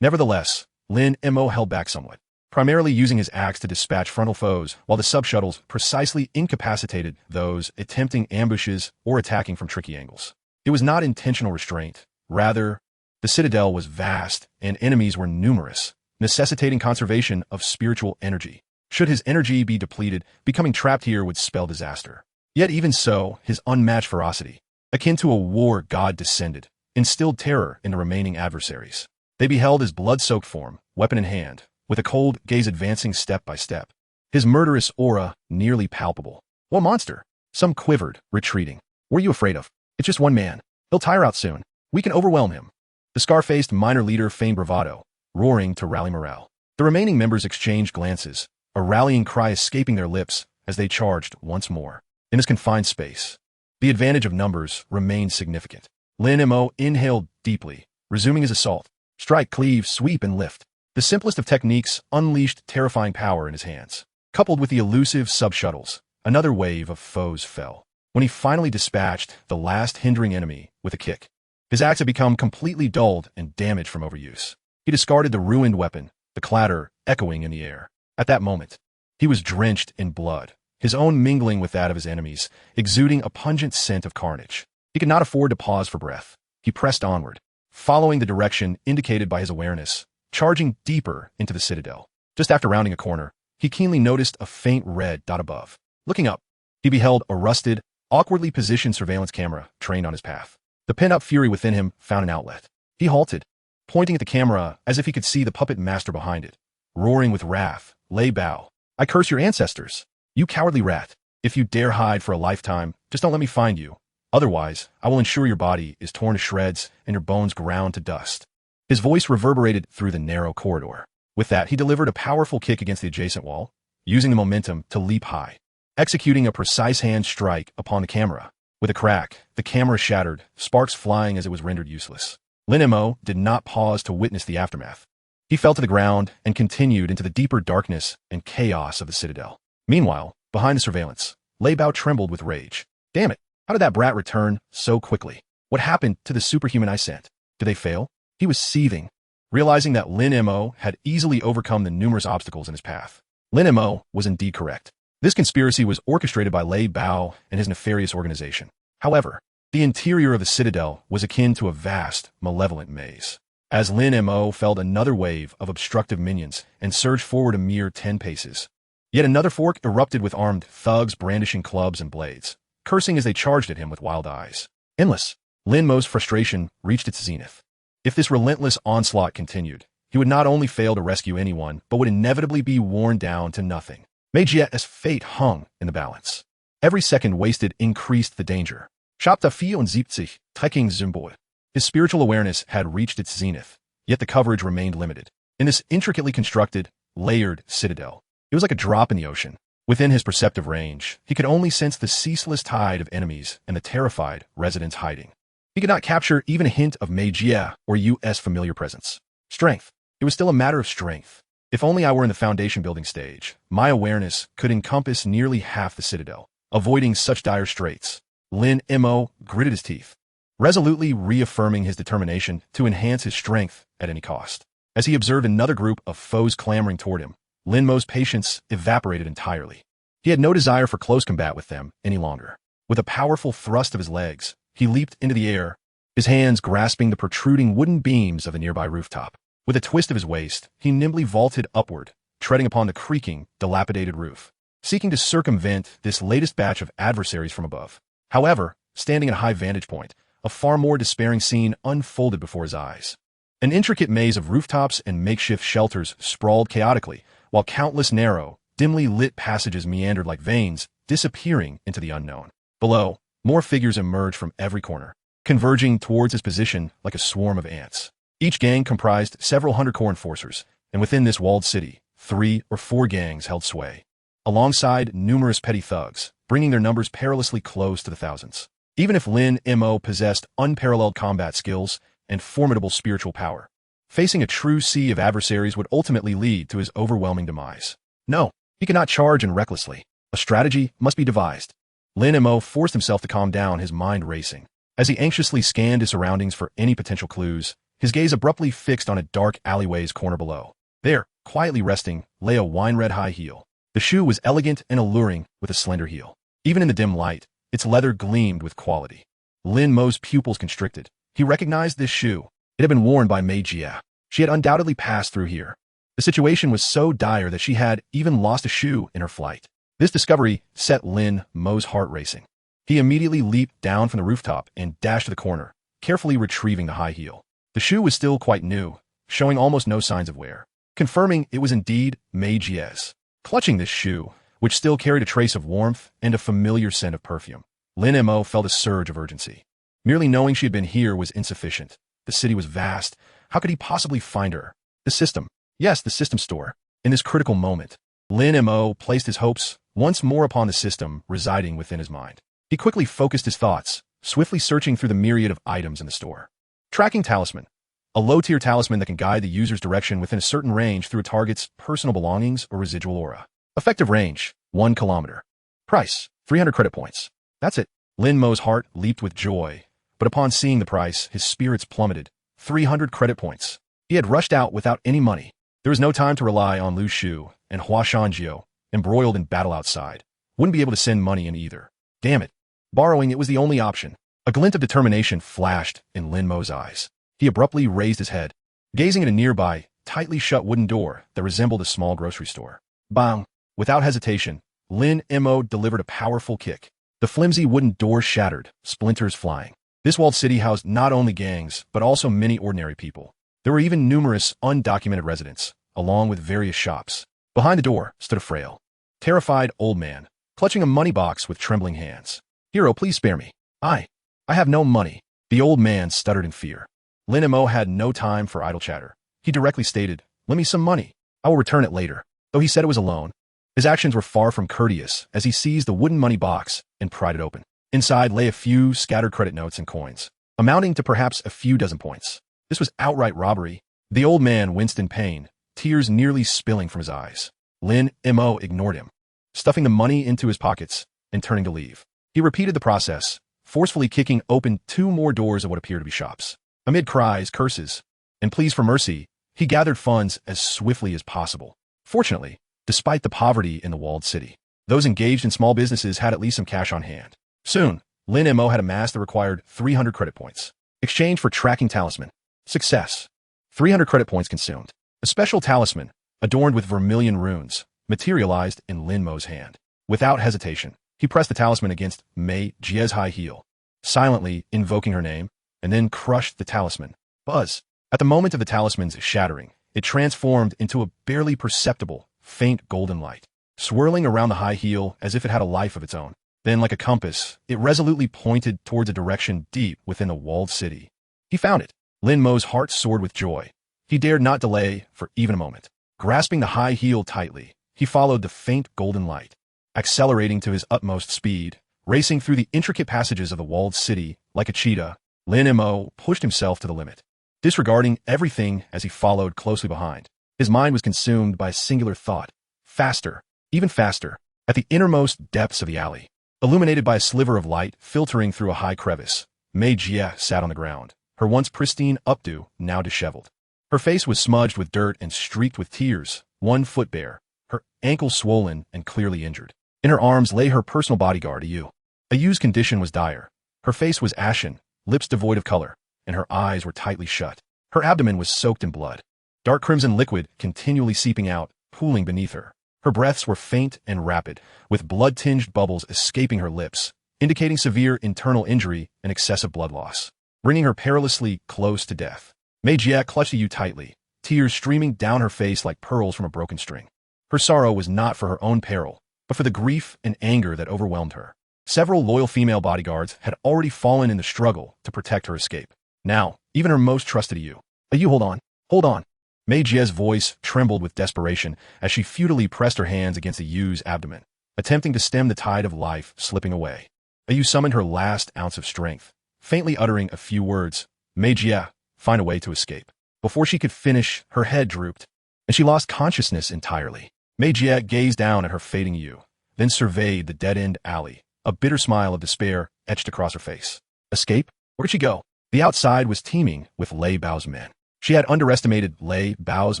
Nevertheless, Lin Mo held back somewhat, primarily using his axe to dispatch frontal foes, while the sub-shuttles precisely incapacitated those attempting ambushes or attacking from tricky angles. It was not intentional restraint. Rather, the citadel was vast and enemies were numerous, necessitating conservation of spiritual energy. Should his energy be depleted, becoming trapped here would spell disaster. Yet even so, his unmatched ferocity, akin to a war god descended, instilled terror in the remaining adversaries. They beheld his blood-soaked form, weapon in hand, with a cold gaze advancing step by step, his murderous aura nearly palpable. What monster? Some quivered, retreating. What are you afraid of? It's just one man. He'll tire out soon. We can overwhelm him. The scar-faced minor leader feigned bravado, roaring to rally morale. The remaining members exchanged glances, a rallying cry escaping their lips as they charged once more. In this confined space, the advantage of numbers remained significant. Lin Mo inhaled deeply, resuming his assault. Strike, cleave, sweep, and lift. The simplest of techniques unleashed terrifying power in his hands. Coupled with the elusive sub-shuttles, another wave of foes fell. When he finally dispatched the last hindering enemy with a kick, his axe had become completely dulled and damaged from overuse. He discarded the ruined weapon, the clatter echoing in the air. At that moment, he was drenched in blood, his own mingling with that of his enemies, exuding a pungent scent of carnage. He could not afford to pause for breath. He pressed onward, following the direction indicated by his awareness, charging deeper into the citadel. Just after rounding a corner, he keenly noticed a faint red dot above. Looking up, he beheld a rusted, awkwardly positioned surveillance camera trained on his path. The pent-up fury within him found an outlet. He halted, pointing at the camera as if he could see the puppet master behind it. Roaring with wrath, Lei Bao, "I curse your ancestors! You cowardly rat! If you dare hide for a lifetime, just don't let me find you. Otherwise, I will ensure your body is torn to shreds and your bones ground to dust." His voice reverberated through the narrow corridor. With that, he delivered a powerful kick against the adjacent wall, using the momentum to leap high, executing a precise hand strike upon the camera. With a crack, the camera shattered, sparks flying as it was rendered useless. Lin Mo did not pause to witness the aftermath. He fell to the ground and continued into the deeper darkness and chaos of the citadel. Meanwhile, behind the surveillance, Lei Bao trembled with rage. Damn it, how did that brat return so quickly? What happened to the superhuman I sent? Did they fail? He was seething, realizing that Lin Mo had easily overcome the numerous obstacles in his path. Lin Mo was indeed correct. This conspiracy was orchestrated by Lei Bao and his nefarious organization. However, the interior of the citadel was akin to a vast, malevolent maze. As Lin Mo felled another wave of obstructive minions and surged forward a mere 10 paces, yet another fork erupted with armed thugs brandishing clubs and blades, cursing as they charged at him with wild eyes. Endless. Lin Mo's frustration reached its zenith. If this relentless onslaught continued, he would not only fail to rescue anyone, but would inevitably be worn down to nothing. Mei Jie's fate hung in the balance. Every second wasted increased the danger. Schapta 74 Trekking Symbol. His spiritual awareness had reached its zenith, yet the coverage remained limited. In this intricately constructed, layered citadel, it was like a drop in the ocean. Within his perceptive range, he could only sense the ceaseless tide of enemies and the terrified residents hiding. He could not capture even a hint of Mei Jie or US familiar presence. Strength. It was still a matter of strength. If only I were in the foundation building stage, my awareness could encompass nearly half the citadel. Avoiding such dire straits, Lin Mo gritted his teeth, resolutely reaffirming his determination to enhance his strength at any cost. As he observed another group of foes clamoring toward him, Lin Mo's patience evaporated entirely. He had no desire for close combat with them any longer. With a powerful thrust of his legs, he leaped into the air, his hands grasping the protruding wooden beams of the nearby rooftop. With a twist of his waist, he nimbly vaulted upward, treading upon the creaking, dilapidated roof, seeking to circumvent this latest batch of adversaries from above. However, standing at a high vantage point, a far more despairing scene unfolded before his eyes. An intricate maze of rooftops and makeshift shelters sprawled chaotically, while countless narrow, dimly lit passages meandered like veins, disappearing into the unknown. Below, more figures emerged from every corner, converging towards his position like a swarm of ants. Each gang comprised several hundred core enforcers, and within this walled city, 3 or 4 gangs held sway, alongside numerous petty thugs, bringing their numbers perilously close to the thousands. Even if Lin Mo possessed unparalleled combat skills and formidable spiritual power, facing a true sea of adversaries would ultimately lead to his overwhelming demise. No, he could not charge in recklessly. A strategy must be devised. Lin Mo forced himself to calm down, his mind racing. As he anxiously scanned his surroundings for any potential clues, his gaze abruptly fixed on a dark alleyway's corner below. There, quietly resting, lay a wine-red high heel. The shoe was elegant and alluring with a slender heel. Even in the dim light, its leather gleamed with quality. Lin Mo's pupils constricted. He recognized this shoe. It had been worn by Mei Jie. She had undoubtedly passed through here. The situation was so dire that she had even lost a shoe in her flight. This discovery set Lin Mo's heart racing. He immediately leaped down from the rooftop and dashed to the corner, carefully retrieving the high heel. The shoe was still quite new, showing almost no signs of wear, confirming it was indeed Mei Jie's. Clutching this shoe, which still carried a trace of warmth and a familiar scent of perfume, Lin Mo felt a surge of urgency. Merely knowing she had been here was insufficient. The city was vast. How could he possibly find her? The system. Yes, the system store. In this critical moment, Lin Mo placed his hopes once more upon the system residing within his mind. He quickly focused his thoughts, swiftly searching through the myriad of items in the store. Tracking talisman. a low-tier talisman that can guide the user's direction within a certain range through a target's personal belongings or residual aura. Effective range, 1 kilometer. Price, 300 credit points. That's it. Lin Mo's heart leaped with joy, but upon seeing the price, his spirits plummeted. 300 credit points. He had rushed out without any money. There was no time to rely on Lu Shu and Hua Shanjiu, embroiled in battle outside. Wouldn't be able to send money in either. Damn it. Borrowing it was the only option. A glint of determination flashed in Lin Mo's eyes. He abruptly raised his head, gazing at a nearby, tightly shut wooden door that resembled a small grocery store. Bang! Without hesitation, Lin Mo delivered a powerful kick. The flimsy wooden door shattered, splinters flying. This walled city housed not only gangs, but also many ordinary people. There were even numerous undocumented residents, along with various shops. Behind the door stood a frail, terrified old man, clutching a money box with trembling hands. "Hero, please spare me. I have no money." The old man stuttered in fear. Lin Mo had no time for idle chatter. He directly stated, "Lend me some money. I will return it later." Though he said it was a loan, his actions were far from courteous as he seized the wooden money box and pried it open. Inside lay a few scattered credit notes and coins, amounting to perhaps a few dozen points. This was outright robbery. The old man winced in pain, tears nearly spilling from his eyes. Lin Mo ignored him, stuffing the money into his pockets and turning to leave. He repeated the process, forcefully kicking open 2 more doors of what appeared to be shops. Amid cries, curses, and pleas for mercy, he gathered funds as swiftly as possible. Fortunately, despite the poverty in the walled city, those engaged in small businesses had at least some cash on hand. Soon, Lin Mo had amassed the required 300 credit points. Exchange for tracking talisman. Success. 300 credit points consumed. A special talisman, adorned with vermilion runes, materialized in Lin Mo's hand. Without hesitation, he pressed the talisman against Mei Jie's high heel, silently invoking her name, and then crushed the talisman. Buzz. At the moment of the talisman's shattering, it transformed into a barely perceptible, faint golden light, swirling around the high heel as if it had a life of its own. Then, like a compass, it resolutely pointed towards a direction deep within the walled city. He found it. Lin Mo's heart soared with joy. He dared not delay for even a moment. Grasping the high heel tightly, he followed the faint golden light, accelerating to his utmost speed, racing through the intricate passages of the walled city like a cheetah. Lin Mo pushed himself to the limit, disregarding everything as he followed closely behind. His mind was consumed by a singular thought. Faster, even faster. At the innermost depths of the alley, illuminated by a sliver of light filtering through a high crevice, Mei Jie sat on the ground, her once pristine updo now disheveled. Her face was smudged with dirt and streaked with tears, one foot bare, her ankle swollen and clearly injured. In her arms lay her personal bodyguard, Yu. Yu's condition was dire. Her face was ashen, lips devoid of color, and her eyes were tightly shut. Her abdomen was soaked in blood, dark crimson liquid continually seeping out, pooling beneath her. Her breaths were faint and rapid, with blood-tinged bubbles escaping her lips, indicating severe internal injury and excessive blood loss, bringing her perilously close to death. Mei Jie clutched Yu tightly, tears streaming down her face like pearls from a broken string. Her sorrow was not for her own peril, but for the grief and anger that overwhelmed her. Several loyal female bodyguards had already fallen in the struggle to protect her escape. Now, even her most trusted Yu. Hold on, hold on. Mei Jie's voice trembled with desperation as she futilely pressed her hands against the Yu's abdomen, attempting to stem the tide of life slipping away. Yu summoned her last ounce of strength, faintly uttering a few words. Mei Jie, find a way to escape. Before she could finish, her head drooped, and she lost consciousness entirely. Mei Jie gazed down at her fading Yu, then surveyed the dead-end alley. A bitter smile of despair etched across her face. Escape? Where'd she go? The outside was teeming with Lei Bao's men. She had underestimated Lei Bao's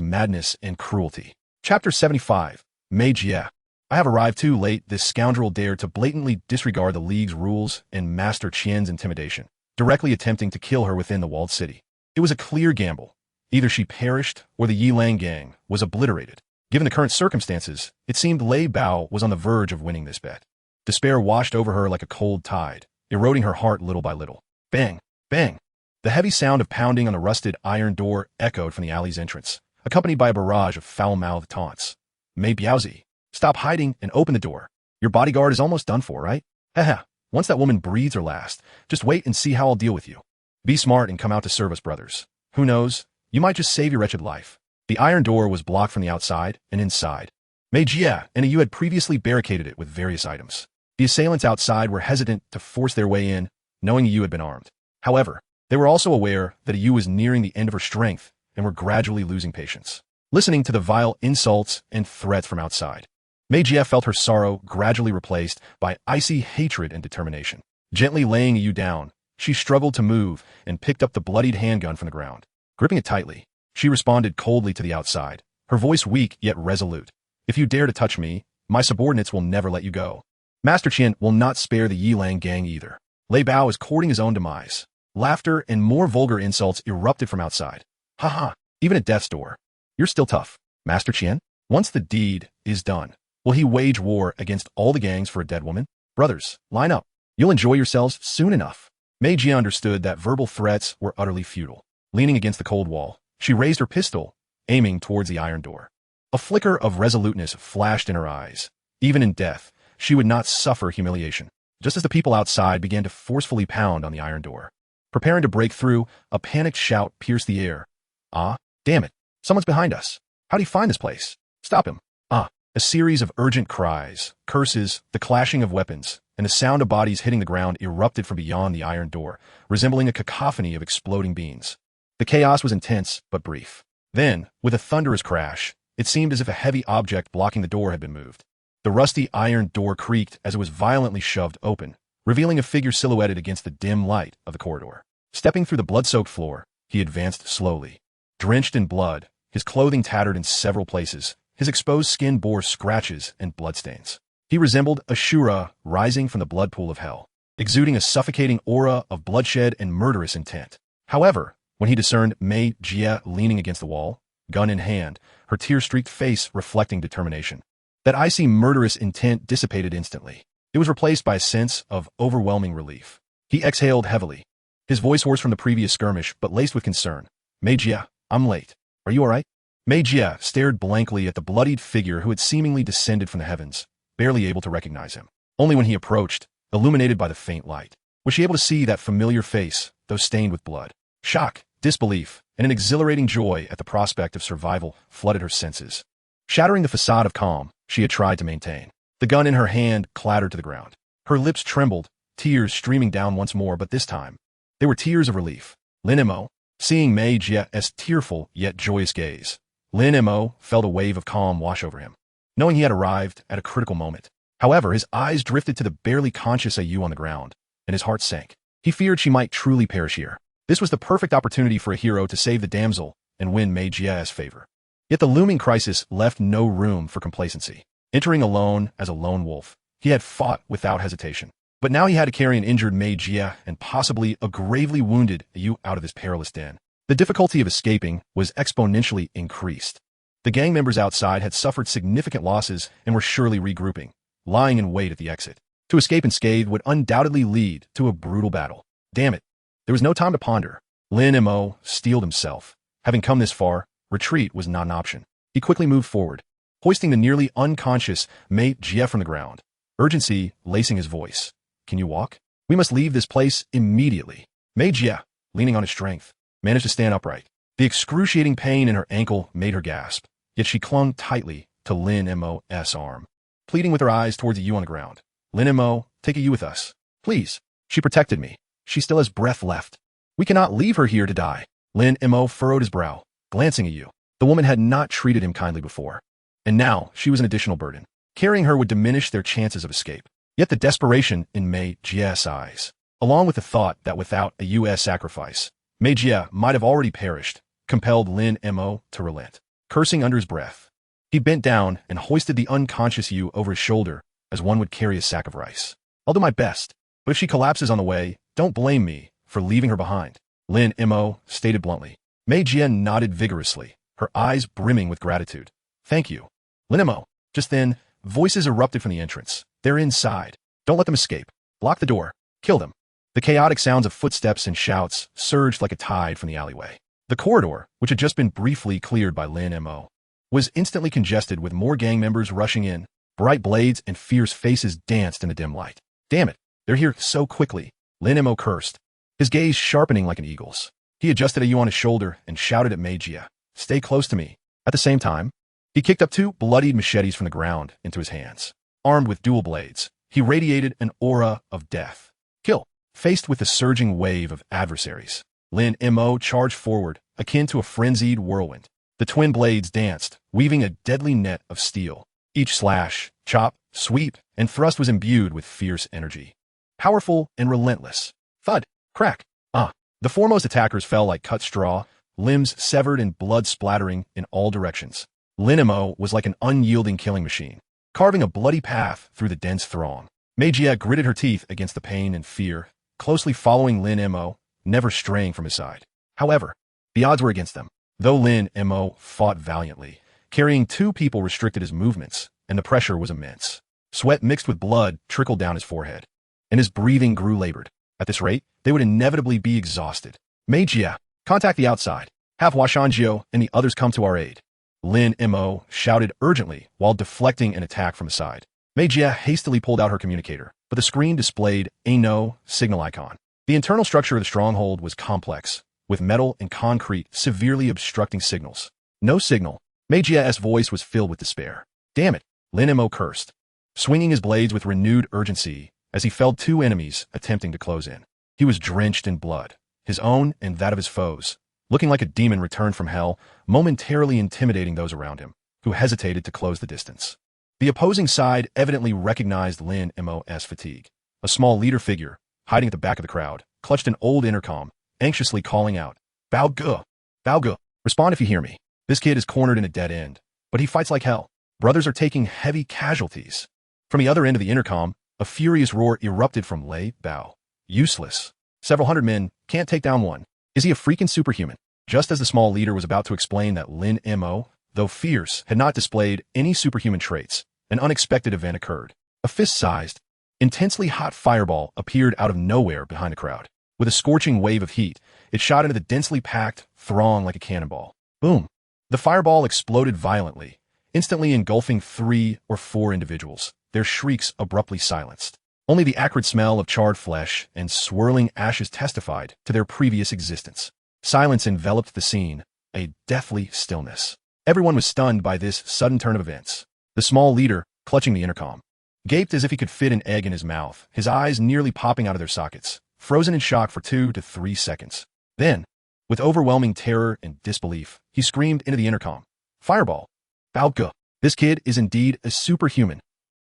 madness and cruelty. Chapter 75. Mei Jie. I have arrived too late. This scoundrel dared to blatantly disregard the League's rules and Master Qian's intimidation, directly attempting to kill her within the walled city. It was a clear gamble. Either she perished or the Yilang gang was obliterated. Given the current circumstances, it seemed Lei Bao was on the verge of winning this bet. Despair washed over her like a cold tide, eroding her heart little by little. Bang! Bang! The heavy sound of pounding on the rusted iron door echoed from the alley's entrance, accompanied by a barrage of foul-mouthed taunts. Mei Biaozi, stop hiding and open the door. Your bodyguard is almost done for, right? Haha, once that woman breathes her last, just wait and see how I'll deal with you. Be smart and come out to serve us, brothers. Who knows? You might just save your wretched life. The iron door was blocked from the outside and inside. Mei Jie and Yu had previously barricaded it with various items. The assailants outside were hesitant to force their way in, knowing Yu had been armed. However, They were also aware that Yu was nearing the end of her strength and were gradually losing patience. Listening to the vile insults and threats from outside, Mei Jie felt her sorrow gradually replaced by icy hatred and determination. Gently laying Yu down, she struggled to move and picked up the bloodied handgun from the ground. Gripping it tightly, she responded coldly to the outside, her voice weak yet resolute. If you dare to touch me, my subordinates will never let you go. Master Qian will not spare the Yilang gang either. Lei Bao is courting his own demise. Laughter and more vulgar insults erupted from outside. Haha, even at death's door. You're still tough, Master Qian. Once the deed is done, will he wage war against all the gangs for a dead woman? Brothers, line up. You'll enjoy yourselves soon enough. Mei Jie understood that verbal threats were utterly futile. Leaning against the cold wall, she raised her pistol, aiming towards the iron door. A flicker of resoluteness flashed in her eyes. Even in death, she would not suffer humiliation. Just as the people outside began to forcefully pound on the iron door, preparing to break through, a panicked shout pierced the air. Ah, damn it. Someone's behind us. How do you find this place? Stop him. Ah, a series of urgent cries, curses, the clashing of weapons, and the sound of bodies hitting the ground erupted from beyond the iron door, resembling a cacophony of exploding beans. The chaos was intense but brief. Then, with a thunderous crash, it seemed as if a heavy object blocking the door had been moved. The rusty iron door creaked as it was violently shoved open, revealing a figure silhouetted against the dim light of the corridor. Stepping through the blood-soaked floor, he advanced slowly. Drenched in blood, his clothing tattered in several places, his exposed skin bore scratches and bloodstains. He resembled Ashura rising from the blood pool of hell, exuding a suffocating aura of bloodshed and murderous intent. However, when he discerned Mei Jie leaning against the wall, gun in hand, her tear-streaked face reflecting determination, that icy murderous intent dissipated instantly. It was replaced by a sense of overwhelming relief. He exhaled heavily, his voice hoarse from the previous skirmish but laced with concern. Mei Jie, I'm late. Are you all right? Mei Jie stared blankly at the bloodied figure who had seemingly descended from the heavens, barely able to recognize him. Only when he approached, illuminated by the faint light, was she able to see that familiar face, though stained with blood. Shock, disbelief, and an exhilarating joy at the prospect of survival flooded her senses. Shattering the facade of calm she had tried to maintain, the gun in her hand clattered to the ground. Her lips trembled, tears streaming down once more, but this time, they were tears of relief. Lin Mo, seeing Mei Jie's tearful yet joyous gaze, Lin Mo felt a wave of calm wash over him, knowing he had arrived at a critical moment. However, his eyes drifted to the barely conscious Ayu on the ground, and his heart sank. He feared she might truly perish here. This was the perfect opportunity for a hero to save the damsel and win Mei Jie's favor. Yet the looming crisis left no room for complacency. Entering alone as a lone wolf, he had fought without hesitation. But now he had to carry an injured Mei Jie and possibly a gravely wounded Ayu out of his perilous den. The difficulty of escaping was exponentially increased. The gang members outside had suffered significant losses and were surely regrouping, lying in wait at the exit. To escape unscathed would undoubtedly lead to a brutal battle. Damn it. There was no time to ponder. Lin Mo steeled himself. Having come this far, retreat was not an option. He quickly moved forward, hoisting the nearly unconscious Mei Jie from the ground. Urgency lacing his voice. Can you walk? We must leave this place immediately. Mei Jie, leaning on his strength, managed to stand upright. The excruciating pain in her ankle made her gasp, yet she clung tightly to Lin Mo's arm, pleading with her eyes towards Ayu on the ground. Lin Mo, take Ayu with us. Please. She protected me. She still has breath left. We cannot leave her here to die. Lin Mo furrowed his brow, glancing at Ayu. The woman had not treated him kindly before, and now she was an additional burden. Carrying her would diminish their chances of escape. Yet the desperation in Mei Jie's eyes, along with the thought that without Ayu's sacrifice, Mei Jie might have already perished, compelled Lin Mo to relent. Cursing under his breath, he bent down and hoisted the unconscious Ayu over his shoulder as one would carry a sack of rice. I'll do my best, but if she collapses on the way, don't blame me for leaving her behind, Lin Mo stated bluntly. Mei Jie nodded vigorously, her eyes brimming with gratitude. Thank you, Lin Mo. Just then, voices erupted from the entrance. They're inside. Don't let them escape. Block the door. Kill them. The chaotic sounds of footsteps and shouts surged like a tide from the alleyway. The corridor, which had just been briefly cleared by Lin Mo, was instantly congested with more gang members rushing in. Bright blades and fierce faces danced in the dim light. Damn it, they're here so quickly, Lin Mo cursed, his gaze sharpening like an eagle's. He adjusted Ayu on his shoulder and shouted at Mei Jie, stay close to me. At the same time, he kicked up two bloodied machetes from the ground into his hands. Armed with dual blades, he radiated an aura of death. Kill. Faced with the surging wave of adversaries, Lin Mo charged forward, akin to a frenzied whirlwind. The twin blades danced, weaving a deadly net of steel. Each slash, chop, sweep, and thrust was imbued with fierce energy. Powerful and relentless. Thud, crack, ah. The foremost attackers fell like cut straw, limbs severed and blood splattering in all directions. Lin Mo was like an unyielding killing machine, carving a bloody path through the dense throng. Magia gritted her teeth against the pain and fear, closely following Lin Mo, never straying from his side. However, the odds were against them. Though Lin Mo fought valiantly, carrying 2 people restricted his movements, and the pressure was immense. Sweat mixed with blood trickled down his forehead, and his breathing grew labored. At this rate, they would inevitably be exhausted. Magia, contact the outside. Have Washanjio and the others come to our aid. Lin Mo shouted urgently while deflecting an attack from the side. Magia hastily pulled out her communicator, but the screen displayed a no signal icon. The internal structure of the stronghold was complex, with metal and concrete severely obstructing signals. No signal. Magia's voice was filled with despair. Damn it, Lin Mo cursed, swinging his blades with renewed urgency as he felled 2 enemies attempting to close in. He was drenched in blood, his own and that of his foes, looking like a demon returned from hell, momentarily intimidating those around him, who hesitated to close the distance. The opposing side evidently recognized Lin Mo's fatigue. A small leader figure, hiding at the back of the crowd, clutched an old intercom, anxiously calling out, Bao Ge! Bao Ge! Respond if you hear me. This kid is cornered in a dead end, but he fights like hell. Brothers are taking heavy casualties. From the other end of the intercom, a furious roar erupted from Lei Bao. Useless. Several hundred men can't take down one. Is he a freaking superhuman? Just as the small leader was about to explain that Lin Mo, though fierce, had not displayed any superhuman traits, an unexpected event occurred. A fist-sized, intensely hot fireball appeared out of nowhere behind the crowd. With a scorching wave of heat, it shot into the densely packed throng like a cannonball. Boom! The fireball exploded violently, instantly engulfing 3 or 4 individuals, their shrieks abruptly silenced. Only the acrid smell of charred flesh and swirling ashes testified to their previous existence. Silence enveloped the scene, a deathly stillness. Everyone was stunned by this sudden turn of events. The small leader, clutching the intercom, gaped as if he could fit an egg in his mouth, his eyes nearly popping out of their sockets, frozen in shock for 2 to 3 seconds. Then, with overwhelming terror and disbelief, he screamed into the intercom, Fireball! Bao Ge! This kid is indeed a superhuman.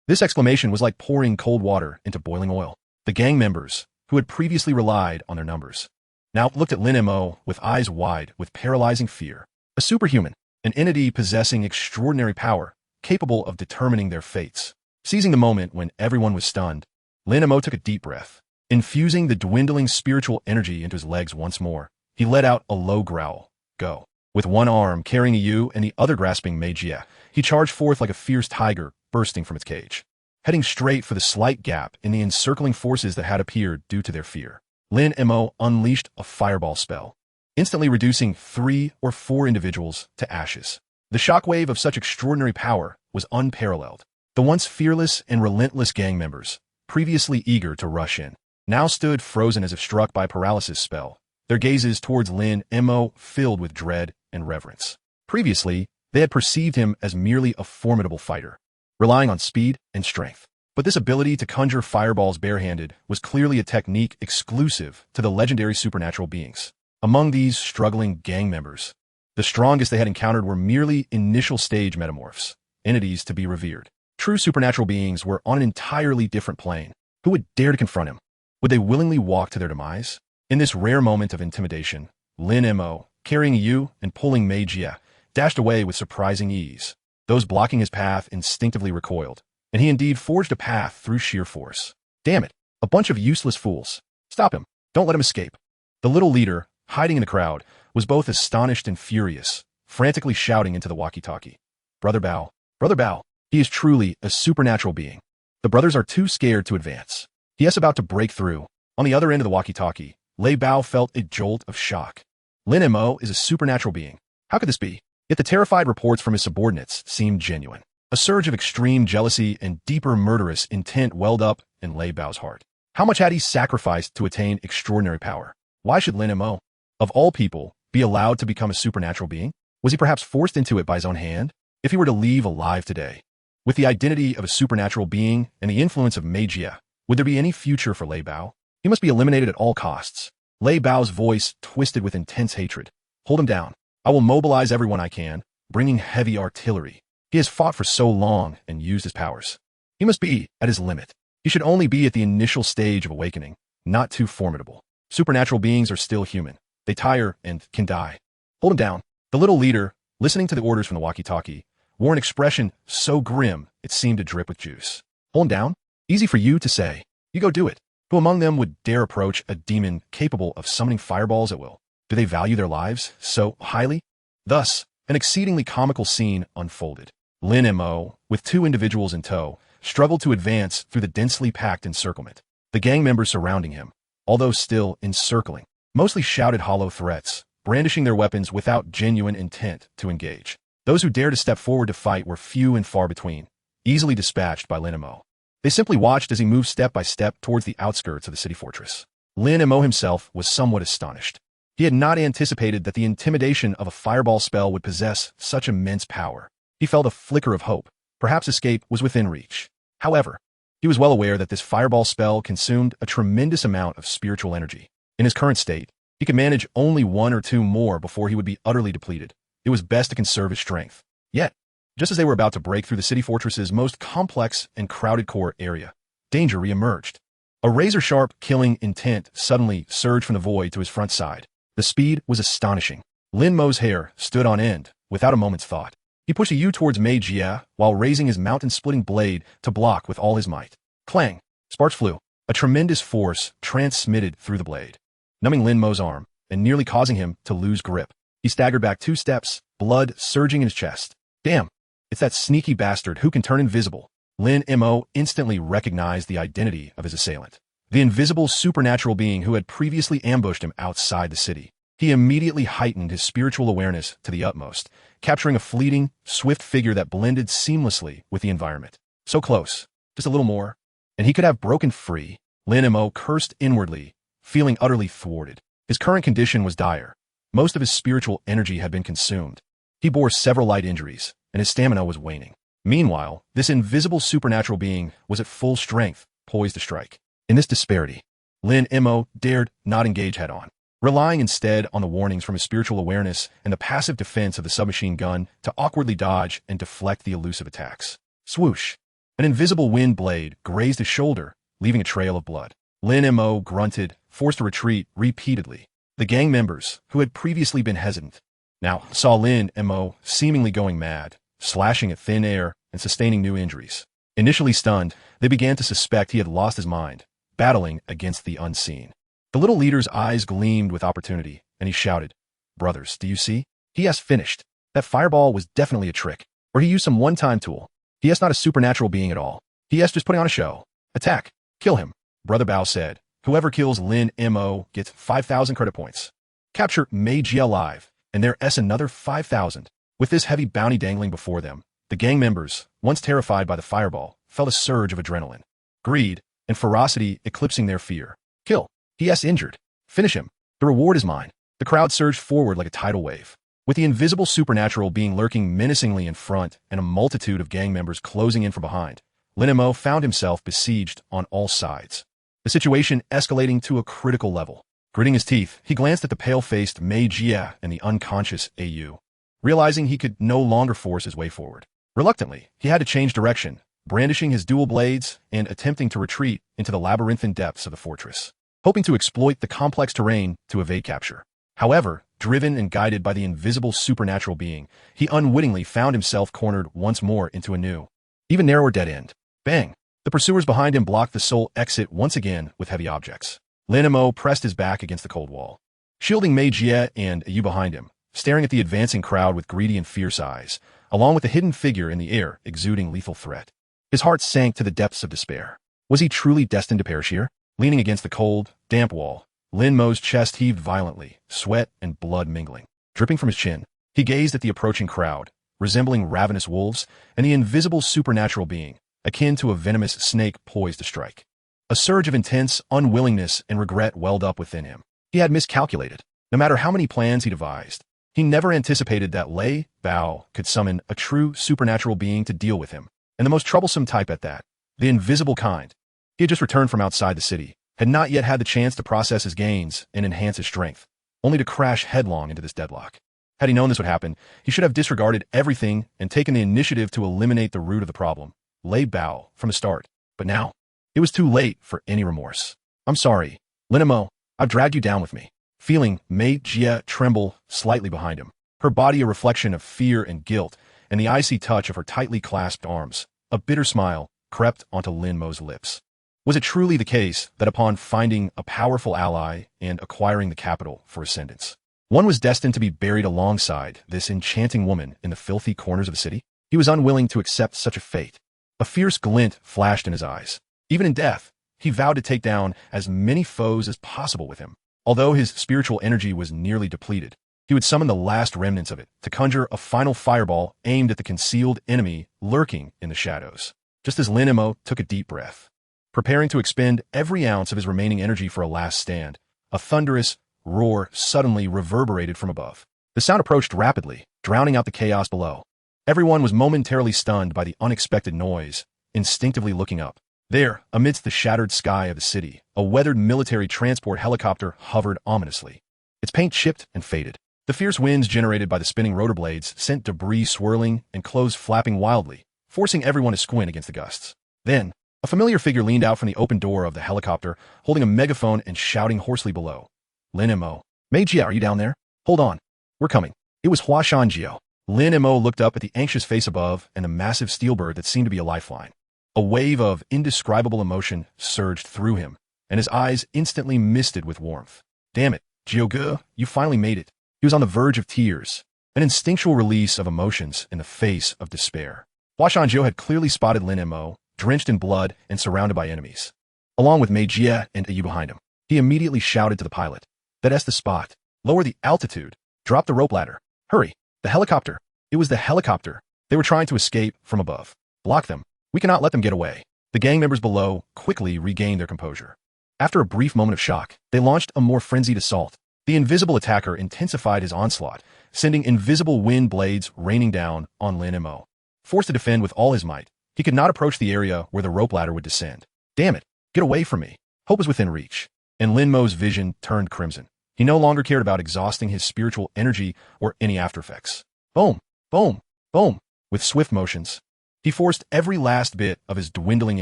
This exclamation was like pouring cold water into boiling oil. The gang members, who had previously relied on their numbers, now looked at Lin Mo with eyes wide with paralyzing fear. A superhuman, an entity possessing extraordinary power, capable of determining their fates. Seizing the moment when everyone was stunned, Lin Mo took a deep breath. Infusing the dwindling spiritual energy into his legs once more, he let out a low growl. Go. With one arm carrying a Yu and the other grasping Magia, he charged forth like a fierce tiger bursting from its cage, heading straight for the slight gap in the encircling forces that had appeared due to their fear. Lin Mo unleashed a fireball spell, instantly reducing 3 or 4 individuals to ashes. The shockwave of such extraordinary power was unparalleled. The once fearless and relentless gang members, previously eager to rush in, now stood frozen as if struck by a paralysis spell, their gazes towards Lin Mo filled with dread and reverence. Previously, they had perceived him as merely a formidable fighter, relying on speed and strength. But this ability to conjure fireballs barehanded was clearly a technique exclusive to the legendary supernatural beings. Among these struggling gang members, the strongest they had encountered were merely initial stage metamorphs, entities to be revered. True supernatural beings were on an entirely different plane. Who would dare to confront him? Would they willingly walk to their demise? In this rare moment of intimidation, Lin Mo, carrying Yu and pulling Magia, dashed away with surprising ease. Those blocking his path instinctively recoiled, and he indeed forged a path through sheer force. Damn it, a bunch of useless fools. Stop him. Don't let him escape. The little leader, hiding in the crowd, was both astonished and furious, frantically shouting into the walkie-talkie. Brother Bao, he is truly a supernatural being. The brothers are too scared to advance. He is about to break through. On the other end of the walkie-talkie, Lei Bao felt a jolt of shock. Lin Mo is a supernatural being. How could this be? Yet the terrified reports from his subordinates seemed genuine. A surge of extreme jealousy and deeper murderous intent welled up in Lei Bao's heart. How much had he sacrificed to attain extraordinary power? Why should Lin Mo, of all people, be allowed to become a supernatural being? Was he perhaps forced into it by his own hand? If he were to leave alive today, with the identity of a supernatural being and the influence of Magia, would there be any future for Lei Bao? He must be eliminated at all costs. Lei Bao's voice twisted with intense hatred. Hold him down. I will mobilize everyone I can, bringing heavy artillery. He has fought for so long and used his powers. He must be at his limit. He should only be at the initial stage of awakening, not too formidable. Supernatural beings are still human. They tire and can die. Hold him down. The little leader, listening to the orders from the walkie-talkie, wore an expression so grim it seemed to drip with juice. Hold him down? Easy for you to say. You go do it. Who among them would dare approach a demon capable of summoning fireballs at will? Do they value their lives so highly? Thus, an exceedingly comical scene unfolded. Lin Mo, with two individuals in tow, struggled to advance through the densely packed encirclement. The gang members surrounding him, although still encircling, mostly shouted hollow threats, brandishing their weapons without genuine intent to engage. Those who dared to step forward to fight were few and far between, easily dispatched by Lin Mo. They simply watched as he moved step by step towards the outskirts of the city fortress. Lin Mo himself was somewhat astonished. He had not anticipated that the intimidation of a fireball spell would possess such immense power. He felt a flicker of hope. Perhaps escape was within reach. However, he was well aware that this fireball spell consumed a tremendous amount of spiritual energy. In his current state, he could manage only one or two more before he would be utterly depleted. It was best to conserve his strength. Yet, just as they were about to break through the city fortress's most complex and crowded core area, danger re-emerged. A razor-sharp, killing intent suddenly surged from the void to his front side. The speed was astonishing. Lin Mo's hair stood on end, without a moment's thought. He pushed a U towards Mei Jie while raising his mountain-splitting blade to block with all his might. Clang! Sparks flew. A tremendous force transmitted through the blade, numbing Lin Mo's arm and nearly causing him to lose grip. He staggered back 2 steps, blood surging in his chest. Damn! It's that sneaky bastard who can turn invisible. Lin Mo instantly recognized the identity of his assailant. The invisible supernatural being who had previously ambushed him outside the city. He immediately heightened his spiritual awareness to the utmost, capturing a fleeting, swift figure that blended seamlessly with the environment. So close, just a little more, and he could have broken free. Lin Mo cursed inwardly, feeling utterly thwarted. His current condition was dire. Most of his spiritual energy had been consumed. He bore several light injuries, and his stamina was waning. Meanwhile, this invisible supernatural being was at full strength, poised to strike. In this disparity, Lin Mo dared not engage head-on, relying instead on the warnings from his spiritual awareness and the passive defense of the submachine gun to awkwardly dodge and deflect the elusive attacks. Swoosh! An invisible wind blade grazed his shoulder, leaving a trail of blood. Lin Mo grunted, forced to retreat repeatedly. The gang members, who had previously been hesitant, now saw Lin Mo seemingly going mad, slashing at thin air and sustaining new injuries. Initially stunned, they began to suspect he had lost his mind, battling against the unseen. The little leader's eyes gleamed with opportunity, and he shouted, "Brothers, do you see? He has finished. That fireball was definitely a trick, or he used some one-time tool. He is not a supernatural being at all. He is just putting on a show. Attack. Kill him." Brother Bao said, "Whoever kills Lin Mo gets 5,000 credit points. Capture Mei Jie alive, and there is another 5,000. With this heavy bounty dangling before them, the gang members, once terrified by the fireball, felt a surge of adrenaline, greed, and ferocity eclipsing their fear. Kill. He is injured. Finish him. The reward is mine." The crowd surged forward like a tidal wave, with the invisible supernatural being lurking menacingly in front and a multitude of gang members closing in from behind. Lin Mo found himself besieged on all sides, the situation escalating to a critical level. Gritting his teeth, he glanced at the pale-faced Mei Jie and the unconscious AU, realizing he could no longer force his way forward. Reluctantly, he had to change direction, brandishing his dual blades and attempting to retreat into the labyrinthine depths of the fortress, hoping to exploit the complex terrain to evade capture. However, driven and guided by the invisible supernatural being, he unwittingly found himself cornered once more into a new, even narrower dead end. Bang! The pursuers behind him blocked the sole exit once again with heavy objects. Lin Mo pressed his back against the cold wall, shielding Mei Jie and Yu behind him, staring at the advancing crowd with greedy and fierce eyes, along with the hidden figure in the air exuding lethal threat. His heart sank to the depths of despair. Was he truly destined to perish here? Leaning against the cold, damp wall, Lin Mo's chest heaved violently, sweat and blood mingling. Dripping from his chin, he gazed at the approaching crowd, resembling ravenous wolves, and the invisible supernatural being, akin to a venomous snake poised to strike. A surge of intense unwillingness and regret welled up within him. He had miscalculated. No matter how many plans he devised, he never anticipated that Lei Bao could summon a true supernatural being to deal with him, and the most troublesome type at that, the invisible kind. He had just returned from outside the city, had not yet had the chance to process his gains and enhance his strength, only to crash headlong into this deadlock. Had he known this would happen, he should have disregarded everything and taken the initiative to eliminate the root of the problem, lay bow from the start. But now, it was too late for any remorse. I'm sorry, Lin Mo, I've dragged you down with me. Feeling Mei Jie tremble slightly behind him, her body a reflection of fear and guilt, and the icy touch of her tightly clasped arms, a bitter smile crept onto Lin Mo's lips. Was it truly the case that upon finding a powerful ally and acquiring the capital for ascendance, one was destined to be buried alongside this enchanting woman in the filthy corners of the city? He was unwilling to accept such a fate. A fierce glint flashed in his eyes. Even in death, he vowed to take down as many foes as possible with him. Although his spiritual energy was nearly depleted, he would summon the last remnants of it to conjure a final fireball aimed at the concealed enemy lurking in the shadows. Just as Lin Mo took a deep breath, preparing to expend every ounce of his remaining energy for a last stand, a thunderous roar suddenly reverberated from above. The sound approached rapidly, drowning out the chaos below. Everyone was momentarily stunned by the unexpected noise, instinctively looking up. There, amidst the shattered sky of the city, a weathered military transport helicopter hovered ominously. Its paint chipped and faded. The fierce winds generated by the spinning rotor blades sent debris swirling and clothes flapping wildly, forcing everyone to squint against the gusts. Then, a familiar figure leaned out from the open door of the helicopter, holding a megaphone and shouting hoarsely below. Lin Mo. Mei Jie, are you down there? Hold on. We're coming. It was Hua Shanjiao. Lin Mo looked up at the anxious face above and the massive steel bird that seemed to be a lifeline. A wave of indescribable emotion surged through him, and his eyes instantly misted with warmth. Damn it, Jiuge, you finally made it. He was on the verge of tears, an instinctual release of emotions in the face of despair. Hua Shanjiao had clearly spotted Lin Mo, drenched in blood and surrounded by enemies, along with Mei Jie and Yu behind him. He immediately shouted to the pilot, "That's the spot. Lower the altitude. Drop the rope ladder. Hurry. The helicopter." It was the helicopter. They were trying to escape from above. Block them. We cannot let them get away. The gang members below quickly regained their composure. After a brief moment of shock, they launched a more frenzied assault. The invisible attacker intensified his onslaught, sending invisible wind blades raining down on Lin Mo. Forced to defend with all his might, he could not approach the area where the rope ladder would descend. Damn it, get away from me. Hope was within reach, and Lin Mo's vision turned crimson. He no longer cared about exhausting his spiritual energy or any aftereffects. Boom, boom, boom. With swift motions, he forced every last bit of his dwindling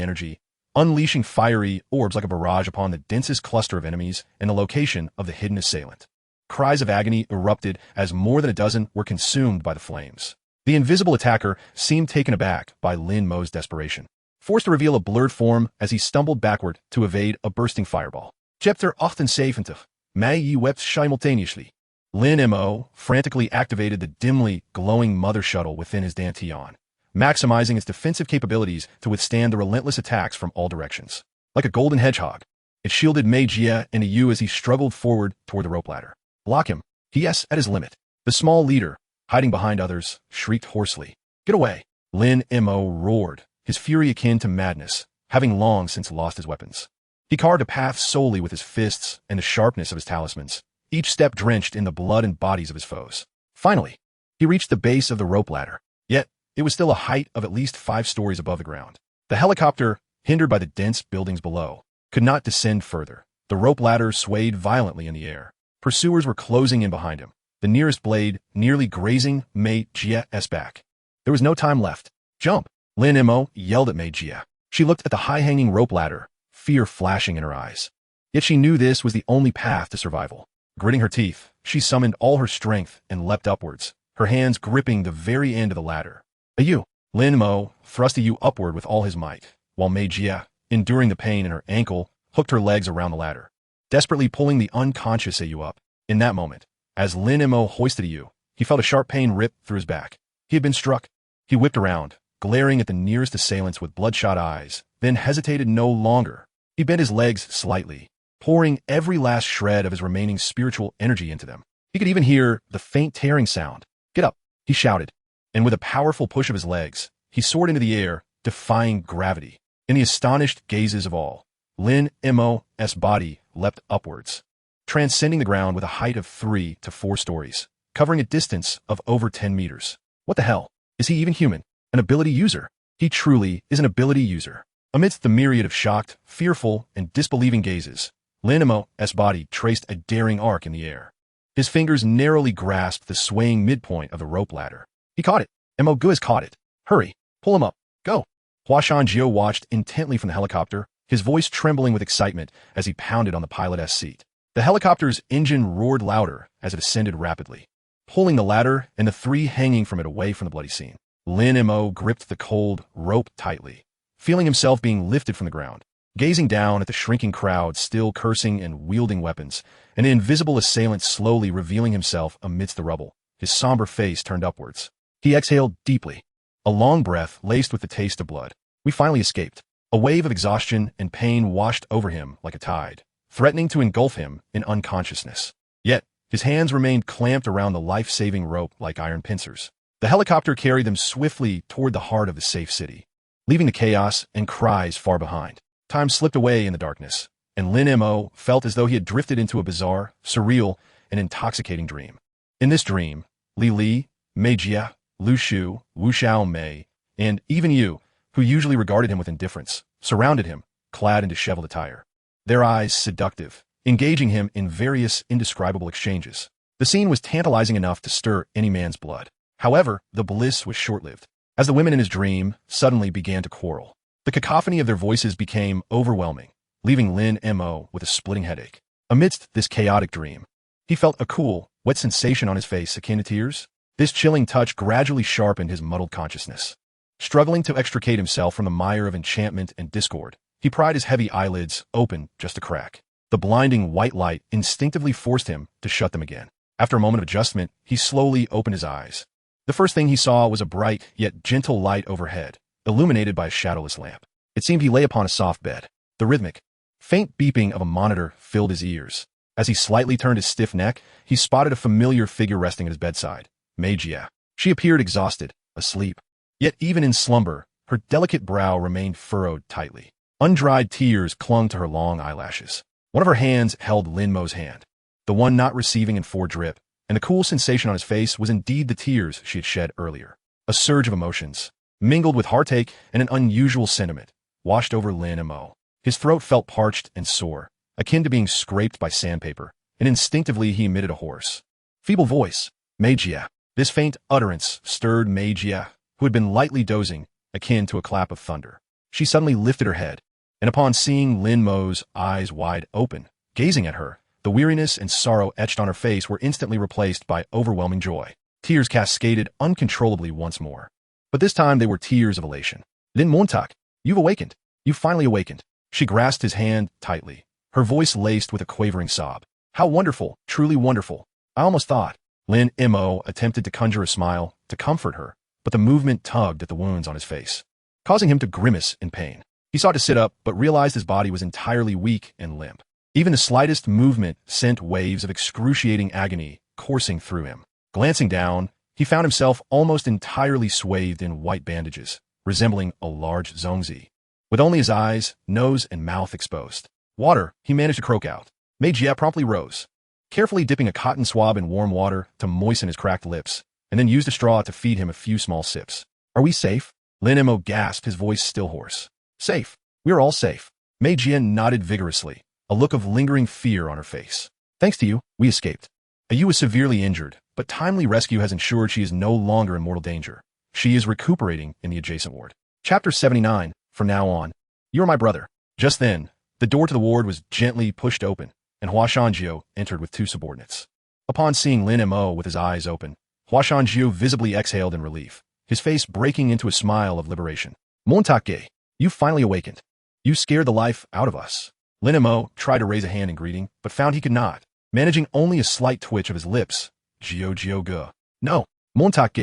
energy, unleashing fiery orbs like a barrage upon the densest cluster of enemies and the location of the hidden assailant. Cries of agony erupted as more than a dozen were consumed by the flames. The invisible attacker seemed taken aback by Lin Mo's desperation, forced to reveal a blurred form as he stumbled backward to evade a bursting fireball. Chapter 78. Mei wept simultaneously. Lin Mo frantically activated the dimly glowing mother shuttle within his Dantian, maximizing its defensive capabilities to withstand the relentless attacks from all directions. Like a golden hedgehog, it shielded Mei Jie and Yu as he struggled forward toward the rope ladder. Block him. Yes, at his limit. The small leader, hiding behind others, shrieked hoarsely. Get away. Lin Mo roared, his fury akin to madness, having long since lost his weapons. He carved a path solely with his fists and the sharpness of his talismans, each step drenched in the blood and bodies of his foes. Finally, he reached the base of the rope ladder, yet it was still a height of at least 5 stories above the ground. The helicopter, hindered by the dense buildings below, could not descend further. The rope ladder swayed violently in the air. Pursuers were closing in behind him, the nearest blade nearly grazing Mei Jie's back. There was no time left. Jump! Lin Mo yelled at Mei Jie. She looked at the high-hanging rope ladder, fear flashing in her eyes. Yet she knew this was the only path to survival. Gritting her teeth, she summoned all her strength and leapt upwards, her hands gripping the very end of the ladder. Yu. Lin Mo thrust Yu upward with all his might, while Mei Jie, enduring the pain in her ankle, hooked her legs around the ladder, desperately pulling the unconscious Yu up. In that moment, as Lin Mo hoisted Yu, he felt a sharp pain rip through his back. He had been struck. He whipped around, glaring at the nearest assailants with bloodshot eyes, then hesitated no longer. He bent his legs slightly, pouring every last shred of his remaining spiritual energy into them. He could even hear the faint tearing sound. Get up, he shouted, and with a powerful push of his legs, he soared into the air, defying gravity. In the astonished gazes of all, Lin Mo's body leapt upwards, transcending the ground with a height of 3 to 4 stories, covering a distance of over 10 meters. What the hell? Is he even human? An ability user? He truly is an ability user. Amidst the myriad of shocked, fearful, and disbelieving gazes, Lin Mo's body traced a daring arc in the air. His fingers narrowly grasped the swaying midpoint of the rope ladder. He caught it. Mo Gu has caught it. Hurry, pull him up. Go. Huashan Jiu watched intently from the helicopter, his voice trembling with excitement as he pounded on the pilot's seat. The helicopter's engine roared louder as it ascended rapidly, pulling the ladder and the three hanging from it away from the bloody scene. Lin Mo gripped the cold rope tightly, feeling himself being lifted from the ground. Gazing down at the shrinking crowd still cursing and wielding weapons, an invisible assailant slowly revealing himself amidst the rubble, his somber face turned upwards. He exhaled deeply, a long breath laced with the taste of blood. We finally escaped. A wave of exhaustion and pain washed over him like a tide, threatening to engulf him in unconsciousness. Yet, his hands remained clamped around the life-saving rope like iron pincers. The helicopter carried them swiftly toward the heart of the safe city, leaving the chaos and cries far behind. Time slipped away in the darkness, and Lin Mo felt as though he had drifted into a bizarre, surreal, and intoxicating dream. In this dream, Li Li, Mei Jia, Lu Shu, Wu Xiao Mei, and even Yu, who usually regarded him with indifference, surrounded him, clad in disheveled attire. Their eyes seductive, engaging him in various indescribable exchanges. The scene was tantalizing enough to stir any man's blood. However, the bliss was short-lived, as the women in his dream suddenly began to quarrel. The cacophony of their voices became overwhelming, leaving Lin Mo with a splitting headache. Amidst this chaotic dream, he felt a cool, wet sensation on his face akin to tears. This chilling touch gradually sharpened his muddled consciousness. Struggling to extricate himself from the mire of enchantment and discord, he pried his heavy eyelids open just a crack. The blinding white light instinctively forced him to shut them again. After a moment of adjustment, he slowly opened his eyes. The first thing he saw was a bright yet gentle light overhead, illuminated by a shadowless lamp. It seemed he lay upon a soft bed. The rhythmic, faint beeping of a monitor filled his ears. As he slightly turned his stiff neck, he spotted a familiar figure resting at his bedside, Mei Jia. She appeared exhausted, asleep. Yet even in slumber, her delicate brow remained furrowed tightly. Undried tears clung to her long eyelashes. One of her hands held Lin Mo's hand, the one not receiving in for drip, and the cool sensation on his face was indeed the tears she had shed earlier. A surge of emotions, mingled with heartache and an unusual sentiment, washed over Lin Mo. His throat felt parched and sore, akin to being scraped by sandpaper, and instinctively he emitted a hoarse, feeble voice. Mei Jia. This faint utterance stirred Mei Jia, who had been lightly dozing, akin to a clap of thunder. She suddenly lifted her head, and upon seeing Lin Mo's eyes wide open, gazing at her, the weariness and sorrow etched on her face were instantly replaced by overwhelming joy. Tears cascaded uncontrollably once more. But this time they were tears of elation. Lin Montauk, you've awakened. You've finally awakened. She grasped his hand tightly, her voice laced with a quavering sob. How wonderful, truly wonderful. I almost thought. Lin Mo attempted to conjure a smile, to comfort her, but the movement tugged at the wounds on his face, causing him to grimace in pain. He sought to sit up, but realized his body was entirely weak and limp. Even the slightest movement sent waves of excruciating agony coursing through him. Glancing down, he found himself almost entirely swathed in white bandages, resembling a large zongzi, with only his eyes, nose, and mouth exposed. Water, he managed to croak out. Mei Jia promptly rose, carefully dipping a cotton swab in warm water to moisten his cracked lips, and then used a straw to feed him a few small sips. Are we safe? Lin Mo gasped, his voice still hoarse. Safe. We are all safe. Mei Jia nodded vigorously, a look of lingering fear on her face. Thanks to you, we escaped. Yu was severely injured, but timely rescue has ensured she is no longer in mortal danger. She is recuperating in the adjacent ward. Chapter 79. From now on, you are my brother. Just then, the door to the ward was gently pushed open, and Huashan Jiu entered with two subordinates. Upon seeing Lin Mo with his eyes open, Huashan Jiu visibly exhaled in relief, his face breaking into a smile of liberation. Montauk, you finally awakened. You scared the life out of us. Lin Mo tried to raise a hand in greeting, but found he could not, managing only a slight twitch of his lips. Jiu Gu. No, Montauk,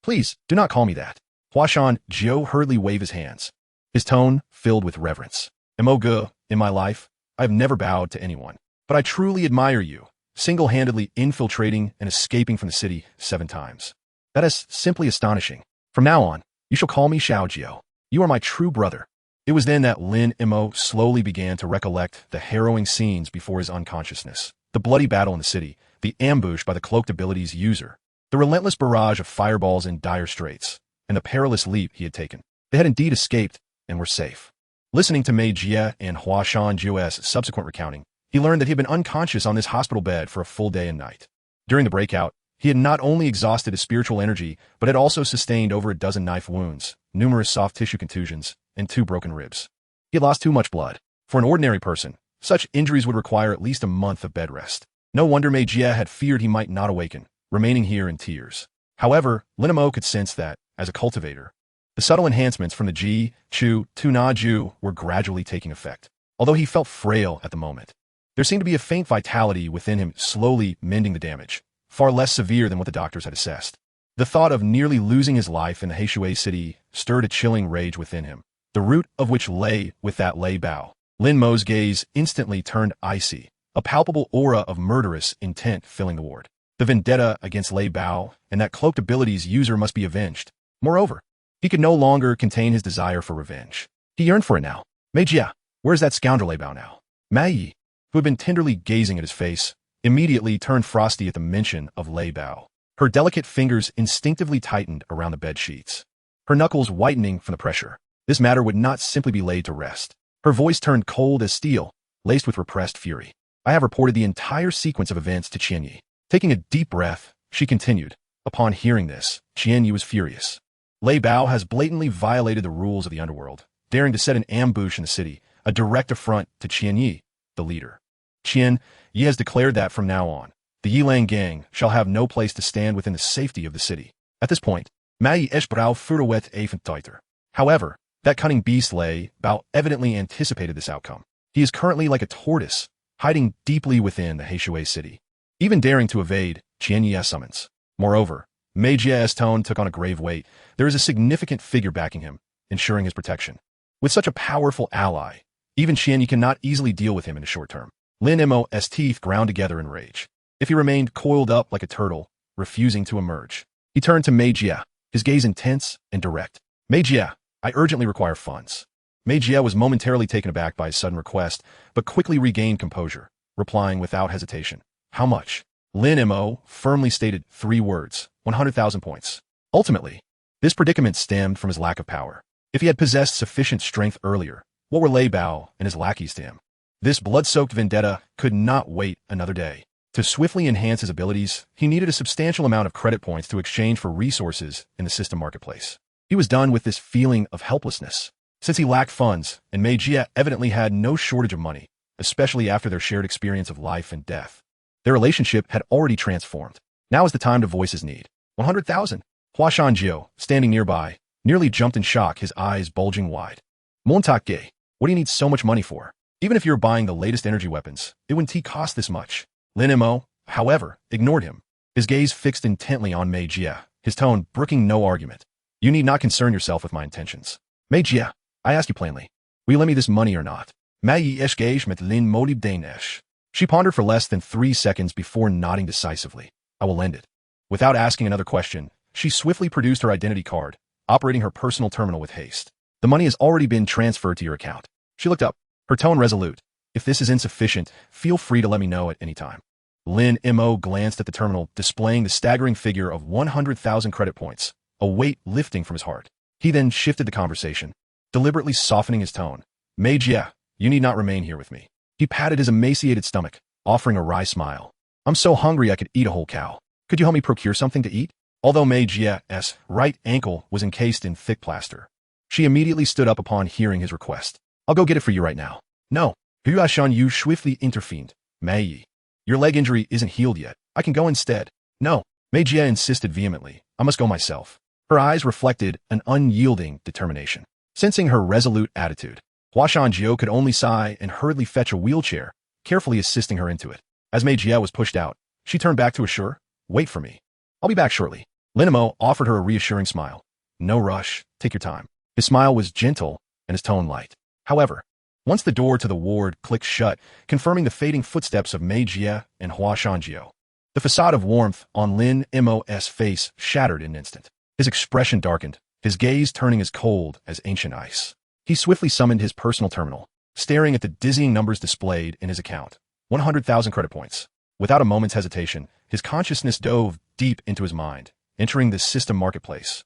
please, do not call me that. Huashan Jiu hurriedly waved his hands, his tone filled with reverence. Mo Gu, in my life, I have never bowed to anyone, but I truly admire you, single-handedly infiltrating and escaping from the city 7 times. That is simply astonishing. From now on, you shall call me Xiao Jiu. You are my true brother. It was then that Lin Mo slowly began to recollect the harrowing scenes before his unconsciousness. The bloody battle in the city, the ambush by the cloaked abilities user, the relentless barrage of fireballs in dire straits, and the perilous leap he had taken. They had indeed escaped and were safe. Listening to Mei Jie and Hua Shanjiu's subsequent recounting, he learned that he had been unconscious on this hospital bed for a full day and night. During the breakout, he had not only exhausted his spiritual energy, but had also sustained over a dozen knife wounds, numerous soft tissue contusions, and 2 broken ribs. He had lost too much blood. For an ordinary person, such injuries would require at least a month of bed rest. No wonder Mei Jie had feared he might not awaken, remaining here in tears. However, Lin Mo could sense that, as a cultivator, the subtle enhancements from the Ji, Chu, Tu Na Ju were gradually taking effect. Although he felt frail at the moment, there seemed to be a faint vitality within him slowly mending the damage, far less severe than what the doctors had assessed. The thought of nearly losing his life in the Heishui city stirred a chilling rage within him, the root of which lay with that Lei Bao. Lin Mo's gaze instantly turned icy, a palpable aura of murderous intent filling the ward. The vendetta against Lei Bao and that cloaked ability's user must be avenged. Moreover, he could no longer contain his desire for revenge. He yearned for it now. Mei Jie, where's that scoundrel Lei Bao now? Mei Yi, who had been tenderly gazing at his face, immediately turned frosty at the mention of Lei Bao. Her delicate fingers instinctively tightened around the bed sheets, her knuckles whitening from the pressure. This matter would not simply be laid to rest. Her voice turned cold as steel, laced with repressed fury. I have reported the entire sequence of events to Qianyi. Taking a deep breath, she continued. Upon hearing this, Qianyi was furious. Lei Bao has blatantly violated the rules of the underworld, daring to set an ambush in the city, a direct affront to Qianyi, the leader. Qian Yi has declared that from now on, the Yilang gang shall have no place to stand within the safety of the city. At this point, Mei Eschbrau Furtowet Afentiter. However, that cunning beast Lei Bao evidently anticipated this outcome. He is currently like a tortoise, hiding deeply within the Heishui city, even daring to evade Qianyi's summons. Moreover, Mei Jie's tone took on a grave weight. There is a significant figure backing him, ensuring his protection. With such a powerful ally, even Qianyi cannot easily deal with him in the short term. Lin Mo's teeth ground together in rage. If he remained coiled up like a turtle, refusing to emerge, he turned to Mei Jie, his gaze intense and direct. Mei Jie, I urgently require funds. Mei Jie was momentarily taken aback by his sudden request, but quickly regained composure, replying without hesitation. How much? Lin Mo firmly stated 3 words, 100,000 points. Ultimately, this predicament stemmed from his lack of power. If he had possessed sufficient strength earlier, what were Lei Bao and his lackeys to him? This blood-soaked vendetta could not wait another day. To swiftly enhance his abilities, he needed a substantial amount of credit points to exchange for resources in the system marketplace. He was done with this feeling of helplessness. Since he lacked funds, and Mei Jie evidently had no shortage of money, especially after their shared experience of life and death, their relationship had already transformed. Now is the time to voice his need. 100,000. Hua Shanjiu, standing nearby, nearly jumped in shock, his eyes bulging wide. Montak-ge, what do you need so much money for? Even if you're buying the latest energy weapons, it wouldn't cost this much. Lin Mo, however, ignored him, his gaze fixed intently on Mei Jie, his tone brooking no argument. You need not concern yourself with my intentions. Mei Jie, I ask you plainly, will you lend me this money or not? Mei Eschgage met Lin Modib Danesh. She pondered for less than 3 seconds before nodding decisively. I will lend it. Without asking another question, she swiftly produced her identity card, operating her personal terminal with haste. The money has already been transferred to your account. She looked up, her tone resolute. If this is insufficient, feel free to let me know at any time. Lin Mo glanced at the terminal, displaying the staggering figure of 100,000 credit points, a weight lifting from his heart. He then shifted the conversation, deliberately softening his tone. Mei Jie, you need not remain here with me. He patted his emaciated stomach, offering a wry smile. I'm so hungry I could eat a whole cow. Could you help me procure something to eat? Although Mei Jie's right ankle was encased in thick plaster, she immediately stood up upon hearing his request. I'll go get it for you right now. No. Hua Shan Yu swiftly intervened. Mei Yi, your leg injury isn't healed yet. I can go instead. No. Mei Jie insisted vehemently. I must go myself. Her eyes reflected an unyielding determination. Sensing her resolute attitude, Hua Shanjiu could only sigh and hurriedly fetch a wheelchair, carefully assisting her into it. As Mei Jie was pushed out, she turned back to assure, wait for me. I'll be back shortly. Lin Mo offered her a reassuring smile. No rush, take your time. His smile was gentle and his tone light. However, once the door to the ward clicked shut, confirming the fading footsteps of Mei Jie and Hua Shanjiu, the facade of warmth on Lin Mo's face shattered in an instant. His expression darkened, his gaze turning as cold as ancient ice. He swiftly summoned his personal terminal, staring at the dizzying numbers displayed in his account. 100,000 credit points. Without a moment's hesitation, his consciousness dove deep into his mind, entering the system marketplace.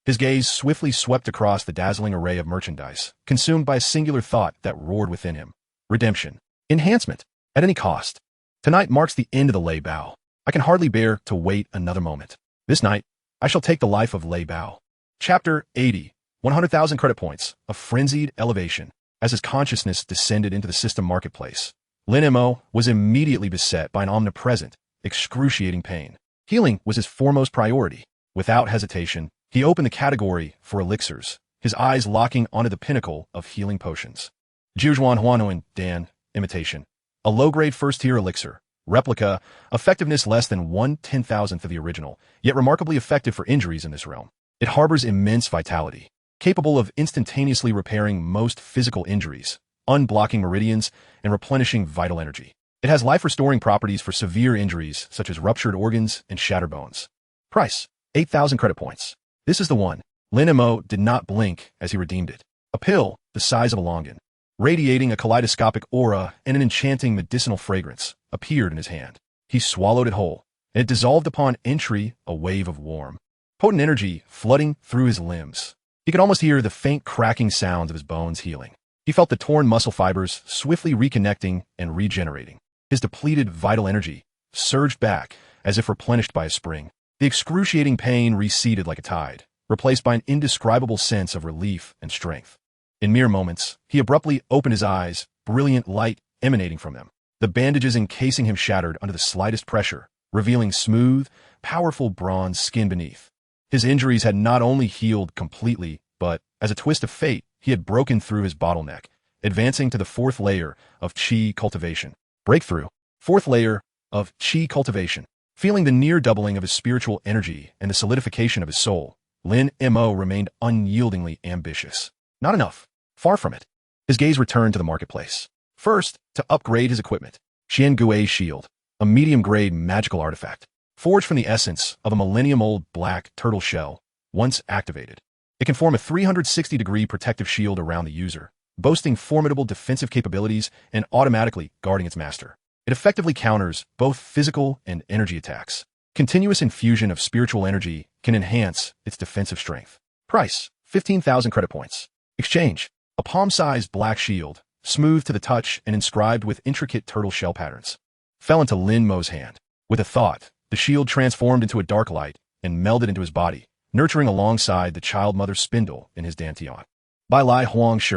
His gaze swiftly swept across the dazzling array of merchandise, consumed by a singular thought that roared within him. Redemption. Enhancement. At any cost. Tonight marks the end of the Lei Bao. I can hardly bear to wait another moment. This night, I shall take the life of Lei Bao. Chapter 80. 100,000 credit points. A frenzied elevation. As his consciousness descended into the system marketplace, Lin Mo was immediately beset by an omnipresent, excruciating pain. Healing was his foremost priority. Without hesitation, he opened the category for elixirs, his eyes locking onto the pinnacle of healing potions. Jiuzhuan Huanoin Dan, imitation. A low-grade first-tier elixir. Replica, effectiveness less than 1/10,000th of the original, yet remarkably effective for injuries in this realm. It harbors immense vitality, capable of instantaneously repairing most physical injuries, unblocking meridians, and replenishing vital energy. It has life-restoring properties for severe injuries such as ruptured organs and shattered bones. Price, 8,000 credit points. This is the one. Lin Mo did not blink as he redeemed it. A pill the size of a longan, radiating a kaleidoscopic aura and an enchanting medicinal fragrance, appeared in his hand. He swallowed it whole, and it dissolved upon entry a wave of warm, potent energy flooding through his limbs. He could almost hear the faint cracking sounds of his bones healing. He felt the torn muscle fibers swiftly reconnecting and regenerating. His depleted vital energy surged back as if replenished by a spring. The excruciating pain receded like a tide, replaced by an indescribable sense of relief and strength. In mere moments, he abruptly opened his eyes, brilliant light emanating from them. The bandages encasing him shattered under the slightest pressure, revealing smooth, powerful bronze skin beneath. His injuries had not only healed completely, but, as a twist of fate, he had broken through his bottleneck, advancing to the fourth layer of Qi cultivation. Breakthrough. Fourth layer of Qi cultivation. Feeling the near doubling of his spiritual energy and the solidification of his soul, Lin Mo remained unyieldingly ambitious. Not enough. Far from it. His gaze returned to the marketplace. First, to upgrade his equipment. Xian Gui's shield, a medium-grade magical artifact, forged from the essence of a millennium-old black turtle shell, once activated. It can form a 360-degree protective shield around the user, boasting formidable defensive capabilities and automatically guarding its master. It effectively counters both physical and energy attacks. Continuous infusion of spiritual energy can enhance its defensive strength. Price, 15,000 credit points. Exchange, a palm-sized black shield, smooth to the touch and inscribed with intricate turtle shell patterns, fell into Lin Mo's hand. With a thought, the shield transformed into a dark light and melded into his body, nurturing alongside the child mother spindle in his dantian. By Lai Huang Shi,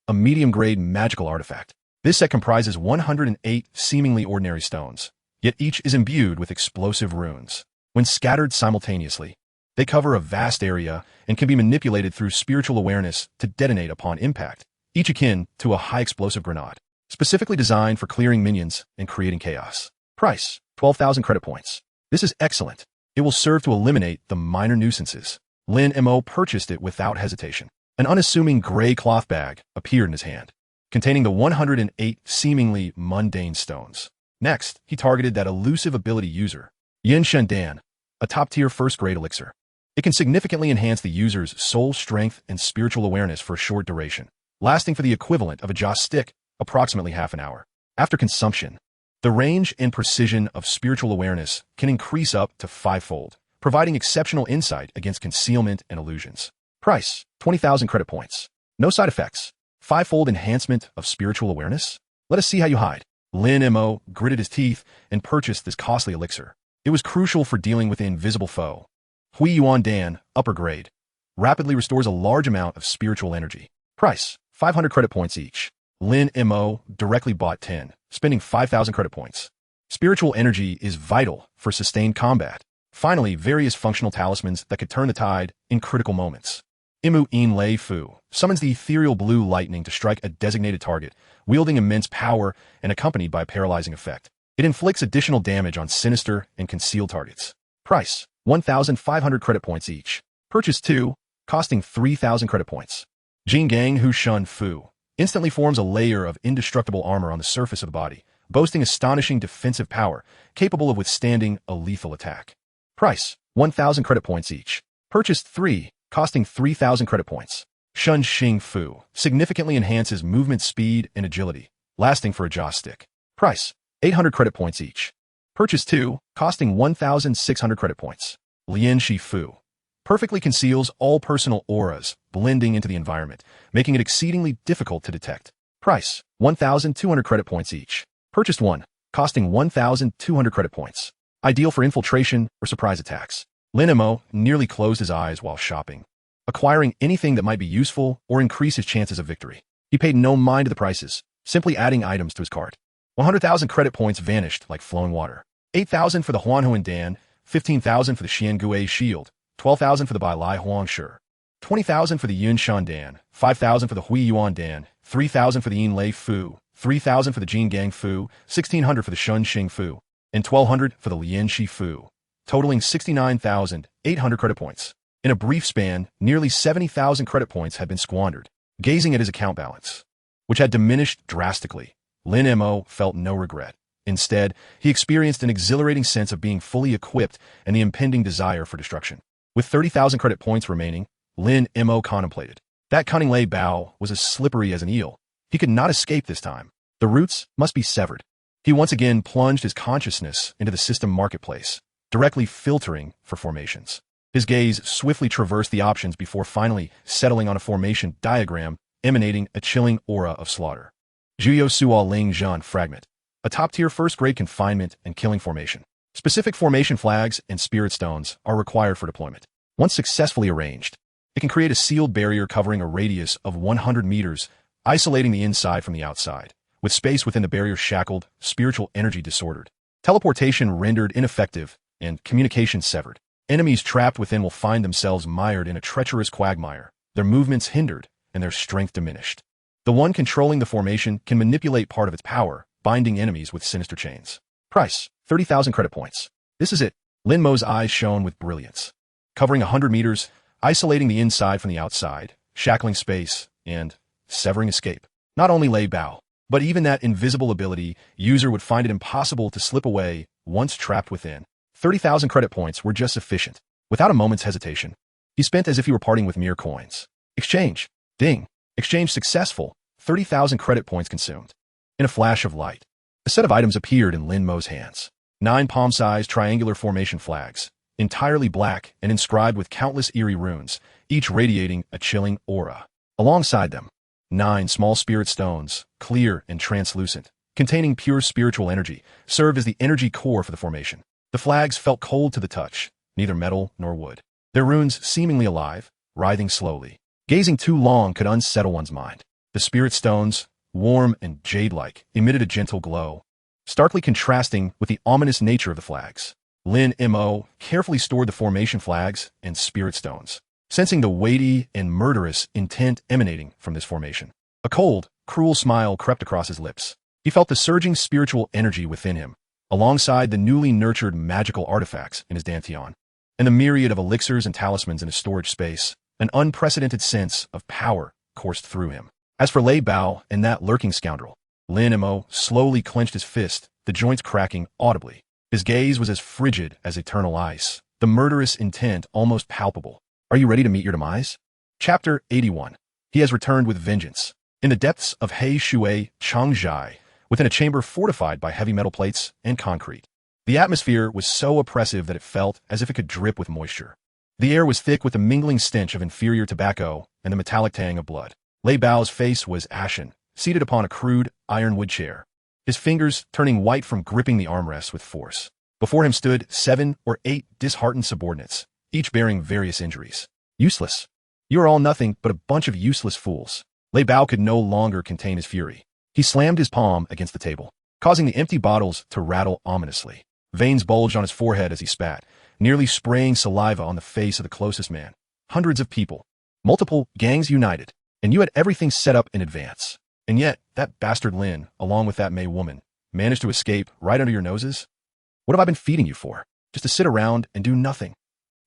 a medium-grade magical artifact. This set comprises 108 seemingly ordinary stones, yet each is imbued with explosive runes. When scattered simultaneously, they cover a vast area and can be manipulated through spiritual awareness to detonate upon impact, each akin to a high-explosive grenade, specifically designed for clearing minions and creating chaos. Price, 12,000 credit points. This is excellent. It will serve to eliminate the minor nuisances. Lin Mo purchased it without hesitation. An unassuming gray cloth bag appeared in his hand, containing the 108 seemingly mundane stones. Next, he targeted that elusive ability user, Yin Shen Dan, a top-tier first-grade elixir. It can significantly enhance the user's soul strength and spiritual awareness for a short duration, lasting for the equivalent of a joss stick, approximately half an hour. After consumption, the range and precision of spiritual awareness can increase up to 5-fold, providing exceptional insight against concealment and illusions. Price, 20,000 credit points. No side effects. 5-fold enhancement of spiritual awareness? Let us see how you hide. Lin Mo gritted his teeth and purchased this costly elixir. It was crucial for dealing with the invisible foe. Hui Yuan Dan, upper grade, rapidly restores a large amount of spiritual energy. Price, 500 credit points each. Lin Mo directly bought 10, spending 5,000 credit points. Spiritual energy is vital for sustained combat. Finally, various functional talismans that could turn the tide in critical moments. Imu In Lei Fu summons the ethereal blue lightning to strike a designated target, wielding immense power and accompanied by a paralyzing effect. It inflicts additional damage on sinister and concealed targets. Price, 1,500 credit points each. Purchase 2, costing 3,000 credit points. Jinggang Hu Shun Fu instantly forms a layer of indestructible armor on the surface of the body, boasting astonishing defensive power, capable of withstanding a lethal attack. Price, 1,000 credit points each. Purchase 3, costing 3,000 credit points. Shun Xing Fu significantly enhances movement speed and agility, lasting for a joss stick. Price, 800 credit points each. Purchase 2, costing 1,600 credit points. Lian Shi Fu. perfectly conceals all personal auras, blending into the environment, making it exceedingly difficult to detect. Price: 1,200 credit points each. Purchased 1, costing 1,200 credit points. Ideal for infiltration or surprise attacks. Lin Mo nearly closed his eyes while shopping, acquiring anything that might be useful or increase his chances of victory. He paid no mind to the prices, simply adding items to his cart. 100,000 credit points vanished like flowing water. 8,000 for the Huanhuan Dan, 15,000 for the Xiangui Shield, 12,000 for the Bai Lai Huang Shi, 20,000 for the Yun Shan Dan, 5,000 for the Hui Yuan Dan, 3,000 for the Yin Lei Fu, 3,000 for the Jin Gang Fu, 1,600 for the Shun Xing Fu, and 1,200 for the Lian Shi Fu, totaling 69,800 credit points. In a brief span, nearly 70,000 credit points had been squandered. Gazing at his account balance, which had diminished drastically, Lin Mo felt no regret. Instead, he experienced an exhilarating sense of being fully equipped and the impending desire for destruction. With 30,000 credit points remaining, Lin Mo contemplated. That cunning Lei Bao was as slippery as an eel. He could not escape this time. The roots must be severed. He once again plunged his consciousness into the system marketplace, directly filtering for formations. His gaze swiftly traversed the options before finally settling on a formation diagram emanating a chilling aura of slaughter. Zhuyo Suo Ling Zhan Fragment, a top-tier first-grade confinement and killing formation. Specific formation flags and spirit stones are required for deployment. Once successfully arranged, it can create a sealed barrier covering a radius of 100 meters, isolating the inside from the outside, with space within the barrier shackled, spiritual energy disordered, teleportation rendered ineffective, and communication severed. Enemies trapped within will find themselves mired in a treacherous quagmire, their movements hindered, and their strength diminished. The one controlling the formation can manipulate part of its power, binding enemies with sinister chains. Price: 30,000 credit points. This is it. Lin Mo's eyes shone with brilliance. Covering 100 meters, isolating the inside from the outside, shackling space, and severing escape. Not only Lei Bao, but even that invisible ability, user would find it impossible to slip away once trapped within. 30,000 credit points were just sufficient. Without a moment's hesitation, he spent as if he were parting with mere coins. Exchange. Ding. Exchange successful. 30,000 credit points consumed. In a flash of light, a set of items appeared in Lin Mo's hands. 9 palm-sized triangular formation flags, entirely black and inscribed with countless eerie runes, each radiating a chilling aura. Alongside them, 9 small spirit stones, clear and translucent, containing pure spiritual energy, served as the energy core for the formation. The flags felt cold to the touch, neither metal nor wood. Their runes seemingly alive, writhing slowly. Gazing too long could unsettle one's mind. The spirit stones, warm and jade-like, emitted a gentle glow, starkly contrasting with the ominous nature of the flags. Lin Mo carefully stored the formation flags and spirit stones, sensing the weighty and murderous intent emanating from this formation. A cold, cruel smile crept across his lips. He felt the surging spiritual energy within him, alongside the newly nurtured magical artifacts in his dantian, and the myriad of elixirs and talismans in his storage space. An unprecedented sense of power coursed through him. As for Lei Bao and that lurking scoundrel, Lin Mo slowly clenched his fist, the joints cracking audibly. His gaze was as frigid as eternal ice, the murderous intent almost palpable. Are you ready to meet your demise? Chapter 81. He has returned with vengeance. In the depths of He Shui Changzhai, within a chamber fortified by heavy metal plates and concrete, the atmosphere was so oppressive that it felt as if it could drip with moisture. The air was thick with the mingling stench of inferior tobacco and the metallic tang of blood. Lei Bao's face was ashen, seated upon a crude, ironwood chair, his fingers turning white from gripping the armrests with force. Before him stood 7 or 8 disheartened subordinates, each bearing various injuries. Useless. You are all nothing but a bunch of useless fools. Lei Bao could no longer contain his fury. He slammed his palm against the table, causing the empty bottles to rattle ominously. Veins bulged on his forehead as he spat, nearly spraying saliva on the face of the closest man. Hundreds of people. Multiple gangs united. And you had everything set up in advance. And yet, that bastard Lin, along with that Mei woman, managed to escape right under your noses? What have I been feeding you for? Just to sit around and do nothing?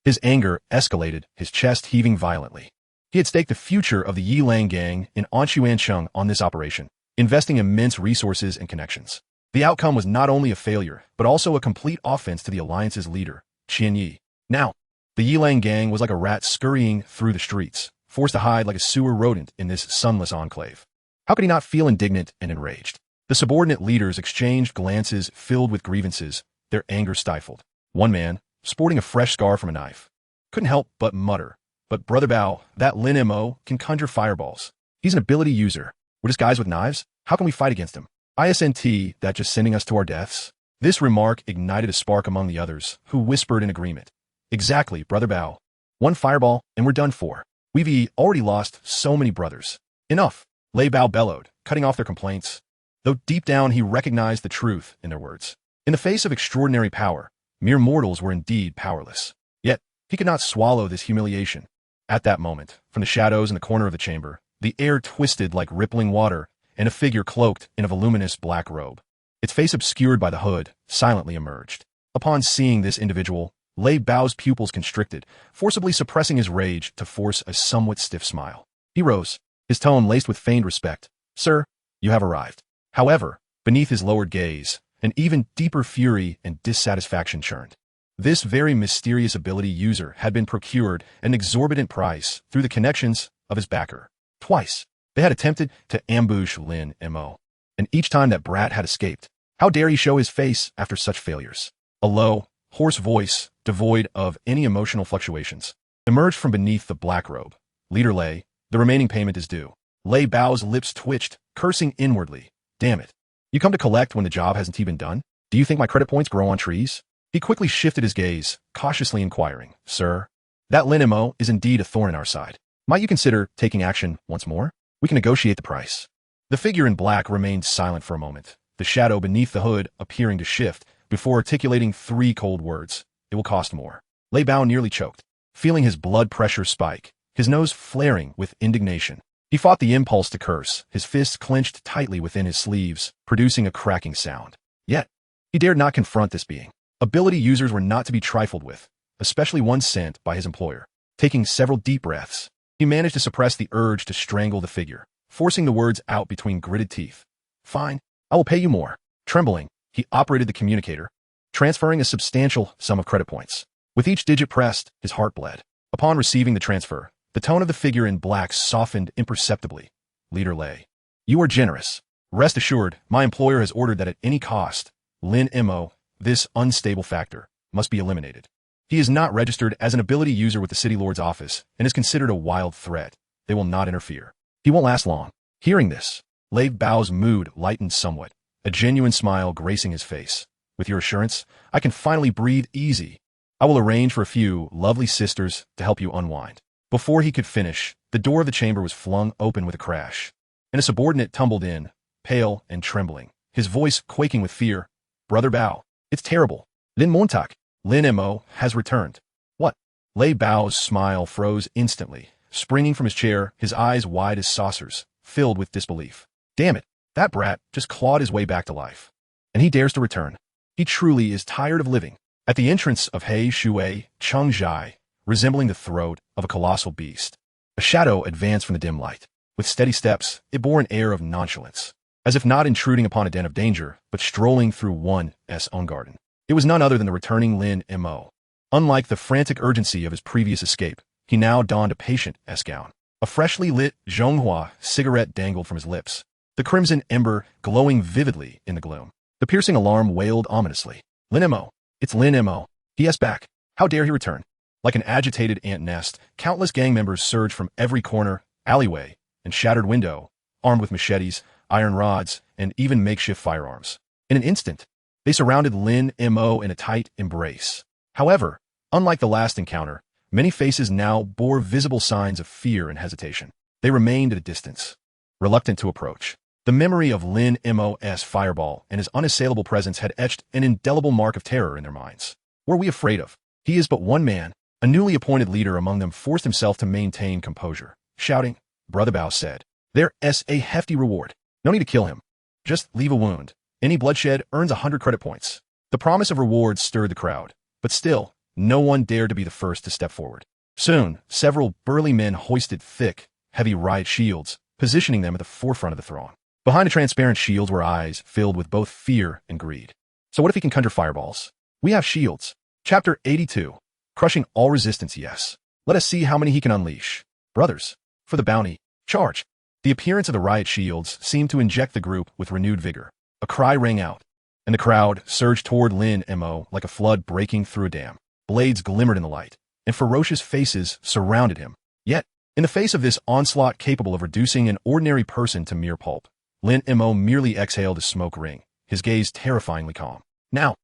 His anger escalated, his chest heaving violently. He had staked the future of the Yilang gang in Anshuancheng on this operation, investing immense resources and connections. The outcome was not only a failure, but also a complete offense to the alliance's leader, Qian Yi. Now, the Yilang gang was like a rat scurrying through the streets, forced to hide like a sewer rodent in this sunless enclave. How could he not feel indignant and enraged? The subordinate leaders exchanged glances filled with grievances, their anger stifled. One man, sporting a fresh scar from a knife, couldn't help but mutter. But Brother Bao, that Lin Mo can conjure fireballs. He's an ability user. We're just guys with knives? How can we fight against him? ISNT, that just sending us to our deaths? This remark ignited a spark among the others, who whispered in agreement. Exactly, Brother Bao. One fireball, and we're done for. We've already lost so many brothers. Enough, Lei Bao bellowed, cutting off their complaints. Though deep down he recognized the truth in their words. In the face of extraordinary power, mere mortals were indeed powerless. Yet, he could not swallow this humiliation. At that moment, from the shadows in the corner of the chamber, the air twisted like rippling water, and a figure cloaked in a voluminous black robe. Its face obscured by the hood, silently emerged. Upon seeing this individual, Lei Bao's pupils constricted, forcibly suppressing his rage to force a somewhat stiff smile. He rose, his tone laced with feigned respect. Sir, you have arrived. However, beneath his lowered gaze, an even deeper fury and dissatisfaction churned. This very mysterious ability user had been procured at an exorbitant price through the connections of his backer. Twice, they had attempted to ambush Lin Mo. And each time that brat had escaped. How dare he show his face after such failures? A low, hoarse voice, devoid of any emotional fluctuations, emerged from beneath the black robe. Leader Lei, the remaining payment is due. Lei Bao's lips twitched, cursing inwardly. Damn it. You come to collect when the job hasn't even been done? Do you think my credit points grow on trees? He quickly shifted his gaze, cautiously inquiring. Sir, that Lin Mo is indeed a thorn in our side. Might you consider taking action once more? We can negotiate the price. The figure in black remained silent for a moment, the shadow beneath the hood appearing to shift, before articulating 3 cold words. It will cost more. Lei Bao nearly choked, feeling his blood pressure spike, his nose flaring with indignation. He fought the impulse to curse, his fists clenched tightly within his sleeves, producing a cracking sound. Yet, he dared not confront this being. Ability users were not to be trifled with, especially one sent by his employer. Taking several deep breaths, he managed to suppress the urge to strangle the figure, forcing the words out between gritted teeth. Fine, I will pay you more. Trembling, he operated the communicator, transferring a substantial sum of credit points. With each digit pressed, his heart bled. Upon receiving the transfer, the tone of the figure in black softened imperceptibly. Leader Lei, you are generous. Rest assured, my employer has ordered that at any cost, Lin Mo, this unstable factor, must be eliminated. He is not registered as an ability user with the City Lord's office and is considered a wild threat. They will not interfere. He won't last long. Hearing this, Lei Bao's mood lightened somewhat, a genuine smile gracing his face. With your assurance, I can finally breathe easy. I will arrange for a few lovely sisters to help you unwind. Before he could finish, the door of the chamber was flung open with a crash, and a subordinate tumbled in, pale and trembling, his voice quaking with fear. Brother Bao, it's terrible. Lin Montak, Lin Mo, has returned. What? Lei Bao's smile froze instantly, springing from his chair, his eyes wide as saucers, filled with disbelief. Damn it, that brat just clawed his way back to life. And he dares to return. He truly is tired of living. At the entrance of He Shui, Cheng Zhai, resembling the throat of a colossal beast, a shadow advanced from the dim light. With steady steps, it bore an air of nonchalance, as if not intruding upon a den of danger, but strolling through one's own garden. It was none other than the returning Lin Mo. Unlike the frantic urgency of his previous escape, he now donned a patient-esque gown. A freshly lit Zhonghua cigarette dangled from his lips, the crimson ember glowing vividly in the gloom. The piercing alarm wailed ominously. Lin Mo! It's Lin Mo! He is back! How dare he return? Like an agitated ant nest, countless gang members surged from every corner, alleyway, and shattered window, armed with machetes, iron rods, and even makeshift firearms. In an instant, they surrounded Lin Mo in a tight embrace. However, unlike the last encounter, many faces now bore visible signs of fear and hesitation. They remained at a distance, reluctant to approach. The memory of Lin Mo's fireball and his unassailable presence had etched an indelible mark of terror in their minds. What are we afraid of? He is but one man. A newly appointed leader among them forced himself to maintain composure, shouting. Brother Bao said, "There's a hefty reward. No need to kill him. Just leave a wound. Any bloodshed earns 100 credit points." The promise of rewards stirred the crowd, but still, no one dared to be the first to step forward. Soon, several burly men hoisted thick, heavy riot shields, positioning them at the forefront of the throng. Behind the transparent shields were eyes filled with both fear and greed. So what if he can conjure fireballs? We have shields. Chapter 82. Crushing all resistance, yes. Let us see how many he can unleash. Brothers, for the bounty, charge. The appearance of the riot shields seemed to inject the group with renewed vigor. A cry rang out, and the crowd surged toward Lin Mo like a flood breaking through a dam. Blades glimmered in the light, and ferocious faces surrounded him. Yet, in the face of this onslaught capable of reducing an ordinary person to mere pulp, Lin Mo merely exhaled a smoke ring, his gaze terrifyingly calm. Now,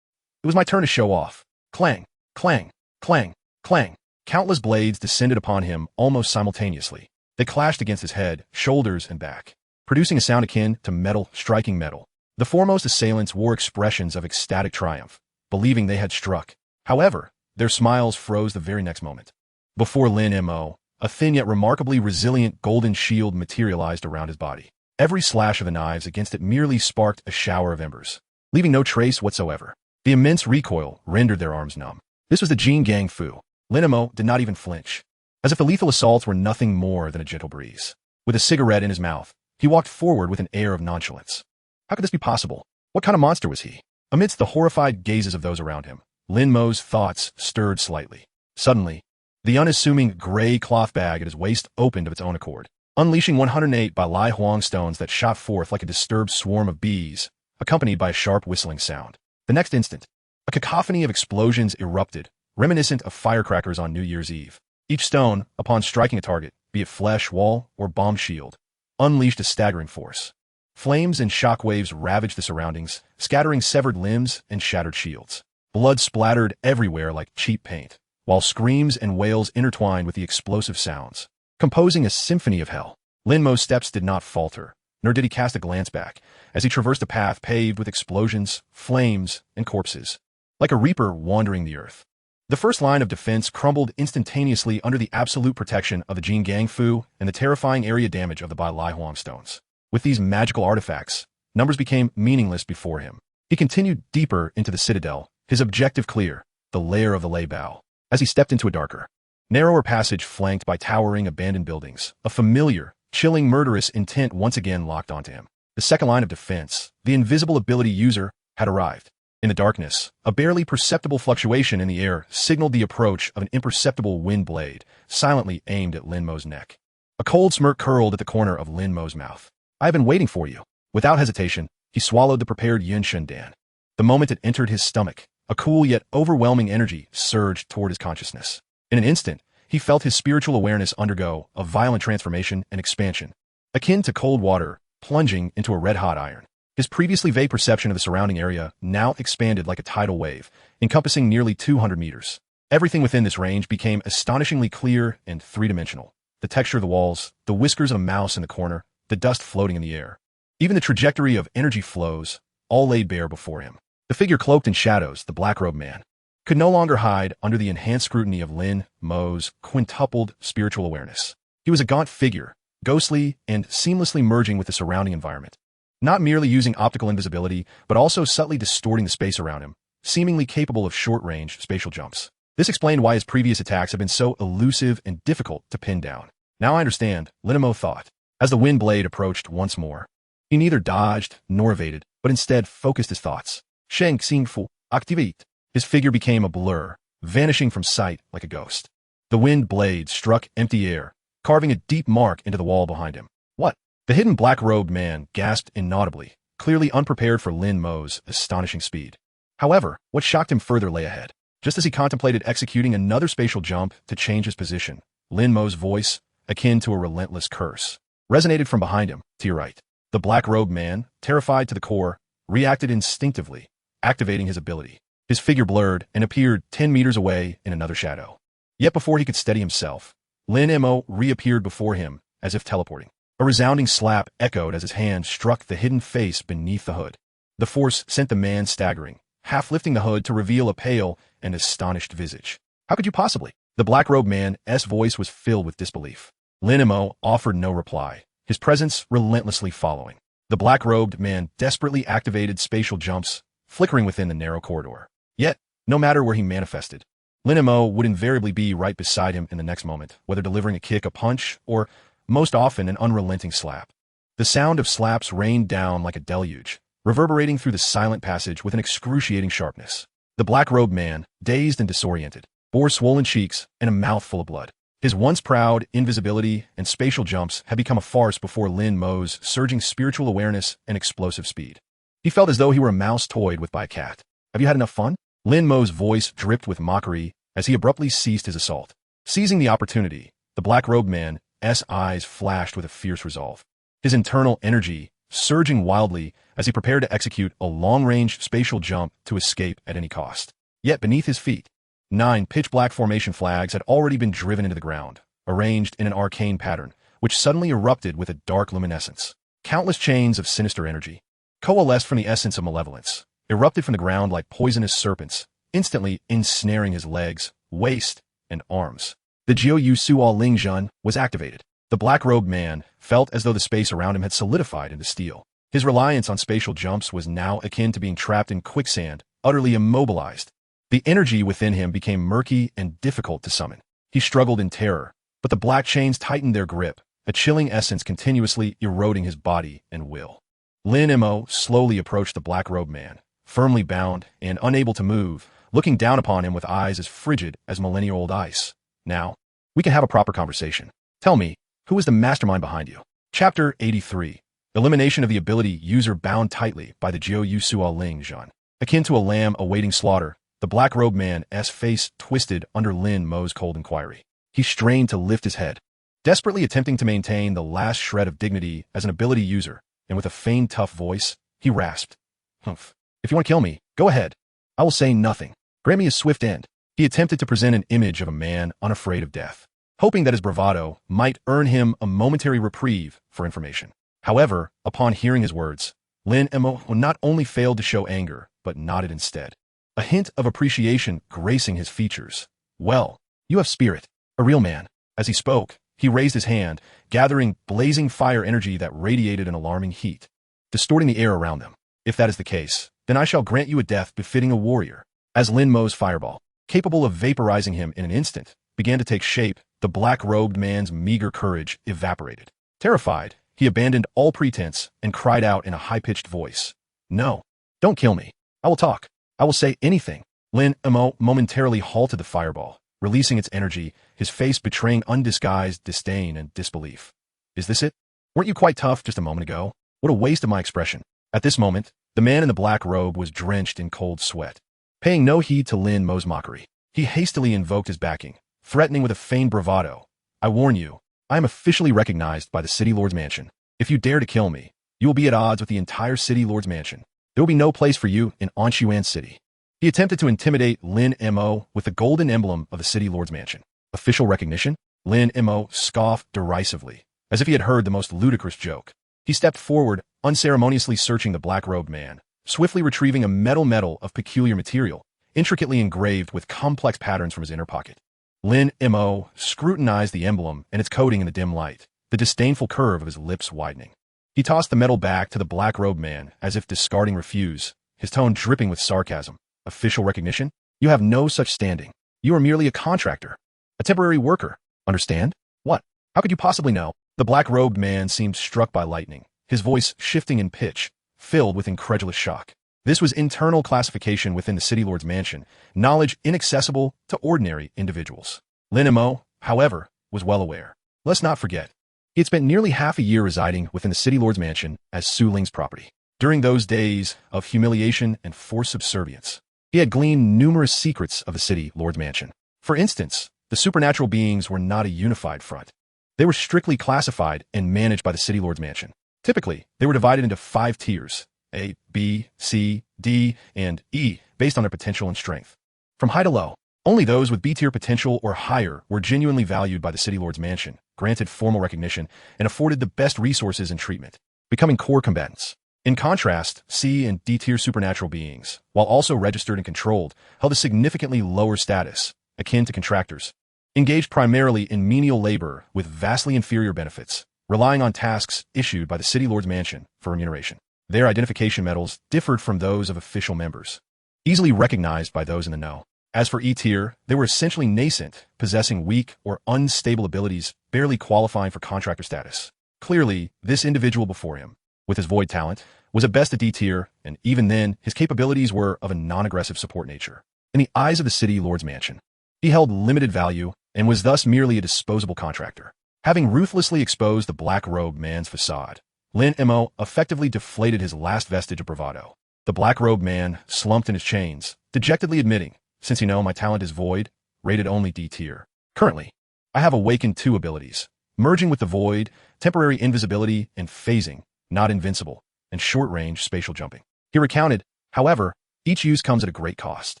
it was my turn to show off. Clang, clang, clang, clang. Countless blades descended upon him almost simultaneously. They clashed against his head, shoulders, and back, producing a sound akin to metal striking metal. The foremost assailants wore expressions of ecstatic triumph, believing they had struck. However, their smiles froze the very next moment. Before Lin Mo, a thin yet remarkably resilient golden shield materialized around his body. Every slash of the knives against it merely sparked a shower of embers, leaving no trace whatsoever. The immense recoil rendered their arms numb. This was the Jin Gang Fu. Lin Mo did not even flinch. As if the lethal assaults were nothing more than a gentle breeze. With a cigarette in his mouth, he walked forward with an air of nonchalance. How could this be possible? What kind of monster was he? Amidst the horrified gazes of those around him, Lin Mo's thoughts stirred slightly. Suddenly, the unassuming gray cloth bag at his waist opened of its own accord, unleashing 108 by Lai Huang stones that shot forth like a disturbed swarm of bees, accompanied by a sharp whistling sound. The next instant, a cacophony of explosions erupted, reminiscent of firecrackers on New Year's Eve. Each stone, upon striking a target, be it flesh, wall, or bomb shield, unleashed a staggering force. Flames and shockwaves ravaged the surroundings, scattering severed limbs and shattered shields. Blood splattered everywhere like cheap paint, while screams and wails intertwined with the explosive sounds, composing a symphony of hell. Lin Mo's steps did not falter, nor did he cast a glance back, as he traversed a path paved with explosions, flames, and corpses, like a reaper wandering the earth. The first line of defense crumbled instantaneously under the absolute protection of the Jin Gang Fu and the terrifying area damage of the Bai Lai Huang stones. With these magical artifacts, numbers became meaningless before him. He continued deeper into the citadel, his objective clear, the lair of the Lei Bao. As he stepped into a darker, narrower passage flanked by towering abandoned buildings, a familiar, chilling murderous intent once again locked onto him. The second line of defense, the invisible ability user, had arrived. In the darkness, a barely perceptible fluctuation in the air signaled the approach of an imperceptible wind blade, silently aimed at Lin Mo's neck. A cold smirk curled at the corner of Lin Mo's mouth. "I have been waiting for you." Without hesitation, he swallowed the prepared Yin Shen Dan. The moment it entered his stomach, a cool yet overwhelming energy surged toward his consciousness. In an instant, he felt his spiritual awareness undergo a violent transformation and expansion, akin to cold water plunging into a red-hot iron. His previously vague perception of the surrounding area now expanded like a tidal wave, encompassing nearly 200 meters. Everything within this range became astonishingly clear and three-dimensional. The texture of the walls, the whiskers of a mouse in the corner, the dust floating in the air. Even the trajectory of energy flows, all laid bare before him. The figure cloaked in shadows, the black-robed man, could no longer hide under the enhanced scrutiny of Lin Mo's quintupled spiritual awareness. He was a gaunt figure, ghostly and seamlessly merging with the surrounding environment. Not merely using optical invisibility, but also subtly distorting the space around him, seemingly capable of short-range spatial jumps. This explained why his previous attacks had been so elusive and difficult to pin down. Now I understand, Lin Mo thought, as the wind blade approached once more. He neither dodged nor evaded, but instead focused his thoughts. Sheng Xingfu, activate. His figure became a blur, vanishing from sight like a ghost. The wind blade struck empty air, carving a deep mark into the wall behind him. What? The hidden black-robed man gasped inaudibly, clearly unprepared for Lin Mo's astonishing speed. However, what shocked him further lay ahead. Just as he contemplated executing another spatial jump to change his position, Lin Mo's voice, akin to a relentless curse, resonated from behind him, to your right. The black-robed man, terrified to the core, reacted instinctively, activating his ability. His figure blurred and appeared 10 meters away in another shadow. Yet before he could steady himself, Lin Mo reappeared before him, as if teleporting. A resounding slap echoed as his hand struck the hidden face beneath the hood. The force sent the man staggering, half lifting the hood to reveal a pale and astonished visage. How could you possibly? The black-robed man's voice was filled with disbelief. Lin Mo offered no reply, his presence relentlessly following. The black-robed man desperately activated spatial jumps, flickering within the narrow corridor. Yet, no matter where he manifested, Lin Mo would invariably be right beside him in the next moment, whether delivering a kick, a punch, or, most often, an unrelenting slap. The sound of slaps rained down like a deluge, reverberating through the silent passage with an excruciating sharpness. The black-robed man, dazed and disoriented, bore swollen cheeks and a mouth full of blood. His once proud invisibility and spatial jumps had become a farce before Lin Mo's surging spiritual awareness and explosive speed. He felt as though he were a mouse toyed with by a cat. Have you had enough fun? Lin Mo's voice dripped with mockery as he abruptly ceased his assault. Seizing the opportunity, the black-robed man's eyes flashed with a fierce resolve. His internal energy surging wildly as he prepared to execute a long-range spatial jump to escape at any cost. Yet beneath his feet, 9 pitch-black formation flags had already been driven into the ground, arranged in an arcane pattern, which suddenly erupted with a dark luminescence. Countless chains of sinister energy, coalesced from the essence of malevolence, erupted from the ground like poisonous serpents, instantly ensnaring his legs, waist, and arms. The Jiu Suo Ling Jun was activated. The black-robed man felt as though the space around him had solidified into steel. His reliance on spatial jumps was now akin to being trapped in quicksand, utterly immobilized. The energy within him became murky and difficult to summon. He struggled in terror, but the black chains tightened their grip, a chilling essence continuously eroding his body and will. Lin Mo slowly approached the black-robed man, firmly bound and unable to move, looking down upon him with eyes as frigid as millennial-old ice. Now, we can have a proper conversation. Tell me, who is the mastermind behind you? Chapter 83. Elimination of the ability user bound tightly by the Jiu Suo Ling Jun. Akin to a lamb awaiting slaughter, the black-robed man's face twisted under Lin Mo's cold inquiry. He strained to lift his head, desperately attempting to maintain the last shred of dignity as an ability user, and with a feigned tough voice, he rasped, "Humph. If you want to kill me, go ahead. I will say nothing. Grant me a swift end." He attempted to present an image of a man unafraid of death, hoping that his bravado might earn him a momentary reprieve for information. However, upon hearing his words, Lin Mo not only failed to show anger, but nodded instead, a hint of appreciation gracing his features. "Well, you have spirit, a real man." As he spoke, he raised his hand, gathering blazing fire energy that radiated an alarming heat, distorting the air around them. "If that is the case, then I shall grant you a death befitting a warrior." As Lin Mo's fireball, capable of vaporizing him in an instant, began to take shape, the black-robed man's meager courage evaporated. Terrified, he abandoned all pretense and cried out in a high-pitched voice, "No, don't kill me. I will talk. I will say anything." Lin Mo momentarily halted the fireball, releasing its energy, his face betraying undisguised disdain and disbelief. "Is this it? Weren't you quite tough just a moment ago? What a waste of my expression." At this moment, the man in the black robe was drenched in cold sweat. Paying no heed to Lin Mo's mockery, he hastily invoked his backing, threatening with a feigned bravado, "I warn you, I am officially recognized by the City Lord's Mansion. If you dare to kill me, you will be at odds with the entire City Lord's Mansion. There will be no place for you in Anshuan City." He attempted to intimidate Lin Mo with the golden emblem of the City Lord's Mansion. Official recognition? Lin Mo scoffed derisively, as if he had heard the most ludicrous joke. He stepped forward, unceremoniously searching the black-robed man, swiftly retrieving a metal medal of peculiar material, intricately engraved with complex patterns from his inner pocket. Lin Mo scrutinized the emblem and its coating in the dim light, the disdainful curve of his lips widening. He tossed the medal back to the black-robed man as if discarding refuse, his tone dripping with sarcasm. "Official recognition? You have no such standing. You are merely a contractor, a temporary worker. Understand? What? How could you possibly know?" The black-robed man seemed struck by lightning, his voice shifting in pitch, filled with incredulous shock. This was internal classification within the City Lord's Mansion, knowledge inaccessible to ordinary individuals. Lin Mo, however, was well aware. Let's not forget, he had spent nearly half a year residing within the City Lord's Mansion as Su Ling's property. During those days of humiliation and forced subservience, he had gleaned numerous secrets of the City Lord's Mansion. For instance, the supernatural beings were not a unified front. They were strictly classified and managed by the City Lord's Mansion. Typically, they were divided into 5 tiers, A, B, C, D, and E, based on their potential and strength. From high to low, only those with B-tier potential or higher were genuinely valued by the City Lord's Mansion, granted formal recognition, and afforded the best resources and treatment, becoming core combatants. In contrast, C and D-tier supernatural beings, while also registered and controlled, held a significantly lower status, akin to contractors, engaged primarily in menial labor with vastly inferior benefits, relying on tasks issued by the City Lord's Mansion for remuneration. Their identification medals differed from those of official members, easily recognized by those in the know. As for E-tier, they were essentially nascent, possessing weak or unstable abilities, barely qualifying for contractor status. Clearly, this individual before him, with his void talent, was at best a D-tier, and even then, his capabilities were of a non-aggressive support nature. In the eyes of the City Lord's Mansion, he held limited value and was thus merely a disposable contractor. Having ruthlessly exposed the black-robed man's facade, Lin Mo effectively deflated his last vestige of bravado. The black-robed man slumped in his chains, dejectedly admitting, "Since you know my talent is void, rated only D tier. Currently, I have awakened 2 abilities, merging with the void, temporary invisibility, and phasing, not invincible, and short-range spatial jumping. He recounted, however, each use comes at a great cost.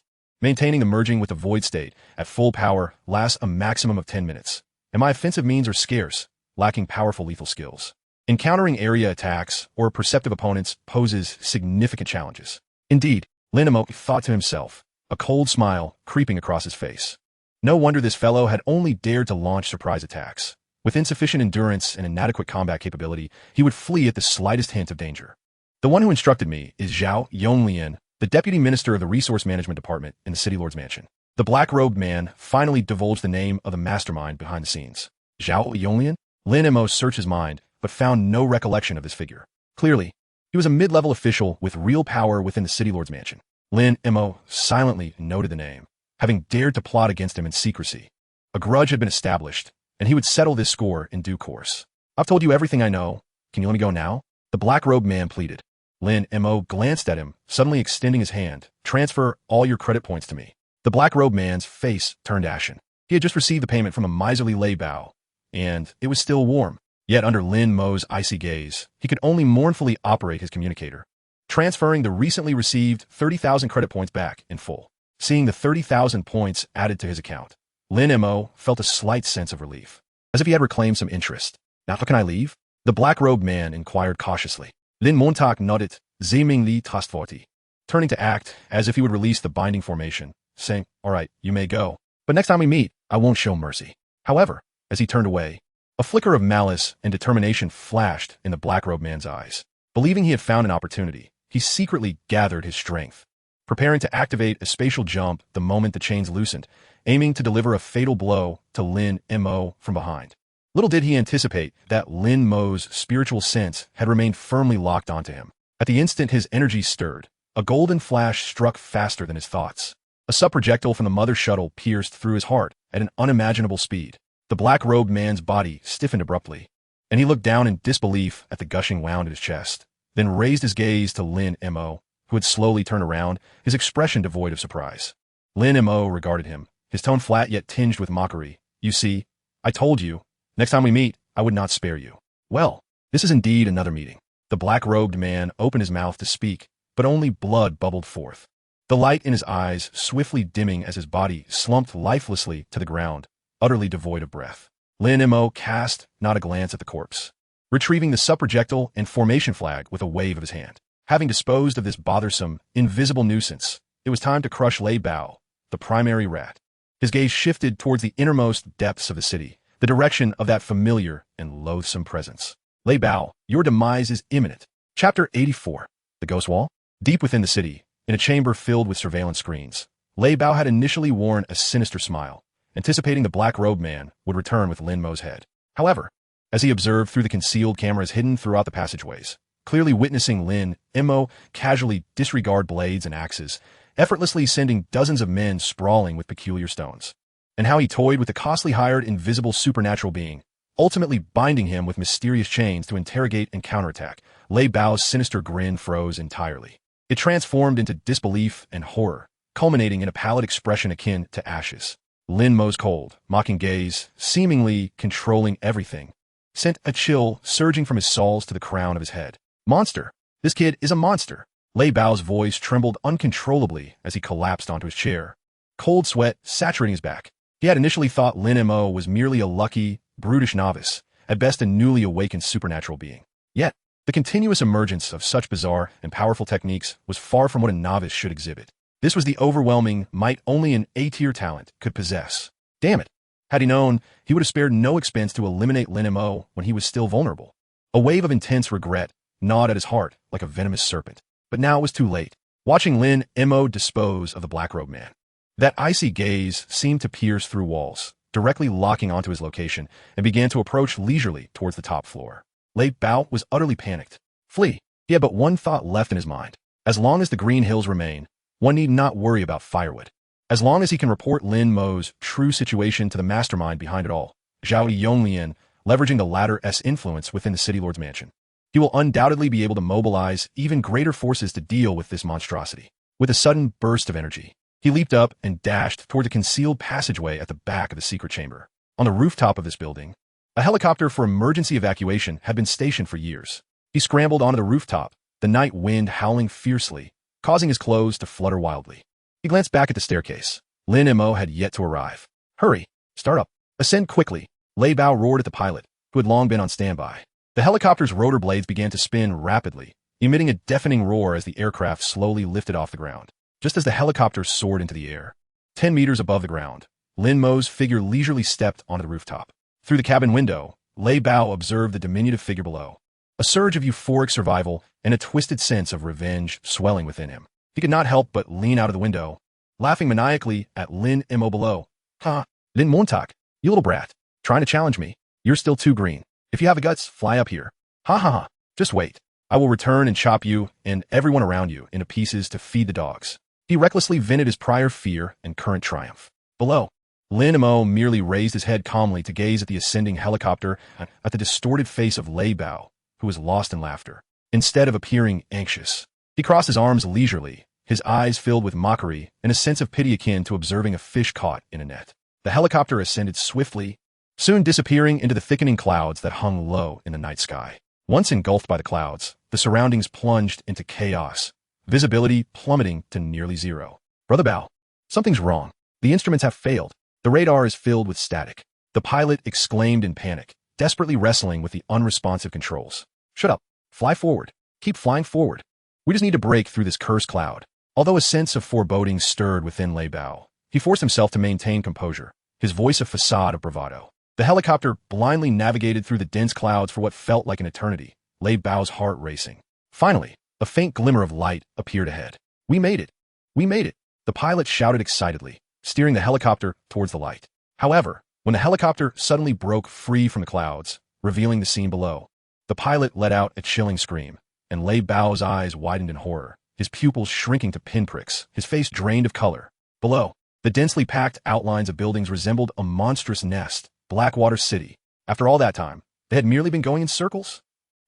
Maintaining the merging with the void state at full power lasts a maximum of 10 minutes, and my offensive means are scarce, lacking powerful lethal skills. Encountering area attacks or perceptive opponents poses significant challenges. Indeed, Linimo thought to himself, a cold smile creeping across his face. No wonder this fellow had only dared to launch surprise attacks. With insufficient endurance and inadequate combat capability, he would flee at the slightest hint of danger. The one who instructed me is Zhao Yonglian, the deputy minister of the Resource Management Department in the City Lord's Mansion. The black-robed man finally divulged the name of the mastermind behind the scenes. Zhao Yonglian? Lin Mo searched his mind, but found no recollection of his figure. Clearly, he was a mid-level official with real power within the City Lord's Mansion. Lin Mo silently noted the name, having dared to plot against him in secrecy. A grudge had been established, and he would settle this score in due course. I've told you everything I know. Can you let me go now? The black-robed man pleaded. Lin Mo glanced at him, suddenly extending his hand. Transfer all your credit points to me. The black-robed man's face turned ashen. He had just received the payment from a miserly lay bow, and it was still warm. Yet under Lin Mo's icy gaze, he could only mournfully operate his communicator, transferring the recently received 30,000 credit points back in full. Seeing the 30,000 points added to his account, Lin Mo felt a slight sense of relief, as if he had reclaimed some interest. Now can I leave? The black-robed man inquired cautiously. Lin Montag nodded, seemingly trustworthy, turning to act as if he would release the binding formation, saying, all right, you may go. But next time we meet, I won't show mercy. However, as he turned away, a flicker of malice and determination flashed in the black-robed man's eyes. Believing he had found an opportunity, he secretly gathered his strength, preparing to activate a spatial jump the moment the chains loosened, aiming to deliver a fatal blow to Lin Mo from behind. Little did he anticipate that Lin Mo's spiritual sense had remained firmly locked onto him. At the instant his energy stirred, a golden flash struck faster than his thoughts. A sub-projectile from the mother shuttle pierced through his heart at an unimaginable speed. The black-robed man's body stiffened abruptly, and he looked down in disbelief at the gushing wound at his chest, then raised his gaze to Lin Mo, who had slowly turned around, his expression devoid of surprise. Lin Mo regarded him, his tone flat yet tinged with mockery. You see, I told you, next time we meet, I would not spare you. Well, this is indeed another meeting. The black-robed man opened his mouth to speak, but only blood bubbled forth. The light in his eyes swiftly dimming as his body slumped lifelessly to the ground, utterly devoid of breath. Lin Mo cast not a glance at the corpse, retrieving the sub-projectile and formation flag with a wave of his hand. Having disposed of this bothersome, invisible nuisance, it was time to crush Lei Bao, the primary rat. His gaze shifted towards the innermost depths of the city, the direction of that familiar and loathsome presence. Lei Bao, your demise is imminent. Chapter 84. The Ghost Wall? Deep within the city, in a chamber filled with surveillance screens, Lei Bao had initially worn a sinister smile, anticipating the black-robed man would return with Lin Mo's head. However, as he observed through the concealed cameras hidden throughout the passageways, clearly witnessing Lin Mo casually disregard blades and axes, effortlessly sending dozens of men sprawling with peculiar stones, and how he toyed with the costly hired invisible supernatural being, ultimately binding him with mysterious chains to interrogate and counterattack, Lei Bao's sinister grin froze entirely. It transformed into disbelief and horror, culminating in a pallid expression akin to ashes. Lin Mo's cold, mocking gaze, seemingly controlling everything, sent a chill surging from his soles to the crown of his head. Monster! This kid is a monster! Lei Bao's voice trembled uncontrollably as he collapsed onto his chair, cold sweat saturating his back. He had initially thought Lin Mo was merely a lucky, brutish novice, at best a newly awakened supernatural being. Yet, the continuous emergence of such bizarre and powerful techniques was far from what a novice should exhibit. This was the overwhelming might only an A-tier talent could possess. Damn it! Had he known, he would have spared no expense to eliminate Lin Mo when he was still vulnerable. A wave of intense regret gnawed at his heart like a venomous serpent. But now it was too late. Watching Lin Mo dispose of the black-robed man, that icy gaze seemed to pierce through walls, directly locking onto his location, and began to approach leisurely towards the top floor. Lei Bao was utterly panicked. Flee! He had but one thought left in his mind. As long as the green hills remain, one need not worry about firewood. As long as he can report Lin Mo's true situation to the mastermind behind it all, Zhao Yonglian, leveraging the latter's influence within the City Lord's mansion, he will undoubtedly be able to mobilize even greater forces to deal with this monstrosity. With a sudden burst of energy, He leaped up and dashed toward a concealed passageway at the back of the secret chamber. On the rooftop of this building, a helicopter for emergency evacuation had been stationed for years. He scrambled onto the rooftop, the night wind howling fiercely, causing his clothes to flutter wildly. He glanced back at the staircase. Lin Mo had yet to arrive. Hurry! Start up! Ascend quickly! Lei Bao roared at the pilot, who had long been on standby. The helicopter's rotor blades began to spin rapidly, emitting a deafening roar as the aircraft slowly lifted off the ground. Just as the helicopter soared into the air, 10 meters above the ground, Lin Mo's figure leisurely stepped onto the rooftop. Through the cabin window, Lei Bao observed the diminutive figure below. A surge of euphoric survival and a twisted sense of revenge swelling within him. He could not help but lean out of the window, laughing maniacally at Lin Mo below. Ha! Lin Montauk, you little brat. Trying to challenge me. You're still too green. If you have the guts, fly up here. Ha ha ha. Just wait. I will return and chop you and everyone around you into pieces to feed the dogs. He recklessly vented his prior fear and current triumph. Below, Lin Mo merely raised his head calmly to gaze at the ascending helicopter at the distorted face of Lei Bao, who was lost in laughter. Instead of appearing anxious, he crossed his arms leisurely, his eyes filled with mockery and a sense of pity akin to observing a fish caught in a net. The helicopter ascended swiftly, soon disappearing into the thickening clouds that hung low in the night sky. Once engulfed by the clouds, the surroundings plunged into chaos, visibility plummeting to nearly zero. Brother Bao, something's wrong. The instruments have failed. The radar is filled with static. The pilot exclaimed in panic, desperately wrestling with the unresponsive controls. Shut up. Fly forward. Keep flying forward. We just need to break through this cursed cloud. Although a sense of foreboding stirred within Lei Bao, he forced himself to maintain composure, his voice a facade of bravado. The helicopter blindly navigated through the dense clouds for what felt like an eternity, Lei Bao's heart racing. Finally, a faint glimmer of light appeared ahead. We made it. We made it. The pilot shouted excitedly, steering the helicopter towards the light. However, when the helicopter suddenly broke free from the clouds, revealing the scene below, the pilot let out a chilling scream, and Lei Bao's eyes widened in horror, his pupils shrinking to pinpricks, his face drained of color. Below, the densely packed outlines of buildings resembled a monstrous nest, Blackwater City. After all that time, they had merely been going in circles?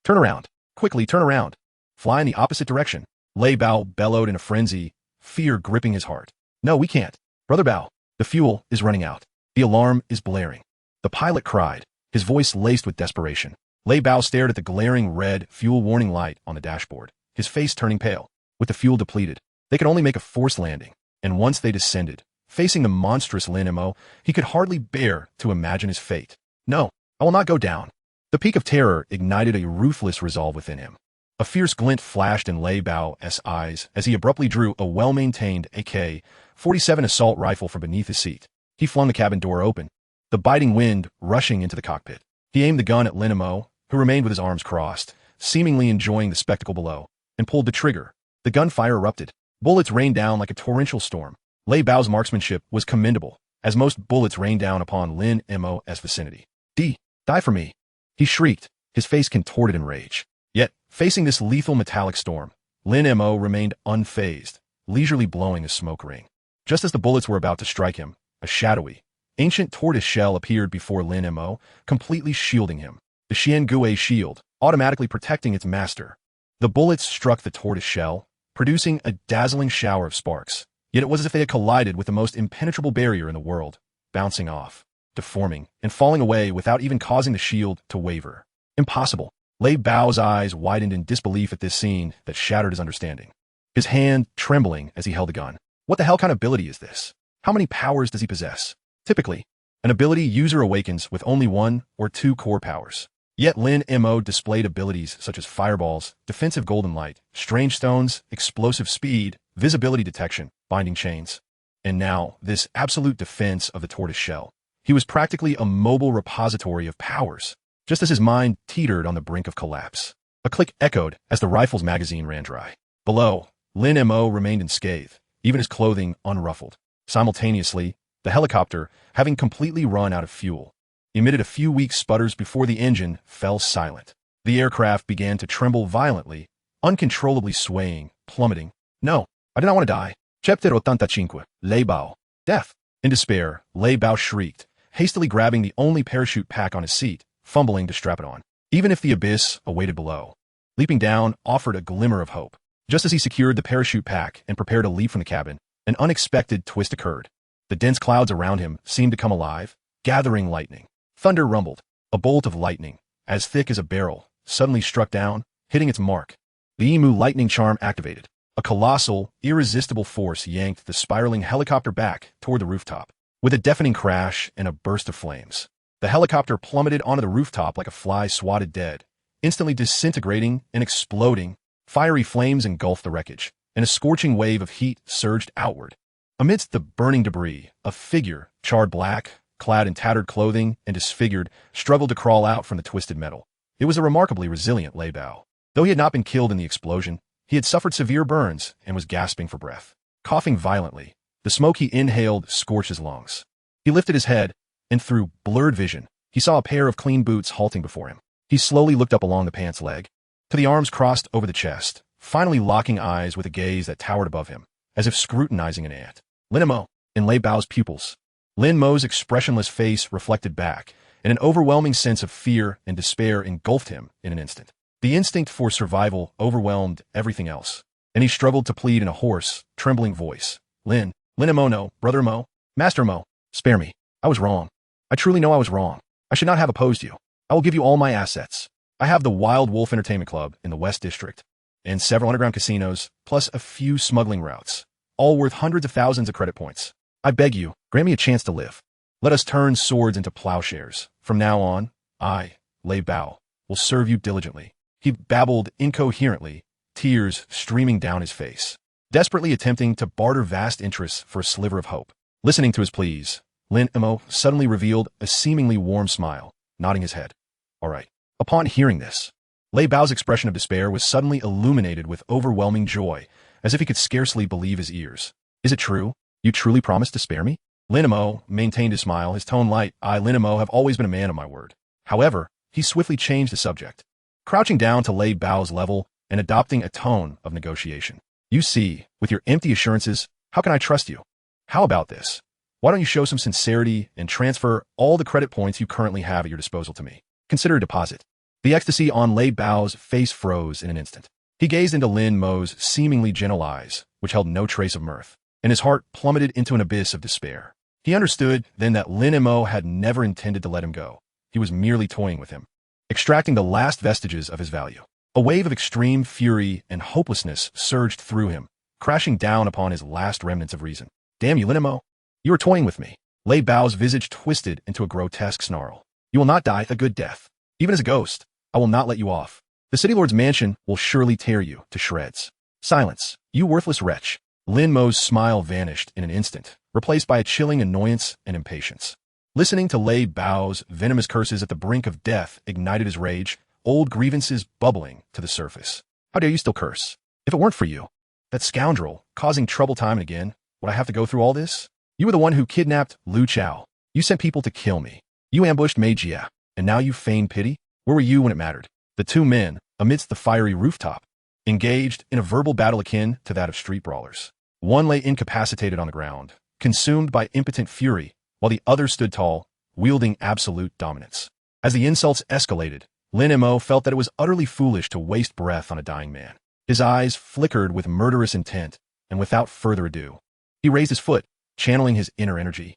Turn around. Quickly turn around. Fly in the opposite direction. Lei Bao bellowed in a frenzy, fear gripping his heart. No, we can't. Brother Bao, the fuel is running out. The alarm is blaring. The pilot cried, his voice laced with desperation. Lei Bao stared at the glaring red fuel warning light on the dashboard, his face turning pale. With the fuel depleted, they could only make a forced landing, and once they descended, facing the monstrous Lin Mo, he could hardly bear to imagine his fate. No, I will not go down. The peak of terror ignited a ruthless resolve within him. A fierce glint flashed in Lei Bao's eyes as he abruptly drew a well-maintained AK-47 assault rifle from beneath his seat. He flung the cabin door open, the biting wind rushing into the cockpit. He aimed the gun at Lin Mo, who remained with his arms crossed, seemingly enjoying the spectacle below, and pulled the trigger. The gunfire erupted. Bullets rained down like a torrential storm. Lei Bao's marksmanship was commendable, as most bullets rained down upon Lin Mo's vicinity. Die for me! He shrieked, his face contorted in rage. Yet, facing this lethal metallic storm, Lin Mo remained unfazed, leisurely blowing a smoke ring. Just as the bullets were about to strike him, a shadowy, ancient tortoise shell appeared before Lin Mo, completely shielding him. The Xiangui shield, automatically protecting its master. The bullets struck the tortoise shell, producing a dazzling shower of sparks. Yet it was as if they had collided with the most impenetrable barrier in the world, bouncing off, deforming, and falling away without even causing the shield to waver. Impossible. Lei Bao's eyes widened in disbelief at this scene that shattered his understanding. His hand trembling as he held the gun. What the hell kind of ability is this? How many powers does he possess? Typically, an ability user awakens with only 1 or 2 core powers. Yet Lin Mo displayed abilities such as fireballs, defensive golden light, strange stones, explosive speed, visibility detection, binding chains. And now, this absolute defense of the tortoise shell. He was practically a mobile repository of powers, just as his mind teetered on the brink of collapse. A click echoed as the rifle's magazine ran dry. Below, Lin Mo remained unscathed, even his clothing unruffled. Simultaneously, the helicopter, having completely run out of fuel, emitted a few weak sputters before the engine fell silent. The aircraft began to tremble violently, uncontrollably swaying, plummeting. No, I did not want to die. Chapter 85, Lei Bao. Death. In despair, Lei Bao shrieked, hastily grabbing the only parachute pack on his seat, fumbling to strap it on. Even if the abyss awaited below, leaping down offered a glimmer of hope. Just as he secured the parachute pack and prepared to leap from the cabin, An unexpected twist occurred. The dense clouds around him seemed to come alive, gathering lightning. Thunder rumbled. A bolt of lightning, as thick as a barrel, suddenly struck down, hitting its mark. The Emu lightning charm activated. A colossal, irresistible force yanked the spiraling helicopter back toward the rooftop. With a deafening crash and a burst of flames, the helicopter plummeted onto the rooftop like a fly swatted dead, instantly disintegrating and exploding. Fiery flames engulfed the wreckage, and a scorching wave of heat surged outward. Amidst the burning debris, a figure, charred black, clad in tattered clothing and disfigured, struggled to crawl out from the twisted metal. It was a remarkably resilient Lei Bao. Though he had not been killed in the explosion, he had suffered severe burns and was gasping for breath. Coughing violently, the smoke he inhaled scorched his lungs. He lifted his head, and through blurred vision, he saw a pair of clean boots halting before him. He slowly looked up along the pants leg, to the arms crossed over the chest, finally locking eyes with a gaze that towered above him, as if scrutinizing an ant. Lin Mo, in Lei Bao's pupils. Lin Mo's expressionless face reflected back, and an overwhelming sense of fear and despair engulfed him in an instant. The instinct for survival overwhelmed everything else, and he struggled to plead in a hoarse, trembling voice. Lin Mo, no, Brother Mo, Master Mo, spare me. I was wrong. I truly know I was wrong. I should not have opposed you. I will give you all my assets. I have the Wild Wolf Entertainment Club in the West District, and several underground casinos, plus a few smuggling routes, all worth hundreds of thousands of credit points. I beg you, grant me a chance to live. Let us turn swords into plowshares. From now on, I, Lei Bao, will serve you diligently. He babbled incoherently, tears streaming down his face, desperately attempting to barter vast interests for a sliver of hope. Listening to his pleas, Lin Mo suddenly revealed a seemingly warm smile, nodding his head. All right. Upon hearing this, Lei Bao's expression of despair was suddenly illuminated with overwhelming joy, as if he could scarcely believe his ears. Is it true? You truly promise to spare me? Lin Mo maintained his smile, his tone light. I, Lin Mo, have always been a man of my word. However, he swiftly changed the subject, crouching down to Lei Bao's level and adopting a tone of negotiation. You see, with your empty assurances, how can I trust you? How about this? Why don't you show some sincerity and transfer all the credit points you currently have at your disposal to me? Consider a deposit. The ecstasy on Lei Bao's face froze in an instant. He gazed into Lin Mo's seemingly gentle eyes, which held no trace of mirth, and his heart plummeted into an abyss of despair. He understood then that Lin Mo had never intended to let him go. He was merely toying with him, extracting the last vestiges of his value. A wave of extreme fury and hopelessness surged through him, crashing down upon his last remnants of reason. Damn you, Lin Mo! You are toying with me. Lei Bao's visage twisted into a grotesque snarl. You will not die a good death. Even as a ghost, I will not let you off. The City Lord's mansion will surely tear you to shreds. Silence, you worthless wretch. Lin Mo's smile vanished in an instant, replaced by a chilling annoyance and impatience. Listening to Lei Bao's venomous curses at the brink of death ignited his rage, old grievances bubbling to the surface. How dare you still curse? If it weren't for you, that scoundrel, causing trouble time and again, would I have to go through all this? You were the one who kidnapped Lu Chao. You sent people to kill me. You ambushed Mei Jia, and now you feign pity? Where were you when it mattered? The two men, amidst the fiery rooftop, engaged in a verbal battle akin to that of street brawlers. One lay incapacitated on the ground, consumed by impotent fury, while the other stood tall, wielding absolute dominance. As the insults escalated, Lin Mo felt that it was utterly foolish to waste breath on a dying man. His eyes flickered with murderous intent, and without further ado, he raised his foot, channeling his inner energy.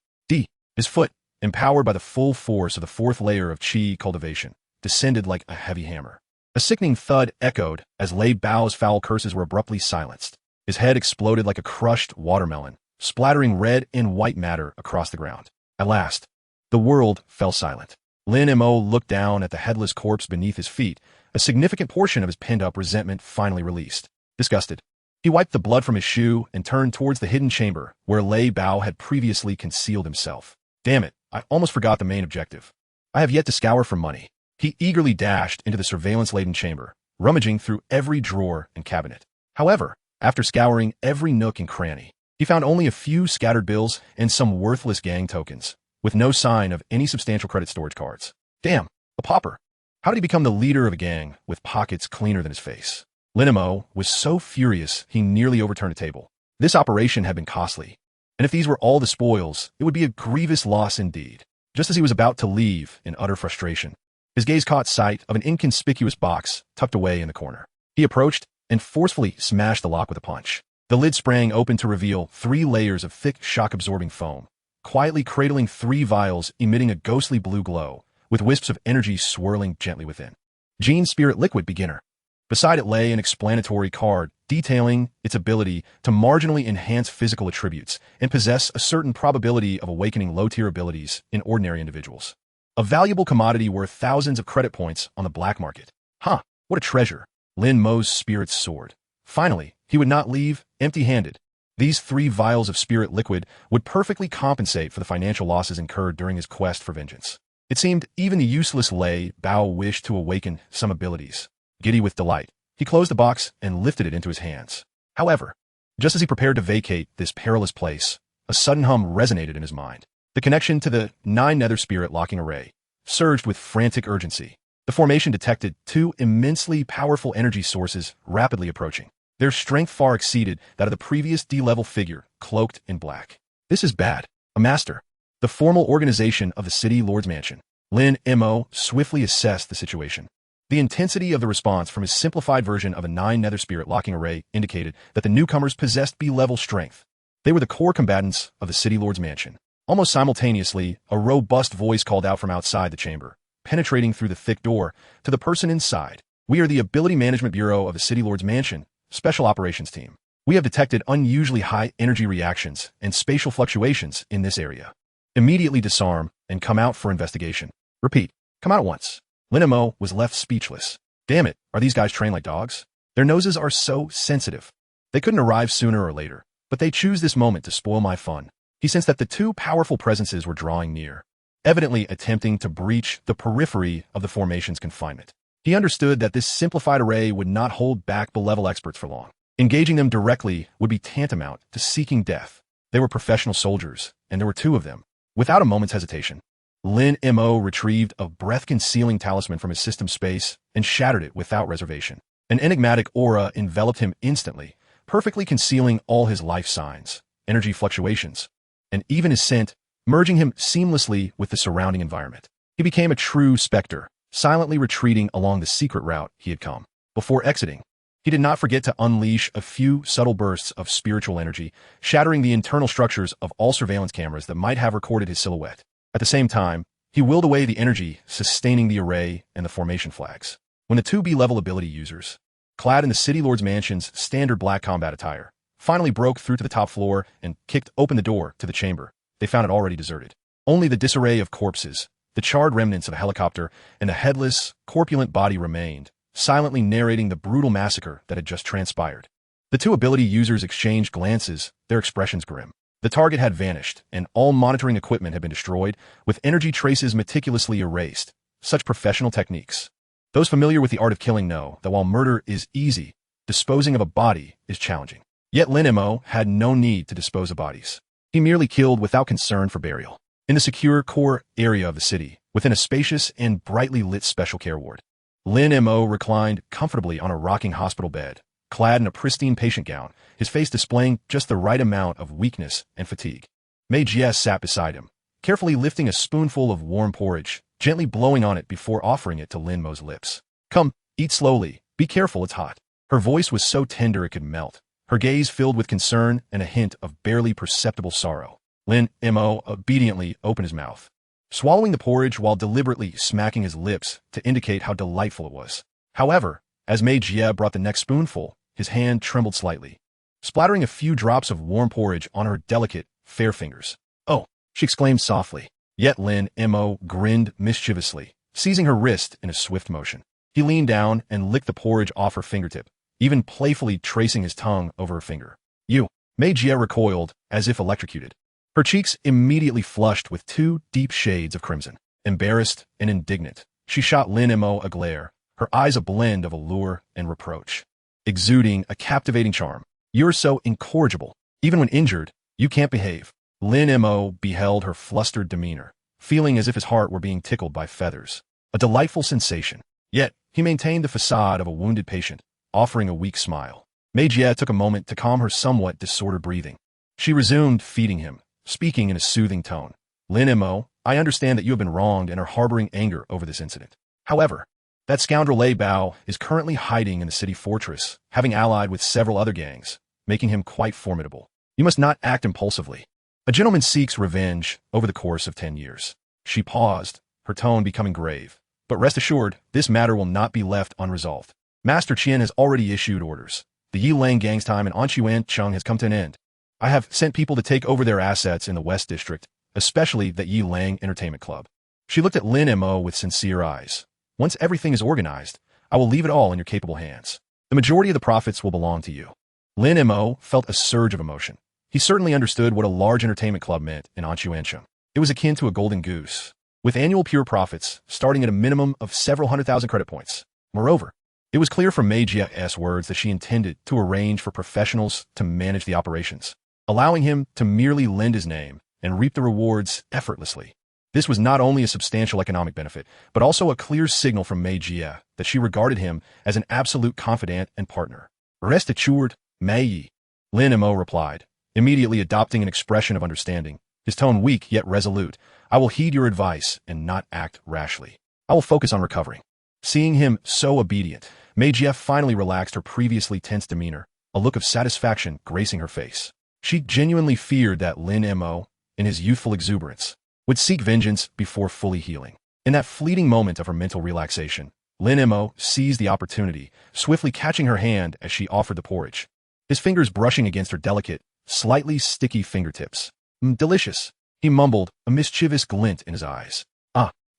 His foot, empowered by the full force of the fourth layer of Qi cultivation, descended like a heavy hammer. A sickening thud echoed as Lei Bao's foul curses were abruptly silenced. His head exploded like a crushed watermelon, splattering red and white matter across the ground. At last, the world fell silent. Lin Mo looked down at the headless corpse beneath his feet, a significant portion of his pent-up resentment finally released. Disgusted, he wiped the blood from his shoe and turned towards the hidden chamber where Lei Bao had previously concealed himself. Damn it, I almost forgot the main objective. I have yet to scour for money. He eagerly dashed into the surveillance-laden chamber, rummaging through every drawer and cabinet. However, after scouring every nook and cranny, he found only a few scattered bills and some worthless gang tokens, with no sign of any substantial credit storage cards. Damn, a pauper. How did he become the leader of a gang with pockets cleaner than his face? Lin Mo was so furious he nearly overturned a table. This operation had been costly, and if these were all the spoils, it would be a grievous loss indeed. Just as he was about to leave in utter frustration, his gaze caught sight of an inconspicuous box tucked away in the corner. He approached and forcefully smashed the lock with a punch. The lid sprang open to reveal 3 layers of thick, shock-absorbing foam, quietly cradling 3 vials emitting a ghostly blue glow, with wisps of energy swirling gently within. Jean's Spirit Liquid Beginner. Beside it lay an explanatory card detailing its ability to marginally enhance physical attributes and possess a certain probability of awakening low-tier abilities in ordinary individuals. A valuable commodity worth thousands of credit points on the black market. Huh, what a treasure. Lin Mo's spirits soared. Finally, he would not leave empty-handed. These 3 vials of spirit liquid would perfectly compensate for the financial losses incurred during his quest for vengeance. It seemed even the useless Lei Bao wished to awaken some abilities. Giddy with delight, he closed the box and lifted it into his hands. However, just as he prepared to vacate this perilous place, a sudden hum resonated in his mind. The connection to the 9 nether spirit locking array surged with frantic urgency. The formation detected 2 immensely powerful energy sources rapidly approaching. Their strength far exceeded that of the previous D-level figure, cloaked in black. This is bad. A master. The formal organization of the City Lord's Mansion. Lin Mo swiftly assessed the situation. The intensity of the response from his simplified version of a 9 nether spirit locking array indicated that the newcomers possessed B-level strength. They were the core combatants of the City Lord's Mansion. Almost simultaneously, a robust voice called out from outside the chamber, penetrating through the thick door to the person inside. We are the Ability Management Bureau of the City Lord's Mansion, Special Operations Team. We have detected unusually high energy reactions and spatial fluctuations in this area. Immediately disarm and come out for investigation. Repeat, come out at once. Lin Mo was left speechless. Damn it, are these guys trained like dogs? Their noses are so sensitive. They couldn't arrive sooner or later, but they choose this moment to spoil my fun. He sensed that the 2 powerful presences were drawing near, evidently attempting to breach the periphery of the formation's confinement. He understood that this simplified array would not hold back B-level experts for long. Engaging them directly would be tantamount to seeking death. They were professional soldiers, and there were 2 of them. Without a moment's hesitation, Lin Mo retrieved a breath-concealing talisman from his system space and shattered it without reservation. An enigmatic aura enveloped him instantly, perfectly concealing all his life signs, energy fluctuations, and even his scent, merging him seamlessly with the surrounding environment. He became a true specter, silently retreating along the secret route he had come. Before exiting, he did not forget to unleash a few subtle bursts of spiritual energy, shattering the internal structures of all surveillance cameras that might have recorded his silhouette. At the same time, he willed away the energy sustaining the array and the formation flags. When the 2 B-level ability users, clad in the City Lord's Mansion's standard black combat attire, finally broke through to the top floor and kicked open the door to the chamber, they found it already deserted. Only the disarray of corpses, the charred remnants of a helicopter, and a headless, corpulent body remained, silently narrating the brutal massacre that had just transpired. The 2 ability users exchanged glances, their expressions grim. The target had vanished, and all monitoring equipment had been destroyed, with energy traces meticulously erased. Such professional techniques. Those familiar with the art of killing know that while murder is easy, disposing of a body is challenging. Yet Lin Mo had no need to dispose of bodies. He merely killed without concern for burial. In the secure core area of the city, within a spacious and brightly lit special care ward, Lin Mo reclined comfortably on a rocking hospital bed, clad in a pristine patient gown, his face displaying just the right amount of weakness and fatigue. Mei Jie sat beside him, carefully lifting a spoonful of warm porridge, gently blowing on it before offering it to Lin Mo's lips. Come, eat slowly, be careful, it's hot. Her voice was so tender it could melt, her gaze filled with concern and a hint of barely perceptible sorrow. Lin Mo obediently opened his mouth, swallowing the porridge while deliberately smacking his lips to indicate how delightful it was. However, as Mei Jie brought the next spoonful, his hand trembled slightly, splattering a few drops of warm porridge on her delicate, fair fingers. Oh, she exclaimed softly. Yet Lin Mo grinned mischievously, seizing her wrist in a swift motion. He leaned down and licked the porridge off her fingertip, even playfully tracing his tongue over her finger. You. Mei Jie recoiled, as if electrocuted. Her cheeks immediately flushed with 2 deep shades of crimson. Embarrassed and indignant, she shot Lin Mo a glare, her eyes a blend of allure and reproach, exuding a captivating charm. You're so incorrigible. Even when injured, you can't behave. Lin Mo beheld her flustered demeanor, feeling as if his heart were being tickled by feathers. A delightful sensation. Yet, he maintained the facade of a wounded patient, offering a weak smile. Mei Jie took a moment to calm her somewhat disordered breathing. She resumed feeding him, speaking in a soothing tone. Lin Mo, I understand that you have been wronged and are harboring anger over this incident. However, that scoundrel Lei Bao is currently hiding in the city fortress, having allied with several other gangs. making him quite formidable. You must not act impulsively. A gentleman seeks revenge over the course of 10 years. She paused, her tone becoming grave. But rest assured, this matter will not be left unresolved. Master Qian has already issued orders. The Yi Lang gang's time in Anshuan Chung has come to an end. I have sent people to take over their assets in the West District, especially the Yi Lang Entertainment Club. She looked at Lin Mo with sincere eyes. Once everything is organized, I will leave it all in your capable hands. The majority of the profits will belong to you. Lin Mo felt a surge of emotion. He certainly understood what a large entertainment club meant in Anshuan. It was akin to a golden goose, with annual pure profits starting at a minimum of several 100,000 credit points. Moreover, it was clear from Mei Jia's words that she intended to arrange for professionals to manage the operations, allowing him to merely lend his name and reap the rewards effortlessly. This was not only a substantial economic benefit, but also a clear signal from Mei Jia that she regarded him as an absolute confidant and partner. Rest assured, Mei Yi, Lin Mo replied, immediately adopting an expression of understanding, his tone weak yet resolute. I will heed your advice and not act rashly. I will focus on recovering. Seeing him so obedient, Mei Jia finally relaxed her previously tense demeanor, a look of satisfaction gracing her face. She genuinely feared that Lin Mo, in his youthful exuberance, would seek vengeance before fully healing. In that fleeting moment of her mental relaxation, Lin Mo seized the opportunity, swiftly catching her hand as she offered the porridge, his fingers brushing against her delicate, slightly sticky fingertips. Delicious, he mumbled, a mischievous glint in his eyes.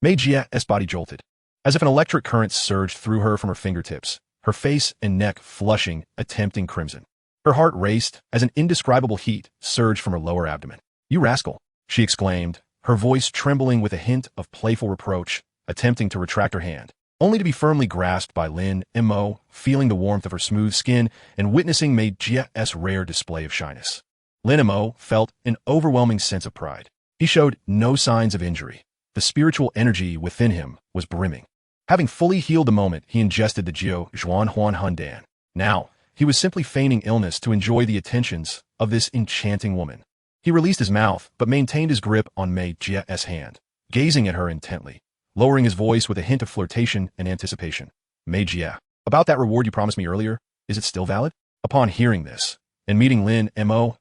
Mei Jia's body jolted, as if an electric current surged through her from her fingertips, her face and neck flushing a tempting crimson. Her heart raced as an indescribable heat surged from her lower abdomen. You rascal, she exclaimed, her voice trembling with a hint of playful reproach, attempting to retract her hand, only to be firmly grasped by Lin Mo, feeling the warmth of her smooth skin and witnessing Mei Jia's rare display of shyness. Lin Mo felt an overwhelming sense of pride. He showed no signs of injury. The spiritual energy within him was brimming. Having fully healed the moment he ingested the Jiu Zhuan Huan Hundan, now he was simply feigning illness to enjoy the attentions of this enchanting woman. He released his mouth but maintained his grip on Mei Jia's hand, gazing at her intently, lowering his voice with a hint of flirtation and anticipation. Mei Jia, about that reward you promised me earlier, is it still valid? Upon hearing this, and meeting Lin Mo's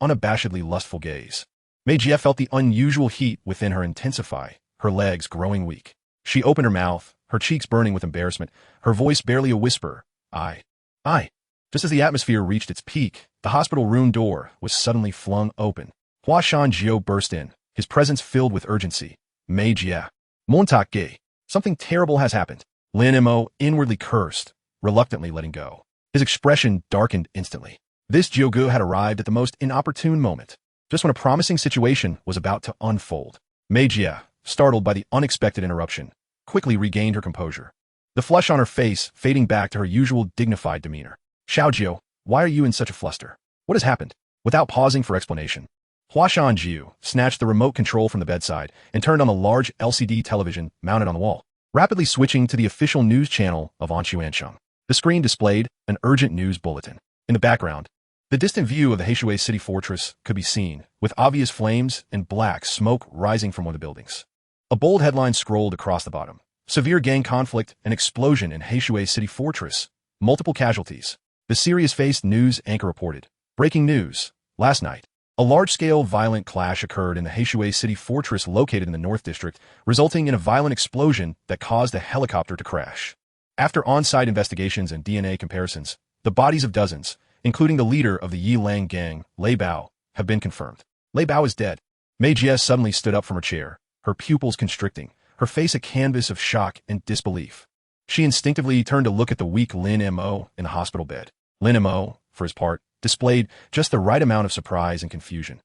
unabashedly lustful gaze, Mei Jia felt the unusual heat within her intensify, her legs growing weak. She opened her mouth, her cheeks burning with embarrassment, her voice barely a whisper. I. Just as the atmosphere reached its peak, the hospital room door was suddenly flung open. Hua Shanjiu burst in, his presence filled with urgency. Mei Jia. Montak Ge. Something terrible has happened. Lin Mo inwardly cursed, reluctantly letting go. His expression darkened instantly. This Jiugu had arrived at the most inopportune moment, just when a promising situation was about to unfold. Mei Jia, startled by the unexpected interruption, quickly regained her composure, the flush on her face fading back to her usual dignified demeanor. Xiaojiu, why are you in such a fluster? What has happened? Without pausing for explanation, Hua Shanjiu snatched the remote control from the bedside and turned on the large LCD television mounted on the wall, rapidly switching to the official news channel of Anshuancheng. The screen displayed an urgent news bulletin. In the background, the distant view of the Heishui city fortress could be seen, with obvious flames and black smoke rising from one of the buildings. A bold headline scrolled across the bottom. Severe gang conflict and explosion in Heishui city fortress. Multiple casualties. The serious-faced news anchor reported. Breaking news. Last night, a large-scale violent clash occurred in the Heishui city fortress located in the North District, resulting in a violent explosion that caused a helicopter to crash. After on-site investigations and DNA comparisons, the bodies of dozens, including the leader of the Yi Lang gang, Lei Bao, have been confirmed. Lei Bao is dead. Mei Jia suddenly stood up from her chair, her pupils constricting, her face a canvas of shock and disbelief. She instinctively turned to look at the weak Lin Mo in the hospital bed. Lin Mo, for his part, displayed just the right amount of surprise and confusion.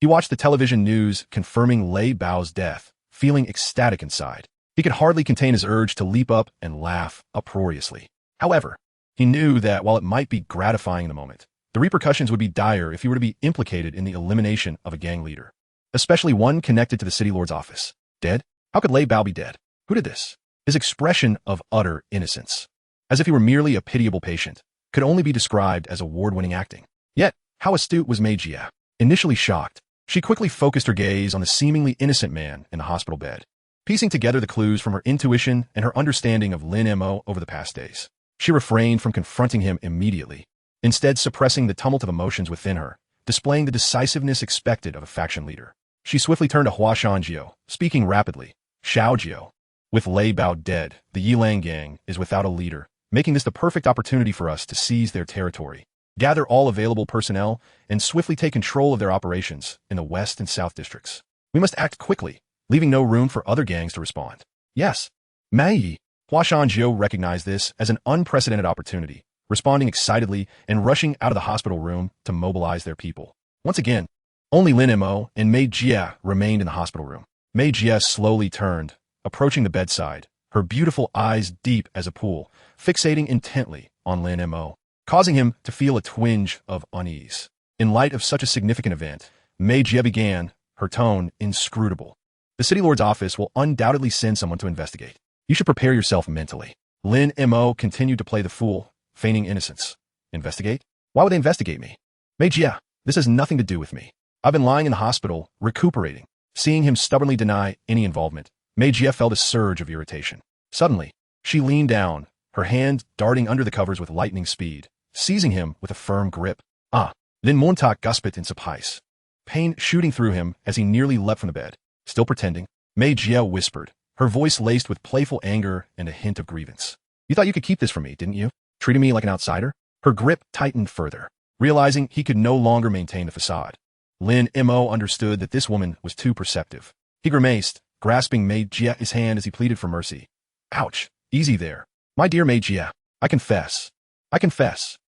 He watched the television news confirming Lei Bao's death, feeling ecstatic inside. He could hardly contain his urge to leap up and laugh uproariously. However, he knew that while it might be gratifying in the moment, the repercussions would be dire if he were to be implicated in the elimination of a gang leader, especially one connected to the city lord's office. Dead? How could Lei Bao be dead? Who did this? His expression of utter innocence, as if he were merely a pitiable patient, could only be described as award-winning acting. Yet, how astute was Mei Jia? Initially shocked, she quickly focused her gaze on the seemingly innocent man in the hospital bed, piecing together the clues from her intuition and her understanding of Lin Mo over the past days. She refrained from confronting him immediately. instead suppressing the tumult of emotions within her, displaying the decisiveness expected of a faction leader. She swiftly turned to Hua Shanjiu, speaking rapidly. Xiaojiu. With Lei Bao dead, the Yilang gang is without a leader, making this the perfect opportunity for us to seize their territory, gather all available personnel, and swiftly take control of their operations in the west and south districts. We must act quickly, leaving no room for other gangs to respond. Yes. Mei. Hua Shanjiu recognized this as an unprecedented opportunity, responding excitedly and rushing out of the hospital room to mobilize their people. Once again, only Lin Mo and Mei Jie remained in the hospital room. Mei Jie slowly turned, approaching the bedside, her beautiful eyes deep as a pool, fixating intently on Lin Mo, causing him to feel a twinge of unease. In light of such a significant event, Mei Jie began, her tone inscrutable. The City Lord's office will undoubtedly send someone to investigate. You should prepare yourself mentally. Lin Mo continued to play the fool, feigning innocence. Investigate? Why would they investigate me? Mei Jie, this has nothing to do with me. I've been lying in the hospital, recuperating. Seeing him stubbornly deny any involvement, Mei Jie felt a surge of irritation. Suddenly, she leaned down, her hand darting under the covers with lightning speed, seizing him with a firm grip. Lin Montag guspit in surprise, pain shooting through him as he nearly leapt from the bed. Still pretending, Mei Jie whispered, her voice laced with playful anger and a hint of grievance. You thought you could keep this from me, didn't you? Treating me like an outsider? Her grip tightened further, realizing he could no longer maintain the facade. Lin Mo understood that this woman was too perceptive. He grimaced, grasping Mei Jie's hand as he pleaded for mercy. Ouch, easy there. My dear Mei Jie, I confess.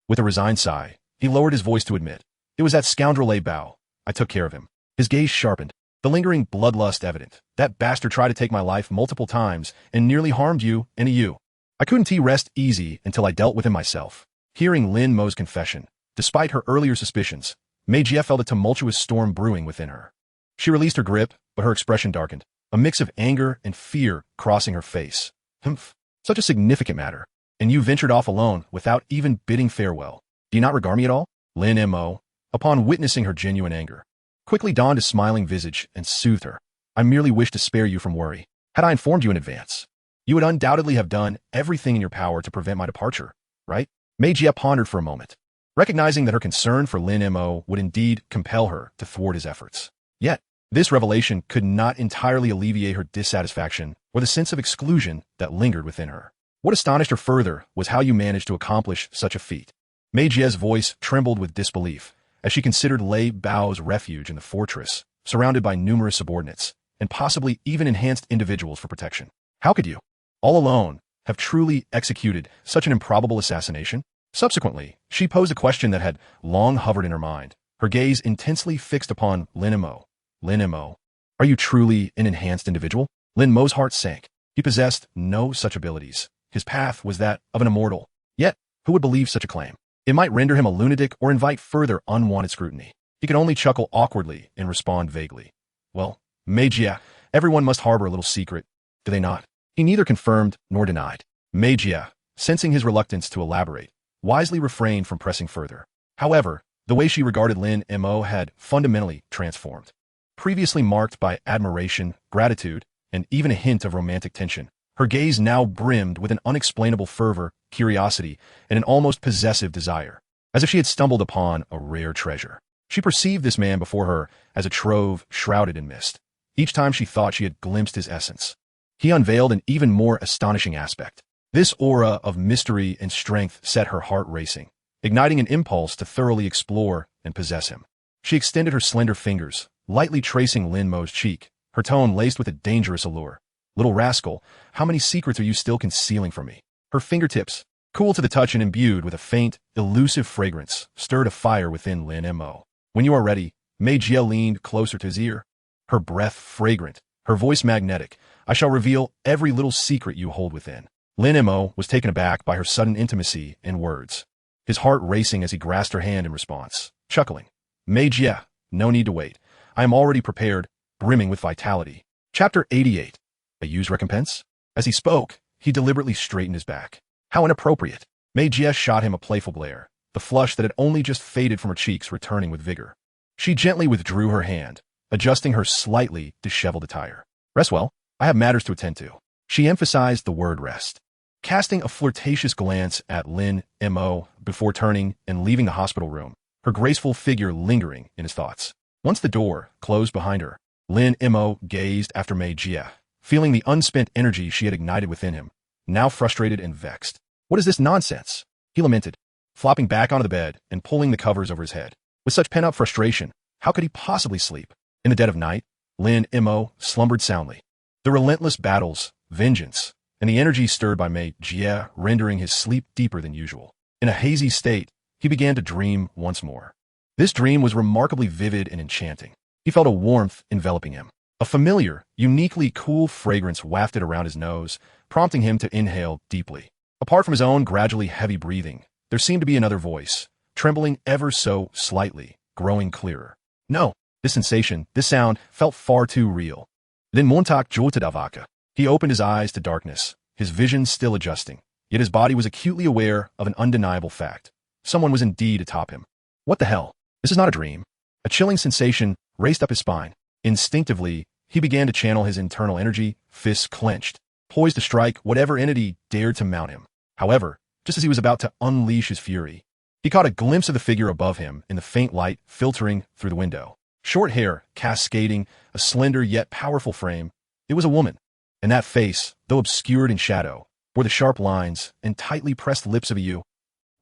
With a resigned sigh, he lowered his voice to admit. It was that scoundrel Lei Bao. I took care of him. His gaze sharpened, the lingering bloodlust evident. That bastard tried to take my life multiple times and nearly harmed you and you. I couldn't rest easy until I dealt with him myself. Hearing Lin Mo's confession, despite her earlier suspicions, Mei Jie felt a tumultuous storm brewing within her. She released her grip, but her expression darkened, a mix of anger and fear crossing her face. Humph, such a significant matter, and you ventured off alone without even bidding farewell. Do you not regard me at all? Lin Mo, upon witnessing her genuine anger, quickly donned a smiling visage and soothed her. I merely wish to spare you from worry. Had I informed you in advance, you would undoubtedly have done everything in your power to prevent my departure, right? Mei Jie pondered for a moment, recognizing that her concern for Lin Mo would indeed compel her to thwart his efforts. Yet, this revelation could not entirely alleviate her dissatisfaction or the sense of exclusion that lingered within her. What astonished her further was how you managed to accomplish such a feat. Mei Jie's voice trembled with disbelief as she considered Lei Bao's refuge in the fortress, surrounded by numerous subordinates, and possibly even enhanced individuals for protection. How could you, all alone, have truly executed such an improbable assassination? Subsequently, she posed a question that had long hovered in her mind, her gaze intensely fixed upon Lin Mo. Lin Mo, are you truly an enhanced individual? Lin Mo's heart sank. He possessed no such abilities. His path was that of an immortal. Yet, who would believe such a claim? It might render him a lunatic or invite further unwanted scrutiny. He could only chuckle awkwardly and respond vaguely. Well, Mei Jie, everyone must harbor a little secret, do they not? He neither confirmed nor denied. Mei Jie, sensing his reluctance to elaborate, wisely refrained from pressing further. However, the way she regarded Lin Mo had fundamentally transformed. Previously marked by admiration, gratitude, and even a hint of romantic tension, her gaze now brimmed with an unexplainable fervor, curiosity, and an almost possessive desire, as if she had stumbled upon a rare treasure. She perceived this man before her as a trove shrouded in mist. Each time she thought she had glimpsed his essence, he unveiled an even more astonishing aspect. This aura of mystery and strength set her heart racing, igniting an impulse to thoroughly explore and possess him. She extended her slender fingers, lightly tracing Lin Mo's cheek, her tone laced with a dangerous allure. Little rascal, how many secrets are you still concealing from me? Her fingertips, cool to the touch and imbued with a faint, elusive fragrance, stirred a fire within Lin Mo. When you are ready, Mei Jie leaned closer to his ear, her breath fragrant, her voice magnetic. I shall reveal every little secret you hold within. Lin Mo was taken aback by her sudden intimacy and words, his heart racing as he grasped her hand in response, chuckling. Mei Jie, no need to wait. I am already prepared, brimming with vitality. Chapter 88. A Use Recompense? As he spoke, he deliberately straightened his back. How inappropriate. Mei Jie shot him a playful glare, the flush that had only just faded from her cheeks returning with vigor. She gently withdrew her hand, adjusting her slightly disheveled attire. Rest well, I have matters to attend to. She emphasized the word rest, casting a flirtatious glance at Lin Mo before turning and leaving the hospital room, her graceful figure lingering in his thoughts. Once the door closed behind her, Lin Mo gazed after Mei Jie, feeling the unspent energy she had ignited within him, now frustrated and vexed. What is this nonsense? He lamented, flopping back onto the bed and pulling the covers over his head. With such pent-up frustration, how could he possibly sleep? In the dead of night, Lin Mo slumbered soundly. The relentless battles, vengeance, and the energy stirred by Mei Jie rendering his sleep deeper than usual. In a hazy state, he began to dream once more. This dream was remarkably vivid and enchanting. He felt a warmth enveloping him. A familiar, uniquely cool fragrance wafted around his nose, prompting him to inhale deeply. Apart from his own gradually heavy breathing, there seemed to be another voice, trembling ever so slightly, growing clearer. No, this sensation, this sound, felt far too real. Then Montag Jotadavaka. He opened his eyes to darkness, his vision still adjusting, yet his body was acutely aware of an undeniable fact. Someone was indeed atop him. What the hell? This is not a dream. A chilling sensation raced up his spine. Instinctively, he began to channel his internal energy, fists clenched, poised to strike whatever entity dared to mount him. However, just as he was about to unleash his fury, he caught a glimpse of the figure above him in the faint light filtering through the window. Short hair, cascading, a slender yet powerful frame. It was a woman. And that face, though obscured in shadow, bore the sharp lines and tightly pressed lips of a ewe.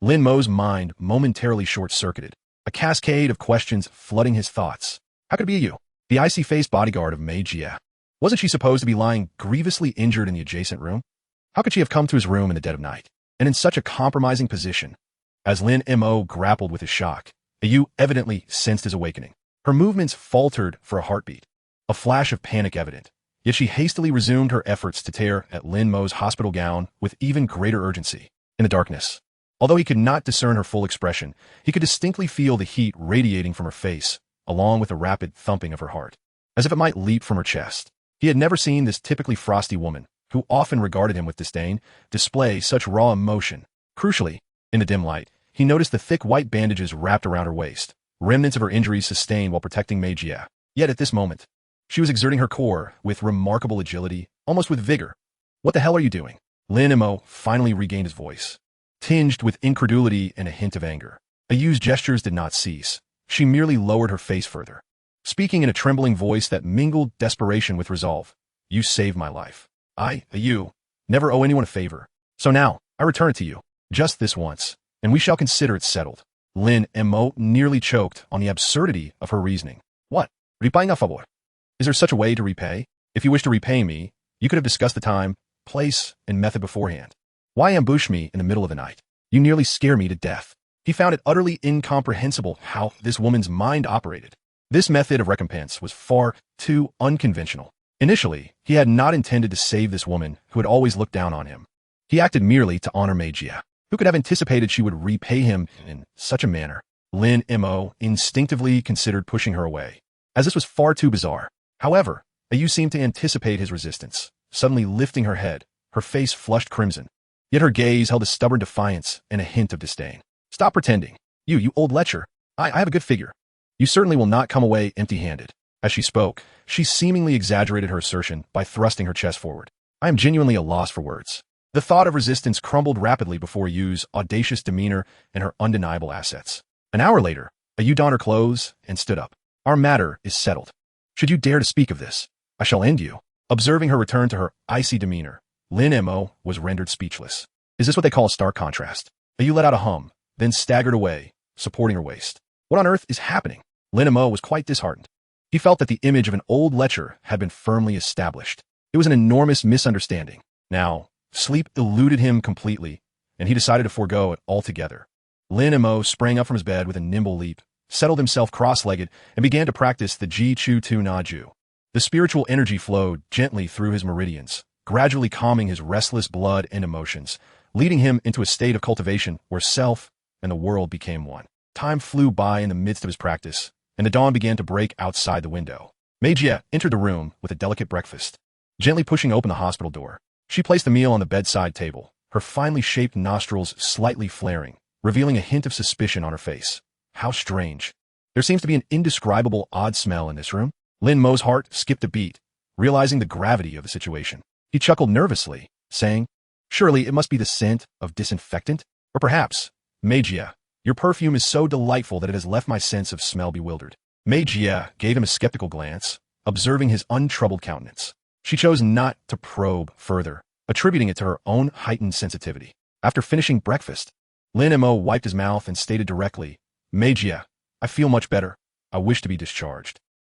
Lin Mo's mind momentarily short-circuited, a cascade of questions flooding his thoughts. How could it be a ewe? The icy-faced bodyguard of Mei Jie. Wasn't she supposed to be lying grievously injured in the adjacent room? How could she have come to his room in the dead of night, and in such a compromising position? As Lin Mo grappled with his shock, a ewe evidently sensed his awakening. Her movements faltered for a heartbeat, a flash of panic evident. Yet she hastily resumed her efforts to tear at Lin Mo's hospital gown with even greater urgency. In the darkness, although he could not discern her full expression, he could distinctly feel the heat radiating from her face, along with the rapid thumping of her heart, as if it might leap from her chest. He had never seen this typically frosty woman, who often regarded him with disdain, display such raw emotion. Crucially, in the dim light, he noticed the thick white bandages wrapped around her waist, remnants of her injuries sustained while protecting Mei Jie. Yet at this moment, she was exerting her core with remarkable agility, almost with vigor. What the hell are you doing? Lin Mo finally regained his voice, tinged with incredulity and a hint of anger. Ayu's gestures did not cease. She merely lowered her face further, speaking in a trembling voice that mingled desperation with resolve. You saved my life. I, Ayu, never owe anyone a favor. So now, I return it to you, just this once, and we shall consider it settled. Lin Mo nearly choked on the absurdity of her reasoning. What? Repaying a favor? Is there such a way to repay? If you wish to repay me, you could have discussed the time, place, and method beforehand. Why ambush me in the middle of the night? You nearly scare me to death. He found it utterly incomprehensible how this woman's mind operated. This method of recompense was far too unconventional. Initially, he had not intended to save this woman who had always looked down on him. He acted merely to honor Mei Jie. Who could have anticipated she would repay him in such a manner? Lin Mo instinctively considered pushing her away, as this was far too bizarre. However, Ayu seemed to anticipate his resistance, suddenly lifting her head, her face flushed crimson. Yet her gaze held a stubborn defiance and a hint of disdain. Stop pretending. You old lecher. I have a good figure. You certainly will not come away empty-handed. As she spoke, she seemingly exaggerated her assertion by thrusting her chest forward. I am genuinely a loss for words. The thought of resistance crumbled rapidly before Ayu's audacious demeanor and her undeniable assets. An hour later, Ayu donned her clothes and stood up. Our matter is settled. Should you dare to speak of this, I shall end you. Observing her return to her icy demeanor, Lin Mo was rendered speechless. Is this what they call a stark contrast? Ayu let out a hum, then staggered away, supporting her waist. What on earth is happening? Lin Mo was quite disheartened. He felt that the image of an old lecher had been firmly established. It was an enormous misunderstanding. Now, sleep eluded him completely, and he decided to forego it altogether. Lin Mo sprang up from his bed with a nimble leap, settled himself cross-legged, and began to practice the Ji Chu Tu Na Ju. The spiritual energy flowed gently through his meridians, gradually calming his restless blood and emotions, leading him into a state of cultivation where self and the world became one. Time flew by in the midst of his practice, and the dawn began to break outside the window. Mei Jie entered the room with a delicate breakfast. Gently pushing open the hospital door, she placed the meal on the bedside table, her finely shaped nostrils slightly flaring, revealing a hint of suspicion on her face. How strange. There seems to be an indescribable odd smell in this room. Lin Mo's heart skipped a beat, realizing the gravity of the situation. He chuckled nervously, saying, Surely it must be the scent of disinfectant? Or perhaps, Magia, your perfume is so delightful that it has left my sense of smell bewildered. Magia gave him a skeptical glance, observing his untroubled countenance. She chose not to probe further, attributing it to her own heightened sensitivity. After finishing breakfast, Lin Mo wiped his mouth and stated directly, Magia, I feel much better. I wish to be discharged.